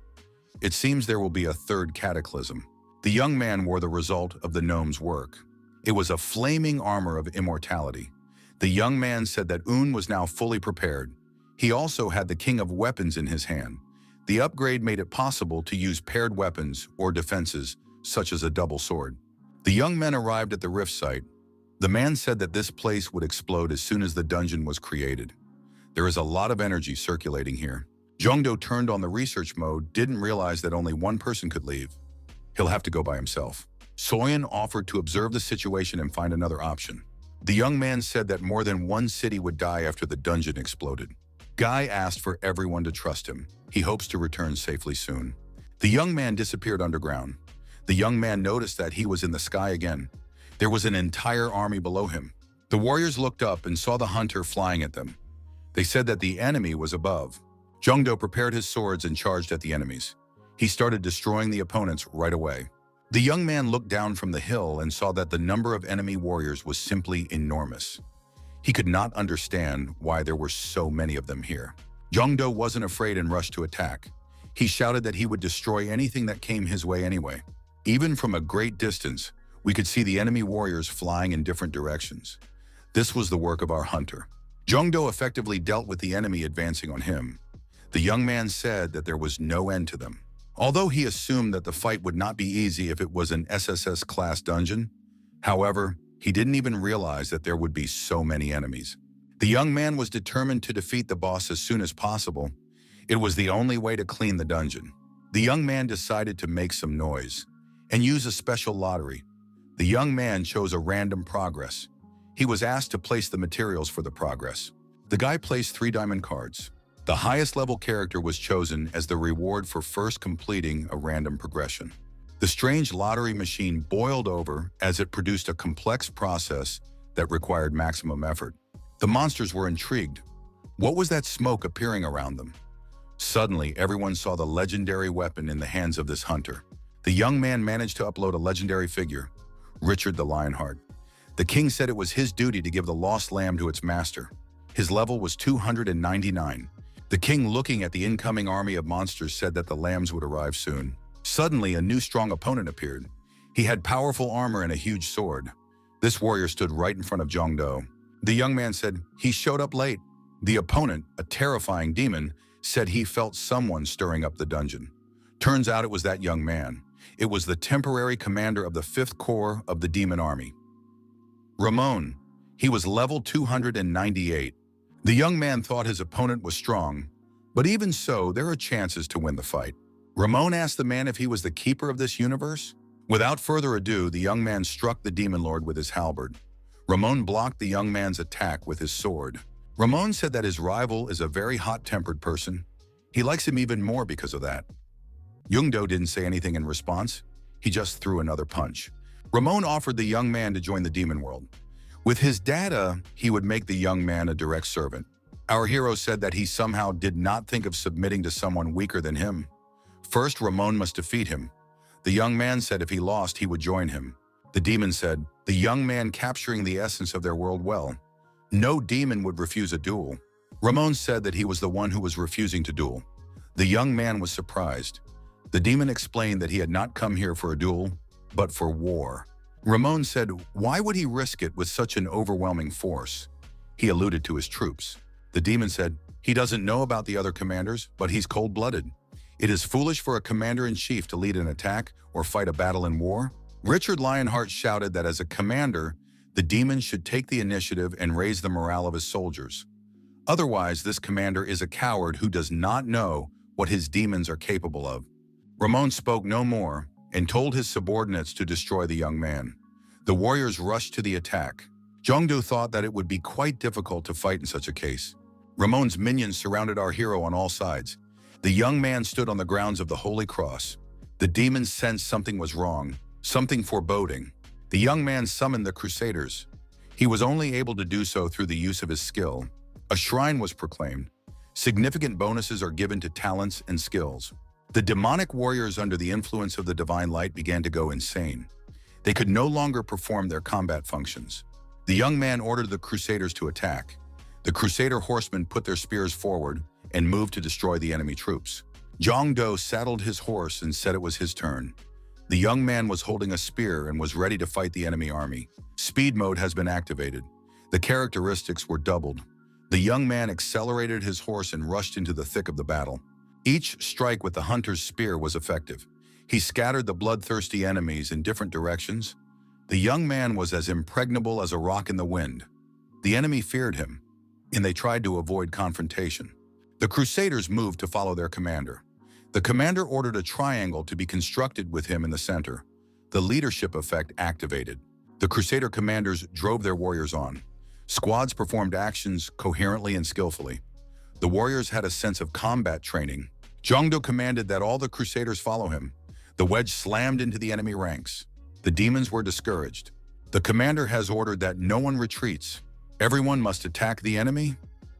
It seems there will be a third cataclysm. The young man wore the result of the gnome's work. It was a flaming armor of immortality. The young man said that Un was now fully prepared. He also had the king of weapons in his hand. The upgrade made it possible to use paired weapons or defenses, such as a double sword. The young men arrived at the rift site. The man said that this place would explode as soon as the dungeon was created. There is a lot of energy circulating here. Jongdo turned on the research mode, didn't realize that only one person could leave. He'll have to go by himself. Soyeon offered to observe the situation and find another option. The young man said that more than one city would die after the dungeon exploded. Guy asked for everyone to trust him. He hopes to return safely soon. The young man disappeared underground. The young man noticed that he was in the sky again. There was an entire army below him. The warriors looked up and saw the hunter flying at them. They said that the enemy was above. Jongdo prepared his swords and charged at the enemies. He started destroying the opponents right away. The young man looked down from the hill and saw that the number of enemy warriors was simply enormous. He could not understand why there were so many of them here. Jongdo wasn't afraid and rushed to attack. He shouted that he would destroy anything that came his way anyway. Even from a great distance, we could see the enemy warriors flying in different directions. This was the work of our hunter. Jongdo effectively dealt with the enemy advancing on him. The young man said that there was no end to them. Although he assumed that the fight would not be easy if it was an SSS-class dungeon, however, he didn't even realize that there would be so many enemies. The young man was determined to defeat the boss as soon as possible. It was the only way to clean the dungeon. The young man decided to make some noise and use a special lottery. The young man chose a random progress. He was asked to place the materials for the progress. The guy placed 3 diamond cards. The highest level character was chosen as the reward for first completing a random progression. The strange lottery machine boiled over as it produced a complex process that required maximum effort. The monsters were intrigued. What was that smoke appearing around them? Suddenly, everyone saw the legendary weapon in the hands of this hunter. The young man managed to upload a legendary figure, Richard the Lionheart. The king said it was his duty to give the lost lamb to its master. His level was 299. The king, looking at the incoming army of monsters, said that the lambs would arrive soon. Suddenly, a new strong opponent appeared. He had powerful armor and a huge sword. This warrior stood right in front of Jongdo. The young man said, "He showed up late." The opponent, a terrifying demon, said he felt someone stirring up the dungeon. Turns out it was that young man. It was the temporary commander of the 5th Corps of the demon army. Ramon. He was level 298. The young man thought his opponent was strong, but even so, there are chances to win the fight. Ramon asked the man if he was the keeper of this universe. Without further ado, the young man struck the demon lord with his halberd. Ramon blocked the young man's attack with his sword. Ramon said that his rival is a very hot-tempered person. He likes him even more because of that. Jongdo didn't say anything in response. He just threw another punch. Ramon offered the young man to join the demon world. With his data, he would make the young man a direct servant. Our hero said that he somehow did not think of submitting to someone weaker than him. First, Ramon must defeat him. The young man said if he lost, he would join him. The demon said, the young man capturing the essence of their world well. No demon would refuse a duel. Ramon said that he was the one who was refusing to duel. The young man was surprised. The demon explained that he had not come here for a duel, but for war. Ramon said, why would he risk it with such an overwhelming force? He alluded to his troops. The demon said, he doesn't know about the other commanders, but he's cold-blooded. It is foolish for a commander-in-chief to lead an attack or fight a battle in war. Richard Lionheart shouted that as a commander, the demon should take the initiative and raise the morale of his soldiers. Otherwise, this commander is a coward who does not know what his demons are capable of. Ramon spoke no more and told his subordinates to destroy the young man. The warriors rushed to the attack. Jongdo thought that it would be quite difficult to fight in such a case. Ramon's minions surrounded our hero on all sides. The young man stood on the grounds of the Holy Cross. The demons sensed something was wrong, something foreboding. The young man summoned the Crusaders. He was only able to do so through the use of his skill. A shrine was proclaimed. Significant bonuses are given to talents and skills. The demonic warriors under the influence of the divine light began to go insane. They could no longer perform their combat functions. The young man ordered the Crusaders to attack. The Crusader horsemen put their spears forward and moved to destroy the enemy troops. Jongdo saddled his horse and said it was his turn. The young man was holding a spear and was ready to fight the enemy army. Speed mode has been activated. The characteristics were doubled. The young man accelerated his horse and rushed into the thick of the battle. Each strike with the hunter's spear was effective. He scattered the bloodthirsty enemies in different directions. The young man was as impregnable as a rock in the wind. The enemy feared him, and they tried to avoid confrontation. The Crusaders moved to follow their commander. The commander ordered a triangle to be constructed with him in the center. The leadership effect activated. The Crusader commanders drove their warriors on. Squads performed actions coherently and skillfully. The warriors had a sense of combat training. Jongdo commanded that all the Crusaders follow him. The wedge slammed into the enemy ranks. The demons were discouraged. The commander has ordered that no one retreats. Everyone must attack the enemy.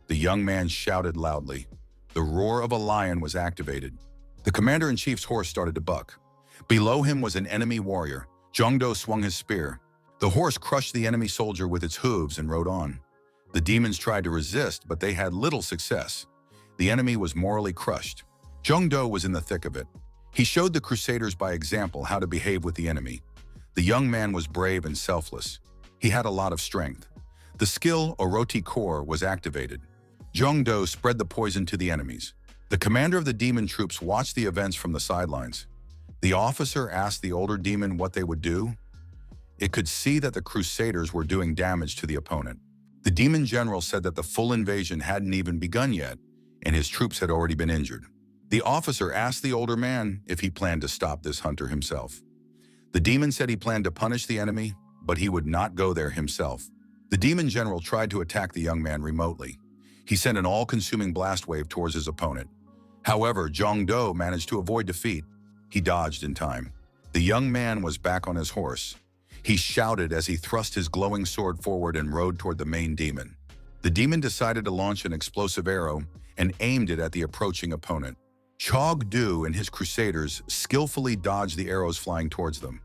The young man shouted loudly. The roar of a lion was activated. The commander-in-chief's horse started to buck. Below him was an enemy warrior. Jongdo swung his spear. The horse crushed the enemy soldier with its hooves and rode on. The demons tried to resist, but they had little success. The enemy was morally crushed. Jongdo was in the thick of it. He showed the Crusaders by example how to behave with the enemy. The young man was brave and selfless. He had a lot of strength. The skill Oroti Core was activated. Jongdo spread the poison to the enemies. The commander of the demon troops watched the events from the sidelines. The officer asked the older demon what they would do. It could see that the Crusaders were doing damage to the opponent. The demon general said that the full invasion hadn't even begun yet, and his troops had already been injured. The officer asked the older man if he planned to stop this hunter himself. The demon said he planned to punish the enemy, but he would not go there himself. The demon general tried to attack the young man remotely. He sent an all-consuming blast wave towards his opponent. However, Jongdo managed to avoid defeat. He dodged in time. The young man was back on his horse. He shouted as he thrust his glowing sword forward and rode toward the main demon. The demon decided to launch an explosive arrow and aimed it at the approaching opponent. Chogdu and his Crusaders skillfully dodged the arrows flying towards them.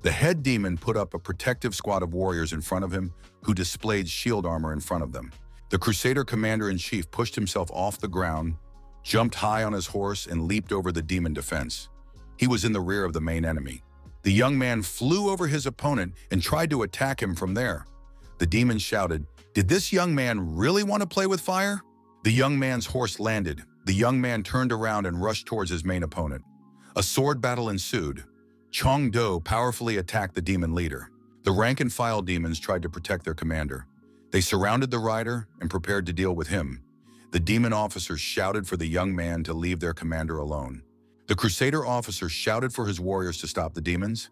The head demon put up a protective squad of warriors in front of him who displayed shield armor in front of them. The Crusader commander-in-chief pushed himself off the ground, jumped high on his horse, and leaped over the demon defense. He was in the rear of the main enemy. The young man flew over his opponent and tried to attack him from there. The demon shouted, "Did this young man really want to play with fire?" The young man's horse landed. The young man turned around and rushed towards his main opponent. A sword battle ensued. Chongdo powerfully attacked the demon leader. The rank-and-file demons tried to protect their commander. They surrounded the rider and prepared to deal with him. The demon officers shouted for the young man to leave their commander alone. The Crusader officer shouted for his warriors to stop the demons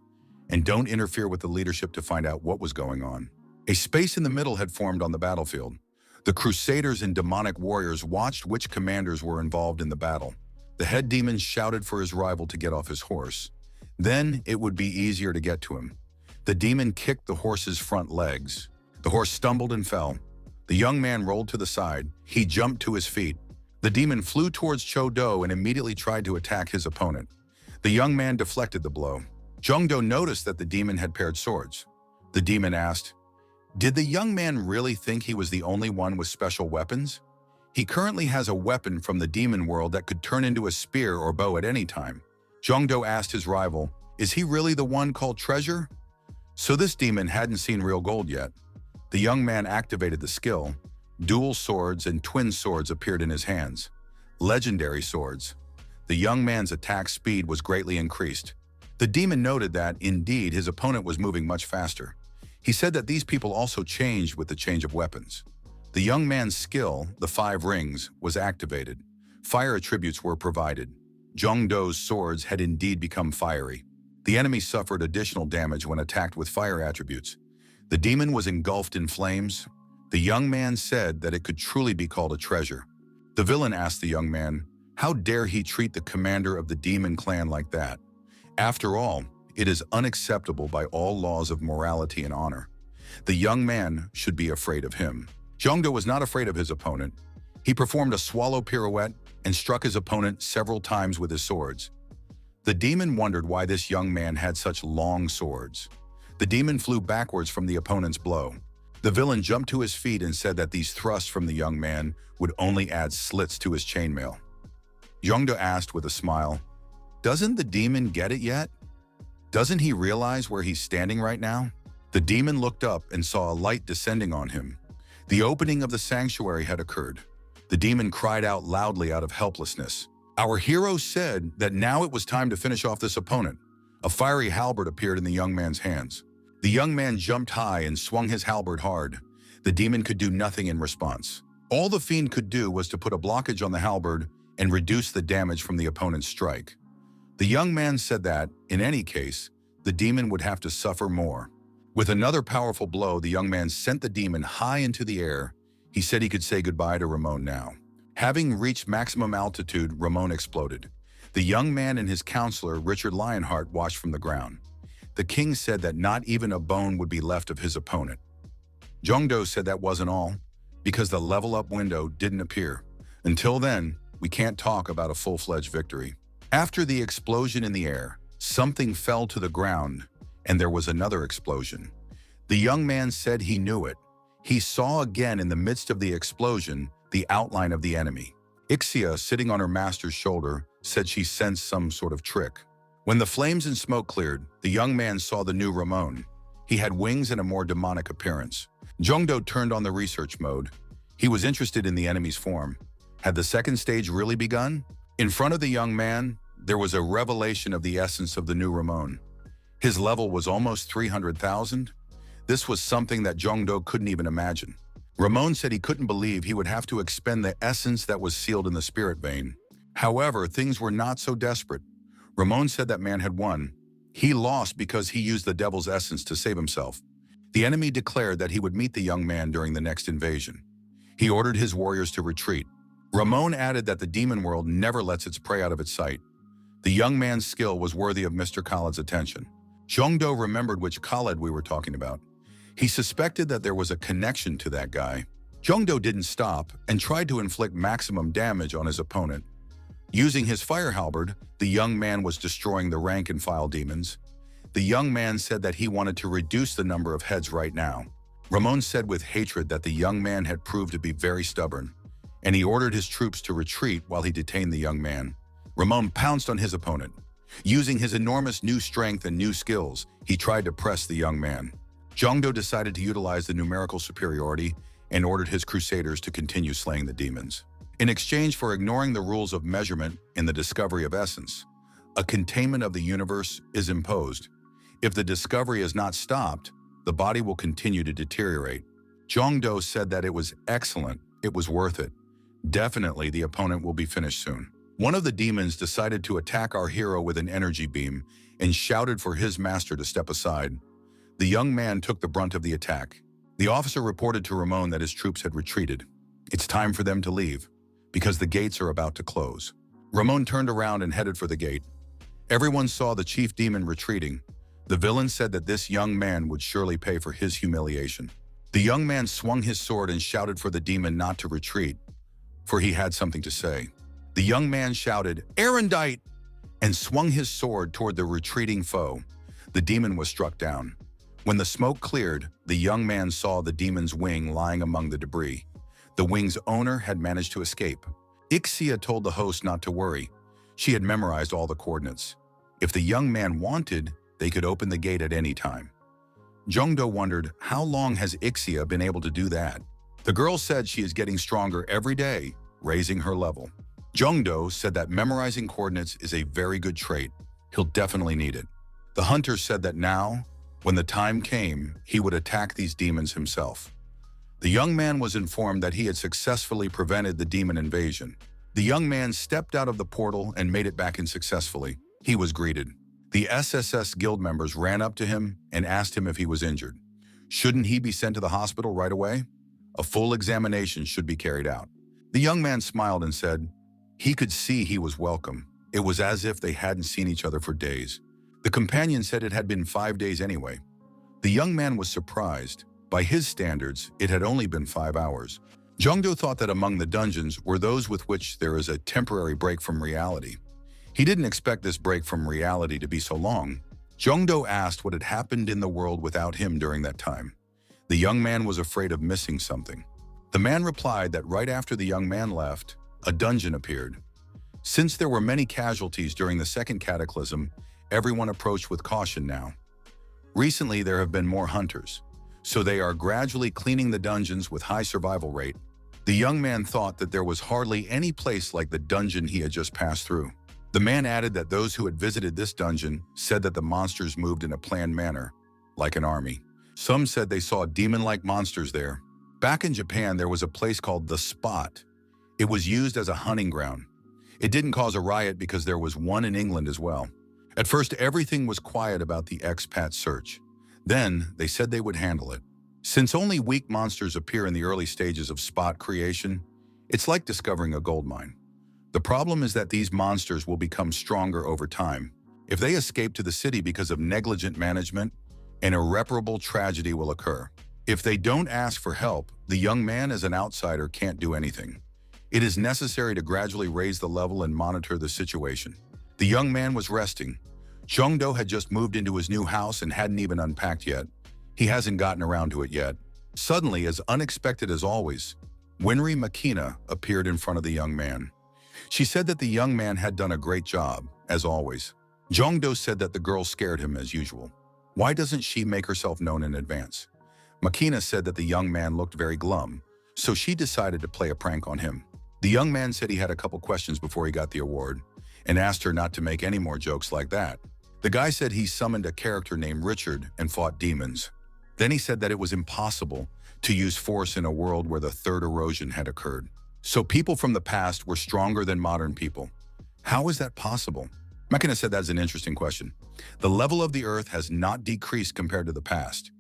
and don't interfere with the leadership to find out what was going on. A space in the middle had formed on the battlefield. The Crusaders and demonic warriors watched which commanders were involved in the battle. The head demon shouted for his rival to get off his horse. Then it would be easier to get to him. The demon kicked the horse's front legs. The horse stumbled and fell. The young man rolled to the side. He jumped to his feet. The demon flew towards Chodo and immediately tried to attack his opponent. The young man deflected the blow. Jongdo noticed that the demon had paired swords. The demon asked, "Did the young man really think he was the only one with special weapons? He currently has a weapon from the demon world that could turn into a spear or bow at any time." Jongdo asked his rival, "Is he really the one called Treasure?" So this demon hadn't seen real gold yet. The young man activated the skill. Dual swords and twin swords appeared in his hands. Legendary swords. The young man's attack speed was greatly increased. The demon noted that, indeed, his opponent was moving much faster. He said that these people also changed with the change of weapons. The young man's skill, the 5 rings, was activated. Fire attributes were provided. Jongdo's swords had indeed become fiery. The enemy suffered additional damage when attacked with fire attributes. The demon was engulfed in flames. The young man said that it could truly be called a treasure. The villain asked the young man, how dare he treat the commander of the demon clan like that? After all, it is unacceptable by all laws of morality and honor. The young man should be afraid of him. Jongdo was not afraid of his opponent. He performed a swallow pirouette and struck his opponent several times with his swords. The demon wondered why this young man had such long swords. The demon flew backwards from the opponent's blow. The villain jumped to his feet and said that these thrusts from the young man would only add slits to his chainmail. Jongdo asked with a smile, "Doesn't the demon get it yet? Doesn't he realize where he's standing right now?" The demon looked up and saw a light descending on him. The opening of the sanctuary had occurred. The demon cried out loudly out of helplessness. Our hero said that now it was time to finish off this opponent. A fiery halberd appeared in the young man's hands. The young man jumped high and swung his halberd hard. The demon could do nothing in response. All the fiend could do was to put a blockage on the halberd and reduce the damage from the opponent's strike. The young man said that, in any case, the demon would have to suffer more. With another powerful blow, the young man sent the demon high into the air. He said he could say goodbye to Ramon now. Having reached maximum altitude, Ramon exploded. The young man and his counselor, Richard Lionheart, watched from the ground. The king said that not even a bone would be left of his opponent. Jongdo said that wasn't all, because the level-up window didn't appear. Until then, we can't talk about a full-fledged victory. After the explosion in the air, something fell to the ground, and there was another explosion. The young man said he knew it. He saw again in the midst of the explosion the outline of the enemy. Ixia, sitting on her master's shoulder, said she sensed some sort of trick. When the flames and smoke cleared, the young man saw the new Ramon. He had wings and a more demonic appearance. Jongdo turned on the research mode. He was interested in the enemy's form. Had the second stage really begun? In front of the young man, there was a revelation of the essence of the new Ramon. His level was almost 300,000. This was something that Jongdo couldn't even imagine. Ramon said he couldn't believe he would have to expend the essence that was sealed in the spirit vein. However, things were not so desperate. Ramon said that man had won. He lost because he used the devil's essence to save himself. The enemy declared that he would meet the young man during the next invasion. He ordered his warriors to retreat. Ramon added that the demon world never lets its prey out of its sight. The young man's skill was worthy of Mr. Khaled's attention. Jongdo remembered which Khaled we were talking about. He suspected that there was a connection to that guy. Jongdo didn't stop and tried to inflict maximum damage on his opponent. Using his fire halberd, the young man was destroying the rank-and-file demons. The young man said that he wanted to reduce the number of heads right now. Ramon said with hatred that the young man had proved to be very stubborn, and he ordered his troops to retreat while he detained the young man. Ramon pounced on his opponent. Using his enormous new strength and new skills, he tried to press the young man. Jongdo decided to utilize the numerical superiority and ordered his crusaders to continue slaying the demons. In exchange for ignoring the rules of measurement in the discovery of essence, a containment of the universe is imposed. If the discovery is not stopped, the body will continue to deteriorate. Jongdo said that it was excellent, it was worth it. Definitely the opponent will be finished soon. One of the demons decided to attack our hero with an energy beam and shouted for his master to step aside. The young man took the brunt of the attack. The officer reported to Ramon that his troops had retreated. It's time for them to leave, because the gates are about to close. Ramon turned around and headed for the gate. Everyone saw the chief demon retreating. The villain said that this young man would surely pay for his humiliation. The young man swung his sword and shouted for the demon not to retreat, for he had something to say. The young man shouted, "Erendite!" and swung his sword toward the retreating foe. The demon was struck down. When the smoke cleared, the young man saw the demon's wing lying among the debris. The wing's owner had managed to escape. Ixia told the host not to worry. She had memorized all the coordinates. If the young man wanted, they could open the gate at any time. Jongdo wondered, how long has Ixia been able to do that? The girl said she is getting stronger every day, raising her level. Jongdo said that memorizing coordinates is a very good trait. He'll definitely need it. The hunter said that now, when the time came, he would attack these demons himself. The young man was informed that he had successfully prevented the demon invasion. The young man stepped out of the portal and made it back in successfully. He was greeted. The SSS guild members ran up to him and asked him if he was injured. Shouldn't he be sent to the hospital right away? A full examination should be carried out. The young man smiled and said he could see he was welcome. It was as if they hadn't seen each other for days. The companion said it had been 5 days anyway. The young man was surprised. By his standards, it had only been 5 hours. Jongdo thought that among the dungeons were those with which there is a temporary break from reality. He didn't expect this break from reality to be so long. Jongdo asked what had happened in the world without him during that time. The young man was afraid of missing something. The man replied that right after the young man left, a dungeon appeared. Since there were many casualties during the second cataclysm, everyone approached with caution now. Recently, there have been more hunters, so they are gradually cleaning the dungeons with high survival rate. The young man thought that there was hardly any place like the dungeon he had just passed through. The man added that those who had visited this dungeon said that the monsters moved in a planned manner, like an army. Some said they saw demon-like monsters there. Back in Japan, there was a place called The Spot. It was used as a hunting ground. It didn't cause a riot because there was one in England as well. At first, everything was quiet about the expat search. Then, they said they would handle it. Since only weak monsters appear in the early stages of spot creation, it's like discovering a gold mine. The problem is that these monsters will become stronger over time. If they escape to the city because of negligent management, an irreparable tragedy will occur. If they don't ask for help, the young man as an outsider can't do anything. It is necessary to gradually raise the level and monitor the situation. The young man was resting. Jong-do had just moved into his new house and hadn't even unpacked yet. He hasn't gotten around to it yet. Suddenly, as unexpected as always, Winry Makina appeared in front of the young man. She said that the young man had done a great job, as always. Jong-do said that the girl scared him as usual. Why doesn't she make herself known in advance? Makina said that the young man looked very glum, so she decided to play a prank on him. The young man said he had a couple questions before he got the award, and asked her not to make any more jokes like that. The guy said he summoned a character named Richard and fought demons. Then he said that it was impossible to use force in a world where the third erosion had occurred. So people from the past were stronger than modern people. How is that possible? Makina said that's an interesting question. The level of the Earth has not decreased compared to the past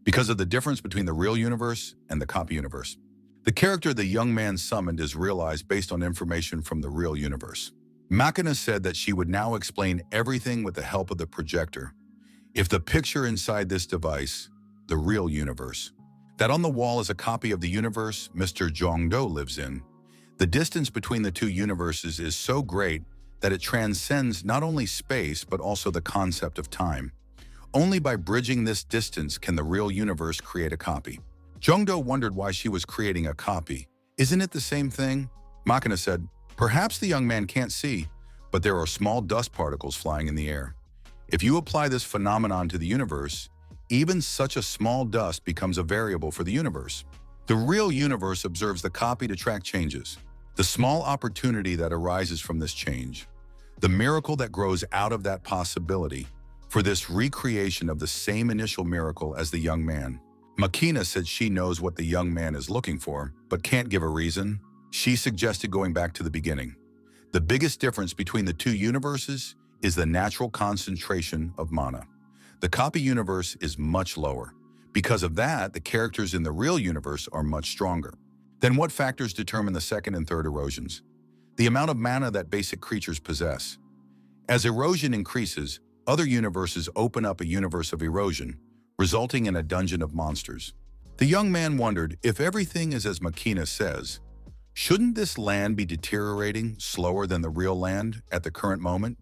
because of the difference between the real universe and the copy universe. The character the young man summoned is realized based on information from the real universe. Makina said that she would now explain everything with the help of the projector. If the picture inside this device, the real universe, that on the wall is a copy of the universe Mr. Jong-do lives in, the distance between the two universes is so great that it transcends not only space but also the concept of time. Only by bridging this distance can the real universe create a copy. Jong-do wondered why she was creating a copy. Isn't it the same thing? Makina said, perhaps the young man can't see, but there are small dust particles flying in the air. If you apply this phenomenon to the universe, even such a small dust becomes a variable for the universe. The real universe observes the copy to track changes, the small opportunity that arises from this change, the miracle that grows out of that possibility, for this recreation of the same initial miracle as the young man. Makina said she knows what the young man is looking for, but can't give a reason. She suggested going back to the beginning. The biggest difference between the two universes is the natural concentration of mana. The copy universe is much lower. Because of that, the characters in the real universe are much stronger. Then what factors determine the second and third erosions? The amount of mana that basic creatures possess. As erosion increases, other universes open up a universe of erosion, resulting in a dungeon of monsters. The young man wondered, if everything is as Makina says, shouldn't this land be deteriorating slower than the real land at the current moment?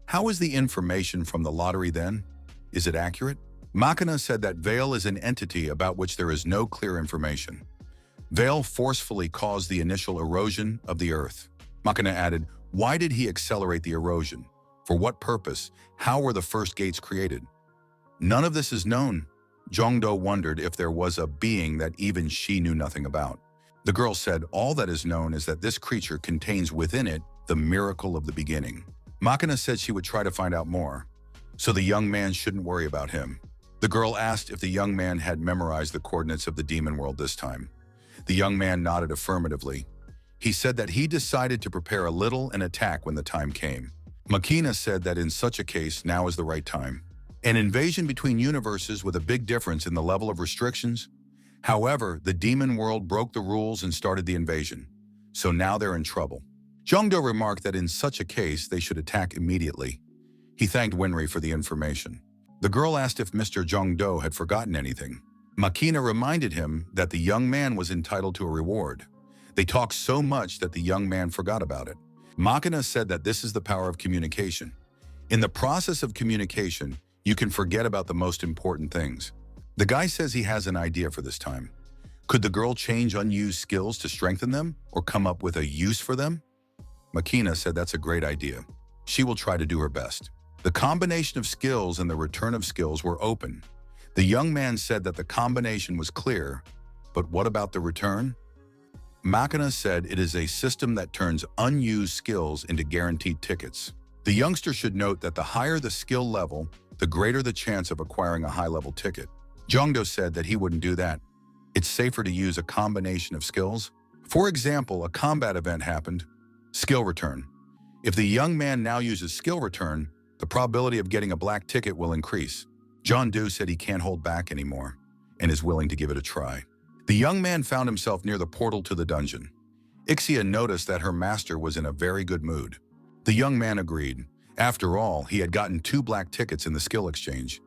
How is the information from the lottery then? Is it accurate? Makina said that Veil is an entity about which there is no clear information. Veil forcefully caused the initial erosion of the earth. Makina added, why did he accelerate the erosion? For what purpose? How were the first gates created? None of this is known. Jong-do wondered if there was a being that even she knew nothing about. The girl said all that is known is that this creature contains within it the miracle of the beginning. Makina said she would try to find out more, so the young man shouldn't worry about him. The girl asked if the young man had memorized the coordinates of the demon world this time. The young man nodded affirmatively. He said that he decided to prepare a little and attack when the time came. Makina said that in such a case, now is the right time. An invasion between universes with a big difference in the level of restrictions. However, the demon world broke the rules and started the invasion, so now they're in trouble. Jong-do remarked that in such a case, they should attack immediately. He thanked Winry for the information. The girl asked if Mr. Jong-do had forgotten anything. Makina reminded him that the young man was entitled to a reward. They talked so much that the young man forgot about it. Makina said that this is the power of communication. In the process of communication, you can forget about the most important things. The guy says he has an idea for this time. Could the girl change unused skills to strengthen them or come up with a use for them? Makina said that's a great idea. She will try to do her best. The combination of skills and the return of skills were open. The young man said that the combination was clear, but what about the return? Makina said it is a system that turns unused skills into guaranteed tickets. The youngster should note that the higher the skill level, the greater the chance of acquiring a high-level ticket. Jongdo said that he wouldn't do that. It's safer to use a combination of skills. For example, a combat event happened. Skill return. If the young man now uses skill return, the probability of getting a black ticket will increase. John Doe said he can't hold back anymore and is willing to give it a try. The young man found himself near the portal to the dungeon. Ixia noticed that her master was in a very good mood. The young man agreed. After all, he had gotten 2 black tickets in the skill exchange.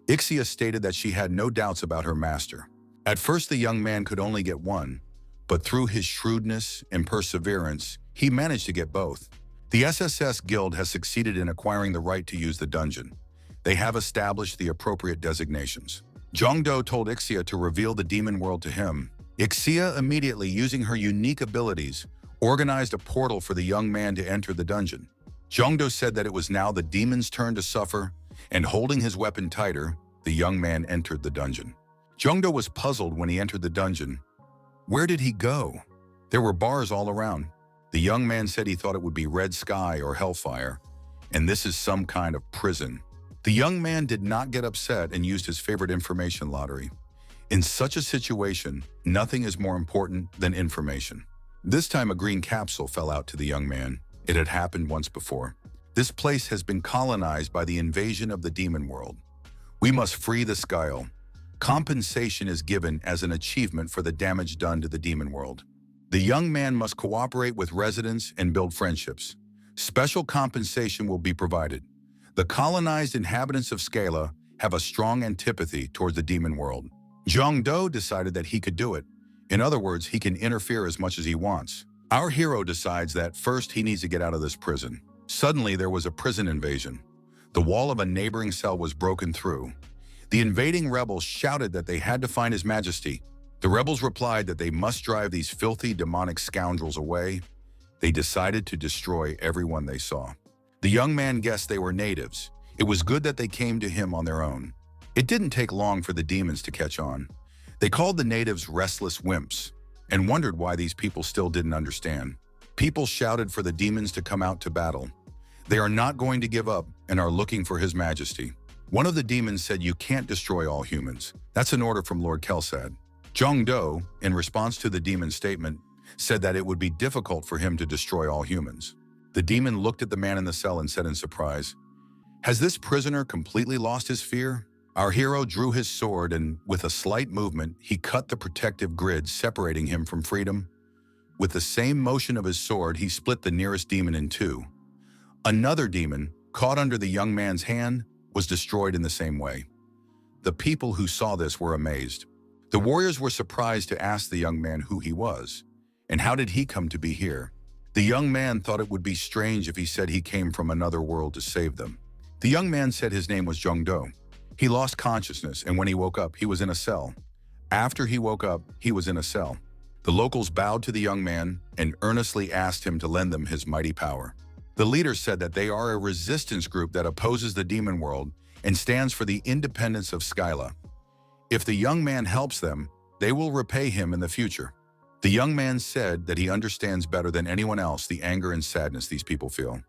Ixia stated that she had no doubts about her master. At first, the young man could only get 1, but through his shrewdness and perseverance, he managed to get both. The SSS Guild has succeeded in acquiring the right to use the dungeon. They have established the appropriate designations. Jongdo told Ixia to reveal the demon world to him. Ixia, immediately using her unique abilities, organized a portal for the young man to enter the dungeon. Jongdo said that it was now the demon's turn to suffer, and holding his weapon tighter, the young man entered the dungeon. Jongdo was puzzled when he entered the dungeon. Where did he go? There were bars all around. The young man said he thought it would be red sky or hellfire, and this is some kind of prison. The young man did not get upset and used his favorite information lottery. In such a situation, nothing is more important than information. This time a green capsule fell out to the young man. It had happened once before. This place has been colonized by the invasion of the demon world. We must free the Skyle. Compensation is given as an achievement for the damage done to the demon world. The young man must cooperate with residents and build friendships. Special compensation will be provided. The colonized inhabitants of Scala have a strong antipathy towards the demon world. Jongdo decided that he could do it. In other words, he can interfere as much as he wants. Our hero decides that first he needs to get out of this prison. Suddenly, there was a prison invasion. The wall of a neighboring cell was broken through. The invading rebels shouted that they had to find His Majesty. The rebels replied that they must drive these filthy, demonic scoundrels away. They decided to destroy everyone they saw. The young man guessed they were natives. It was good that they came to him on their own. It didn't take long for the demons to catch on. They called the natives restless wimps and wondered why these people still didn't understand. People shouted for the demons to come out to battle. They are not going to give up and are looking for His Majesty. One of the demons said, "You can't destroy all humans. That's an order from Lord Kelsad." Jongdo, in response to the demon's statement, said that it would be difficult for him to destroy all humans. The demon looked at the man in the cell and said in surprise, "Has this prisoner completely lost his fear?" Our hero drew his sword and, with a slight movement, he cut the protective grid separating him from freedom. With the same motion of his sword, he split the nearest demon in 2. Another demon, caught under the young man's hand, was destroyed in the same way. The people who saw this were amazed. The warriors were surprised to ask the young man who he was, and how did he come to be here. The young man thought it would be strange if he said he came from another world to save them. The young man said his name was Jongdo. He lost consciousness, and when he woke up, he was in a cell. After he woke up, he was in a cell. The locals bowed to the young man and earnestly asked him to lend them his mighty power. The leader said that they are a resistance group that opposes the demon world and stands for the independence of Skyla. If the young man helps them, they will repay him in the future. The young man said that he understands better than anyone else the anger and sadness these people feel.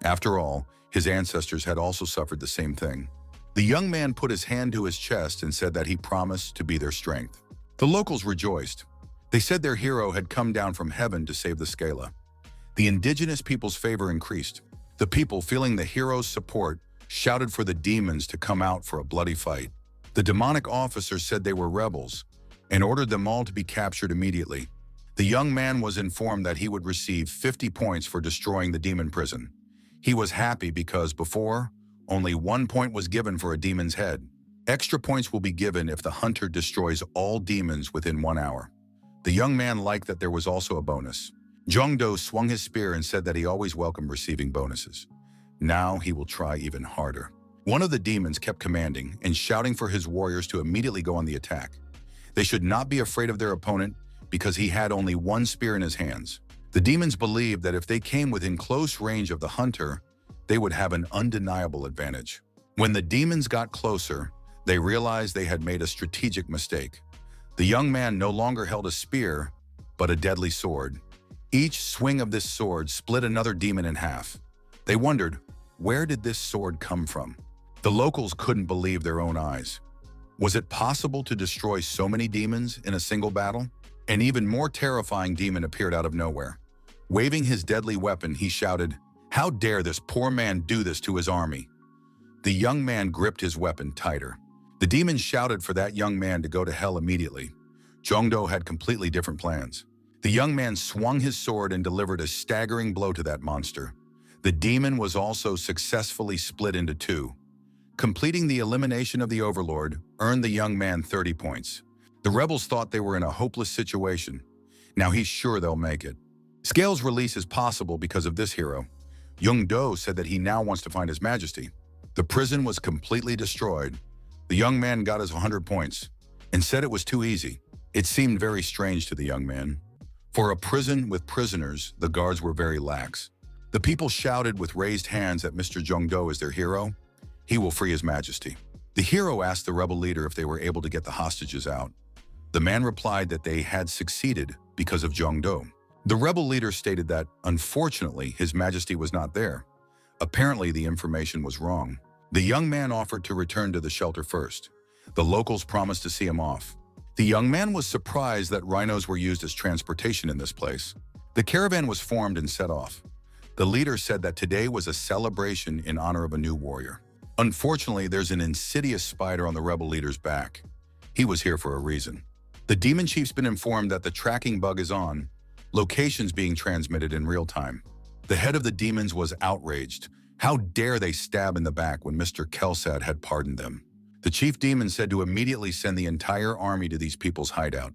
After all, his ancestors had also suffered the same thing. The young man put his hand to his chest and said that he promised to be their strength. The locals rejoiced. They said their hero had come down from heaven to save the Scala. The indigenous people's favor increased. The people, feeling the hero's support, shouted for the demons to come out for a bloody fight. The demonic officer said they were rebels and ordered them all to be captured immediately. The young man was informed that he would receive 50 points for destroying the demon prison. He was happy because before, only 1 point was given for a demon's head. Extra points will be given if the hunter destroys all demons within 1 hour. The young man liked that there was also a bonus. Jongdo swung his spear and said that he always welcomed receiving bonuses. Now he will try even harder. One of the demons kept commanding and shouting for his warriors to immediately go on the attack. They should not be afraid of their opponent because he had only 1 spear in his hands. The demons believed that if they came within close range of the hunter, they would have an undeniable advantage. When the demons got closer, they realized they had made a strategic mistake. The young man no longer held a spear, but a deadly sword. Each swing of this sword split another demon in half. They wondered, where did this sword come from? The locals couldn't believe their own eyes. Was it possible to destroy so many demons in a single battle? An even more terrifying demon appeared out of nowhere. Waving his deadly weapon, he shouted, "How dare this poor man do this to his army?" The young man gripped his weapon tighter. The demon shouted for that young man to go to hell immediately. Jongdo had completely different plans. The young man swung his sword and delivered a staggering blow to that monster. The demon was also successfully split into two. Completing the elimination of the overlord earned the young man 30 points. The rebels thought they were in a hopeless situation. Now he's sure they'll make it. Scale's release is possible because of this hero. Jongdo said that he now wants to find his majesty. The prison was completely destroyed. The young man got his 100 points and said it was too easy. It seemed very strange to the young man. For a prison with prisoners, the guards were very lax. The people shouted with raised hands that Mr. Jongdo is their hero. He will free his majesty. The hero asked the rebel leader if they were able to get the hostages out. The man replied that they had succeeded because of Jongdo. The rebel leader stated that, unfortunately, his majesty was not there. Apparently, the information was wrong. The young man offered to return to the shelter first. The locals promised to see him off. The young man was surprised that rhinos were used as transportation in this place. The caravan was formed and set off. The leader said that today was a celebration in honor of a new warrior. Unfortunately, there's an insidious spider on the rebel leader's back. He was here for a reason. The demon chief's been informed that the tracking bug is on, locations being transmitted in real time. The head of the demons was outraged. How dare they stab in the back when Mr. Kelsad had pardoned them? The chief demon said to immediately send the entire army to these people's hideout.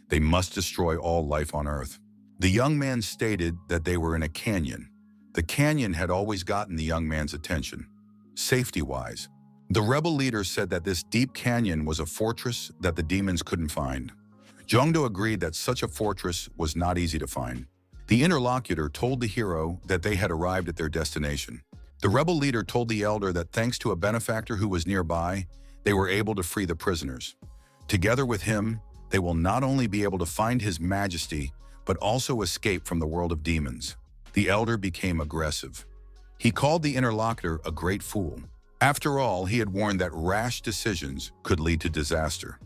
They must destroy all life on Earth. The young man stated that they were in a canyon. The canyon had always gotten the young man's attention, safety-wise. The rebel leader said that this deep canyon was a fortress that the demons couldn't find. Jongdo agreed that such a fortress was not easy to find. The interlocutor told the hero that they had arrived at their destination. The rebel leader told the elder that thanks to a benefactor who was nearby, they were able to free the prisoners. Together with him, they will not only be able to find his majesty, but also escape from the world of demons. The elder became aggressive. He called the interlocutor a great fool. After all, he had warned that rash decisions could lead to disaster.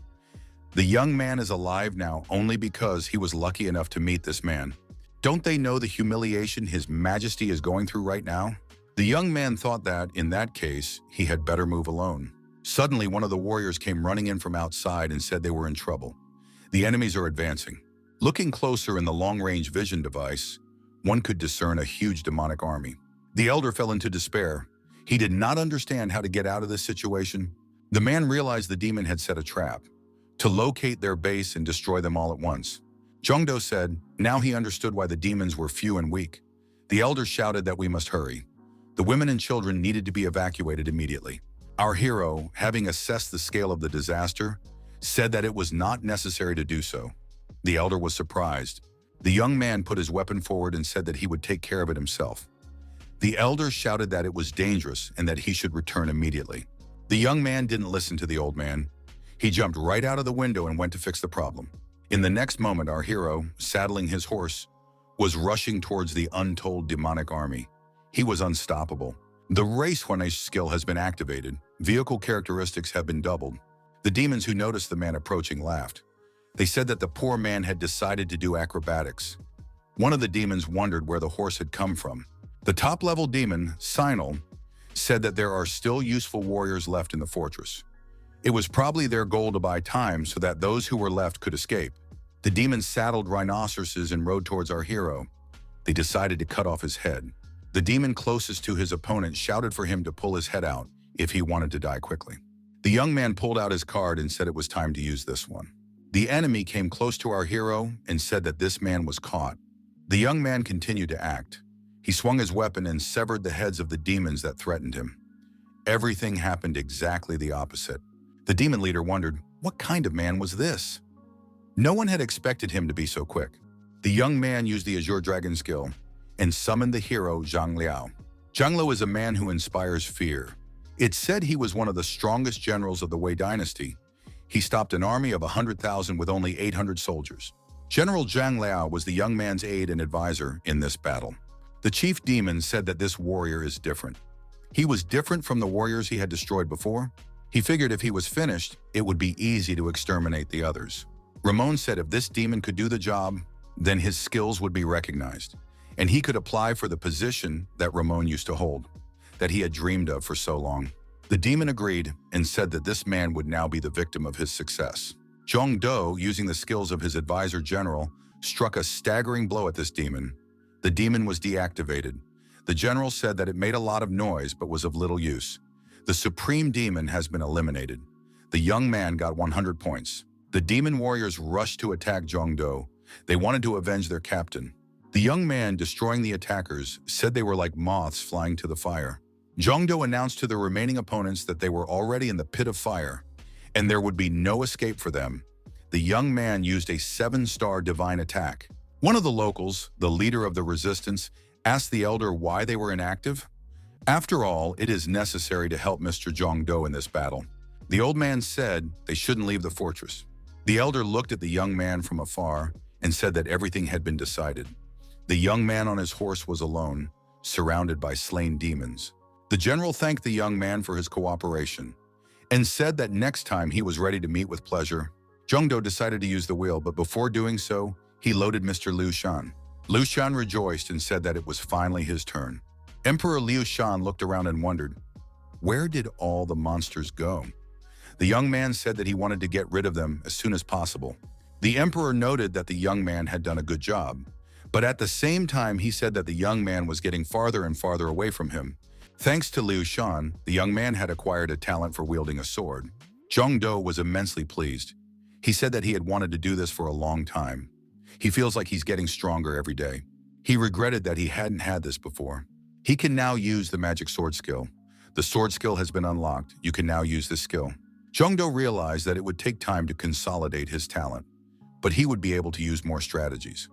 The young man is alive now only because he was lucky enough to meet this man. Don't they know the humiliation his majesty is going through right now? The young man thought that, in that case, he had better move alone. Suddenly, one of the warriors came running in from outside and said they were in trouble. The enemies are advancing. Looking closer in the long-range vision device, one could discern a huge demonic army. The elder fell into despair. He did not understand how to get out of this situation. The man realized the demon had set a trap to locate their base and destroy them all at once. Jongdo said, now he understood why the demons were few and weak. The elder shouted that we must hurry. The women and children needed to be evacuated immediately. Our hero, having assessed the scale of the disaster, said that it was not necessary to do so. The elder was surprised. The young man put his weapon forward and said that he would take care of it himself. The elder shouted that it was dangerous and that he should return immediately. The young man didn't listen to the old man. He jumped right out of the window and went to fix the problem. In the next moment, our hero, saddling his horse, was rushing towards the untold demonic army. He was unstoppable. The race harness skill has been activated. Vehicle characteristics have been doubled. The demons who noticed the man approaching laughed. They said that the poor man had decided to do acrobatics. One of the demons wondered where the horse had come from. The top-level demon, Sinal, said that there are still useful warriors left in the fortress. It was probably their goal to buy time so that those who were left could escape. The demons saddled rhinoceroses and rode towards our hero. They decided to cut off his head. The demon closest to his opponent shouted for him to pull his head out if he wanted to die quickly. The young man pulled out his card and said it was time to use this one. The enemy came close to our hero and said that this man was caught. The young man continued to act. He swung his weapon and severed the heads of the demons that threatened him. Everything happened exactly the opposite. The demon leader wondered, what kind of man was this? No one had expected him to be so quick. The young man used the Azure Dragon skill and summoned the hero Zhang Liao. Zhang Liao is a man who inspires fear. It's said he was one of the strongest generals of the Wei dynasty. He stopped an army of 100,000 with only 800 soldiers. General Zhang Liao was the young man's aide and advisor in this battle. The chief demon said that this warrior is different. He was different from the warriors he had destroyed before. He figured if he was finished, it would be easy to exterminate the others. Ramon said if this demon could do the job, then his skills would be recognized, and he could apply for the position that Ramon used to hold, that he had dreamed of for so long. The demon agreed and said that this man would now be the victim of his success. Zhang Do, using the skills of his advisor general, struck a staggering blow at this demon. The demon was deactivated. The general said that it made a lot of noise but was of little use. The supreme demon has been eliminated. The young man got 100 points. The demon warriors rushed to attack Zhang Do. They wanted to avenge their captain. The young man destroying the attackers said they were like moths flying to the fire. Zhang Do announced to the remaining opponents that they were already in the pit of fire, and there would be no escape for them. The young man used a 7-star divine attack. One of the locals, the leader of the resistance, asked the elder why they were inactive. After all, it is necessary to help Mr. Zhang Do in this battle. The old man said they shouldn't leave the fortress. The elder looked at the young man from afar and said that everything had been decided. The young man on his horse was alone, surrounded by slain demons. The general thanked the young man for his cooperation and said that next time he was ready to meet with pleasure. Zhang Do decided to use the wheel, but before doing so, he loaded Mr. Liu Shan. Liu Shan rejoiced and said that it was finally his turn. Emperor Liu Shan looked around and wondered, where did all the monsters go? The young man said that he wanted to get rid of them as soon as possible. The emperor noted that the young man had done a good job, but at the same time he said that the young man was getting farther and farther away from him. Thanks to Liu Shan, the young man had acquired a talent for wielding a sword. Zhang Do was immensely pleased. He said that he had wanted to do this for a long time. He feels like he's getting stronger every day. He regretted that he hadn't had this before. He can now use the magic sword skill. The sword skill has been unlocked. You can now use this skill. Zhang Do realized that it would take time to consolidate his talent, but he would be able to use more strategies.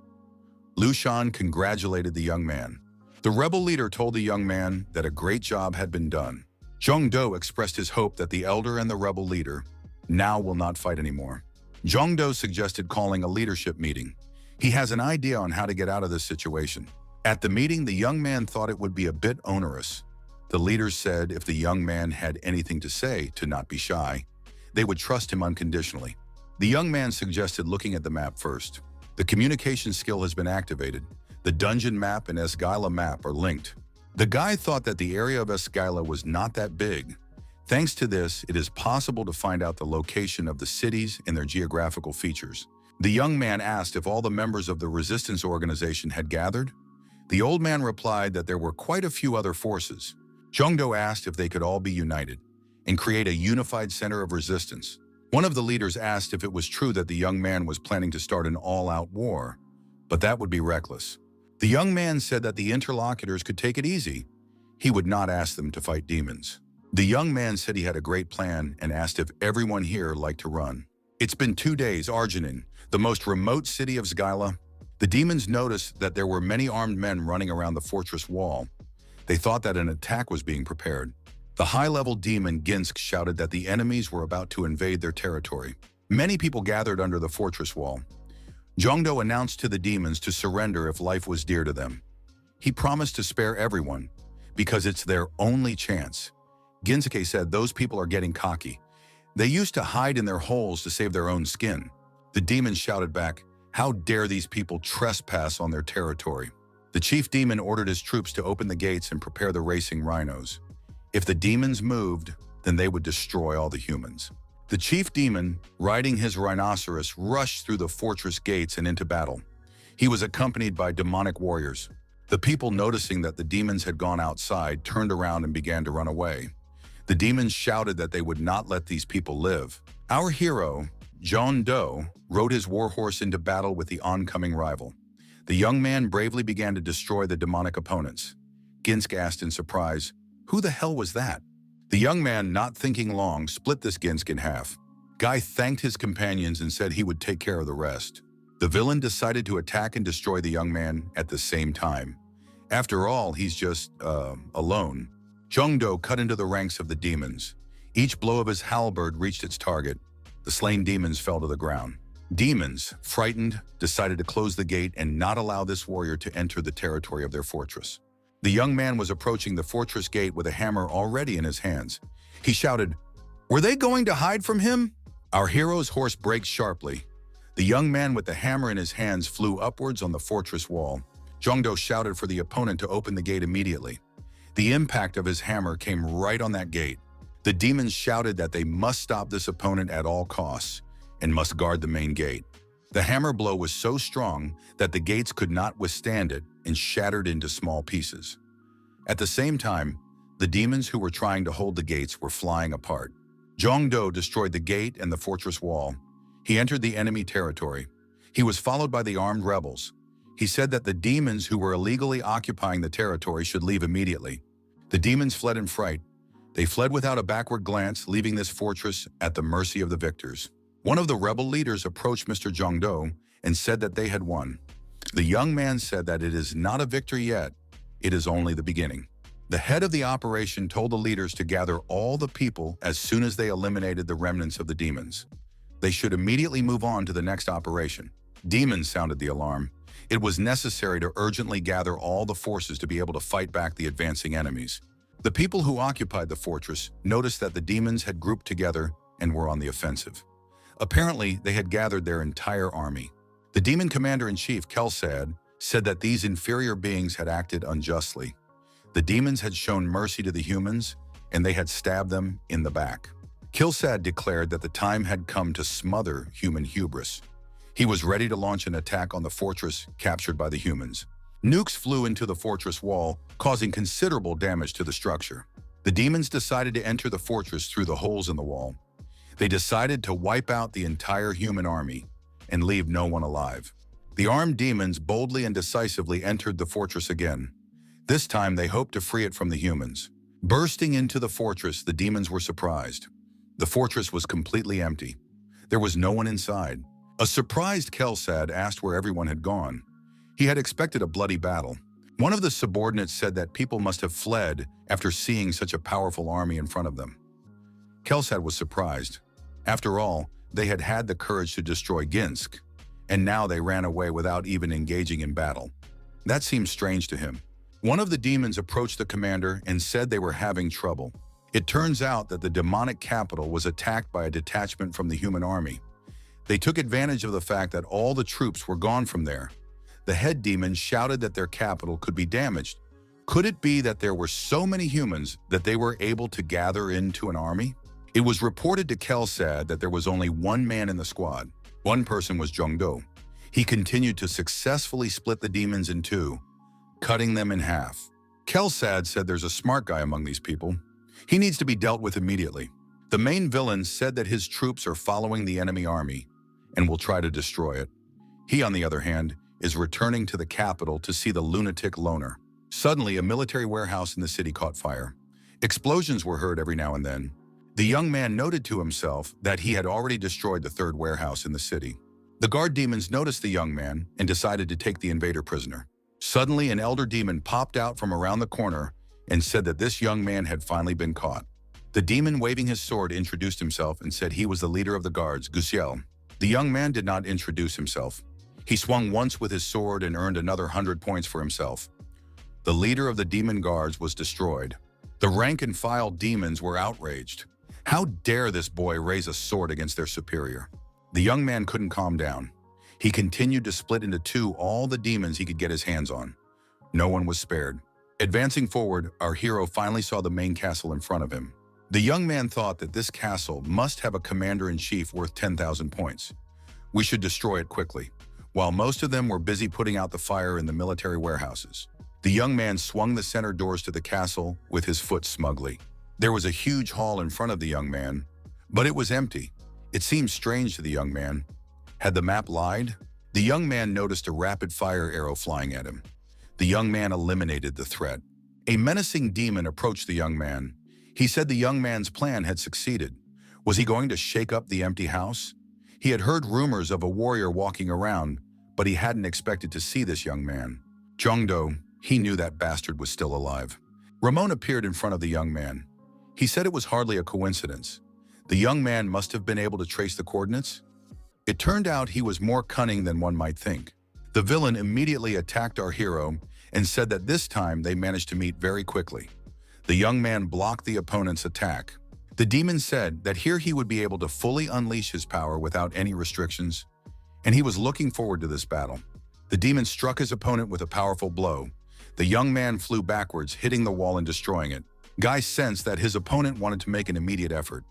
Liu Shan congratulated the young man. The rebel leader told the young man that a great job had been done. Zhang Do expressed his hope that the elder and the rebel leader now will not fight anymore. Zhang Do suggested calling a leadership meeting. He has an idea on how to get out of this situation. At the meeting, the young man thought it would be a bit onerous. The leaders said if the young man had anything to say, to not be shy. They would trust him unconditionally. The young man suggested looking at the map first. The communication skill has been activated. The dungeon map and Esgila map are linked. The guy thought that the area of Esgila was not that big. Thanks to this, it is possible to find out the location of the cities and their geographical features. The young man asked if all the members of the resistance organization had gathered. The old man replied that there were quite a few other forces. Zhang Do asked if they could all be united and create a unified center of resistance. One of the leaders asked if it was true that the young man was planning to start an all-out war, but that would be reckless. The young man said that the interlocutors could take it easy. He would not ask them to fight demons. The young man said he had a great plan and asked if everyone here liked to run. It's been 2 days, Arjinin, the most remote city of Sgyla. The demons noticed that there were many armed men running around the fortress wall. They thought that an attack was being prepared. The high-level demon Ginsk shouted that the enemies were about to invade their territory. Many people gathered under the fortress wall. Zhang Do announced to the demons to surrender if life was dear to them. He promised to spare everyone, because it's their only chance. Ginsuke said those people are getting cocky. They used to hide in their holes to save their own skin. The demons shouted back, "How dare these people trespass on their territory?" The chief demon ordered his troops to open the gates and prepare the racing rhinos. If the demons moved, then they would destroy all the humans. The chief demon, riding his rhinoceros, rushed through the fortress gates and into battle. He was accompanied by demonic warriors. The people, noticing that the demons had gone outside, turned around and began to run away. The demons shouted that they would not let these people live. Our hero, Zhang Do, rode his warhorse into battle with the oncoming rival. The young man bravely began to destroy the demonic opponents. Ginsk asked in surprise, "Who the hell was that?" The young man, not thinking long, split this Ginsk in half. Guy thanked his companions and said he would take care of the rest. The villain decided to attack and destroy the young man at the same time. After all, he's just, alone. Zhang Do cut into the ranks of the demons. Each blow of his halberd reached its target. The slain demons fell to the ground. Demons, frightened, decided to close the gate and not allow this warrior to enter the territory of their fortress. The young man was approaching the fortress gate with a hammer already in his hands. He shouted, "Were they going to hide from him?" Our hero's horse braked sharply. The young man with the hammer in his hands flew upwards on the fortress wall. Jongdo shouted for the opponent to open the gate immediately. The impact of his hammer came right on that gate. The demons shouted that they must stop this opponent at all costs and must guard the main gate. The hammer blow was so strong that the gates could not withstand it and shattered into small pieces. At the same time, the demons who were trying to hold the gates were flying apart. Jongdo destroyed the gate and the fortress wall. He entered the enemy territory. He was followed by the armed rebels. He said that the demons who were illegally occupying the territory should leave immediately. The demons fled in fright. They fled without a backward glance, leaving this fortress at the mercy of the victors. One of the rebel leaders approached Mr. Jongdo and said that they had won. The young man said that it is not a victory yet. It is only the beginning. The head of the operation told the leaders to gather all the people as soon as they eliminated the remnants of the demons. They should immediately move on to the next operation. Demons sounded the alarm. It was necessary to urgently gather all the forces to be able to fight back the advancing enemies. The people who occupied the fortress noticed that the demons had grouped together and were on the offensive. Apparently, they had gathered their entire army. The demon commander-in-chief, Kelsad, said that these inferior beings had acted unjustly. The demons had shown mercy to the humans, and they had stabbed them in the back. Kelsad declared that the time had come to smother human hubris. He was ready to launch an attack on the fortress captured by the humans. Nukes flew into the fortress wall, causing considerable damage to the structure. The demons decided to enter the fortress through the holes in the wall. They decided to wipe out the entire human army and leave no one alive. The armed demons boldly and decisively entered the fortress again. This time they hoped to free it from the humans. Bursting into the fortress, the demons were surprised. The fortress was completely empty. There was no one inside. A surprised Kelsad asked where everyone had gone. He had expected a bloody battle. One of the subordinates said that people must have fled after seeing such a powerful army in front of them. Kelsad was surprised. After all, they had had the courage to destroy Ginsk, and now they ran away without even engaging in battle. That seemed strange to him. One of the demons approached the commander and said they were having trouble. It turns out that the demonic capital was attacked by a detachment from the human army. They took advantage of the fact that all the troops were gone from there. The head demon shouted that their capital could be damaged. Could it be that there were so many humans that they were able to gather into an army? It was reported to Kelsad that there was only one man in the squad. One person was Jongdo. He continued to successfully split the demons in two, cutting them in half. Kelsad said there's a smart guy among these people. He needs to be dealt with immediately. The main villain said that his troops are following the enemy army and will try to destroy it. He, on the other hand, is returning to the capital to see the lunatic loner. Suddenly, a military warehouse in the city caught fire. Explosions were heard every now and then. The young man noted to himself that he had already destroyed the third warehouse in the city. The guard demons noticed the young man and decided to take the invader prisoner. Suddenly, an elder demon popped out from around the corner and said that this young man had finally been caught. The demon, waving his sword, introduced himself and said he was the leader of the guards, Gusiel. The young man did not introduce himself. He swung once with his sword and earned another 100 points for himself. The leader of the demon guards was destroyed. The rank-and-file demons were outraged. How dare this boy raise a sword against their superior? The young man couldn't calm down. He continued to split into two all the demons he could get his hands on. No one was spared. Advancing forward, our hero finally saw the main castle in front of him. The young man thought that this castle must have a commander-in-chief worth 10,000 points. We should destroy it quickly. While most of them were busy putting out the fire in the military warehouses, the young man swung the center doors to the castle with his foot smugly. There was a huge hall in front of the young man, but it was empty. It seemed strange to the young man. Had the map lied? The young man noticed a rapid-fire arrow flying at him. The young man eliminated the threat. A menacing demon approached the young man. He said the young man's plan had succeeded. Was he going to shake up the empty house? He had heard rumors of a warrior walking around, but he hadn't expected to see this young man. Jongdo, he knew that bastard was still alive. Ramon appeared in front of the young man. He said it was hardly a coincidence. The young man must have been able to trace the coordinates. It turned out he was more cunning than one might think. The villain immediately attacked our hero and said that this time they managed to meet very quickly. The young man blocked the opponent's attack. The demon said that here he would be able to fully unleash his power without any restrictions, and he was looking forward to this battle. The demon struck his opponent with a powerful blow. The young man flew backwards, hitting the wall and destroying it. Guy sensed that his opponent wanted to make an immediate effort.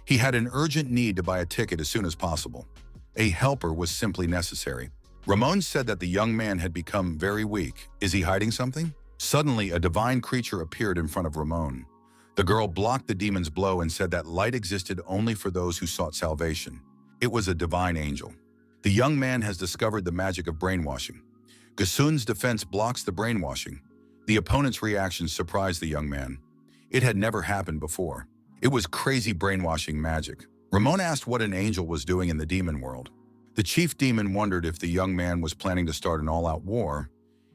He had an urgent need to buy a ticket as soon as possible. A helper was simply necessary. Ramon said that the young man had become very weak. Is he hiding something? Suddenly, a divine creature appeared in front of Ramon. The girl blocked the demon's blow and said that light existed only for those who sought salvation. It was a divine angel. The young man has discovered the magic of brainwashing. Gasun's defense blocks the brainwashing. The opponent's reaction surprised the young man. It had never happened before. It was crazy brainwashing magic. Ramon asked what an angel was doing in the demon world. The chief demon wondered if the young man was planning to start an all-out war.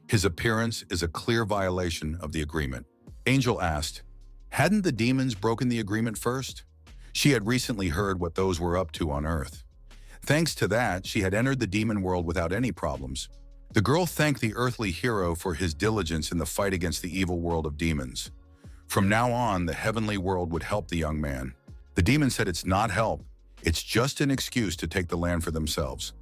His appearance is a clear violation of the agreement. Angel asked, hadn't the demons broken the agreement first? She had recently heard what those were up to on Earth. Thanks to that, she had entered the demon world without any problems. The girl thanked the earthly hero for his diligence in the fight against the evil world of demons. From now on, the heavenly world would help the young man. The demon said it's not help, it's just an excuse to take the land for themselves.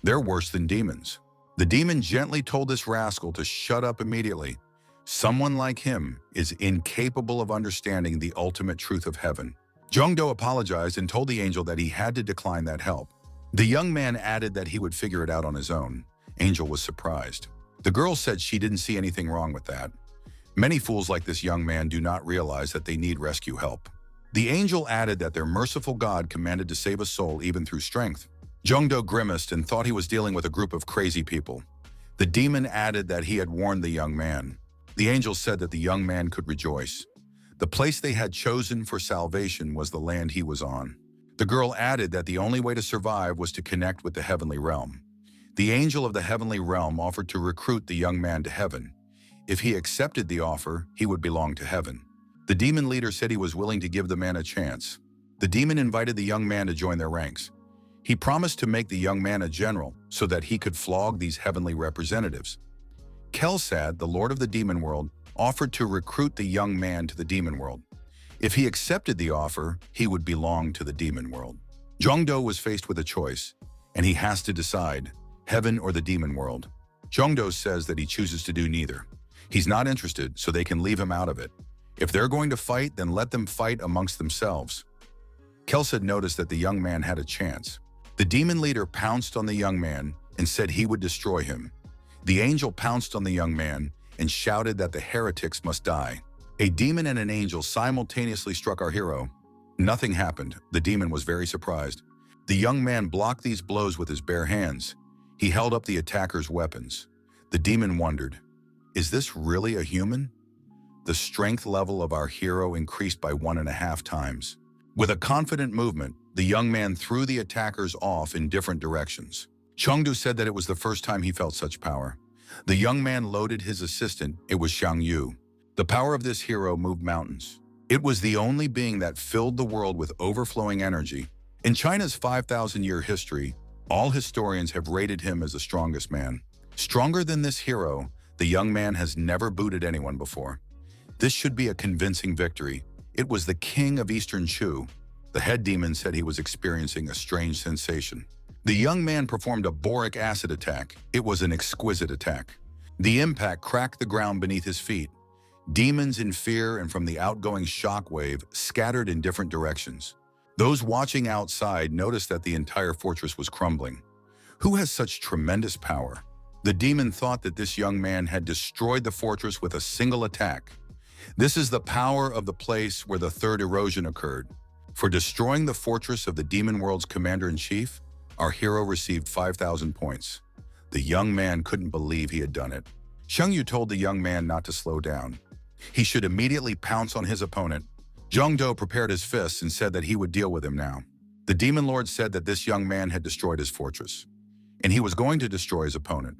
They're worse than demons. The demon gently told this rascal to shut up immediately. Someone like him is incapable of understanding the ultimate truth of heaven. Jongdo apologized and told the angel that he had to decline that help. The young man added that he would figure it out on his own. Angel was surprised. The girl said she didn't see anything wrong with that. Many fools like this young man do not realize that they need rescue help. The angel added that their merciful God commanded to save a soul even through strength. Jongdo grimaced and thought he was dealing with a group of crazy people. The demon added that he had warned the young man. The angel said that the young man could rejoice. The place they had chosen for salvation was the land he was on. The girl added that the only way to survive was to connect with the heavenly realm. The angel of the heavenly realm offered to recruit the young man to heaven. If he accepted the offer, he would belong to heaven. The demon leader said he was willing to give the man a chance. The demon invited the young man to join their ranks. He promised to make the young man a general so that he could flog these heavenly representatives. Kelsad, the lord of the demon world, offered to recruit the young man to the demon world. If he accepted the offer, he would belong to the demon world. Jongdo was faced with a choice, and he has to decide, heaven or the demon world. Jongdo says that he chooses to do neither. He's not interested, so they can leave him out of it. If they're going to fight, then let them fight amongst themselves. Kelsad noticed that the young man had a chance. The demon leader pounced on the young man and said he would destroy him. The angel pounced on the young man and shouted that the heretics must die. A demon and an angel simultaneously struck our hero. Nothing happened. The demon was very surprised. The young man blocked these blows with his bare hands. He held up the attacker's weapons. The demon wondered, is this really a human? The strength level of our hero increased by 1.5 times. With a confident movement, the young man threw the attackers off in different directions. Chengdu said that it was the first time he felt such power. The young man loaded his assistant. It was Xiang Yu. The power of this hero moved mountains. It was the only being that filled the world with overflowing energy. In China's 5,000-year history, all historians have rated him as the strongest man. Stronger than this hero, the young man has never booted anyone before. This should be a convincing victory. It was the king of Eastern Shu. The head demon said he was experiencing a strange sensation. The young man performed a boric acid attack. It was an exquisite attack. The impact cracked the ground beneath his feet. Demons in fear and from the outgoing shockwave scattered in different directions. Those watching outside noticed that the entire fortress was crumbling. Who has such tremendous power? The demon thought that this young man had destroyed the fortress with a single attack. This is the power of the place where the third erosion occurred. For destroying the fortress of the demon world's commander-in-chief, our hero received 5,000 points. The young man couldn't believe he had done it. Xiang Yu told the young man not to slow down. He should immediately pounce on his opponent. Zhongdo prepared his fists and said that he would deal with him now. The demon lord said that this young man had destroyed his fortress, and he was going to destroy his opponent.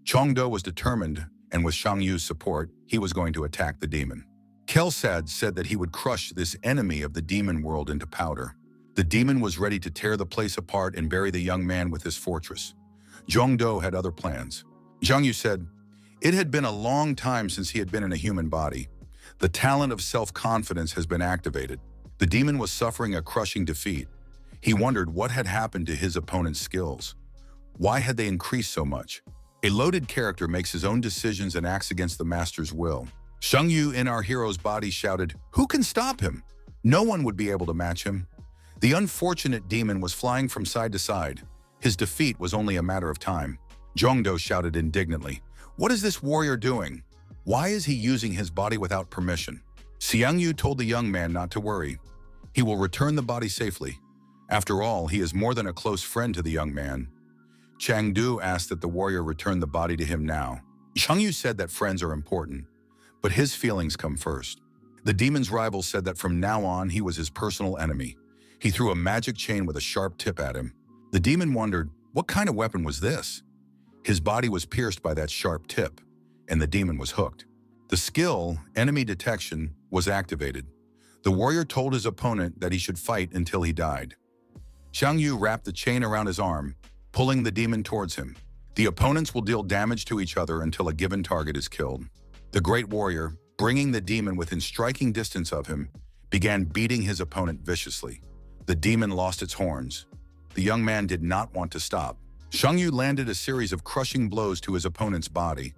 Chongdo was determined, and with Xiang Yu's support, he was going to attack the demon. Kelsad said that he would crush this enemy of the demon world into powder. The demon was ready to tear the place apart and bury the young man with his fortress. Zhongdo had other plans. Zhang Yu said, it had been a long time since he had been in a human body. The talent of self-confidence has been activated. The demon was suffering a crushing defeat. He wondered what had happened to his opponent's skills. Why had they increased so much? A loaded character makes his own decisions and acts against the master's will. Shang Yu in our hero's body shouted, who can stop him? No one would be able to match him. The unfortunate demon was flying from side to side. His defeat was only a matter of time. Zhongdo shouted indignantly, what is this warrior doing? Why is he using his body without permission? Xiang Yu told the young man not to worry. He will return the body safely. After all, he is more than a close friend to the young man. Chengdu asked that the warrior return the body to him now. Shang Yu said that friends are important, but his feelings come first. The demon's rival said that from now on he was his personal enemy. He threw a magic chain with a sharp tip at him. The demon wondered, what kind of weapon was this? His body was pierced by that sharp tip, and the demon was hooked. The skill, enemy detection, was activated. The warrior told his opponent that he should fight until he died. Shang Yu wrapped the chain around his arm, pulling the demon towards him. The opponents will deal damage to each other until a given target is killed. The great warrior, bringing the demon within striking distance of him, began beating his opponent viciously. The demon lost its horns. The young man did not want to stop. Shang Yu landed a series of crushing blows to his opponent's body.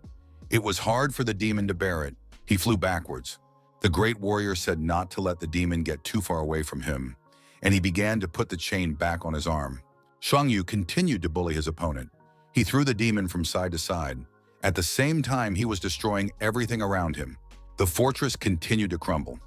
It was hard for the demon to bear it. He flew backwards. The great warrior said not to let the demon get too far away from him, and he began to put the chain back on his arm. Shang Yu continued to bully his opponent. He threw the demon from side to side. At the same time, he was destroying everything around him. The fortress continued to crumble.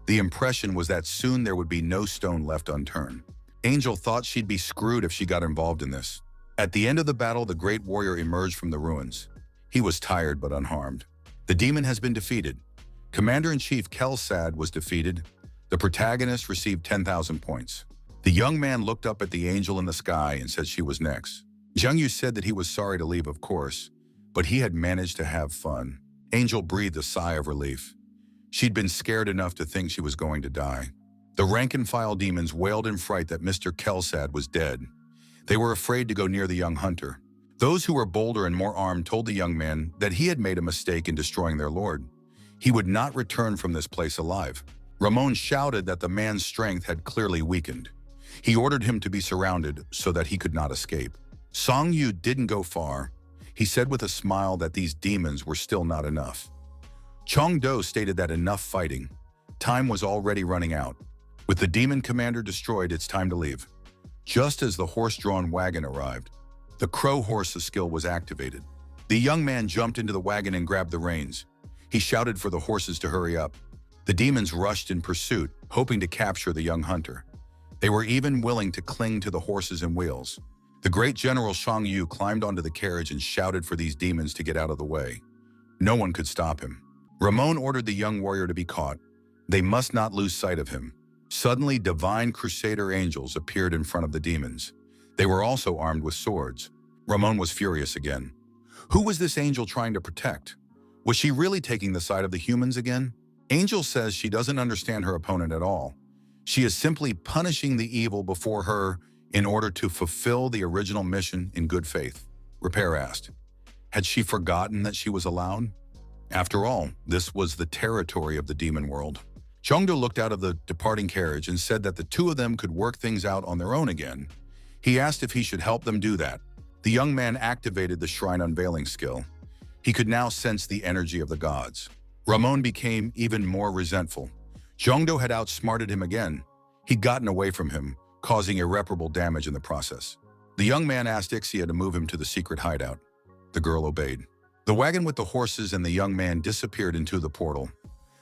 The impression was that soon there would be no stone left unturned. Angel thought she'd be screwed if she got involved in this. At the end of the battle, the great warrior emerged from the ruins. He was tired but unharmed. The demon has been defeated. Commander-in-Chief Kelsad was defeated. The protagonist received 10,000 points. The young man looked up at the angel in the sky and said she was next. Zhang Yu said that he was sorry to leave, of course, but he had managed to have fun. Angel breathed a sigh of relief. She'd been scared enough to think she was going to die. The rank-and-file demons wailed in fright that Mr. Kelsad was dead. They were afraid to go near the young hunter. Those who were bolder and more armed told the young man that he had made a mistake in destroying their lord. He would not return from this place alive. Ramon shouted that the man's strength had clearly weakened. He ordered him to be surrounded so that he could not escape. Song Yu didn't go far. He said with a smile that these demons were still not enough. Chong Do stated that enough fighting. Time was already running out. With the demon commander destroyed, it's time to leave. Just as the horse-drawn wagon arrived, the crow horse's skill was activated. The young man jumped into the wagon and grabbed the reins. He shouted for the horses to hurry up. The demons rushed in pursuit, hoping to capture the young hunter. They were even willing to cling to the horses and wheels. The great general Shang Yu climbed onto the carriage and shouted for these demons to get out of the way. No one could stop him. Ramon ordered the young warrior to be caught. They must not lose sight of him. Suddenly, divine crusader angels appeared in front of the demons. They were also armed with swords. Ramon was furious again. Who was this angel trying to protect? Was she really taking the side of the humans again? Angel says she doesn't understand her opponent at all. She is simply punishing the evil before her in order to fulfill the original mission in good faith. Repair asked, had she forgotten that she was allowed? After all, this was the territory of the demon world. Chongdo looked out of the departing carriage and said that the two of them could work things out on their own again. He asked if he should help them do that. The young man activated the shrine unveiling skill. He could now sense the energy of the gods. Ramon became even more resentful. Chongdo had outsmarted him again. He'd gotten away from him, causing irreparable damage in the process. The young man asked Ixia to move him to the secret hideout. The girl obeyed. The wagon with the horses and the young man disappeared into the portal.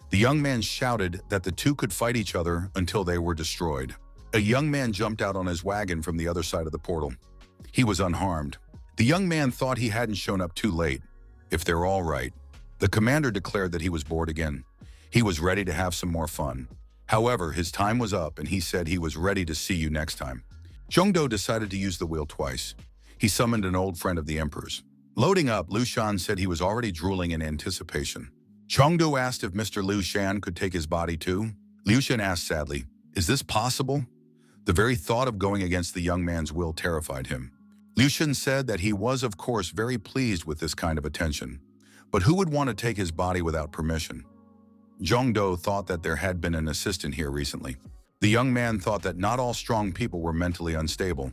The young man shouted that the two could fight each other until they were destroyed. A young man jumped out on his wagon from the other side of the portal. He was unharmed. The young man thought he hadn't shown up too late. If they're all right. The commander declared that he was bored again. He was ready to have some more fun. However, his time was up and he said he was ready to see you next time. Zhongdo decided to use the wheel twice. He summoned an old friend of the emperor's. Loading up, Liu Shan said he was already drooling in anticipation. Chongdo asked if Mr. Liu Shan could take his body too. Liu Shan asked sadly, is this possible? The very thought of going against the young man's will terrified him. Liu Xun said that he was, of course, very pleased with this kind of attention, but who would want to take his body without permission? Zhang Do thought that there had been an assistant here recently. The young man thought that not all strong people were mentally unstable.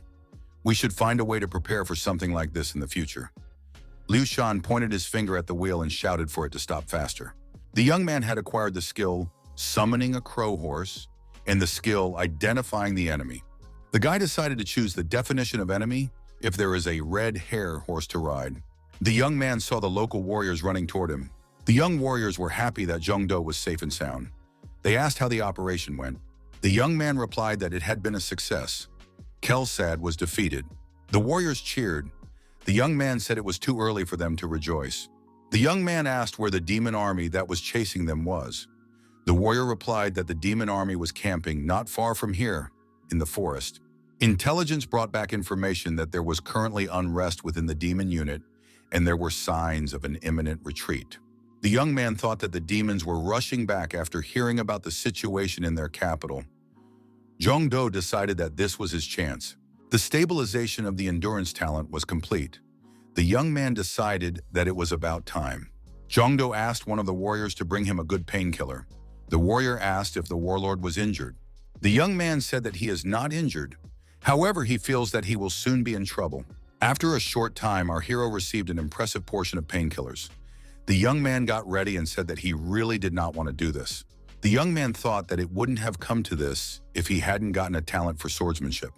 We should find a way to prepare for something like this in the future. Liu Xun pointed his finger at the wheel and shouted for it to stop faster. The young man had acquired the skill summoning a crow horse and the skill identifying the enemy. The guy decided to choose the definition of enemy if there is a red hare horse to ride. The young man saw the local warriors running toward him. The young warriors were happy that Zhang Do was safe and sound. They asked how the operation went. The young man replied that it had been a success. Kelsad was defeated. The warriors cheered. The young man said it was too early for them to rejoice. The young man asked where the demon army that was chasing them was. The warrior replied that the demon army was camping not far from here, in the forest. Intelligence brought back information that there was currently unrest within the demon unit, and there were signs of an imminent retreat. The young man thought that the demons were rushing back after hearing about the situation in their capital. Zhang Do decided that this was his chance. The stabilization of the endurance talent was complete. The young man decided that it was about time. Zhang Do asked one of the warriors to bring him a good painkiller. The warrior asked if the warlord was injured. The young man said that he is not injured. However, he feels that he will soon be in trouble. After a short time, our hero received an impressive portion of painkillers. The young man got ready and said that he really did not want to do this. The young man thought that it wouldn't have come to this if he hadn't gotten a talent for swordsmanship.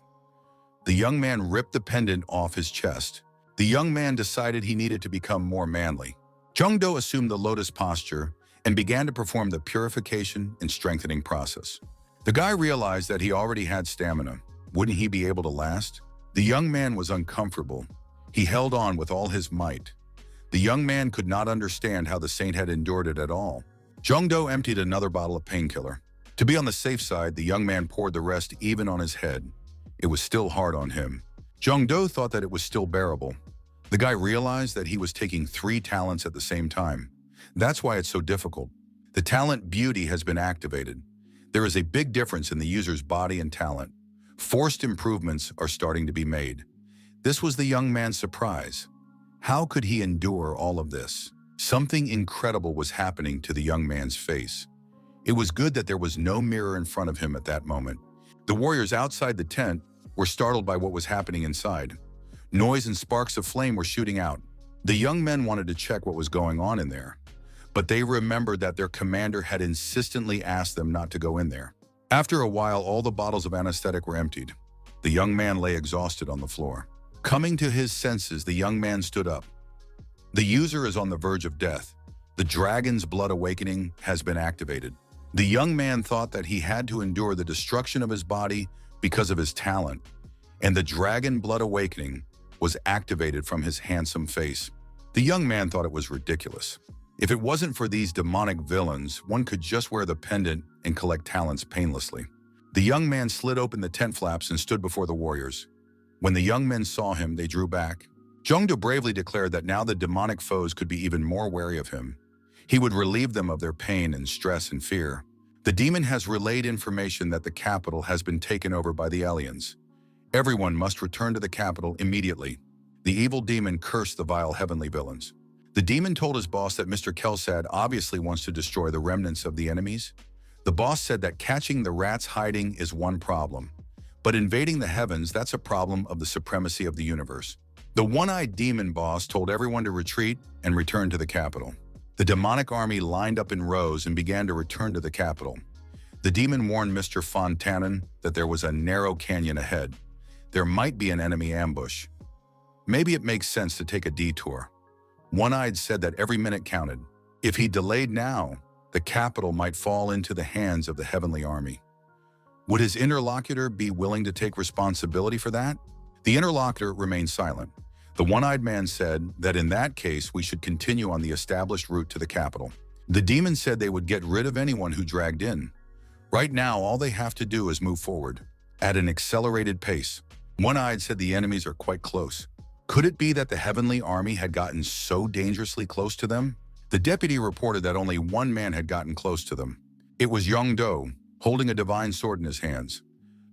The young man ripped the pendant off his chest. The young man decided he needed to become more manly. Zhang Do assumed the lotus posture and began to perform the purification and strengthening process. The guy realized that he already had stamina. Wouldn't he be able to last? The young man was uncomfortable. He held on with all his might. The young man could not understand how the saint had endured it at all. Zhang Do emptied another bottle of painkiller. To be on the safe side, the young man poured the rest even on his head. It was still hard on him. Zhang Do thought that it was still bearable. The guy realized that he was taking 3 talents at the same time. That's why it's so difficult. The talent beauty has been activated. There is a big difference in the user's body and talent. Forced improvements are starting to be made. This was the young man's surprise. How could he endure all of this? Something incredible was happening to the young man's face. It was good that there was no mirror in front of him at that moment. The warriors outside the tent were startled by what was happening inside. Noise and sparks of flame were shooting out. The young men wanted to check what was going on in there, but they remembered that their commander had insistently asked them not to go in there. After a while, all the bottles of anesthetic were emptied. The young man lay exhausted on the floor. Coming to his senses, the young man stood up. The user is on the verge of death. The dragon's blood awakening has been activated. The young man thought that he had to endure the destruction of his body because of his talent, and the dragon blood awakening was activated from his handsome face. The young man thought it was ridiculous. If it wasn't for these demonic villains, one could just wear the pendant and collect talents painlessly. The young man slid open the tent flaps and stood before the warriors. When the young men saw him, they drew back. Zhang Do bravely declared that now the demonic foes could be even more wary of him. He would relieve them of their pain and stress and fear. The demon has relayed information that the capital has been taken over by the aliens. Everyone must return to the capital immediately. The evil demon cursed the vile heavenly villains. The demon told his boss that Mr. Kelsad obviously wants to destroy the remnants of the enemies. The boss said that catching the rats hiding is one problem, but invading the heavens, that's a problem of the supremacy of the universe. The one-eyed demon boss told everyone to retreat and return to the capital. The demonic army lined up in rows and began to return to the capital. The demon warned Mr. Fontanen that there was a narrow canyon ahead. There might be an enemy ambush. Maybe it makes sense to take a detour. One-eyed said that every minute counted. If he delayed now, the capital might fall into the hands of the heavenly army. Would his interlocutor be willing to take responsibility for that? The interlocutor remained silent. The one-eyed man said that in that case, we should continue on the established route to the capital. The demon said they would get rid of anyone who dragged in. Right now, all they have to do is move forward at an accelerated pace. One-eyed said the enemies are quite close. Could it be that the heavenly army had gotten so dangerously close to them? The deputy reported that only one man had gotten close to them. It was Zhang Do, holding a divine sword in his hands.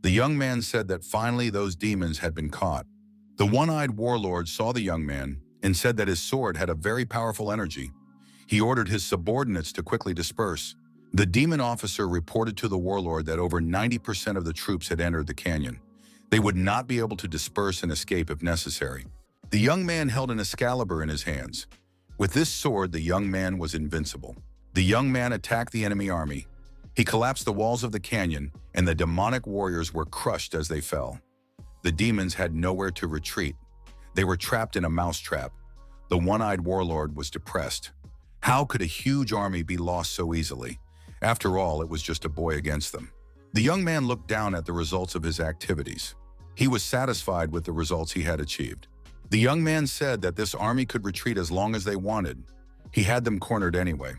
The young man said that finally those demons had been caught. The one-eyed warlord saw the young man and said that his sword had a very powerful energy. He ordered his subordinates to quickly disperse. The demon officer reported to the warlord that over 90% of the troops had entered the canyon. They would not be able to disperse and escape if necessary. The young man held an Excalibur in his hands. With this sword, the young man was invincible. The young man attacked the enemy army. He collapsed the walls of the canyon, and the demonic warriors were crushed as they fell. The demons had nowhere to retreat. They were trapped in a mousetrap. The one-eyed warlord was depressed. How could a huge army be lost so easily? After all, it was just a boy against them. The young man looked down at the results of his activities. He was satisfied with the results he had achieved. The young man said that this army could retreat as long as they wanted. He had them cornered anyway.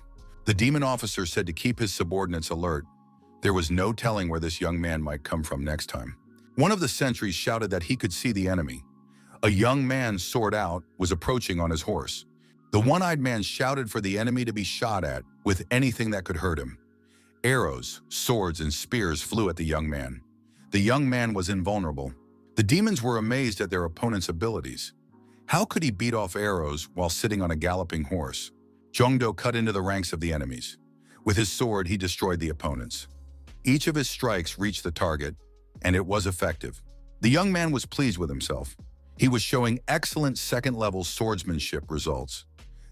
The demon officer said to keep his subordinates alert. There was no telling where this young man might come from next time. One of the sentries shouted that he could see the enemy. A young man, sword out, was approaching on his horse. The one-eyed man shouted for the enemy to be shot at with anything that could hurt him. Arrows, swords, and spears flew at the young man. The young man was invulnerable. The demons were amazed at their opponent's abilities. How could he beat off arrows while sitting on a galloping horse? Jongdo cut into the ranks of the enemies. With his sword, he destroyed the opponents. Each of his strikes reached the target, and it was effective. The young man was pleased with himself. He was showing excellent second-level swordsmanship results.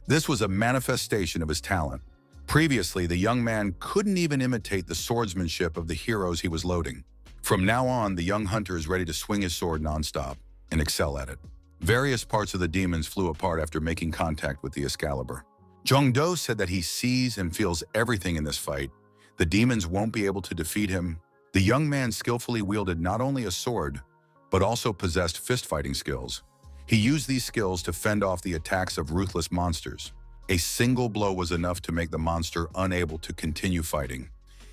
This was a manifestation of his talent. Previously, the young man couldn't even imitate the swordsmanship of the heroes he was loading. From now on, the young hunter is ready to swing his sword nonstop and excel at it. Various parts of the demons flew apart after making contact with the Excalibur. Jongdo said that he sees and feels everything in this fight. The demons won't be able to defeat him. The young man skillfully wielded not only a sword, but also possessed fist-fighting skills. He used these skills to fend off the attacks of ruthless monsters. A single blow was enough to make the monster unable to continue fighting,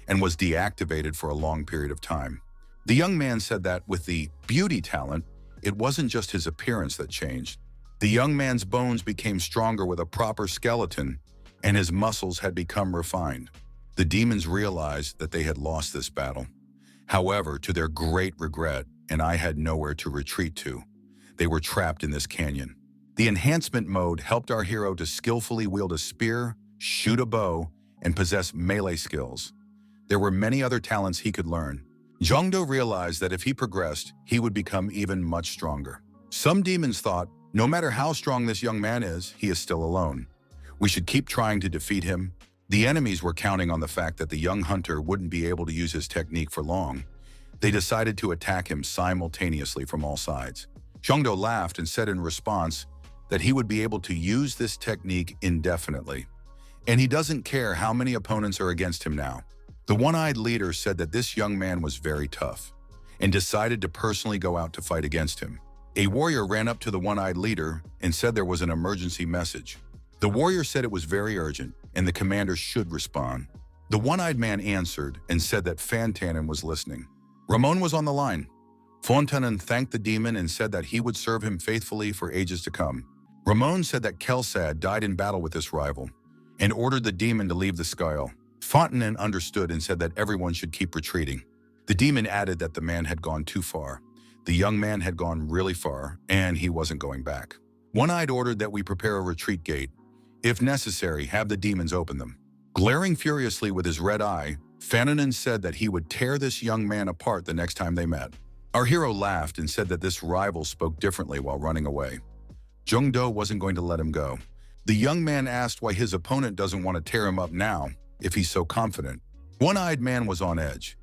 and was deactivated for a long period of time. The young man said that with the beauty talent, it wasn't just his appearance that changed. The young man's bones became stronger with a proper skeleton, and his muscles had become refined. The demons realized that they had lost this battle. However, to their great regret, and I had nowhere to retreat to, they were trapped in this canyon. The enhancement mode helped our hero to skillfully wield a spear, shoot a bow, and possess melee skills. There were many other talents he could learn. Jongdo realized that if he progressed, he would become even much stronger. Some demons thought, no matter how strong this young man is, he is still alone. We should keep trying to defeat him. The enemies were counting on the fact that the young hunter wouldn't be able to use his technique for long. They decided to attack him simultaneously from all sides. Jongdo laughed and said in response that he would be able to use this technique indefinitely. And he doesn't care how many opponents are against him now. The one-eyed leader said that this young man was very tough and decided to personally go out to fight against him. A warrior ran up to the one-eyed leader and said there was an emergency message. The warrior said it was very urgent and the commander should respond. The one-eyed man answered and said that Fantanen was listening. Ramon was on the line. Fantanen thanked the demon and said that he would serve him faithfully for ages to come. Ramon said that Kelsad died in battle with this rival and ordered the demon to leave the skull. Fantanen understood and said that everyone should keep retreating. The demon added that the man had gone too far. The young man had gone really far, and he wasn't going back. One-eyed ordered that we prepare a retreat gate. If necessary, have the demons open them. Glaring furiously with his red eye, Fantanen said that he would tear this young man apart the next time they met. Our hero laughed and said that this rival spoke differently while running away. Jongdo wasn't going to let him go. The young man asked why his opponent doesn't want to tear him up now, if he's so confident. One-eyed man was on edge.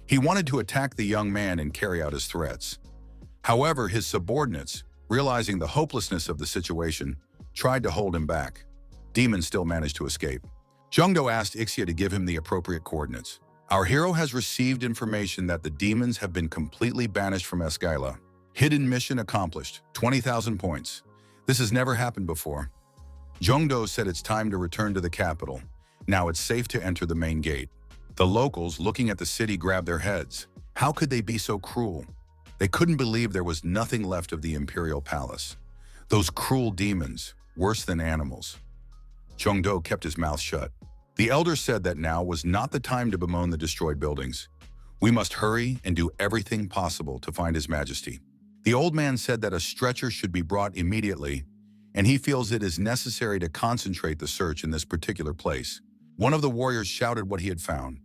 He wanted to attack the young man and carry out his threats. However, his subordinates, realizing the hopelessness of the situation, tried to hold him back. Demon still managed to escape. Jongdo asked Ixia to give him the appropriate coordinates. Our hero has received information that the demons have been completely banished from Eskyla. Hidden mission accomplished, 20,000 points. This has never happened before. Jongdo said it's time to return to the capital. Now it's safe to enter the main gate. The locals, looking at the city, grabbed their heads. How could they be so cruel? They couldn't believe there was nothing left of the imperial palace. Those cruel demons, worse than animals. Jongdo kept his mouth shut. The elder said that now was not the time to bemoan the destroyed buildings. We must hurry and do everything possible to find His Majesty. The old man said that a stretcher should be brought immediately, and he feels it is necessary to concentrate the search in this particular place. One of the warriors shouted what he had found.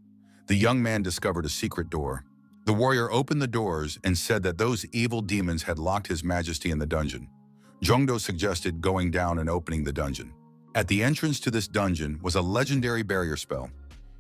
The young man discovered a secret door. The warrior opened the doors and said that those evil demons had locked His Majesty in the dungeon. Jongdo suggested going down and opening the dungeon. At the entrance to this dungeon was a legendary barrier spell.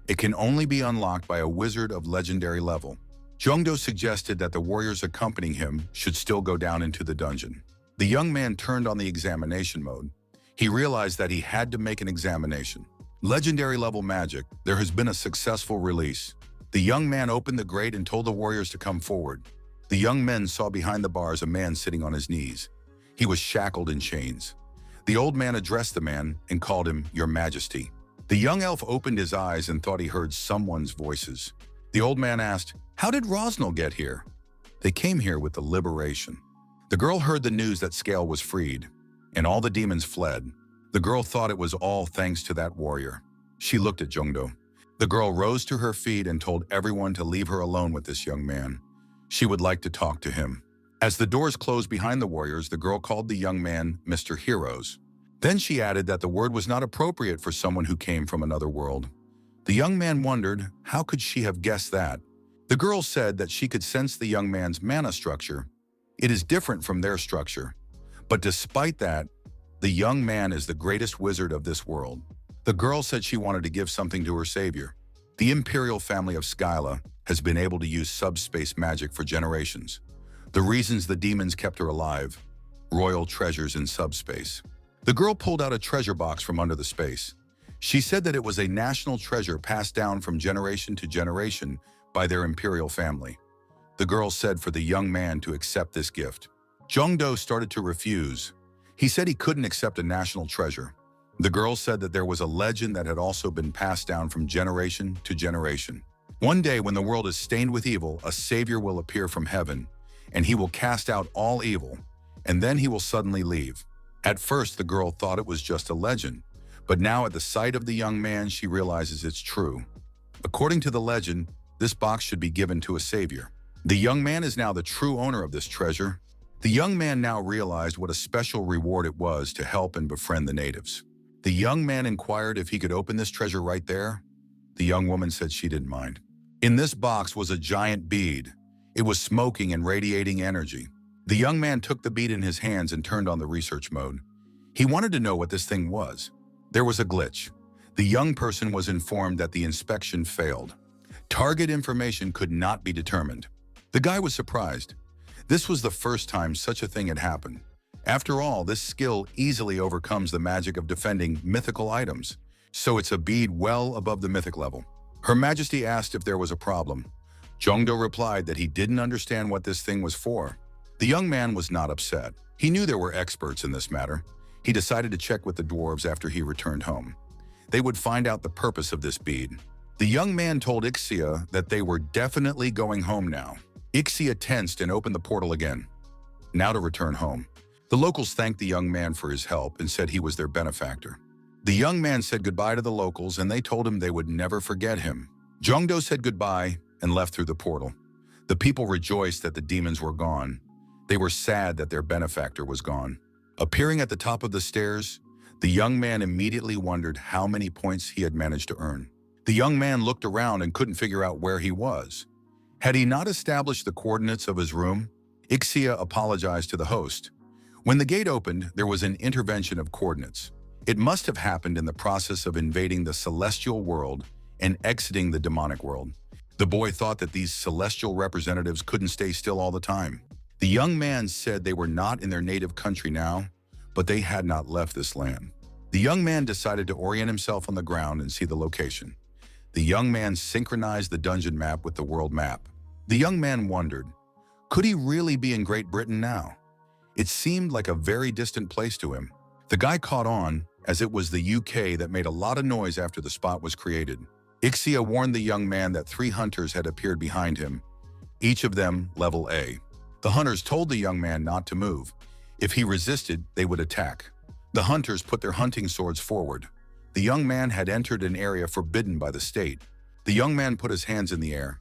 It can only be unlocked by a wizard of legendary level. Jongdo suggested that the warriors accompanying him should still go down into the dungeon. The young man turned on the examination mode. He realized that he had to make an examination. Legendary level magic, there has been a successful release. The young man opened the grate and told the warriors to come forward. The young men saw behind the bars a man sitting on his knees. He was shackled in chains. The old man addressed the man and called him Your Majesty. The young elf opened his eyes and thought he heard someone's voices. The old man asked, "How did Rosnell get here?" "They came here with the liberation." The girl heard the news that Scale was freed, and all the demons fled. The girl thought it was all thanks to that warrior. She looked at Jongdo. The girl rose to her feet and told everyone to leave her alone with this young man. She would like to talk to him. As the doors closed behind the warriors, the girl called the young man Mr. Heroes. Then she added that the word was not appropriate for someone who came from another world. The young man wondered, how could she have guessed that? The girl said that she could sense the young man's mana structure. It is different from their structure. But despite that, the young man is the greatest wizard of this world. The girl said she wanted to give something to her savior. The imperial family of Skyla has been able to use subspace magic for generations. The reasons the demons kept her alive: royal treasures in subspace. The girl pulled out a treasure box from under the space. She said that it was a national treasure passed down from generation to generation by their imperial family. The girl said for the young man to accept this gift. Jongdo started to refuse. He said he couldn't accept a national treasure. The girl said that there was a legend that had also been passed down from generation to generation. One day when the world is stained with evil, a savior will appear from heaven, and he will cast out all evil, and then he will suddenly leave. At first, the girl thought it was just a legend, but now at the sight of the young man, she realizes it's true. According to the legend, this box should be given to a savior. The young man is now the true owner of this treasure. The young man now realized what a special reward it was to help and befriend the natives. The young man inquired if he could open this treasure right there. The young woman said she didn't mind. In this box was a giant bead. It was smoking and radiating energy. The young man took the bead in his hands and turned on the research mode. He wanted to know what this thing was. There was a glitch. The young person was informed that the inspection failed. Target information could not be determined. The guy was surprised. This was the first time such a thing had happened. After all, this skill easily overcomes the magic of defending mythical items, so it's a bead well above the mythic level. Her Majesty asked if there was a problem. Jongdo replied that he didn't understand what this thing was for. The young man was not upset. He knew there were experts in this matter. He decided to check with the dwarves after he returned home. They would find out the purpose of this bead. The young man told Ixia that they were definitely going home now. Ixia tensed and opened the portal again. Now to return home. The locals thanked the young man for his help and said he was their benefactor. The young man said goodbye to the locals and they told him they would never forget him. Jongdo said goodbye and left through the portal. The people rejoiced that the demons were gone. They were sad that their benefactor was gone. Appearing at the top of the stairs, the young man immediately wondered how many points he had managed to earn. The young man looked around and couldn't figure out where he was. Had he not established the coordinates of his room? Ixia apologized to the host. When the gate opened, there was an intervention of coordinates. It must have happened in the process of invading the celestial world and exiting the demonic world. The boy thought that these celestial representatives couldn't stay still all the time. The young man said they were not in their native country now, but they had not left this land. The young man decided to orient himself on the ground and see the location. The young man synchronized the dungeon map with the world map. The young man wondered, could he really be in Great Britain now? It seemed like a very distant place to him. The guy caught on, as it was the UK that made a lot of noise after the spot was created. Ixia warned the young man that 3 hunters had appeared behind him, each of them level A. The hunters told the young man not to move. If he resisted, they would attack. The hunters put their hunting swords forward. The young man had entered an area forbidden by the state. The young man put his hands in the air.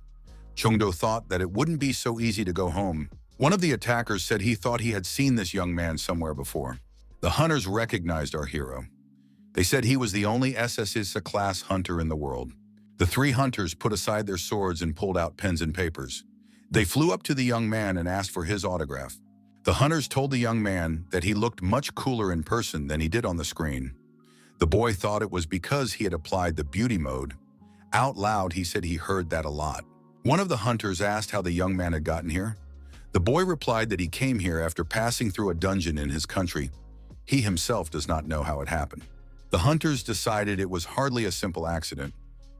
Jongdo thought that it wouldn't be so easy to go home. One of the attackers said he thought he had seen this young man somewhere before. The hunters recognized our hero. They said he was the only SS-class hunter in the world. The three hunters put aside their swords and pulled out pens and papers. They flew up to the young man and asked for his autograph. The hunters told the young man that he looked much cooler in person than he did on the screen. The boy thought it was because he had applied the beauty mode. Out loud, he said he heard that a lot. One of the hunters asked how the young man had gotten here. The boy replied that he came here after passing through a dungeon in his country. He himself does not know how it happened. The hunters decided it was hardly a simple accident.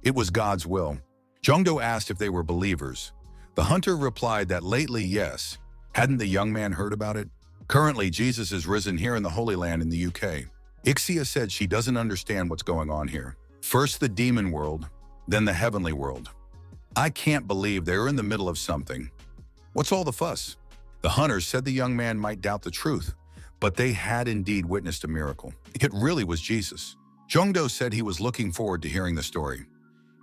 It was God's will. Jongdo asked if they were believers. The hunter replied that lately, yes. Hadn't the young man heard about it? Currently, Jesus is risen here in the Holy Land in the UK. Ixia said she doesn't understand what's going on here. First the demon world, then the heavenly world. I can't believe they're in the middle of something. What's all the fuss? The hunters said the young man might doubt the truth, but they had indeed witnessed a miracle. It really was Jesus. Jongdo said he was looking forward to hearing the story.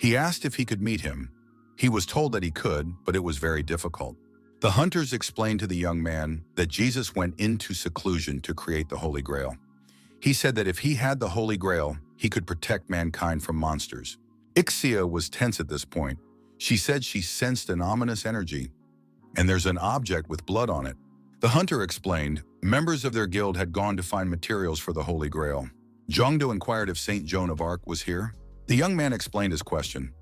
He asked if he could meet him. He was told that he could, but it was very difficult. The hunters explained to the young man that Jesus went into seclusion to create the Holy Grail. He said that if he had the Holy Grail, he could protect mankind from monsters. Ixia was tense at this point. She said she sensed an ominous energy, and there's an object with blood on it. The hunter explained, members of their guild had gone to find materials for the Holy Grail. Jongdo inquired if Saint Joan of Arc was here. The young man explained his question.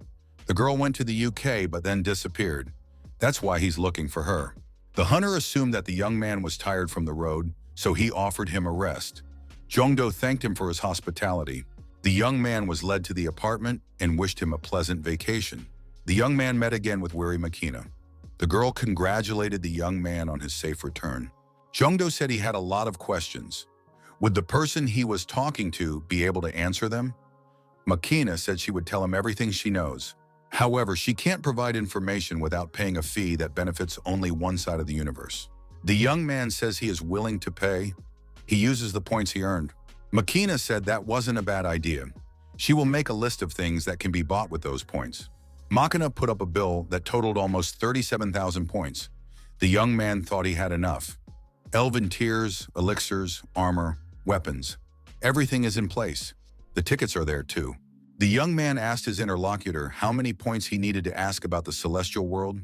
The girl went to the UK but then disappeared. That's why he's looking for her. The hunter assumed that the young man was tired from the road, so he offered him a rest. Jongdo thanked him for his hospitality. The young man was led to the apartment and wished him a pleasant vacation. The young man met again with weary Makina. The girl congratulated the young man on his safe return. Jongdo said he had a lot of questions. Would the person he was talking to be able to answer them? Makina said she would tell him everything she knows. However, she can't provide information without paying a fee that benefits only one side of the universe. The young man says he is willing to pay. He uses the points he earned. Makina said that wasn't a bad idea. She will make a list of things that can be bought with those points. Makina put up a bill that totaled almost 37,000 points. The young man thought he had enough. Elven tears, elixirs, armor, weapons. Everything is in place. The tickets are there too. The young man asked his interlocutor how many points he needed to ask about the celestial world.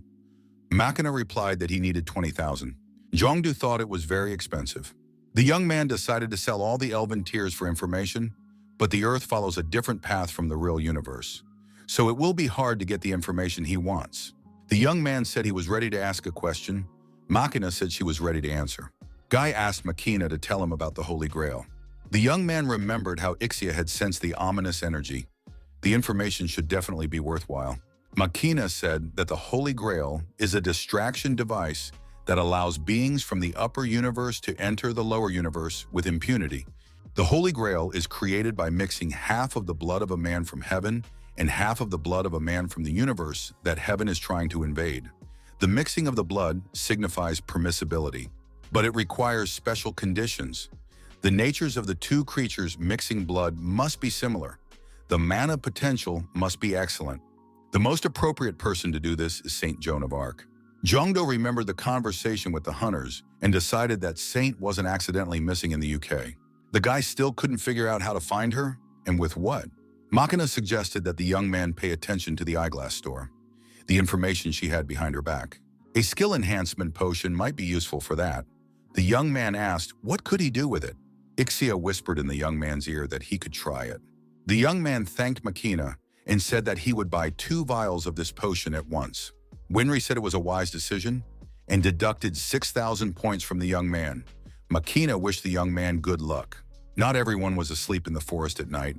Makina replied that he needed 20,000. Jongdo thought it was very expensive. The young man decided to sell all the elven tears for information, but the Earth follows a different path from the real universe. So it will be hard to get the information he wants. The young man said he was ready to ask a question. Makina said she was ready to answer. Guy asked Makina to tell him about the Holy Grail. The young man remembered how Ixia had sensed the ominous energy. The information should definitely be worthwhile. Makina said that the Holy Grail is a distraction device that allows beings from the upper universe to enter the lower universe with impunity. The Holy Grail is created by mixing half of the blood of a man from heaven and half of the blood of a man from the universe that heaven is trying to invade. The mixing of the blood signifies permissibility, but it requires special conditions. The natures of the two creatures mixing blood must be similar. The mana potential must be excellent. The most appropriate person to do this is Saint Joan of Arc. Jongdo remembered the conversation with the hunters and decided that Saint wasn't accidentally missing in the UK. The guy still couldn't figure out how to find her, and with what. Makina suggested that the young man pay attention to the eyeglass store, the information she had behind her back. A skill enhancement potion might be useful for that. The young man asked, what could he do with it? Ixia whispered in the young man's ear that he could try it. The young man thanked Makina and said that he would buy 2 vials of this potion at once. Winry said it was a wise decision and deducted 6,000 points from the young man. Makina wished the young man good luck. Not everyone was asleep in the forest at night.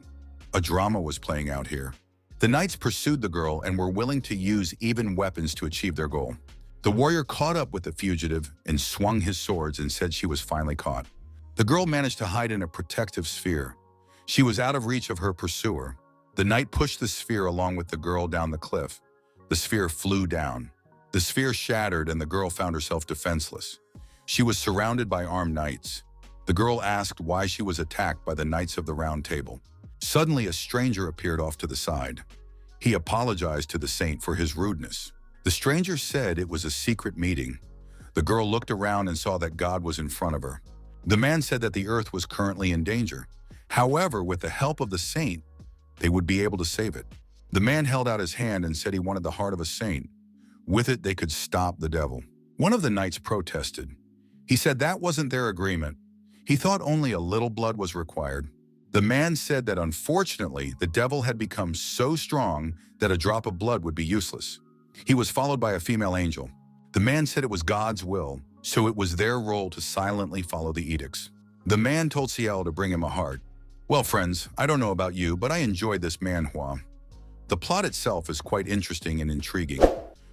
A drama was playing out here. The knights pursued the girl and were willing to use even weapons to achieve their goal. The warrior caught up with the fugitive and swung his swords and said she was finally caught. The girl managed to hide in a protective sphere. She was out of reach of her pursuer. The knight pushed the sphere along with the girl down the cliff. The sphere flew down. The sphere shattered and the girl found herself defenseless. She was surrounded by armed knights. The girl asked why she was attacked by the Knights of the Round Table. Suddenly, a stranger appeared off to the side. He apologized to the saint for his rudeness. The stranger said it was a secret meeting. The girl looked around and saw that God was in front of her. The man said that the earth was currently in danger. However, with the help of the saint, they would be able to save it. The man held out his hand and said he wanted the heart of a saint. With it, they could stop the devil. One of the knights protested. He said that wasn't their agreement. He thought only a little blood was required. The man said that unfortunately, the devil had become so strong that a drop of blood would be useless. He was followed by a female angel. The man said it was God's will, so it was their role to silently follow the edicts. The man told Ciel to bring him a heart. Well, friends, I don't know about you, but I enjoyed this manhwa. The plot itself is quite interesting and intriguing.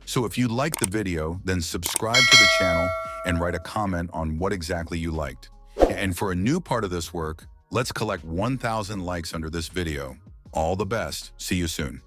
So if you liked the video, then subscribe to the channel and write a comment on what exactly you liked. And for a new part of this work, let's collect 1,000 likes under this video. All the best. See you soon.